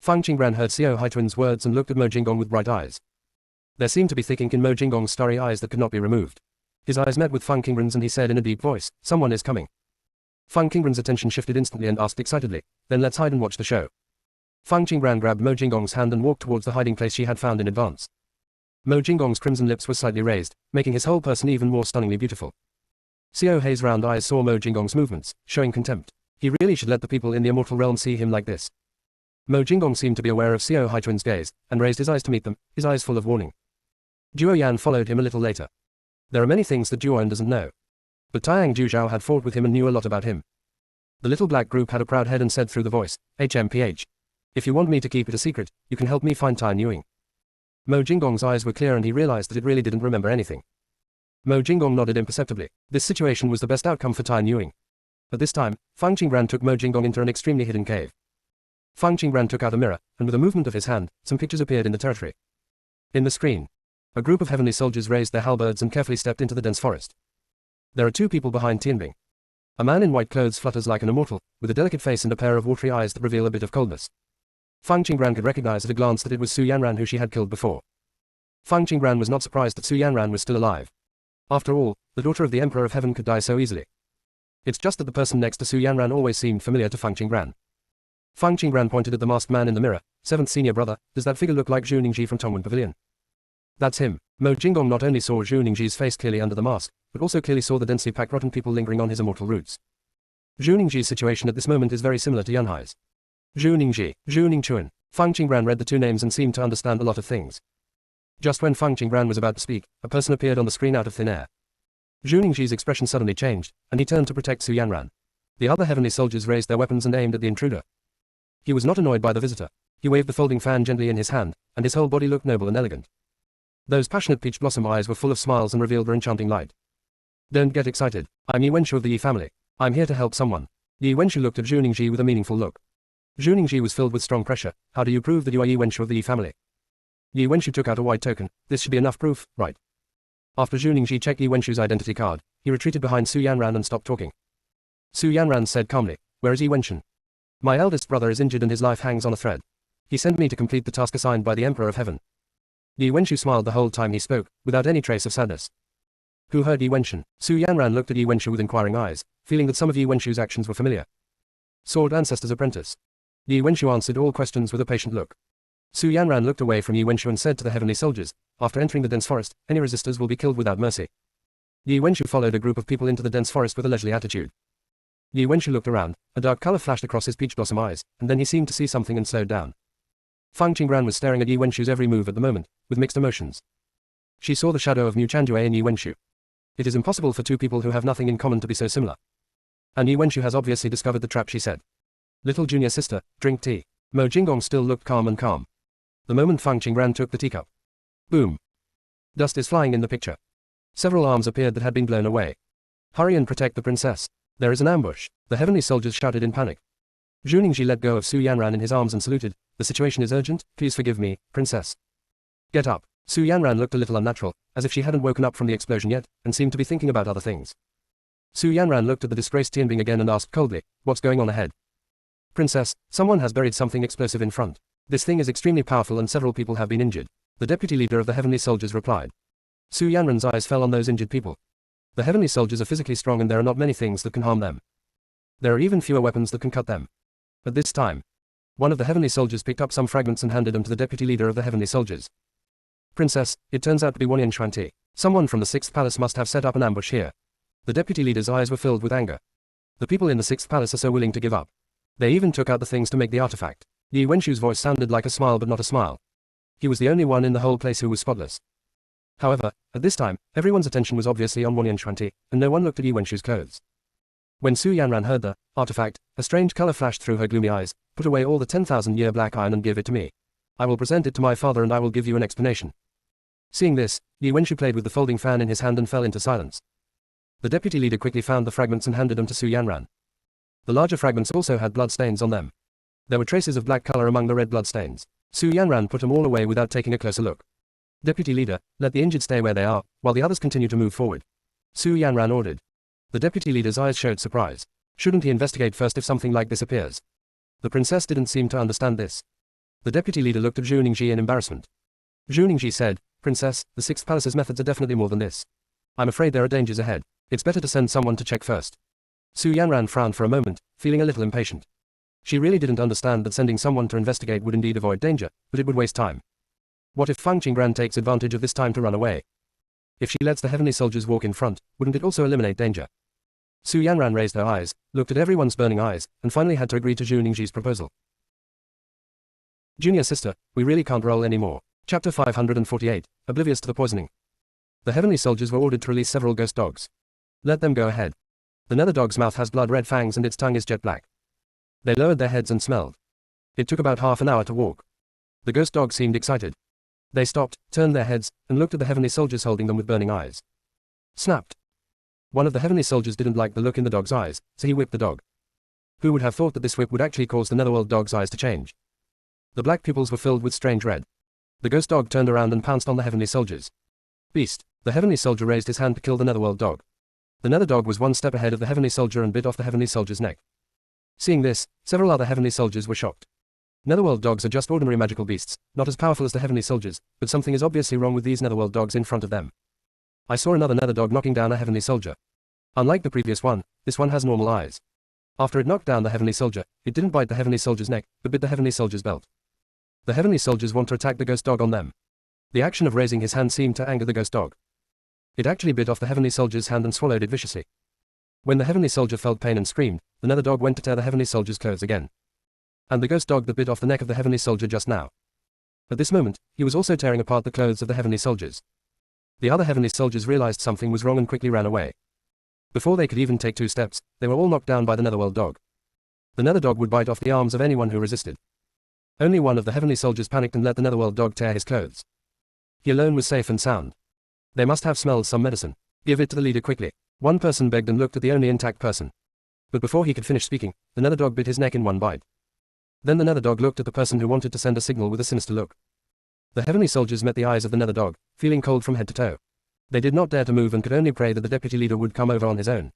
[SPEAKER 1] Fang Qingran heard Xiao Haituan's words and looked at Mo Jinggong with bright eyes. There seemed to be thick ink in Mo Jinggong's starry eyes that could not be removed. His eyes met with Fang Qingran's and he said in a deep voice, someone is coming. Fang Qingran's attention shifted instantly and asked excitedly, then let's hide and watch the show. Fang Qingran grabbed Mo Jinggong's hand and walked towards the hiding place she had found in advance. Mo Jinggong's crimson lips were slightly raised, making his whole person even more stunningly beautiful. Xiao Hei's round eyes saw Mo Jinggong's movements, showing contempt. He really should let the people in the immortal realm see him like this. Mo Jinggong seemed to be aware of Xiao Haituan's gaze, and raised his eyes to meet them, his eyes full of warning. Duo Yan followed him a little later. There are many things that Duoyan doesn't know. But Taiyang Juzhao had fought with him and knew a lot about him. The little black group had a proud head and said through the voice, HMPH. If you want me to keep it a secret, you can help me find Tai Nuing. Mo Jinggong's eyes were clear and he realized that it really didn't remember anything. Mo Jinggong nodded imperceptibly. This situation was the best outcome for Tai Nuing. At this time, Fang Qingran took Mo Jinggong into an extremely hidden cave. Fang Qingran took out a mirror, and with a movement of his hand, some pictures appeared in the territory. In the screen, a group of heavenly soldiers raised their halberds and carefully stepped into the dense forest. There are two people behind Tianbing. A man in white clothes flutters like an immortal, with a delicate face and a pair of watery eyes that reveal a bit of coldness. Fang Qingran could recognize at a glance that it was Su Yanran who she had killed before. Fang Qingran was not surprised that Su Yanran was still alive. After all, the daughter of the Emperor of Heaven could die so easily. It's just that the person next to Su Yanran always seemed familiar to Fang Qingran. Fang Qingran pointed at the masked man in the mirror. Seventh senior brother, does that figure look like Zhu Ningji from Tongwen Pavilion? That's him. Mo Jinggong not only saw Zhu Ningji's face clearly under the mask, but also clearly saw the densely packed rotten people lingering on his immortal roots. Zhu Ningji's situation at this moment is very similar to Yunhai's. Zhu Ningji, Zhu Ningchuan. Fang Qingran read the two names and seemed to understand a lot of things. Just when Fang Qingran was about to speak, a person appeared on the screen out of thin air. Zhu Ningji's expression suddenly changed, and he turned to protect Su Yanran. The other heavenly soldiers raised their weapons and aimed at the intruder. He was not annoyed by the visitor. He waved the folding fan gently in his hand, and his whole body looked noble and elegant. Those passionate peach blossom eyes were full of smiles and revealed their enchanting light. Don't get excited. I'm Yi Wenshu of the Yi family. I'm here to help someone. Yi Wenshu looked at Zhu Ningji with a meaningful look. Zhu Ningji was filled with strong pressure. How do you prove that you are Yi Wenshu of the Yi family? Yi Wenshu took out a white token. This should be enough proof, right? After Zhu Ningji checked Yi Wenshu's identity card, he retreated behind Su Yanran and stopped talking. Su Yanran said calmly, where is Yi Wenshu? My eldest brother is injured and his life hangs on a thread. He sent me to complete the task assigned by the Emperor of Heaven. Yi Wenshu smiled the whole time he spoke, without any trace of sadness. Who heard Yi Wenshu? Su Yanran looked at Yi Wenshu with inquiring eyes, feeling that some of Yi Wenshu's actions were familiar. Sword Ancestor's apprentice. Yi Wenshu answered all questions with a patient look. Su Yanran looked away from Yi Wenshu and said to the heavenly soldiers, after entering the dense forest, any resistors will be killed without mercy. Yi Wenshu followed a group of people into the dense forest with a leisurely attitude. Yi Wenshu looked around, a dark color flashed across his peach blossom eyes, and then he seemed to see something and slowed down. Fang Qingran was staring at Yi Wenshu's every move at the moment, with mixed emotions. She saw the shadow of Mu Chanjue in Yi Wenshu. It is impossible for two people who have nothing in common to be so similar. And Yi Wenshu has obviously discovered the trap, she said. Little junior sister, drink tea. Mo Jinggong still looked calm and calm. The moment Fang Qingran took the teacup. Boom. Dust is flying in the picture. Several arms appeared that had been blown away. Hurry and protect the princess. There is an ambush. The heavenly soldiers shouted in panic. Zhu Ningxi let go of Su Yanran in his arms and saluted. The situation is urgent, please forgive me, princess. Get up. Su Yanran looked a little unnatural, as if she hadn't woken up from the explosion yet, and seemed to be thinking about other things. Su Yanran looked at the disgraced Tianbing again and asked coldly, what's going on ahead? Princess, someone has buried something explosive in front. This thing is extremely powerful and several people have been injured. The deputy leader of the heavenly soldiers replied. Su Yanran's eyes fell on those injured people. The heavenly soldiers are physically strong and there are not many things that can harm them. There are even fewer weapons that can cut them. At this time, one of the heavenly soldiers picked up some fragments and handed them to the deputy leader of the heavenly soldiers. Princess, it turns out to be Wanyan Xuanti. Someone from the 6th palace must have set up an ambush here. The deputy leader's eyes were filled with anger. The people in the 6th palace are so willing to give up. They even took out the things to make the artifact. Yi Wenshu's voice sounded like a smile but not a smile. He was the only one in the whole place who was spotless. However, at this time, everyone's attention was obviously on Wanyan Xuanti, and no one looked at Yi Wenshu's clothes. When Su Yanran heard the artifact, a strange color flashed through her gloomy eyes. Put away all the 10,000-year black iron and give it to me. I will present it to my father and I will give you an explanation. Seeing this, Yi Wenshu played with the folding fan in his hand and fell into silence. The deputy leader quickly found the fragments and handed them to Su Yanran. The larger fragments also had blood stains on them. There were traces of black color among the red blood stains. Su Yanran put them all away without taking a closer look. Deputy leader, let the injured stay where they are, while the others continue to move forward. Su Yanran ordered. The deputy leader's eyes showed surprise. Shouldn't he investigate first if something like this appears? The princess didn't seem to understand this. The deputy leader looked at Zhu Ningxi in embarrassment. Zhu Ningxi said, Princess, the 6th palace's methods are definitely more than this. I'm afraid there are dangers ahead. It's better to send someone to check first. Su Yanran frowned for a moment, feeling a little impatient. She really didn't understand that sending someone to investigate would indeed avoid danger, but it would waste time. What if Fang Qingran takes advantage of this time to run away? If she lets the heavenly soldiers walk in front, wouldn't it also eliminate danger? Su Yanran raised her eyes, looked at everyone's burning eyes, and finally had to agree to Zhu Ningxi's proposal. Junior sister, we really can't roll anymore. Chapter 548, Oblivious to the poisoning. The heavenly soldiers were ordered to release several ghost dogs. Let them go ahead. The nether dog's mouth has blood-red fangs and its tongue is jet black. They lowered their heads and smelled. It took about half an hour to walk. The ghost dogs seemed excited. They stopped, turned their heads, and looked at the heavenly soldiers holding them with burning eyes. Snapped. One of the heavenly soldiers didn't like the look in the dog's eyes, so he whipped the dog. Who would have thought that this whip would actually cause the netherworld dog's eyes to change? The black pupils were filled with strange red. The ghost dog turned around and pounced on the heavenly soldiers. Beast. The heavenly soldier raised his hand to kill the netherworld dog. The nether dog was one step ahead of the heavenly soldier and bit off the heavenly soldier's neck. Seeing this, several other heavenly soldiers were shocked. Netherworld dogs are just ordinary magical beasts, not as powerful as the heavenly soldiers, but something is obviously wrong with these netherworld dogs in front of them. I saw another nether dog knocking down a heavenly soldier. Unlike the previous one, this one has normal eyes. After it knocked down the heavenly soldier, it didn't bite the heavenly soldier's neck, but bit the heavenly soldier's belt. The heavenly soldiers want to attack the ghost dog on them. The action of raising his hand seemed to anger the ghost dog. It actually bit off the heavenly soldier's hand and swallowed it viciously. When the heavenly soldier felt pain and screamed, the nether dog went to tear the heavenly soldier's clothes again. And the ghost dog that bit off the neck of the heavenly soldier just now. At this moment, he was also tearing apart the clothes of the heavenly soldiers. The other heavenly soldiers realized something was wrong and quickly ran away. Before they could even take 2 steps, they were all knocked down by the netherworld dog. The nether dog would bite off the arms of anyone who resisted. Only one of the heavenly soldiers panicked and let the netherworld dog tear his clothes. He alone was safe and sound. They must have smelled some medicine. Give it to the leader quickly. One person begged and looked at the only intact person. But before he could finish speaking, the nether dog bit his neck in one bite. Then the nether dog looked at the person who wanted to send a signal with a sinister look. The heavenly soldiers met the eyes of the nether dog, feeling cold from head to toe. They did not dare to move and could only pray that the deputy leader would come over on his own.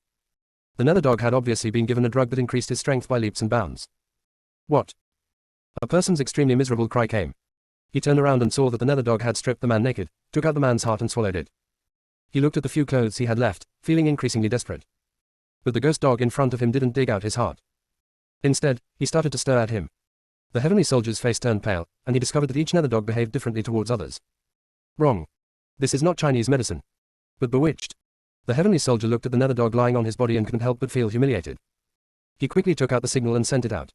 [SPEAKER 1] The nether dog had obviously been given a drug that increased his strength by leaps and bounds. What? A person's extremely miserable cry came. He turned around and saw that the nether dog had stripped the man naked, took out the man's heart and swallowed it. He looked at the few clothes he had left, feeling increasingly desperate. But the ghost dog in front of him didn't dig out his heart. Instead, he started to stare at him. The heavenly soldier's face turned pale, and he discovered that each nether dog behaved differently towards others. Wrong. This is not Chinese medicine. But bewitched. The heavenly soldier looked at the nether dog lying on his body and couldn't help but feel humiliated. He quickly took out the signal and sent it out.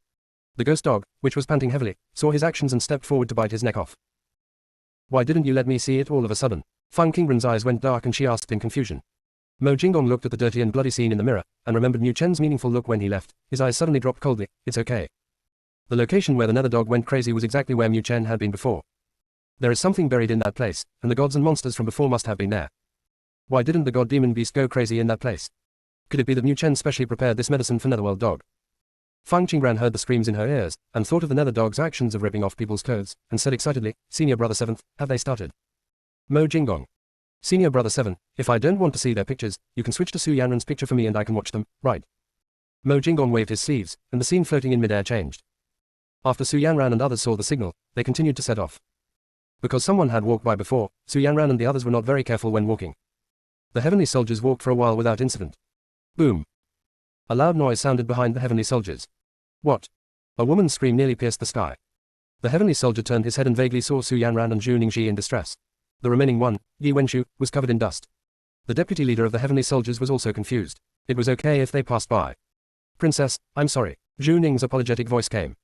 [SPEAKER 1] The ghost dog, which was panting heavily, saw his actions and stepped forward to bite his neck off. Why didn't you let me see it all of a sudden? Fang Qingran's eyes went dark and she asked in confusion. Mo Jinggong looked at the dirty and bloody scene in the mirror, and remembered Mu Chen's meaningful look when he left. His eyes suddenly dropped coldly. It's okay. The location where the nether dog went crazy was exactly where Mu Chen had been before. There is something buried in that place, and the gods and monsters from before must have been there. Why didn't the god demon beast go crazy in that place? Could it be that Mu Chen specially prepared this medicine for Netherworld Dog? Fang Qingran heard the screams in her ears, and thought of the Nether Dog's actions of ripping off people's clothes, and said excitedly, Senior Brother 7th, have they started? Mo Jinggong. Senior Brother 7, if I don't want to see their pictures, you can switch to Su Yanran's picture for me and I can watch them, right? Mo Jinggong waved his sleeves, and the scene floating in midair changed. After Su Yanran and others saw the signal, they continued to set off. Because someone had walked by before, Su Yanran and the others were not very careful when walking. The heavenly soldiers walked for a while without incident. Boom. A loud noise sounded behind the heavenly soldiers. What? A woman's scream nearly pierced the sky. The heavenly soldier turned his head and vaguely saw Su Yanran and Zhu Ningxi in distress. The remaining one, Yi Wenshu, was covered in dust. The deputy leader of the heavenly soldiers was also confused. It was okay if they passed by. Princess, I'm sorry. Zhu Ning's apologetic voice came.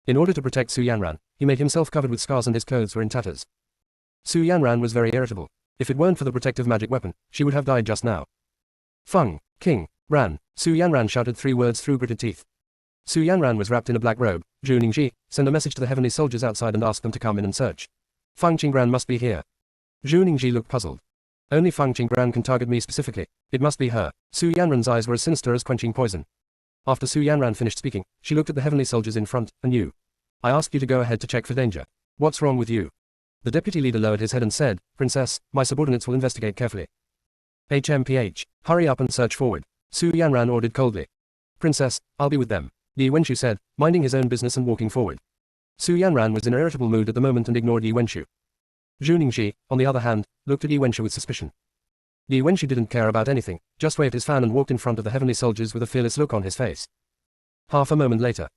[SPEAKER 1] In order to protect Su Yanran, he made himself covered with scars and his clothes were in tatters. Su Yanran was very irritable. If it weren't for the protective magic weapon, she would have died just now. Feng, King, Ran, Su Yanran shouted 3 words through gritted teeth. Su Yanran was wrapped in a black robe. Zhu Ningxi, send a message to the heavenly soldiers outside and ask them to come in and search. Feng Qingran must be here. Zhu Ningxi looked puzzled. Only Feng Qingran can target me specifically. It must be her. Su Yanran's eyes were as sinister as quenching poison. After Su Yanran finished speaking, she looked at the heavenly soldiers in front, and you. I asked you to go ahead to check for danger. What's wrong with you? The deputy leader lowered his head and said, Princess, my subordinates will investigate carefully. HMPH, hurry up and search forward. Su Yanran ordered coldly. Princess, I'll be with them. Yi Wenshu said, minding his own business and walking forward. Su Yanran was in an irritable mood at the moment and ignored Yi Wenshu. Zhu Ningxi, on the other hand, looked at Yi Wenshu with suspicion. Yi Wenshu didn't care about anything, just waved his fan and walked in front of the heavenly soldiers with a fearless look on his face. Half a moment later.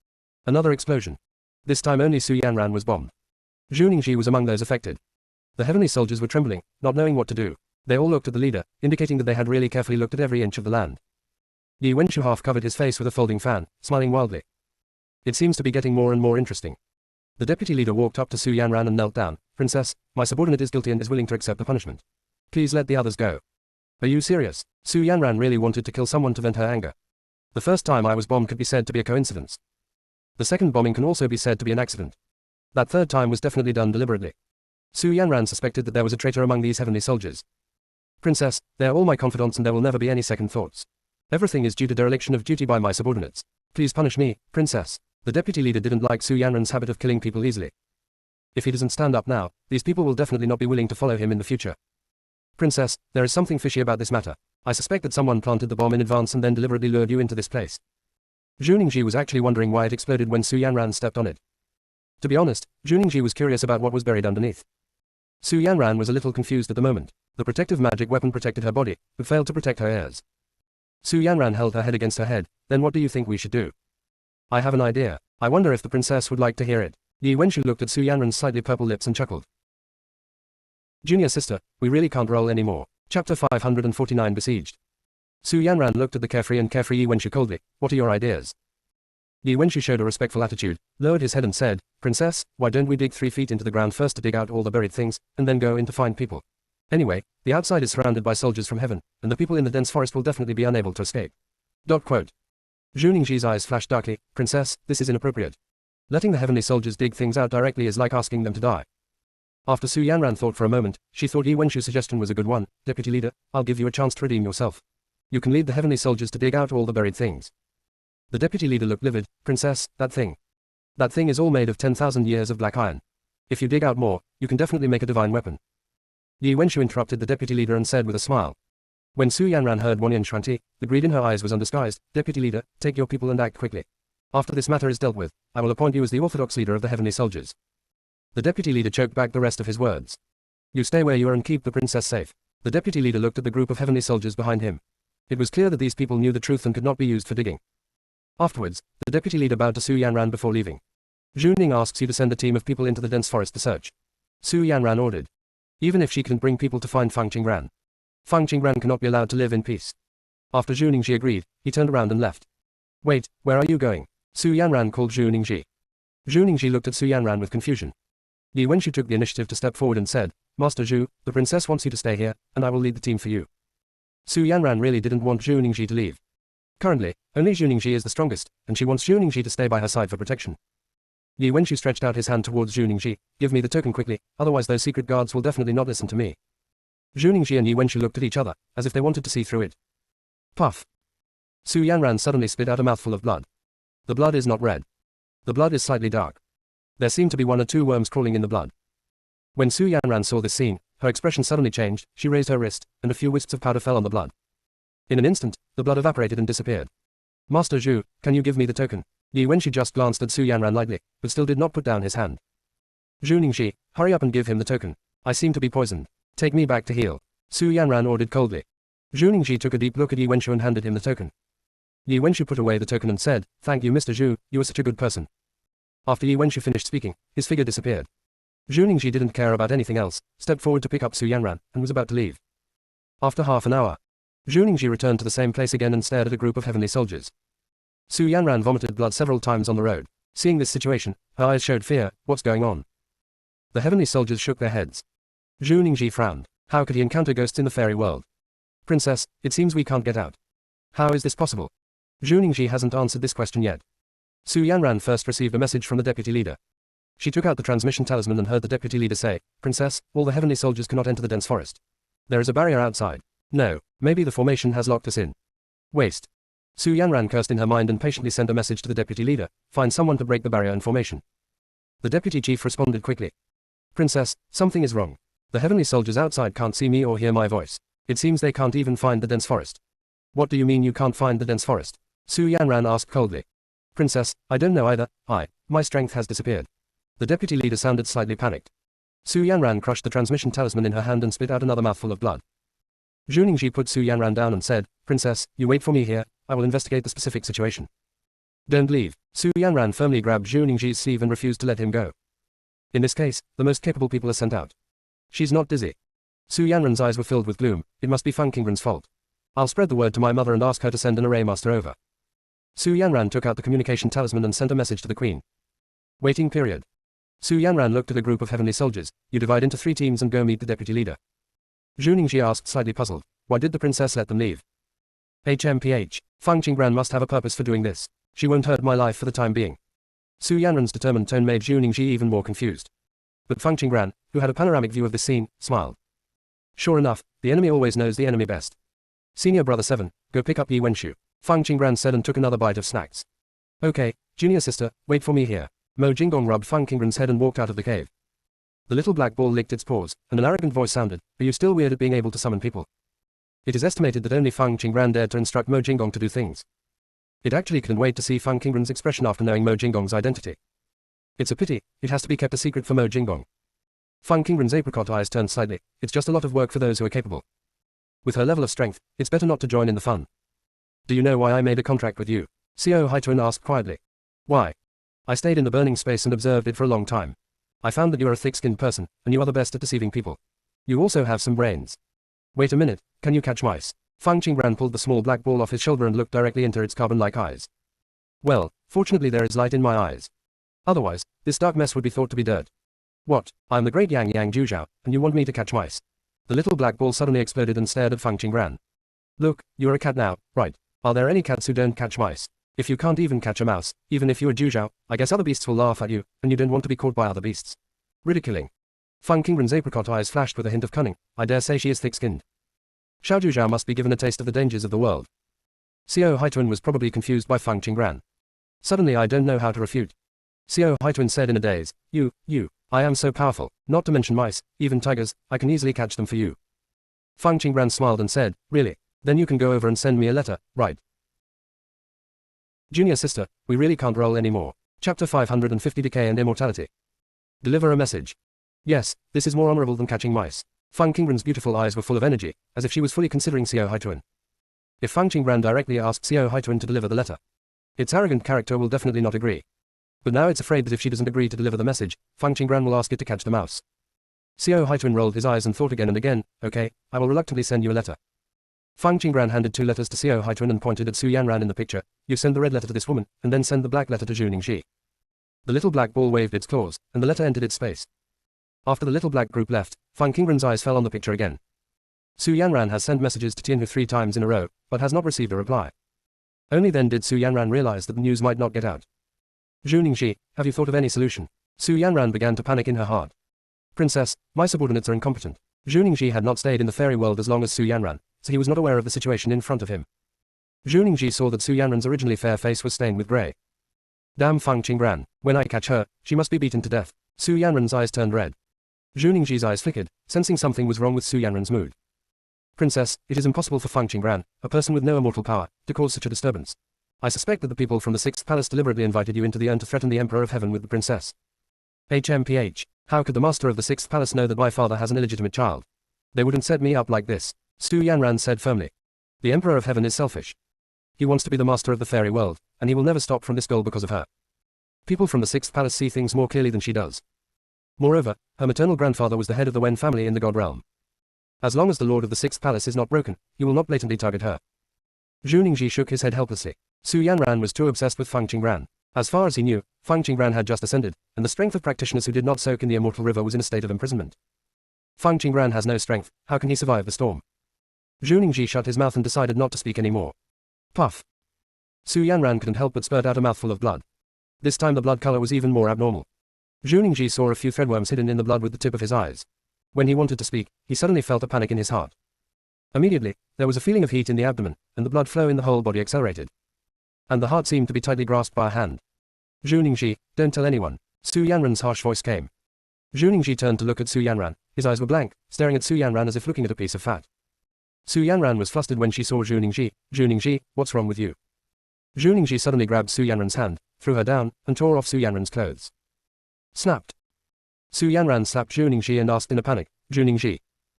[SPEAKER 1] Another explosion. This time only Su Yanran was bombed. Zhu Ningxi was among those affected. The heavenly soldiers were trembling, not knowing what to do. They all looked at the leader, indicating that they had really carefully looked at every inch of the land. Yi Wenshu half covered his face with a folding fan, smiling wildly. It seems to be getting more and more interesting. The deputy leader walked up to Su Yanran and knelt down. Princess, my subordinate is guilty and is willing to accept the punishment. Please let the others go. Are you serious? Su Yanran really wanted to kill someone to vent her anger. The first time I was bombed could be said to be a coincidence. The second bombing can also be said to be an accident. That third time was definitely done deliberately. Su Yanran suspected that there was a traitor among these heavenly soldiers. Princess, they are all my confidants and there will never be any second thoughts. Everything is due to dereliction of duty by my subordinates. Please punish me, Princess. The deputy leader didn't like Su Yanran's habit of killing people easily. If he doesn't stand up now, these people will definitely not be willing to follow him in the future. Princess, there is something fishy about this matter. I suspect that someone planted the bomb in advance and then deliberately lured you into this place. Zhu Ningxi was actually wondering why it exploded when Su Yanran stepped on it. To be honest, Zhu Ningxi was curious about what was buried underneath. Su Yanran was a little confused at the moment. The protective magic weapon protected her body, but failed to protect her ears. Su Yanran held her head against her head. Then what do you think we should do? I have an idea. I wonder if the princess would like to hear it. Yi Wenshu looked at Su Yanran's slightly purple lips and chuckled. Junior sister, we really can't roll anymore. Chapter 549 Besieged. Su Yanran looked at the carefree and carefree Yi Wenshu coldly. What are your ideas? Yi Wenshu showed a respectful attitude, lowered his head and said, Princess, why don't we dig 3 feet into the ground first to dig out all the buried things, and then go in to find people? Anyway, the outside is surrounded by soldiers from heaven, and the people in the dense forest will definitely be unable to escape. Quote. Zhu Ningxi's eyes flashed darkly. Princess, this is inappropriate. Letting the heavenly soldiers dig things out directly is like asking them to die. After Su Yanran thought for a moment, she thought Yi Wenshu's suggestion was a good one. Deputy leader, I'll give you a chance to redeem yourself. You can lead the heavenly soldiers to dig out all the buried things. The deputy leader looked livid. Princess, that thing. That thing is all made of 10,000 years of black iron. If you dig out more, you can definitely make a divine weapon. Yi Wenshu interrupted the deputy leader and said with a smile. When Su Yanran heard Wanyan Shuanti, the greed in her eyes was undisguised. Deputy leader, take your people and act quickly. After this matter is dealt with, I will appoint you as the orthodox leader of the heavenly soldiers. The deputy leader choked back the rest of his words. You stay where you are and keep the princess safe. The deputy leader looked at the group of heavenly soldiers behind him. It was clear that these people knew the truth and could not be used for digging. Afterwards, the deputy leader bowed to Su Yanran before leaving. Zhu Ning asks you to send a team of people into the dense forest to search. Su Yanran ordered. Even if she can bring people to find Feng Qingran. Feng Qingran cannot be allowed to live in peace. After Zhu Ningxi agreed, he turned around and left. Wait, where are you going? Su Yanran called Zhu Ningxi. Zhu Ningxi looked at Su Yanran with confusion. Yi Wenshu took the initiative to step forward and said, Master Zhu, the princess wants you to stay here, and I will lead the team for you. Su Yanran really didn't want Zhu Ningxi to leave. Currently, only Zhu Ningxi is the strongest, and she wants Zhu Ningxi to stay by her side for protection. Yi Wenshu stretched out his hand towards Zhu Ningxi. Give me the token quickly, otherwise those secret guards will definitely not listen to me. Zhu Ningxi and Yi Wenshu looked at each other, as if they wanted to see through it. Puff. Su Yanran suddenly spit out a mouthful of blood. The blood is not red. The blood is slightly dark. There seemed to be 1 or 2 worms crawling in the blood. When Su Yanran saw this scene, her expression suddenly changed, she raised her wrist, and a few wisps of powder fell on the blood. In an instant, the blood evaporated and disappeared. Master Zhu, can you give me the token? Yi Wenshu just glanced at Su Yanran lightly, but still did not put down his hand. Zhu Ningxi, hurry up and give him the token. I seem to be poisoned. Take me back to heal. Su Yanran ordered coldly. Zhu Ningxi took a deep look at Yi Wenshu and handed him the token. Yi Wenshu put away the token and said, Thank you Mr. Zhu, you are such a good person. After Yi Wenshu finished speaking, his figure disappeared. Zhu Ningxi didn't care about anything else, stepped forward to pick up Su Yanran, and was about to leave. After half an hour, Zhu Ningxi returned to the same place again and stared at a group of heavenly soldiers. Su Yanran vomited blood several times on the road. Seeing this situation, her eyes showed fear. What's going on? The heavenly soldiers shook their heads. Zhu Ningxi frowned. How could he encounter ghosts in the fairy world? Princess, it seems we can't get out. How is this possible? Zhu Ningxi hasn't answered this question yet. Su Yanran first received a message from the deputy leader. She took out the transmission talisman and heard the deputy leader say, Princess, all the heavenly soldiers cannot enter the dense forest. There is a barrier outside. No, maybe the formation has locked us in. Waste. Su Yanran cursed in her mind and patiently sent a message to the deputy leader, find someone to break the barrier and formation. The deputy chief responded quickly. Princess, something is wrong. The heavenly soldiers outside can't see me or hear my voice. It seems they can't even find the dense forest. What do you mean you can't find the dense forest? Su Yanran asked coldly. Princess, I don't know either. My strength has disappeared. The deputy leader sounded slightly panicked. Su Yanran crushed the transmission talisman in her hand and spit out another mouthful of blood. Zhu Ningxi put Su Yanran down and said, Princess, you wait for me here, I will investigate the specific situation. Don't leave. Su Yanran firmly grabbed Zhu Ningxi's sleeve and refused to let him go. In this case, the most capable people are sent out. She's not dizzy. Su Yanran's eyes were filled with gloom. It must be Feng Qingren's fault. I'll spread the word to my mother and ask her to send an array master over. Su Yanran took out the communication talisman and sent a message to the queen. Waiting period. Su Yanran looked at a group of heavenly soldiers. You divide into 3 teams and go meet the deputy leader. Zhu Ningxi asked, slightly puzzled. Why did the princess let them leave? HMPH. Feng Qingren must have a purpose for doing this. She won't hurt my life for the time being. Su Yanran's determined tone made Zhu Ningxi even more confused. But Feng Qingren, who had a panoramic view of this scene, smiled. Sure enough, the enemy always knows the enemy best. Senior brother 7, go pick up Yi Wenshu. Feng Qingren said and took another bite of snacks. Okay, junior sister, wait for me here. Mo Jinggong rubbed Feng Qingren's head and walked out of the cave. The little black ball licked its paws, and an arrogant voice sounded, Are you still weird at being able to summon people? It is estimated that only Feng Qingren dared to instruct Mo Jinggong to do things. It actually couldn't wait to see Feng Qingren's expression after knowing Mo Jinggong's identity. It's a pity, it has to be kept a secret for Mo Jinggong. Feng Qingren's apricot eyes turned slightly. It's just a lot of work for those who are capable. With her level of strength, it's better not to join in the fun. Do you know why I made a contract with you? Xiao Haituan asked quietly. Why? I stayed in the burning space and observed it for a long time. I found that you are a thick-skinned person, and you are the best at deceiving people. You also have some brains. Wait a minute, can you catch mice? Feng Qingren pulled the small black ball off his shoulder and looked directly into its carbon-like eyes. Well, fortunately there is light in my eyes. Otherwise, this dark mess would be thought to be dirt. What? I am the great Yang Juzhao, and you want me to catch mice? The little black ball suddenly exploded and stared at Feng Qingren. Look, you're a cat now, right? Are there any cats who don't catch mice? If you can't even catch a mouse, even if you're Juzhao, I guess other beasts will laugh at you, and you don't want to be caught by other beasts. Ridiculing. Feng Qingren's apricot eyes flashed with a hint of cunning. I dare say she is thick-skinned. Xiao Juzhao must be given a taste of the dangers of the world. Xiao Haituan was probably confused by Feng Qingren. Suddenly I don't know how to refute. Xiao Haituan said in a daze, I am so powerful, not to mention mice, even tigers, I can easily catch them for you. Feng Qingren smiled and said, Really? Then you can go over and send me a letter, right? Junior sister, we really can't roll anymore. Chapter 550 Decay and Immortality. Deliver a message. Yes, this is more honorable than catching mice. Feng Qingren's beautiful eyes were full of energy, as if she was fully considering Xiao Haituan. If Feng Qingren directly asked Xiao Haituan to deliver the letter, its arrogant character will definitely not agree. But now it's afraid that if she doesn't agree to deliver the message, Feng Qingren will ask it to catch the mouse. Xiao Haituan rolled his eyes and thought again and again, okay, I will reluctantly send you a letter. Feng Qingren handed 2 letters to Xiao Haituan and pointed at Su Yanran in the picture. You send the red letter to this woman, and then send the black letter to Zhu Ningxi. The little black ball waved its claws, and the letter entered its space. After the little black group left, Feng Qingren's eyes fell on the picture again. Su Yanran has sent messages to Tianhu 3 times in a row, but has not received a reply. Only then did Su Yanran realize that the news might not get out. Zhu Ningxi, have you thought of any solution? Su Yanran began to panic in her heart. Princess, my subordinates are incompetent. Zhu Ningxi had not stayed in the fairy world as long as Su Yanran, so he was not aware of the situation in front of him. Zhu Ningxi saw that Su Yanran's originally fair face was stained with grey. Damn Feng Qingran, when I catch her, she must be beaten to death. Su Yanran's eyes turned red. Zhu Ningxi's eyes flickered, sensing something was wrong with Su Yanran's mood. Princess, it is impossible for Feng Qingran, a person with no immortal power, to cause such a disturbance. I suspect that the people from the Sixth Palace deliberately invited you into the urn to threaten the Emperor of Heaven with the princess. HMPH. How could the master of the Sixth Palace know that my father has an illegitimate child? They wouldn't set me up like this, Su Yanran said firmly. The Emperor of Heaven is selfish. He wants to be the master of the fairy world, and he will never stop from this goal because of her. People from the Sixth Palace see things more clearly than she does. Moreover, her maternal grandfather was the head of the Wen family in the God realm. As long as the Lord of the Sixth Palace is not broken, he will not blatantly target her. Zhu Ningxi shook his head helplessly. Su Yanran was too obsessed with Feng Qingran. As far as he knew, Feng Qingran had just ascended, and the strength of practitioners who did not soak in the immortal river was in a state of imprisonment. Feng Qingran has no strength, how can he survive the storm? Zhu Ningxi shut his mouth and decided not to speak anymore. Puff. Su Yanran couldn't help but spurt out a mouthful of blood. This time the blood color was even more abnormal. Zhu Ningxi saw a few threadworms hidden in the blood with the tip of his eyes. When he wanted to speak, he suddenly felt a panic in his heart. Immediately, there was a feeling of heat in the abdomen, and the blood flow in the whole body accelerated. And the heart seemed to be tightly grasped by a hand. Zhu Ningxi, don't tell anyone. Su Yanran's harsh voice came. Zhu Ningxi turned to look at Su Yanran. His eyes were blank, staring at Su Yanran as if looking at a piece of fat. Su Yanran was flustered when she saw Zhu Ningxi. Zhu Ningxi, what's wrong with you? Zhu Ningxi suddenly grabbed Su Yanran's hand, threw her down, and tore off Su Yanran's clothes. Snapped. Su Yanran slapped Zhu Ningxi and asked in a panic, Zhu Ningxi,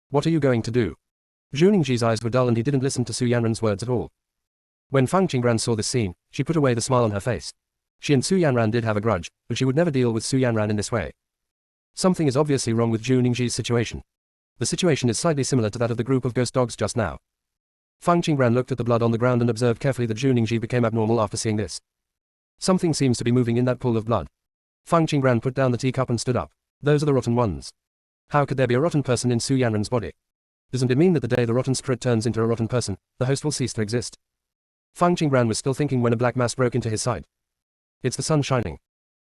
[SPEAKER 1] what are you going to do? Zhu Ningxi's eyes were dull and he didn't listen to Su Yanran's words at all. When Feng Qingran saw this scene, she put away the smile on her face. She and Su Yanran did have a grudge, but she would never deal with Su Yanran in this way. Something is obviously wrong with Zhu Ningxi's situation. The situation is slightly similar to that of the group of ghost dogs just now. Feng Qingran looked at the blood on the ground and observed carefully that Zhu Ningxi became abnormal after seeing this. Something seems to be moving in that pool of blood. Feng Qingran put down the teacup and stood up. Those are the rotten ones. How could there be a rotten person in Su Yanran's body? Doesn't it mean that the day the rotten spirit turns into a rotten person, the host will cease to exist? Feng Qingran was still thinking when a black mass broke into his sight. It's the sun shining.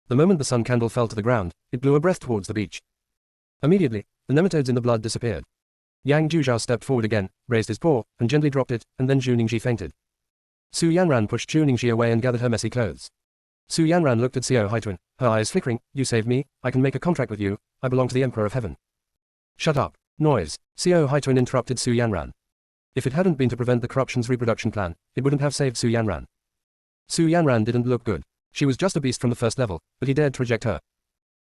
[SPEAKER 1] The moment the sun candle fell to the ground, it blew a breath towards the beach. Immediately, the nematodes in the blood disappeared. Yang Juzhao stepped forward again, raised his paw, and gently dropped it, and then Zhu Ningxi fainted. Su Yanran pushed Zhu Ningxi away and gathered her messy clothes. Su Yanran looked at Xiao Haituan, her eyes flickering. You saved me, I can make a contract with you, I belong to the Emperor of Heaven. Shut up. Noise. Xiao Haituan interrupted Su Yanran. If it hadn't been to prevent the corruption's reproduction plan, it wouldn't have saved Su Yanran. Su Yanran didn't look good. She was just a beast from the first level, but he dared to reject her.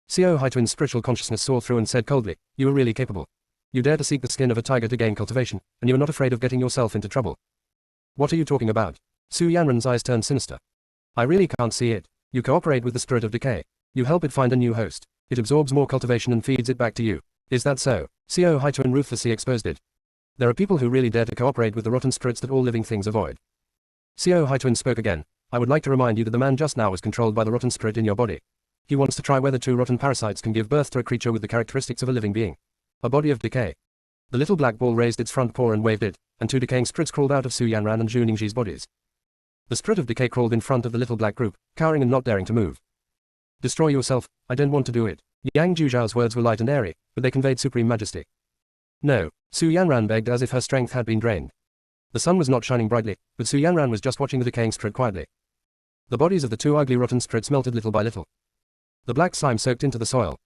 [SPEAKER 1] Xiao Haituan's spiritual consciousness saw through and said coldly, you are really capable. You dare to seek the skin of a tiger to gain cultivation, and you are not afraid of getting yourself into trouble. What are you talking about? Su Yanran's eyes turned sinister. I really can't see it. You cooperate with the spirit of decay. You help it find a new host. It absorbs more cultivation and feeds it back to you. Is that so? Xiao Haituan ruthlessly exposed it. There are people who really dare to cooperate with the rotten spirits that all living things avoid. Xiao Haituan spoke again. I would like to remind you that the man just now was controlled by the rotten spirit in your body. He wants to try whether two rotten parasites can give birth to a creature with the characteristics of a living being. A body of decay. The little black ball raised its front paw and waved it, and two decaying spirits crawled out of Su Yanran and Zhu Ningxi's bodies. The spirit of decay crawled in front of the little black group, cowering and not daring to move. Destroy yourself, I don't want to do it. Yang Juzhao's words were light and airy, but they conveyed supreme majesty. No, Su Yanran begged as if her strength had been drained. The sun was not shining brightly, but Su Yanran was just watching the decaying spirit quietly. The bodies of the two ugly rotten spirits melted little by little. The black slime soaked into the soil.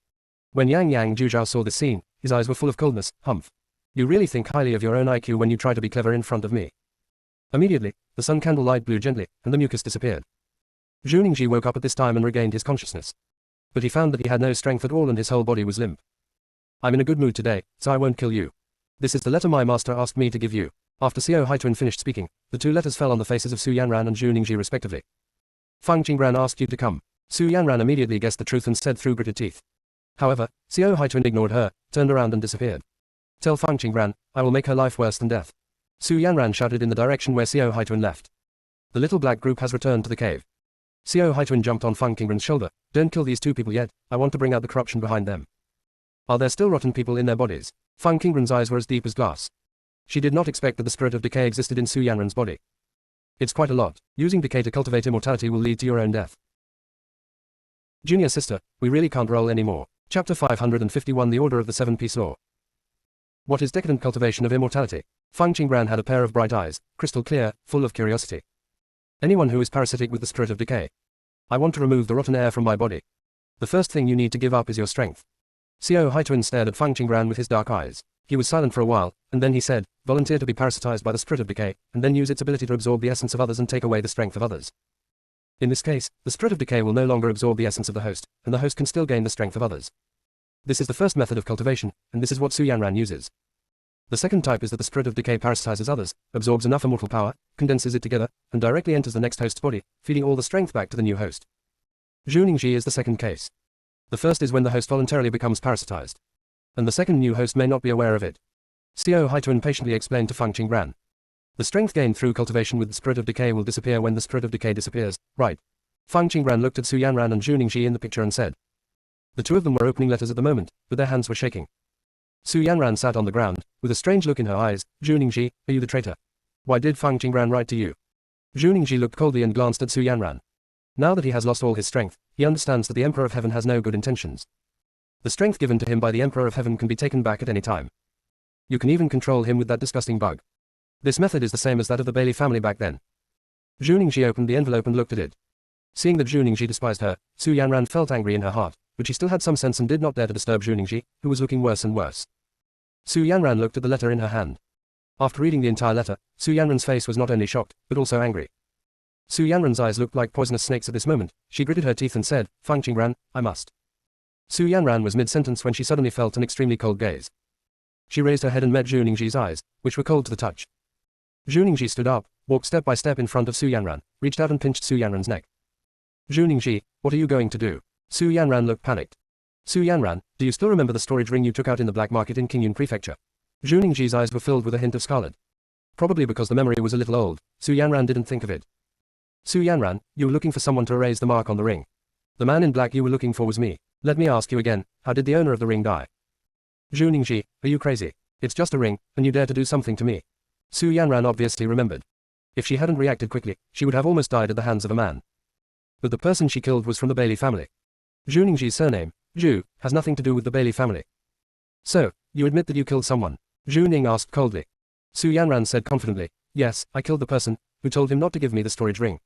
[SPEAKER 1] When Yang Juzhao saw this scene, his eyes were full of coldness. Humph. You really think highly of your own IQ when you try to be clever in front of me. Immediately, the sun candle light blew gently, and the mucus disappeared. Zhu Ningxi woke up at this time and regained his consciousness. But he found that he had no strength at all and his whole body was limp. I'm in a good mood today, so I won't kill you. This is the letter my master asked me to give you. After Xiao Haituan finished speaking, the two letters fell on the faces of Su Yanran and Zhu Ningxi respectively. Feng Qingran asked you to come. Su Yanran immediately guessed the truth and said through gritted teeth. However, Xiao Haituan ignored her, turned around and disappeared. Tell Feng Qingran, I will make her life worse than death. Su Yanran shouted in the direction where Xiao Haituan left. The little black group has returned to the cave. Xiao Haituan jumped on Feng Qingran's shoulder. Don't kill these two people yet, I want to bring out the corruption behind them. Are there still rotten people in their bodies? Feng Qingran's eyes were as deep as glass. She did not expect that the spirit of decay existed in Su Yanran's body. It's quite a lot. Using decay to cultivate immortality will lead to your own death. Junior sister, we really can't roll anymore. Chapter 551 The Order of the Seven-Piece Law. What is decadent cultivation of immortality? Fang Qingbran had a pair of bright eyes, crystal clear, full of curiosity. Anyone who is parasitic with the spirit of decay. I want to remove the rotten air from my body. The first thing you need to give up is your strength. Xiao Haituan stared at Fang Qingbran with his dark eyes. He was silent for a while, and then he said, volunteer to be parasitized by the spirit of decay, and then use its ability to absorb the essence of others and take away the strength of others. In this case, the spirit of decay will no longer absorb the essence of the host, and the host can still gain the strength of others. This is the first method of cultivation, and this is what Su Yanran uses. The second type is that the spirit of decay parasitizes others, absorbs enough immortal power, condenses it together, and directly enters the next host's body, feeding all the strength back to the new host. Zhu Ningji is the second case. The first is when the host voluntarily becomes parasitized. And the second new host may not be aware of it. Xiao Haituan patiently explained to Fang Qingbran. The strength gained through cultivation with the spirit of decay will disappear when the spirit of decay disappears, right? Fang Qingbran looked at Su Yanran and Zhu Ningji in the picture and said. The two of them were opening letters at the moment, but their hands were shaking. Su Yanran sat on the ground, with a strange look in her eyes. Zhu Ningji, are you the traitor? Why did Fang Qingbran write to you? Zhu Ningji looked coldly and glanced at Su Yanran. Now that he has lost all his strength, he understands that the Emperor of Heaven has no good intentions. The strength given to him by the Emperor of Heaven can be taken back at any time. You can even control him with that disgusting bug. This method is the same as that of the Bailey family back then. Zhu Ningji opened the envelope and looked at it. Seeing that Zhu Ningji despised her, Su Yanran felt angry in her heart, but she still had some sense and did not dare to disturb Zhu Ningji, who was looking worse and worse. Su Yanran looked at the letter in her hand. After reading the entire letter, Su Yanran's face was not only shocked, but also angry. Su Yanran's eyes looked like poisonous snakes at this moment. She gritted her teeth and said, Fang Qingbran, I must. Su Yanran was mid-sentence when she suddenly felt an extremely cold gaze. She raised her head and met Zhu Ningji's eyes, which were cold to the touch. Zhu Ningji stood up, walked step by step in front of Su Yanran, reached out and pinched Su Yanran's neck. Zhu Ningji, what are you going to do? Su Yanran looked panicked. Su Yanran, do you still remember the storage ring you took out in the black market in Qingyun Prefecture? Zhu Ningji's eyes were filled with a hint of scarlet. Probably because the memory was a little old, Su Yanran didn't think of it. Su Yanran, you were looking for someone to erase the mark on the ring. The man in black you were looking for was me. Let me ask you again, how did the owner of the ring die? Zhu Ningji, are you crazy? It's just a ring, and you dare to do something to me. Su Yanran obviously remembered. If she hadn't reacted quickly, she would have almost died at the hands of a man. But the person she killed was from the Bailey family. Zhu Ningji's surname, Zhu, has nothing to do with the Bailey family. So, you admit that you killed someone? Zhu Ning asked coldly. Su Yanran said confidently, yes, I killed the person who told him not to give me the storage ring.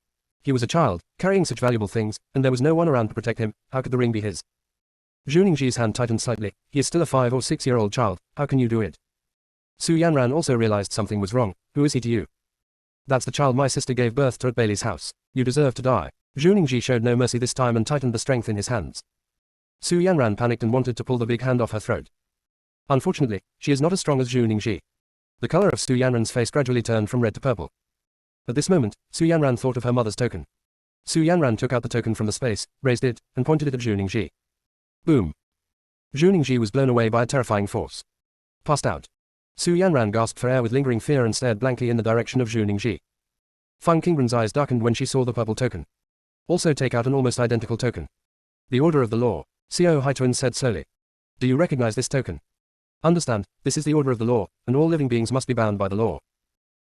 [SPEAKER 1] He was a child, carrying such valuable things, and there was no one around to protect him. How could the ring be his? Zhu Ningji's hand tightened slightly. He is still a 5 or 6-year-old child. How can you do it? Su Yanran also realized something was wrong. Who is he to you? That's the child my sister gave birth to at Bailey's house. You deserve to die. Zhu Ningji showed no mercy this time and tightened the strength in his hands. Su Yanran panicked and wanted to pull the big hand off her throat. Unfortunately, she is not as strong as Zhu Ningji. The color of Su Yanran's face gradually turned from red to purple. At this moment, Su Yanran thought of her mother's token. Su Yanran took out the token from the space, raised it, and pointed it at Zhu Ningji. Boom. Zhu Ningji was blown away by a terrifying force. Passed out. Su Yanran gasped for air with lingering fear and stared blankly in the direction of Zhu Ningji. Fang Qingbran's eyes darkened when she saw the purple token. Also take out an almost identical token. The Order of the Law, Xiao Haituan said slowly. Do you recognize this token? Understand, this is the Order of the Law, and all living beings must be bound by the law.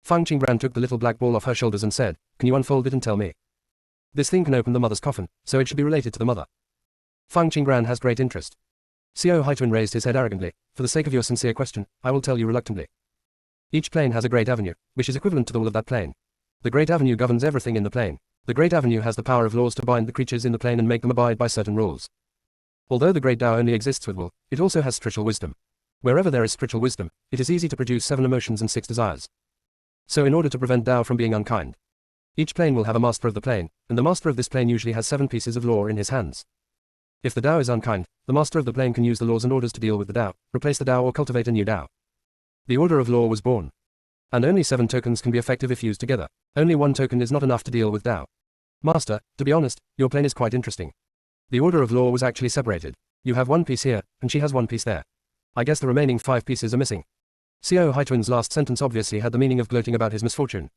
[SPEAKER 1] Fang Qingbran took the little black ball off her shoulders and said, can you unfold it and tell me? This thing can open the mother's coffin, so it should be related to the mother. Fang Qingbran has great interest. Xiao Haituan raised his head arrogantly. For the sake of your sincere question, I will tell you reluctantly. Each plane has a Great Avenue, which is equivalent to the will of that plane. The Great Avenue governs everything in the plane. The Great Avenue has the power of laws to bind the creatures in the plane and make them abide by certain rules. Although the Great Tao only exists with will, it also has spiritual wisdom. Wherever there is spiritual wisdom, it is easy to produce 7 emotions and 6 desires. So in order to prevent Tao from being unkind, each plane will have a master of the plane, and the master of this plane usually has 7 pieces of law in his hands. If the Tao is unkind, the master of the plane can use the laws and orders to deal with the Tao, replace the Tao or cultivate a new Tao. The Order of Law was born. And only 7 tokens can be effective if used together. Only 1 token is not enough to deal with Tao. Master, to be honest, your plane is quite interesting. The Order of Law was actually separated. You have 1 piece here, and she has 1 piece there. I guess the remaining 5 pieces are missing. Xiao Haituan's last sentence obviously had the meaning of gloating about his misfortune.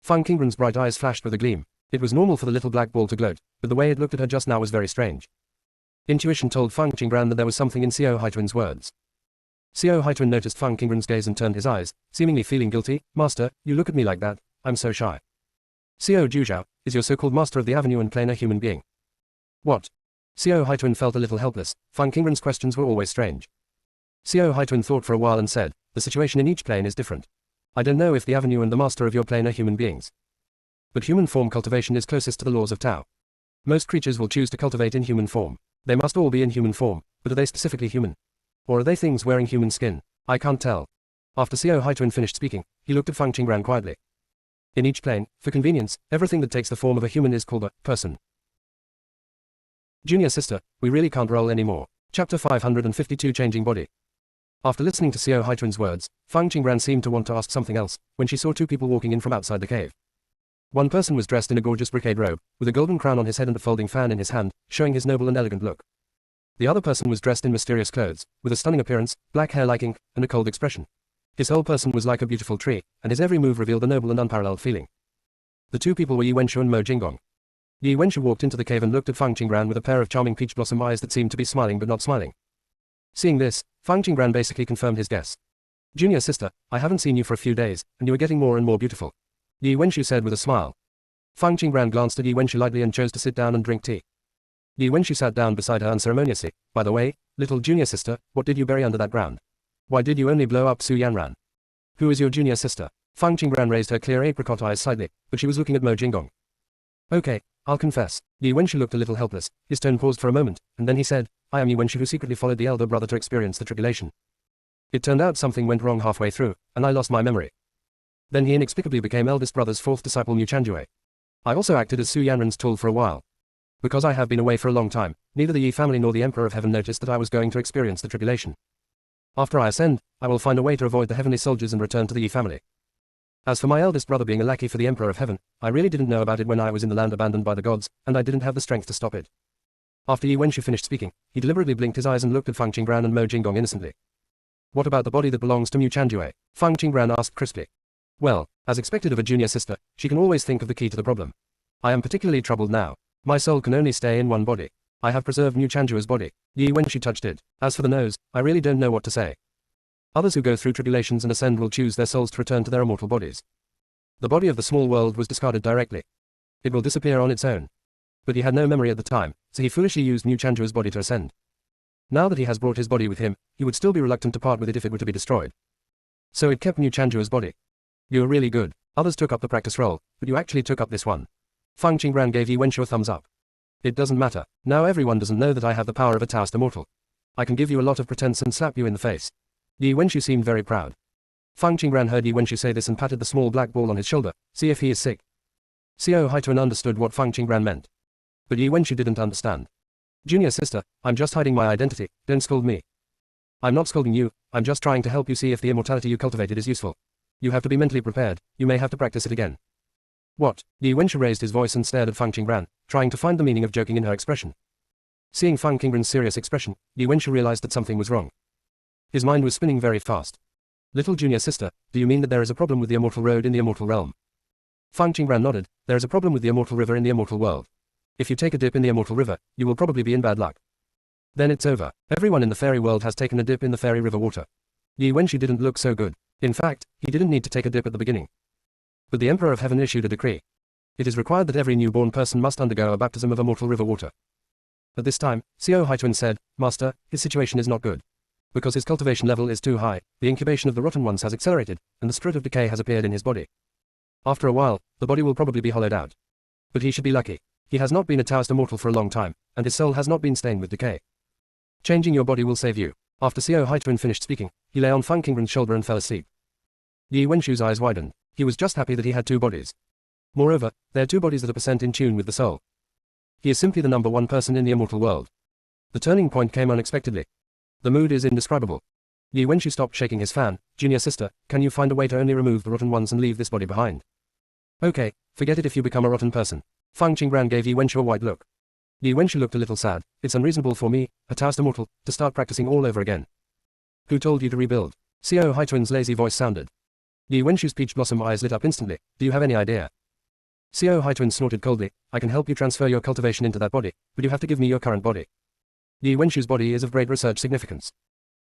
[SPEAKER 1] Fang Qingbran's bright eyes flashed with a gleam. It was normal for the little black ball to gloat, but the way it looked at her just now was very strange. Intuition told Fang Qingbran that there was something in Xiao Haituan's words. Xiao Haituan noticed Fang Qingbran's gaze and turned his eyes, seemingly feeling guilty. Master, you look at me like that, I'm so shy. Xiao Juzhao, is your so-called master of the avenue and plane a human being? What? Xiao Haituan felt a little helpless. Fang Qingren's questions were always strange. Xiao Haituan thought for a while and said, the situation in each plane is different. I don't know if the avenue and the master of your plane are human beings. But human form cultivation is closest to the laws of Tao. Most creatures will choose to cultivate in human form. They must all be in human form, but are they specifically human? Or are they things wearing human skin? I can't tell. After Xiao Haituan finished speaking, he looked at Fang Qingren quietly. In each plane, for convenience, everything that takes the form of a human is called a person. Junior sister, we really can't roll anymore. Chapter 552 Changing Body. After listening to Xiao Haituan's words, Fang Qingren seemed to want to ask something else, when she saw two people walking in from outside the cave. One person was dressed in a gorgeous brocade robe, with a golden crown on his head and a folding fan in his hand, showing his noble and elegant look. The other person was dressed in mysterious clothes, with a stunning appearance, black hair like ink, and a cold expression. His whole person was like a beautiful tree, and his every move revealed a noble and unparalleled feeling. The two people were Yi Wenshu and Mo Jinggong. Yi Wenshu walked into the cave and looked at Fang Qingren with a pair of charming peach blossom eyes that seemed to be smiling but not smiling. Seeing this, Fang Qingren basically confirmed his guess. Junior sister, I haven't seen you for a few days, and you are getting more and more beautiful. Yi Wenshu said with a smile. Fang Qingren glanced at Yi Wenshu lightly and chose to sit down and drink tea. Yi Wenshu sat down beside her unceremoniously. By the way, little junior sister, what did you bury under that ground? Why did you only blow up Su Yanran? Who is your junior sister? Fang Qingren raised her clear apricot eyes slightly, but she was looking at Mo Jinggong. Okay, I'll confess. Yi Wenshu looked a little helpless. His tone paused for a moment, and then he said, I am Yi Wenshu who secretly followed the elder brother to experience the tribulation. It turned out something went wrong halfway through, and I lost my memory. Then he inexplicably became eldest brother's fourth disciple Mu Chanjue. I also acted as Su Yanran's tool for a while. Because I have been away for a long time, neither the Yi family nor the Emperor of Heaven noticed that I was going to experience the tribulation. After I ascend, I will find a way to avoid the heavenly soldiers and return to the Yi family. As for my eldest brother being a lackey for the Emperor of Heaven, I really didn't know about it when I was in the land abandoned by the gods, and I didn't have the strength to stop it. After Yi Wenshu finished speaking, he deliberately blinked his eyes and looked at Fang Qingren and Mo Jinggong innocently. What about the body that belongs to Mu Chanjue? Fang Qingren asked crisply. Well, as expected of a junior sister, she can always think of the key to the problem. I am particularly troubled now. My soul can only stay in one body. I have preserved Mu Chanjue's body. Yi Wenshu touched it. As for the nose, I really don't know what to say. Others who go through tribulations and ascend will choose their souls to return to their immortal bodies. The body of the small world was discarded directly. It will disappear on its own. But he had no memory at the time, so he foolishly used Mu Chanjue's body to ascend. Now that he has brought his body with him, he would still be reluctant to part with it if it were to be destroyed. So it kept Mu Chanjue's body. You are really good. Others took up the practice role, but you actually took up this one. Fang Qingren gave Yi Wenshu a thumbs up. It doesn't matter. Now everyone doesn't know that I have the power of a Taoist immortal. I can give you a lot of pretense and slap you in the face. Yi Wenshu seemed very proud. Fang Qingren heard Yi Wenshu say this and patted the small black ball on his shoulder, see if he is sick. Xiao Haituan understood what Fang Qingren meant. But Yi Wenshu didn't understand. Junior sister, I'm just hiding my identity, don't scold me. I'm not scolding you, I'm just trying to help you see if the immortality you cultivated is useful. You have to be mentally prepared, you may have to practice it again. What? Yi Wenshu raised his voice and stared at Fang Qingren, trying to find the meaning of joking in her expression. Seeing Fang Qingren's serious expression, Yi Wenshu realized that something was wrong. His mind was spinning very fast. Little junior sister, do you mean that there is a problem with the immortal road in the immortal realm? Fang Qingren nodded, there is a problem with the immortal river in the immortal world. If you take a dip in the immortal river, you will probably be in bad luck. Then it's over. Everyone in the fairy world has taken a dip in the fairy river water. Yi Wenshu didn't look so good. In fact, he didn't need to take a dip at the beginning. But the Emperor of Heaven issued a decree. It is required that every newborn person must undergo a baptism of immortal river water. At this time, Xiao Haituan said, Master, his situation is not good. Because his cultivation level is too high, the incubation of the rotten ones has accelerated, and the spirit of decay has appeared in his body. After a while, the body will probably be hollowed out. But he should be lucky. He has not been a Taoist immortal for a long time, and his soul has not been stained with decay. Changing your body will save you. After Xiao Haituan finished speaking, he lay on Fang Qingren's shoulder and fell asleep. Yi Wenshu's eyes widened. He was just happy that he had two bodies. Moreover, they are two bodies that are percent in tune with the soul. He is simply the number one person in the immortal world. The turning point came unexpectedly. The mood is indescribable. Yi Wenshu stopped shaking his fan. Junior sister, can you find a way to only remove the rotten ones and leave this body behind? Okay, forget it if you become a rotten person. Fang Qingren gave Yi Wenshu a wide look. Yi Wenshu looked a little sad. It's unreasonable for me, a Taoist immortal, to start practicing all over again. Who told you to rebuild? Xiao Haituan's lazy voice sounded. Yi Wenshu's peach blossom eyes lit up instantly. Do you have any idea? Xiao Haituan snorted coldly. I can help you transfer your cultivation into that body, but you have to give me your current body. Yi Wenshu's body is of great research significance.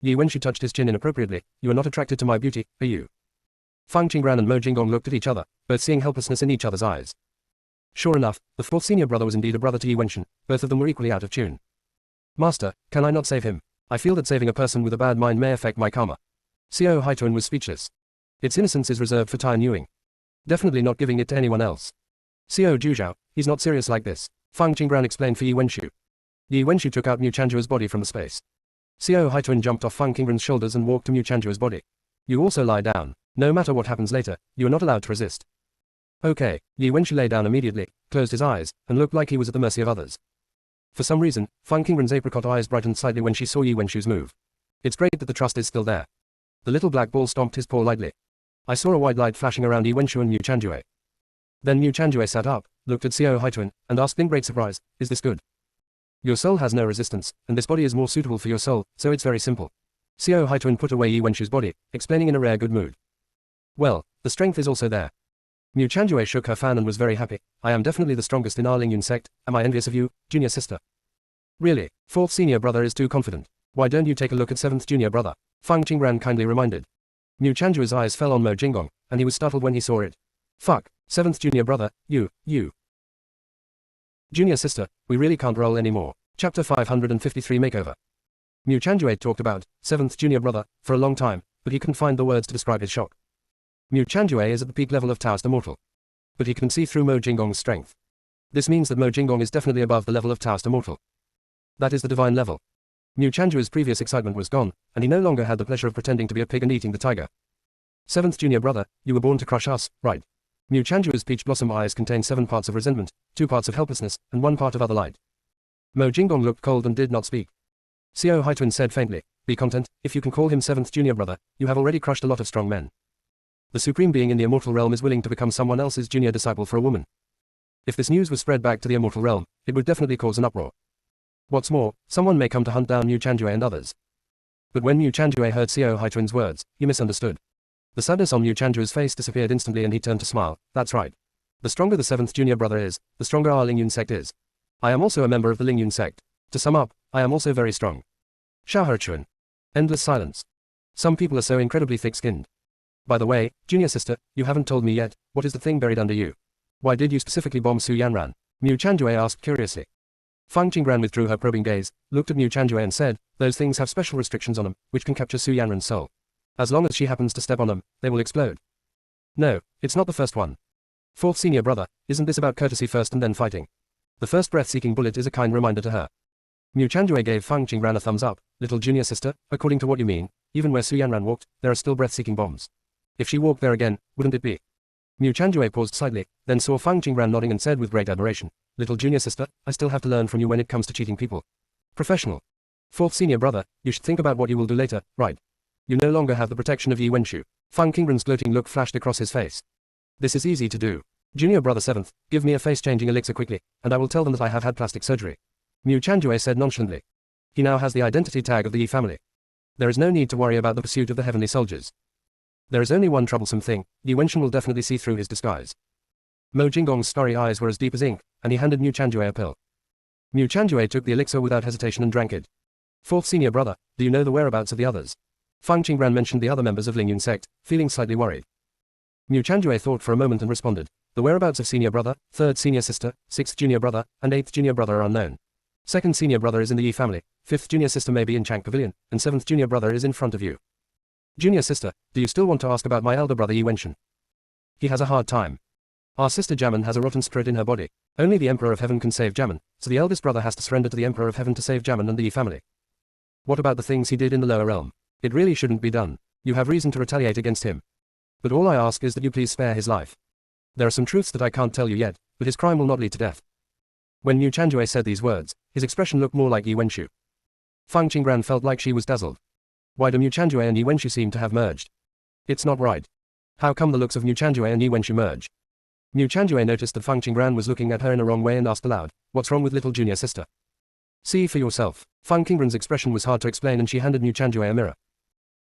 [SPEAKER 1] Yi Wenshu touched his chin inappropriately. You are not attracted to my beauty, are you? Fang Qingren and Mo Jinggong looked at each other, both seeing helplessness in each other's eyes. Sure enough, the fourth senior brother was indeed a brother to Yi Wenshu. Both of them were equally out of tune. Master, can I not save him? I feel that saving a person with a bad mind may affect my karma. Xiao Haituan was speechless. Its innocence is reserved for Tai Nuing. Definitely not giving it to anyone else. Xiao Juzhao, he's not serious like this, Fang Qinggran explained for Yi Wenshu. Yi Wenshu took out Mu Chanjua's body from the space. Xiao Haituan jumped off Fang Qinggran's shoulders and walked to Mu Chanjua's body. You also lie down. No matter what happens later, you are not allowed to resist. Okay, Yi Wenshu lay down immediately, closed his eyes, and looked like he was at the mercy of others. For some reason, Fang Qinggran's apricot eyes brightened slightly when she saw Yi Wenshu's move. It's great that the trust is still there. The little black ball stomped his paw lightly. I saw a white light flashing around Yi Wenshu and Mu Chanjue. Then Mu Chanjue sat up, looked at Xiao Haituan, and asked in great surprise, is this good? Your soul has no resistance, and this body is more suitable for your soul, so it's very simple. Xiao Haituan put away Yi Wenshu's body, explaining in a rare good mood. Well, the strength is also there. Mu Chanjue shook her fan and was very happy. I am definitely the strongest in our Lingyun sect. Am I envious of you, junior sister? Really, fourth senior brother is too confident. Why don't you take a look at seventh junior brother? Fang Qinggran kindly reminded. Mu Chanjue's eyes fell on Mo Jinggong, and he was startled when he saw it. Fuck, seventh junior brother, you. Junior sister, we really can't roll anymore. Chapter 553 Makeover. Mu Chanjue talked about seventh junior brother for a long time, but he couldn't find the words to describe his shock. Mu Chanjue is at the peak level of Taoist Immortal. But he can see through Mo Jinggong's strength. This means that Mo Jinggong is definitely above the level of Taoist Immortal. That is the divine level. Mu Chanjue's previous excitement was gone, and he no longer had the pleasure of pretending to be a pig and eating the tiger. Seventh junior brother, you were born to crush us, right? Mu Chanjue's peach blossom eyes contained 7 parts of resentment, 2 parts of helplessness, and 1 part of other light. Mo Jinggong looked cold and did not speak. Xiao Haituan said faintly, be content, if you can call him seventh junior brother, you have already crushed a lot of strong men. The supreme being in the immortal realm is willing to become someone else's junior disciple for a woman. If this news was spread back to the immortal realm, it would definitely cause an uproar. What's more, someone may come to hunt down Mu Chanjue and others. But when Mu Chanjue heard Xiao Haituan's words, he misunderstood. The sadness on Mu Chanjue's face disappeared instantly and he turned to smile. That's right. The stronger the seventh junior brother is, the stronger our Lingyun sect is. I am also a member of the Lingyun sect. To sum up, I am also very strong. Xiaohechuan. Endless silence. Some people are so incredibly thick-skinned. By the way, junior sister, you haven't told me yet, what is the thing buried under you? Why did you specifically bomb Su Yanran? Mu Chanjue asked curiously. Fang Qinggran withdrew her probing gaze, looked at Mu Chanjue and said, those things have special restrictions on them, which can capture Su Yanran's soul. As long as she happens to step on them, they will explode. No, it's not the first one. Fourth senior brother, isn't this about courtesy first and then fighting? The first breath-seeking bullet is a kind reminder to her. Mu Chanjue gave Fang Qinggran a thumbs up. Little junior sister, according to what you mean, even where Su Yanran walked, there are still breath-seeking bombs. If she walked there again, wouldn't it be? Mu Chanjue paused slightly, then saw Fang Qinggran nodding and said with great admiration, little junior sister, I still have to learn from you when it comes to cheating people. Professional. Fourth senior brother, you should think about what you will do later, right? You no longer have the protection of Yi Wenshu. Fang Qinggran's gloating look flashed across his face. This is easy to do. Junior brother seventh, give me a face-changing elixir quickly, and I will tell them that I have had plastic surgery. Mu Chanjue said nonchalantly. He now has the identity tag of the Yi family. There is no need to worry about the pursuit of the heavenly soldiers. There is only one troublesome thing, Yi Wenshu will definitely see through his disguise. Mo Jinggong's starry eyes were as deep as ink, and he handed Mu Chanjue a pill. Mu Chanjue took the elixir without hesitation and drank it. Fourth senior brother, do you know the whereabouts of the others? Fang Qinggran mentioned the other members of Lingyun sect, feeling slightly worried. Mu Chanjue thought for a moment and responded, the whereabouts of senior brother, third senior sister, sixth junior brother, and eighth junior brother are unknown. Second senior brother is in the Yi family, fifth junior sister may be in Chang Pavilion, and seventh junior brother is in front of you. Junior sister, do you still want to ask about my elder brother Yi Wenshan? He has a hard time. Our sister Jamin has a rotten spirit in her body. Only the Emperor of Heaven can save Jamin, so the eldest brother has to surrender to the Emperor of Heaven to save Jamin and the Yi family. What about the things he did in the lower realm? It really shouldn't be done. You have reason to retaliate against him. But all I ask is that you please spare his life. There are some truths that I can't tell you yet, but his crime will not lead to death. When Mu Chanjue said these words, his expression looked more like Yi Wenshu. Fang Qinggran felt like she was dazzled. Why do Mu Chanjue and Yi Wenshu seem to have merged? It's not right. How come the looks of Mu Chanjue and Yi Wenshu merge? Mu Chanjue noticed that Fang Qinggran was looking at her in a wrong way and asked aloud, what's wrong with little junior sister? See for yourself. Fang Qinggran's expression was hard to explain and she handed Mu Chanjue a mirror.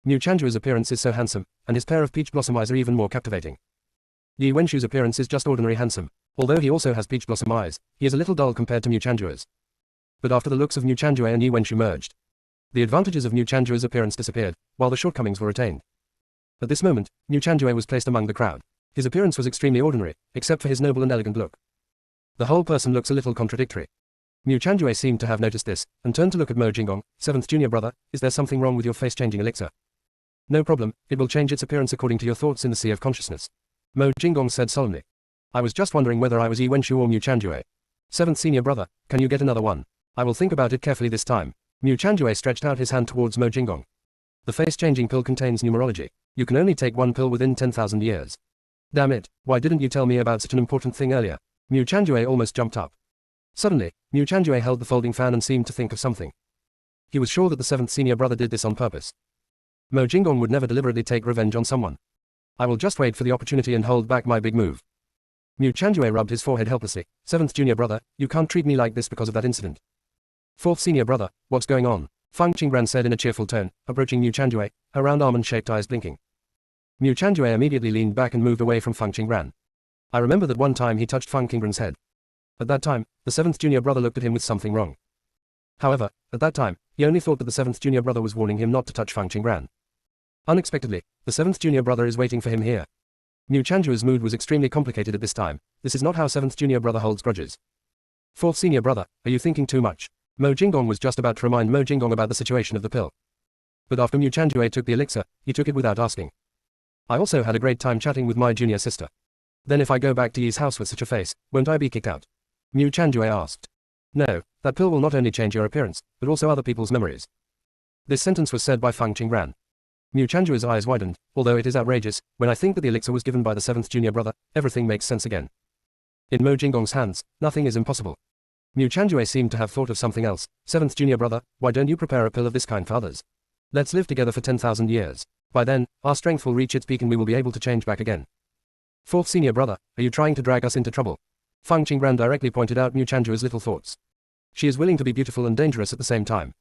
[SPEAKER 1] Mu Chanjue's appearance is so handsome, and his pair of peach blossom eyes are even more captivating. Yi Wenshu's appearance is just ordinary handsome. Although he also has peach blossom eyes, he is a little dull compared to Mu Chanjue's. But after the looks of Mu Chanjue and Yi Wenshu merged, the advantages of Mu Chanjue's appearance disappeared, while the shortcomings were retained. At this moment, Mu Chanjue was placed among the crowd. His appearance was extremely ordinary, except for his noble and elegant look. The whole person looks a little contradictory. Mu Chanjue seemed to have noticed this, and turned to look at Mo Jingong. 7th junior brother, is there something wrong with your face-changing elixir? No problem, it will change its appearance according to your thoughts in the sea of consciousness. Mo Jingong said solemnly. I was just wondering whether I was Yi Wenshu or Mu Chanjue. 7th senior brother, can you get another one? I will think about it carefully this time. Mu Chanjue stretched out his hand towards Mo Jingong. The face-changing pill contains numerology. You can only take one pill within 10,000 years. Damn it, why didn't you tell me about such an important thing earlier? Mu Chanjue almost jumped up. Suddenly, Mu Chanjue held the folding fan and seemed to think of something. He was sure that the 7th senior brother did this on purpose. Mo Jingong would never deliberately take revenge on someone. I will just wait for the opportunity and hold back my big move. Mu Chanjue rubbed his forehead helplessly. 7th junior brother, you can't treat me like this because of that incident. 4th senior brother, what's going on? Fang Qingran said in a cheerful tone, approaching Mu Chanjue, her round almond-shaped eyes blinking. Mu Chanjue immediately leaned back and moved away from Fang Qingran. I remember that one time he touched Fang Qingran's head. At that time, the 7th junior brother looked at him with something wrong. However, at that time, he only thought that the 7th junior brother was warning him not to touch Fang Qingran. Unexpectedly, the 7th junior brother is waiting for him here. Mu Chanjue's mood was extremely complicated at this time. This is not how 7th junior brother holds grudges. 4th senior brother, are you thinking too much? Mo Jingong was just about to remind Mo Jingong about the situation of the pill. But after Mu Chanjue took the elixir, he took it without asking. I also had a great time chatting with my junior sister. Then if I go back to Yi's house with such a face, won't I be kicked out? Mu Chanjue asked. No, that pill will not only change your appearance, but also other people's memories. This sentence was said by Fang Qingran. Mu Chanjue's eyes widened. Although it is outrageous, when I think that the elixir was given by the 7th junior brother, everything makes sense again. In Mo Jingong's hands, nothing is impossible. Mu Chanjue seemed to have thought of something else. 7th junior brother, why don't you prepare a pill of this kind for others? Let's live together for 10,000 years. By then, our strength will reach its peak and we will be able to change back again. 4th senior brother, are you trying to drag us into trouble? Fang Qingran directly pointed out Mu Chanjue's little thoughts. She is willing to be beautiful and dangerous at the same time.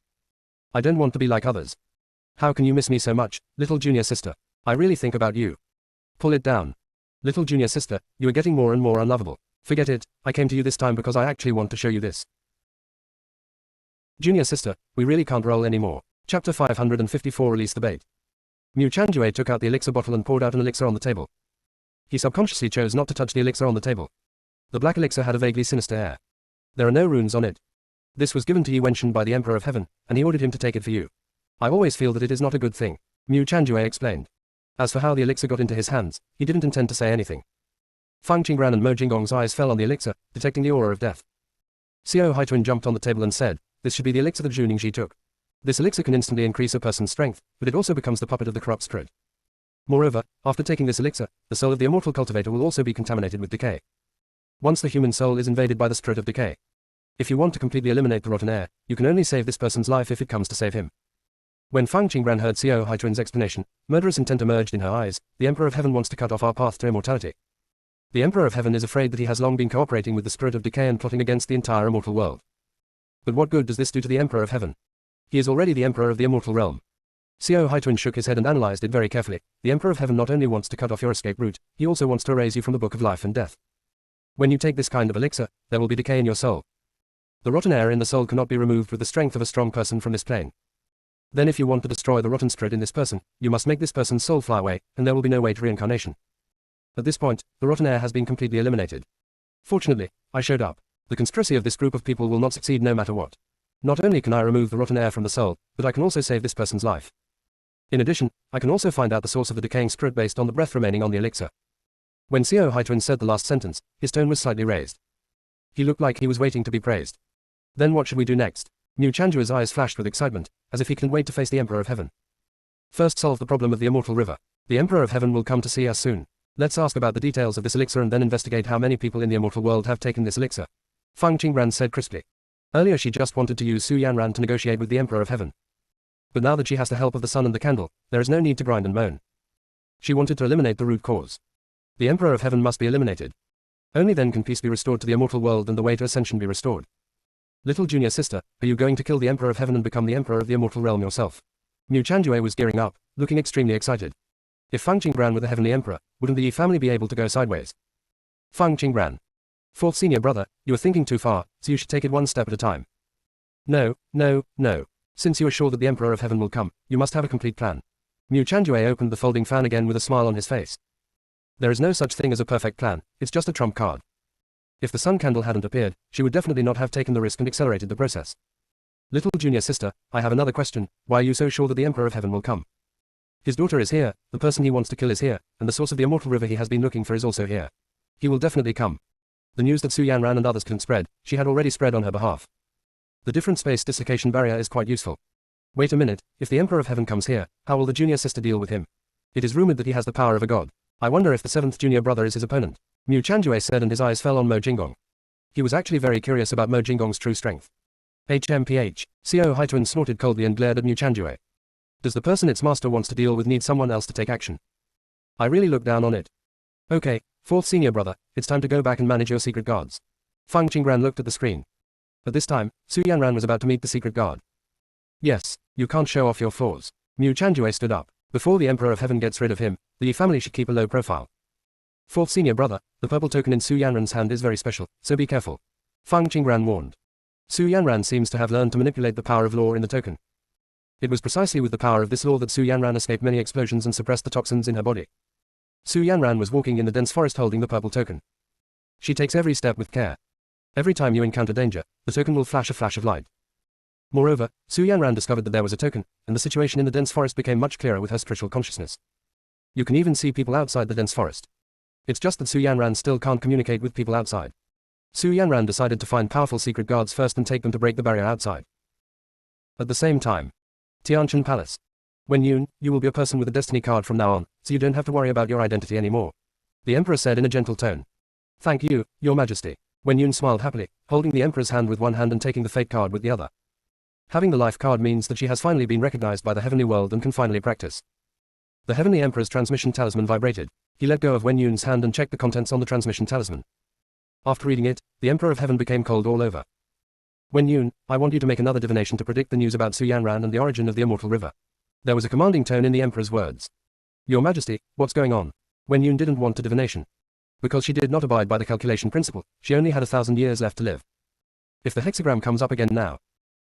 [SPEAKER 1] I don't want to be like others. How can you miss me so much, little junior sister? I really think about you. Pull it down. Little junior sister, you are getting more and more unlovable. Forget it, I came to you this time because I actually want to show you this. Junior sister, we really can't roll anymore. Chapter 554 Release the bait. Mu Chanjue took out the elixir bottle and poured out an elixir on the table. He subconsciously chose not to touch the elixir on the table. The black elixir had a vaguely sinister air. There are no runes on it. This was given to Yi Wenshan by the Emperor of Heaven, and he ordered him to take it for you. I always feel that it is not a good thing, Mu Chanjue explained. As for how the elixir got into his hands, he didn't intend to say anything. Fang Qingran and Mo Jingong's eyes fell on the elixir, detecting the aura of death. Xiao Haituan jumped on the table and said, this should be the elixir that Zhu Ningxi took. This elixir can instantly increase a person's strength, but it also becomes the puppet of the corrupt spirit. Moreover, after taking this elixir, the soul of the immortal cultivator will also be contaminated with decay. Once the human soul is invaded by the spirit of decay. If you want to completely eliminate the rotten air, you can only save this person's life if it comes to save him. When Fang Qingran heard Xiao Haituan's explanation, murderous intent emerged in her eyes. The Emperor of Heaven wants to cut off our path to immortality. The Emperor of Heaven is afraid that he has long been cooperating with the spirit of decay and plotting against the entire immortal world. But what good does this do to the Emperor of Heaven? He is already the Emperor of the immortal realm. Xiao Haituan shook his head and analyzed it very carefully. The Emperor of Heaven not only wants to cut off your escape route, he also wants to erase you from the book of life and death. When you take this kind of elixir, there will be decay in your soul. The rotten air in the soul cannot be removed with the strength of a strong person from this plane. Then if you want to destroy the rotten spirit in this person, you must make this person's soul fly away, and there will be no way to reincarnation. At this point, the rotten air has been completely eliminated. Fortunately, I showed up. The conspiracy of this group of people will not succeed no matter what. Not only can I remove the rotten air from the soul, but I can also save this person's life. In addition, I can also find out the source of the decaying spirit based on the breath remaining on the elixir. When Xiao Haituan said the last sentence, his tone was slightly raised. He looked like he was waiting to be praised. Then what should we do next? Mu Chanjue's eyes flashed with excitement, as if he couldn't wait to face the Emperor of Heaven. First solve the problem of the immortal river. The Emperor of Heaven will come to see us soon. Let's ask about the details of this elixir and then investigate how many people in the immortal world have taken this elixir. Fang Qingran said crisply. Earlier she just wanted to use Su Yanran to negotiate with the Emperor of Heaven. But now that she has the help of the sun and the candle, there is no need to grind and moan. She wanted to eliminate the root cause. The Emperor of Heaven must be eliminated. Only then can peace be restored to the immortal world and the way to ascension be restored. Little junior sister, are you going to kill the Emperor of Heaven and become the Emperor of the immortal realm yourself? Mu Chanjue was gearing up, looking extremely excited. If Fang Qingran were the Heavenly Emperor, wouldn't the Yi family be able to go sideways? Fang Qingran. 4th senior brother, you are thinking too far, so you should take it one step at a time. No. Since you are sure that the Emperor of Heaven will come, you must have a complete plan. Mu Chanjue opened the folding fan again with a smile on his face. There is no such thing as a perfect plan, it's just a trump card. If the sun candle hadn't appeared, she would definitely not have taken the risk and accelerated the process. Little junior sister, I have another question. Why are you so sure that the Emperor of Heaven will come? His daughter is here, the person he wants to kill is here, and the source of the immortal river he has been looking for is also here. He will definitely come. The news that Su Yanran and others couldn't spread, she had already spread on her behalf. The different space dislocation barrier is quite useful. Wait a minute, if the Emperor of Heaven comes here, how will the junior sister deal with him? It is rumored that he has the power of a god. I wonder if the 7th junior brother is his opponent. Mu Changjue said, and his eyes fell on Mo Jinggong. He was actually very curious about Mo Jinggong's true strength. HMPH. Co Haituan snorted coldly and glared at Mu Changjue. Does the person its master wants to deal with need someone else to take action? I really look down on it. Okay, 4th senior brother, it's time to go back and manage your secret guards. Fang Qingran looked at the screen. At this time, Su Yanran was about to meet the secret guard. Yes, you can't show off your flaws. Mu Changjue stood up. Before the Emperor of Heaven gets rid of him, the Yi family should keep a low profile. 4th senior brother, the purple token in Su Yanran's hand is very special, so be careful. Fang Qingran warned. Su Yanran seems to have learned to manipulate the power of law in the token. It was precisely with the power of this law that Su Yanran escaped many explosions and suppressed the toxins in her body. Su Yanran was walking in the dense forest holding the purple token. She takes every step with care. Every time you encounter danger, the token will flash a flash of light. Moreover, Su Yanran discovered that there was a token, and the situation in the dense forest became much clearer with her spiritual consciousness. You can even see people outside the dense forest. It's just that Su Yanran still can't communicate with people outside. Su Yanran decided to find powerful secret guards first and take them to break the barrier outside. At the same time, Tianchen Palace. Wen Yun, you will be a person with a destiny card from now on, so you don't have to worry about your identity anymore. The Emperor said in a gentle tone. Thank you, Your Majesty. Wen Yun smiled happily, holding the Emperor's hand with one hand and taking the fate card with the other. Having the life card means that she has finally been recognized by the heavenly world and can finally practice. The Heavenly Emperor's transmission talisman vibrated. He let go of Wen Yun's hand and checked the contents on the transmission talisman. After reading it, the Emperor of Heaven became cold all over. Wen Yun, I want you to make another divination to predict the news about Su Yanran and the origin of the immortal river. There was a commanding tone in the Emperor's words. Your Majesty, what's going on? Wen Yun didn't want a divination. Because she did not abide by the calculation principle, she only had 1,000 years left to live. If the hexagram comes up again now,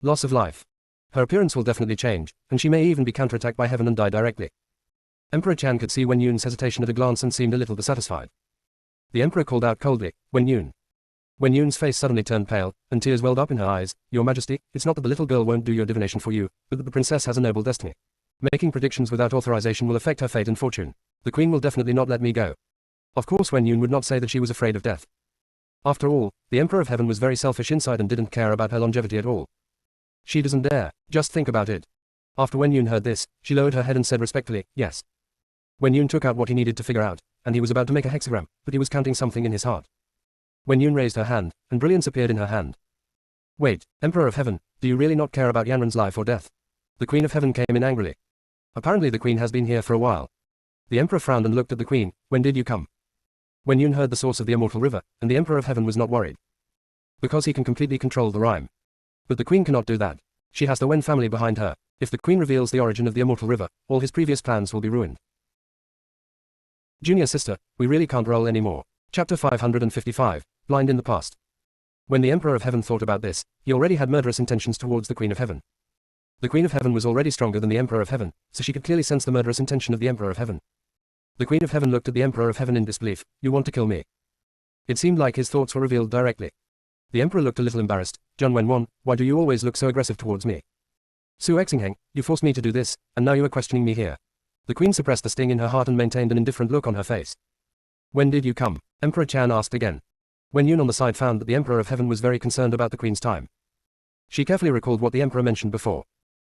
[SPEAKER 1] loss of life. Her appearance will definitely change, and she may even be counterattacked by heaven and die directly. Emperor Chan could see Wen Yun's hesitation at a glance and seemed a little dissatisfied. The Emperor called out coldly, Wen Yun. Wen Yun's face suddenly turned pale, and tears welled up in her eyes. Your Majesty, it's not that the little girl won't do your divination for you, but that the princess has a noble destiny. Making predictions without authorization will affect her fate and fortune. The queen will definitely not let me go. Of course Wen Yun would not say that she was afraid of death. After all, the Emperor of Heaven was very selfish inside and didn't care about her longevity at all. She doesn't dare, just think about it. After Wen Yun heard this, she lowered her head and said respectfully, yes. Wen Yun took out what he needed to figure out, and he was about to make a hexagram, but he was counting something in his heart. Wen Yun raised her hand, and brilliance appeared in her hand. Wait, Emperor of Heaven, do you really not care about Yanran's life or death? The Queen of Heaven came in angrily. Apparently the Queen has been here for a while. The Emperor frowned and looked at the Queen. When did you come? Wen Yun heard the source of the immortal river, and the Emperor of Heaven was not worried. Because he can completely control the rhyme. But the Queen cannot do that. She has the Wen family behind her. If the Queen reveals the origin of the immortal river, all his previous plans will be ruined. Junior sister, we really can't roll anymore. Chapter 555, Blind in the Past. When the Emperor of Heaven thought about this, he already had murderous intentions towards the Queen of Heaven. The Queen of Heaven was already stronger than the Emperor of Heaven, so she could clearly sense the murderous intention of the Emperor of Heaven. The Queen of Heaven looked at the Emperor of Heaven in disbelief. You want to kill me? It seemed like his thoughts were revealed directly. The Emperor looked a little embarrassed. Zhang Wenwan, why do you always look so aggressive towards me? Su Exingheng, you forced me to do this, and now you are questioning me here. The Queen suppressed the sting in her heart and maintained an indifferent look on her face. When did you come? Emperor Chan asked again. Wen Yun on the side found that the Emperor of Heaven was very concerned about the Queen's time. She carefully recalled what the Emperor mentioned before.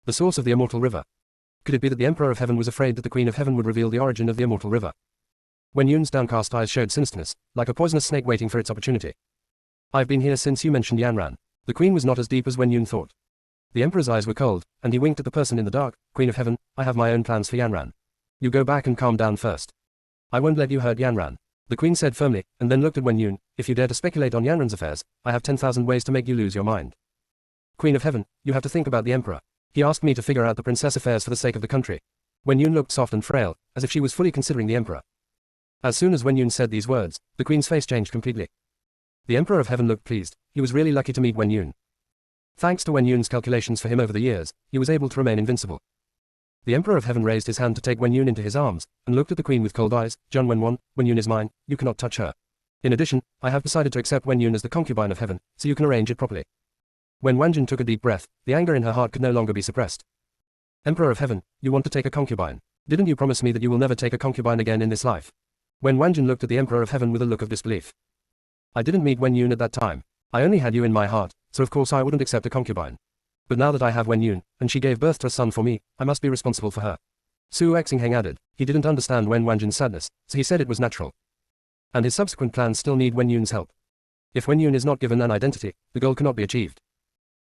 [SPEAKER 1] The source of the immortal river. Could it be that the Emperor of Heaven was afraid that the Queen of Heaven would reveal the origin of the immortal river? Wen Yun's downcast eyes showed sinisterness, like a poisonous snake waiting for its opportunity. I've been here since you mentioned Yanran. The Queen was not as deep as Wen Yun thought. The Emperor's eyes were cold, and he winked at the person in the dark. Queen of Heaven, I have my own plans for Yanran. You go back and calm down first. I won't let you hurt Yanran. The Queen said firmly, and then looked at Wen Yun. If you dare to speculate on Yanran's affairs, I have 10,000 ways to make you lose your mind. Queen of Heaven, you have to think about the Emperor. He asked me to figure out the princess affairs for the sake of the country. Wen Yun looked soft and frail, as if she was fully considering the Emperor. As soon as Wen Yun said these words, the Queen's face changed completely. The Emperor of Heaven looked pleased. He was really lucky to meet Wen Yun. Thanks to Wen Yun's calculations for him over the years, he was able to remain invincible. The Emperor of Heaven raised his hand to take Wen Yun into his arms, and looked at the Queen with cold eyes. Zhang Wenwan, Wen Yun is mine, you cannot touch her. In addition, I have decided to accept Wen Yun as the concubine of heaven, so you can arrange it properly. When Wanjin took a deep breath, the anger in her heart could no longer be suppressed. Emperor of heaven, you want to take a concubine. Didn't you promise me that you will never take a concubine again in this life? When Wanjin looked at the Emperor of heaven with a look of disbelief. I didn't meet Wen Yun at that time. I only had you in my heart, so of course I wouldn't accept a concubine. But now that I have Wen Yun, and she gave birth to a son for me, I must be responsible for her. Su Exingheng added. He didn't understand Wen Wanjin's sadness, so he said it was natural. And his subsequent plans still need Wen Yun's help. If Wen Yun is not given an identity, the goal cannot be achieved.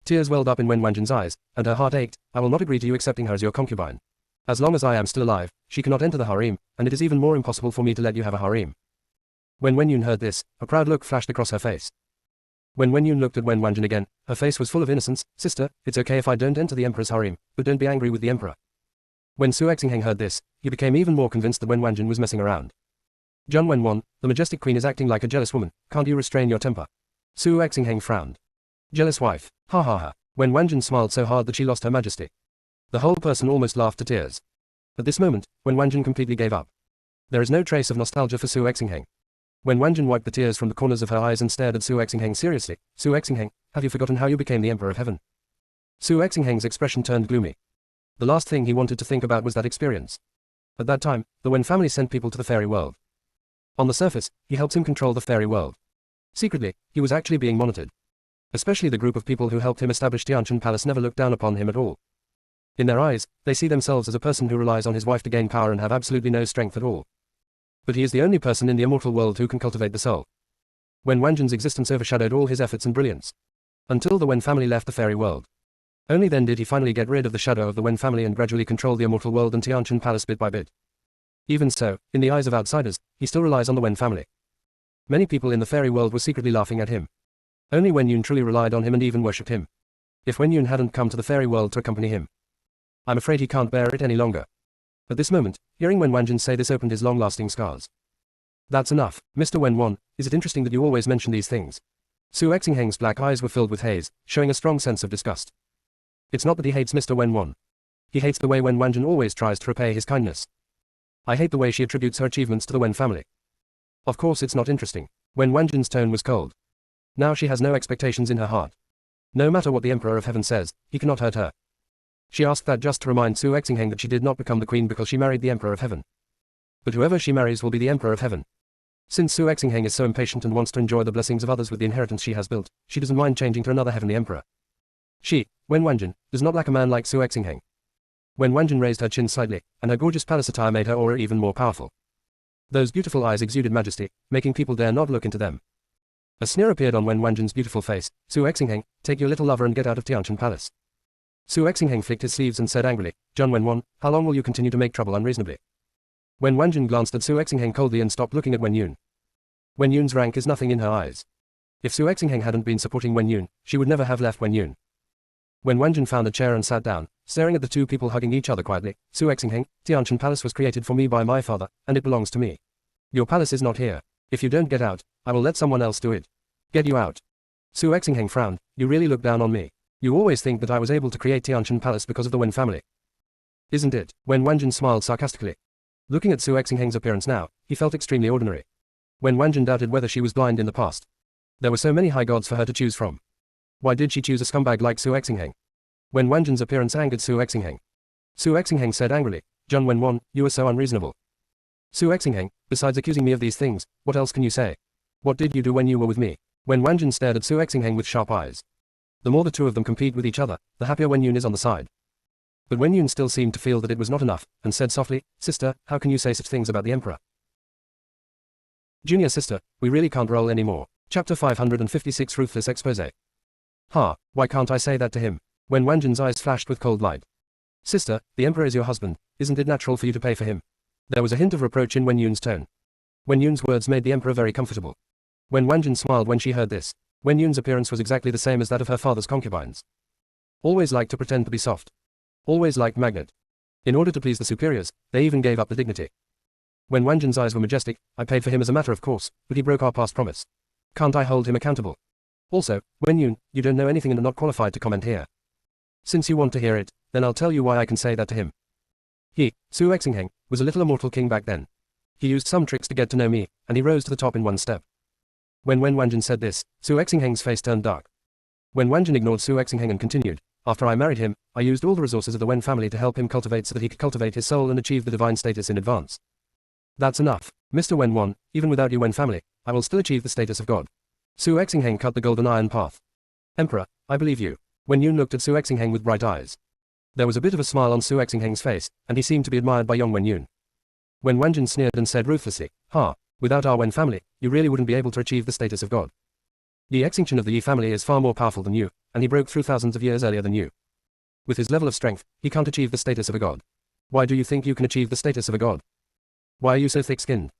[SPEAKER 1] Tears welled up in Wen Wanjin's eyes, and her heart ached. I will not agree to you accepting her as your concubine. As long as I am still alive, she cannot enter the harem, and it is even more impossible for me to let you have a harem. When Wen Yun heard this, a proud look flashed across her face. When Wen Yun looked at Wen Wanjin again, her face was full of innocence. Sister, it's okay if I don't enter the Emperor's harem, but don't be angry with the Emperor. When Su Exingheng heard this, he became even more convinced that Wen Wanjin was messing around. Jun Wenwan, the majestic queen is acting like a jealous woman, can't you restrain your temper? Su Exingheng frowned. Jealous wife, ha ha ha. When Wanjin smiled so hard that she lost her majesty. The whole person almost laughed to tears. At this moment, Wen Wanjin completely gave up. There is no trace of nostalgia for Su Exingheng. When Wanjin wiped the tears from the corners of her eyes and stared at Su Exingheng seriously, Su Exingheng, have you forgotten how you became the Emperor of Heaven? Su Exingheng's expression turned gloomy. The last thing he wanted to think about was that experience. At that time, the Wen family sent people to the fairy world. On the surface, he helped him control the fairy world. Secretly, he was actually being monitored. Especially the group of people who helped him establish Tianchen Palace never looked down upon him at all. In their eyes, they see themselves as a person who relies on his wife to gain power and have absolutely no strength at all. But he is the only person in the immortal world who can cultivate the soul. Wen Wanjin's existence overshadowed all his efforts and brilliance. Until the Wen family left the fairy world. Only then did he finally get rid of the shadow of the Wen family and gradually control the immortal world and Tianchen Palace bit by bit. Even so, in the eyes of outsiders, he still relies on the Wen family. Many people in the fairy world were secretly laughing at him. Only Wen Yun truly relied on him and even worshipped him. If Wen Yun hadn't come to the fairy world to accompany him, I'm afraid he can't bear it any longer. At this moment, hearing Wen Wanjin say this opened his long-lasting scars. That's enough, Mr. Wen Wan, is it interesting that you always mention these things? Su Exingheng's black eyes were filled with haze, showing a strong sense of disgust. It's not that he hates Mr. Wen Wan. He hates the way Wen Wanjin always tries to repay his kindness. I hate the way she attributes her achievements to the Wen family. Of course it's not interesting. Wen Wanjin's tone was cold. Now she has no expectations in her heart. No matter what the Emperor of Heaven says, he cannot hurt her. She asked that just to remind Su Exingheng that she did not become the queen because she married the Emperor of Heaven. But whoever she marries will be the Emperor of Heaven. Since Su Exingheng is so impatient and wants to enjoy the blessings of others with the inheritance she has built, she doesn't mind changing to another heavenly emperor. She, Wen Wanjin, does not lack a man like Su Exingheng. Wen Wanjin raised her chin slightly, and her gorgeous palace attire made her aura even more powerful. Those beautiful eyes exuded majesty, making people dare not look into them. A sneer appeared on Wen Wanjin's beautiful face. Su Exingheng, take your little lover and get out of Tianchen Palace. Su Exingheng flicked his sleeves and said angrily, Jun Wenwan, how long will you continue to make trouble unreasonably? Wen Wanjin glanced at Su Exingheng coldly and stopped looking at Wen Yun. Wen Yun's rank is nothing in her eyes. If Su Exingheng hadn't been supporting Wen Yun, she would never have left Wen Yun. Wen Wanjin found a chair and sat down, staring at the two people hugging each other quietly. Su Exingheng, Tianchen Palace was created for me by my father, and it belongs to me. Your palace is not here. If you don't get out, I will let someone else do it. Get you out. Su Exingheng frowned, you really look down on me. You always think that I was able to create Tianchen Palace because of the Wen family. Isn't it? Wen Wanjin smiled sarcastically. Looking at Su Exingheng's appearance now, he felt extremely ordinary. Wen Wanjin doubted whether she was blind in the past. There were so many high gods for her to choose from. Why did she choose a scumbag like Su Exingheng? Wen Wanjin's appearance angered Su Exingheng. Su Exingheng said angrily, Jun Wenwan, you are so unreasonable. Su Exingheng, besides accusing me of these things, what else can you say? What did you do when you were with me? Wen Wanjin stared at Su Exingheng with sharp eyes. The more the two of them compete with each other, the happier Wen Yun is on the side. But Wen Yun still seemed to feel that it was not enough, and said softly, Sister, how can you say such things about the Emperor? Junior sister, we really can't roll anymore. Chapter 556 Ruthless Expose. Ha, why can't I say that to him? Wen Wanjin's eyes flashed with cold light. Sister, the Emperor is your husband, isn't it natural for you to pay for him? There was a hint of reproach in Wen Yun's tone. Wen Yun's words made the Emperor very comfortable. Wen Wanjin smiled when she heard this. Wen Yun's appearance was exactly the same as that of her father's concubines. Always liked to pretend to be soft. Always liked magnet. In order to please the superiors, they even gave up the dignity. Wen Wanjin's eyes were majestic, I paid for him as a matter of course, but he broke our past promise. Can't I hold him accountable? Also, Wen Yun, you don't know anything and are not qualified to comment here. Since you want to hear it, then I'll tell you why I can say that to him. He, Su Exingheng, was a little immortal king back then. He used some tricks to get to know me, and he rose to the top in one step. When Wen Wanjin said this, Su Exingheng's face turned dark. Wen Wanjin ignored Su Exingheng and continued, after I married him, I used all the resources of the Wen family to help him cultivate so that he could cultivate his soul and achieve the divine status in advance. That's enough. Mr. Wen Wan, even without you Wen family, I will still achieve the status of God. Su Exingheng cut the golden iron path. Emperor, I believe you. Wen Yun looked at Su Exingheng with bright eyes. There was a bit of a smile on Su Exingheng's face, and he seemed to be admired by young Wen Yun. Wen Wanjin sneered and said ruthlessly, Ha, without our Wen family, you really wouldn't be able to achieve the status of God. Yi Extinction of the Yi family is far more powerful than you, and he broke through thousands of years earlier than you. With his level of strength, he can't achieve the status of a god. Why do you think you can achieve the status of a god? Why are you so thick-skinned?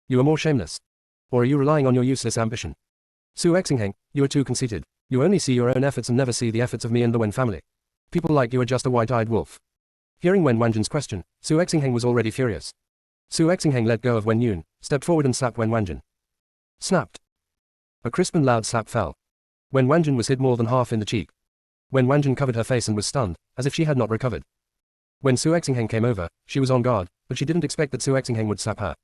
[SPEAKER 1] You are more shameless. Or are you relying on your useless ambition? Su Exingheng, you are too conceited. You only see your own efforts and never see the efforts of me and the Wen family. People like you are just a white-eyed wolf. Hearing Wen Wanjin's question, Su Exingheng was already furious. Su Exingheng let go of Wen Yun, stepped forward and slapped Wen Wanjin. Snapped. A crisp and loud slap fell. Wen Wanjin was hit more than half in the cheek. Wen Wanjin covered her face and was stunned, as if she had not recovered. When Su Exingheng came over, she was on guard, but she didn't expect that Su Exingheng would slap her.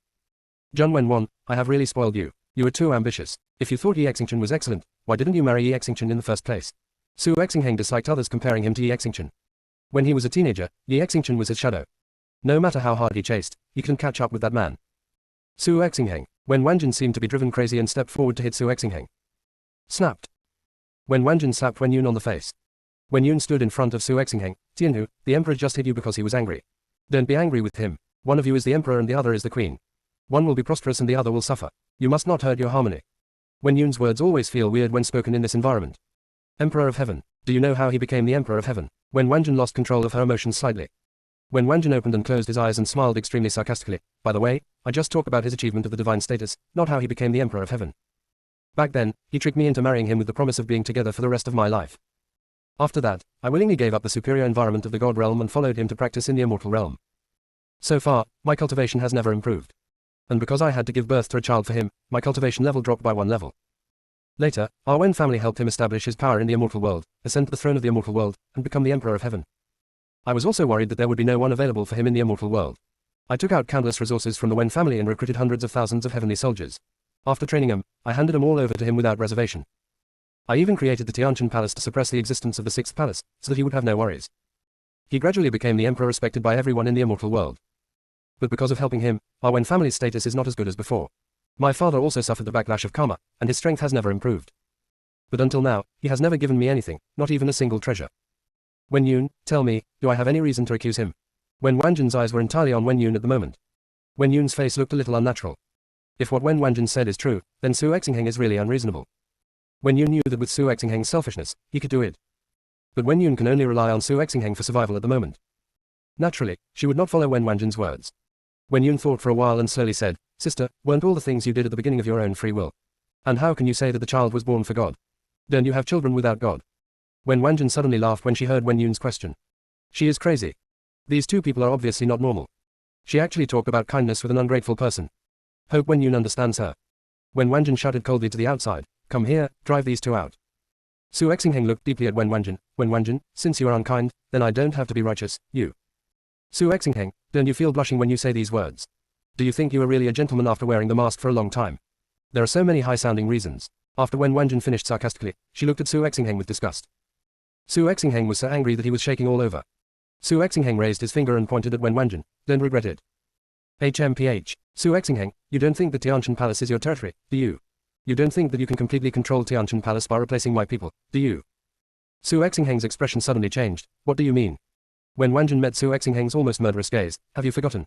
[SPEAKER 1] Jun Wen Wan, I have really spoiled you. You were too ambitious. If you thought Yi Extinction was excellent, why didn't you marry Yi Extinction in the first place? Su Exingheng disliked others comparing him to Yi Extinction. When he was a teenager, Yi Extinction was his shadow. No matter how hard he chased, he couldn't catch up with that man. Su Exingheng. Wen Wanjin seemed to be driven crazy and stepped forward to hit Su Exingheng. Snapped. Wen Wanjin slapped Wen Yun on the face. Wen Yun stood in front of Su Exingheng. Tianhu, the emperor just hit you because he was angry. Don't be angry with him. One of you is the emperor and the other is the queen. One will be prosperous and the other will suffer. You must not hurt your harmony. Wen Yun's words always feel weird when spoken in this environment. Emperor of Heaven. Do you know how he became the Emperor of Heaven? Wen Wanjin lost control of her emotions slightly. Wen Wanjin opened and closed his eyes and smiled extremely sarcastically. By the way, I just talked about his achievement of the divine status, not how he became the Emperor of Heaven. Back then, he tricked me into marrying him with the promise of being together for the rest of my life. After that, I willingly gave up the superior environment of the God realm and followed him to practice in the immortal realm. So far, my cultivation has never improved. And because I had to give birth to a child for him, my cultivation level dropped by 1 level. Later, our Wen family helped him establish his power in the immortal world, ascend to the throne of the immortal world, and become the Emperor of Heaven. I was also worried that there would be no one available for him in the immortal world. I took out countless resources from the Wen family and recruited hundreds of thousands of heavenly soldiers. After training them, I handed them all over to him without reservation. I even created the Tianqian Palace to suppress the existence of the 6th palace, so that he would have no worries. He gradually became the emperor respected by everyone in the immortal world. But because of helping him, our Wen family's status is not as good as before. My father also suffered the backlash of karma, and his strength has never improved. But until now, he has never given me anything, not even a single treasure. Wen Yun, tell me, do I have any reason to accuse him? Wen Wanjin's eyes were entirely on Wen Yun at the moment. Wen Yun's face looked a little unnatural. If what Wen Wanjin said is true, then Su Exingheng is really unreasonable. Wen Yun knew that with Su Exingheng's selfishness, he could do it. But Wen Yun can only rely on Su Exingheng for survival at the moment. Naturally, she would not follow Wen Wanjin's words. Wen Yun thought for a while and slowly said, Sister, weren't all the things you did at the beginning of your own free will? And how can you say that the child was born for God? Don't you have children without God? Wen Wanjin suddenly laughed when she heard Wen Yun's question. She is crazy. These two people are obviously not normal. She actually talked about kindness with an ungrateful person. Hope Wen Yun understands her. Wen Wanjin shouted coldly to the outside, Come here, drive these two out. Su Exingheng looked deeply at Wen Wanjin. Wen Wanjin, since you are unkind, then I don't have to be righteous, you. Su Exingheng, don't you feel blushing when you say these words? Do you think you are really a gentleman after wearing the mask for a long time? There are so many high-sounding reasons. After Wen Wanjin finished sarcastically, she looked at Su Exingheng with disgust. Su Exingheng was so angry that he was shaking all over. Su Exingheng raised his finger and pointed at Wen Wanjin. Don't regret it. HMPH. Su Exingheng, you don't think that Tianqian Palace is your territory, do you? You don't think that you can completely control Tianqian Palace by replacing my people, do you? Su Exingheng's expression suddenly changed. What do you mean? Wen Wanjin met Su Exingheng's almost murderous gaze. Have you forgotten?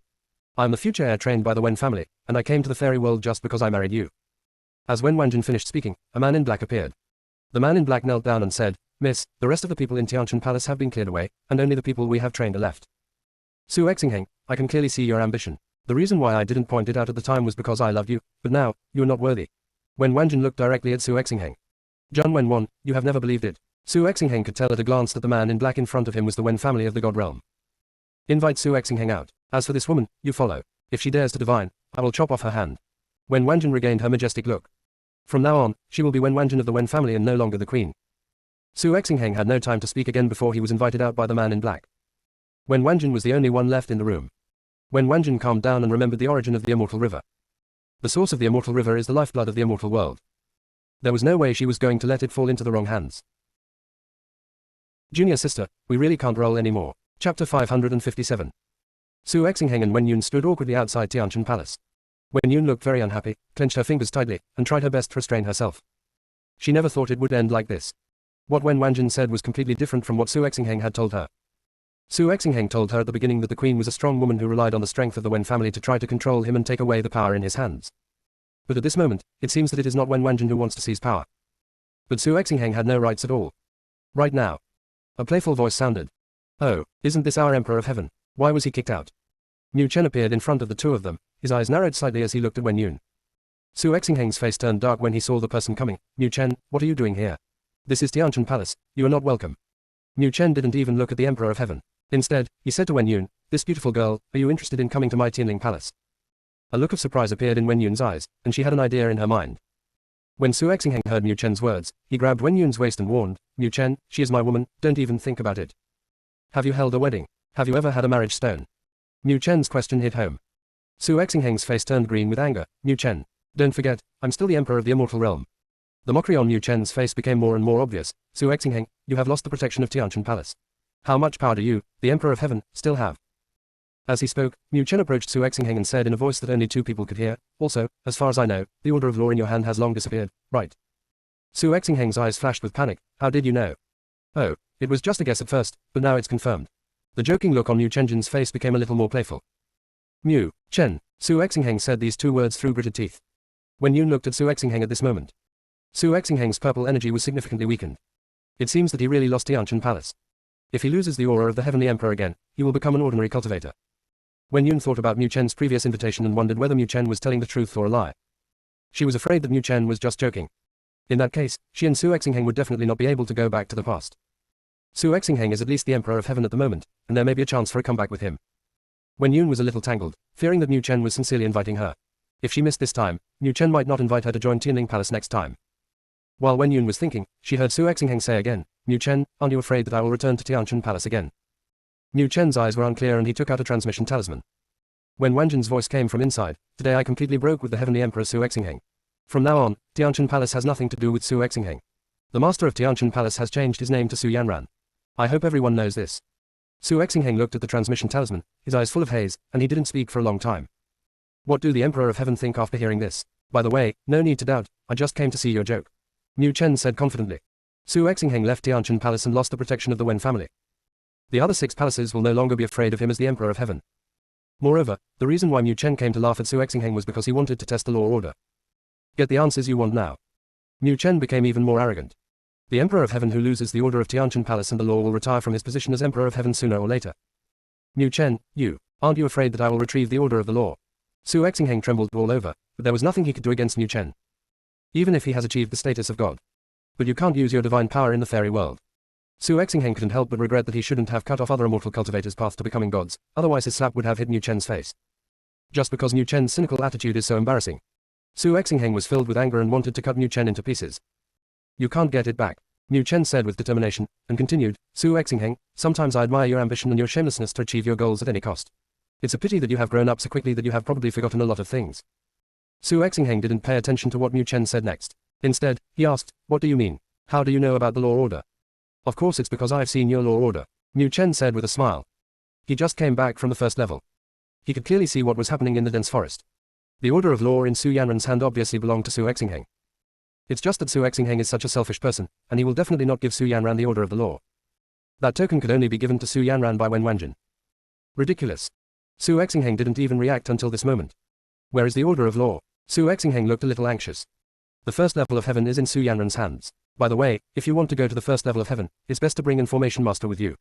[SPEAKER 1] I am the future heir trained by the Wen family, and I came to the fairy world just because I married you. As Wen Wanjin finished speaking, a man in black appeared. The man in black knelt down and said, Miss, the rest of the people in Tianqian Palace have been cleared away, and only the people we have trained are left. Su Exingheng, I can clearly see your ambition. The reason why I didn't point it out at the time was because I loved you, but now, you are not worthy. Wen Wanjin looked directly at Su Exingheng. Jun Wen Wan, you have never believed it. Su Exingheng could tell at a glance that the man in black in front of him was the Wen family of the God realm. Invite Su Exingheng out. As for this woman, you follow. If she dares to divine, I will chop off her hand. Wen Wanjin regained her majestic look. From now on, she will be Wen Wanjin of the Wen family and no longer the queen. Su Exingheng had no time to speak again before he was invited out by the man in black. Wen Wanjin was the only one left in the room. Wen Wanjin calmed down and remembered the origin of the immortal river. The source of the immortal river is the lifeblood of the immortal world. There was no way she was going to let it fall into the wrong hands. Junior sister, we really can't roll anymore. Chapter 557. Su Exingheng and Wen Yun stood awkwardly outside Tianchen Palace. Wen Yun looked very unhappy, clenched her fingers tightly, and tried her best to restrain herself. She never thought it would end like this. What Wen Wanjin said was completely different from what Su Exingheng had told her. Su Exingheng told her at the beginning that the queen was a strong woman who relied on the strength of the Wen family to try to control him and take away the power in his hands. But at this moment, it seems that it is not Wen Wanjin who wants to seize power. But Su Exingheng had no rights at all. Right now. A playful voice sounded. Oh, isn't this our Emperor of Heaven? Why was he kicked out? Mu Chen appeared in front of the two of them, his eyes narrowed slightly as he looked at Wen Yun. Su Exingheng's face turned dark when he saw the person coming. Mu Chen, what are you doing here? This is Tianchen Palace, you are not welcome. Mu Chen didn't even look at the Emperor of Heaven. Instead, he said to Wen Yun, this beautiful girl, are you interested in coming to my Tianling Palace? A look of surprise appeared in Wen Yun's eyes, and she had an idea in her mind. When Su Exingheng heard Mu Chen's words, he grabbed Wen Yun's waist and warned, Mu Chen, she is my woman, don't even think about it. Have you held a wedding? Have you ever had a marriage stone? Mu Chen's question hit home. Su Exingheng's face turned green with anger. Mu Chen, don't forget, I'm still the Emperor of the Immortal Realm. The mockery on Mu Chen's face became more and more obvious. Su Exingheng, you have lost the protection of Tianchen Palace. How much power do you, the Emperor of Heaven, still have? As he spoke, Mu Chen approached Su Exingheng and said in a voice that only two people could hear, also, as far as I know, the order of law in your hand has long disappeared, right? Su Exingheng's eyes flashed with panic. How did you know? Oh, it was just a guess at first, but now it's confirmed. The joking look on Mu Chen's face became a little more playful. Mu Chen, Su Exingheng said these two words through gritted teeth. Wen Yun looked at Su Exingheng at this moment. Su Exingheng's purple energy was significantly weakened. It seems that he really lost Tianchen Palace. If he loses the aura of the Heavenly Emperor again, he will become an ordinary cultivator. Wen Yun thought about Mu Chen's previous invitation and wondered whether Mu Chen was telling the truth or a lie. She was afraid that Mu Chen was just joking. In that case, she and Su Exingheng would definitely not be able to go back to the past. Su Exingheng is at least the Emperor of Heaven at the moment, and there may be a chance for a comeback with him. Wen Yun was a little tangled, fearing that Mu Chen was sincerely inviting her. If she missed this time, Mu Chen might not invite her to join Tianling Palace next time. While Wen Yun was thinking, she heard Su Exingheng say again, Mu Chen, aren't you afraid that I will return to Tianchen Palace again? Mu Chen's eyes were unclear and he took out a transmission talisman. When Wanjin's voice came from inside, today I completely broke with the Heavenly Emperor Su Exingheng. From now on, Tianchen Palace has nothing to do with Su Exingheng. The master of Tianchen Palace has changed his name to Su Yanran. I hope everyone knows this. Su Exingheng looked at the transmission talisman, his eyes full of haze, and he didn't speak for a long time. What do the Emperor of Heaven think after hearing this? By the way, no need to doubt, I just came to see your joke. Mu Chen said confidently. Su Exingheng left Tianchen Palace and lost the protection of the Wen family. The other 6 palaces will no longer be afraid of him as the Emperor of Heaven. Moreover, the reason why Mu Chen came to laugh at Su Exingheng was because he wanted to test the law order. Get the answers you want now. Mu Chen became even more arrogant. The Emperor of Heaven who loses the order of Tianchen Palace and the law will retire from his position as Emperor of Heaven sooner or later. Mu Chen, aren't you afraid that I will retrieve the order of the law? Su Exingheng trembled all over, but there was nothing he could do against Mu Chen. Even if he has achieved the status of God. But you can't use your divine power in the fairy world. Su Exingheng couldn't help but regret that he shouldn't have cut off other immortal cultivators' path to becoming gods, otherwise his slap would have hit Mu Chen's face. Just because Mu Chen's cynical attitude is so embarrassing. Su Exingheng was filled with anger and wanted to cut Mu Chen into pieces. You can't get it back, Mu Chen said with determination, and continued, Su Exingheng, sometimes I admire your ambition and your shamelessness to achieve your goals at any cost. It's a pity that you have grown up so quickly that you have probably forgotten a lot of things. Su Exingheng didn't pay attention to what Mu Chen said next. Instead, he asked, what do you mean? How do you know about the law order? Of course it's because I've seen your law order, Mu Chen said with a smile. He just came back from the first level. He could clearly see what was happening in the dense forest. The order of law in Su Yanran's hand obviously belonged to Su Exingheng. It's just that Su Exingheng is such a selfish person, and he will definitely not give Su Yanran the order of the law. That token could only be given to Su Yanran by Wen Wanjin. Ridiculous. Su Exingheng didn't even react until this moment. Where is the order of law? Su Exingheng looked a little anxious. The first level of heaven is in Su Yanran's hands. By the way, if you want to go to the first level of heaven, it's best to bring an Formation Master with you.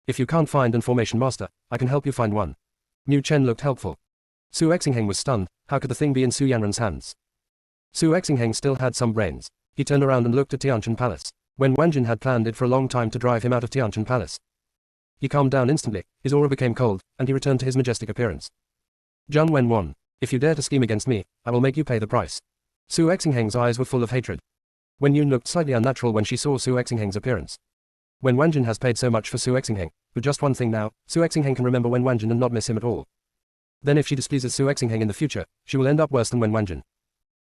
[SPEAKER 1] If you can't find an Formation Master, I can help you find one. Mu Chen looked helpful. Su Exingheng was stunned. How could the thing be in Su Yanran's hands? Su Exingheng still had some brains. He turned around and looked at Tianchen Palace. When Wanjin had planned it for a long time to drive him out of Tianchen Palace. He calmed down instantly, his aura became cold, and he returned to his majestic appearance. Zhang Wenwan, if you dare to scheme against me, I will make you pay the price. Su Exingheng's eyes were full of hatred. Wen Yun looked slightly unnatural when she saw Su Exingheng's appearance. Wen Wanjin has paid so much for Su Exingheng, but just one thing now, Su Exingheng can remember Wen Wanjin and not miss him at all. Then if she displeases Su Exingheng in the future, she will end up worse than Wen Wanjin.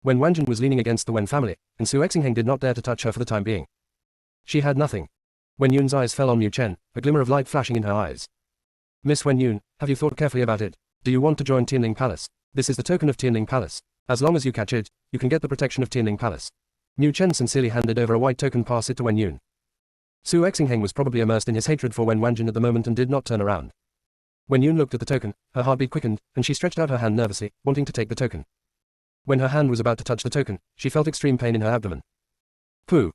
[SPEAKER 1] Wen Wanjun was leaning against the Wen family, and Su Exingheng did not dare to touch her for the time being. She had nothing. Wen Yun's eyes fell on Mu Chen, a glimmer of light flashing in her eyes. Miss Wen Yun, have you thought carefully about it? Do you want to join Tianling Palace? This is the token of Tianling Palace. As long as you catch it, you can get the protection of Tianling Palace. Mu Chen sincerely handed over a white token. Pass it to Wen Yun. Su Exingheng was probably immersed in his hatred for Wen Wanjun at the moment and did not turn around. Wen Yun looked at the token, her heartbeat quickened, and she stretched out her hand nervously, wanting to take the token. When her hand was about to touch the token, she felt extreme pain in her abdomen. Pooh!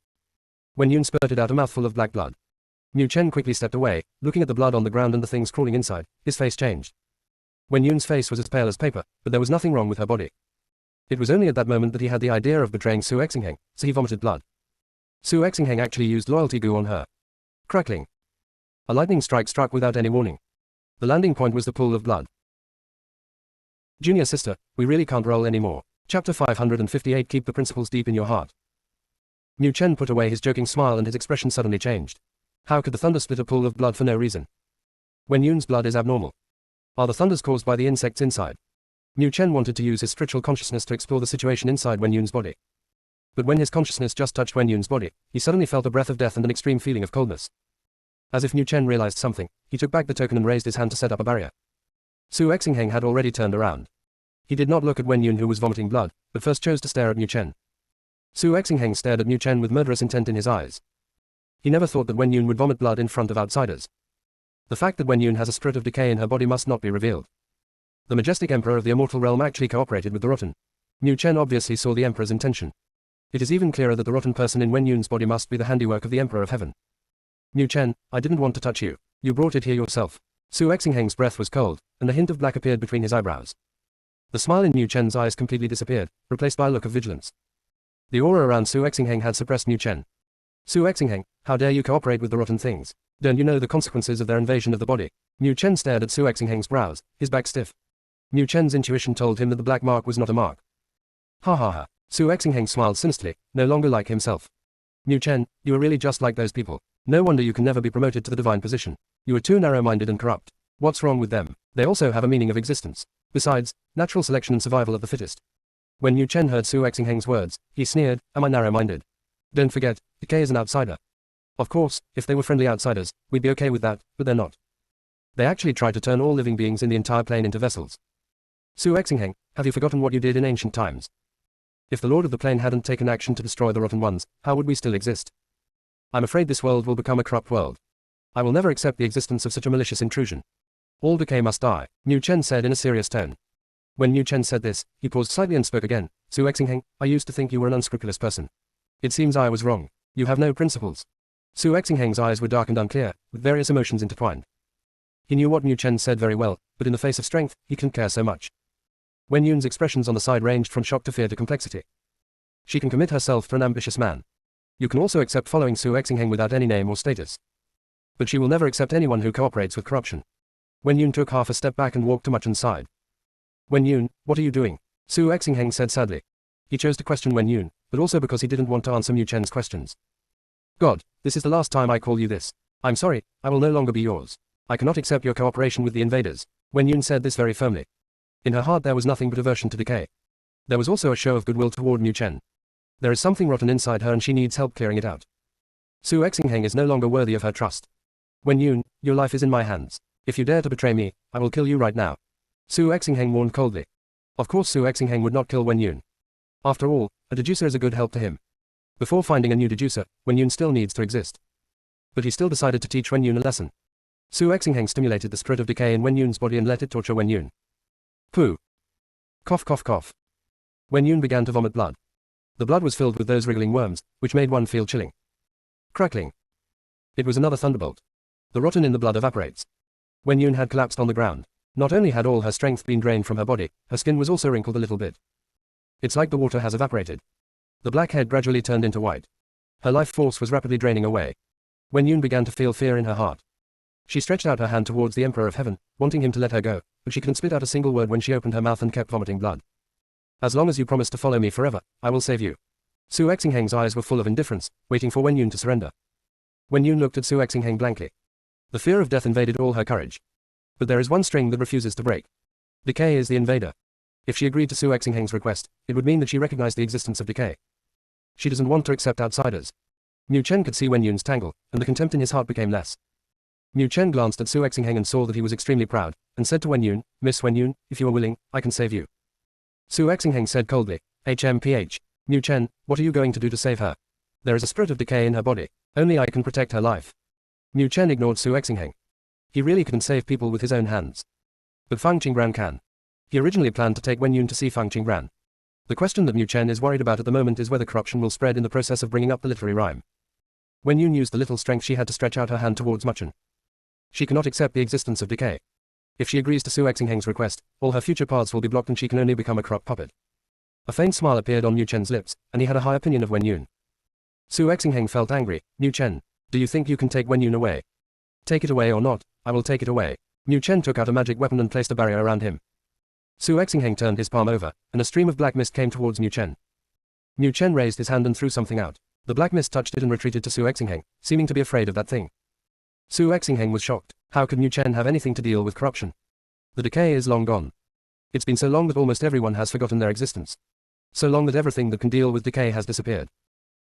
[SPEAKER 1] Wen Yun spurted out a mouthful of black blood. Mu Chen quickly stepped away, looking at the blood on the ground and the things crawling inside. His face changed. Wen Yun's face was as pale as paper, but there was nothing wrong with her body. It was only at that moment that he had the idea of betraying Su Exingheng, so he vomited blood. Su Exingheng actually used loyalty goo on her. Crackling. A lightning strike struck without any warning. The landing point was the pool of blood. Junior sister, we really can't roll anymore. Chapter 558. Keep the principles deep in your heart. Mu Chen put away his joking smile and his expression suddenly changed. How could the thunder split a pool of blood for no reason? Wen Yun's blood is abnormal. Are the thunders caused by the insects inside? Mu Chen wanted to use his spiritual consciousness to explore the situation inside Wen Yun's body. But when his consciousness just touched Wen Yun's body, he suddenly felt a breath of death and an extreme feeling of coldness. As if Mu Chen realized something, he took back the token and raised his hand to set up a barrier. Su Exingheng had already turned around. He did not look at Wen Yun, who was vomiting blood, but first chose to stare at Mu Chen. Su Exingheng stared at Mu Chen with murderous intent in his eyes. He never thought that Wen Yun would vomit blood in front of outsiders. The fact that Wen Yun has a spirit of decay in her body must not be revealed. The majestic emperor of the immortal realm actually cooperated with the rotten. Mu Chen obviously saw the emperor's intention. It is even clearer that the rotten person in Wen Yun's body must be the handiwork of the emperor of heaven. Mu Chen, I didn't want to touch you. You brought it here yourself. Su Exingheng's breath was cold, and a hint of black appeared between his eyebrows. The smile in Mu Chen's eyes completely disappeared, replaced by a look of vigilance. The aura around Su Exingheng had suppressed Mu Chen. Su Exingheng, how dare you cooperate with the rotten things? Don't you know the consequences of their invasion of the body? Mu Chen stared at Su Exingheng's brows, his back stiff. Mu Chen's intuition told him that the black mark was not a mark. Ha ha ha. Su Exingheng smiled sinisterly, no longer like himself. Mu Chen, you are really just like those people. No wonder you can never be promoted to the divine position. You are too narrow-minded and corrupt. What's wrong with them? They also have a meaning of existence. Besides, natural selection and survival of the fittest. When Mu Chen heard Su Exingheng's words, he sneered, am I narrow-minded? Don't forget, decay is an outsider. Of course, if they were friendly outsiders, we'd be okay with that, but they're not. They actually try to turn all living beings in the entire plane into vessels. Su Exingheng, have you forgotten what you did in ancient times? If the Lord of the Plane hadn't taken action to destroy the rotten ones, how would we still exist? I'm afraid this world will become a corrupt world. I will never accept the existence of such a malicious intrusion. All decay must die, Mu Chen said in a serious tone. When Mu Chen said this, he paused slightly and spoke again. Su Exingheng, I used to think you were an unscrupulous person. It seems I was wrong. You have no principles. Su Exingheng's eyes were dark and unclear, with various emotions intertwined. He knew what Mu Chen said very well, but in the face of strength, he couldn't care so much. Wen Yun's expressions on the side ranged from shock to fear to complexity. She can commit herself to an ambitious man. You can also accept following Su Exingheng without any name or status. But she will never accept anyone who cooperates with corruption. Wen Yun took half a step back and walked to Mu Chen's side. Wen Yun, what are you doing? Su Exingheng said sadly. He chose to question Wen Yun, but also because he didn't want to answer Mu Chen's questions. God, this is the last time I call you this. I'm sorry, I will no longer be yours. I cannot accept your cooperation with the invaders. Wen Yun said this very firmly. In her heart there was nothing but aversion to decay. There was also a show of goodwill toward Mu Chen. There is something rotten inside her and she needs help clearing it out. Su Exingheng is no longer worthy of her trust. Wen Yun, your life is in my hands. If you dare to betray me, I will kill you right now. Su Exingheng warned coldly. Of course Su Exingheng would not kill Wen Yun. After all, a deducer is a good help to him. Before finding a new deducer, Wen Yun still needs to exist. But he still decided to teach Wen Yun a lesson. Su Exingheng stimulated the spirit of decay in Wen Yun's body and let it torture Wen Yun. Pooh. Cough cough cough. Wen Yun began to vomit blood. The blood was filled with those wriggling worms, which made one feel chilling. Crackling. It was another thunderbolt. The rotten in the blood evaporates. Wen Yun had collapsed on the ground. Not only had all her strength been drained from her body, her skin was also wrinkled a little bit. It's like the water has evaporated. The black head gradually turned into white. Her life force was rapidly draining away. Wen Yun began to feel fear in her heart. She stretched out her hand towards the Emperor of Heaven, wanting him to let her go, but she couldn't spit out a single word when she opened her mouth and kept vomiting blood. As long as you promise to follow me forever, I will save you. Su Exingheng's eyes were full of indifference, waiting for Wen Yun to surrender. Wen Yun looked at Su Exingheng blankly. The fear of death invaded all her courage. But there is one string that refuses to break. Decay is the invader. If she agreed to Su Xingheng's request, it would mean that she recognized the existence of decay. She doesn't want to accept outsiders. Mu Chen could see Wen Yun's tangle, and the contempt in his heart became less. Mu Chen glanced at Su Xingheng and saw that he was extremely proud, and said to Wen Yun, Miss Wen Yun, if you are willing, I can save you. Su Xingheng said coldly, HMPH. Mu Chen, what are you going to do to save her? There is a spirit of decay in her body. Only I can protect her life. Mu Chen ignored Su Xingheng. He really couldn't save people with his own hands. But Fang Qingbran can. He originally planned to take Wen Yun to see Fang Qingbran. The question that Mu Chen is worried about at the moment is whether corruption will spread in the process of bringing up the literary rhyme. Wen Yun used the little strength she had to stretch out her hand towards Mu Chen. She cannot accept the existence of decay. If she agrees to Su Xingheng's request, all her future paths will be blocked and she can only become a corrupt puppet. A faint smile appeared on Mu Chen's lips, and he had a high opinion of Wen Yun. Su Xingheng felt angry. Mu Chen, do you think you can take Wen Yun away? Take it away or not, I will take it away. Mu Chen took out a magic weapon and placed a barrier around him. Su Xingheng turned his palm over, and a stream of black mist came towards Mu Chen. Mu Chen raised his hand and threw something out. The black mist touched it and retreated to Su Xingheng, seeming to be afraid of that thing. Su Xingheng was shocked. How could Mu Chen have anything to deal with corruption? The decay is long gone. It's been so long that almost everyone has forgotten their existence. So long that everything that can deal with decay has disappeared.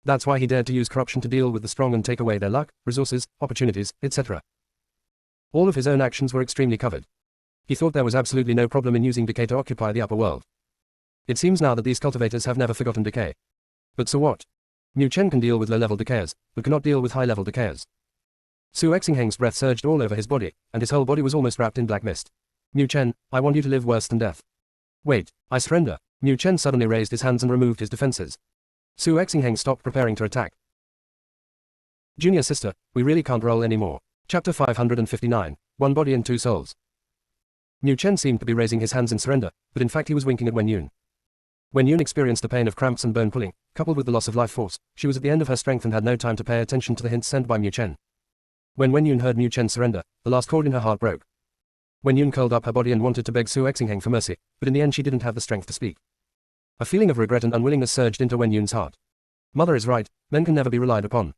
[SPEAKER 1] That's why he dared to use corruption to deal with the strong and take away their luck, resources, opportunities, etc. All of his own actions were extremely covered. He thought there was absolutely no problem in using decay to occupy the upper world. It seems now that these cultivators have never forgotten decay. But so what? Mu Chen can deal with low-level decayers, but cannot deal with high-level decayers. Su Xingheng's breath surged all over his body, and his whole body was almost wrapped in black mist. Mu Chen, I want you to live worse than death. Wait, I surrender. Mu Chen suddenly raised his hands and removed his defenses. Su Xingheng stopped preparing to attack. Junior sister, we really can't roll anymore. Chapter 559, One Body and Two Souls. Mu Chen seemed to be raising his hands in surrender, but in fact he was winking at Wen Yun. Wen Yun experienced the pain of cramps and bone pulling, coupled with the loss of life force. She was at the end of her strength and had no time to pay attention to the hints sent by Mu Chen. When Wen Yun heard Mu Chen surrender, the last chord in her heart broke. Wen Yun curled up her body and wanted to beg Su Xingheng for mercy, but in the end she didn't have the strength to speak. A feeling of regret and unwillingness surged into Wen Yun's heart. Mother is right, men can never be relied upon.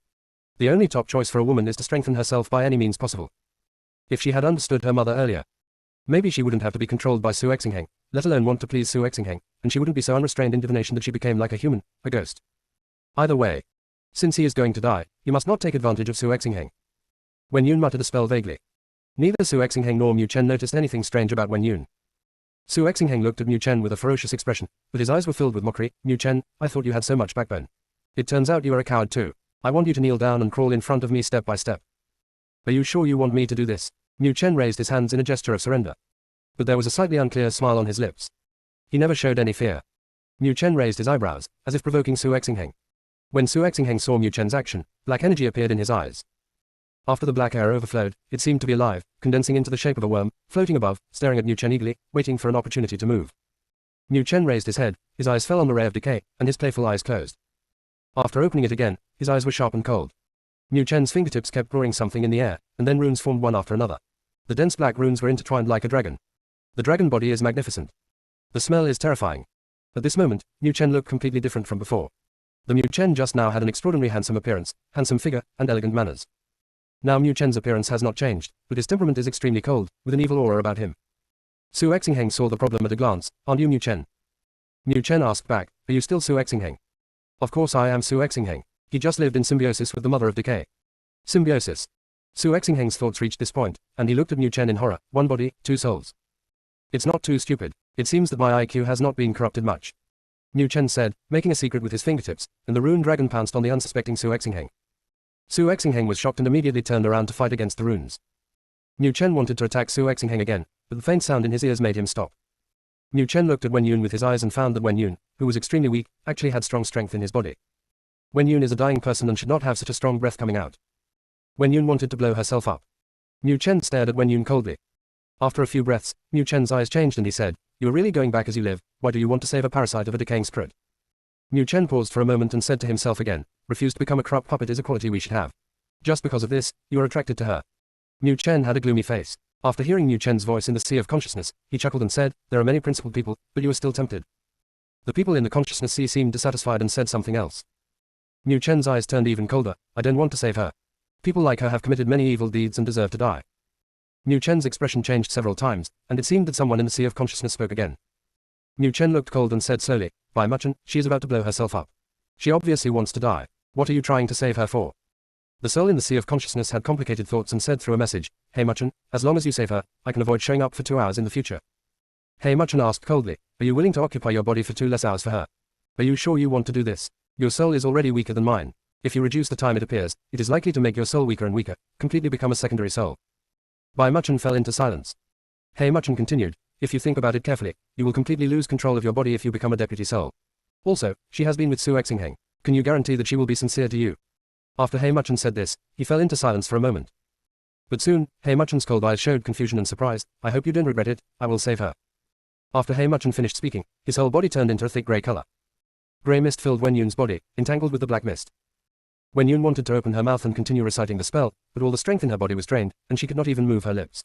[SPEAKER 1] The only top choice for a woman is to strengthen herself by any means possible. If she had understood her mother earlier, maybe she wouldn't have to be controlled by Su Xingheng, let alone want to please Su Xingheng, and she wouldn't be so unrestrained in divination that she became like a human, a ghost. Either way, since he is going to die, you must not take advantage of Su Xingheng. Wen Yun muttered a spell vaguely. Neither Su Xingheng nor Mu Chen noticed anything strange about Wen Yun. Su Xingheng looked at Mu Chen with a ferocious expression, but his eyes were filled with mockery. Mu Chen, I thought you had so much backbone. It turns out you are a coward too. I want you to kneel down and crawl in front of me step by step. Are you sure you want me to do this? Mu Chen raised his hands in a gesture of surrender. But there was a slightly unclear smile on his lips. He never showed any fear. Mu Chen raised his eyebrows, as if provoking Su Xingheng. When Su Xingheng saw Mu Chen's action, black energy appeared in his eyes. After the black air overflowed, it seemed to be alive, condensing into the shape of a worm, floating above, staring at Mu Chen eagerly, waiting for an opportunity to move. Mu Chen raised his head, his eyes fell on the ray of decay, and his playful eyes closed. After opening it again, his eyes were sharp and cold. Mu Chen's fingertips kept drawing something in the air, and then runes formed one after another. The dense black runes were intertwined like a dragon. The dragon body is magnificent. The smell is terrifying. At this moment, Mu Chen looked completely different from before. The Mu Chen just now had an extraordinarily handsome appearance, handsome figure, and elegant manners. Now Mu Chen's appearance has not changed, but his temperament is extremely cold, with an evil aura about him. Su Xingheng saw the problem at a glance. Aren't you Mu Chen? Mu Chen asked back, are you still Su Xingheng? Of course I am Su Xingheng. He just lived in symbiosis with the mother of decay. Symbiosis. Su Xingheng's thoughts reached this point, and he looked at Mu Chen in horror. One body, two souls. It's not too stupid. It seems that my IQ has not been corrupted much. Mu Chen said, making a secret with his fingertips, and the rune dragon pounced on the unsuspecting Su Xingheng. Su Xingheng was shocked and immediately turned around to fight against the runes. Mu Chen wanted to attack Su Xingheng again, but the faint sound in his ears made him stop. Mu Chen looked at Wen Yun with his eyes and found that Wen Yun, who was extremely weak, actually had strong strength in his body. Wen Yun is a dying person and should not have such a strong breath coming out. Wen Yun wanted to blow herself up. Mu Chen stared at Wen Yun coldly. After a few breaths, Mu Chen's eyes changed and he said, you are really going back as you live, why do you want to save a parasite of a decaying spirit? Mu Chen paused for a moment and said to himself again, refuse to become a corrupt puppet is a quality we should have. Just because of this, you are attracted to her. Mu Chen had a gloomy face. After hearing Mu Chen's voice in the sea of consciousness, he chuckled and said, there are many principled people, but you are still tempted. The people in the consciousness sea seemed dissatisfied and said something else. Mu Chen's eyes turned even colder. I don't want to save her. People like her have committed many evil deeds and deserve to die. Mu Chen's expression changed several times, and it seemed that someone in the sea of consciousness spoke again. Mu Chen looked cold and said slowly, Bai Muchen, she is about to blow herself up. She obviously wants to die. What are you trying to save her for? The soul in the sea of consciousness had complicated thoughts and said through a message, Hey Muchen, as long as you save her, I can avoid showing up for 2 hours in the future. Hey Muchen asked coldly, are you willing to occupy your body for 2 less hours for her? Are you sure you want to do this? Your soul is already weaker than mine. If you reduce the time it appears, it is likely to make your soul weaker and weaker, completely become a secondary soul. Bai Muchen fell into silence. Hey Muchen continued, if you think about it carefully, you will completely lose control of your body if you become a deputy soul. Also, she has been with Su Exingheng. Can you guarantee that she will be sincere to you? After Hey Muchen said this, he fell into silence for a moment. But soon, Hey Muchen's cold eyes showed confusion and surprise. I hope you don't regret it, I will save her. After Hey Muchen finished speaking, his whole body turned into a thick grey color. Grey mist filled Wen Yun's body, entangled with the black mist. Wen Yun wanted to open her mouth and continue reciting the spell, but all the strength in her body was drained, and she could not even move her lips.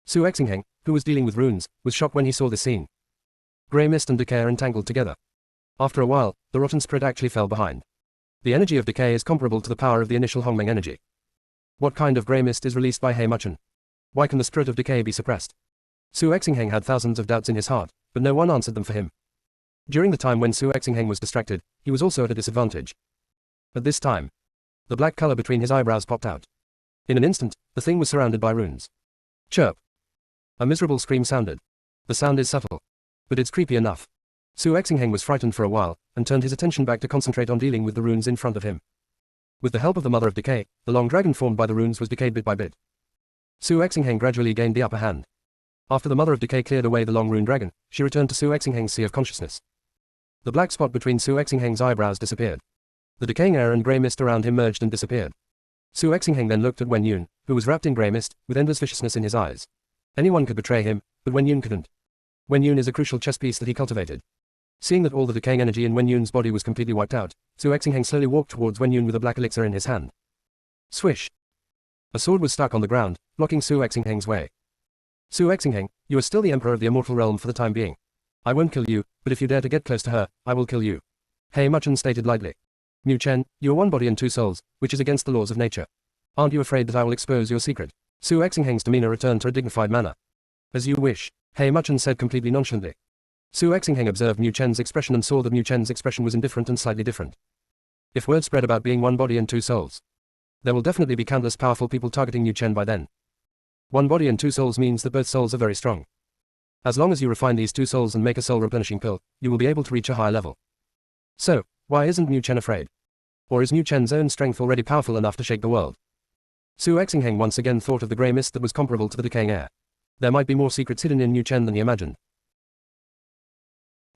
[SPEAKER 1] Su Exingheng, who was dealing with runes, was shocked when he saw this scene. Grey mist and decay are entangled together. After a while, the rotten spirit actually fell behind. The energy of decay is comparable to the power of the initial Hongmeng energy. What kind of grey mist is released by Hey Muchen? Why can the spirit of decay be suppressed? Su Exingheng had thousands of doubts in his heart, but no one answered them for him. During the time when Su Exingheng was distracted, he was also at a disadvantage. At this time, the black color between his eyebrows popped out. In an instant, the thing was surrounded by runes. Chirp. A miserable scream sounded. The sound is subtle, but it's creepy enough. Su Exingheng was frightened for a while, and turned his attention back to concentrate on dealing with the runes in front of him. With the help of the Mother of Decay, the long dragon formed by the runes was decayed bit by bit. Su Exingheng gradually gained the upper hand. After the Mother of Decay cleared away the long rune dragon, she returned to Su Exingheng's sea of consciousness. The black spot between Su Exingheng's eyebrows disappeared. The decaying air and grey mist around him merged and disappeared. Su Exingheng then looked at Wen Yun, who was wrapped in grey mist, with endless viciousness in his eyes. Anyone could betray him, but Wen Yun couldn't. Wen Yun is a crucial chess piece that he cultivated. Seeing that all the decaying energy in Wen Yun's body was completely wiped out, Su Exingheng slowly walked towards Wen Yun with a black elixir in his hand. Swish! A sword was stuck on the ground, blocking Su Exingheng's way. Su Exingheng, you are still the emperor of the immortal realm for the time being. I won't kill you, but if you dare to get close to her, I will kill you. Hey Muchen stated lightly. Mu Chen, you are one body and 2 souls, which is against the laws of nature. Aren't you afraid that I will expose your secret? Su Exingheng's demeanor returned to a dignified manner. As you wish, Hey Muchen said completely nonchalantly. Su Exingheng observed Mu Chen's expression and saw that Mu Chen's expression was indifferent and slightly different. If word spread about being one body and 2 souls, there will definitely be countless powerful people targeting Mu Chen by then. One body and 2 souls means that both souls are very strong. As long as you refine these 2 souls and make a soul replenishing pill, you will be able to reach a higher level. So, why isn't Mu Chen afraid? Or is Mu Chen's own strength already powerful enough to shake the world? Su Exingheng once again thought of the grey mist that was comparable to the decaying air. There might be more secrets hidden in Mu Chen than he imagined.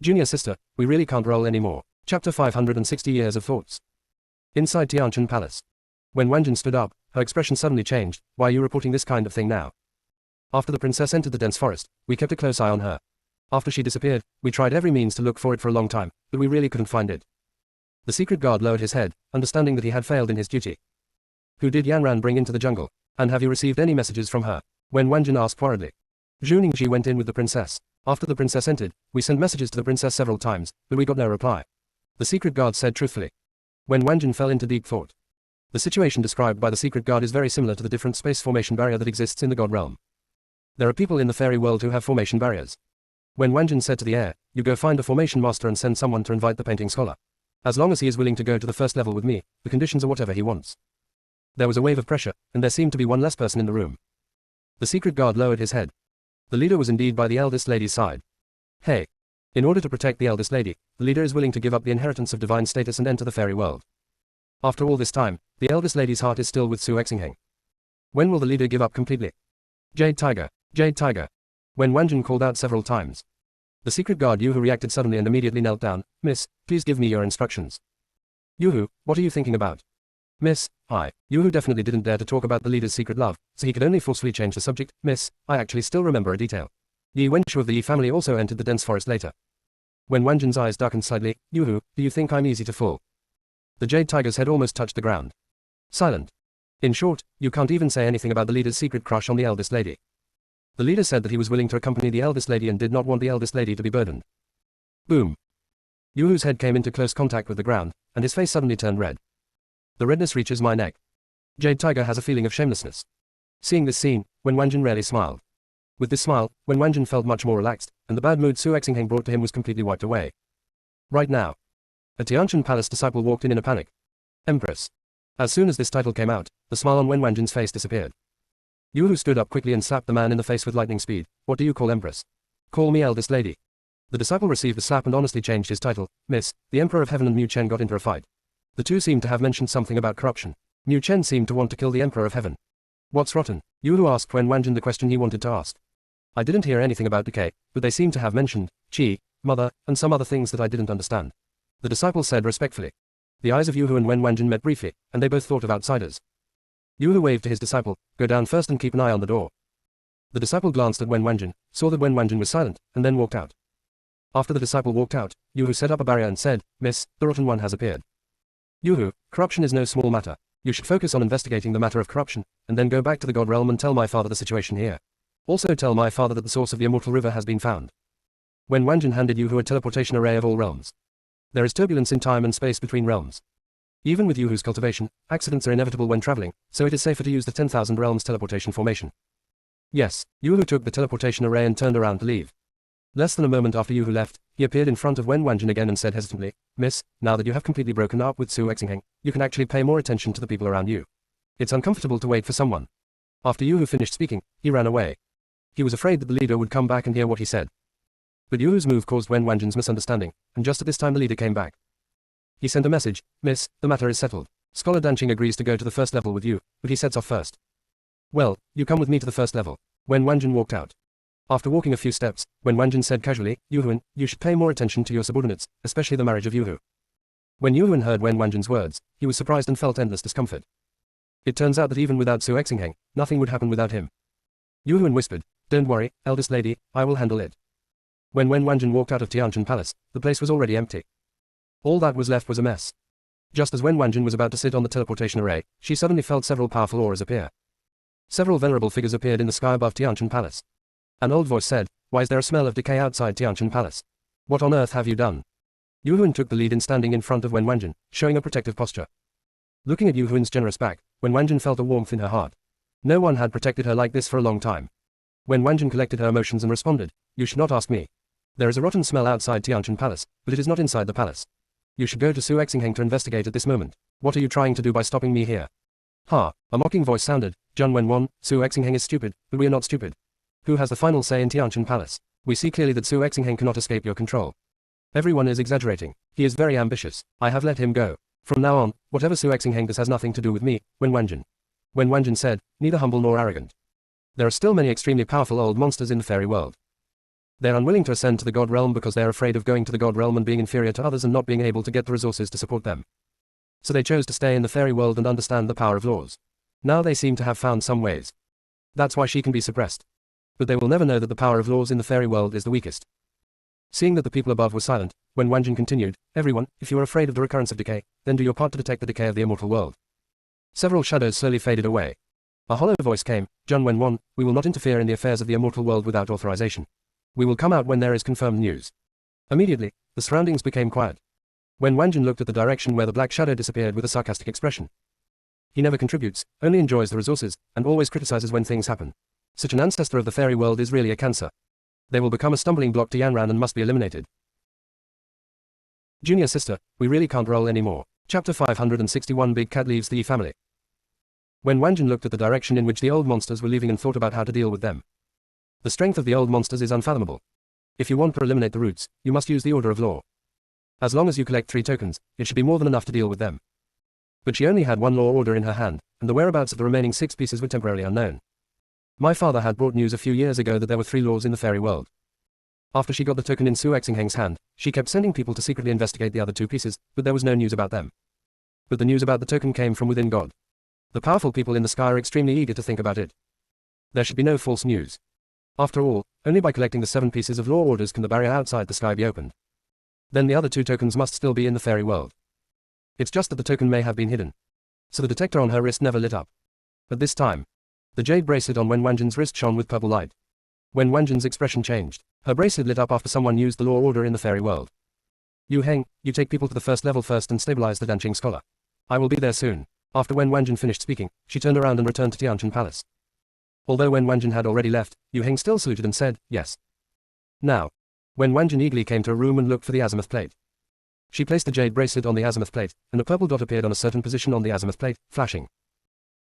[SPEAKER 1] Junior sister, we really can't roll anymore. Chapter 560 Years of Thoughts. Inside Tianchen Palace. When Wanjin stood up, her expression suddenly changed. Why are you reporting this kind of thing now? After the princess entered the dense forest, we kept a close eye on her. After she disappeared, we tried every means to look for it for a long time, but we really couldn't find it. The secret guard lowered his head, understanding that he had failed in his duty. Who did Yanran bring into the jungle? And have you received any messages from her? When Wanjin asked worriedly. Zhu Ningxi went in with the princess. After the princess entered, we sent messages to the princess several times, but we got no reply. The secret guard said truthfully. When Wanjin fell into deep thought. The situation described by the secret guard is very similar to the different space formation barrier that exists in the god realm. There are people in the fairy world who have formation barriers. When Wanjin said to the air, you go find a formation master and send someone to invite the painting scholar. As long as he is willing to go to the first level with me, the conditions are whatever he wants. There was a wave of pressure, and there seemed to be one less person in the room. The secret guard lowered his head. The leader was indeed by the eldest lady's side. Hey. In order to protect the eldest lady, the leader is willing to give up the inheritance of divine status and enter the fairy world. After all this time, the eldest lady's heart is still with Su Exingheng. When will the leader give up completely? Jade Tiger, Jade Tiger. When Wanjin called out several times. The secret guard Yuhu reacted suddenly and immediately knelt down. Miss, please give me your instructions. Yuhu, what are you thinking about? Miss, Yuhu definitely didn't dare to talk about the leader's secret love, so he could only forcefully change the subject. Miss, I actually still remember a detail. Yi Wenshu of the Yi family also entered the dense forest later. When Wanjin's eyes darkened slightly, Yuhu, do you think I'm easy to fool? The jade tiger's head almost touched the ground. Silent. In short, you can't even say anything about the leader's secret crush on the eldest lady. The leader said that he was willing to accompany the eldest lady and did not want the eldest lady to be burdened. Boom. Yuhu's head came into close contact with the ground, and his face suddenly turned red. The redness reaches my neck. Jade Tiger has a feeling of shamelessness. Seeing this scene, when Wanjin rarely smiled. With this smile, Wen Wanjin felt much more relaxed, and the bad mood Su Exingheng brought to him was completely wiped away. Right now. A Tianshan Palace disciple walked in a panic. Empress. As soon as this title came out, the smile on Wen Wanjin's face disappeared. Yu Hu stood up quickly and slapped the man in the face with lightning speed. What do you call Empress? Call me eldest lady. The disciple received the slap and honestly changed his title. Miss, the Emperor of Heaven and Mu Chen got into a fight. The two seemed to have mentioned something about corruption. Mu Chen seemed to want to kill the Emperor of Heaven. What's rotten? Yu Hu asked Wen Wanjin the question he wanted to ask. I didn't hear anything about decay, but they seem to have mentioned Qi, mother, and some other things that I didn't understand. The disciple said respectfully. The eyes of Yu Hu and Wen Wanjin met briefly, and they both thought of outsiders. Yu Hu waved to his disciple, go down first and keep an eye on the door. The disciple glanced at Wen Wanjin, saw that Wen Wanjin was silent, and then walked out. After the disciple walked out, Yu Hu set up a barrier and said, Miss, the rotten one has appeared. Yu Hu, corruption is no small matter. You should focus on investigating the matter of corruption, and then go back to the God realm and tell my father the situation here. Also tell my father that the source of the immortal river has been found. Wen Wanjin handed Yu Hu a teleportation array of all realms. There is turbulence in time and space between realms. Even with Yu Hu's cultivation, accidents are inevitable when traveling, so it is safer to use the 10,000 realms teleportation formation. Yes, Yu Hu took the teleportation array and turned around to leave. Less than a moment after Yu Hu left, he appeared in front of Wen Wanjin again and said hesitantly, Miss, now that you have completely broken up with Su Exingheng, you can actually pay more attention to the people around you. It's uncomfortable to wait for someone. After Yu Hu finished speaking, he ran away. He was afraid that the leader would come back and hear what he said. But Yu Hu's move caused Wen Wanjin's misunderstanding, and just at this time the leader came back. He sent a message, Miss, the matter is settled. Scholar Danqing agrees to go to the first level with you, but he sets off first. Well, you come with me to the first level. Wen Wanjin walked out. After walking a few steps, Wen Wanjin said casually, Yu Huan, you should pay more attention to your subordinates, especially the marriage of Yu Hu. When Yu Huan heard Wen Wanjin's words, he was surprised and felt endless discomfort. It turns out that even without Su Exingheng, nothing would happen without him. Yu Huan whispered, don't worry, eldest lady, I will handle it. When Wen Wanjin walked out of Tianshan Palace, the place was already empty. All that was left was a mess. Just as Wen Wanjin was about to sit on the teleportation array, she suddenly felt several powerful auras appear. Several venerable figures appeared in the sky above Tianshan Palace. An old voice said, why is there a smell of decay outside Tianshan Palace? What on earth have you done? Yu Huan took the lead in standing in front of Wen Wanjin, showing a protective posture. Looking at Yu Huan's generous back, Wen Wanjin felt a warmth in her heart. No one had protected her like this for a long time. Wen Wanjin collected her emotions and responded, you should not ask me. There is a rotten smell outside Tianshan Palace, but it is not inside the palace. You should go to Su Exingheng to investigate at this moment. What are you trying to do by stopping me here? Ha, a mocking voice sounded, Zhang Wenwan, Su Exingheng is stupid, but we are not stupid. Who has the final say in Tianshan Palace? We see clearly that Su Exingheng cannot escape your control. Everyone is exaggerating. He is very ambitious. I have let him go. From now on, whatever Su Exingheng does has nothing to do with me, Wen Wanjin. Wen Wanjin said, neither humble nor arrogant. There are still many extremely powerful old monsters in the fairy world. They are unwilling to ascend to the God realm because they are afraid of going to the God realm and being inferior to others and not being able to get the resources to support them. So they chose to stay in the fairy world and understand the power of laws. Now they seem to have found some ways. That's why she can be suppressed. But they will never know that the power of laws in the fairy world is the weakest. Seeing that the people above were silent, Wen Wanjin continued, everyone, if you are afraid of the recurrence of decay, then do your part to detect the decay of the immortal world. Several shadows slowly faded away. A hollow voice came, Zhang Wenwan, we will not interfere in the affairs of the immortal world without authorization. We will come out when there is confirmed news. Immediately, the surroundings became quiet. Wen Wanjin looked at the direction where the black shadow disappeared with a sarcastic expression. He never contributes, only enjoys the resources, and always criticizes when things happen. Such an ancestor of the fairy world is really a cancer. They will become a stumbling block to Yanran and must be eliminated. Junior sister, we really can't roll anymore. Chapter 561 Big Cat leaves the Yi family. When Wanjin looked at the direction in which the old monsters were leaving and thought about how to deal with them. The strength of the old monsters is unfathomable. If you want to eliminate the roots, you must use the order of law. As long as you collect 3 tokens, it should be more than enough to deal with them. But she only had 1 law order in her hand, and the whereabouts of the remaining 6 pieces were temporarily unknown. My father had brought news a few years ago that there were 3 laws in the fairy world. After she got the token in Su Exingheng's hand, she kept sending people to secretly investigate the other 2 pieces, but there was no news about them. But the news about the token came from within God. The powerful people in the sky are extremely eager to think about it. There should be no false news. After all, only by collecting the 7 pieces of law orders can the barrier outside the sky be opened. Then the other 2 tokens must still be in the fairy world. It's just that the token may have been hidden. So the detector on her wrist never lit up. But this time, the jade bracelet on Wen Wanjin's wrist shone with purple light. Wen Wanjin's expression changed. Her bracelet lit up after someone used the law order in the fairy world. Yu Heng, you take people to the first level first and stabilize the Danqing scholar. I will be there soon. After Wen Wanjin finished speaking, she turned around and returned to Tianshan Palace. Although Wen Wanjin had already left, Yu Heng still saluted and said, yes. Now. Wen Wanjin eagerly came to a room and looked for the azimuth plate. She placed the jade bracelet on the azimuth plate, and a purple dot appeared on a certain position on the azimuth plate, flashing.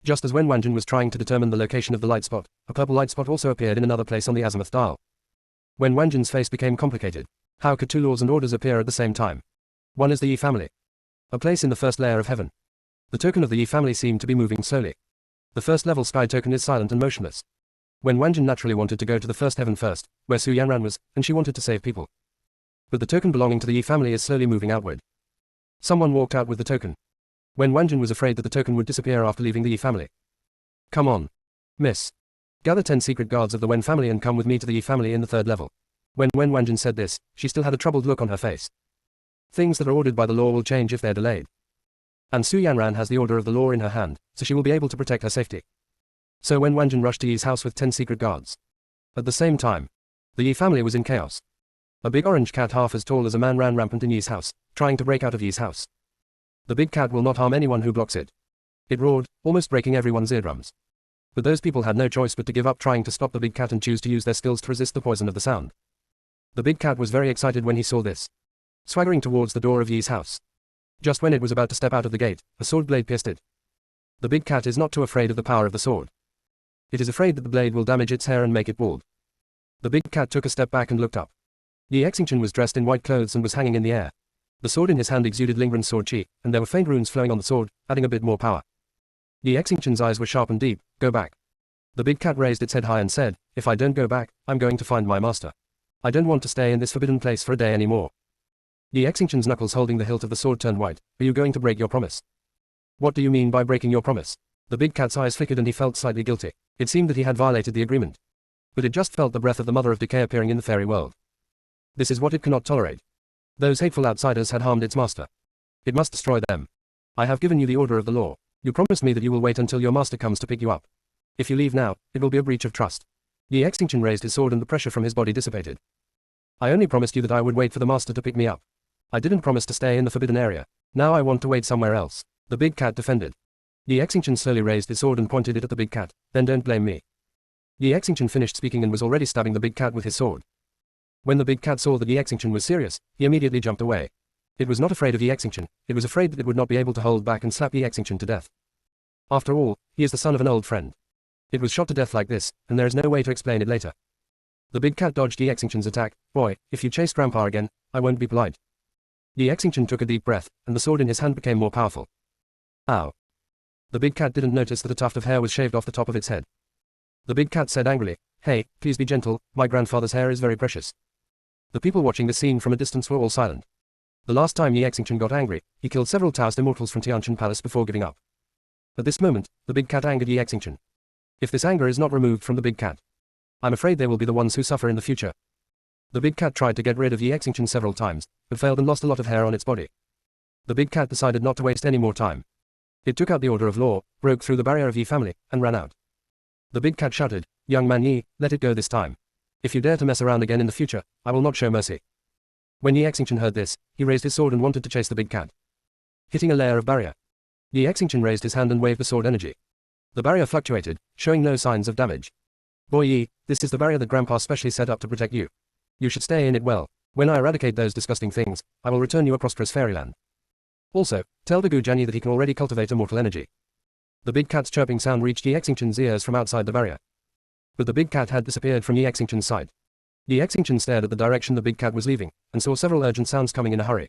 [SPEAKER 1] Just as Wen Wanjin was trying to determine the location of the light spot, a purple light spot also appeared in another place on the azimuth dial. Wen Wanjin's face became complicated. How could two laws and orders appear at the same time? One is the Yi family. A place in the first layer of heaven. The token of the Yi family seemed to be moving slowly. The first level sky token is silent and motionless. Wen Wanjin naturally wanted to go to the first heaven first, where Su Yanran was, and she wanted to save people. But the token belonging to the Yi family is slowly moving outward. Someone walked out with the token. Wen Wanjin was afraid that the token would disappear after leaving the Yi family. Come on. Miss. Gather 10 secret guards of the Wen family and come with me to the Yi family in the third level. When Wen Wanjin said this, she still had a troubled look on her face. Things that are ordered by the law will change if they're delayed. And Su Yanran has the order of the law in her hand, so she will be able to protect her safety. So Wen Wanjin rushed to Yi's house with 10 secret guards. At the same time, the Yi family was in chaos. A big orange cat half as tall as a man ran rampant in Yi's house, trying to break out of Yi's house. The big cat will not harm anyone who blocks it. It roared, almost breaking everyone's eardrums. But those people had no choice but to give up trying to stop the big cat and choose to use their skills to resist the poison of the sound. The big cat was very excited when he saw this. Swaggering towards the door of Yi's house. Just when it was about to step out of the gate, a sword blade pierced it. The big cat is not too afraid of the power of the sword. It is afraid that the blade will damage its hair and make it bald. The big cat took a step back and looked up. Yi Exingchen was dressed in white clothes and was hanging in the air. The sword in his hand exuded lingering sword chi, and there were faint runes flowing on the sword, adding a bit more power. Yi Exingchen's eyes were sharp and deep. Go back. The big cat raised its head high and said, if I don't go back, I'm going to find my master. I don't want to stay in this forbidden place for a day anymore. Yi Exingchen's knuckles holding the hilt of the sword turned white. Are you going to break your promise? What do you mean by breaking your promise? The big cat's eyes flickered and he felt slightly guilty. It seemed that he had violated the agreement. But it just felt the breath of the mother of decay appearing in the fairy world. This is what it cannot tolerate. Those hateful outsiders had harmed its master. It must destroy them. I have given you the order of the law. You promised me that you will wait until your master comes to pick you up. If you leave now, it will be a breach of trust. Yi Exingchen raised his sword and the pressure from his body dissipated. I only promised you that I would wait for the master to pick me up. I didn't promise to stay in the forbidden area. Now I want to wait somewhere else. The big cat defended. Yi Exingchen slowly raised his sword and pointed it at the big cat. Then don't blame me. Yi Exingchen finished speaking and was already stabbing the big cat with his sword. When the big cat saw that Yi Exingchen was serious, he immediately jumped away. It was not afraid of Yi Exingchen, it was afraid that it would not be able to hold back and slap Yi Exingchen to death. After all, he is the son of an old friend. It was shot to death like this, and there is no way to explain it later. The big cat dodged Yi Exingchen's attack. Boy, if you chase Grandpa again, I won't be polite. Yi Exingchen took a deep breath, and the sword in his hand became more powerful. Ow. The big cat didn't notice that a tuft of hair was shaved off the top of its head. The big cat said angrily, hey, please be gentle, my grandfather's hair is very precious. The people watching the scene from a distance were all silent. The last time Yi Exingchen got angry, he killed several Taoist immortals from Tianjin Palace before giving up. At this moment, the big cat angered Yi Exingchen. If this anger is not removed from the big cat, I'm afraid they will be the ones who suffer in the future. The big cat tried to get rid of Yi Exingchen several times, but failed and lost a lot of hair on its body. The big cat decided not to waste any more time. It took out the order of law, broke through the barrier of Yi family, and ran out. The big cat shouted, young man Yi, let it go this time. If you dare to mess around again in the future, I will not show mercy. When Yi Exingchen heard this, he raised his sword and wanted to chase the big cat. Hitting a layer of barrier. Yi Exingchen raised his hand and waved the sword energy. The barrier fluctuated, showing no signs of damage. Boy Yi, this is the barrier that Grandpa specially set up to protect you. You should stay in it well. When I eradicate those disgusting things, I will return you a prosperous fairyland. Also, tell the Gu Jianyi that he can already cultivate immortal energy. The big cat's chirping sound reached Yi Exingchen's ears from outside the barrier. But the big cat had disappeared from Yi Exingchen's sight. Yi Exingchen stared at the direction the big cat was leaving, and saw several urgent sounds coming in a hurry.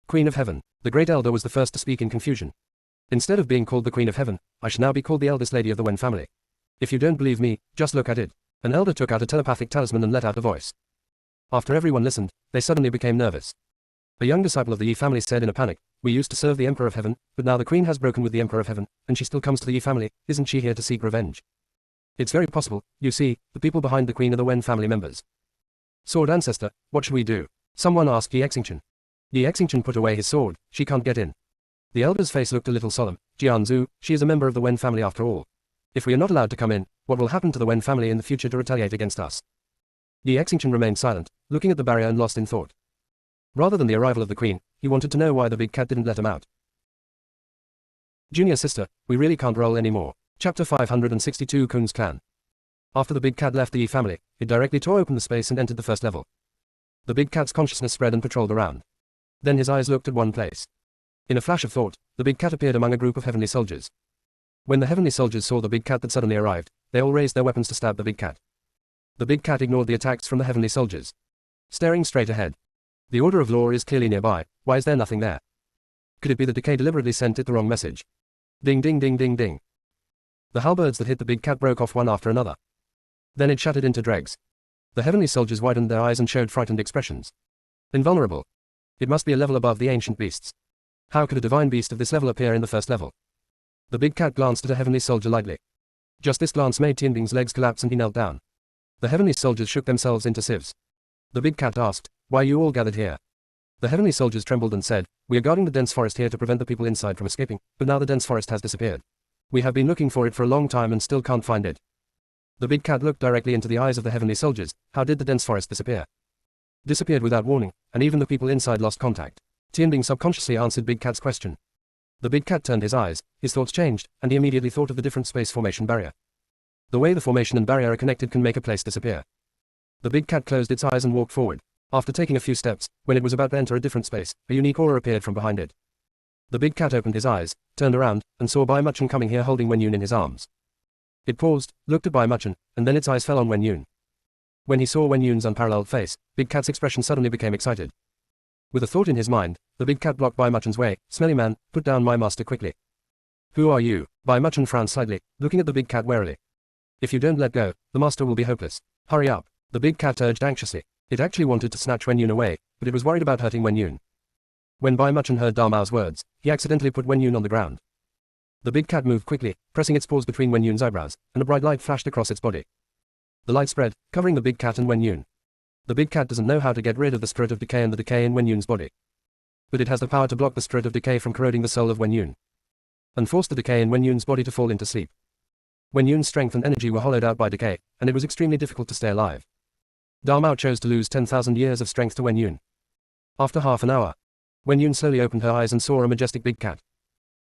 [SPEAKER 1] Queen of Heaven. The Great Elder was the first to speak in confusion. Instead of being called the Queen of Heaven, I should now be called the eldest lady of the Wen family. If you don't believe me, just look at it. An elder took out a telepathic talisman and let out a voice. After everyone listened, they suddenly became nervous. A young disciple of the Yi family said in a panic, we used to serve the Emperor of Heaven, but now the Queen has broken with the Emperor of Heaven, and she still comes to the Yi family. Isn't she here to seek revenge? It's very possible. You see, the people behind the Queen are the Wen family members. Sword Ancestor, what should we do? Someone asked Yi Exingchen. Yi Exingchen put away his sword. She can't get in. The elder's face looked a little solemn. Jianzhu, she is a member of the Wen family after all. If we are not allowed to come in, what will happen to the Wen family in the future to retaliate against us? Yi Exingchen remained silent, looking at the barrier and lost in thought. Rather than the arrival of the Queen, he wanted to know why the big cat didn't let him out. Junior sister, we really can't roll anymore. Chapter 562 Kun's Clan. After the big cat left the E family, it directly tore open the space and entered the first level. The big cat's consciousness spread and patrolled around. Then his eyes looked at one place. In a flash of thought, the big cat appeared among a group of heavenly soldiers. When the heavenly soldiers saw the big cat that suddenly arrived, they all raised their weapons to stab the big cat. The big cat ignored the attacks from the heavenly soldiers, staring straight ahead. The order of law is clearly nearby. Why is there nothing there? Could it be that Decay deliberately sent it the wrong message? Ding ding ding ding ding. The halberds that hit the big cat broke off one after another. Then it shattered into dregs. The heavenly soldiers widened their eyes and showed frightened expressions. Invulnerable. It must be a level above the ancient beasts. How could a divine beast of this level appear in the first level? The big cat glanced at a heavenly soldier lightly. Just this glance made Tianbing's legs collapse and he knelt down. The heavenly soldiers shook themselves into sieves. The big cat asked, "Why are you all gathered here?" The heavenly soldiers trembled and said, "We are guarding the dense forest here to prevent the people inside from escaping, but now the dense forest has disappeared. We have been looking for it for a long time and still can't find it." The big cat looked directly into the eyes of the heavenly soldiers. How did the dense forest disappear? Disappeared without warning, and even the people inside lost contact. Tianbing subconsciously answered Big Cat's question. The big cat turned his eyes, his thoughts changed, and he immediately thought of the different space formation barrier. The way the formation and barrier are connected can make a place disappear. The big cat closed its eyes and walked forward. After taking a few steps, when it was about to enter a different space, a unique aura appeared from behind it. The big cat opened his eyes, turned around, and saw Bai Muchen coming here holding Wen Yun in his arms. It paused, looked at Bai Muchen, and then its eyes fell on Wen Yun. When he saw Wen Yun's unparalleled face, Big Cat's expression suddenly became excited. With a thought in his mind, the big cat blocked Bai Muchen's way. "Smelly man, put down my master quickly." "Who are you?" Bai Muchen frowned slightly, looking at the big cat warily. "If you don't let go, the master will be hopeless. Hurry up," the big cat urged anxiously. It actually wanted to snatch Wen Yun away, but it was worried about hurting Wen Yun. When Bai Muchen heard Da Mao's words, he accidentally put Wen Yun on the ground. The big cat moved quickly, pressing its paws between Wen Yun's eyebrows, and a bright light flashed across its body. The light spread, covering the big cat and Wen Yun. The big cat doesn't know how to get rid of the spirit of decay and the decay in Wen Yun's body. But it has the power to block the spirit of decay from corroding the soul of Wen Yun, and force the decay in Wen Yun's body to fall into sleep. Wen Yun's strength and energy were hollowed out by decay, and it was extremely difficult to stay alive. Da Mao chose to lose 10,000 years of strength to Wen Yun. After half an hour, Wen Yun slowly opened her eyes and saw a majestic big cat.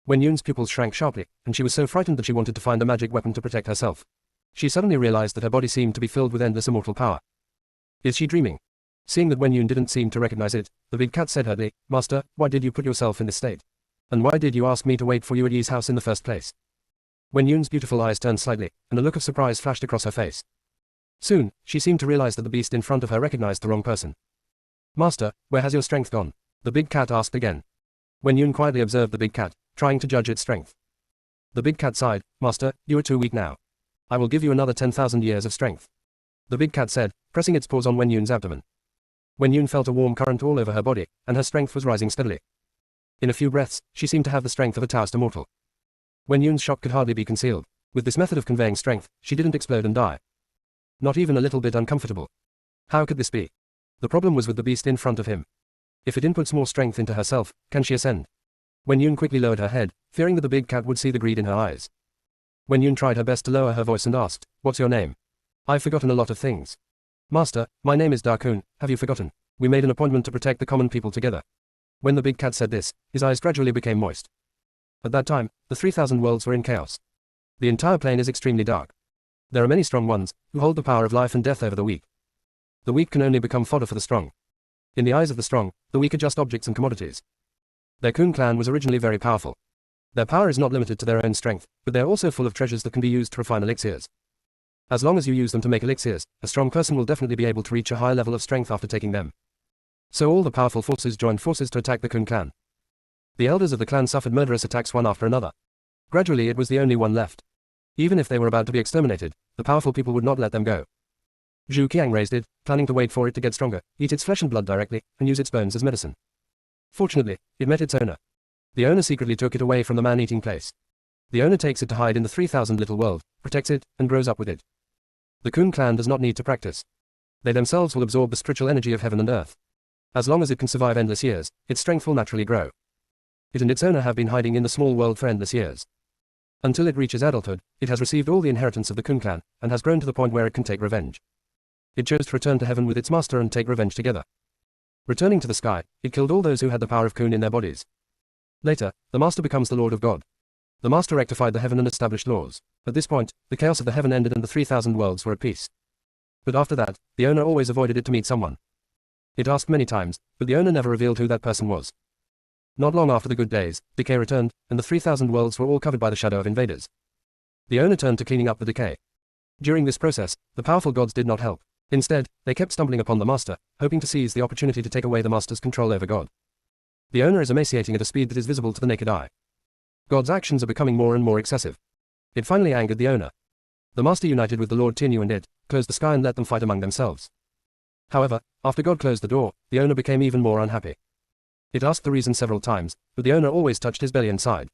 [SPEAKER 1] Wen Yun's pupils shrank sharply, and she was so frightened that she wanted to find a magic weapon to protect herself. She suddenly realized that her body seemed to be filled with endless immortal power. Is she dreaming? Seeing that Wen Yun didn't seem to recognize it, the big cat said hurriedly, "Master, why did you put yourself in this state? And why did you ask me to wait for you at Yi's house in the first place?" Wen Yun's beautiful eyes turned slightly, and a look of surprise flashed across her face. Soon, she seemed to realize that the beast in front of her recognized the wrong person. "Master, where has your strength gone?" the big cat asked again. Wen Yun quietly observed the big cat, trying to judge its strength. The big cat sighed, "Master, you are too weak now. I will give you another 10,000 years of strength," the big cat said, pressing its paws on Wen Yun's abdomen. Wen Yun felt a warm current all over her body, and her strength was rising steadily. In a few breaths, she seemed to have the strength of a Taoist immortal. Wen Yun's shock could hardly be concealed. With this method of conveying strength, she didn't explode and die. Not even a little bit uncomfortable. How could this be? The problem was with the beast in front of him. If it inputs more strength into herself, can she ascend? Wen Yun quickly lowered her head, fearing that the big cat would see the greed in her eyes. Wen Yun tried her best to lower her voice and asked, "What's your name?" "I've forgotten a lot of things." "Master, my name is Da Kun, have you forgotten? We made an appointment to protect the common people together." When the big cat said this, his eyes gradually became moist. At that time, the 3,000 worlds were in chaos. The entire plane is extremely dark. There are many strong ones, who hold the power of life and death over the weak. The weak can only become fodder for the strong. In the eyes of the strong, the weak are just objects and commodities. Their Kun clan was originally very powerful. Their power is not limited to their own strength, but they are also full of treasures that can be used to refine elixirs. As long as you use them to make elixirs, a strong person will definitely be able to reach a high level of strength after taking them. So all the powerful forces joined forces to attack the Kun clan. The elders of the clan suffered murderous attacks one after another. Gradually it was the only one left. Even if they were about to be exterminated, the powerful people would not let them go. Zhu Qiang raised it, planning to wait for it to get stronger, eat its flesh and blood directly, and use its bones as medicine. Fortunately, it met its owner. The owner secretly took it away from the man-eating place. The owner takes it to hide in the 3,000 little world, protects it, and grows up with it. The Kun clan does not need to practice. They themselves will absorb the spiritual energy of heaven and earth. As long as it can survive endless years, its strength will naturally grow. It and its owner have been hiding in the small world for endless years. Until it reaches adulthood, it has received all the inheritance of the Kun clan, and has grown to the point where it can take revenge. It chose to return to heaven with its master and take revenge together. Returning to the sky, it killed all those who had the power of Kun in their bodies. Later, the master becomes the Lord of God. The master rectified the heaven and established laws. At this point, the chaos of the heaven ended and the 3,000 worlds were at peace. But after that, the owner always avoided it to meet someone. It asked many times, but the owner never revealed who that person was. Not long after the good days, decay returned, and the 3,000 worlds were all covered by the shadow of invaders. The owner turned to cleaning up the decay. During this process, the powerful gods did not help. Instead, they kept stumbling upon the master, hoping to seize the opportunity to take away the master's control over God. The owner is emaciating at a speed that is visible to the naked eye. God's actions are becoming more and more excessive. It finally angered the owner. The master united with the Lord Tinu and it, closed the sky and let them fight among themselves. However, after God closed the door, the owner became even more unhappy. It asked the reason several times, but the owner always touched his belly and sighed.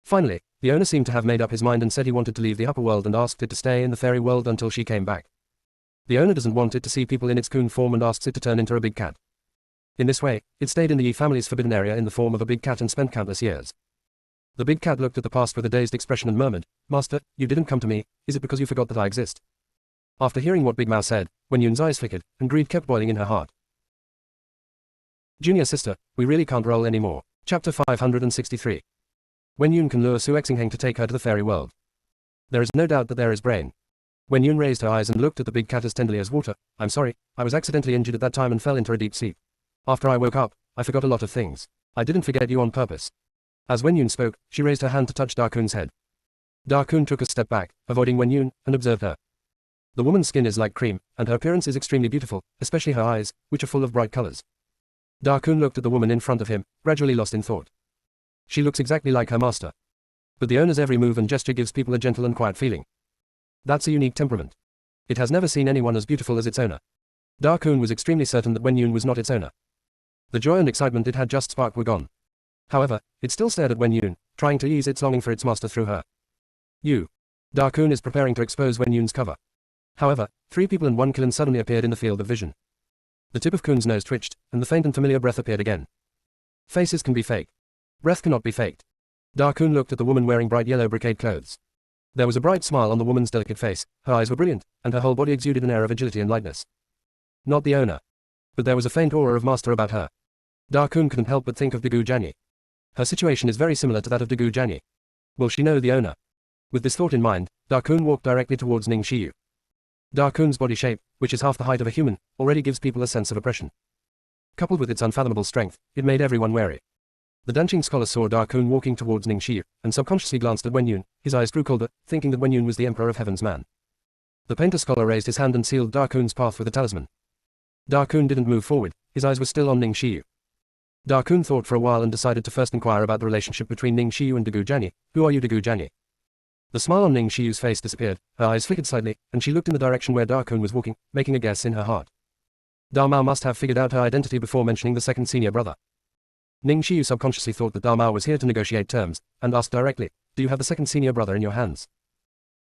[SPEAKER 1] Finally, the owner seemed to have made up his mind and said he wanted to leave the upper world and asked it to stay in the fairy world until she came back. The owner doesn't want it to see people in its coon form and asks it to turn into a big cat. In this way, it stayed in the Yi family's forbidden area in the form of a big cat and spent countless years. The big cat looked at the past with a dazed expression and murmured, "Master, you didn't come to me, is it because you forgot that I exist?" After hearing what Big Mao said, Wen Yun's eyes flickered, and greed kept boiling in her heart. Junior sister, we really can't roll anymore. Chapter 563. Wen Yun can lure Su Exingheng to take her to the fairy world. There is no doubt that there is brain. Wen Yun raised her eyes and looked at the big cat as tenderly as water. "I'm sorry, I was accidentally injured at that time and fell into a deep sleep. After I woke up, I forgot a lot of things. I didn't forget you on purpose." As Wen Yun spoke, she raised her hand to touch Da Kun's head. Da Kun took a step back, avoiding Wen Yun, and observed her. The woman's skin is like cream, and her appearance is extremely beautiful, especially her eyes, which are full of bright colors. Da Kun looked at the woman in front of him, gradually lost in thought. She looks exactly like her master. But the owner's every move and gesture gives people a gentle and quiet feeling. That's a unique temperament. It has never seen anyone as beautiful as its owner. Da Kun was extremely certain that Wen Yun was not its owner. The joy and excitement it had just sparked were gone. However, it still stared at Wen Yun, trying to ease its longing for its master through her. Da Kun is preparing to expose Wen Yun's cover. However, 3 people and 1 Kilin suddenly appeared in the field of vision. The tip of Kun's nose twitched, and the faint and familiar breath appeared again. Faces can be fake. Breath cannot be faked. Da Kun looked at the woman wearing bright yellow brocade clothes. There was a bright smile on the woman's delicate face, her eyes were brilliant, and her whole body exuded an air of agility and lightness. Not the owner. But there was a faint aura of master about her. Da Kun couldn't help but think of Dagu Janyi. Her situation is very similar to that of Dagu Janyi. Will she know the owner? With this thought in mind, Da Kun walked directly towards Ning Shiyu. Da Kun's body shape, which is half the height of a human, already gives people a sense of oppression. Coupled with its unfathomable strength, it made everyone wary. The Danqing scholar saw Da Kun walking towards Ning Shiyu, and subconsciously glanced at Wen Yun. His eyes grew colder, thinking that Wen Yun was the Emperor of Heaven's man. The painter scholar raised his hand and sealed Da Kun's path with a talisman. Da Kun didn't move forward, his eyes were still on Ning Shiyu. Da Kun thought for a while and decided to first inquire about the relationship between Ning Shiyu and Dagu Janyi. "Who are you, Dagu Janyi?" The smile on Ning Shiyu's face disappeared, her eyes flickered slightly, and she looked in the direction where Da Kun was walking, making a guess in her heart. Da Mao must have figured out her identity before mentioning the second senior brother. Ning Shiyu subconsciously thought that Da Mao was here to negotiate terms, and asked directly, "Do you have the second senior brother in your hands?"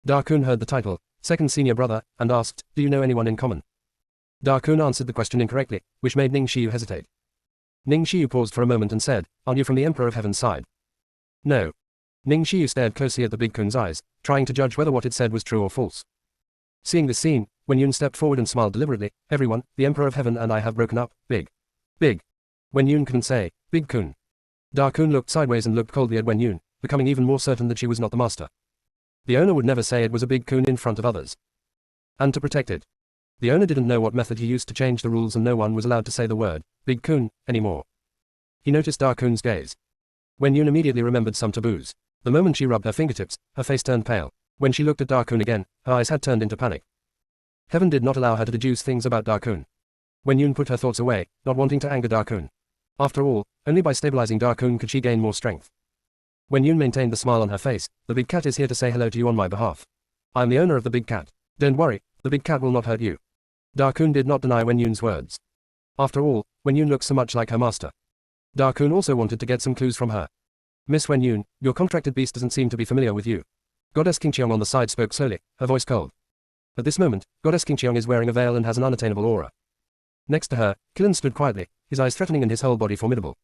[SPEAKER 1] Da Kun heard the title, second senior brother, and asked, "Do you know anyone in common?" Da Kun answered the question incorrectly, which made Ning Shiyu hesitate. Ning Shiyu paused for a moment and said, "Are you from the Emperor of Heaven's side?" "No." Ning Shiyu stared closely at the big Kun's eyes, trying to judge whether what it said was true or false. Seeing this scene, Wen Yun stepped forward and smiled deliberately. "Everyone, the Emperor of Heaven and I have broken up. Big. Wen Yun couldn't say, "Big Kun." Da Kun looked sideways and looked coldly at Wen Yun, becoming even more certain that she was not the master. The owner would never say it was a big Kun in front of others. And to protect it. The owner didn't know what method he used to change the rules, and no one was allowed to say the word, "Big Kun," anymore. He noticed Da Kun's gaze. Wen Yun immediately remembered some taboos. The moment she rubbed her fingertips, her face turned pale. When she looked at Da Kun again, her eyes had turned into panic. Heaven did not allow her to deduce things about Da Kun. Wen Yun put her thoughts away, not wanting to anger Da Kun. After all, only by stabilizing Da Kun could she gain more strength. Wen Yun maintained the smile on her face. "The big cat is here to say hello to you on my behalf. I am the owner of the big cat. Don't worry, the big cat will not hurt you." Da Kun did not deny Wen Yun's words. After all, Wen Yun looked so much like her master. Da Kun also wanted to get some clues from her. "Miss Wen Yun, your contracted beast doesn't seem to be familiar with you." Goddess Qingqiong on the side spoke slowly, her voice cold. At this moment, Goddess Qingqiong is wearing a veil and has an unattainable aura. Next to her, Kilin stood quietly, his eyes threatening and his whole body formidable.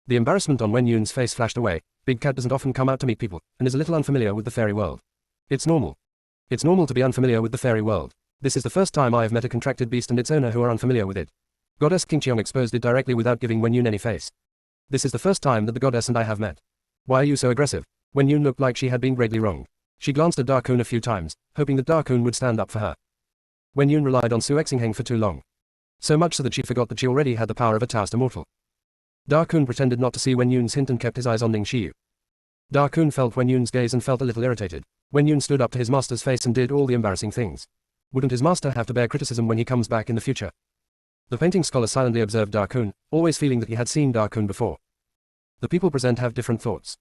[SPEAKER 1] The embarrassment on Wen Yun's face flashed away. Big cat doesn't often come out to meet people, and is a little unfamiliar with the fairy world. It's normal. It's normal to be unfamiliar with the fairy world. This is the first time I have met a contracted beast and its owner who are unfamiliar with it. Goddess Qingqiong exposed it directly without giving Wen Yun any face. This is the first time that the goddess and I have met. Why are you so aggressive? Wen Yun looked like she had been greatly wronged. She glanced at Da Kun a few times, hoping that Da Kun would stand up for her. Wen Yun relied on Su Exingheng for too long. So much so that she forgot that she already had the power of a Taoist immortal. Da Kun pretended not to see Wen Yun's hint and kept his eyes on Ning Xiyu. Da Kun felt Wen Yun's gaze and felt a little irritated. Wen Yun stood up to his master's face and did all the embarrassing things. Wouldn't his master have to bear criticism when he comes back in the future? The painting scholar silently observed Da Kun, always feeling that he had seen Da Kun before. The people present have different thoughts.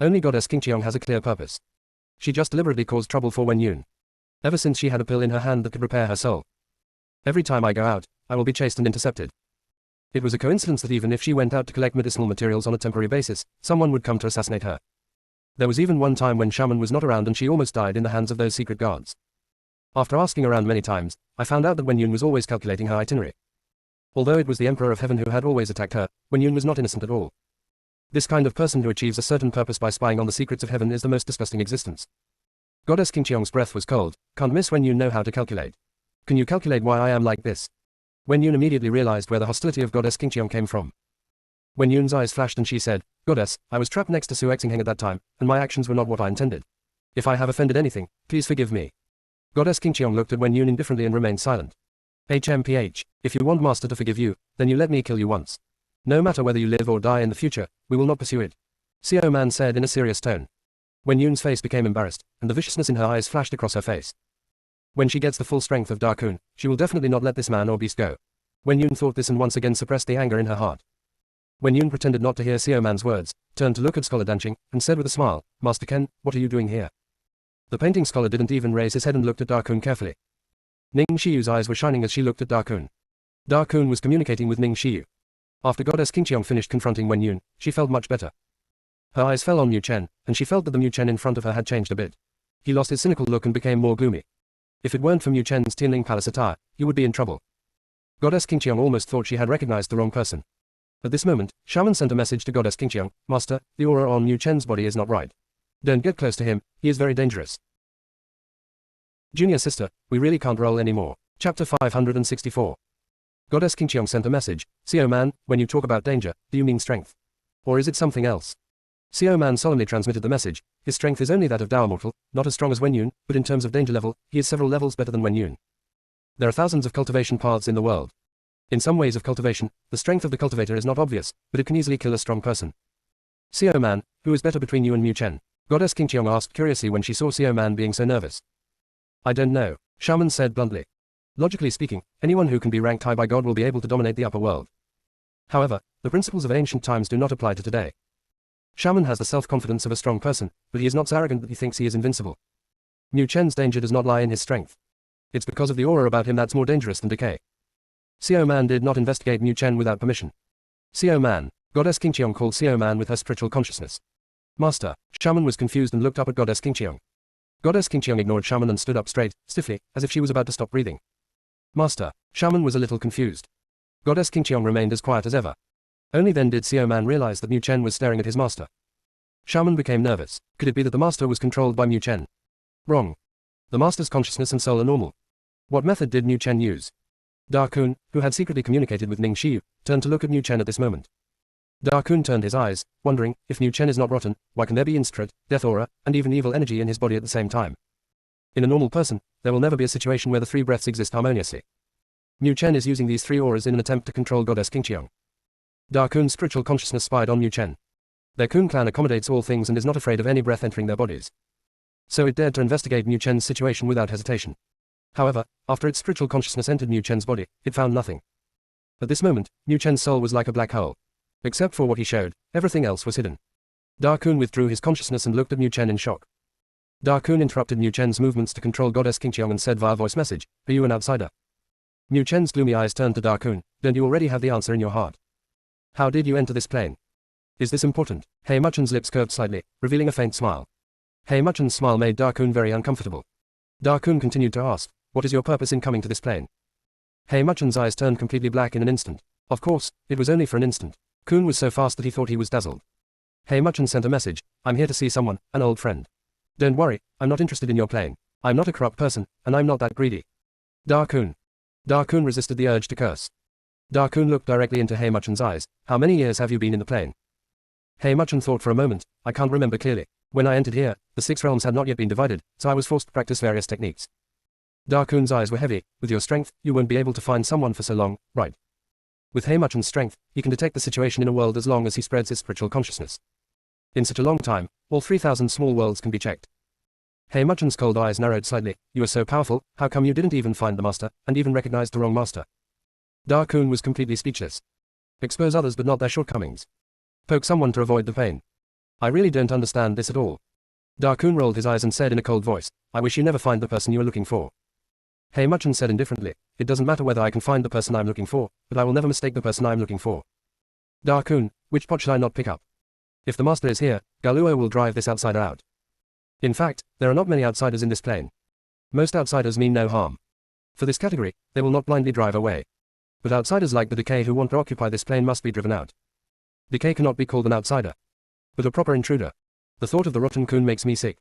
[SPEAKER 1] Only Goddess Qingqiong has a clear purpose. She just deliberately caused trouble for Wen Yun. Ever since she had a pill in her hand that could repair her soul. Every time I go out, I will be chased and intercepted. It was a coincidence that even if she went out to collect medicinal materials on a temporary basis, someone would come to assassinate her. There was even one time when Shaman was not around and she almost died in the hands of those secret guards. After asking around many times, I found out that Wen Yun was always calculating her itinerary. Although it was the Emperor of Heaven who had always attacked her, Wen Yun was not innocent at all. This kind of person who achieves a certain purpose by spying on the secrets of heaven is the most disgusting existence. Goddess Qingqiong's breath was cold. Can't Miss Wen Yun know how to calculate? Can you calculate why I am like this? Wen Yun immediately realized where the hostility of Goddess Qingqiong came from. Wen Yun's eyes flashed and she said, Goddess, I was trapped next to Su Exingheng at that time, and my actions were not what I intended. If I have offended anything, please forgive me. Goddess Qingqiong looked at Wen Yun indifferently and remained silent. HMPH, if you want Master to forgive you, then you let me kill you once. No matter whether you live or die in the future, we will not pursue it. Xiao Man said in a serious tone. Wen Yun's face became embarrassed, and the viciousness in her eyes flashed across her face. When she gets the full strength of Da Kun, she will definitely not let this man or beast go. Wen Yun thought this and once again suppressed the anger in her heart. Wen Yun pretended not to hear Xiao Man's words, turned to look at Scholar Danqing, and said with a smile, Master Ken, what are you doing here? The painting scholar didn't even raise his head and looked at Da Kun carefully. Ning Xiyu's eyes were shining as she looked at Da Kun. Da Kun was communicating with Ning Xiyu. After Goddess Qingqiong finished confronting Wen Yun, she felt much better. Her eyes fell on Mu Chen, and she felt that the Mu Chen in front of her had changed a bit. He lost his cynical look and became more gloomy. If it weren't for Mu Chen's Tianling Palace attire, he would be in trouble. Goddess Qingqiong almost thought she had recognized the wrong person. At this moment, Shaman sent a message to Goddess Qingqiong, Master, the aura on Mu Chen's body is not right. Don't get close to him, he is very dangerous. Junior sister, we really can't roll anymore. Chapter 564. Goddess Qingqiong sent a message, Xiao Man, when you talk about danger, do you mean strength? Or is it something else? Xiao Man solemnly transmitted the message, his strength is only that of Dao Mortal, not as strong as Wen Yun, but in terms of danger level, he is several levels better than Wen Yun. There are thousands of cultivation paths in the world. In some ways of cultivation, the strength of the cultivator is not obvious, but it can easily kill a strong person. Xiao Man, who is better between you and Mu Chen? Goddess Qingqiong asked curiously when she saw Xiao Man being so nervous. I don't know, Shaman said bluntly. Logically speaking, anyone who can be ranked high by God will be able to dominate the upper world. However, the principles of ancient times do not apply to today. Shaman has the self-confidence of a strong person, but he is not so arrogant that he thinks he is invincible. Mu Chen's danger does not lie in his strength. It's because of the aura about him that's more dangerous than decay. Xiao Man did not investigate Mu Chen without permission. Xiao Man, Goddess Qingqiong called Xiao Man with her spiritual consciousness. Master, Shaman was confused and looked up at Goddess Qingqiong. Goddess Qingqiong ignored Shaman and stood up straight, stiffly, as if she was about to stop breathing. Master, Shaman was a little confused. Goddess Qingqiong remained as quiet as ever. Only then did Xiao Man realize that Mu Chen was staring at his master. Shaman became nervous. Could it be that the master was controlled by Mu Chen? Wrong. The master's consciousness and soul are normal. What method did Mu Chen use? Da Kun, who had secretly communicated with Ning Xiyu, turned to look at Mu Chen at this moment. Da Kun turned his eyes, wondering, if Mu Chen is not rotten, why can there be instant, death aura, and even evil energy in his body at the same time? In a normal person, there will never be a situation where the three breaths exist harmoniously. Mu Chen is using these three auras in an attempt to control Goddess Qingqiong. Da Kun's spiritual consciousness spied on Mu Chen. Their Kun clan accommodates all things and is not afraid of any breath entering their bodies. So it dared to investigate Mu Chen's situation without hesitation. However, after its spiritual consciousness entered Mu Chen's body, it found nothing. At this moment, Mu Chen's soul was like a black hole. Except for what he showed, everything else was hidden. Da Kun withdrew his consciousness and looked at Mu Chen in shock. Da Kun interrupted Mu Chen's movements to control Goddess Qingqiong and said via voice message, are you an outsider? Mu Chen's gloomy eyes turned to Da Kun, don't you already have the answer in your heart? How did you enter this plane? Is this important? Hei Muchen's lips curved slightly, revealing a faint smile. Hei Muchen's smile made Da Kun very uncomfortable. Da Kun continued to ask, what is your purpose in coming to this plane? Hei Muchen's eyes turned completely black in an instant. Of course, it was only for an instant. Kun was so fast that he thought he was dazzled. Hei Muchen sent a message, I'm here to see someone, an old friend. Don't worry, I'm not interested in your plane. I'm not a corrupt person, and I'm not that greedy. Da Kun. Da Kun resisted the urge to curse. Da Kun looked directly into Hei Muchen's eyes, how many years have you been in the plane? Hei Muchen thought for a moment, I can't remember clearly. When I entered here, the 6 realms had not yet been divided, so I was forced to practice various techniques. Darkoon's eyes were heavy. With your strength, you won't be able to find someone for so long, right? With Haemachan's strength, he can detect the situation in a world as long as he spreads his spiritual consciousness. In such a long time, all 3,000 small worlds can be checked. Haemachan's cold eyes narrowed slightly. You are so powerful, how come you didn't even find the master, and even recognized the wrong master? Darkoon was completely speechless. Expose others but not their shortcomings. Poke someone to avoid the pain. I really don't understand this at all. Darkoon rolled his eyes and said in a cold voice, I wish you never find the person you are looking for. Haemachan said indifferently, it doesn't matter whether I can find the person I'm looking for, but I will never mistake the person I'm looking for. Darkoon, which pot should I not pick up? If the master is here, Galuo will drive this outsider out. In fact, there are not many outsiders in this plane. Most outsiders mean no harm. For this category, they will not blindly drive away. But outsiders like the Decay who want to occupy this plane must be driven out. Decay cannot be called an outsider, but a proper intruder. The thought of the rotten Kun makes me sick.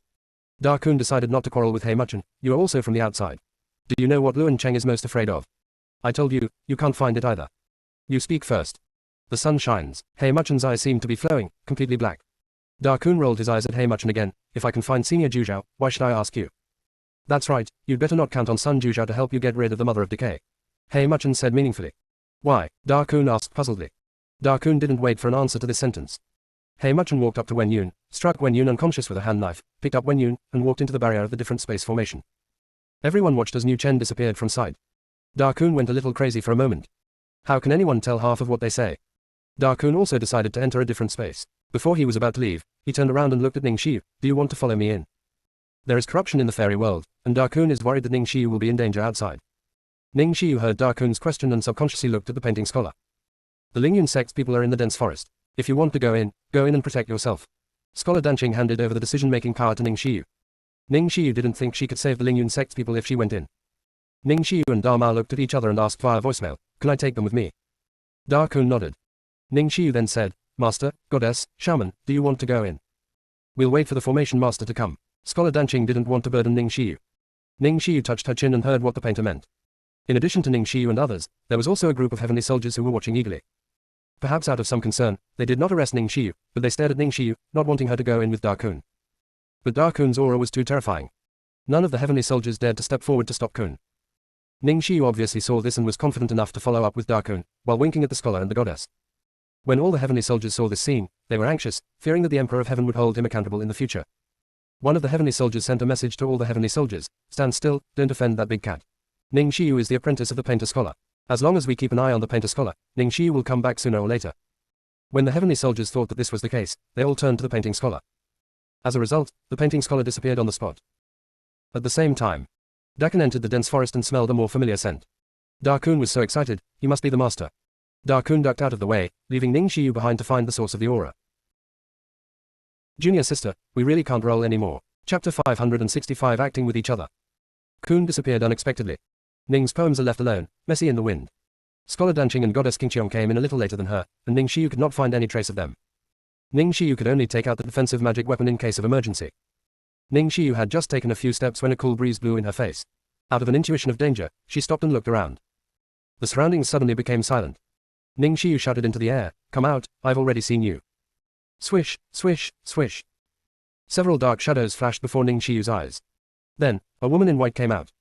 [SPEAKER 1] Darkoon decided not to quarrel with Haemachan. You are also from the outside. Do you know what Luan Cheng is most afraid of? I told you, you can't find it either. You speak first. The sun shines. Haemachan's eyes seemed to be flowing, completely black. Darkoon rolled his eyes at Haemachan again. If I can find Senior Juzhao, why should I ask you? That's right, you'd better not count on Sun Juzhao to help you get rid of the Mother of Decay. Haemachan said meaningfully. Why? Darkoon asked puzzledly. Darkoon didn't wait for an answer to this sentence. Haemachan walked up to Wen Yun, struck Wen Yun unconscious with a hand knife, picked up Wen Yun, and walked into the barrier of the different space formation. Everyone watched as Niu Chen disappeared from sight. Darkoon went a little crazy for a moment. How can anyone tell half of what they say? Darkoon also decided to enter a different space. Before he was about to leave, he turned around and looked at Ning Xiu. Do you want to follow me in? There is corruption in the fairy world, and Darkoon is worried that Ning Xiu will be in danger outside. Ning Xiu heard Darkoon's question and subconsciously looked at the painting scholar. The Lingyun sect's people are in the dense forest. If you want to go in and protect yourself. Scholar Danqing handed over the decision-making power to Ning Xiu. Ning Xiu didn't think she could save the Lingyun sect's people if she went in. Ning Xiu and Dama looked at each other and asked via voicemail, can I take them with me? Darkoon nodded. Ning Xiu then said, Master, Goddess, Shaman, do you want to go in? We'll wait for the formation master to come. Scholar Danqing didn't want to burden Ning Xiu. Ning Xiu touched her chin and heard what the painter meant. In addition to Ning Xiu and others, there was also a group of heavenly soldiers who were watching eagerly. Perhaps out of some concern, they did not arrest Ning Xiu, but they stared at Ning Xiu, not wanting her to go in with Darkoon. But Darkoon's aura was too terrifying. None of the heavenly soldiers dared to step forward to stop Kun. Ning Xiu obviously saw this and was confident enough to follow up with Darkoon, while winking at the scholar and the goddess. When all the heavenly soldiers saw this scene, they were anxious, fearing that the Emperor of Heaven would hold him accountable in the future. One of the heavenly soldiers sent a message to all the heavenly soldiers, stand still, don't offend that big cat. Ning Xiu is the apprentice of the painter scholar. As long as we keep an eye on the painter scholar, Ning Xiu will come back sooner or later. When the heavenly soldiers thought that this was the case, they all turned to the painting scholar. As a result, the painting scholar disappeared on the spot. At the same time, Dakan entered the dense forest and smelled a more familiar scent. Darkoon was so excited, he must be the master. Darkoon ducked out of the way, leaving Ning Xiu behind to find the source of the aura. Junior sister, we really can't roll anymore. Chapter 565 Acting with each other. Kun disappeared unexpectedly. Ning's poems are left alone, messy in the wind. Scholar Danqing and Goddess Qingqiong came in a little later than her, and Ning Xiu could not find any trace of them. Ning Xiu could only take out the defensive magic weapon in case of emergency. Ning Xiu had just taken a few steps when a cool breeze blew in her face. Out of an intuition of danger, she stopped and looked around. The surroundings suddenly became silent. Ning Xiu shouted into the air, come out, I've already seen you. Swish, swish, swish. Several dark shadows flashed before Ning Xiu's eyes. Then, a woman in white came out.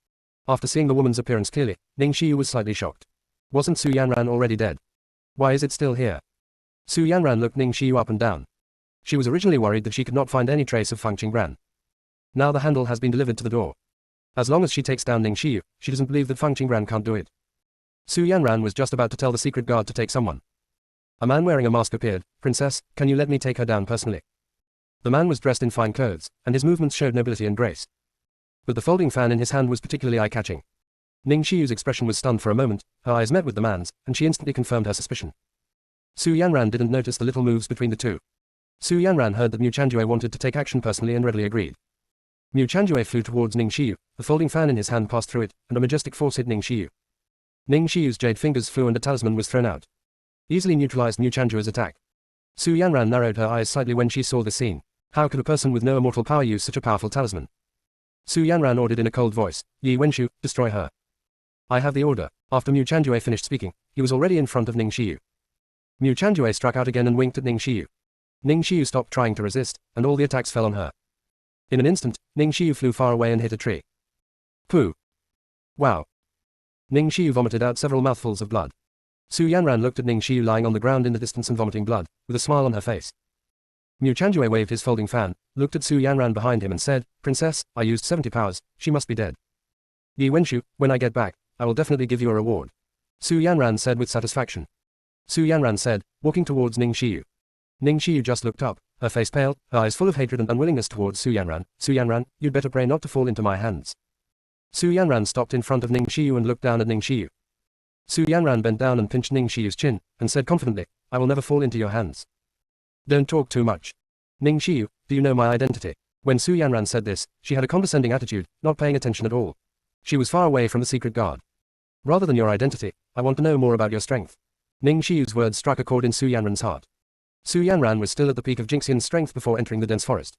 [SPEAKER 1] After seeing the woman's appearance clearly, Ning Xiu was slightly shocked. Wasn't Su Yanran already dead? Why is it still here? Su Yanran looked Ning Xiu up and down. She was originally worried that she could not find any trace of Feng Qingbran. Now the handle has been delivered to the door. As long as she takes down Ning Xiu, she doesn't believe that Feng Qingbran can't do it. Su Yanran was just about to tell the secret guard to take someone. A man wearing a mask appeared. Princess, can you let me take her down personally? The man was dressed in fine clothes, and his movements showed nobility and grace. But the folding fan in his hand was particularly eye-catching. Ning Xiu's expression was stunned for a moment, her eyes met with the man's, and she instantly confirmed her suspicion. Su Yanran didn't notice the little moves between the two. Su Yanran heard that Mu Chanjue wanted to take action personally and readily agreed. Mu Chanjue flew towards Ning Xiu, the folding fan in his hand passed through it, and a majestic force hit Ning Xiu. Ning Xiu's jade fingers flew and a talisman was thrown out. Easily neutralized Mu Chanjue's attack. Su Yanran narrowed her eyes slightly when she saw the scene. How could a person with no immortal power use such a powerful talisman? Su Yanran ordered in a cold voice, Yi Wenshu, destroy her. I have the order. After Mu Chanjue finished speaking, he was already in front of Ning Xiu. Mu Chanjue struck out again and winked at Ning Xiu. Ning Xiu stopped trying to resist, and all the attacks fell on her. In an instant, Ning Xiu flew far away and hit a tree. Pooh. Wow. Ning Xiu vomited out several mouthfuls of blood. Su Yanran looked at Ning Xiu lying on the ground in the distance and vomiting blood, with a smile on her face. Mu Chanjue waved his folding fan, looked at Su Yanran behind him and said, "Princess, I used 70 powers, she must be dead. Yi Wenshu, when I get back, I will definitely give you a reward." Su Yanran said with satisfaction. Su Yanran said, walking towards Ning Xiu. Ning Xiu just looked up, her face pale, her eyes full of hatred and unwillingness towards Su Yanran. "Su Yanran, you'd better pray not to fall into my hands." Su Yanran stopped in front of Ning Xiu and looked down at Ning Xiu. Su Yanran bent down and pinched Ning Xiu's chin, and said confidently, "I will never fall into your hands. Don't talk too much. Ning Xiu, do you know my identity?" When Su Yanran said this, she had a condescending attitude, not paying attention at all. She was far away from the secret guard. "Rather than your identity, I want to know more about your strength." Ning Xiu's words struck a chord in Su Yanran's heart. Su Yanran was still at the peak of Jingxian's strength before entering the dense forest.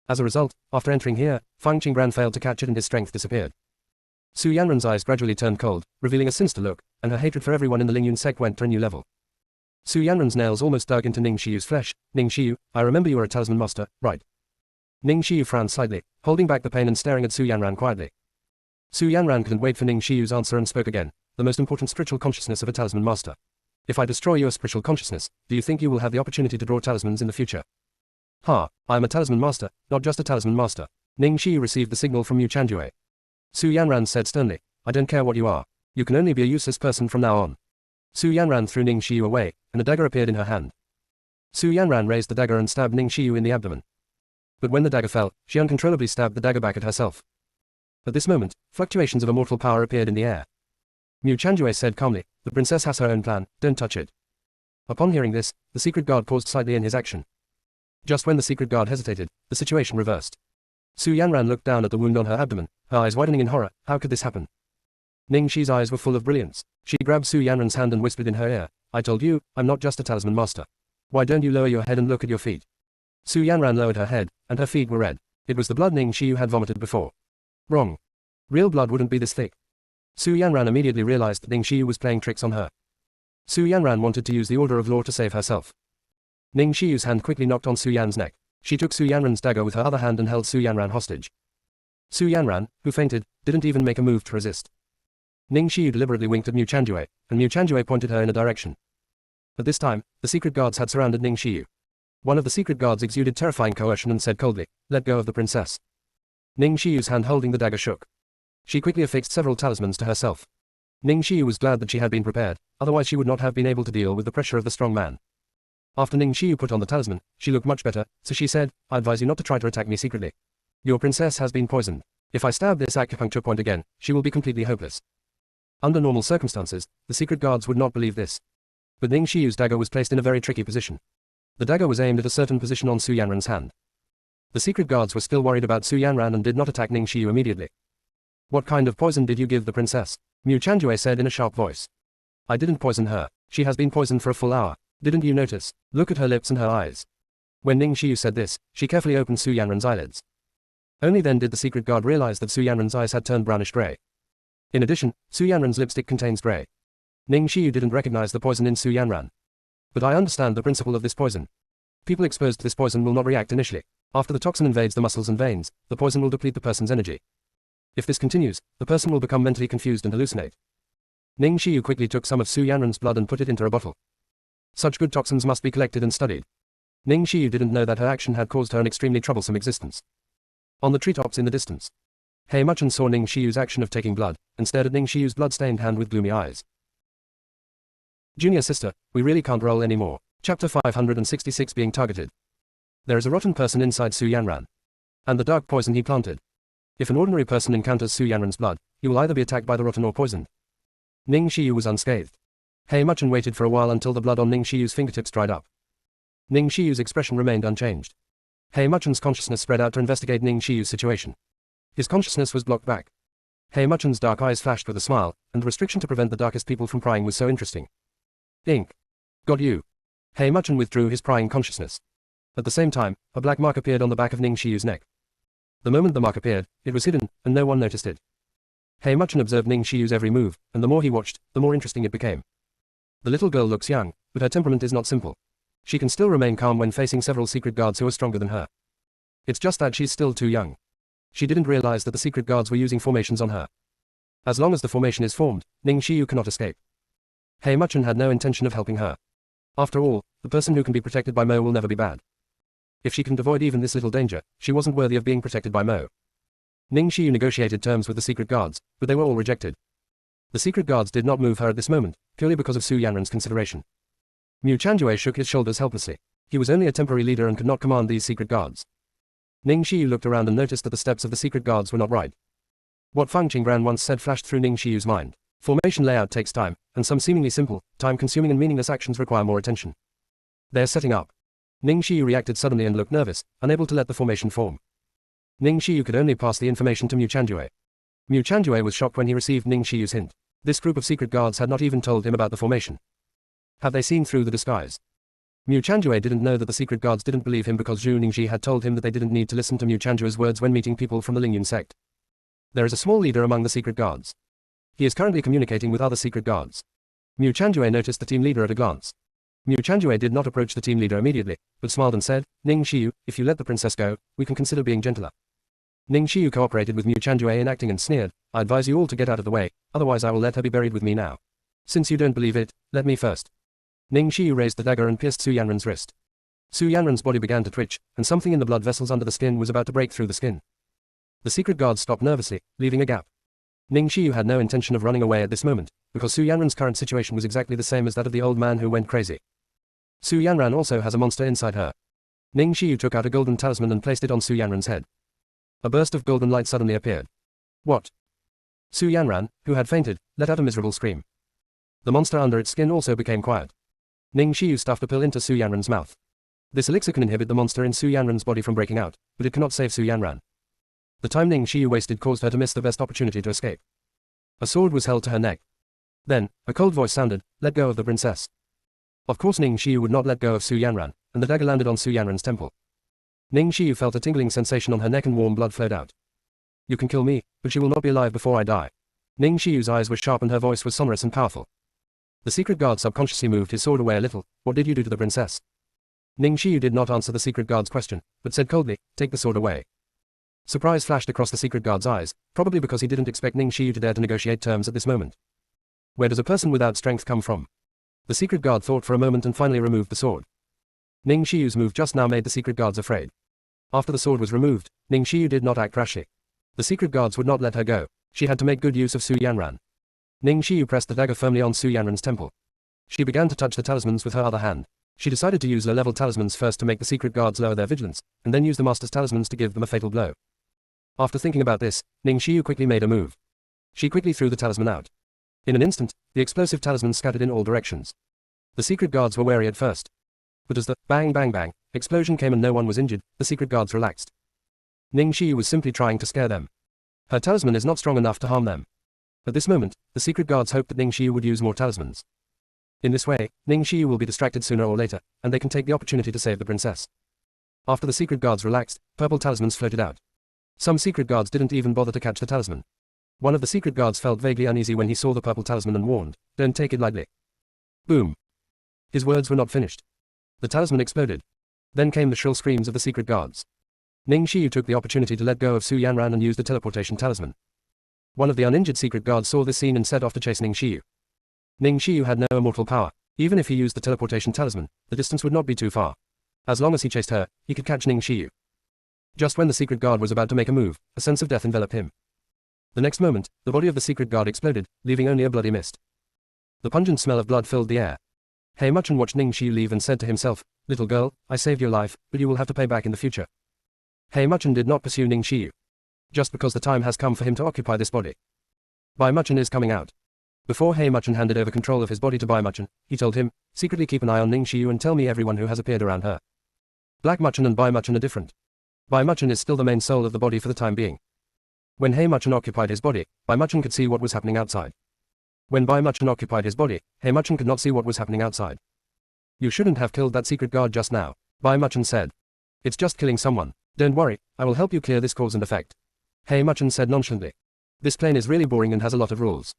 [SPEAKER 1] As a result, after entering here, Fang Qingbran failed to catch it and his strength disappeared. Su Yanran's eyes gradually turned cold, revealing a sinister look, and her hatred for everyone in the Lingyun sect went to a new level. Su Yanran's nails almost dug into Ning Xiu's flesh. "Ning Xiu, I remember you are a talisman master, right?" Ning Xiu frowned slightly, holding back the pain and staring at Su Yanran quietly. Su Yanran couldn't wait for Ning Xiu's answer and spoke again. "The most important spiritual consciousness of a talisman master. If I destroy your spiritual consciousness, do you think you will have the opportunity to draw talismans in the future?" "Ha, I am a talisman master, not just a talisman master." Ning Xiu received the signal from Mu Chanjue. Su Yanran said sternly, "I don't care what you are. You can only be a useless person from now on." Su Yanran threw Ning Xiu away, and a dagger appeared in her hand. Su Yanran raised the dagger and stabbed Ning Xiu in the abdomen. But when the dagger fell, she uncontrollably stabbed the dagger back at herself. At this moment, fluctuations of immortal power appeared in the air. Mu Chanjue said calmly, "The princess has her own plan, don't touch it." Upon hearing this, the secret guard paused slightly in his action. Just when the secret guard hesitated, the situation reversed. Su Yanran looked down at the wound on her abdomen, her eyes widening in horror. How could this happen? Ning Xi's eyes were full of brilliance. She grabbed Su Yanran's hand and whispered in her ear, "I told you, I'm not just a talisman master. Why don't you lower your head and look at your feet?" Su Yanran lowered her head, and her feet were red. It was the blood Ning Xiu had vomited before. Wrong. Real blood wouldn't be this thick. Su Yanran immediately realized that Ning Xiu was playing tricks on her. Su Yanran wanted to use the order of law to save herself. Ning Xiu's hand quickly knocked on Su Yan's neck. She took Su Yanran's dagger with her other hand and held Su Yanran hostage. Su Yanran, who fainted, didn't even make a move to resist. Ning Xiu deliberately winked at Mu Chanjue, and Mu Chanjue pointed her in a direction. At this time, the secret guards had surrounded Ning Xiu. One of the secret guards exuded terrifying coercion and said coldly, "Let go of the princess." Ning Xiu's hand holding the dagger shook. She quickly affixed several talismans to herself. Ning Xiu was glad that she had been prepared, otherwise she would not have been able to deal with the pressure of the strong man. After Ning Xiu put on the talisman, she looked much better, so she said, "I advise you not to try to attack me secretly. Your princess has been poisoned. If I stab this acupuncture point again, she will be completely hopeless." Under normal circumstances, the secret guards would not believe this. But Ning Xiu's dagger was placed in a very tricky position. The dagger was aimed at a certain position on Su Yanran's hand. The secret guards were still worried about Su Yanran and did not attack Ning Xiu immediately. "What kind of poison did you give the princess?" Mu Chanjue said in a sharp voice. "I didn't poison her. She has been poisoned for a full hour. Didn't you notice? Look at her lips and her eyes." When Ning Xiu said this, she carefully opened Su Yanran's eyelids. Only then did the secret guard realize that Su Yanran's eyes had turned brownish gray. In addition, Su Yanran's lipstick contains gray. Ning Xiu didn't recognize the poison in Su Yanran. "But I understand the principle of this poison. People exposed to this poison will not react initially. After the toxin invades the muscles and veins, the poison will deplete the person's energy. If this continues, the person will become mentally confused and hallucinate." Ning Xiu quickly took some of Su Yanran's blood and put it into a bottle. Such good toxins must be collected and studied. Ning Xiu didn't know that her action had caused her an extremely troublesome existence. On the treetops in the distance, He Muchen saw Ning Xiu's action of taking blood, and stared at Ning Xiu's blood-stained hand with gloomy eyes. "Junior sister, we really can't roll anymore." Chapter 566 Being targeted. There is a rotten person inside Su Yanran. And the dark poison he planted. If an ordinary person encounters Su Yanran's blood, he will either be attacked by the rotten or poisoned. Ning Xiu was unscathed. He Muchen waited for a while until the blood on Ning Xiu's fingertips dried up. Ning Xiu's expression remained unchanged. He Muchen's consciousness spread out to investigate Ning Xiu's situation. His consciousness was blocked back. He Muchen's dark eyes flashed with a smile, and the restriction to prevent the darkest people from prying was so interesting. Ink. Got you. He Muchen withdrew his prying consciousness. At the same time, a black mark appeared on the back of Ning Xiu's neck. The moment the mark appeared, it was hidden, and no one noticed it. He Muchen observed Ning Xiu's every move, and the more he watched, the more interesting it became. The little girl looks young, but her temperament is not simple. She can still remain calm when facing several secret guards who are stronger than her. It's just that she's still too young. She didn't realize that the secret guards were using formations on her. As long as the formation is formed, Ning Xiyu cannot escape. Hei Muchen had no intention of helping her. After all, the person who can be protected by Mo will never be bad. If she can avoid even this little danger, she wasn't worthy of being protected by Mo. Ning Xiyu negotiated terms with the secret guards, but they were all rejected. The secret guards did not move her at this moment, purely because of Su Yanran's consideration. Mu Chanjue shook his shoulders helplessly. He was only a temporary leader and could not command these secret guards. Ning Xiyu looked around and noticed that the steps of the secret guards were not right. What Fang Qinggran once said flashed through Ning Xiyu's mind. Formation layout takes time, and some seemingly simple, time-consuming and meaningless actions require more attention. They're setting up. Ning Xiyu reacted suddenly and looked nervous, unable to let the formation form. Ning Xiyu could only pass the information to Mu Chanjue. Mu Chanjue was shocked when he received Ning Xiyu's hint. This group of secret guards had not even told him about the formation. Have they seen through the disguise? Mu Chanjue didn't know that the secret guards didn't believe him because Zhu Ningxi had told him that they didn't need to listen to Mu Chanjue's words when meeting people from the Lingyun sect. There is a small leader among the secret guards. He is currently communicating with other secret guards. Mu Chanjue noticed the team leader at a glance. Mu Chanjue did not approach the team leader immediately, but smiled and said, Ning Xiyu, if you let the princess go, we can consider being gentler. Ning Xiyu cooperated with Mu Chanjue in acting and sneered, I advise you all to get out of the way, otherwise I will let her be buried with me now. Since you don't believe it, let me first. Ning Xiyu raised the dagger and pierced Su Yanran's wrist. Su Yanran's body began to twitch, and something in the blood vessels under the skin was about to break through the skin. The secret guards stopped nervously, leaving a gap. Ning Xiyu had no intention of running away at this moment, because Su Yanran's current situation was exactly the same as that of the old man who went crazy. Su Yanran also has a monster inside her. Ning Xiyu took out a golden talisman and placed it on Su Yanran's head. A burst of golden light suddenly appeared. What? Su Yanran, who had fainted, let out a miserable scream. The monster under its skin also became quiet. Ning Xiyu stuffed a pill into Su Yanran's mouth. This elixir can inhibit the monster in Su Yanran's body from breaking out, but it cannot save Su Yanran. The time Ning Xiyu wasted caused her to miss the best opportunity to escape. A sword was held to her neck. Then, a cold voice sounded, let go of the princess. Of course Ning Xiyu would not let go of Su Yanran, and the dagger landed on Su Yanran's temple. Ning Xiyu felt a tingling sensation on her neck and warm blood flowed out. You can kill me, but she will not be alive before I die. Ning Xiyu's eyes were sharp and her voice was sonorous and powerful. The secret guard subconsciously moved his sword away a little. What did you do to the princess? Ning Xiyu did not answer the secret guard's question, but said coldly, take the sword away. Surprise flashed across the secret guard's eyes, probably because he didn't expect Ning Xiyu to dare to negotiate terms at this moment. Where does a person without strength come from? The secret guard thought for a moment and finally removed the sword. Ning Xiyu's move just now made the secret guards afraid. After the sword was removed, Ning Xiyu did not act rashly. The secret guards would not let her go. She had to make good use of Su Yanran. Ning Xiyu pressed the dagger firmly on Su Yanran's temple. She began to touch the talismans with her other hand. She decided to use low-level talismans first to make the secret guards lower their vigilance, and then use the master's talismans to give them a fatal blow. After thinking about this, Ning Xiyu quickly made a move. She quickly threw the talisman out. In an instant, the explosive talisman scattered in all directions. The secret guards were wary at first. But as the bang bang bang explosion came and no one was injured, the secret guards relaxed. Ning Xiyu was simply trying to scare them. Her talisman is not strong enough to harm them. At this moment, the secret guards hoped that Ning Xiyu would use more talismans. In this way, Ning Xiyu will be distracted sooner or later, and they can take the opportunity to save the princess. After the secret guards relaxed, purple talismans floated out. Some secret guards didn't even bother to catch the talisman. One of the secret guards felt vaguely uneasy when he saw the purple talisman and warned, don't take it lightly. Boom. His words were not finished. The talisman exploded. Then came the shrill screams of the secret guards. Ning Xiyu took the opportunity to let go of Su Yanran and used the teleportation talisman. One of the uninjured secret guards saw this scene and set off to chase Ning Xiyu. Ning Xiyu had no immortal power. Even if he used the teleportation talisman, the distance would not be too far. As long as he chased her, he could catch Ning Xiyu. Just when the secret guard was about to make a move, a sense of death enveloped him. The next moment, the body of the secret guard exploded, leaving only a bloody mist. The pungent smell of blood filled the air. Hei Muchen watched Ning Xiyu leave and said to himself, little girl, I saved your life, but you will have to pay back in the future. Hei Muchen did not pursue Ning Xiyu. Just because the time has come for him to occupy this body. Bai Muchen is coming out. Before Hei Muchen handed over control of his body to Bai Muchen, he told him, secretly keep an eye on Ning Xiyu and tell me everyone who has appeared around her. Black Muchen and Bai Muchen are different. Bai Muchen is still the main soul of the body for the time being. When Hei Muchen occupied his body, Bai Muchen could see what was happening outside. When Bai Muchen occupied his body, Hei Muchen could not see what was happening outside. You shouldn't have killed that secret guard just now, Bai Muchen said. It's just killing someone. Don't worry, I will help you clear this cause and effect. Hei Muchen said nonchalantly. This plane is really boring and has a lot of rules.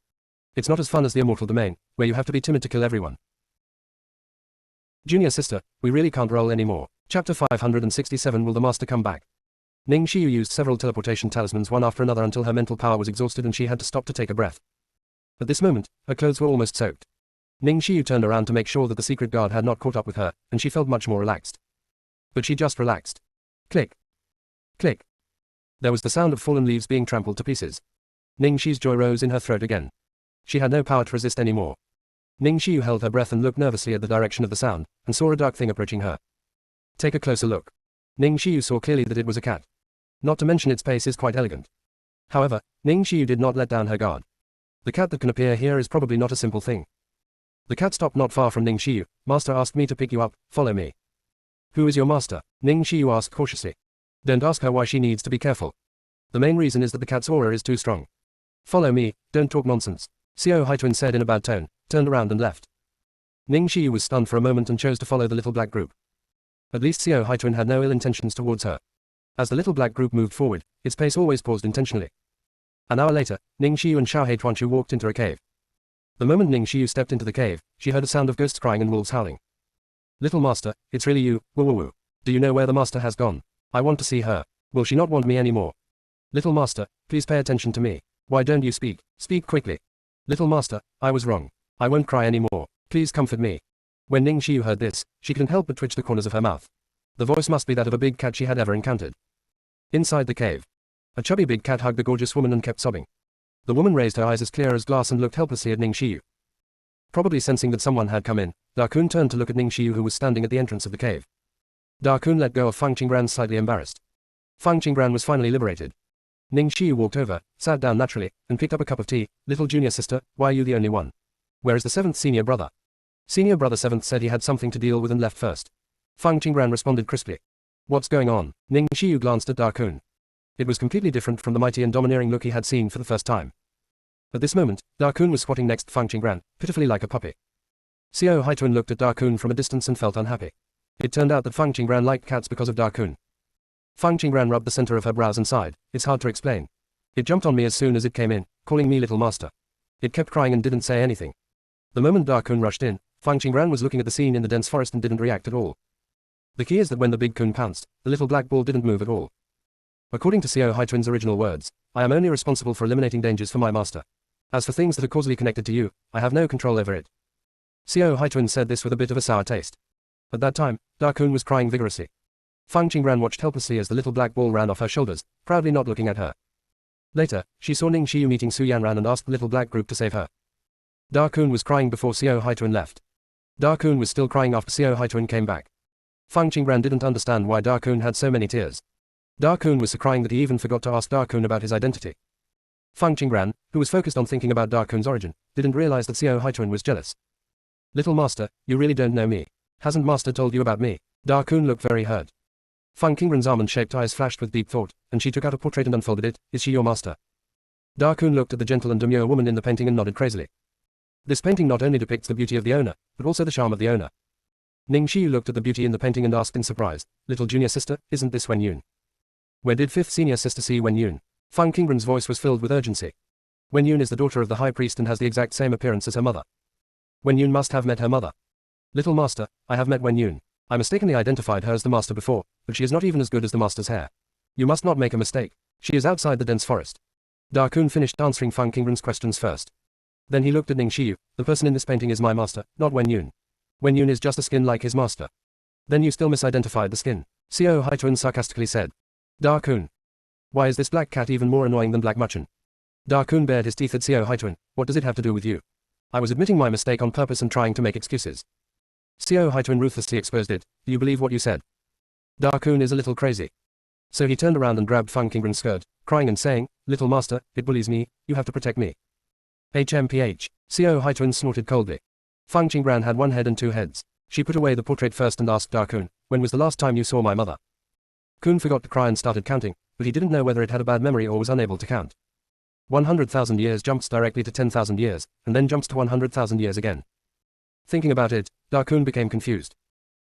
[SPEAKER 1] It's not as fun as the immortal domain, where you have to be timid to kill everyone. Junior sister, we really can't roll anymore. Chapter 567. Will the master come back? Ning Xiu used several teleportation talismans one after another until her mental power was exhausted and she had to stop to take a breath. At this moment, her clothes were almost soaked. Ning Xiu turned around to make sure that the secret guard had not caught up with her, and she felt much more relaxed. But she just relaxed. Click. Click. There was the sound of fallen leaves being trampled to pieces. Ning Xiu's joy rose in her throat again. She had no power to resist anymore. Ning Xiu held her breath and looked nervously at the direction of the sound, and saw a dark thing approaching her. Take a closer look. Ning Xiu saw clearly that it was a cat. Not to mention its pace is quite elegant. However, Ning Xiu did not let down her guard. The cat that can appear here is probably not a simple thing. The cat stopped not far from Ning Xiu. Master asked me to pick you up, follow me. Who is your master? Ning Xiu asked cautiously. Don't ask her why she needs to be careful. The main reason is that the cat's aura is too strong. Follow me, don't talk nonsense. Xiao Haituan said in a bad tone, turned around and left. Ning Xiu was stunned for a moment and chose to follow the little black group. At least Xiao Haituan had no ill intentions towards her. As the little black group moved forward, its pace always paused intentionally. An hour later, Ning Xiu and Xiao Haituanshu walked into a cave. The moment Ning Xiu stepped into the cave, she heard a sound of ghosts crying and wolves howling. Little master, it's really you, woo woo woo. Do you know where the master has gone? I want to see her. Will she not want me anymore? Little master, please pay attention to me. Why don't you speak? Speak quickly. Little master, I was wrong. I won't cry anymore. Please comfort me. When Ning Xiu heard this, she couldn't help but twitch the corners of her mouth. The voice must be that of a big cat she had ever encountered. Inside the cave, a chubby big cat hugged the gorgeous woman and kept sobbing. The woman raised her eyes as clear as glass and looked helplessly at Ning Xiu. Probably sensing that someone had come in, Darkun turned to look at Ning Xiu who was standing at the entrance of the cave. Darkun let go of Fang Qingbran, slightly embarrassed. Fang Qingbran was finally liberated. Ning Xiu walked over, sat down naturally, and picked up a cup of tea. Little junior sister, why are you the only one? Where is the 7th senior brother? Senior brother 7th said he had something to deal with and left first. Fang Qingbran responded crisply. What's going on? Ning Xiu glanced at Darkun. It was completely different from the mighty and domineering look he had seen for the first time. At this moment, Darkun was squatting next to Fang Qingbran, pitifully like a puppy. Xiao Haituan looked at Darkun from a distance and felt unhappy. It turned out that Fang Qingbran liked cats because of Darkun. Fang Qingbran rubbed the center of her brows and sighed. It's hard to explain. It jumped on me as soon as it came in, calling me little master. It kept crying and didn't say anything. The moment Darkun rushed in, Fang Qingbran was looking at the scene in the dense forest and didn't react at all. The key is that when the big kun pounced, the little black ball didn't move at all. According to Xiao Haituan's original words, I am only responsible for eliminating dangers for my master. As for things that are causally connected to you, I have no control over it. Xiao Haituan said this with a bit of a sour taste. At that time, Darkun was crying vigorously. Fang Qingbran watched helplessly as the little black ball ran off her shoulders, proudly not looking at her. Later, she saw Ning Xiu meeting Su Yanran and asked the little black group to save her. Darkun was crying before Xiao Haituan left. Darkun was still crying after Xiao Haituan came back. Fang Qingbran didn't understand why Darkun had so many tears. Darkun was so crying that he even forgot to ask Darkun about his identity. Fang Qingbran, who was focused on thinking about Darkun's origin, didn't realize that Xiao Haituan was jealous. Little master, you really don't know me. Hasn't master told you about me? Darkun looked very hurt. Fang Qingbran's almond-shaped eyes flashed with deep thought, and she took out a portrait and unfolded it. Is she your master? Darkun looked at the gentle and demure woman in the painting and nodded crazily. This painting not only depicts the beauty of the owner, but also the charm of the owner. Ning Xiu looked at the beauty in the painting and asked in surprise, little junior sister, isn't this Wen Yun? Where did 5th senior sister see Wen Yun? Fang Qingbran's voice was filled with urgency. Wen Yun is the daughter of the high priest and has the exact same appearance as her mother. Wen Yun must have met her mother. Little master, I have met Wen Yun. I mistakenly identified her as the master before, but she is not even as good as the master's hair. You must not make a mistake. She is outside the dense forest. Darkun finished answering Fang Qingbran's questions first. Then he looked at Ning Xiu. The person in this painting is my master, not Wen Yun. Wen Yun is just a skin like his master. Then you still misidentified the skin. Xiao Haituan sarcastically said. Darkun. Why is this black cat even more annoying than Black Muchin? Darkun bared his teeth at Xiao Haituan. What does it have to do with you? I was admitting my mistake on purpose and trying to make excuses. Xiao Haituan ruthlessly exposed it. Do you believe what you said? Darkun is a little crazy. So he turned around and grabbed Fang Qingbran's skirt, crying and saying, little master, it bullies me, you have to protect me. HMPH. Xiao Haituan snorted coldly. Fang Qingbran had one head and two heads. She put away the portrait first and asked Darkun, when was the last time you saw my mother? Kun forgot to cry and started counting, but he didn't know whether it had a bad memory or was unable to count. 100,000 years jumps directly to 10,000 years, and then jumps to 100,000 years again. Thinking about it, Darkun became confused.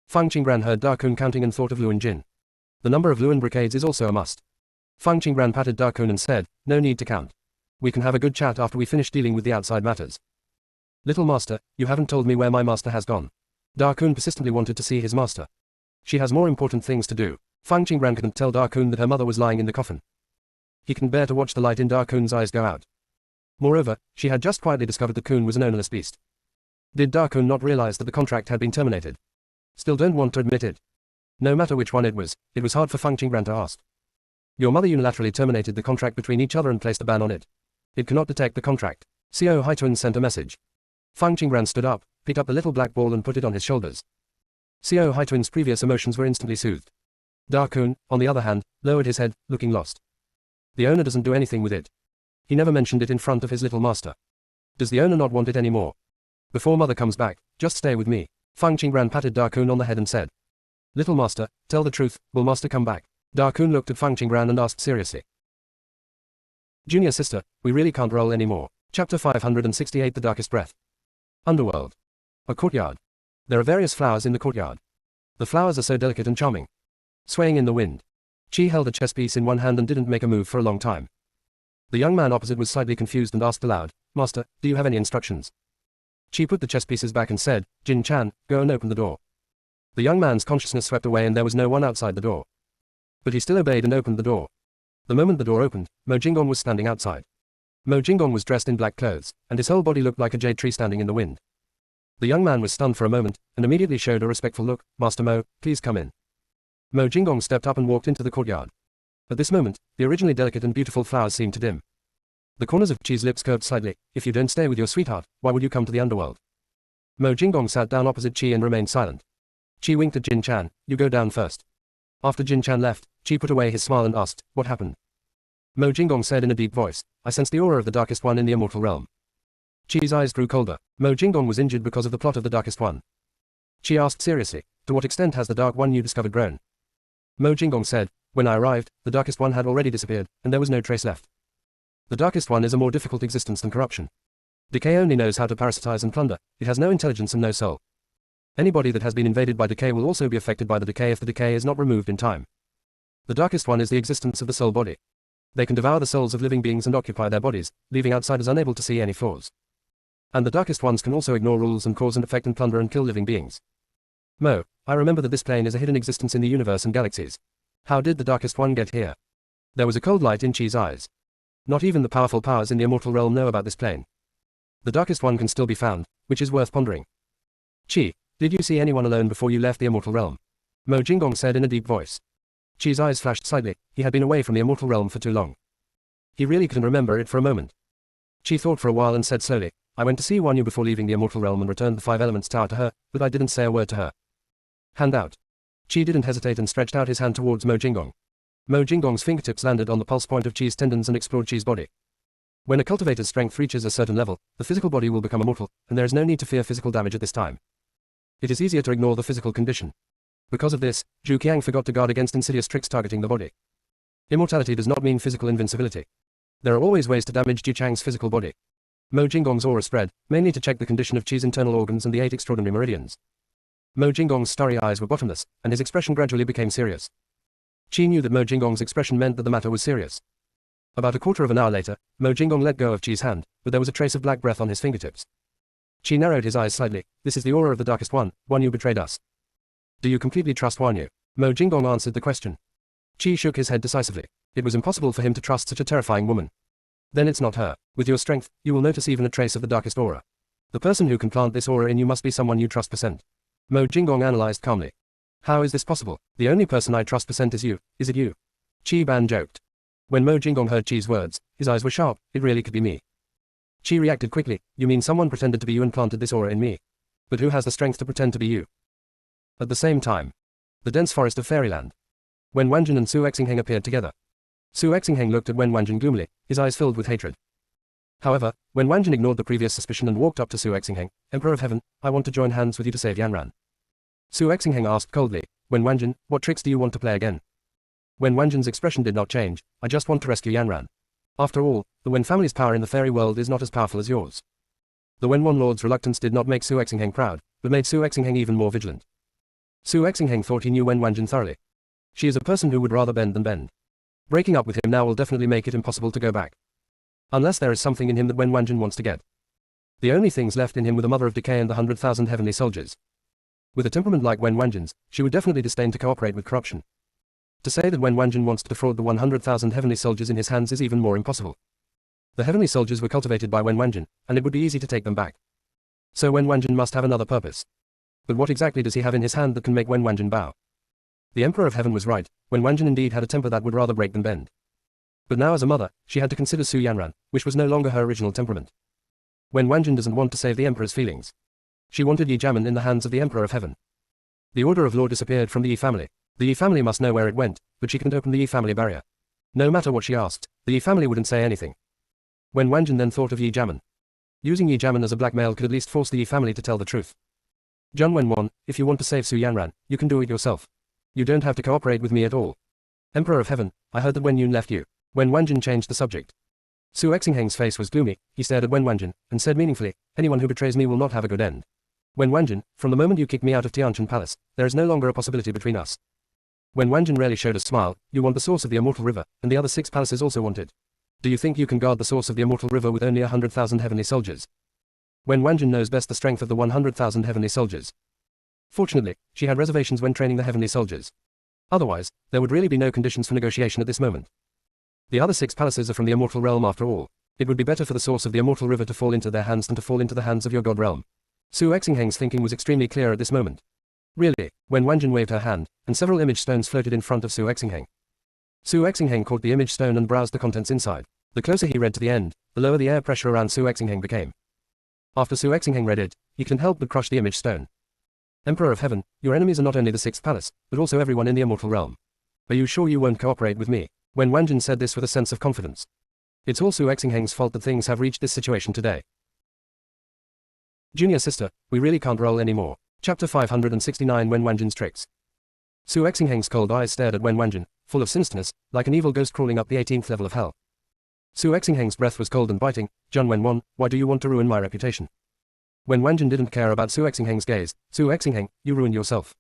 [SPEAKER 1] Fang Qingbran heard Darkun counting and thought of Luan Jin. The number of Luan brigades is also a must. Fang Qingbran patted Darkun and said, no need to count. We can have a good chat after we finish dealing with the outside matters. Little master, you haven't told me where my master has gone. Da Kun persistently wanted to see his master. She has more important things to do. Fang Qingran couldn't tell Da Kun that her mother was lying in the coffin. He couldn't bear to watch the light in Da Kun's eyes go out. Moreover, she had just quietly discovered that Kun was an ownerless beast. Did Da Kun not realize that the contract had been terminated? Still don't want to admit it. No matter which one it was hard for Fang Qingran to ask. Your mother unilaterally terminated the contract between each other and placed a ban on it. It cannot detect the contract. Xiao Haituan sent a message. Fang Qingran stood up, picked up the little black ball and put it on his shoulders. Xiao Haituan's previous emotions were instantly soothed. Da Kun, on the other hand, lowered his head, looking lost. The owner doesn't do anything with it. He never mentioned it in front of his little master. Does the owner not want it anymore? Before mother comes back, just stay with me. Fang Qingran patted Da Kun on the head and said. Little master, tell the truth, will master come back? Da Kun looked at Fang Qingran and asked seriously. Junior sister, we really can't roll anymore. Chapter 568 The Darkest Breath. Underworld. A courtyard. There are various flowers in the courtyard. The flowers are so delicate and charming. Swaying in the wind. Qi held a chess piece in one hand and didn't make a move for a long time. The young man opposite was slightly confused and asked aloud, Master, do you have any instructions? Qi put the chess pieces back and said, Jin Chan, go and open the door. The young man's consciousness swept away and there was no one outside the door. But he still obeyed and opened the door. The moment the door opened, Mo Jinggong was standing outside. Mo Jinggong was dressed in black clothes, and his whole body looked like a jade tree standing in the wind. The young man was stunned for a moment, and immediately showed a respectful look. Master Mo, please come in. Mo Jinggong stepped up and walked into the courtyard. At this moment, the originally delicate and beautiful flowers seemed to dim. The corners of Qi's lips curved slightly. If you don't stay with your sweetheart, why would you come to the underworld? Mo Jinggong sat down opposite Qi and remained silent. Qi winked at Jin Chan, you go down first. After Jin Chan left, Qi put away his smile and asked, what happened? Mo Jinggong said in a deep voice, I sense the aura of the Darkest One in the immortal realm. Qi's eyes grew colder. Mo Jinggong was injured because of the plot of the Darkest One. Qi asked seriously, to what extent has the Dark One you discovered grown? Mo Jinggong said, when I arrived, the Darkest One had already disappeared, and there was no trace left. The Darkest One is a more difficult existence than corruption. Decay only knows how to parasitize and plunder, it has no intelligence and no soul. Anybody that has been invaded by decay will also be affected by the decay if the decay is not removed in time. The Darkest One is the existence of the soul body. They can devour the souls of living beings and occupy their bodies, leaving outsiders unable to see any flaws. And the Darkest Ones can also ignore rules and cause and effect and plunder and kill living beings. Mo, I remember that this plane is a hidden existence in the universe and galaxies. How did the Darkest One get here? There was a cold light in Qi's eyes. Not even the powerful powers in the immortal realm know about this plane. The Darkest One can still be found, which is worth pondering. Qi, did you see anyone alone before you left the immortal realm? Mo Jinggong said in a deep voice. Qi's eyes flashed slightly, he had been away from the immortal realm for too long. He really couldn't remember it for a moment. Qi thought for a while and said slowly, I went to see Wanyu before leaving the immortal realm and returned the 5 elements tower to her, but I didn't say a word to her. Hand out. Qi didn't hesitate and stretched out his hand towards Mo Jinggong. Mo Jinggong's fingertips landed on the pulse point of Qi's tendons and explored Qi's body. When a cultivator's strength reaches a certain level, the physical body will become immortal, and there is no need to fear physical damage at this time. It is easier to ignore the physical condition. Because of this, Zhu Qiang forgot to guard against insidious tricks targeting the body. Immortality does not mean physical invincibility. There are always ways to damage Zhu Qiang's physical body. Mo Jinggong's aura spread, mainly to check the condition of Qi's internal organs and the 8 extraordinary meridians. Mo Jinggong's starry eyes were bottomless, and his expression gradually became serious. Qi knew that Mo Jinggong's expression meant that the matter was serious. About a quarter of an hour later, Mo Jinggong let go of Qi's hand, but there was a trace of black breath on his fingertips. Qi narrowed his eyes slightly. This is the aura of the Darkest One, Wanyu betrayed us. Do you completely trust Wanyu? Mo Jinggong answered the question. Qi shook his head decisively. It was impossible for him to trust such a terrifying woman. Then it's not her. With your strength, you will notice even a trace of the darkest aura. The person who can plant this aura in you must be someone you trust %. Mo Jinggong analyzed calmly. How is this possible? The only person I trust % is you. Is it you? Qi Ban joked. When Mo Jinggong heard Qi's words, his eyes were sharp. It really could be me. Qi reacted quickly. You mean someone pretended to be you and planted this aura in me? But who has the strength to pretend to be you? At the same time, the dense forest of Fairyland. When Wanjin and Su Exingheng appeared together. Su Exingheng looked at Wen Wanjin gloomily, his eyes filled with hatred. However, when Wanjin ignored the previous suspicion and walked up to Su Exingheng, Emperor of Heaven, I want to join hands with you to save Yanran. Su Exingheng asked coldly, Wen Wanjin, what tricks do you want to play again? Wen Wanjin's expression did not change, I just want to rescue Yanran. After all, the Wen family's power in the fairy world is not as powerful as yours. The Wen Wan Lord's reluctance did not make Su Exingheng proud, but made Su Exingheng even more vigilant. Su Exingheng thought he knew Wen Wanjin thoroughly. She is a person who would rather bend than bend. Breaking up with him now will definitely make it impossible to go back. Unless there is something in him that Wen Wanjin wants to get. The only things left in him were the Mother of Decay and the 100,000 heavenly soldiers. With a temperament like Wen Wanjin's, she would definitely disdain to cooperate with corruption. To say that Wen Wanjin wants to defraud the 100,000 heavenly soldiers in his hands is even more impossible. The heavenly soldiers were cultivated by Wen Wanjin, and it would be easy to take them back. So Wen Wanjin must have another purpose. But what exactly does he have in his hand that can make Wen Wanjin bow? The Emperor of Heaven was right. Wen Wanjin indeed had a temper that would rather break than bend. But now as a mother, she had to consider Su Yanran, which was no longer her original temperament. Wen Wanjin doesn't want to save the Emperor's feelings. She wanted Yi Jamin in the hands of the Emperor of Heaven. The Order of Law disappeared from the Yi family. The Yi family must know where it went, but she couldn't open the Yi family barrier. No matter what she asked, the Yi family wouldn't say anything. Wen Wanjin then thought of Yi Jamin. Using Yi Jamin as a blackmail could at least force the Yi family to tell the truth. Zhang Wenwan, if you want to save Su Yanran, you can do it yourself. You don't have to cooperate with me at all. Emperor of Heaven, I heard that Wen Yun left you. Wen Wanjin changed the subject. Su Exingheng's face was gloomy. He stared at Wen Wanjin, and said meaningfully, anyone who betrays me will not have a good end. Wen Wanjin, from the moment you kicked me out of Tianqian Palace, there is no longer a possibility between us. Wen Wanjin rarely showed a smile. You want the source of the Immortal River, and the other 6 palaces also want it. Do you think you can guard the source of the Immortal River with only 100,000 heavenly soldiers? Wen Wanjin knows best the strength of the 100,000 heavenly soldiers. Fortunately, she had reservations when training the heavenly soldiers. Otherwise, there would really be no conditions for negotiation at this moment. The other 6 palaces are from the Immortal Realm after all. It would be better for the source of the Immortal River to fall into their hands than to fall into the hands of your God realm. Su Exingheng's thinking was extremely clear at this moment. Really, Wen Wanjin waved her hand, and several image stones floated in front of Su Exingheng. Su Exingheng caught the image stone and browsed the contents inside. The closer he read to the end, the lower the air pressure around Su Exingheng became. After Su Exingheng read it, he couldn't help but crush the image stone. Emperor of Heaven, your enemies are not only the 6th palace, but also everyone in the Immortal Realm. Are you sure you won't cooperate with me? Wen Wanjin said this with a sense of confidence. It's all Su Exingheng's fault that things have reached this situation today. Junior sister, we really can't roll anymore. Chapter 569 Wen Wanjin's Tricks. Su Exingheng's cold eyes stared at Wen Wanjin, full of sinisterness, like an evil ghost crawling up the 18th level of hell. Su Exingheng's breath was cold and biting. Zhang Wenwan, why do you want to ruin my reputation? Wen Wanjin didn't care about Su Exingheng's gaze. Su Exingheng, you ruined yourself.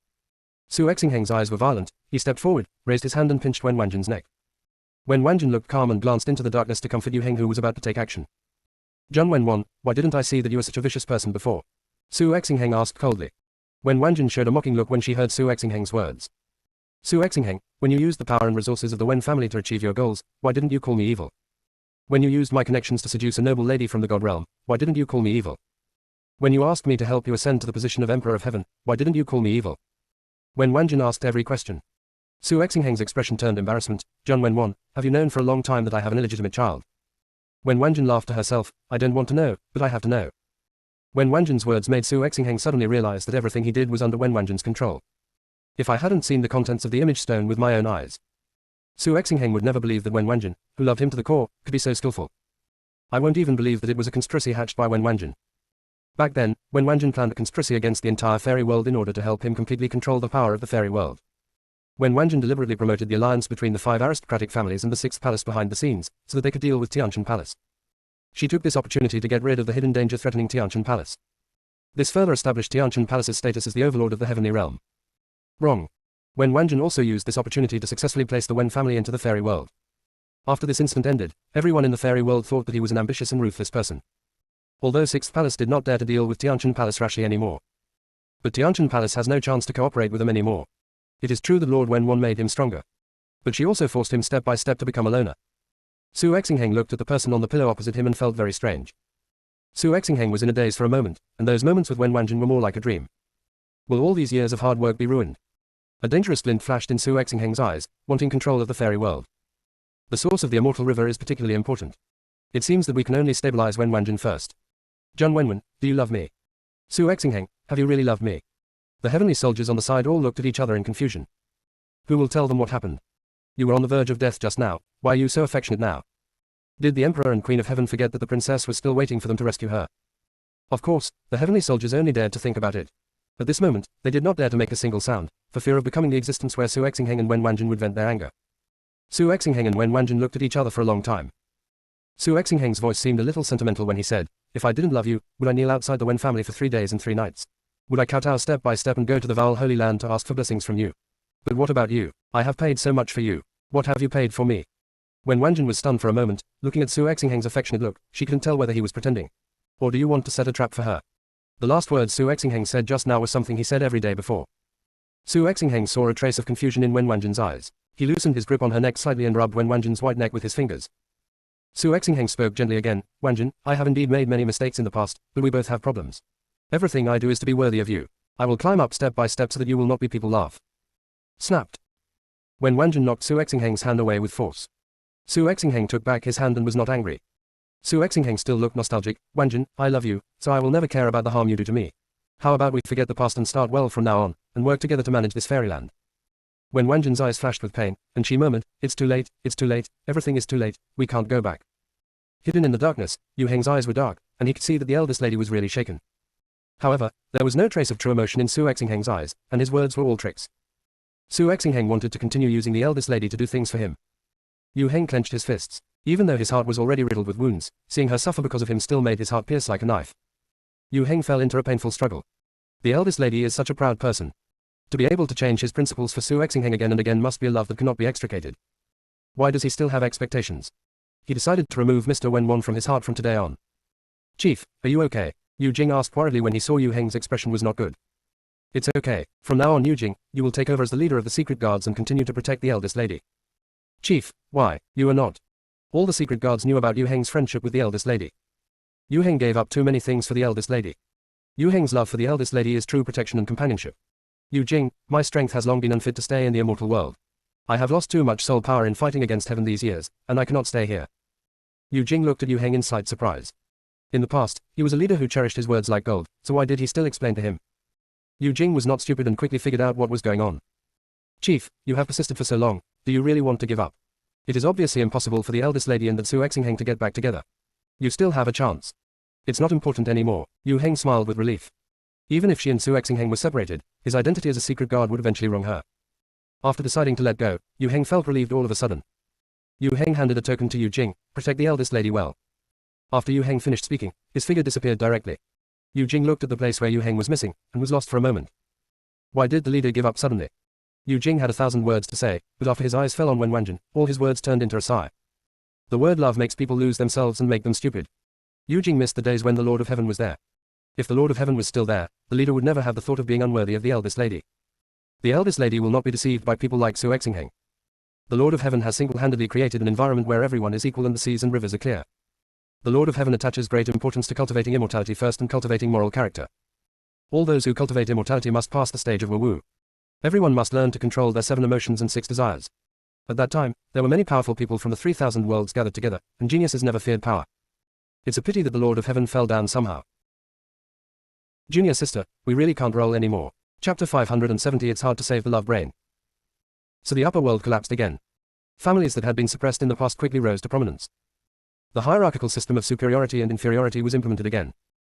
[SPEAKER 1] Su Exingheng's eyes were violent. He stepped forward, raised his hand and pinched Wen Wanjin's neck. Wen Wanjin looked calm and glanced into the darkness to comfort Yu Heng, who was about to take action. Zhang Wenwan, why didn't I see that you were such a vicious person before? Su Exingheng asked coldly. Wen Wanjin showed a mocking look when she heard Su Exingheng's words. Su Exingheng, when you used the power and resources of the Wen family to achieve your goals, why didn't you call me evil? When you used my connections to seduce a noble lady from the God realm, why didn't you call me evil? When you asked me to help you ascend to the position of Emperor of Heaven, why didn't you call me evil? Wen Wanjin asked every question. Su Exingheng's expression turned embarrassment. Zhang Wenwan, have you known for a long time that I have an illegitimate child? Wen Wanjin laughed to herself. I don't want to know, but I have to know. Wen Wanjin's words made Su Exingheng suddenly realize that everything he did was under Wen Wanjin's control. If I hadn't seen the contents of the image stone with my own eyes, Su Exingheng would never believe that Wen Wanjin, who loved him to the core, could be so skillful. I won't even believe that it was a conspiracy hatched by Wen Wanjin. Back then, Wen Wanjin planned a conspiracy against the entire fairy world in order to help him completely control the power of the fairy world. Wen Wanjin deliberately promoted the alliance between the 5 aristocratic families and the 6th palace behind the scenes, so that they could deal with Tianqian Palace. She took this opportunity to get rid of the hidden danger threatening Tianqian Palace. This further established Tianqian Palace's status as the overlord of the heavenly realm. Wrong. Wen Wanjin also used this opportunity to successfully place the Wen family into the fairy world. After this incident ended, everyone in the fairy world thought that he was an ambitious and ruthless person. Although 6th Palace did not dare to deal with Tianqian Palace rashly anymore. But Tianqian Palace has no chance to cooperate with them anymore. It is true that Lord Wenwan made him stronger. But she also forced him step by step to become a loner. Su Exingheng looked at the person on the pillow opposite him and felt very strange. Su Exingheng was in a daze for a moment, and those moments with Wen Wanjin were more like a dream. Will all these years of hard work be ruined? A dangerous glint flashed in Su Exingheng's eyes, wanting control of the fairy world. The source of the Immortal River is particularly important. It seems that we can only stabilize Wen Wanjin first. Zhang Wenwan, do you love me? Su Exingheng, have you really loved me? The heavenly soldiers on the side all looked at each other in confusion. Who will tell them what happened? You were on the verge of death just now. Why are you so affectionate now? Did the Emperor and Queen of Heaven forget that the princess was still waiting for them to rescue her? Of course, the heavenly soldiers only dared to think about it. At this moment, they did not dare to make a single sound, for fear of becoming the existence where Su Exingheng and Wen Wanjin would vent their anger. Su Exingheng and Wen Wanjin looked at each other for a long time. Su Exingheng's voice seemed a little sentimental when he said, if I didn't love you, would I kneel outside the Wen family for 3 days and 3 nights? Would I kowtow step by step and go to the Vowel Holy Land to ask for blessings from you? But what about you? I have paid so much for you. What have you paid for me? Wen Wanjin was stunned for a moment, looking at Su Exingheng's affectionate look. She couldn't tell whether he was pretending. Or do you want to set a trap for her? The last words Su Exingheng said just now was something he said every day before. Su Exingheng saw a trace of confusion in Wen Wanjin's eyes. He loosened his grip on her neck slightly and rubbed Wen Wanjin's white neck with his fingers. Su Exingheng spoke gently again. Wanjin, I have indeed made many mistakes in the past, but we both have problems. Everything I do is to be worthy of you. I will climb up step by step so that you will not be people laugh. Snapped. Wen Wanjin knocked Su Exingheng's hand away with force. Su Exingheng took back his hand and was not angry. Su Exingheng still looked nostalgic. Wanjin, I love you, so I will never care about the harm you do to me. How about we forget the past and start well from now on, and work together to manage this fairyland? When Wanjin's eyes flashed with pain, and she murmured, it's too late, everything is too late, we can't go back. Hidden in the darkness, Yu Heng's eyes were dark, and he could see that the eldest lady was really shaken. However, there was no trace of true emotion in Su Exingheng's eyes, and his words were all tricks. Su Exingheng wanted to continue using the eldest lady to do things for him. Yu Heng clenched his fists. Even though his heart was already riddled with wounds, seeing her suffer because of him still made his heart pierce like a knife. Yu Heng fell into a painful struggle. The eldest lady is such a proud person. To be able to change his principles for Su Exingheng again and again must be a love that cannot be extricated. Why does he still have expectations? He decided to remove Mr. Wenwan from his heart from today on. Chief, are you okay? Yu Jing asked worriedly when he saw Yu Heng's expression was not good. It's okay. From now on, Yu Jing, you will take over as the leader of the secret guards and continue to protect the eldest lady. Chief, why? You are not. All the secret guards knew about Yu Heng's friendship with the eldest lady. Yu Heng gave up too many things for the eldest lady. Yu Heng's love for the eldest lady is true protection and companionship. Yu Jing, my strength has long been unfit to stay in the immortal world. I have lost too much soul power in fighting against heaven these years, and I cannot stay here. Yu Jing looked at Yu Heng in slight surprise. In the past, he was a leader who cherished his words like gold, so why did he still explain to him? Yu Jing was not stupid and quickly figured out what was going on. Chief, you have persisted for so long, do you really want to give up? It is obviously impossible for the eldest lady and that Su Exingheng to get back together. You still have a chance. It's not important anymore. Yu Heng smiled with relief. Even if she and Su Exingheng were separated, his identity as a secret guard would eventually wrong her. After deciding to let go, Yu Heng felt relieved all of a sudden. Yu Heng handed a token to Yu Jing, protect the eldest lady well. After Yu Heng finished speaking, his figure disappeared directly. Yu Jing looked at the place where Yu Heng was missing, and was lost for a moment. Why did the leader give up suddenly? Yu Jing had 1,000 words to say, but after his eyes fell on Wen Wanjin, all his words turned into a sigh. The word love makes people lose themselves and make them stupid. Yu Jing missed the days when the Lord of Heaven was there. If the Lord of Heaven was still there, the leader would never have the thought of being unworthy of the eldest lady. The eldest lady will not be deceived by people like Su Exingheng. The Lord of Heaven has single-handedly created an environment where everyone is equal and the seas and rivers are clear. The Lord of Heaven attaches great importance to cultivating immortality first and cultivating moral character. All those who cultivate immortality must pass the stage of Wu. Everyone must learn to control their 7 emotions and 6 desires. At that time, there were many powerful people from the 3,000 worlds gathered together, and geniuses never feared power. It's a pity that the Lord of Heaven fell down somehow. Junior sister, we really can't roll anymore. Chapter 570. It's hard to save the love brain. So the upper world collapsed again. Families that had been suppressed in the past quickly rose to prominence. The hierarchical system of superiority and inferiority was implemented again.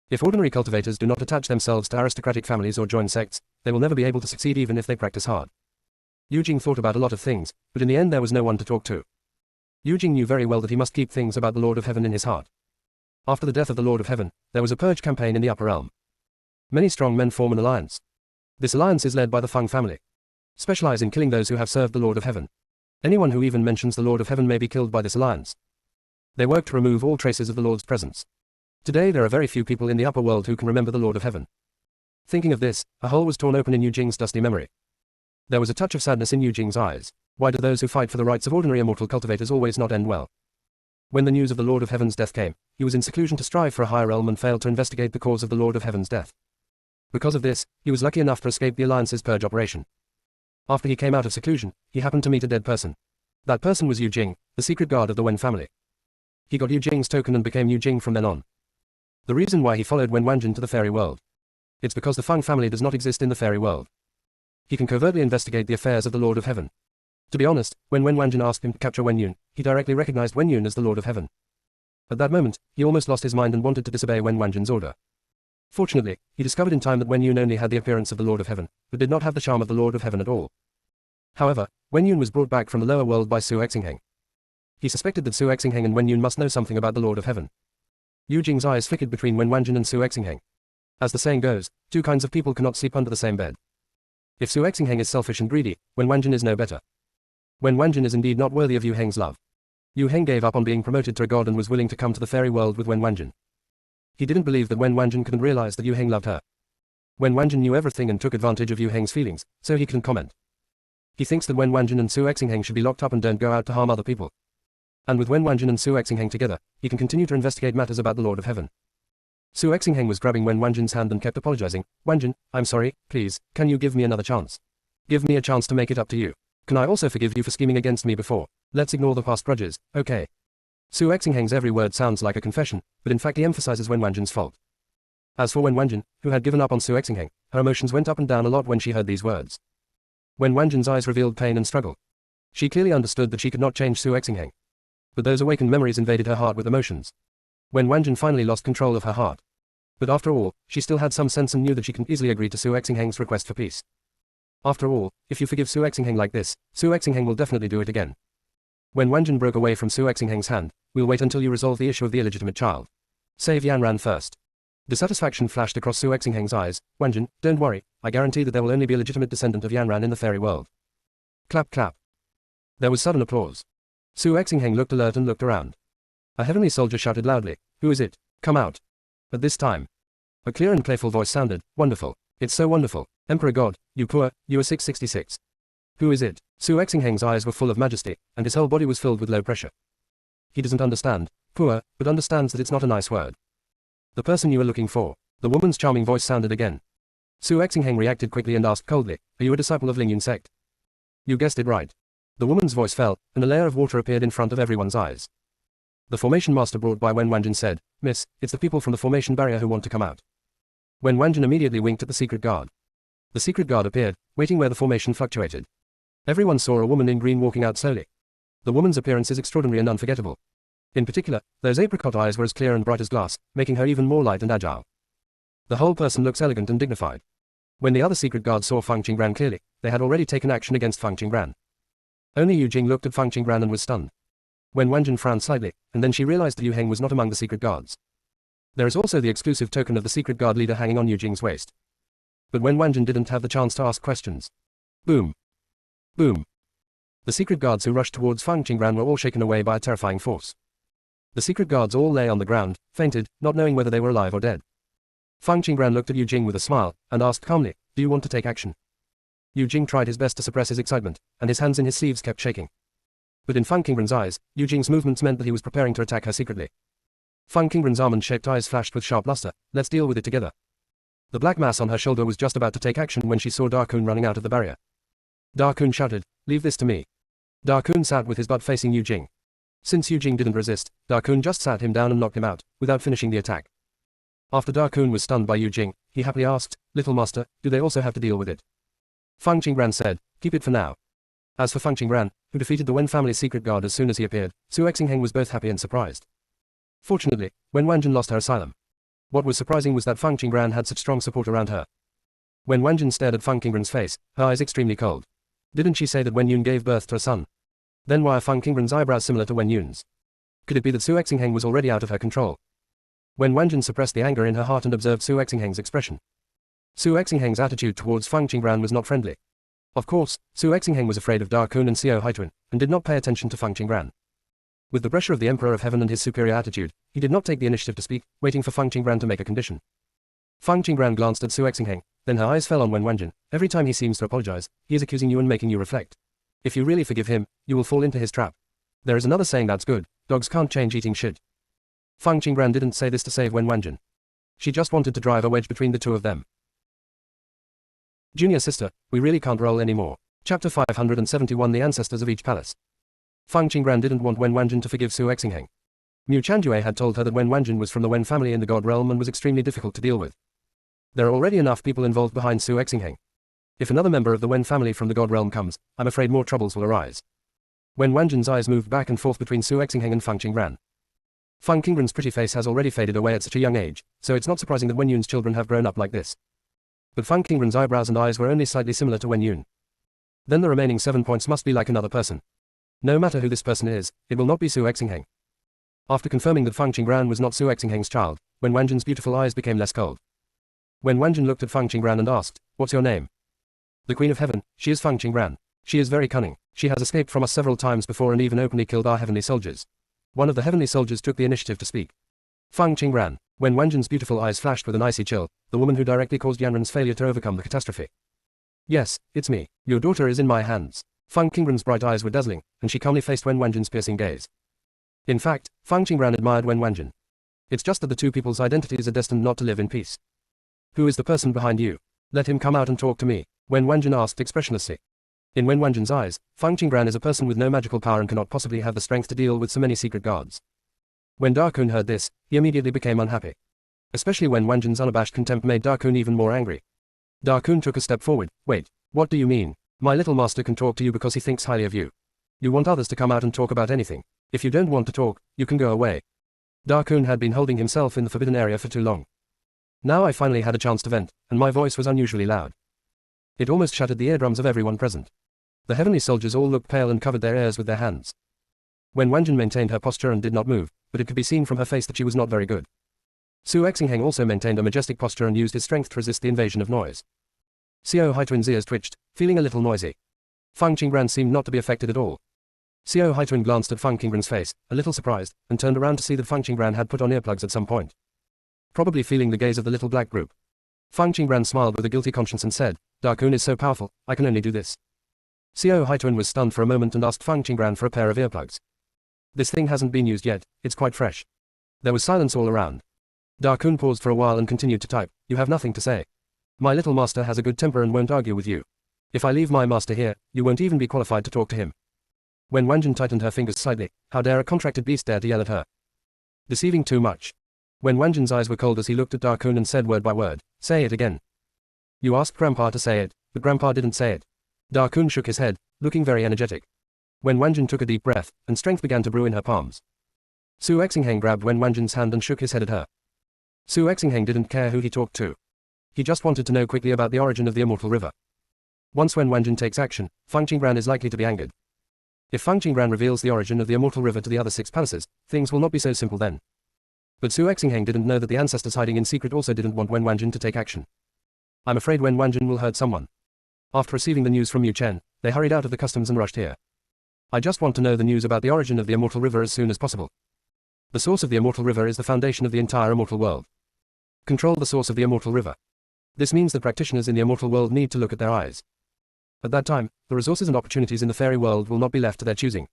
[SPEAKER 1] If ordinary cultivators do not attach themselves to aristocratic families or join sects, they will never be able to succeed even if they practice hard. Yu Jing thought about a lot of things, but in the end there was no one to talk to. Yu Jing knew very well that he must keep things about the Lord of Heaven in his heart. After the death of the Lord of Heaven, there was a purge campaign in the upper realm. Many strong men form an alliance. This alliance is led by the Feng family. Specialize in killing those who have served the Lord of Heaven. Anyone who even mentions the Lord of Heaven may be killed by this alliance. They work to remove all traces of the Lord's presence. Today there are very few people in the upper world who can remember the Lord of Heaven. Thinking of this, a hole was torn open in Yu Jing's dusty memory. There was a touch of sadness in Yu Jing's eyes. Why do those who fight for the rights of ordinary immortal cultivators always not end well? When the news of the Lord of Heaven's death came, he was in seclusion to strive for a higher realm and failed to investigate the cause of the Lord of Heaven's death. Because of this, he was lucky enough to escape the Alliance's purge operation. After he came out of seclusion, he happened to meet a dead person. That person was Yu Jing, the secret guard of the Wen family. He got Yu Jing's token and became Yu Jing from then on. The reason why he followed Wen Wanjin to the fairy world. It's because the Feng family does not exist in the fairy world. He can covertly investigate the affairs of the Lord of Heaven. To be honest, when Wen Wanjin asked him to capture Wen Yun, he directly recognized Wen Yun as the Lord of Heaven. At that moment, he almost lost his mind and wanted to disobey Wen Wanjin's order. Fortunately, he discovered in time that Wen Yun only had the appearance of the Lord of Heaven, but did not have the charm of the Lord of Heaven at all. However, Wen Yun was brought back from the lower world by Su Exingheng. He suspected that Su Exingheng and Wen Yun must know something about the Lord of Heaven. Yu Jing's eyes flickered between Wen Wanjin and Su Exingheng. As the saying goes, 2 kinds of people cannot sleep under the same bed. If Su Exingheng is selfish and greedy, Wen Wanjin is no better. Wen Wanjin is indeed not worthy of Yu Heng's love. Yu Heng gave up on being promoted to a god and was willing to come to the fairy world with Wen Wanjin. He didn't believe that Wen Wanjun couldn't realize that Yu Heng loved her. Wen Wanjun knew everything and took advantage of Yu Heng's feelings, so he couldn't comment. He thinks that Wen Wanjun and Su Exingheng should be locked up and don't go out to harm other people. And with Wen Wanjun and Su Exingheng together, he can continue to investigate matters about the Lord of Heaven. Su Exingheng was grabbing Wen Wanjun's hand and kept apologizing. Wanjun, I'm sorry, please, can you give me another chance? Give me a chance to make it up to you. Can I also forgive you for scheming against me before? Let's ignore the past grudges, okay? Su Exingheng's every word sounds like a confession, but in fact he emphasizes Wen Wanjun's fault. As for Wen Wanjun, who had given up on Su Exingheng, her emotions went up and down a lot when she heard these words. Wen Wanjun's eyes revealed pain and struggle. She clearly understood that she could not change Su Exingheng. But those awakened memories invaded her heart with emotions. Wen Wanjun finally lost control of her heart. But after all, she still had some sense and knew that she could easily agree to Su Exingheng's request for peace. After all, if you forgive Su Exingheng like this, Su Exingheng will definitely do it again. Wen Wanjun broke away from Su Exingheng's hand. We'll wait until you resolve the issue of the illegitimate child. Save Yanran first. Dissatisfaction flashed across Su Exingheng's eyes. Wanjun, don't worry, I guarantee that there will only be a legitimate descendant of Yanran in the fairy world. Clap clap. There was sudden applause. Su Exingheng looked alert and looked around. A heavenly soldier shouted loudly, who is it? Come out. At this time, a clear and playful voice sounded, wonderful. It's so wonderful. Emperor God, you are 666. Who is it? Su Exingheng's eyes were full of majesty, and his whole body was filled with low pressure. He doesn't understand, poor, but understands that it's not a nice word. The person you are looking for. The woman's charming voice sounded again. Su Exingheng reacted quickly and asked coldly, are you a disciple of Lingyun sect? You guessed it right. The woman's voice fell, and a layer of water appeared in front of everyone's eyes. The formation master brought by Wen Wanjun said, Miss, it's the people from the formation barrier who want to come out. Wen Wanjun immediately winked at the secret guard. The secret guard appeared, waiting where the formation fluctuated. Everyone saw a woman in green walking out slowly. The woman's appearance is extraordinary and unforgettable. In particular, those apricot eyes were as clear and bright as glass, making her even more light and agile. The whole person looks elegant and dignified. When the other secret guards saw Fang Qinggran clearly, they had already taken action against Fang Qinggran. Only Yu Jing looked at Fang Qinggran and was stunned. Wen Wanjun frowned slightly, and then she realized that Yu Heng was not among the secret guards. There is also the exclusive token of the secret guard leader hanging on Yu Jing's waist. But Wen Wanjun didn't have the chance to ask questions. Boom. Boom. The secret guards who rushed towards Fang Qinggran were all shaken away by a terrifying force. The secret guards all lay on the ground, fainted, not knowing whether they were alive or dead. Fang Qinggran looked at Yu Jing with a smile, and asked calmly, do you want to take action? Yu Jing tried his best to suppress his excitement, and his hands in his sleeves kept shaking. But in Fang Qinggran's eyes, Yu Jing's movements meant that he was preparing to attack her secretly. Fang Qinggran's almond-shaped eyes flashed with sharp luster. Let's deal with it together. The black mass on her shoulder was just about to take action when she saw Da Kun running out of the barrier. Da Kun shouted, leave this to me. Da Kun sat with his butt facing Yu Jing. Since Yu Jing didn't resist, Da Kun just sat him down and knocked him out, without finishing the attack. After Da Kun was stunned by Yu Jing, he happily asked, little master, do they also have to deal with it? Fang Qinggran said, keep it for now. As for Fang Qinggran, who defeated the Wen family's secret guard as soon as he appeared, Su Exingheng was both happy and surprised. Fortunately, Wen Wanjun lost her asylum. What was surprising was that Fang Qinggran had such strong support around her. When Wanjun stared at Fang Qinggran's face, her eyes extremely cold. Didn't she say that Wen Yun gave birth to a son? Then why are Fang Qinggran's eyebrows similar to Wen Yun's? Could it be that Su Exingheng was already out of her control? When Wanjun suppressed the anger in her heart and observed Su Exingheng's expression. Su Exingheng's attitude towards Fang Qinggran was not friendly. Of course, Su Exingheng was afraid of Da Kun and Xiao Haituan, and did not pay attention to Fang Qinggran. With the pressure of the Emperor of Heaven and his superior attitude, he did not take the initiative to speak, waiting for Fang Qinggran to make a condition. Fang Qinggran glanced at Su Exingheng, then her eyes fell on Wen Wanjun. Every time he seems to apologize, he is accusing you and making you reflect. If you really forgive him, you will fall into his trap. There is another saying that's good, dogs can't change eating shit. Fang Qinggran didn't say this to save Wen Wanjun. She just wanted to drive a wedge between the two of them. Junior sister, we really can't roll anymore. Chapter 571 The Ancestors of Each Palace. Fang Qinggran didn't want Wen Wanjun to forgive Su Exingheng. Mu Chandue had told her that Wen Wanjun was from the Wen family in the God realm and was extremely difficult to deal with. There are already enough people involved behind Su Exingheng. If another member of the Wen family from the God realm comes, I'm afraid more troubles will arise. Wen Wanjun's eyes moved back and forth between Su Exingheng and Fang Qinggran. Fang Qinggran's pretty face has already faded away at such a young age, so it's not surprising that Wen Yun's children have grown up like this. But Fang Qinggran's eyebrows and eyes were only slightly similar to Wen Yun. Then the remaining 7 points must be like another person. No matter who this person is, it will not be Su Exingheng. After confirming that Fang Qinggran was not Su Exingheng's child, Wen Wanjun's beautiful eyes became less cold. Wen Wanjun looked at Fang Qinggran and asked, what's your name? The Queen of Heaven, she is Fang Qinggran. She is very cunning. She has escaped from us several times before and even openly killed our heavenly soldiers. One of the heavenly soldiers took the initiative to speak. Feng Qing ran. When Wanjin's beautiful eyes flashed with an icy chill, the woman who directly caused Yanran's failure to overcome the catastrophe. Yes, it's me. Your daughter is in my hands. Feng Qingran's bright eyes were dazzling, and she calmly faced Wen Wanjin's piercing gaze. In fact, Feng Qingran admired Wen Wanjin. It's just that the two people's identities are destined not to live in peace. Who is the person behind you? Let him come out and talk to me, Wen Wanjin asked expressionlessly. In Wen Wanjin's eyes, Feng Qingran is a person with no magical power and cannot possibly have the strength to deal with so many secret guards. When Da Kun heard this, he immediately became unhappy. Especially when Wanjin's unabashed contempt made Da Kun even more angry. Da Kun took a step forward. Wait, what do you mean? My little master can talk to you because he thinks highly of you. You want others to come out and talk about anything. If you don't want to talk, you can go away. Da Kun had been holding himself in the forbidden area for too long. Now I finally had a chance to vent, and my voice was unusually loud. It almost shattered the eardrums of everyone present. The heavenly soldiers all looked pale and covered their ears with their hands. When Wanjin maintained her posture and did not move, but it could be seen from her face that she was not very good. Su Exingheng also maintained a majestic posture and used his strength to resist the invasion of noise. Xiao Haituan's ears twitched, feeling a little noisy. Feng Qingran seemed not to be affected at all. Xiao Haituan glanced at Feng Qingran's face, a little surprised, and turned around to see that Feng Qingran had put on earplugs at some point. Probably feeling the gaze of the little black group. Feng Qingran smiled with a guilty conscience and said, Da Kun is so powerful, I can only do this. Xiao Haituan was stunned for a moment and asked Feng Qingran for a pair of earplugs. This thing hasn't been used yet, it's quite fresh. There was silence all around. Da Kun paused for a while and continued to type. You have nothing to say. My little master has a good temper and won't argue with you. If I leave my master here, you won't even be qualified to talk to him. When Wanjin tightened her fingers slightly, how dare a contracted beast dare to yell at her? Deceiving too much. When Wanjin's eyes were cold as he looked at Da Kun and said word by word, say it again. You asked Grandpa to say it, but Grandpa didn't say it. Da Kun shook his head, looking very energetic. When Wanjin took a deep breath, and strength began to brew in her palms. Su Exingheng grabbed Wen Wanjin's hand and shook his head at her. Su Exingheng didn't care who he talked to. He just wanted to know quickly about the origin of the immortal river. Once Wen Wanjin takes action, Feng Qingran is likely to be angered. If Feng Qingran reveals the origin of the immortal river to the other 6 palaces, things will not be so simple then. But Su Exingheng didn't know that the ancestors hiding in secret also didn't want Wen Wanjin to take action. I'm afraid Wen Wanjin will hurt someone. After receiving the news from Yu Chen, they hurried out of the customs and rushed here. I just want to know the news about the origin of the immortal river as soon as possible. The source of the immortal river is the foundation of the entire immortal world. Control the source of the immortal river. This means that practitioners in the immortal world need to look at their eyes. At that time, the resources and opportunities in the fairy world will not be left to their choosing.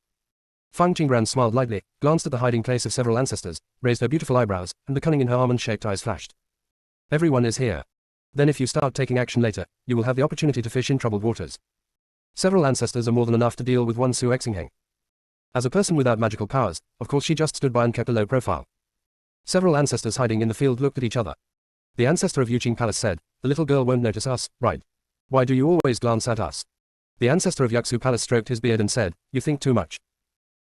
[SPEAKER 1] Feng Qingran smiled lightly, glanced at the hiding place of several ancestors, raised her beautiful eyebrows, and the cunning in her almond-shaped eyes flashed. Everyone is here. Then if you start taking action later, you will have the opportunity to fish in troubled waters. Several ancestors are more than enough to deal with one Su Exingheng. As a person without magical powers, of course she just stood by and kept a low profile. Several ancestors hiding in the field looked at each other. The ancestor of Yuqing Palace said, the little girl won't notice us, right? Why do you always glance at us? The ancestor of Yaksu Palace stroked his beard and said, you think too much.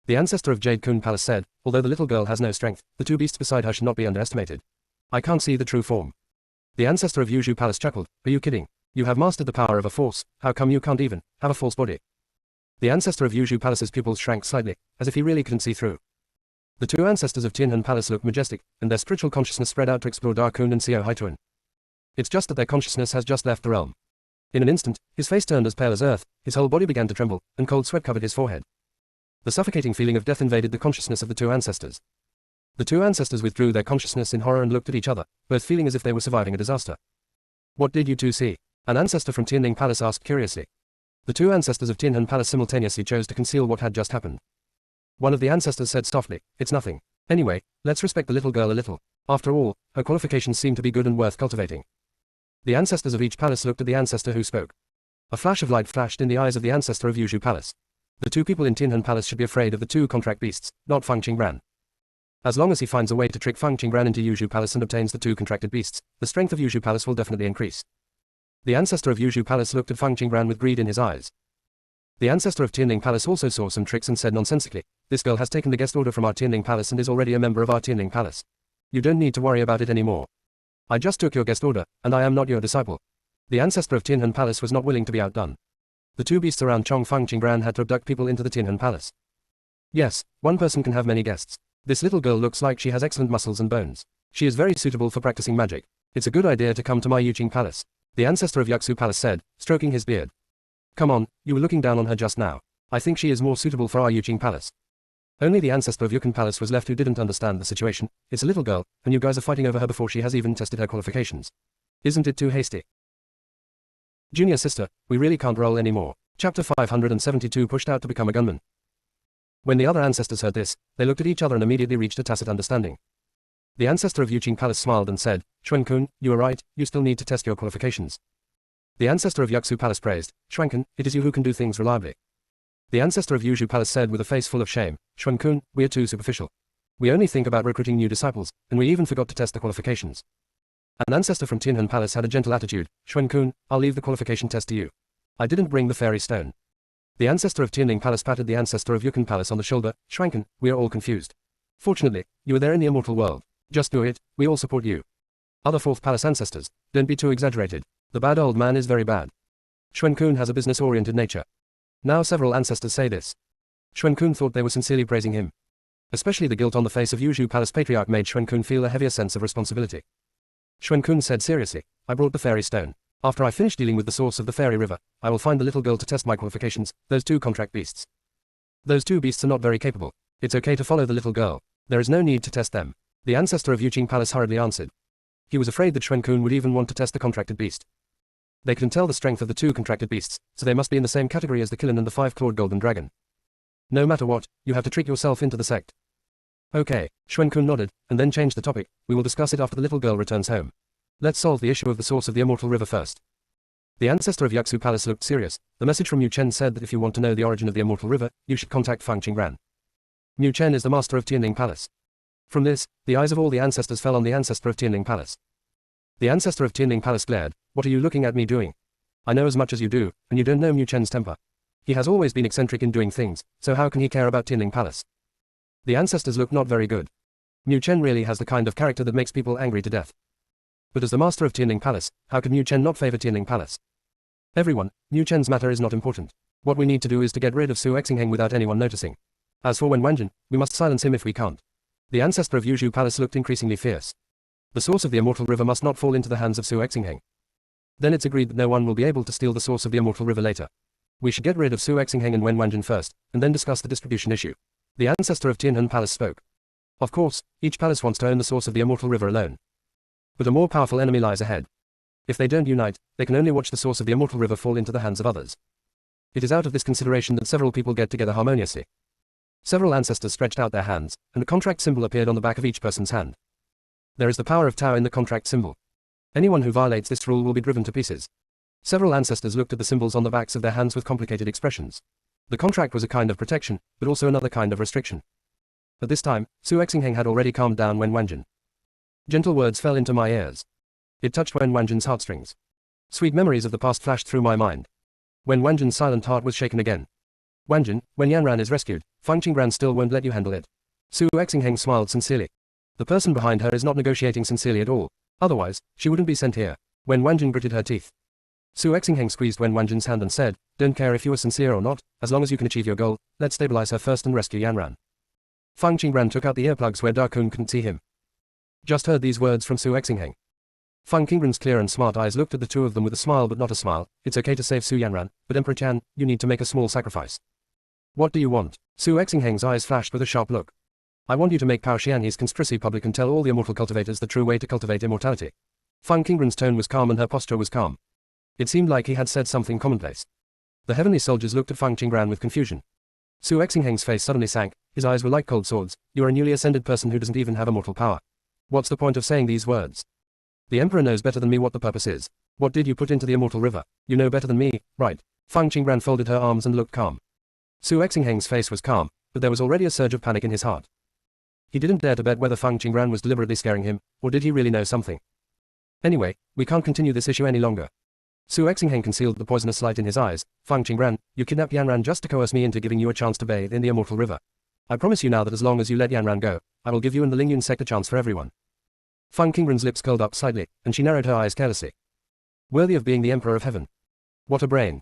[SPEAKER 1] The ancestor of Jade Kun Palace said, although the little girl has no strength, the 2 beasts beside her should not be underestimated. I can't see the true form. The ancestor of Yuzhu Palace chuckled, are you kidding? You have mastered the power of a force, how come you can't even have a false body? The ancestor of Yuzhu Palace's pupils shrank slightly, as if he really couldn't see through. The 2 ancestors of Tianhan Palace looked majestic, and their spiritual consciousness spread out to explore Da Kun and Xiao Haituan. It's just that their consciousness has just left the realm. In an instant, his face turned as pale as earth, his whole body began to tremble, and cold sweat covered his forehead. The suffocating feeling of death invaded the consciousness of the 2 ancestors. The 2 ancestors withdrew their consciousness in horror and looked at each other, both feeling as if they were surviving a disaster. What did you 2 see? An ancestor from Tianling Palace asked curiously. The 2 ancestors of Tianhan Palace simultaneously chose to conceal what had just happened. One of the ancestors said softly, it's nothing. Anyway, let's respect the little girl a little. After all, her qualifications seem to be good and worth cultivating. The ancestors of each palace looked at the ancestor who spoke. A flash of light flashed in the eyes of the ancestor of Yuzhu Palace. The 2 people in Tianhan Palace should be afraid of the 2 contract beasts, not Feng Qingran. As long as he finds a way to trick Feng Qingran into Yuzhu Palace and obtains the 2 contracted beasts, the strength of Yuzhu Palace will definitely increase. The ancestor of Yuzhu Palace looked at Feng Qingran with greed in his eyes. The ancestor of Tianling Palace also saw some tricks and said nonsensically, this girl has taken the guest order from our Tianling Palace and is already a member of our Tianling Palace. You don't need to worry about it anymore. I just took your guest order, and I am not your disciple. The ancestor of Tianhan Palace was not willing to be outdone. The 2 beasts around Chong Feng Qingran had to abduct people into the Tianhan Palace. Yes, one person can have many guests. This little girl looks like she has excellent muscles and bones. She is very suitable for practicing magic. It's a good idea to come to my Yuqing Palace. The ancestor of Yaksu Palace said, stroking his beard. Come on, you were looking down on her just now. I think she is more suitable for our Yuqing Palace. Only the ancestor of Yukon Palace was left who didn't understand the situation. It's a little girl, and you guys are fighting over her before she has even tested her qualifications. Isn't it too hasty? Junior sister, we really can't roll anymore. Chapter 572 pushed out to become a gunman. When the other ancestors heard this, they looked at each other and immediately reached a tacit understanding. The ancestor of Yuqing Palace smiled and said, Xuan-kun, you are right, you still need to test your qualifications. The ancestor of Yuxu Palace praised, Xuan-kun, it is you who can do things reliably. The ancestor of Yuzhu Palace said with a face full of shame, Xuan-kun, we are too superficial. We only think about recruiting new disciples, and we even forgot to test the qualifications. An ancestor from Tianhan Palace had a gentle attitude, Xuan-kun, I'll leave the qualification test to you. I didn't bring the fairy stone. The ancestor of Tianling Palace patted the ancestor of Yukon Palace on the shoulder, Xuan-kun, we are all confused. Fortunately, you are there in the immortal world. Just do it, we all support you. Other fourth palace ancestors, don't be too exaggerated. The bad old man is very bad. Xuan-kun has a business-oriented nature. Now several ancestors say this. Xuan-kun thought they were sincerely praising him. Especially the guilt on the face of Yuzhu Palace patriarch made Xuan-kun feel a heavier sense of responsibility. Xuan-kun said seriously, I brought the fairy stone. After I finish dealing with the source of the fairy river, I will find the little girl to test my qualifications, those two contract beasts. Those two beasts are not very capable. It's okay to follow the little girl. There is no need to test them. The ancestor of Yuqing Palace hurriedly answered. He was afraid that Xuan-kun would even want to test the contracted beast. They couldn't tell the strength of the two contracted beasts, so they must be in the same category as the Kilin and the five-clawed golden dragon. No matter what, you have to trick yourself into the sect. Okay, Xuan-kun nodded, and then changed the topic. We will discuss it after the little girl returns home. Let's solve the issue of the source of the immortal river first. The ancestor of Yuxu Palace looked serious. The message from Mu Chen said that if you want to know the origin of the immortal river, you should contact Fang Qingran. Mu Chen is the master of Tianling Palace. From this, the eyes of all the ancestors fell on the ancestor of Tianling Palace. The ancestor of Tianling Palace glared, what are you looking at me doing? I know as much as you do, and you don't know Mu Chen's temper. He has always been eccentric in doing things, so how can he care about Tianling Palace? The ancestors look not very good. Mu Chen really has the kind of character that makes people angry to death. But as the master of Tianling Palace, how could Mu Chen not favor Tianling Palace? Everyone, Mu Chen's matter is not important. What we need to do is to get rid of Su Exingheng without anyone noticing. As for Wen Wanjin, we must silence him if we can't. The ancestor of Yuzhu Palace looked increasingly fierce. The source of the immortal river must not fall into the hands of Su Exingheng. Then it's agreed that no one will be able to steal the source of the immortal river later. We should get rid of Su Exingheng and Wen Wanjin first, and then discuss the distribution issue. The ancestor of Tianhan Palace spoke. Of course, each palace wants to own the source of the immortal river alone. But a more powerful enemy lies ahead. If they don't unite, they can only watch the source of the immortal river fall into the hands of others. It is out of this consideration that several people get together harmoniously. Several ancestors stretched out their hands, and a contract symbol appeared on the back of each person's hand. There is the power of Tao in the contract symbol. Anyone who violates this rule will be driven to pieces. Several ancestors looked at the symbols on the backs of their hands with complicated expressions. The contract was a kind of protection, but also another kind of restriction. At this time, Su Exingheng had already calmed down Wen Wanjin. Gentle words fell into my ears. It touched Wen Wanjin's heartstrings. Sweet memories of the past flashed through my mind. Wen Wanjin's silent heart was shaken again. Wanjin, when Yanran is rescued, Fang Qingran still won't let you handle it. Su Exingheng smiled sincerely. The person behind her is not negotiating sincerely at all. Otherwise, she wouldn't be sent here. Wen Wanjin gritted her teeth. Su Exingheng squeezed Wen Wanjin's hand and said, don't care if you are sincere or not, as long as you can achieve your goal, let's stabilize her first and rescue Yanran. Fang Qingran took out the earplugs where Da Kun couldn't see him. Just heard these words from Su Exingheng. Fang Qingran's clear and smart eyes looked at the two of them with a smile but not a smile. It's okay to save Su Yanran, but Emperor Chan, you need to make a small sacrifice. What do you want? Su Exingheng's eyes flashed with a sharp look. I want you to make Pao Xianyi's conspiracy public and tell all the immortal cultivators the true way to cultivate immortality. Fang Qingran's tone was calm and her posture was calm. It seemed like he had said something commonplace. The heavenly soldiers looked at Fang Qingran with confusion. Su Exingheng's face suddenly sank, his eyes were like cold swords. You're a newly ascended person who doesn't even have immortal power. What's the point of saying these words? The Emperor knows better than me what the purpose is. What did you put into the immortal river? You know better than me, right? Fang Qingran folded her arms and looked calm. Su Exingheng's face was calm, but there was already a surge of panic in his heart. He didn't dare to bet whether Fang Qingran was deliberately scaring him, or did he really know something. Anyway, we can't continue this issue any longer. Su Exingheng concealed the poisonous light in his eyes. Fang Qingran, you kidnapped Yanran just to coerce me into giving you a chance to bathe in the immortal river. I promise you now that as long as you let Yanran go, I will give you and the Lingyun sect a chance for everyone. Fang Qingran's lips curled up slightly, and she narrowed her eyes carelessly. Worthy of being the Emperor of Heaven. What a brain.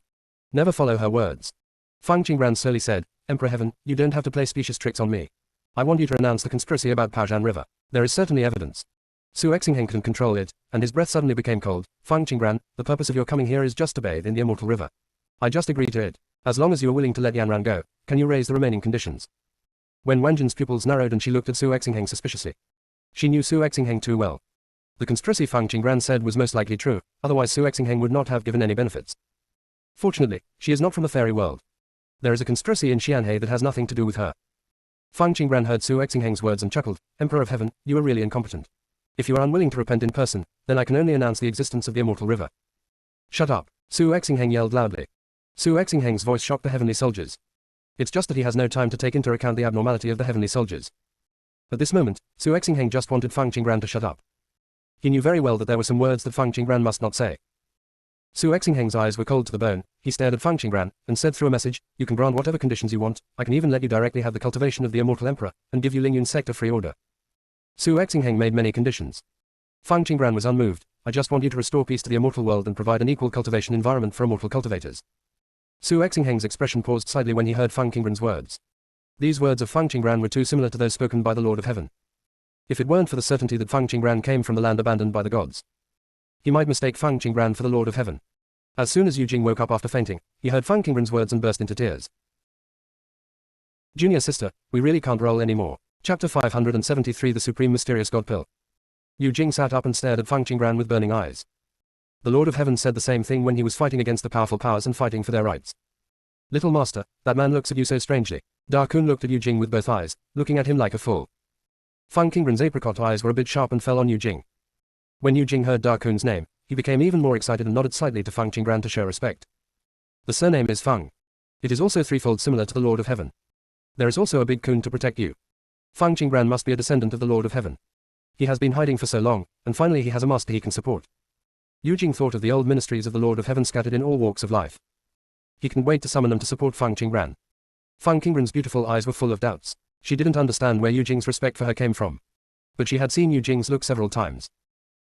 [SPEAKER 1] Never follow her words. Fang Qingran slowly said, Emperor Heaven, you don't have to play specious tricks on me. I want you to renounce the conspiracy about Paozhan River. There is certainly evidence. Su Exingheng couldn't control it, and his breath suddenly became cold. Fang Qingran, the purpose of your coming here is just to bathe in the immortal river. I just agree to it. As long as you are willing to let Yanran go, can you raise the remaining conditions? When Wang Jun's pupils narrowed and she looked at Su Exingheng suspiciously. She knew Su Exingheng too well. The conspiracy Fang Qinggran said was most likely true, otherwise Su Exingheng would not have given any benefits. Fortunately, she is not from the fairy world. There is a conspiracy in Xianhe that has nothing to do with her. Fang Qinggran heard Su Exingheng's words and chuckled. Emperor of Heaven, you are really incompetent. If you are unwilling to repent in person, then I can only announce the existence of the immortal river. Shut up, Su Exingheng yelled loudly. Su Exingheng's voice shocked the heavenly soldiers. It's just that he has no time to take into account the abnormality of the heavenly soldiers. At this moment, Su Exingheng just wanted Fang Qinggran to shut up. He knew very well that there were some words that Fang Qinggran must not say. Su Exingheng's eyes were cold to the bone. He stared at Fang Qinggran and said through a message, you can grant whatever conditions you want, I can even let you directly have the cultivation of the immortal emperor, and give you Lingyun's sector free order. Su Exingheng made many conditions. Fang Qinggran was unmoved. I just want you to restore peace to the immortal world and provide an equal cultivation environment for immortal cultivators. Su Exingheng's expression paused slightly when he heard Fang Qinggran's words. These words of Fang Qinggran were too similar to those spoken by the Lord of Heaven. If it weren't for the certainty that Fang Qinggran came from the land abandoned by the gods, he might mistake Fang Qinggran for the Lord of Heaven. As soon as Yu Jing woke up after fainting, he heard Fang Qinggran's words and burst into tears. Junior sister, we really can't roll anymore. Chapter 573 The Supreme Mysterious God Pill. Yu Jing sat up and stared at Fang Qinggran with burning eyes. The Lord of Heaven said the same thing when he was fighting against the powerful powers and fighting for their rights. Little master, that man looks at you so strangely. Da Kun looked at Yu Jing with both eyes, looking at him like a fool. Fang Qinggran's apricot eyes were a bit sharp and fell on Yu Jing. When Yu Jing heard Da Kun's name, he became even more excited and nodded slightly to Fang Qinggran to show respect. The surname is Fang. It is also threefold similar to the Lord of Heaven. There is also a big Kun to protect you. Fang Qinggran must be a descendant of the Lord of Heaven. He has been hiding for so long, and finally he has a master he can support. Yu Jing thought of the old ministries of the Lord of Heaven scattered in all walks of life. He couldn't wait to summon them to support Fang Qinggran. Fang Qinggran's beautiful eyes were full of doubts. She didn't understand where Yu Jing's respect for her came from. But she had seen Yu Jing's look several times.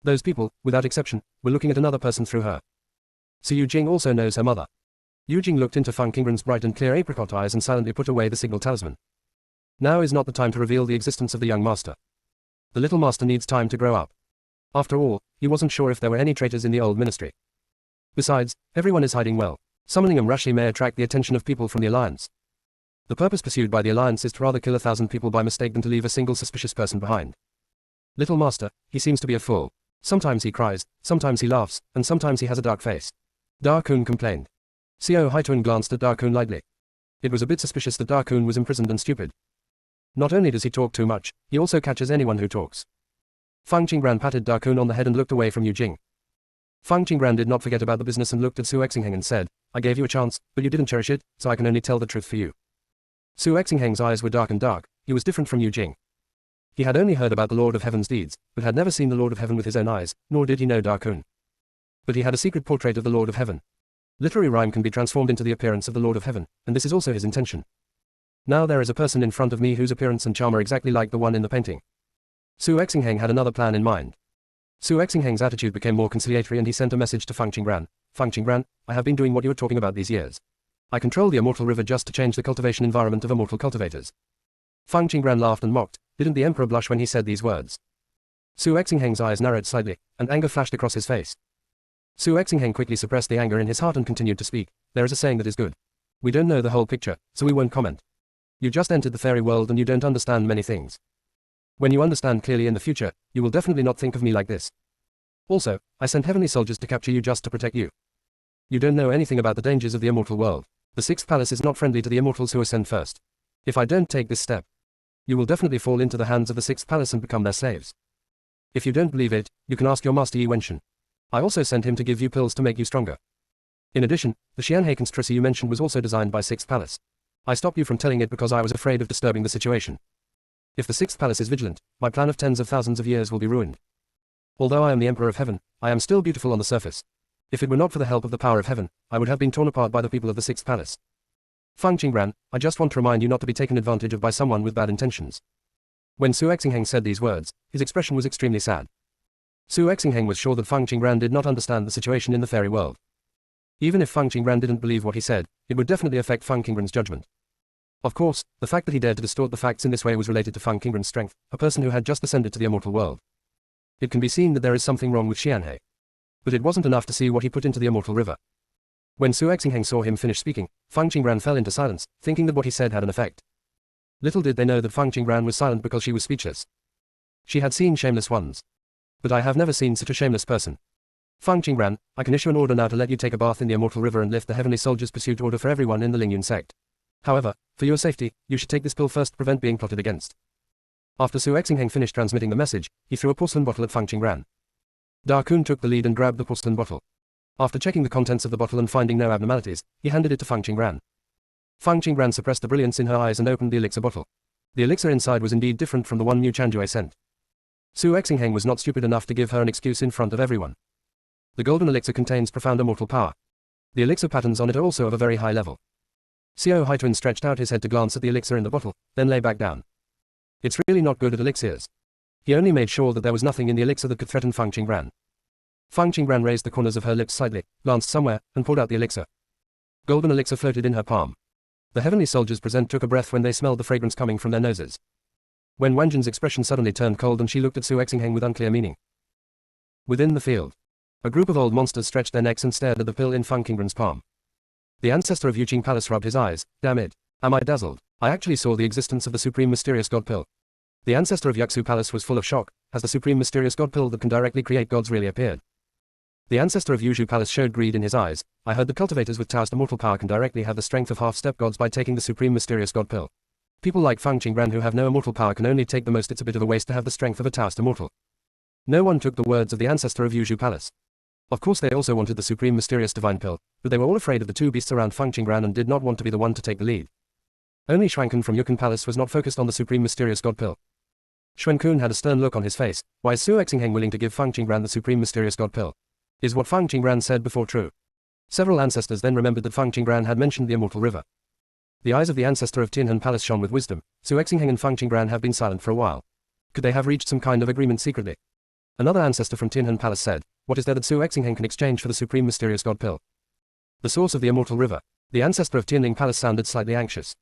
[SPEAKER 1] Those people, without exception, were looking at another person through her. So Yu Jing also knows her mother. Yu Jing looked into Fang Qinggran's bright and clear apricot eyes and silently put away the signal talisman. Now is not the time to reveal the existence of the young master. The little master needs time to grow up. After all, he wasn't sure if there were any traitors in the old ministry. Besides, everyone is hiding well. Summoning them rashly may attract the attention of people from the Alliance. The purpose pursued by the Alliance is to rather kill 1,000 people by mistake than to leave a single suspicious person behind. Little master, he seems to be a fool. Sometimes he cries, sometimes he laughs, and sometimes he has a dark face. Da Kun complained. Xiao Haitun glanced at Da Kun lightly. It was a bit suspicious that Da Kun was imprisoned and stupid. Not only does he talk too much, he also catches anyone who talks. Fang Qinggran patted Da Kun on the head and looked away from Yu Jing. Fang Qinggran did not forget about the business and looked at Su Exingheng and said, I gave you a chance, but you didn't cherish it, so I can only tell the truth for you. Su Exingheng's eyes were dark and dark. He was different from Yu Jing. He had only heard about the Lord of Heaven's deeds, but had never seen the Lord of Heaven with his own eyes, nor did he know Da Kun. But he had a secret portrait of the Lord of Heaven. Literary rhyme can be transformed into the appearance of the Lord of Heaven, and this is also his intention. Now there is a person in front of me whose appearance and charm are exactly like the one in the painting. Su Exingheng had another plan in mind. Su Exingheng's attitude became more conciliatory and he sent a message to Fang Qinggran. Fang Qinggran, I have been doing what you were talking about these years. I control the immortal river just to change the cultivation environment of immortal cultivators. Fang Qinggran laughed and mocked. Didn't the emperor blush when he said these words? Su Exingheng's eyes narrowed slightly, and anger flashed across his face. Su Exingheng quickly suppressed the anger in his heart and continued to speak. There is a saying that is good. We don't know the whole picture, so we won't comment. You just entered the fairy world and you don't understand many things. When you understand clearly in the future, you will definitely not think of me like this. Also, I sent heavenly soldiers to capture you just to protect you. You don't know anything about the dangers of the immortal world. The sixth palace is not friendly to the immortals who ascend first. If I don't take this step, you will definitely fall into the hands of the sixth palace and become their slaves. If you don't believe it, you can ask your master Yi Wenshan. I also sent him to give you pills to make you stronger. In addition, the Xianhe conspiracy you mentioned was also designed by sixth palace. I stopped you from telling it because I was afraid of disturbing the situation. If the sixth palace is vigilant, my plan of tens of thousands of years will be ruined. Although I am the Emperor of Heaven, I am still beautiful on the surface. If it were not for the help of the power of heaven, I would have been torn apart by the people of the sixth palace. Fang Qinggran, I just want to remind you not to be taken advantage of by someone with bad intentions. When Su Exingheng said these words, his expression was extremely sad. Su Exingheng was sure that Fang Qinggran did not understand the situation in the fairy world. Even if Fang Qinggran didn't believe what he said, it would definitely affect Fang Qinggran's judgment. Of course, the fact that he dared to distort the facts in this way was related to Fang Qinggran's strength, a person who had just ascended to the immortal world. It can be seen that there is something wrong with Xianhe. But it wasn't enough to see what he put into the immortal river. When Su Exingheng saw him finish speaking, Fang Qinggran fell into silence, thinking that what he said had an effect. Little did they know that Fang Qingran was silent because she was speechless. She had seen shameless ones. But I have never seen such a shameless person. Fang Qingran, I can issue an order now to let you take a bath in the immortal river and lift the heavenly soldier's pursuit order for everyone in the Lingyun sect. However, for your safety, you should take this pill first to prevent being plotted against. After Su Exingheng finished transmitting the message, he threw a porcelain bottle at Fang Qingran. Da Kun took the lead and grabbed the porcelain bottle. After checking the contents of the bottle and finding no abnormalities, he handed it to Fang Qingran. Fang Qingran suppressed the brilliance in her eyes and opened the elixir bottle. The elixir inside was indeed different from the one New Chanjue sent. Su Exingheng was not stupid enough to give her an excuse in front of everyone. The golden elixir contains profound immortal power. The elixir patterns on it are also of a very high level. Xiao Haituan stretched out his head to glance at the elixir in the bottle, then lay back down. It's really not good at elixirs. He only made sure that there was nothing in the elixir that could threaten Fang Qingran. Fang Qingran raised the corners of her lips slightly, glanced somewhere, and poured out the elixir. Golden elixir floated in her palm. The heavenly soldiers present took a breath when they smelled the fragrance coming from their noses. When Wanjin's expression suddenly turned cold and she looked at Su Exingheng with unclear meaning. Within the field, a group of old monsters stretched their necks and stared at the pill in Fang Qingran's palm. The ancestor of Yuqing Palace rubbed his eyes. Damn it. Am I dazzled? I actually saw the existence of the supreme mysterious god pill. The ancestor of Yuxu Palace was full of shock. Has the supreme mysterious god pill that can directly create gods really appeared? The ancestor of Yuzhu Palace showed greed in his eyes. I heard the cultivators with Taoist immortal power can directly have the strength of half-step gods by taking the supreme mysterious god pill. People like Fang Qingran who have no immortal power can only take the most. It's a bit of a waste to have the strength of a Taoist immortal. No one took the words of the ancestor of Yuzhu Palace. Of course they also wanted the supreme mysterious divine pill, but they were all afraid of the two beasts around Fang Qingran and did not want to be the one to take the lead. Only Xuankun from Yukon Palace was not focused on the supreme mysterious god pill. Xuankun had a stern look on his face. Why is Su Exingheng willing to give Fang Qingran the supreme mysterious god pill? Is what Fang Qingran said before true? Several ancestors then remembered that Fang Qingran had mentioned the immortal river. The eyes of the ancestor of Tianhan Palace shone with wisdom. Su Exingheng and Fang Qingran have been silent for a while. Could they have reached some kind of agreement secretly? Another ancestor from Tianhan Palace said, what is there that Su Exingheng can exchange for the supreme mysterious god pill? The source of the immortal river. The ancestor of Tianling Palace sounded slightly anxious.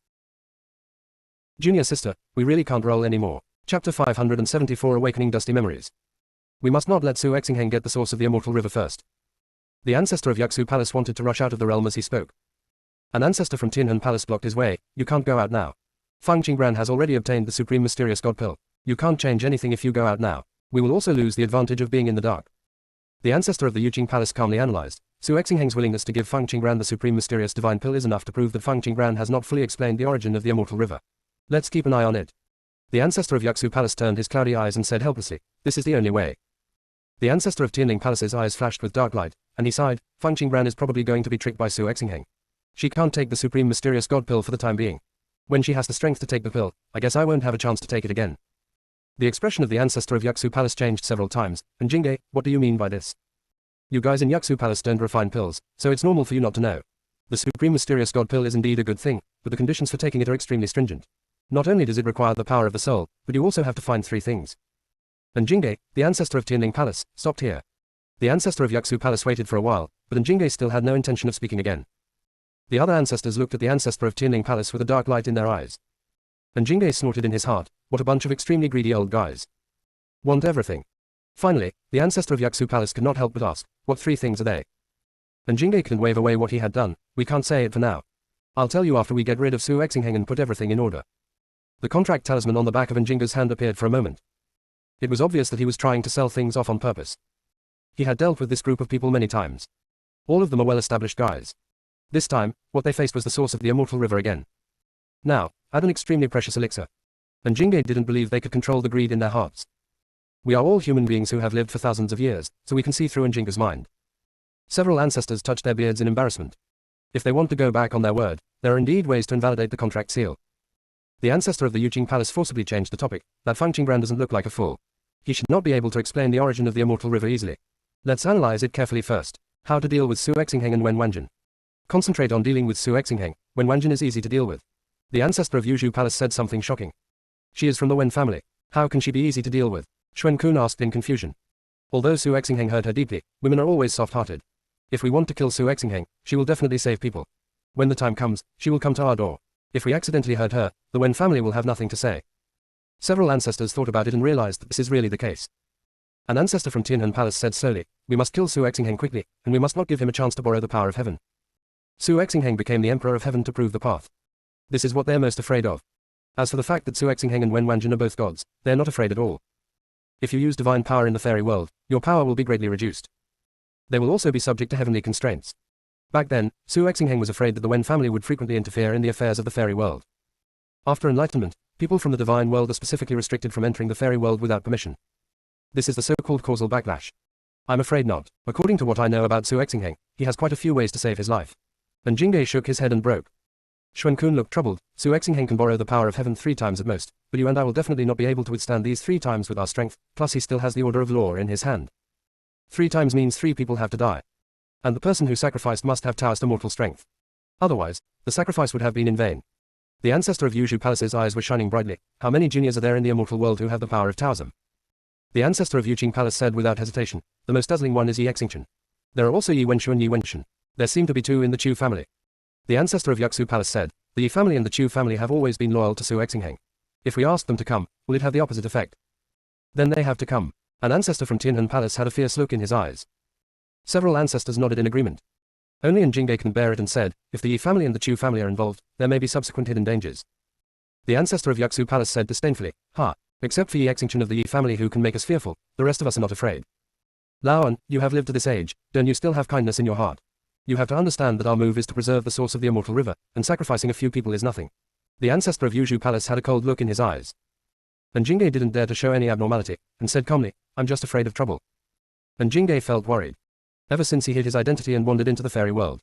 [SPEAKER 1] Junior sister, we really can't roll anymore. Chapter 574 Awakening Dusty Memories. We must not let Su Exingheng get the source of the immortal river first. The ancestor of Yuxu Palace wanted to rush out of the realm as he spoke. An ancestor from Tianhan Palace blocked his way. You can't go out now. Fang Qingran has already obtained the supreme mysterious god pill. You can't change anything if you go out now. We will also lose the advantage of being in the dark. The ancestor of the Yuqing Palace calmly analyzed. Su Exingheng's willingness to give Fang Qingran the supreme mysterious divine pill is enough to prove that Fang Qingran has not fully explained the origin of the immortal river. Let's keep an eye on it. The ancestor of Yuxu Palace turned his cloudy eyes and said helplessly, this is the only way. The ancestor of Tianling Palace's eyes flashed with dark light, and he sighed. Fang Qingran is probably going to be tricked by Su Exingheng. She can't take the supreme mysterious god pill for the time being. When she has the strength to take the pill, I guess I won't have a chance to take it again. The expression of the ancestor of Yuxu Palace changed several times. And Jingge, what do you mean by this? You guys in Yuxu Palace don't refine pills, so it's normal for you not to know. The supreme mysterious god pill is indeed a good thing, but the conditions for taking it are extremely stringent. Not only does it require the power of the soul, but you also have to find 3 things. And Jingge, the ancestor of Tianling Palace, stopped here. The ancestor of Yuxu Palace waited for a while, but Njinge still had no intention of speaking again. The other ancestors looked at the ancestor of Tianling Palace with a dark light in their eyes. Njinge snorted in his heart, what a bunch of extremely greedy old guys. Want everything. Finally, the ancestor of Yuxu Palace could not help but ask, what 3 things are they? Njinge couldn't wave away what he had done. We can't say it for now. I'll tell you after we get rid of Su Exingheng and put everything in order. The contract talisman on the back of Njinge's hand appeared for a moment. It was obvious that he was trying to sell things off on purpose. He had dealt with this group of people many times. All of them are well-established guys. This time, what they faced was the source of the immortal river again. Now, add an extremely precious elixir. Njinge didn't believe they could control the greed in their hearts. We are all human beings who have lived for thousands of years, so we can see through Njinge's mind. Several ancestors touched their beards in embarrassment. If they want to go back on their word, there are indeed ways to invalidate the contract seal. The ancestor of the Yuqing Palace forcibly changed the topic. That Fang Qingran doesn't look like a fool. He should not be able to explain the origin of the immortal river easily. Let's analyze it carefully first. How to deal with Su Exingheng and Wen Wanjin. Concentrate on dealing with Su Exingheng. Wen Wanjin is easy to deal with. The ancestor of Yuzhu Palace said something shocking. She is from the Wen family. How can she be easy to deal with? Xuan Kun asked in confusion. Although Su Exingheng hurt her deeply, women are always soft-hearted. If we want to kill Su Exingheng, she will definitely save people. When the time comes, she will come to our door. If we accidentally hurt her, the Wen family will have nothing to say. Several ancestors thought about it and realized that this is really the case. An ancestor from Tianhan Palace said slowly, we must kill Su Exingheng quickly, and we must not give him a chance to borrow the power of heaven. Su Exingheng became the emperor of heaven to prove the path. This is what they're most afraid of. As for the fact that Su Exingheng and Wen Wanjin are both gods, they are not afraid at all. If you use divine power in the fairy world, your power will be greatly reduced. They will also be subject to heavenly constraints. Back then, Su Exingheng was afraid that the Wen family would frequently interfere in the affairs of the fairy world. After enlightenment, people from the divine world are specifically restricted from entering the fairy world without permission. This is the so-called causal backlash. I'm afraid not. According to what I know about Su Exingheng, he has quite a few ways to save his life. And Jingge shook his head and broke. Xuan looked troubled. Su Exingheng can borrow the power of heaven 3 times at most, but you and I will definitely not be able to withstand these 3 times with our strength, plus he still has the order of law in his hand. 3 times means 3 people have to die. And the person who sacrificed must have Taoist immortal strength. Otherwise, the sacrifice would have been in vain. The ancestor of Yuzhu Palace's eyes were shining brightly. How many juniors are there in the immortal world who have the power of Taoism? The ancestor of Yuqing Palace said without hesitation, the most dazzling one is Yi Exingchen. There are also Yi Wenshu and Yi Wenshen. There seem to be 2 in the Chu family. The ancestor of Yuxu Palace said, the Yi family and the Chu family have always been loyal to Su Exingheng. If we ask them to come, will it have the opposite effect? Then they have to come. An ancestor from Tianhan Palace had a fierce look in his eyes. Several ancestors nodded in agreement. Only Jingge can bear it and said, if the Yi family and the Chu family are involved, there may be subsequent hidden dangers. The ancestor of Yuxu Palace said disdainfully, except for Yi Exingchen of the Yi family who can make us fearful, the rest of us are not afraid. Laoan, you have lived to this age, don't you still have kindness in your heart? You have to understand that our move is to preserve the source of the immortal river, and sacrificing a few people is nothing. The ancestor of Yuzhu Palace had a cold look in his eyes. And Jingge didn't dare to show any abnormality, and said calmly, I'm just afraid of trouble. And Jingge felt worried. Ever since he hid his identity and wandered into the fairy world.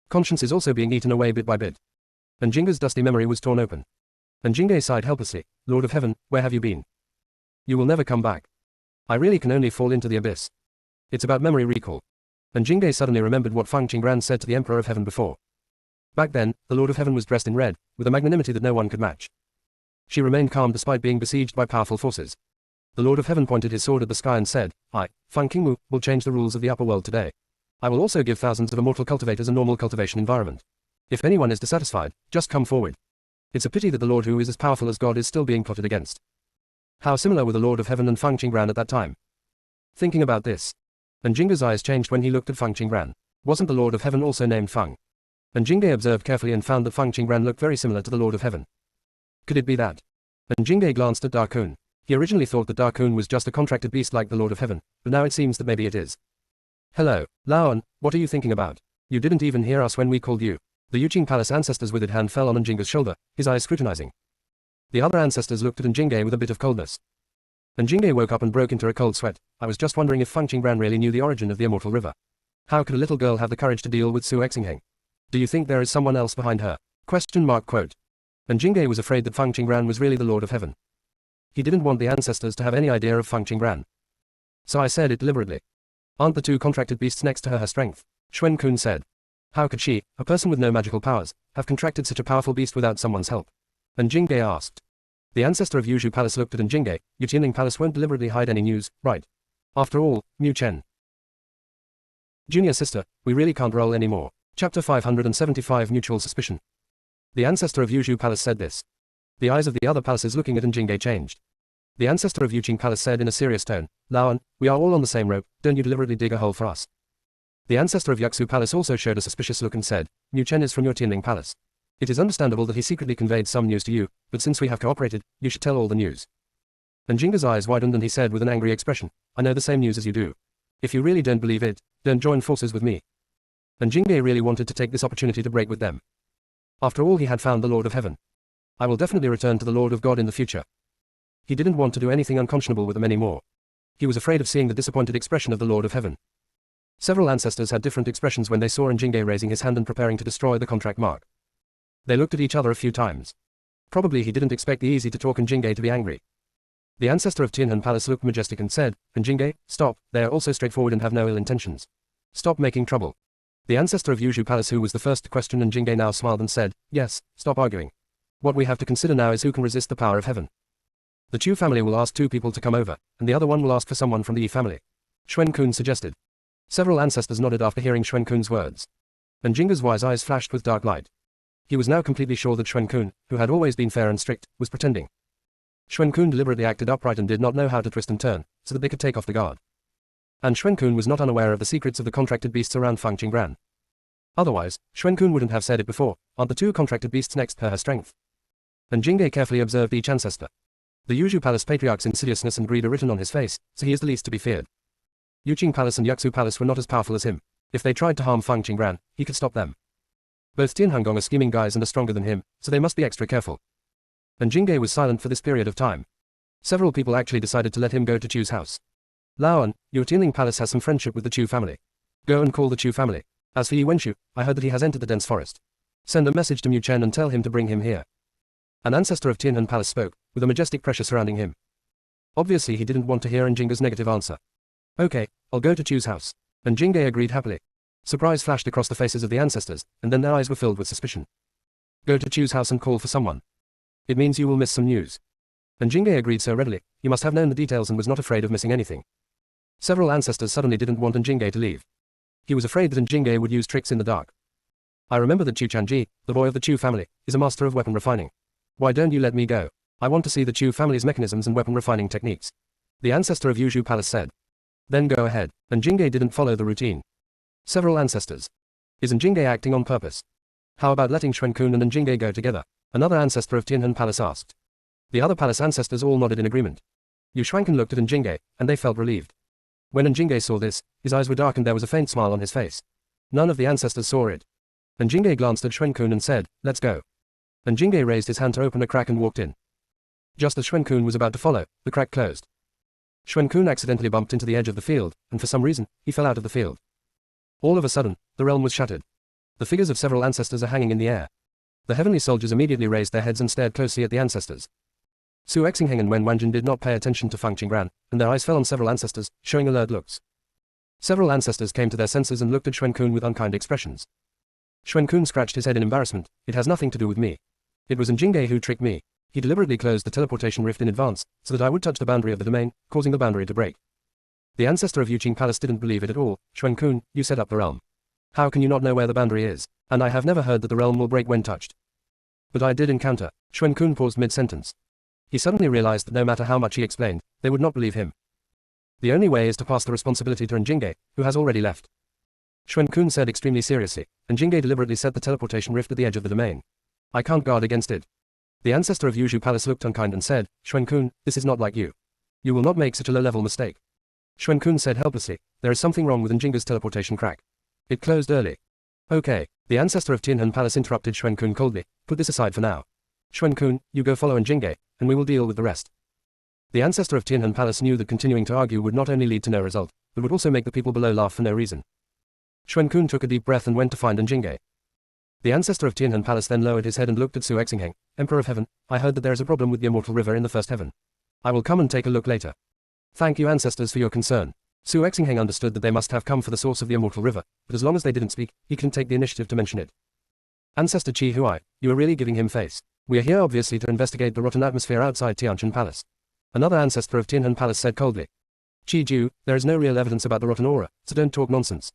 [SPEAKER 1] Conscience is also being eaten away bit by bit. And Jinge's dusty memory was torn open. And Jingge sighed helplessly, Lord of Heaven, where have you been? You will never come back. I really can only fall into the abyss. It's about memory recall. And Jingge suddenly remembered what Feng Qinggran said to the Emperor of Heaven before. Back then, the Lord of Heaven was dressed in red, with a magnanimity that no one could match. She remained calm despite being besieged by powerful forces. The Lord of Heaven pointed his sword at the sky and said, I, Feng Qingwu, will change the rules of the upper world today. I will also give thousands of immortal cultivators a normal cultivation environment. If anyone is dissatisfied, just come forward. It's a pity that the Lord who is as powerful as God is still being plotted against. How similar were the Lord of Heaven and Feng Qinggran at that time? Thinking about this, and Jingge's eyes changed when he looked at Feng Qinggran. Wasn't the Lord of Heaven also named Feng? And Jingge observed carefully and found that Feng Qinggran looked very similar to the Lord of Heaven. Could it be that? And Jingge glanced at Da Kun. He originally thought that Da Kun was just a contracted beast like the Lord of Heaven, but now it seems that maybe it is. Hello, Laoan, what are you thinking about? You didn't even hear us when we called you. The Yuqing Palace ancestor's withered hand fell on Njinge's shoulder, his eyes scrutinizing. The other ancestors looked at Njinge with a bit of coldness. Njinge woke up and broke into a cold sweat. I was just wondering if Feng Qinggran really knew the origin of the immortal river. How could a little girl have the courage to deal with Su Exingheng? Do you think there is someone else behind her? ? Njinge was afraid that Feng Qinggran was really the Lord of Heaven. He didn't want the ancestors to have any idea of Feng Qinggran. So I said it deliberately. Aren't the 2 contracted beasts next to her strength? Xuan Kun said. How could she, a person with no magical powers, have contracted such a powerful beast without someone's help? And Jingge asked. The ancestor of Yuzhu Palace looked at Njinge. Tianling Palace won't deliberately hide any news, right? After all, Mu Chen. Junior sister, we really can't roll anymore. Chapter 575 Mutual Suspicion. The ancestor of Yuzhu Palace said this. The eyes of the other palaces looking at Njinge changed. The ancestor of Yuqing Palace said in a serious tone, Laoan, we are all on the same rope, don't you deliberately dig a hole for us. The ancestor of Yuxu Palace also showed a suspicious look and said, Mu Chen is from your Tianling Palace. It is understandable that he secretly conveyed some news to you, but since we have cooperated, you should tell all the news. And Jinge's eyes widened and he said with an angry expression, I know the same news as you do. If you really don't believe it, don't join forces with me. And Jingge really wanted to take this opportunity to break with them. After all, he had found the Lord of Heaven. I will definitely return to the Lord of God in the future. He didn't want to do anything unconscionable with them anymore. He was afraid of seeing the disappointed expression of the Lord of Heaven. Several ancestors had different expressions when they saw Njinge raising his hand and preparing to destroy the contract mark. They looked at each other a few times. Probably he didn't expect the easy-to-talk Njinge to be angry. The ancestor of Tianhan Palace looked majestic and said, Njinge, stop, they are also straightforward and have no ill intentions. Stop making trouble. The ancestor of Yuzhu Palace who was the first to question Njinge now smiled and said, yes, stop arguing. What we have to consider now is who can resist the power of heaven. The Chu family will ask 2 people to come over, and the other one will ask for someone from the Yi family. Xuan Kun suggested. Several ancestors nodded after hearing Xuan Kun's words. And Jinge's wise eyes flashed with dark light. He was now completely sure that Xuan Kun, who had always been fair and strict, was pretending. Xuan Kun deliberately acted upright and did not know how to twist and turn, so that they could take off the guard. And Xuan Kun was not unaware of the secrets of the contracted beasts around Feng Qinggran. Otherwise, Xuan Kun wouldn't have said it before, aren't the 2 contracted beasts next to her strength? and Jingge carefully observed each ancestor. The Yuzhu Palace patriarch's insidiousness and greed are written on his face, so he is the least to be feared. Yuqing Palace and Yuxu Palace were not as powerful as him. If they tried to harm Feng Qinggran, he could stop them. Both Tianhongong are scheming guys and are stronger than him, so they must be extra careful. And Jingge was silent for this period of time. Several people actually decided to let him go to Chu's house. Laoan, your Tianling Palace has some friendship with the Chu family. Go and call the Chu family. As for Yi Wenshu, I heard that he has entered the dense forest. Send a message to Mu Chen and tell him to bring him here. An ancestor of Tianhan Palace spoke, with a majestic pressure surrounding him. Obviously he didn't want to hear Jingge's negative answer. Okay, I'll go to Chu's house. And Jingge agreed happily. Surprise flashed across the faces of the ancestors, and then their eyes were filled with suspicion. Go to Chu's house and call for someone. It means you will miss some news. And Jingge agreed so readily, he must have known the details and was not afraid of missing anything. Several ancestors suddenly didn't want Jingge to leave. He was afraid that Jingge would use tricks in the dark. I remember that Chu Chanji, the boy of the Chu family, is a master of weapon refining. Why don't you let me go? I want to see the Chu family's mechanisms and weapon refining techniques. The ancestor of Yuzhu Palace said. Then go ahead, and Jingge didn't follow the routine. Several ancestors. Isn't Jingge acting on purpose? How about letting Xuan Kun and Jingge go together? Another ancestor of Tianhan Palace asked. The other palace ancestors all nodded in agreement. Yu Xuanqun looked at Jingge, and they felt relieved. When Jingge saw this, his eyes were dark and there was a faint smile on his face. None of the ancestors saw it. And Jingge glanced at Xuan Kun and said, let's go. And Jingge raised his hand to open a crack and walked in. Just as Xuan Kun was about to follow, the crack closed. Xuan Kun accidentally bumped into the edge of the field, and for some reason, he fell out of the field. All of a sudden, the realm was shattered. The figures of several ancestors are hanging in the air. The heavenly soldiers immediately raised their heads and stared closely at the ancestors. Su Exingheng and Wen Wanjin did not pay attention to Feng Qinggran, and their eyes fell on several ancestors, showing alert looks. Several ancestors came to their senses and looked at Xuan Kun with unkind expressions. Xuan Kun scratched his head in embarrassment. It has nothing to do with me. It was Jingge who tricked me. He deliberately closed the teleportation rift in advance, so that I would touch the boundary of the domain, causing the boundary to break. The ancestor of Yuqing Palace didn't believe it at all. Xuan Kun, you set up the realm. How can you not know where the boundary is? And I have never heard that the realm will break when touched. But I did encounter. Xuan Kun paused mid-sentence. He suddenly realized that no matter how much he explained, they would not believe him. The only way is to pass the responsibility to Jingge, who has already left. Xuan Kun said extremely seriously, and Jingge deliberately set the teleportation rift at the edge of the domain. I can't guard against it. The ancestor of Yuzhu Palace looked unkind and said, Xuan Kun, this is not like you. You will not make such a low-level mistake. Xuan Kun said helplessly, there is something wrong with Jingge's teleportation crack. It closed early. Okay, the ancestor of Tianhan Palace interrupted Xuan Kun coldly, put this aside for now. Xuan Kun, you go follow Jingge, and we will deal with the rest. The ancestor of Tianhan Palace knew that continuing to argue would not only lead to no result, but would also make the people below laugh for no reason. Xuan Kun took a deep breath and went to find Jingge. The ancestor of Tianhan Palace then lowered his head and looked at Su Exingheng, Emperor of Heaven, I heard that there is a problem with the immortal river in the first heaven. I will come and take a look later. Thank you ancestors for your concern. Su Exingheng understood that they must have come for the source of the immortal river, but as long as they didn't speak, he couldn't take the initiative to mention it. Ancestor Qi Huai, you are really giving him face. We are here obviously to investigate the rotten atmosphere outside Tianchen Palace. Another ancestor of Tianhan Palace said coldly. Qi Ju, there is no real evidence about the rotten aura, so don't talk nonsense.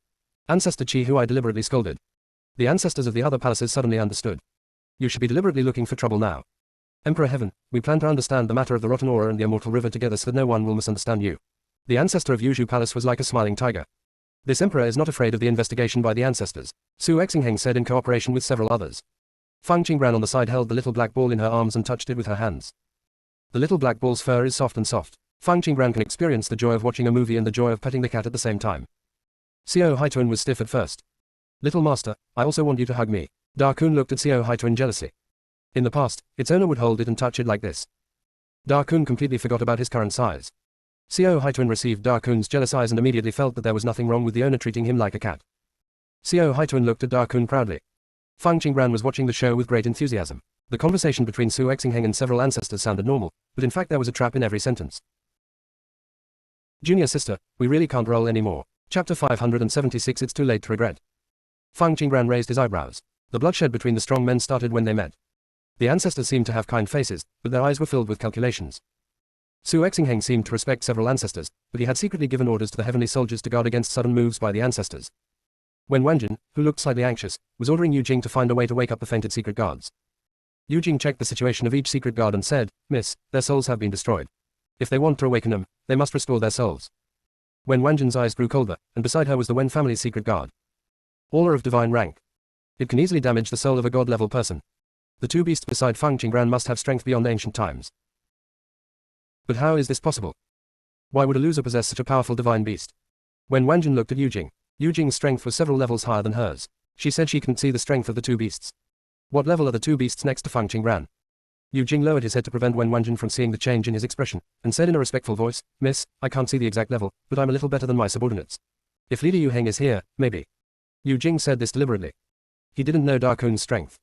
[SPEAKER 1] Ancestor Qi Huai deliberately scolded. The ancestors of the other palaces suddenly understood. You should be deliberately looking for trouble now. Emperor Heaven, we plan to understand the matter of the rotten aura and the immortal river together so that no one will misunderstand you. The ancestor of Yuzhu Palace was like a smiling tiger. This emperor is not afraid of the investigation by the ancestors, Su Exingheng said in cooperation with several others. Feng Qinggran on the side held the little black ball in her arms and touched it with her hands. The little black ball's fur is soft and soft. Feng Qinggran can experience the joy of watching a movie and the joy of petting the cat at the same time. Xiao Haituan was stiff at first. Little master, I also want you to hug me. Da Kun looked at Xiao Haituan jealously. In the past, its owner would hold it and touch it like this. Da Kun completely forgot about his current size. Xiao Haituan received Da Kun's jealous eyes and immediately felt that there was nothing wrong with the owner treating him like a cat. Xiao Haituan looked at Da Kun proudly. Feng Qinggran was watching the show with great enthusiasm. The conversation between Su Exingheng and several ancestors sounded normal, but in fact there was a trap in every sentence. Junior sister, we really can't roll anymore. Chapter 576 It's too late to regret. Feng Qinggran raised his eyebrows. The bloodshed between the strong men started when they met. The ancestors seemed to have kind faces, but their eyes were filled with calculations. Su Exingheng seemed to respect several ancestors, but he had secretly given orders to the heavenly soldiers to guard against sudden moves by the ancestors. When Wanjin, who looked slightly anxious, was ordering Yu Jing to find a way to wake up the fainted secret guards. Yu Jing checked the situation of each secret guard and said, Miss, their souls have been destroyed. If they want to awaken them, they must restore their souls. When Wanjin's eyes grew colder, and beside her was the Wen family's secret guard. Aura of divine rank. It can easily damage the soul of a god-level person. The two beasts beside Fang Qinggran must have strength beyond ancient times. But how is this possible? Why would a loser possess such a powerful divine beast? When Wanjin looked at Yujing, Yujing's strength was several levels higher than hers. She said she couldn't see the strength of the two beasts. What level are the two beasts next to Fang Qinggran? Yujing lowered his head to prevent Wen Wanjin from seeing the change in his expression, and said in a respectful voice, "Miss, I can't see the exact level, but I'm a little better than my subordinates. If Leader Yu Heng is here, maybe." Yujing said this deliberately. He didn't know Da Kun's strength.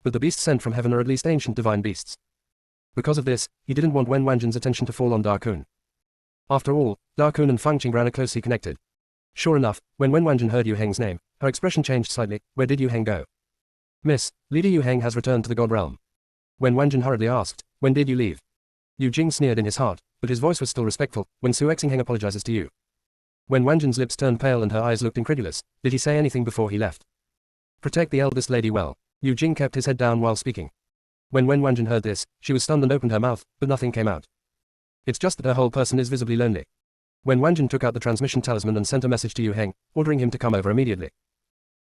[SPEAKER 1] But the beasts sent from heaven are at least ancient divine beasts. Because of this, he didn't want Wen Wanjin's attention to fall on Da Kun. After all, Da Kun and Fang Qinggran are closely connected. Sure enough, when Wen Wanjin heard Yu Heng's name, her expression changed slightly. "Where did Yu Heng go?" "Miss, Leader Yu Heng has returned to the God realm." Wen Wanjin hurriedly asked, "When did you leave?" Yu Jing sneered in his heart, but his voice was still respectful. "When Su Xingheng apologizes to you." Wen Wanjin's lips turned pale and her eyes looked incredulous. Did he say anything before he left? "Protect the eldest lady well." Yu Jing kept his head down while speaking. When Wen Wanjin heard this, she was stunned and opened her mouth, but nothing came out. It's just that her whole person is visibly lonely. Wen Wanjin took out the transmission talisman and sent a message to Yu Heng, ordering him to come over immediately.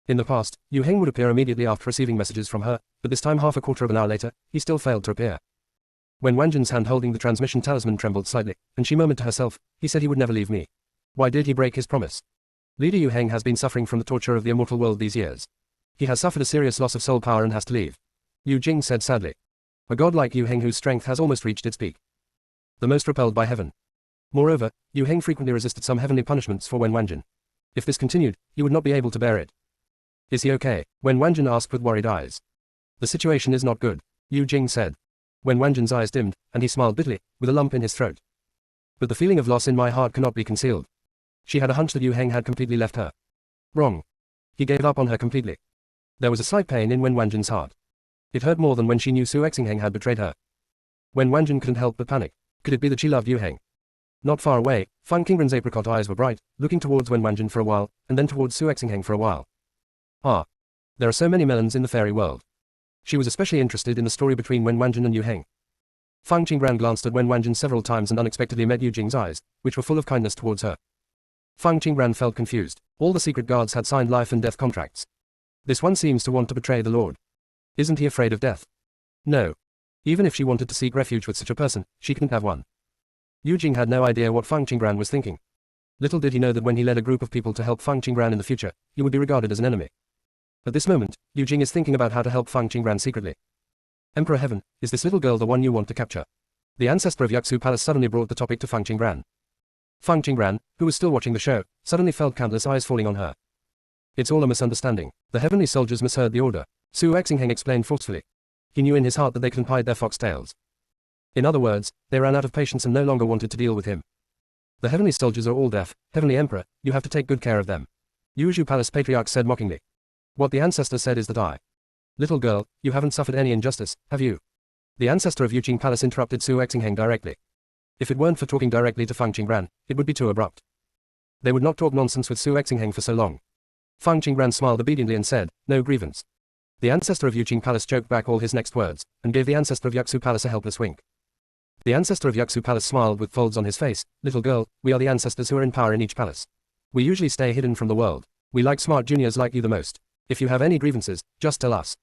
[SPEAKER 1] In the past, Yu Heng would appear immediately after receiving messages from her, but this time half a quarter of an hour later, he still failed to appear. When Wanjin's hand holding the transmission talisman trembled slightly, and she murmured to herself, "He said he would never leave me. Why did he break his promise?" Leader Yu Heng has been suffering from the torture of the immortal world these years. He has suffered a serious loss of soul power and has to leave. Yu Jing said sadly. A god like Yu Heng whose strength has almost reached its peak. The most repelled by heaven. Moreover, Yu Heng frequently resisted some heavenly punishments for Wen Wanjin. If this continued, he would not be able to bear it. "Is he okay?" Wen Wanjin asked with worried eyes. "The situation is not good," Yu Jing said. Wen Wanjin's eyes dimmed, and he smiled bitterly, with a lump in his throat. "But the feeling of loss in my heart cannot be concealed." She had a hunch that Yu Heng had completely left her. Wrong. He gave up on her completely. There was a slight pain in Wen Wanjin's heart. It hurt more than when she knew Su Xingheng had betrayed her. Wen Wanjin couldn't help but panic. Could it be that she loved Yu Heng? Not far away, Fang Qinggran's apricot eyes were bright, looking towards Wen Wanjin for a while, and then towards Su Xingheng for a while. Ah. There are so many melons in the fairy world. She was especially interested in the story between Wen Wanjin and Yu Heng. Fang Qinggran glanced at Wen Wanjin several times and unexpectedly met Yu Jing's eyes, which were full of kindness towards her. Fang Qinggran felt confused. All the secret guards had signed life and death contracts. This one seems to want to betray the Lord. Isn't he afraid of death? No. Even if she wanted to seek refuge with such a person, she couldn't have one. Yu Jing had no idea what Fang Qinggran was thinking. Little did he know that when he led a group of people to help Fang Qinggran in the future, he would be regarded as an enemy. At this moment, Yu Jing is thinking about how to help Fang Qinggran secretly. Emperor Heaven, is this little girl the one you want to capture? The ancestor of Yaksu Palace suddenly brought the topic to Fang Qinggran. Fang Qinggran, who was still watching the show, suddenly felt countless eyes falling on her. It's all a misunderstanding. The heavenly soldiers misheard the order. Su Xingheng explained forcefully. He knew in his heart that they couldn't hide their foxtails. In other words, they ran out of patience and no longer wanted to deal with him. The heavenly soldiers are all deaf. Heavenly Emperor, you have to take good care of them. Yuzhu Palace Patriarch said mockingly. What the ancestor said is that I. Little girl, you haven't suffered any injustice, have you? The ancestor of Yuqing Palace interrupted Su Xingheng directly. If it weren't for talking directly to Fang Qinggran, it would be too abrupt. They would not talk nonsense with Su Xingheng for so long. Fang Qinggran smiled obediently and said, no grievance. The ancestor of Yuqing Palace choked back all his next words, and gave the ancestor of Yaksu Palace a helpless wink. The ancestor of Yaksu Palace smiled with folds on his face. Little girl, we are the ancestors who are in power in each palace. We usually stay hidden from the world. We like smart juniors like you the most. If you have any grievances, just tell us.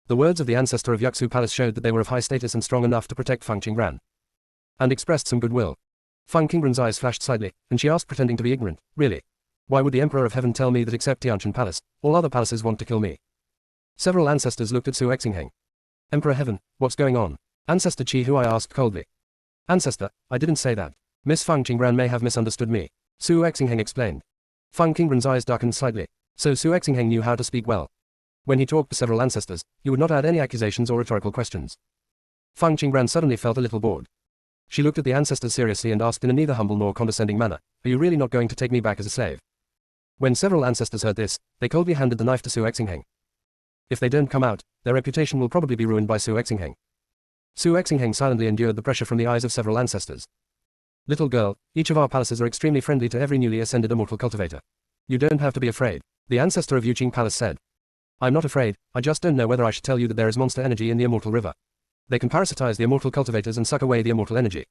[SPEAKER 1] The words of the ancestor of Yaksu Palace showed that they were of high status and strong enough to protect Fang Qinggran. And expressed some goodwill. Fang Qinggran's eyes flashed slightly, and she asked, pretending to be ignorant, really? Why would the Emperor of Heaven tell me that except Tianchen Palace, all other palaces want to kill me? Several ancestors looked at Su Xingheng. Emperor Heaven, what's going on? Ancestor Qi Huai asked coldly. Ancestor, I didn't say that. Miss Fang Qinggran may have misunderstood me. Su Xingheng explained. Fang Qinggran's eyes darkened slightly. So Su Xingheng knew how to speak well. When he talked to several ancestors, he would not add any accusations or rhetorical questions. Fang Qinggran suddenly felt a little bored. She looked at the ancestors seriously and asked in a neither humble nor condescending manner, are you really not going to take me back as a slave? When several ancestors heard this, they coldly handed the knife to Su Xingheng. If they don't come out, their reputation will probably be ruined by Su Xingheng. Su Xingheng silently endured the pressure from the eyes of several ancestors. Little girl, each of our palaces are extremely friendly to every newly ascended immortal cultivator. You don't have to be afraid, the ancestor of Yuqing Palace said. I'm not afraid, I just don't know whether I should tell you that there is monster energy in the immortal river. They can parasitize the immortal cultivators and suck away the immortal energy.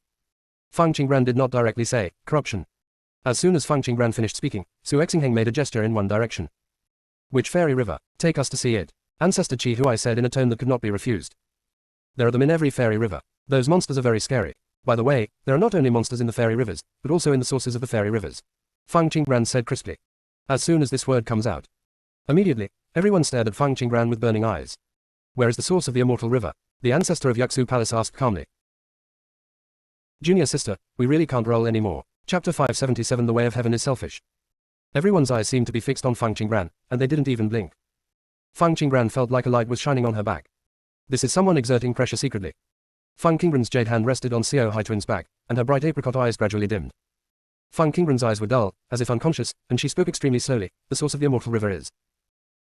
[SPEAKER 1] Fang Qinggran did not directly say, corruption. As soon as Fang Qinggran finished speaking, Su Xingheng made a gesture in one direction. Which fairy river? Take us to see it. Ancestor Chi Huai said in a tone that could not be refused. There are them in every fairy river. Those monsters are very scary. By the way, there are not only monsters in the fairy rivers, but also in the sources of the fairy rivers. Fang Qingran said crisply. As soon as this word comes out. Immediately, everyone stared at Fang Qingran with burning eyes. Where is the source of the immortal river? The ancestor of Yuxu Palace asked calmly. Junior sister, we really can't roll anymore. Chapter 577 The Way of Heaven is Selfish. Everyone's eyes seemed to be fixed on Fang Qingran, and they didn't even blink. Fang Qingran felt like a light was shining on her back. This is someone exerting pressure secretly. Fang Qingran's jade hand rested on Xiao Haituan's back, and her bright apricot eyes gradually dimmed. Fang Qingran's eyes were dull, as if unconscious, and she spoke extremely slowly. The source of the immortal river is.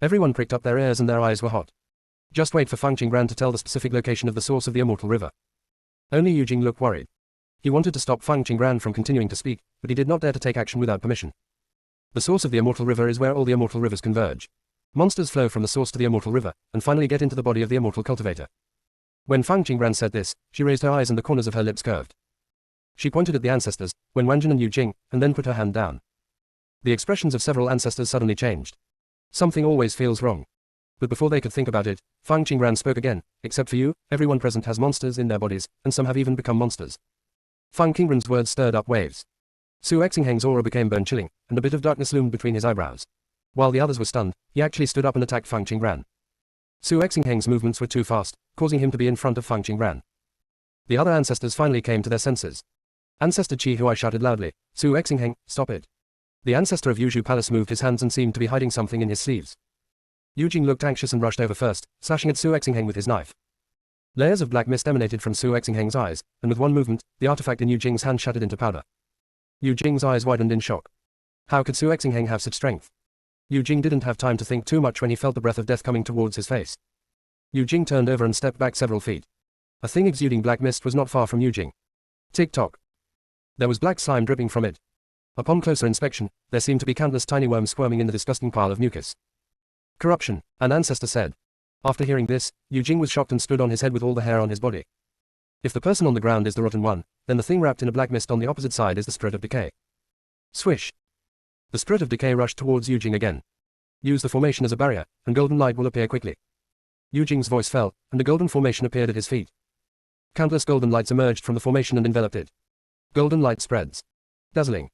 [SPEAKER 1] Everyone pricked up their ears and their eyes were hot. Just wait for Fang Qingran to tell the specific location of the source of the immortal river. Only Yu Jing looked worried. He wanted to stop Fang Qingran from continuing to speak, but he did not dare to take action without permission. The source of the immortal river is where all the immortal rivers converge. Monsters flow from the source to the immortal river, and finally get into the body of the immortal cultivator. When Fang Qingran said this, she raised her eyes and the corners of her lips curved. She pointed at the ancestors, Wen Wanjun and Yu Jing, and then put her hand down. The expressions of several ancestors suddenly changed. Something always feels wrong. But before they could think about it, Fang Qingran spoke again. Except for you, everyone present has monsters in their bodies, and some have even become monsters. Fang Qingran's words stirred up waves. Su Exingheng's aura became bone-chilling, and a bit of darkness loomed between his eyebrows. While the others were stunned, he actually stood up and attacked Fang Qingran. Su Exingheng's movements were too fast, causing him to be in front of Fang Qingran. The other ancestors finally came to their senses. Ancestor Chi Huai shouted loudly, Su Exingheng, stop it. The ancestor of Yuzhu Palace moved his hands and seemed to be hiding something in his sleeves. Yu Jing looked anxious and rushed over first, slashing at Su Exingheng with his knife. Layers of black mist emanated from Su Exingheng's eyes, and with one movement, the artifact in Yu Jing's hand shattered into powder. Yu Jing's eyes widened in shock. How could Su Exingheng have such strength? Yu Jing didn't have time to think too much when he felt the breath of death coming towards his face. Yu Jing turned over and stepped back several feet. A thing exuding black mist was not far from Yu Jing. Tick-tock. There was black slime dripping from it. Upon closer inspection, there seemed to be countless tiny worms squirming in the disgusting pile of mucus. Corruption, an ancestor said. After hearing this, Yu Jing was shocked and stood on his head with all the hair on his body. If the person on the ground is the rotten one, then the thing wrapped in a black mist on the opposite side is the spirit of decay. Swish. The spirit of decay rushed towards Yu Jing again. Use the formation as a barrier, and golden light will appear quickly. Yu Jing's voice fell, and a golden formation appeared at his feet. Countless golden lights emerged from the formation and enveloped it. Golden light spreads. Dazzling.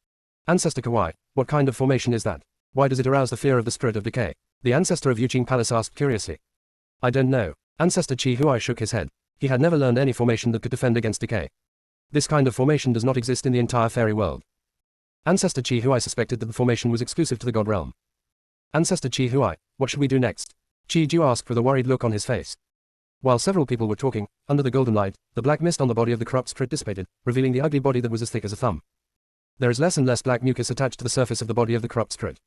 [SPEAKER 1] Ancestor Kawai, what kind of formation is that? Why does it arouse the fear of the spirit of decay? The ancestor of Yuqing Palace asked curiously. I don't know. Ancestor Chi Huai shook his head. He had never learned any formation that could defend against decay. This kind of formation does not exist in the entire fairy world. Ancestor Chi Huai suspected that the formation was exclusive to the god realm. Ancestor Chi Huai, what should we do next? Chi Ju asked with a worried look on his face. While several people were talking, under the golden light, the black mist on the body of the corrupt spirit dissipated, revealing the ugly body that was as thick as a thumb. There is less and less black mucus attached to the surface of the body of the corrupt spirit.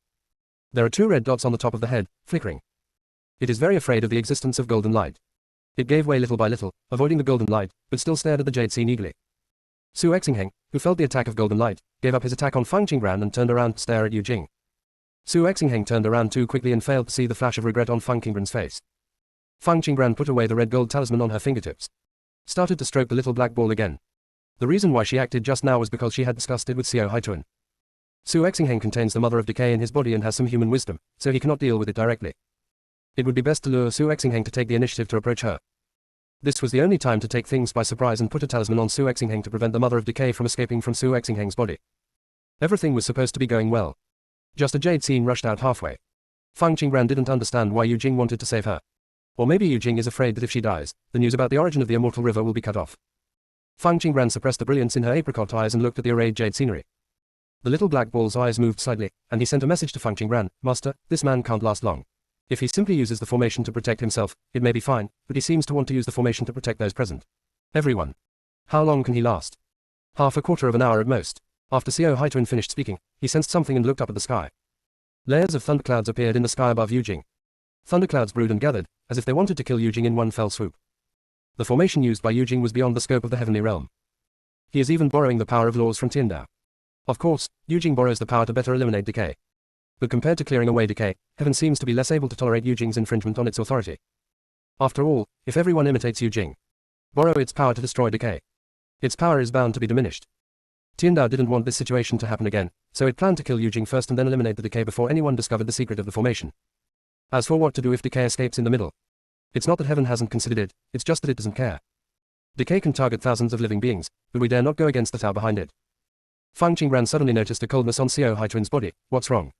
[SPEAKER 1] There are 2 red dots on the top of the head, flickering. It is very afraid of the existence of golden light. It gave way little by little, avoiding the golden light, but still stared at the jade scene eagerly. Su Exingheng, who felt the attack of golden light, gave up his attack on Fang Qingran and turned around to stare at Yu Jing. Su Exingheng turned around too quickly and failed to see the flash of regret on Fang Qingran's face. Fang Qingran put away the red gold talisman on her fingertips. Started to stroke the little black ball again. The reason why she acted just now was because she had discussed it with Xiao Haituan. Su Exingheng contains the mother of decay in his body and has some human wisdom, so he cannot deal with it directly. It would be best to lure Su Exingheng to take the initiative to approach her. This was the only time to take things by surprise and put a talisman on Su Exingheng to prevent the mother of decay from escaping from Su Exingheng's body. Everything was supposed to be going well. Just a jade scene rushed out halfway. Fang Qingran didn't understand why Yu Jing wanted to save her. Or maybe Yu Jing is afraid that if she dies, the news about the origin of the immortal river will be cut off. Fang Qingran suppressed the brilliance in her apricot eyes and looked at the arrayed jade scenery. The little black ball's eyes moved slightly, and he sent a message to Fang Qingran, Master, this man can't last long. If he simply uses the formation to protect himself, it may be fine, but he seems to want to use the formation to protect those present. Everyone. How long can he last? Half a quarter of an hour at most. After Xiao Haituan finished speaking, he sensed something and looked up at the sky. Layers of thunderclouds appeared in the sky above Yu Jing. Thunderclouds brewed and gathered, as if they wanted to kill Yu Jing in one fell swoop. The formation used by Yu Jing was beyond the scope of the heavenly realm. He is even borrowing the power of laws from Tiandao. Of course, Yu Jing borrows the power to better eliminate decay. But compared to clearing away decay, heaven seems to be less able to tolerate Yu Jing's infringement on its authority. After all, if everyone imitates Yu Jing, borrow its power to destroy decay, its power is bound to be diminished. Tiandao didn't want this situation to happen again, so it planned to kill Yu Jing first and then eliminate the decay before anyone discovered the secret of the formation. As for what to do if decay escapes in the middle, it's not that heaven hasn't considered it, it's just that it doesn't care. Decay can target thousands of living beings, but we dare not go against the Tao behind it. Fang Qingran suddenly noticed a coldness on Xiao Haituan's body. What's wrong?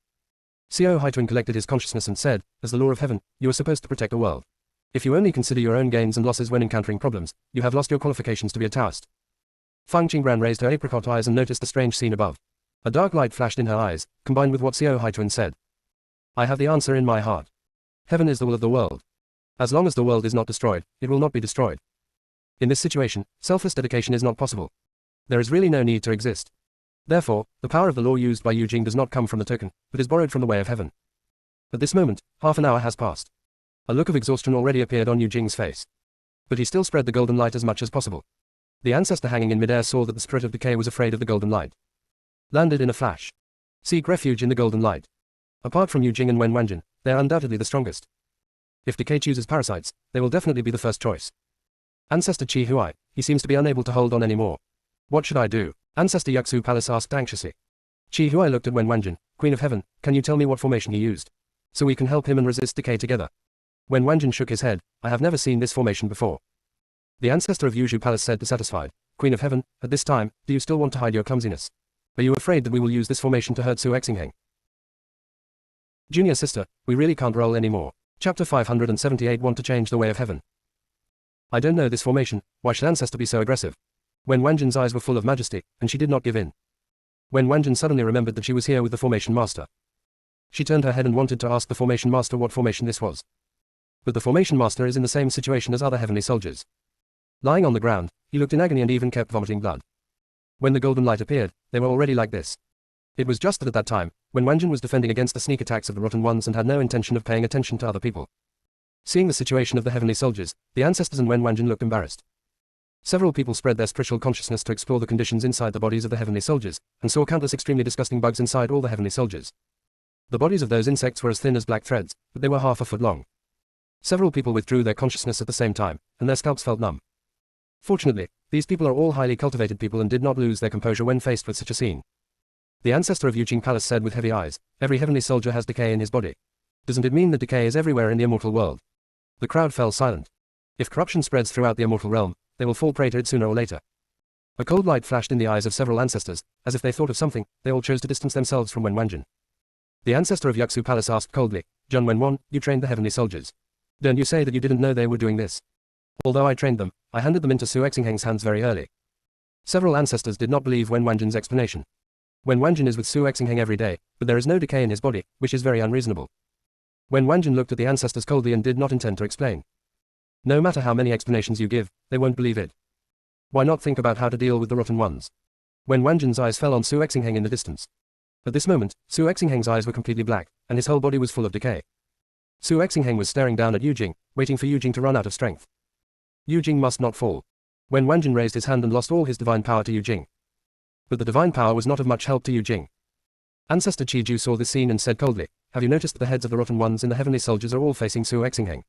[SPEAKER 1] Xiao Haituan collected his consciousness and said, as the law of heaven, you are supposed to protect the world. If you only consider your own gains and losses when encountering problems, you have lost your qualifications to be a Taoist. Fang Qingran raised her apricot eyes and noticed the strange scene above. A dark light flashed in her eyes, combined with what Xiao Haituan said. I have the answer in my heart. Heaven is the will of the world. As long as the world is not destroyed, it will not be destroyed. In this situation, selfless dedication is not possible. There is really no need to exist. Therefore, the power of the law used by Yu Jing does not come from the token, but is borrowed from the way of heaven. At this moment, half an hour has passed. A look of exhaustion already appeared on Yu Jing's face. But he still spread the golden light as much as possible. The ancestor hanging in midair saw that the spirit of decay was afraid of the golden light. Landed in a flash. Seek refuge in the golden light. Apart from Yu Jing and Wen Wanjin, they are undoubtedly the strongest. If decay chooses parasites, they will definitely be the first choice. Ancestor Qi Huai, he seems to be unable to hold on anymore. What should I do? Ancestor Yuxu Palace asked anxiously. Qi Huai looked at Wen Wanjin. Queen of Heaven, can you tell me what formation he used? So we can help him and resist decay together. Wen Wanjin shook his head. I have never seen this formation before. The ancestor of Yuzhu Palace said dissatisfied. Queen of Heaven, at this time, do you still want to hide your clumsiness? Are you afraid that we will use this formation to hurt Su Exingheng? Junior sister, we really can't roll anymore. Chapter 578 Want to change the way of heaven. I don't know this formation, why should ancestor be so aggressive? Wen Wanjin's eyes were full of majesty, and she did not give in. Wen Wanjin suddenly remembered that she was here with the formation master. She turned her head and wanted to ask the formation master what formation this was. But the formation master is in the same situation as other heavenly soldiers. Lying on the ground, he looked in agony and even kept vomiting blood. When the golden light appeared, they were already like this. It was just that at that time, when Wanjin was defending against the sneak attacks of the Rotten Ones and had no intention of paying attention to other people. Seeing the situation of the heavenly soldiers, the ancestors and Wen Wanjin looked embarrassed. Several people spread their spiritual consciousness to explore the conditions inside the bodies of the heavenly soldiers, and saw countless extremely disgusting bugs inside all the heavenly soldiers. The bodies of those insects were as thin as black threads, but they were half a foot long. Several people withdrew their consciousness at the same time, and their scalps felt numb. Fortunately, these people are all highly cultivated people and did not lose their composure when faced with such a scene. The ancestor of Yuqing Palace said with heavy eyes, every heavenly soldier has decay in his body. Doesn't it mean that decay is everywhere in the immortal world? The crowd fell silent. If corruption spreads throughout the immortal realm, they will fall prey to it sooner or later. A cold light flashed in the eyes of several ancestors, as if they thought of something, they all chose to distance themselves from Wen Wanjin. The ancestor of Yuxu Palace asked coldly, Jun Wenwan, you trained the heavenly soldiers. Don't you say that you didn't know they were doing this? Although I trained them, I handed them into Su Exingheng's hands very early. Several ancestors did not believe Wen Wanjin's explanation. Wen Wanjin is with Su Exingheng every day, but there is no decay in his body, which is very unreasonable. Wen Wanjin looked at the ancestors coldly and did not intend to explain. No matter how many explanations you give, they won't believe it. Why not think about how to deal with the rotten ones? Wen Wanjin's eyes fell on Su Exingheng in the distance. At this moment, Su Exingheng's eyes were completely black, and his whole body was full of decay. Su Exingheng was staring down at Yu Jing, waiting for Yu Jing to run out of strength. Yu Jing must not fall. Wen Wanjin raised his hand and lost all his divine power to Yu Jing. But the divine power was not of much help to Yu Jing. Ancestor Qi Ju saw this scene and said coldly, have you noticed that the heads of the rotten ones in the heavenly soldiers are all facing Su Exingheng?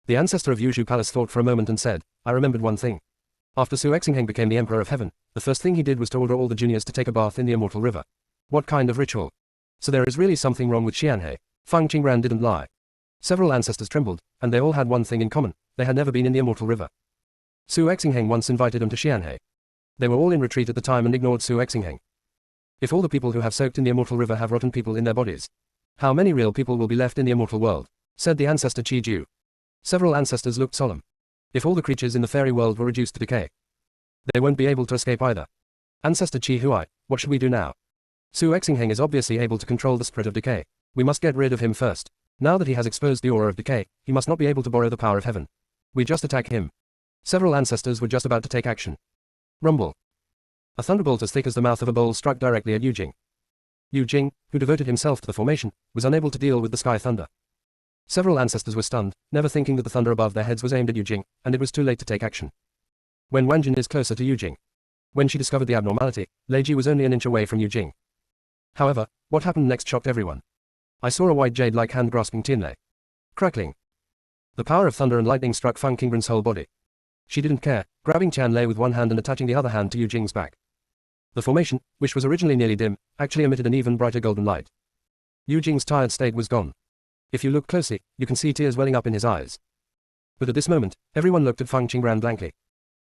[SPEAKER 1] The ancestor of Yuzhu Palace thought for a moment and said, I remembered one thing. After Su Exingheng became the Emperor of Heaven, the first thing he did was to order all the juniors to take a bath in the immortal river. What kind of ritual? So there is really something wrong with Xianhe. Fang Qingran didn't lie. Several ancestors trembled, and they all had one thing in common, they had never been in the immortal river. Su Exingheng once invited them to Xianhe. They were all in retreat at the time and ignored Su Exingheng. If all the people who have soaked in the immortal river have rotten people in their bodies, how many real people will be left in the immortal world? Said the ancestor Qi Ju. Several ancestors looked solemn. If all the creatures in the fairy world were reduced to decay, they won't be able to escape either. Ancestor Qi Huai, what should we do now? Su Exingheng is obviously able to control the spirit of decay. We must get rid of him first. Now that he has exposed the aura of decay, he must not be able to borrow the power of heaven. We just attack him. Several ancestors were just about to take action. Rumble. A thunderbolt as thick as the mouth of a bowl struck directly at Yu Jing. Yu Jing, who devoted himself to the formation, was unable to deal with the sky thunder. Several ancestors were stunned, never thinking that the thunder above their heads was aimed at Yu Jing, and it was too late to take action. Wen Wanjin is closer to Yu Jing. When she discovered the abnormality, Lei Ji was only an inch away from Yu Jing. However, what happened next shocked everyone. I saw a white jade-like hand grasping Tianlei. Crackling. The power of thunder and lightning struck Fang Qingran's whole body. She didn't care, grabbing Tianlei with one hand and attaching the other hand to Yu Jing's back. The formation, which was originally nearly dim, actually emitted an even brighter golden light. Yu Jing's tired state was gone. If you look closely, you can see tears welling up in his eyes. But at this moment, everyone looked at Feng Qingran blankly.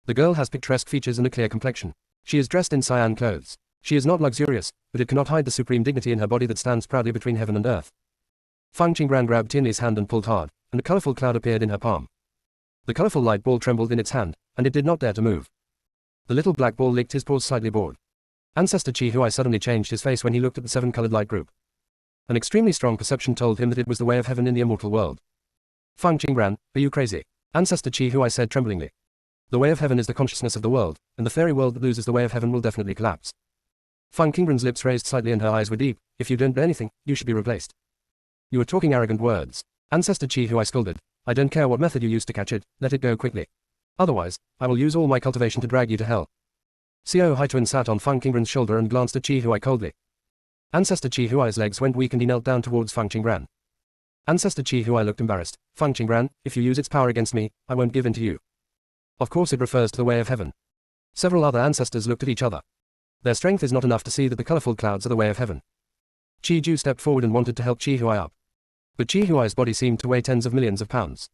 [SPEAKER 1] The girl has picturesque features and a clear complexion. She is dressed in cyan clothes. She is not luxurious, but it cannot hide the supreme dignity in her body that stands proudly between heaven and earth. Feng Qingran grabbed Tianli's hand and pulled hard, and a colorful cloud appeared in her palm. The colorful light ball trembled in its hand, and it did not dare to move. The little black ball licked his paws slightly bored. Ancestor Qi Huai suddenly changed his face when he looked at the seven-colored light group. An extremely strong perception told him that it was the way of heaven in the immortal world. Feng Qingran, are you crazy? Ancestor Qi Huai said tremblingly. The way of heaven is the consciousness of the world, and the fairy world that loses the way of heaven will definitely collapse. Feng Qingran's lips raised slightly and her eyes were deep. If you don't do anything, you should be replaced. You are talking arrogant words. Ancestor Qi Huai scolded. I don't care what method you use to catch it, let it go quickly. Otherwise, I will use all my cultivation to drag you to hell. Xiao Haituan sat on Feng Qingran's shoulder and glanced at Qi Huai coldly. Ancestor Qi Huai's legs went weak and he knelt down towards Feng Qingran. Ancestor Qi Huai looked embarrassed. Feng Qingran, if you use its power against me, I won't give in to you. Of course it refers to the way of heaven. Several other ancestors looked at each other. Their strength is not enough to see that the colorful clouds are the way of heaven. Qi Ju stepped forward and wanted to help Qi Huai up. But Qi Huai's body seemed to weigh tens of millions of pounds.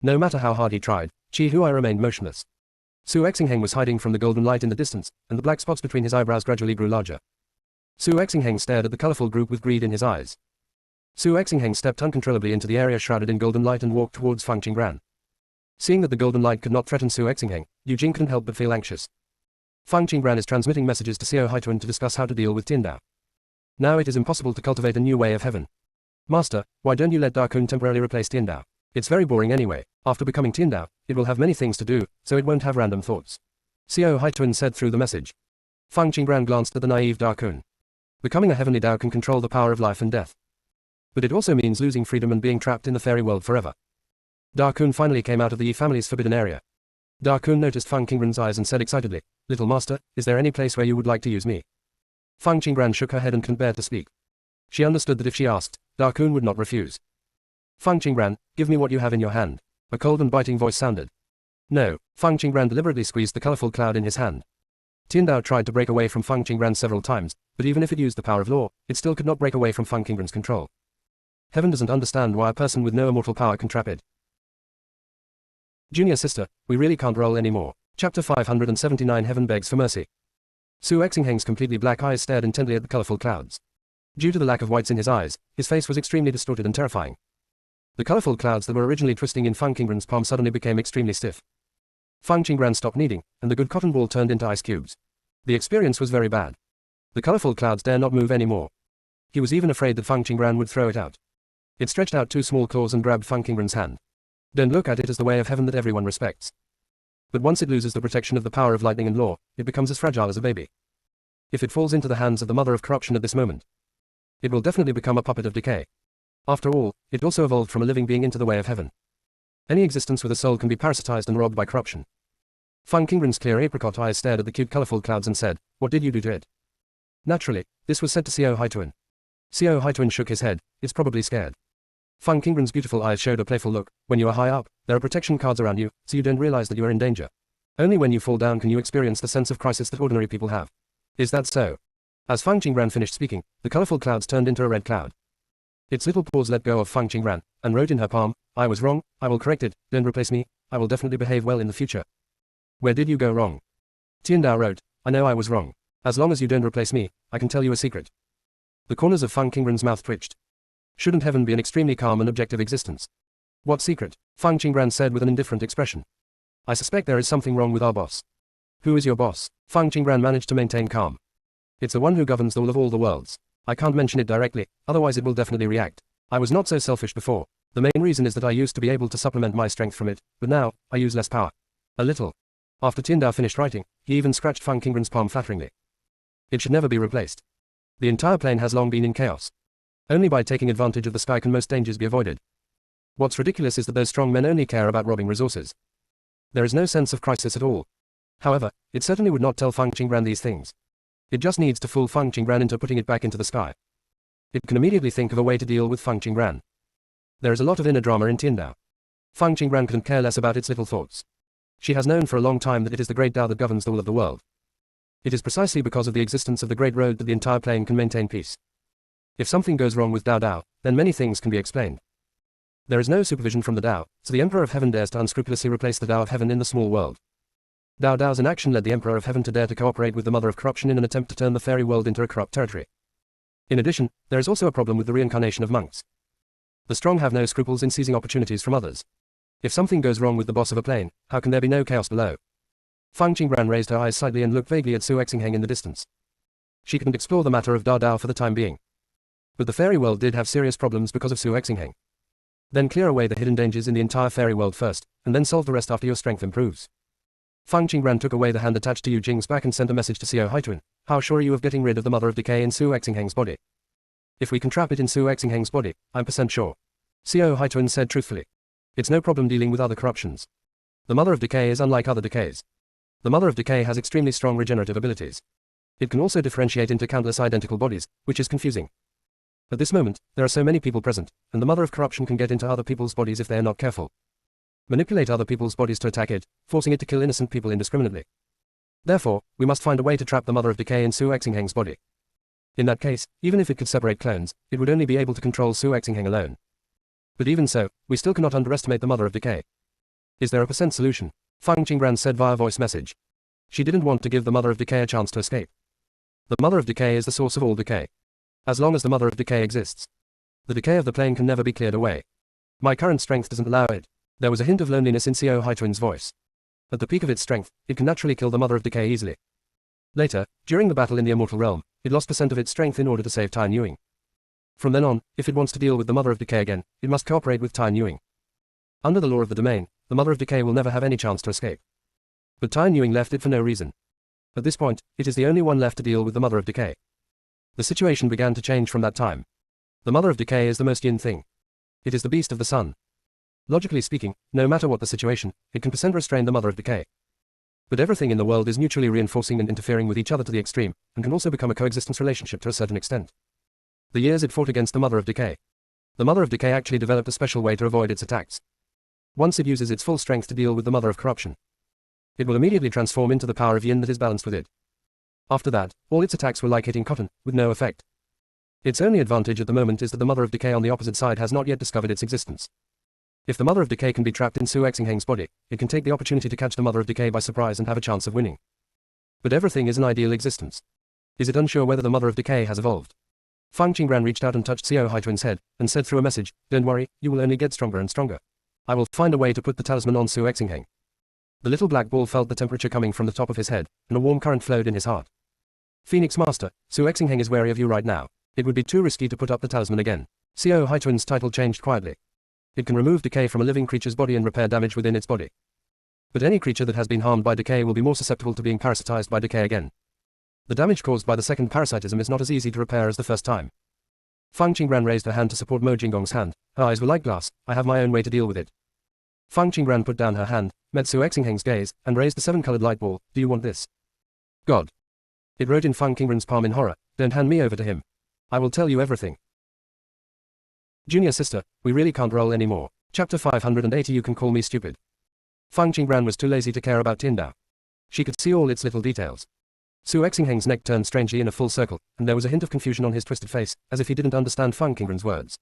[SPEAKER 1] No matter how hard he tried, Qi Huai remained motionless. Su Exingheng was hiding from the golden light in the distance, and the black spots between his eyebrows gradually grew larger. Su Exingheng stared at the colorful group with greed in his eyes. Su Exingheng stepped uncontrollably into the area shrouded in golden light and walked towards Feng Qingran. Seeing that the golden light could not threaten Su Exingheng, Yu Jing couldn't help but feel anxious. Feng Qingran is transmitting messages to Xiao Haituan to discuss how to deal with Tiandao. Now it is impossible to cultivate a new way of heaven. Master, why don't you let Da Kun temporarily replace Tiandao? It's very boring anyway. After becoming Tiandao, it will have many things to do, so it won't have random thoughts. Xiao Haituan said through the message. Feng Qingran glanced at the naive Da Kun. Becoming a heavenly Dao can control the power of life and death. But it also means losing freedom and being trapped in the fairy world forever. Da Kun finally came out of the Yi family's forbidden area. Da Kun noticed Feng Qingran's eyes and said excitedly, Little master, is there any place where you would like to use me? Feng Qingran shook her head and couldn't bear to speak. She understood that if she asked, Da Kun would not refuse. Feng Qingran, give me what you have in your hand. A cold and biting voice sounded. No. Feng Qingran deliberately squeezed the colorful cloud in his hand. Tiandao tried to break away from Feng Qingran several times, but even if it used the power of law, it still could not break away from Feng Qingran's control. Heaven doesn't understand why a person with no immortal power can trap it. Junior sister, we really can't roll anymore. Chapter 579 Heaven begs for mercy. Su Exingheng's completely black eyes stared intently at the colorful clouds. Due to the lack of whites in his eyes, his face was extremely distorted and terrifying. The colorful clouds that were originally twisting in Feng Qingran's palm suddenly became extremely stiff. Feng Qingran stopped kneading, and the good cotton ball turned into ice cubes. The experience was very bad. The colorful clouds dare not move anymore. He was even afraid that Feng Qingran would throw it out. It stretched out two small claws and grabbed Feng Qingran's hand. Don't look at it as the way of heaven that everyone respects. But once it loses the protection of the power of lightning and law, it becomes as fragile as a baby. If it falls into the hands of the mother of corruption at this moment, it will definitely become a puppet of decay. After all, it also evolved from a living being into the way of heaven. Any existence with a soul can be parasitized and robbed by corruption. Feng Qingran's clear apricot eyes stared at the cute colorful clouds and said, What did you do to it? Naturally, this was said to Xiao Haituan. Xiao Haituan shook his head, it's probably scared. Feng Qingran's beautiful eyes showed a playful look. When you are high up, there are protection cards around you, so you don't realize that you are in danger. Only when you fall down can you experience the sense of crisis that ordinary people have. Is that so? As Feng Qingran finished speaking, the colorful clouds turned into a red cloud. Its little paws let go of Feng Qingran, and wrote in her palm, I was wrong, I will correct it, don't replace me, I will definitely behave well in the future. Where did you go wrong? Tiandao wrote, I know I was wrong. As long as you don't replace me, I can tell you a secret. The corners of Feng Qingran's mouth twitched. Shouldn't heaven be an extremely calm and objective existence? What secret? Feng Qingran said with an indifferent expression. I suspect there is something wrong with our boss. Who is your boss? Feng Qingran managed to maintain calm. It's the one who governs the will of all the worlds. I can't mention it directly, otherwise it will definitely react. I was not so selfish before. The main reason is that I used to be able to supplement my strength from it, but now, I use less power. A little. After Tiandao finished writing, he even scratched Feng Qingran's palm flatteringly. It should never be replaced. The entire plane has long been in chaos. Only by taking advantage of the sky can most dangers be avoided. What's ridiculous is that those strong men only care about robbing resources. There is no sense of crisis at all. However, it certainly would not tell Feng Qingran these things. It just needs to fool Feng Qingran into putting it back into the sky. It can immediately think of a way to deal with Feng Qingran. There is a lot of inner drama in Tiandao. Feng Qingran couldn't care less about its little thoughts. She has known for a long time that it is the great Dao that governs the will of the world. It is precisely because of the existence of the Great Road that the entire plane can maintain peace. If something goes wrong with Dao Dao, then many things can be explained. There is no supervision from the Tao, so the Emperor of Heaven dares to unscrupulously replace the Tao of Heaven in the small world. Dao's inaction led the Emperor of Heaven to dare to cooperate with the Mother of Corruption in an attempt to turn the fairy world into a corrupt territory. In addition, there is also a problem with the reincarnation of monks. The strong have no scruples in seizing opportunities from others. If something goes wrong with the boss of a plane, how can there be no chaos below? Fang Qingran raised her eyes slightly and looked vaguely at Su Exingheng in the distance. She couldn't explore the matter of Dao for the time being. But the fairy world did have serious problems because of Su Exingheng. Then clear away the hidden dangers in the entire fairy world first, and then solve the rest after your strength improves. Fang Qingran took away the hand attached to Yu Jing's back and sent a message to Xiao Haituan. How sure are you of getting rid of the Mother of Decay in Su Exingheng's body? If we can trap it in Su Exingheng's body, I'm % sure. Xiao Haituan said truthfully. It's no problem dealing with other corruptions. The Mother of Decay is unlike other decays. The Mother of Decay has extremely strong regenerative abilities. It can also differentiate into countless identical bodies, which is confusing. At this moment, there are so many people present, and the Mother of Corruption can get into other people's bodies if they are not careful. Manipulate other people's bodies to attack it, forcing it to kill innocent people indiscriminately. Therefore, we must find a way to trap the Mother of Decay in Su Exingheng's body. In that case, even if it could separate clones, it would only be able to control Su Exingheng alone. But even so, we still cannot underestimate the Mother of Decay. Is there a % solution? Fang Qingran said via voice message. She didn't want to give the Mother of Decay a chance to escape. The Mother of Decay is the source of all decay. As long as the Mother of Decay exists, the decay of the plane can never be cleared away. My current strength doesn't allow it. There was a hint of loneliness in Xiao Haituan's voice. At the peak of its strength, it can naturally kill the Mother of Decay easily. Later, during the battle in the Immortal Realm, it lost % of its strength in order to save Tai Nuing. From then on, if it wants to deal with the Mother of Decay again, it must cooperate with Tai Nuing. Under the law of the domain, the Mother of Decay will never have any chance to escape. But Tai Nuing left it for no reason. At this point, it is the only one left to deal with the Mother of Decay. The situation began to change from that time. The Mother of Decay is the most yin thing. It is the beast of the sun. Logically speaking, no matter what the situation, it can % restrain the Mother of Decay. But everything in the world is mutually reinforcing and interfering with each other to the extreme, and can also become a coexistence relationship to a certain extent. The years it fought against the Mother of Decay. The Mother of Decay actually developed a special way to avoid its attacks. Once it uses its full strength to deal with the Mother of Corruption, it will immediately transform into the power of yin that is balanced with it. After that, all its attacks were like hitting cotton, with no effect. Its only advantage at the moment is that the Mother of Decay on the opposite side has not yet discovered its existence. If the Mother of Decay can be trapped in Su Exingheng's body, it can take the opportunity to catch the Mother of Decay by surprise and have a chance of winning. But everything is an ideal existence. Is it unsure whether the Mother of Decay has evolved? Fang Qingran reached out and touched Xiao Haituan's head, and said through a message, "Don't worry, you will only get stronger and stronger. I will find a way to put the talisman on Su Exingheng." The little black ball felt the temperature coming from the top of his head, and a warm current flowed in his heart. "Phoenix Master, Su Exingheng is wary of you right now. It would be too risky to put up the talisman again." Xiao Haituan's title changed quietly. It can remove decay from a living creature's body and repair damage within its body. But any creature that has been harmed by decay will be more susceptible to being parasitized by decay again. The damage caused by the second parasitism is not as easy to repair as the first time. Fang Qingran raised her hand to support Mo Jinggong's hand. Her eyes were like glass. "I have my own way to deal with it." Fang Qingran put down her hand, met Su Exingheng's gaze, and raised the 7-colored light ball. "Do you want this?" "God." It wrote in Fang Qingran's palm in horror, "Don't hand me over to him. I will tell you everything." Junior sister, we really can't roll anymore. Chapter 580. You can call me stupid. Fang Qingran was too lazy to care about Tiandao. She could see all its little details. Su Exingheng's neck turned strangely in a full circle, and there was a hint of confusion on his twisted face, as if he didn't understand Fang Qingran's words.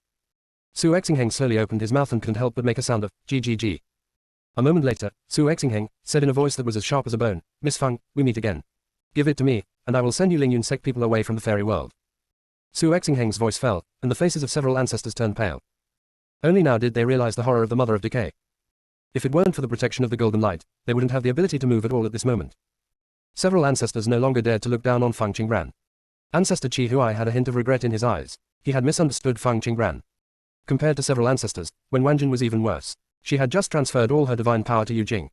[SPEAKER 1] Su Exingheng slowly opened his mouth and couldn't help but make a sound of GGG. A moment later, Su Exingheng said in a voice that was as sharp as a bone, "Miss Fang, we meet again. Give it to me, and I will send you Lingyun sect people away from the fairy world." Su Exingheng's voice fell, and the faces of several ancestors turned pale. Only now did they realize the horror of the Mother of Decay. If it weren't for the protection of the golden light, they wouldn't have the ability to move at all at this moment. Several ancestors no longer dared to look down on Fang Qingran. Ancestor Qi Huai had a hint of regret in his eyes. He had misunderstood Fang Qingran. Compared to several ancestors, when Wanjin was even worse. She had just transferred all her divine power to Yu Jing.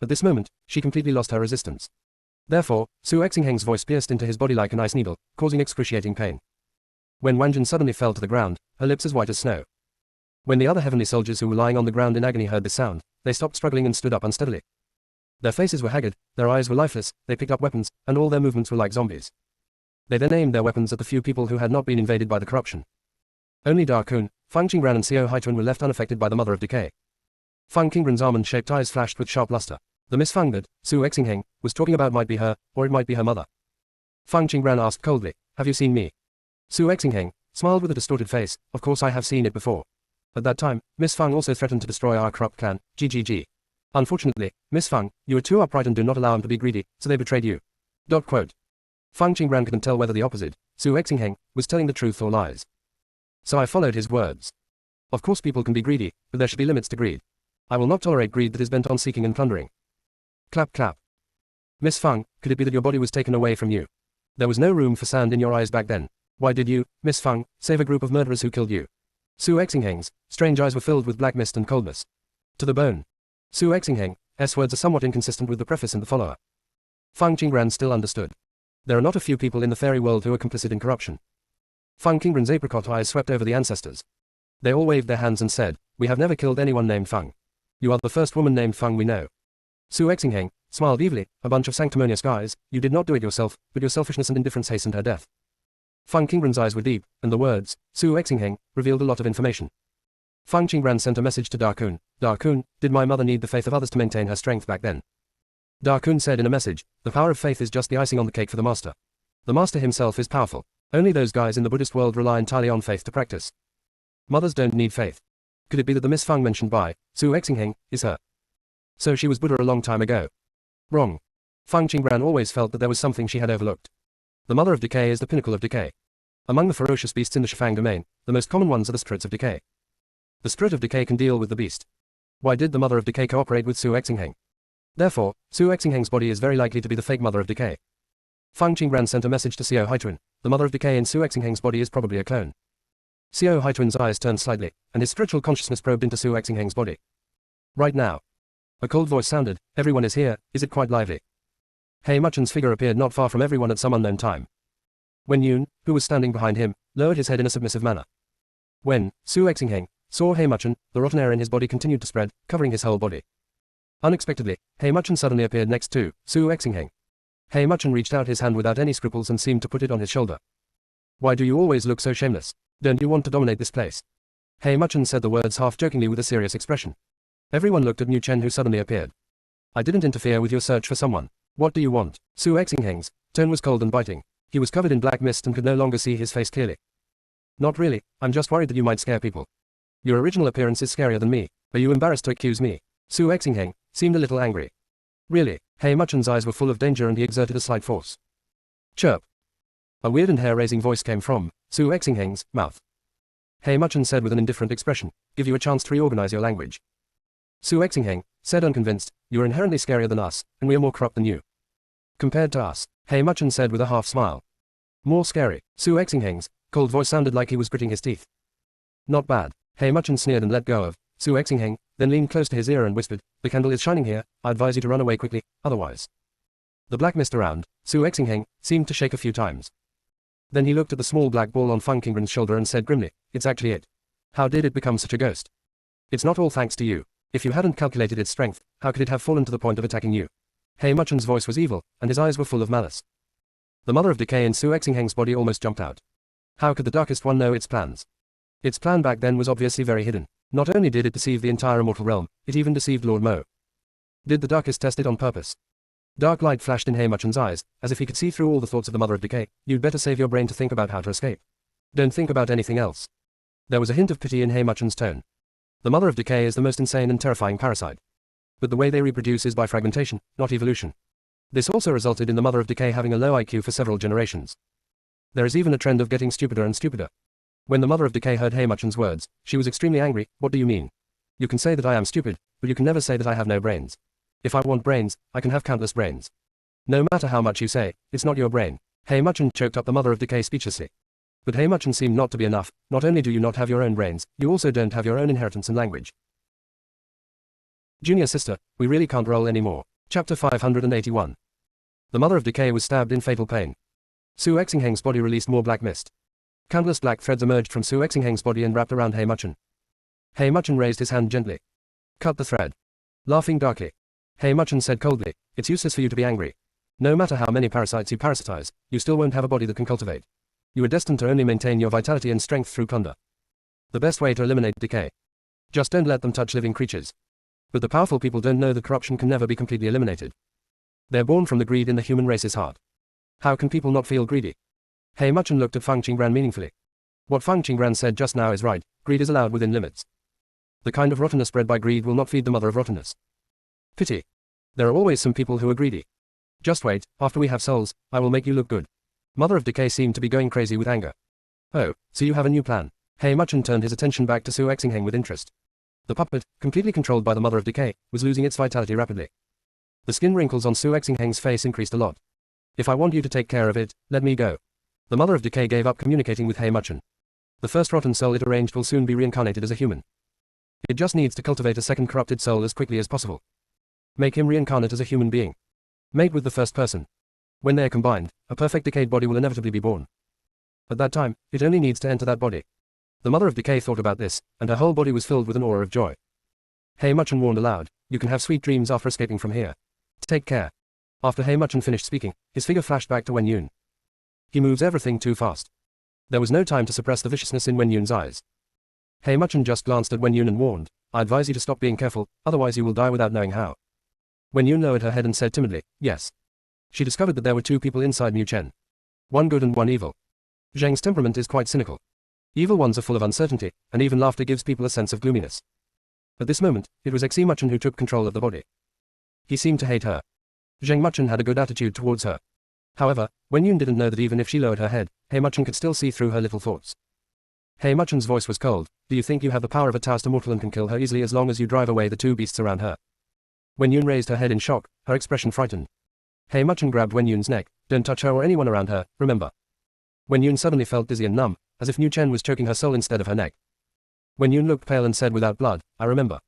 [SPEAKER 1] At this moment, she completely lost her resistance. Therefore, Su Exingheng's voice pierced into his body like a nice needle, causing excruciating pain. When Wanjin suddenly fell to the ground, her lips as white as snow. When the other heavenly soldiers who were lying on the ground in agony heard this sound, they stopped struggling and stood up unsteadily. Their faces were haggard, their eyes were lifeless, they picked up weapons, and all their movements were like zombies. They then aimed their weapons at the few people who had not been invaded by the corruption. Only Da Kun, Fang Qingran and Xiao Haituan were left unaffected by the Mother of Decay. Fang Qingran's almond-shaped eyes flashed with sharp luster. The Miss Fang that Su Exingheng was talking about might be her, or it might be her mother. Fang Qingran asked coldly, "Have you seen me?" Su Exingheng smiled with a distorted face. "Of course I have seen it before. At that time, Miss Feng also threatened to destroy our corrupt clan, GGG. Unfortunately, Miss Feng, you are too upright and do not allow him to be greedy, so they betrayed you. Quote. Feng Qingran couldn't tell whether the opposite, Su Exingheng, was telling the truth or lies. So I followed his words. Of course people can be greedy, but there should be limits to greed. I will not tolerate greed that is bent on seeking and plundering. Clap clap. Miss Feng, could it be that your body was taken away from you? There was no room for sand in your eyes back then. Why did you, Miss Feng, save a group of murderers who killed you? Su Exingheng's strange eyes were filled with black mist and coldness. To the bone. Su Exingheng's words are somewhat inconsistent with the preface and the follower. Feng Qingran still understood. There are not a few people in the fairy world who are complicit in corruption. Feng Qingran's apricot eyes swept over the ancestors. They all waved their hands and said, we have never killed anyone named Feng. You are the first woman named Feng we know. Su Exingheng smiled evilly, a bunch of sanctimonious guys, you did not do it yourself, but your selfishness and indifference hastened her death. Feng Qingran's eyes were deep, and the words, Su Exingheng, revealed a lot of information. Feng Qingran sent a message to Da Kun. Da Kun, did my mother need the faith of others to maintain her strength back then? Da Kun said in a message, the power of faith is just the icing on the cake for the master. The master himself is powerful. Only those guys in the Buddhist world rely entirely on faith to practice. Mothers don't need faith. Could it be that the Miss Feng mentioned by Su Exingheng is her? So she was Buddha a long time ago. Wrong. Feng Qingran always felt that there was something she had overlooked. The mother of decay is the pinnacle of decay. Among the ferocious beasts in the Shifang domain, the most common ones are the spirits of decay. The spirit of decay can deal with the beast. Why did the mother of decay cooperate with Su Exingheng? Therefore, Su Exingheng's body is very likely to be the fake mother of decay. Feng Qingran sent a message to Xiao Haituan. The mother of decay in Su Exingheng's body is probably a clone. Xiao Haituan's eyes turned slightly, and his spiritual consciousness probed into Su Exingheng's body. Right now. A cold voice sounded, everyone is here, is it quite lively? Hei Muchen's figure appeared not far from everyone at some unknown time. Wen Yun, who was standing behind him, lowered his head in a submissive manner. When Su Exingheng saw Hei Muchen, the rotten air in his body continued to spread, covering his whole body. Unexpectedly, Hei Muchen suddenly appeared next to Su Exingheng. Hei Muchen reached out his hand without any scruples and seemed to put it on his shoulder. Why do you always look so shameless? Don't you want to dominate this place? Hei Muchen said the words half-jokingly with a serious expression. Everyone looked at Niu Chen who suddenly appeared. I didn't interfere with your search for someone. What do you want? Su Exingheng's tone was cold and biting. He was covered in black mist and could no longer see his face clearly. Not really, I'm just worried that you might scare people. Your original appearance is scarier than me. Are you embarrassed to accuse me? Su Exingheng seemed a little angry. Really, Hei Muchen's eyes were full of danger and he exerted a slight force. Chirp. A weird and hair-raising voice came from Su Exingheng's mouth. Hei Muchen said with an indifferent expression, give you a chance to reorganize your language. Su Exingheng said unconvinced, you are inherently scarier than us, and we are more corrupt than you. Compared to us, Hei Muchen said with a half-smile. More scary. Su Exingheng's cold voice sounded like he was gritting his teeth. Not bad. Hei Muchen sneered and let go of Su Exingheng, then leaned close to his ear and whispered, the candle is shining here, I advise you to run away quickly, otherwise. The black mist around Su Exingheng seemed to shake a few times. Then he looked at the small black ball on Feng Qingran's shoulder and said grimly, it's actually it. How did it become such a ghost? It's not all thanks to you. If you hadn't calculated its strength, how could it have fallen to the point of attacking you? Hei Muchen's voice was evil, and his eyes were full of malice. The mother of decay in Su Exingheng's body almost jumped out. How could the darkest one know its plans? Its plan back then was obviously very hidden. Not only did it deceive the entire immortal realm, it even deceived Lord Mo. Did the darkest test it on purpose? Dark light flashed in Hei Muchen's eyes, as if he could see through all the thoughts of the mother of decay. You'd better save your brain to think about how to escape. Don't think about anything else. There was a hint of pity in Hei Muchen's tone. The mother of decay is the most insane and terrifying parasite. But the way they reproduce is by fragmentation, not evolution. This also resulted in the mother of decay having a low IQ for several generations. There is even a trend of getting stupider and stupider. When the mother of decay heard Hei Muchen's words, she was extremely angry. What do you mean? You can say that I am stupid, but you can never say that I have no brains. If I want brains, I can have countless brains. No matter how much you say, it's not your brain. Hei Muchen choked up the mother of decay speechlessly. But Hei Muchen seemed not to be enough. Not only do you not have your own brains, you also don't have your own inheritance and language. Junior sister, we really can't roll anymore. Chapter 581. The mother of decay was stabbed in fatal pain. Su Exingheng's body released more black mist. Countless black threads emerged from Su Exingheng's body and wrapped around Hei Muchen. Hei Muchen raised his hand gently. Cut the thread. Laughing darkly, Hei Muchen said coldly, it's useless for you to be angry. No matter how many parasites you parasitize, you still won't have a body that can cultivate. You are destined to only maintain your vitality and strength through plunder. The best way to eliminate decay. Just don't let them touch living creatures. But the powerful people don't know that corruption can never be completely eliminated. They're born from the greed in the human race's heart. How can people not feel greedy? Hei Muchen looked at Feng Qingran meaningfully. What Feng Qingran said just now is right, greed is allowed within limits. The kind of rottenness bred by greed will not feed the mother of rottenness. Pity. There are always some people who are greedy. Just wait, after we have souls, I will make you look good. Mother of Decay seemed to be going crazy with anger. Oh, so you have a new plan. Hei Muchen turned his attention back to Su Exingheng with interest. The puppet, completely controlled by the Mother of Decay, was losing its vitality rapidly. The skin wrinkles on Su Exingheng's face increased a lot. If I want you to take care of it, let me go. The Mother of Decay gave up communicating with Hei Muchen. The first rotten soul it arranged will soon be reincarnated as a human. It just needs to cultivate a second corrupted soul as quickly as possible. Make him reincarnate as a human being. Mate with the first person. When they are combined, a perfect decayed body will inevitably be born. At that time, it only needs to enter that body. The Mother of Decay thought about this, and her whole body was filled with an aura of joy. Hei Muchen warned aloud, you can have sweet dreams after escaping from here. Take care. After Hei Muchen finished speaking, his figure flashed back to Wen Yun. He moves everything too fast. There was no time to suppress the viciousness in Wen Yun's eyes. Hei Muchen just glanced at Wen Yun and warned, I advise you to stop being careful, otherwise you will die without knowing how. Wen Yun lowered her head and said timidly, yes. She discovered that there were two people inside Mu Chen. One good and one evil. Zheng's temperament is quite cynical. Evil ones are full of uncertainty, and even laughter gives people a sense of gloominess. At this moment, it was Xi Muchen who took control of the body. He seemed to hate her. Zheng Muchen had a good attitude towards her. However, Wen Yun didn't know that even if she lowered her head, Hei Muchen could still see through her little thoughts. Hei Muchen's voice was cold, do you think you have the power of a Taoist immortal and can kill her easily as long as you drive away the two beasts around her? Wen Yun raised her head in shock, her expression frightened. Hei Muchen grabbed Wen Yun's neck, don't touch her or anyone around her, remember. Wen Yun suddenly felt dizzy and numb, as if Mu Chen was choking her soul instead of her neck. Wen Yun looked pale and said without blood, I remember.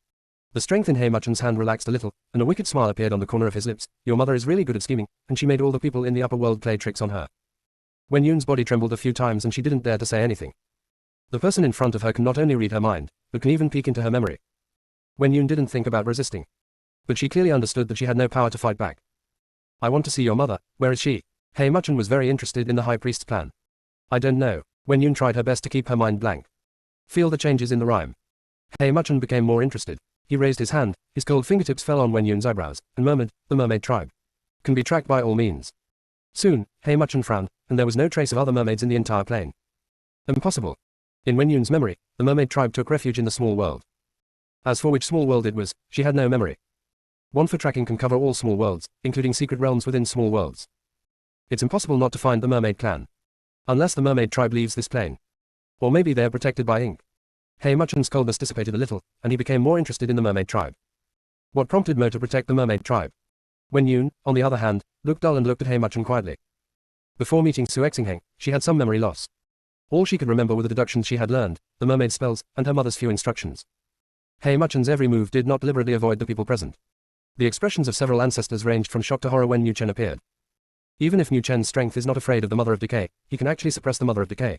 [SPEAKER 1] The strength in Hei Muchen's hand relaxed a little, and a wicked smile appeared on the corner of his lips. Your mother is really good at scheming, and she made all the people in the upper world play tricks on her. Wen Yun's body trembled a few times and she didn't dare to say anything. The person in front of her can not only read her mind, but can even peek into her memory. Wen Yun didn't think about resisting. But she clearly understood that she had no power to fight back. I want to see your mother, where is she? Hei Muchen was very interested in the High Priest's plan. I don't know. Wen Yun tried her best to keep her mind blank. Feel the changes in the rhyme. Hei Muchen became more interested. He raised his hand, his cold fingertips fell on Wen Yun's eyebrows, and murmured, the mermaid tribe. Can be tracked by all means. Soon, Hei Muchen frowned, and there was no trace of other mermaids in the entire plain. Impossible. In Wen Yun's memory, the mermaid tribe took refuge in the small world. As for which small world it was, she had no memory. One for tracking can cover all small worlds, including secret realms within small worlds. It's impossible not to find the mermaid clan. Unless the mermaid tribe leaves this plane. Or maybe they are protected by ink. Hei Muchen's coldness dissipated a little, and he became more interested in the mermaid tribe. What prompted Mo to protect the mermaid tribe? Wen Yun, on the other hand, looked dull and looked at Hei Muchen quietly. Before meeting Su Exingheng, she had some memory loss. All she could remember were the deductions she had learned, the mermaid spells, and her mother's few instructions. Hei Muchen's every move did not deliberately avoid the people present. The expressions of several ancestors ranged from shock to horror when Mu Chen appeared. Even if Mu Chen's strength is not afraid of the Mother of Decay, he can actually suppress the Mother of Decay.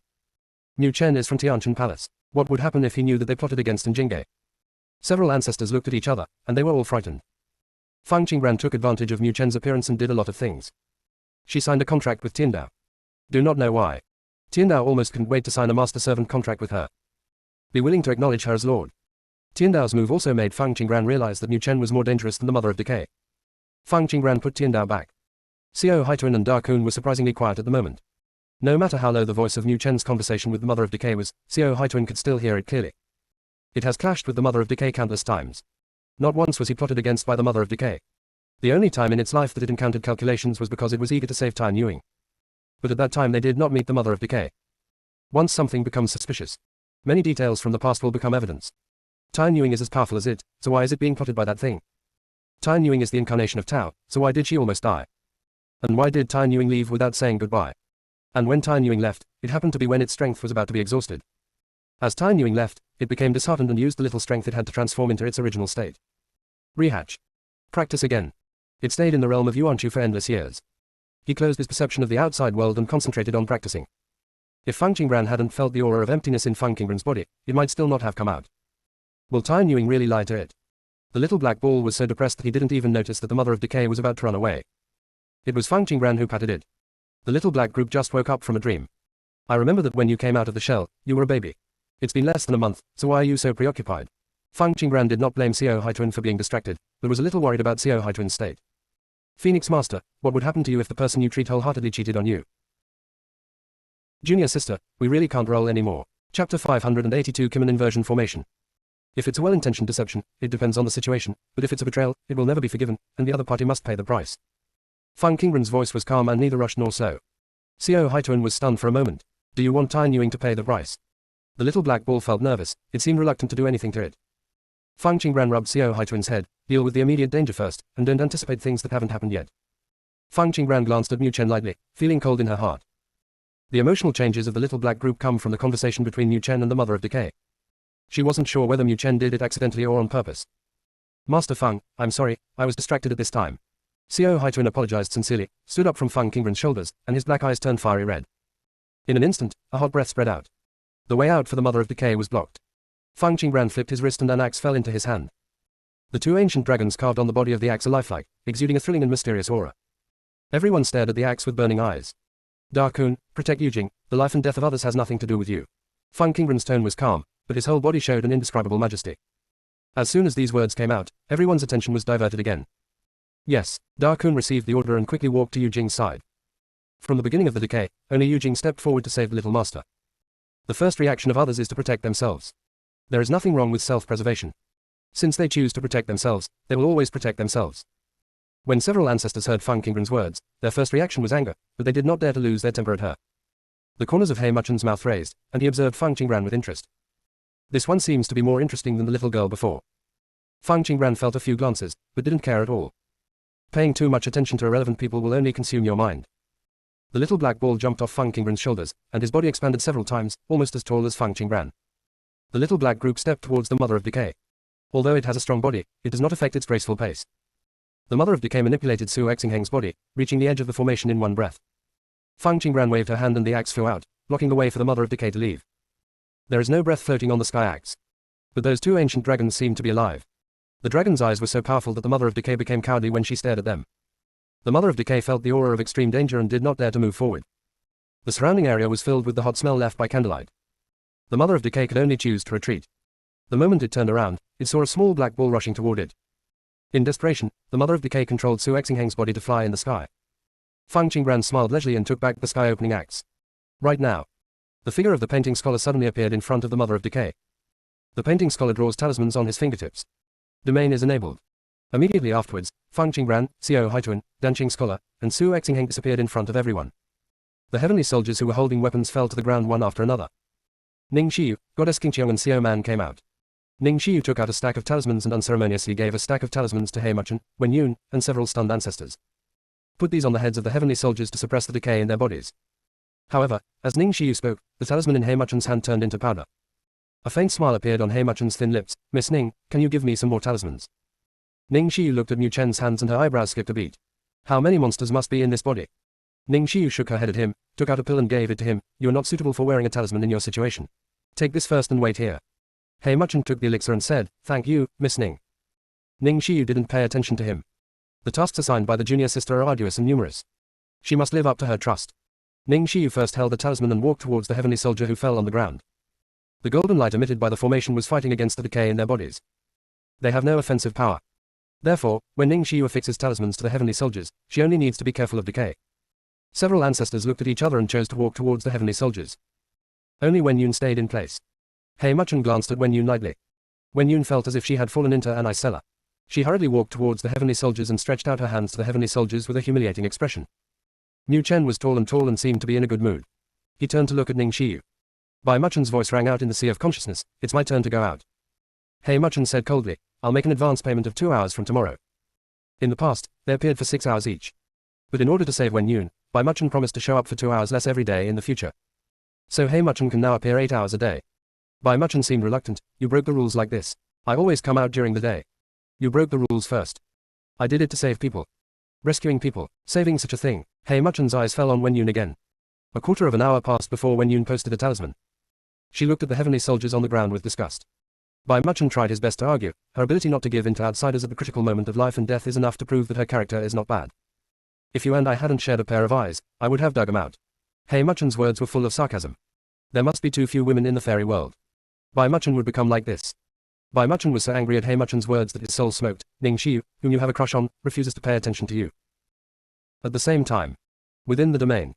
[SPEAKER 1] Mu Chen is from Tianchen Palace. What would happen if he knew that they plotted against Njingge? Several ancestors looked at each other, and they were all frightened. Fang Qingran took advantage of Mu Chen's appearance and did a lot of things. She signed a contract with Tiandao. Do not know why. Tiandao almost couldn't wait to sign a master-servant contract with her. Be willing to acknowledge her as lord. Tiandao's move also made Fang Qingran realize that Mu Chen was more dangerous than the Mother of Decay. Fang Qingran put Tiandao back. Xiao Haituan and Da Kun were surprisingly quiet at the moment. No matter how low the voice of Mu Chen's conversation with the Mother of Decay was, Xiao Haituan could still hear it clearly. It has clashed with the Mother of Decay countless times. Not once was he plotted against by the Mother of Decay. The only time in its life that it encountered calculations was because it was eager to save Tai Yuing. But at that time they did not meet the Mother of Decay. Once something becomes suspicious, many details from the past will become evidence. Tai Yuing is as powerful as it, so why is it being plotted by that thing? Tai Yuing is the incarnation of Tao, so why did she almost die? And why did Tai Yuing leave without saying goodbye? And when Tai Yuing left, it happened to be when its strength was about to be exhausted. As Tai Yuing left, it became disheartened and used the little strength it had to transform into its original state. Rehatch. Practice again. It stayed in the realm of Yuanchu for endless years. He closed his perception of the outside world and concentrated on practicing. If Fang Qingran hadn't felt the aura of emptiness in Fang Qingran's body, it might still not have come out. Will Tai Yuing really lie to it? The little black ball was so depressed that he didn't even notice that the Mother of Decay was about to run away. It was Fang Qingran who patted it. The little black group just woke up from a dream. I remember that when you came out of the shell, you were a baby. It's been less than a month, so why are you so preoccupied? Fang Qingran did not blame Xiao Haituan for being distracted, but was a little worried about Xiao Haituan's state. Phoenix Master, what would happen to you if the person you treat wholeheartedly cheated on you? Junior sister, we really can't roll anymore. Chapter 582 Kim an Inversion Formation. If it's a well-intentioned deception, it depends on the situation, but if it's a betrayal, it will never be forgiven, and the other party must pay the price. Fang Qingren's voice was calm and neither rushed nor slow. Xiao Haituan was stunned for a moment. Do you want Tai Nuing to pay the price? The little black ball felt nervous, it seemed reluctant to do anything to it. Fang Qingren rubbed Xiao Haituan's head, deal with the immediate danger first, and don't anticipate things that haven't happened yet. Fang Qingren glanced at Mu Chen lightly, feeling cold in her heart. The emotional changes of the little black group come from the conversation between Mu Chen and the Mother of Decay. She wasn't sure whether Mu Chen did it accidentally or on purpose. Master Fang, I'm sorry, I was distracted at this time. Xiao Haituan apologized sincerely, stood up from Fang Qingren's shoulders, and his black eyes turned fiery red. In an instant, a hot breath spread out. The way out for the Mother of Decay was blocked. Fang Qingren flipped his wrist and an axe fell into his hand. The two ancient dragons carved on the body of the axe are lifelike, exuding a thrilling and mysterious aura. Everyone stared at the axe with burning eyes. Da Kun, protect Yujing, the life and death of others has nothing to do with you. Fang Qingren's tone was calm, but his whole body showed an indescribable majesty. As soon as these words came out, everyone's attention was diverted again. Yes, Da Kun received the order and quickly walked to Yujing's side. From the beginning of the decay, only Yujing stepped forward to save the little master. The first reaction of others is to protect themselves. There is nothing wrong with self-preservation. Since they choose to protect themselves, they will always protect themselves. When several ancestors heard Fang Qingren's words, their first reaction was anger, but they did not dare to lose their temper at her. The corners of He Muchen's mouth raised, and he observed Fang Qingren with interest. This one seems to be more interesting than the little girl before. Fang Qingren felt a few glances, but didn't care at all. Paying too much attention to irrelevant people will only consume your mind. The little black ball jumped off Fang Qingren's shoulders, and his body expanded several times, almost as tall as Fang Qingren. The little black group stepped towards the Mother of Decay. Although it has a strong body, it does not affect its graceful pace. The Mother of Decay manipulated Su Exingheng's body, reaching the edge of the formation in one breath. Fang Qingren waved her hand and the axe flew out, blocking the way for the Mother of Decay to leave. There is no breath floating on the sky axe. But those two ancient dragons seemed to be alive. The dragon's eyes were so powerful that the Mother of Decay became cowardly when she stared at them. The Mother of Decay felt the aura of extreme danger and did not dare to move forward. The surrounding area was filled with the hot smell left by candlelight. The Mother of Decay could only choose to retreat. The moment it turned around, it saw a small black ball rushing toward it. In desperation, the Mother of Decay controlled Su Exingheng's body to fly in the sky. Fang Qingren smiled leisurely and took back the sky-opening axe. Right now. The figure of the painting scholar suddenly appeared in front of the Mother of Decay. The painting scholar draws talismans on his fingertips. Domain is enabled. Immediately afterwards, Fang Qingren, Xiao Haituan, Danqing scholar, and Su Exingheng disappeared in front of everyone. The heavenly soldiers who were holding weapons fell to the ground one after another. Ning Xiyu, Goddess Qingqiong and Xiao Man came out. Ning Xiyu took out a stack of talismans and unceremoniously gave a stack of talismans to He Muchen, Wen Yun, and several stunned ancestors. Put these on the heads of the heavenly soldiers to suppress the decay in their bodies. However, as Ning Xiyu spoke, the talisman in He Muchen's hand turned into powder. A faint smile appeared on He Muchen's thin lips. Miss Ning, can you give me some more talismans? Ning Xiyu looked at Mu Chen's hands and her eyebrows skipped a beat. How many monsters must be in this body? Ning Xiyu shook her head at him, took out a pill and gave it to him. You are not suitable for wearing a talisman in your situation. Take this first and wait here. He Muchen took the elixir and said, thank you, Miss Ning. Ning Xiyu didn't pay attention to him. The tasks assigned by the junior sister are arduous and numerous. She must live up to her trust. Ning Xiyu first held the talisman and walked towards the heavenly soldier who fell on the ground. The golden light emitted by the formation was fighting against the decay in their bodies. They have no offensive power. Therefore, when Ning Xiyu affixes talismans to the heavenly soldiers, she only needs to be careful of decay. Several ancestors looked at each other and chose to walk towards the heavenly soldiers. Only Wen Yun stayed in place. He Muchen glanced at Wen Yun lightly. Wen Yun felt as if she had fallen into an ice cellar. She hurriedly walked towards the heavenly soldiers and stretched out her hands to the heavenly soldiers with a humiliating expression. Mu Chen was tall and seemed to be in a good mood. He turned to look at Ning Xiyu. Bai Muchen's voice rang out in the sea of consciousness, it's my turn to go out. He Muchen said coldly, I'll make an advance payment of 2 hours from tomorrow. In the past, they appeared for 6 hours each. But in order to save Wen Yun, Bai Muchen promised to show up for 2 hours less every day in the future. So He Muchen can now appear 8 hours a day. Bai Muchen seemed reluctant, you broke the rules like this. I always come out during the day. You broke the rules first. I did it to save people. Rescuing people, saving such a thing. He Muchen's eyes fell on Wen Yun again. A quarter of an hour passed before Wen Yun posted a talisman. She looked at the heavenly soldiers on the ground with disgust. Bai Muchen tried his best to argue, her ability not to give in to outsiders at the critical moment of life and death is enough to prove that her character is not bad. If you and I hadn't shared a pair of eyes, I would have dug 'em out. He Muchen's words were full of sarcasm. There must be too few women in the fairy world. Bai Muchen would become like this. Bai Muchen was so angry at He Muchen's words that his soul smoked. Ning Xiyu, whom you have a crush on, refuses to pay attention to you. At the same time, within the domain,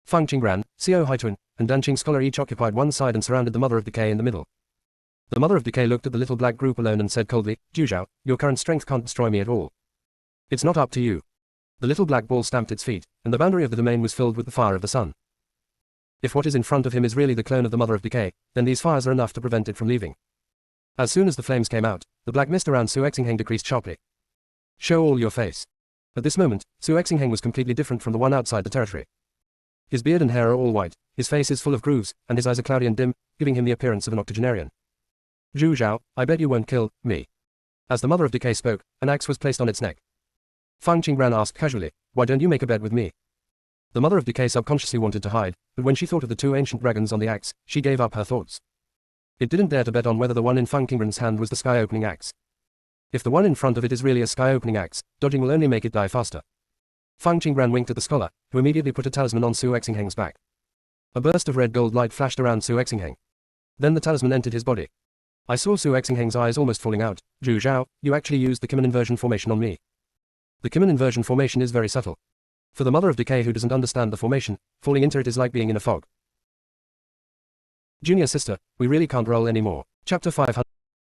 [SPEAKER 1] Fang Qingren, Xiao Haituan, and Danqing scholar each occupied one side and surrounded the Mother of Decay in the middle. The Mother of Decay looked at the little black group alone and said coldly, Zhao, your current strength can't destroy me at all. It's not up to you. The little black ball stamped its feet, and the boundary of the domain was filled with the fire of the sun. If what is in front of him is really the clone of the Mother of Decay, then these fires are enough to prevent it from leaving. As soon as the flames came out, the black mist around Su Exingheng decreased sharply. Show all your face. At this moment, Su Exingheng was completely different from the one outside the territory. His beard and hair are all white, his face is full of grooves, and his eyes are cloudy and dim, giving him the appearance of an octogenarian. Zhao, I bet you won't kill me. As the Mother of Decay spoke, an axe was placed on its neck. Fang Qingbran asked casually, why don't you make a bed with me? The Mother of Decay subconsciously wanted to hide, but when she thought of the two ancient dragons on the axe, she gave up her thoughts. It didn't dare to bet on whether the one in Fang Qingbran's hand was the sky-opening axe. If the one in front of it is really a sky-opening axe, dodging will only make it die faster. Fang Qingbran winked at the scholar, who immediately put a talisman on Su Exingheng's back. A burst of red gold light flashed around Su Exingheng. Then the talisman entered his body. I saw Su Exingheng's eyes almost falling out. Zhao, you actually used the Kimen inversion formation on me. The Kimen inversion formation is very subtle. For the Mother of Decay who doesn't understand the formation, falling into it is like being in a fog. Junior sister, we really can't roll anymore. Chapter 500.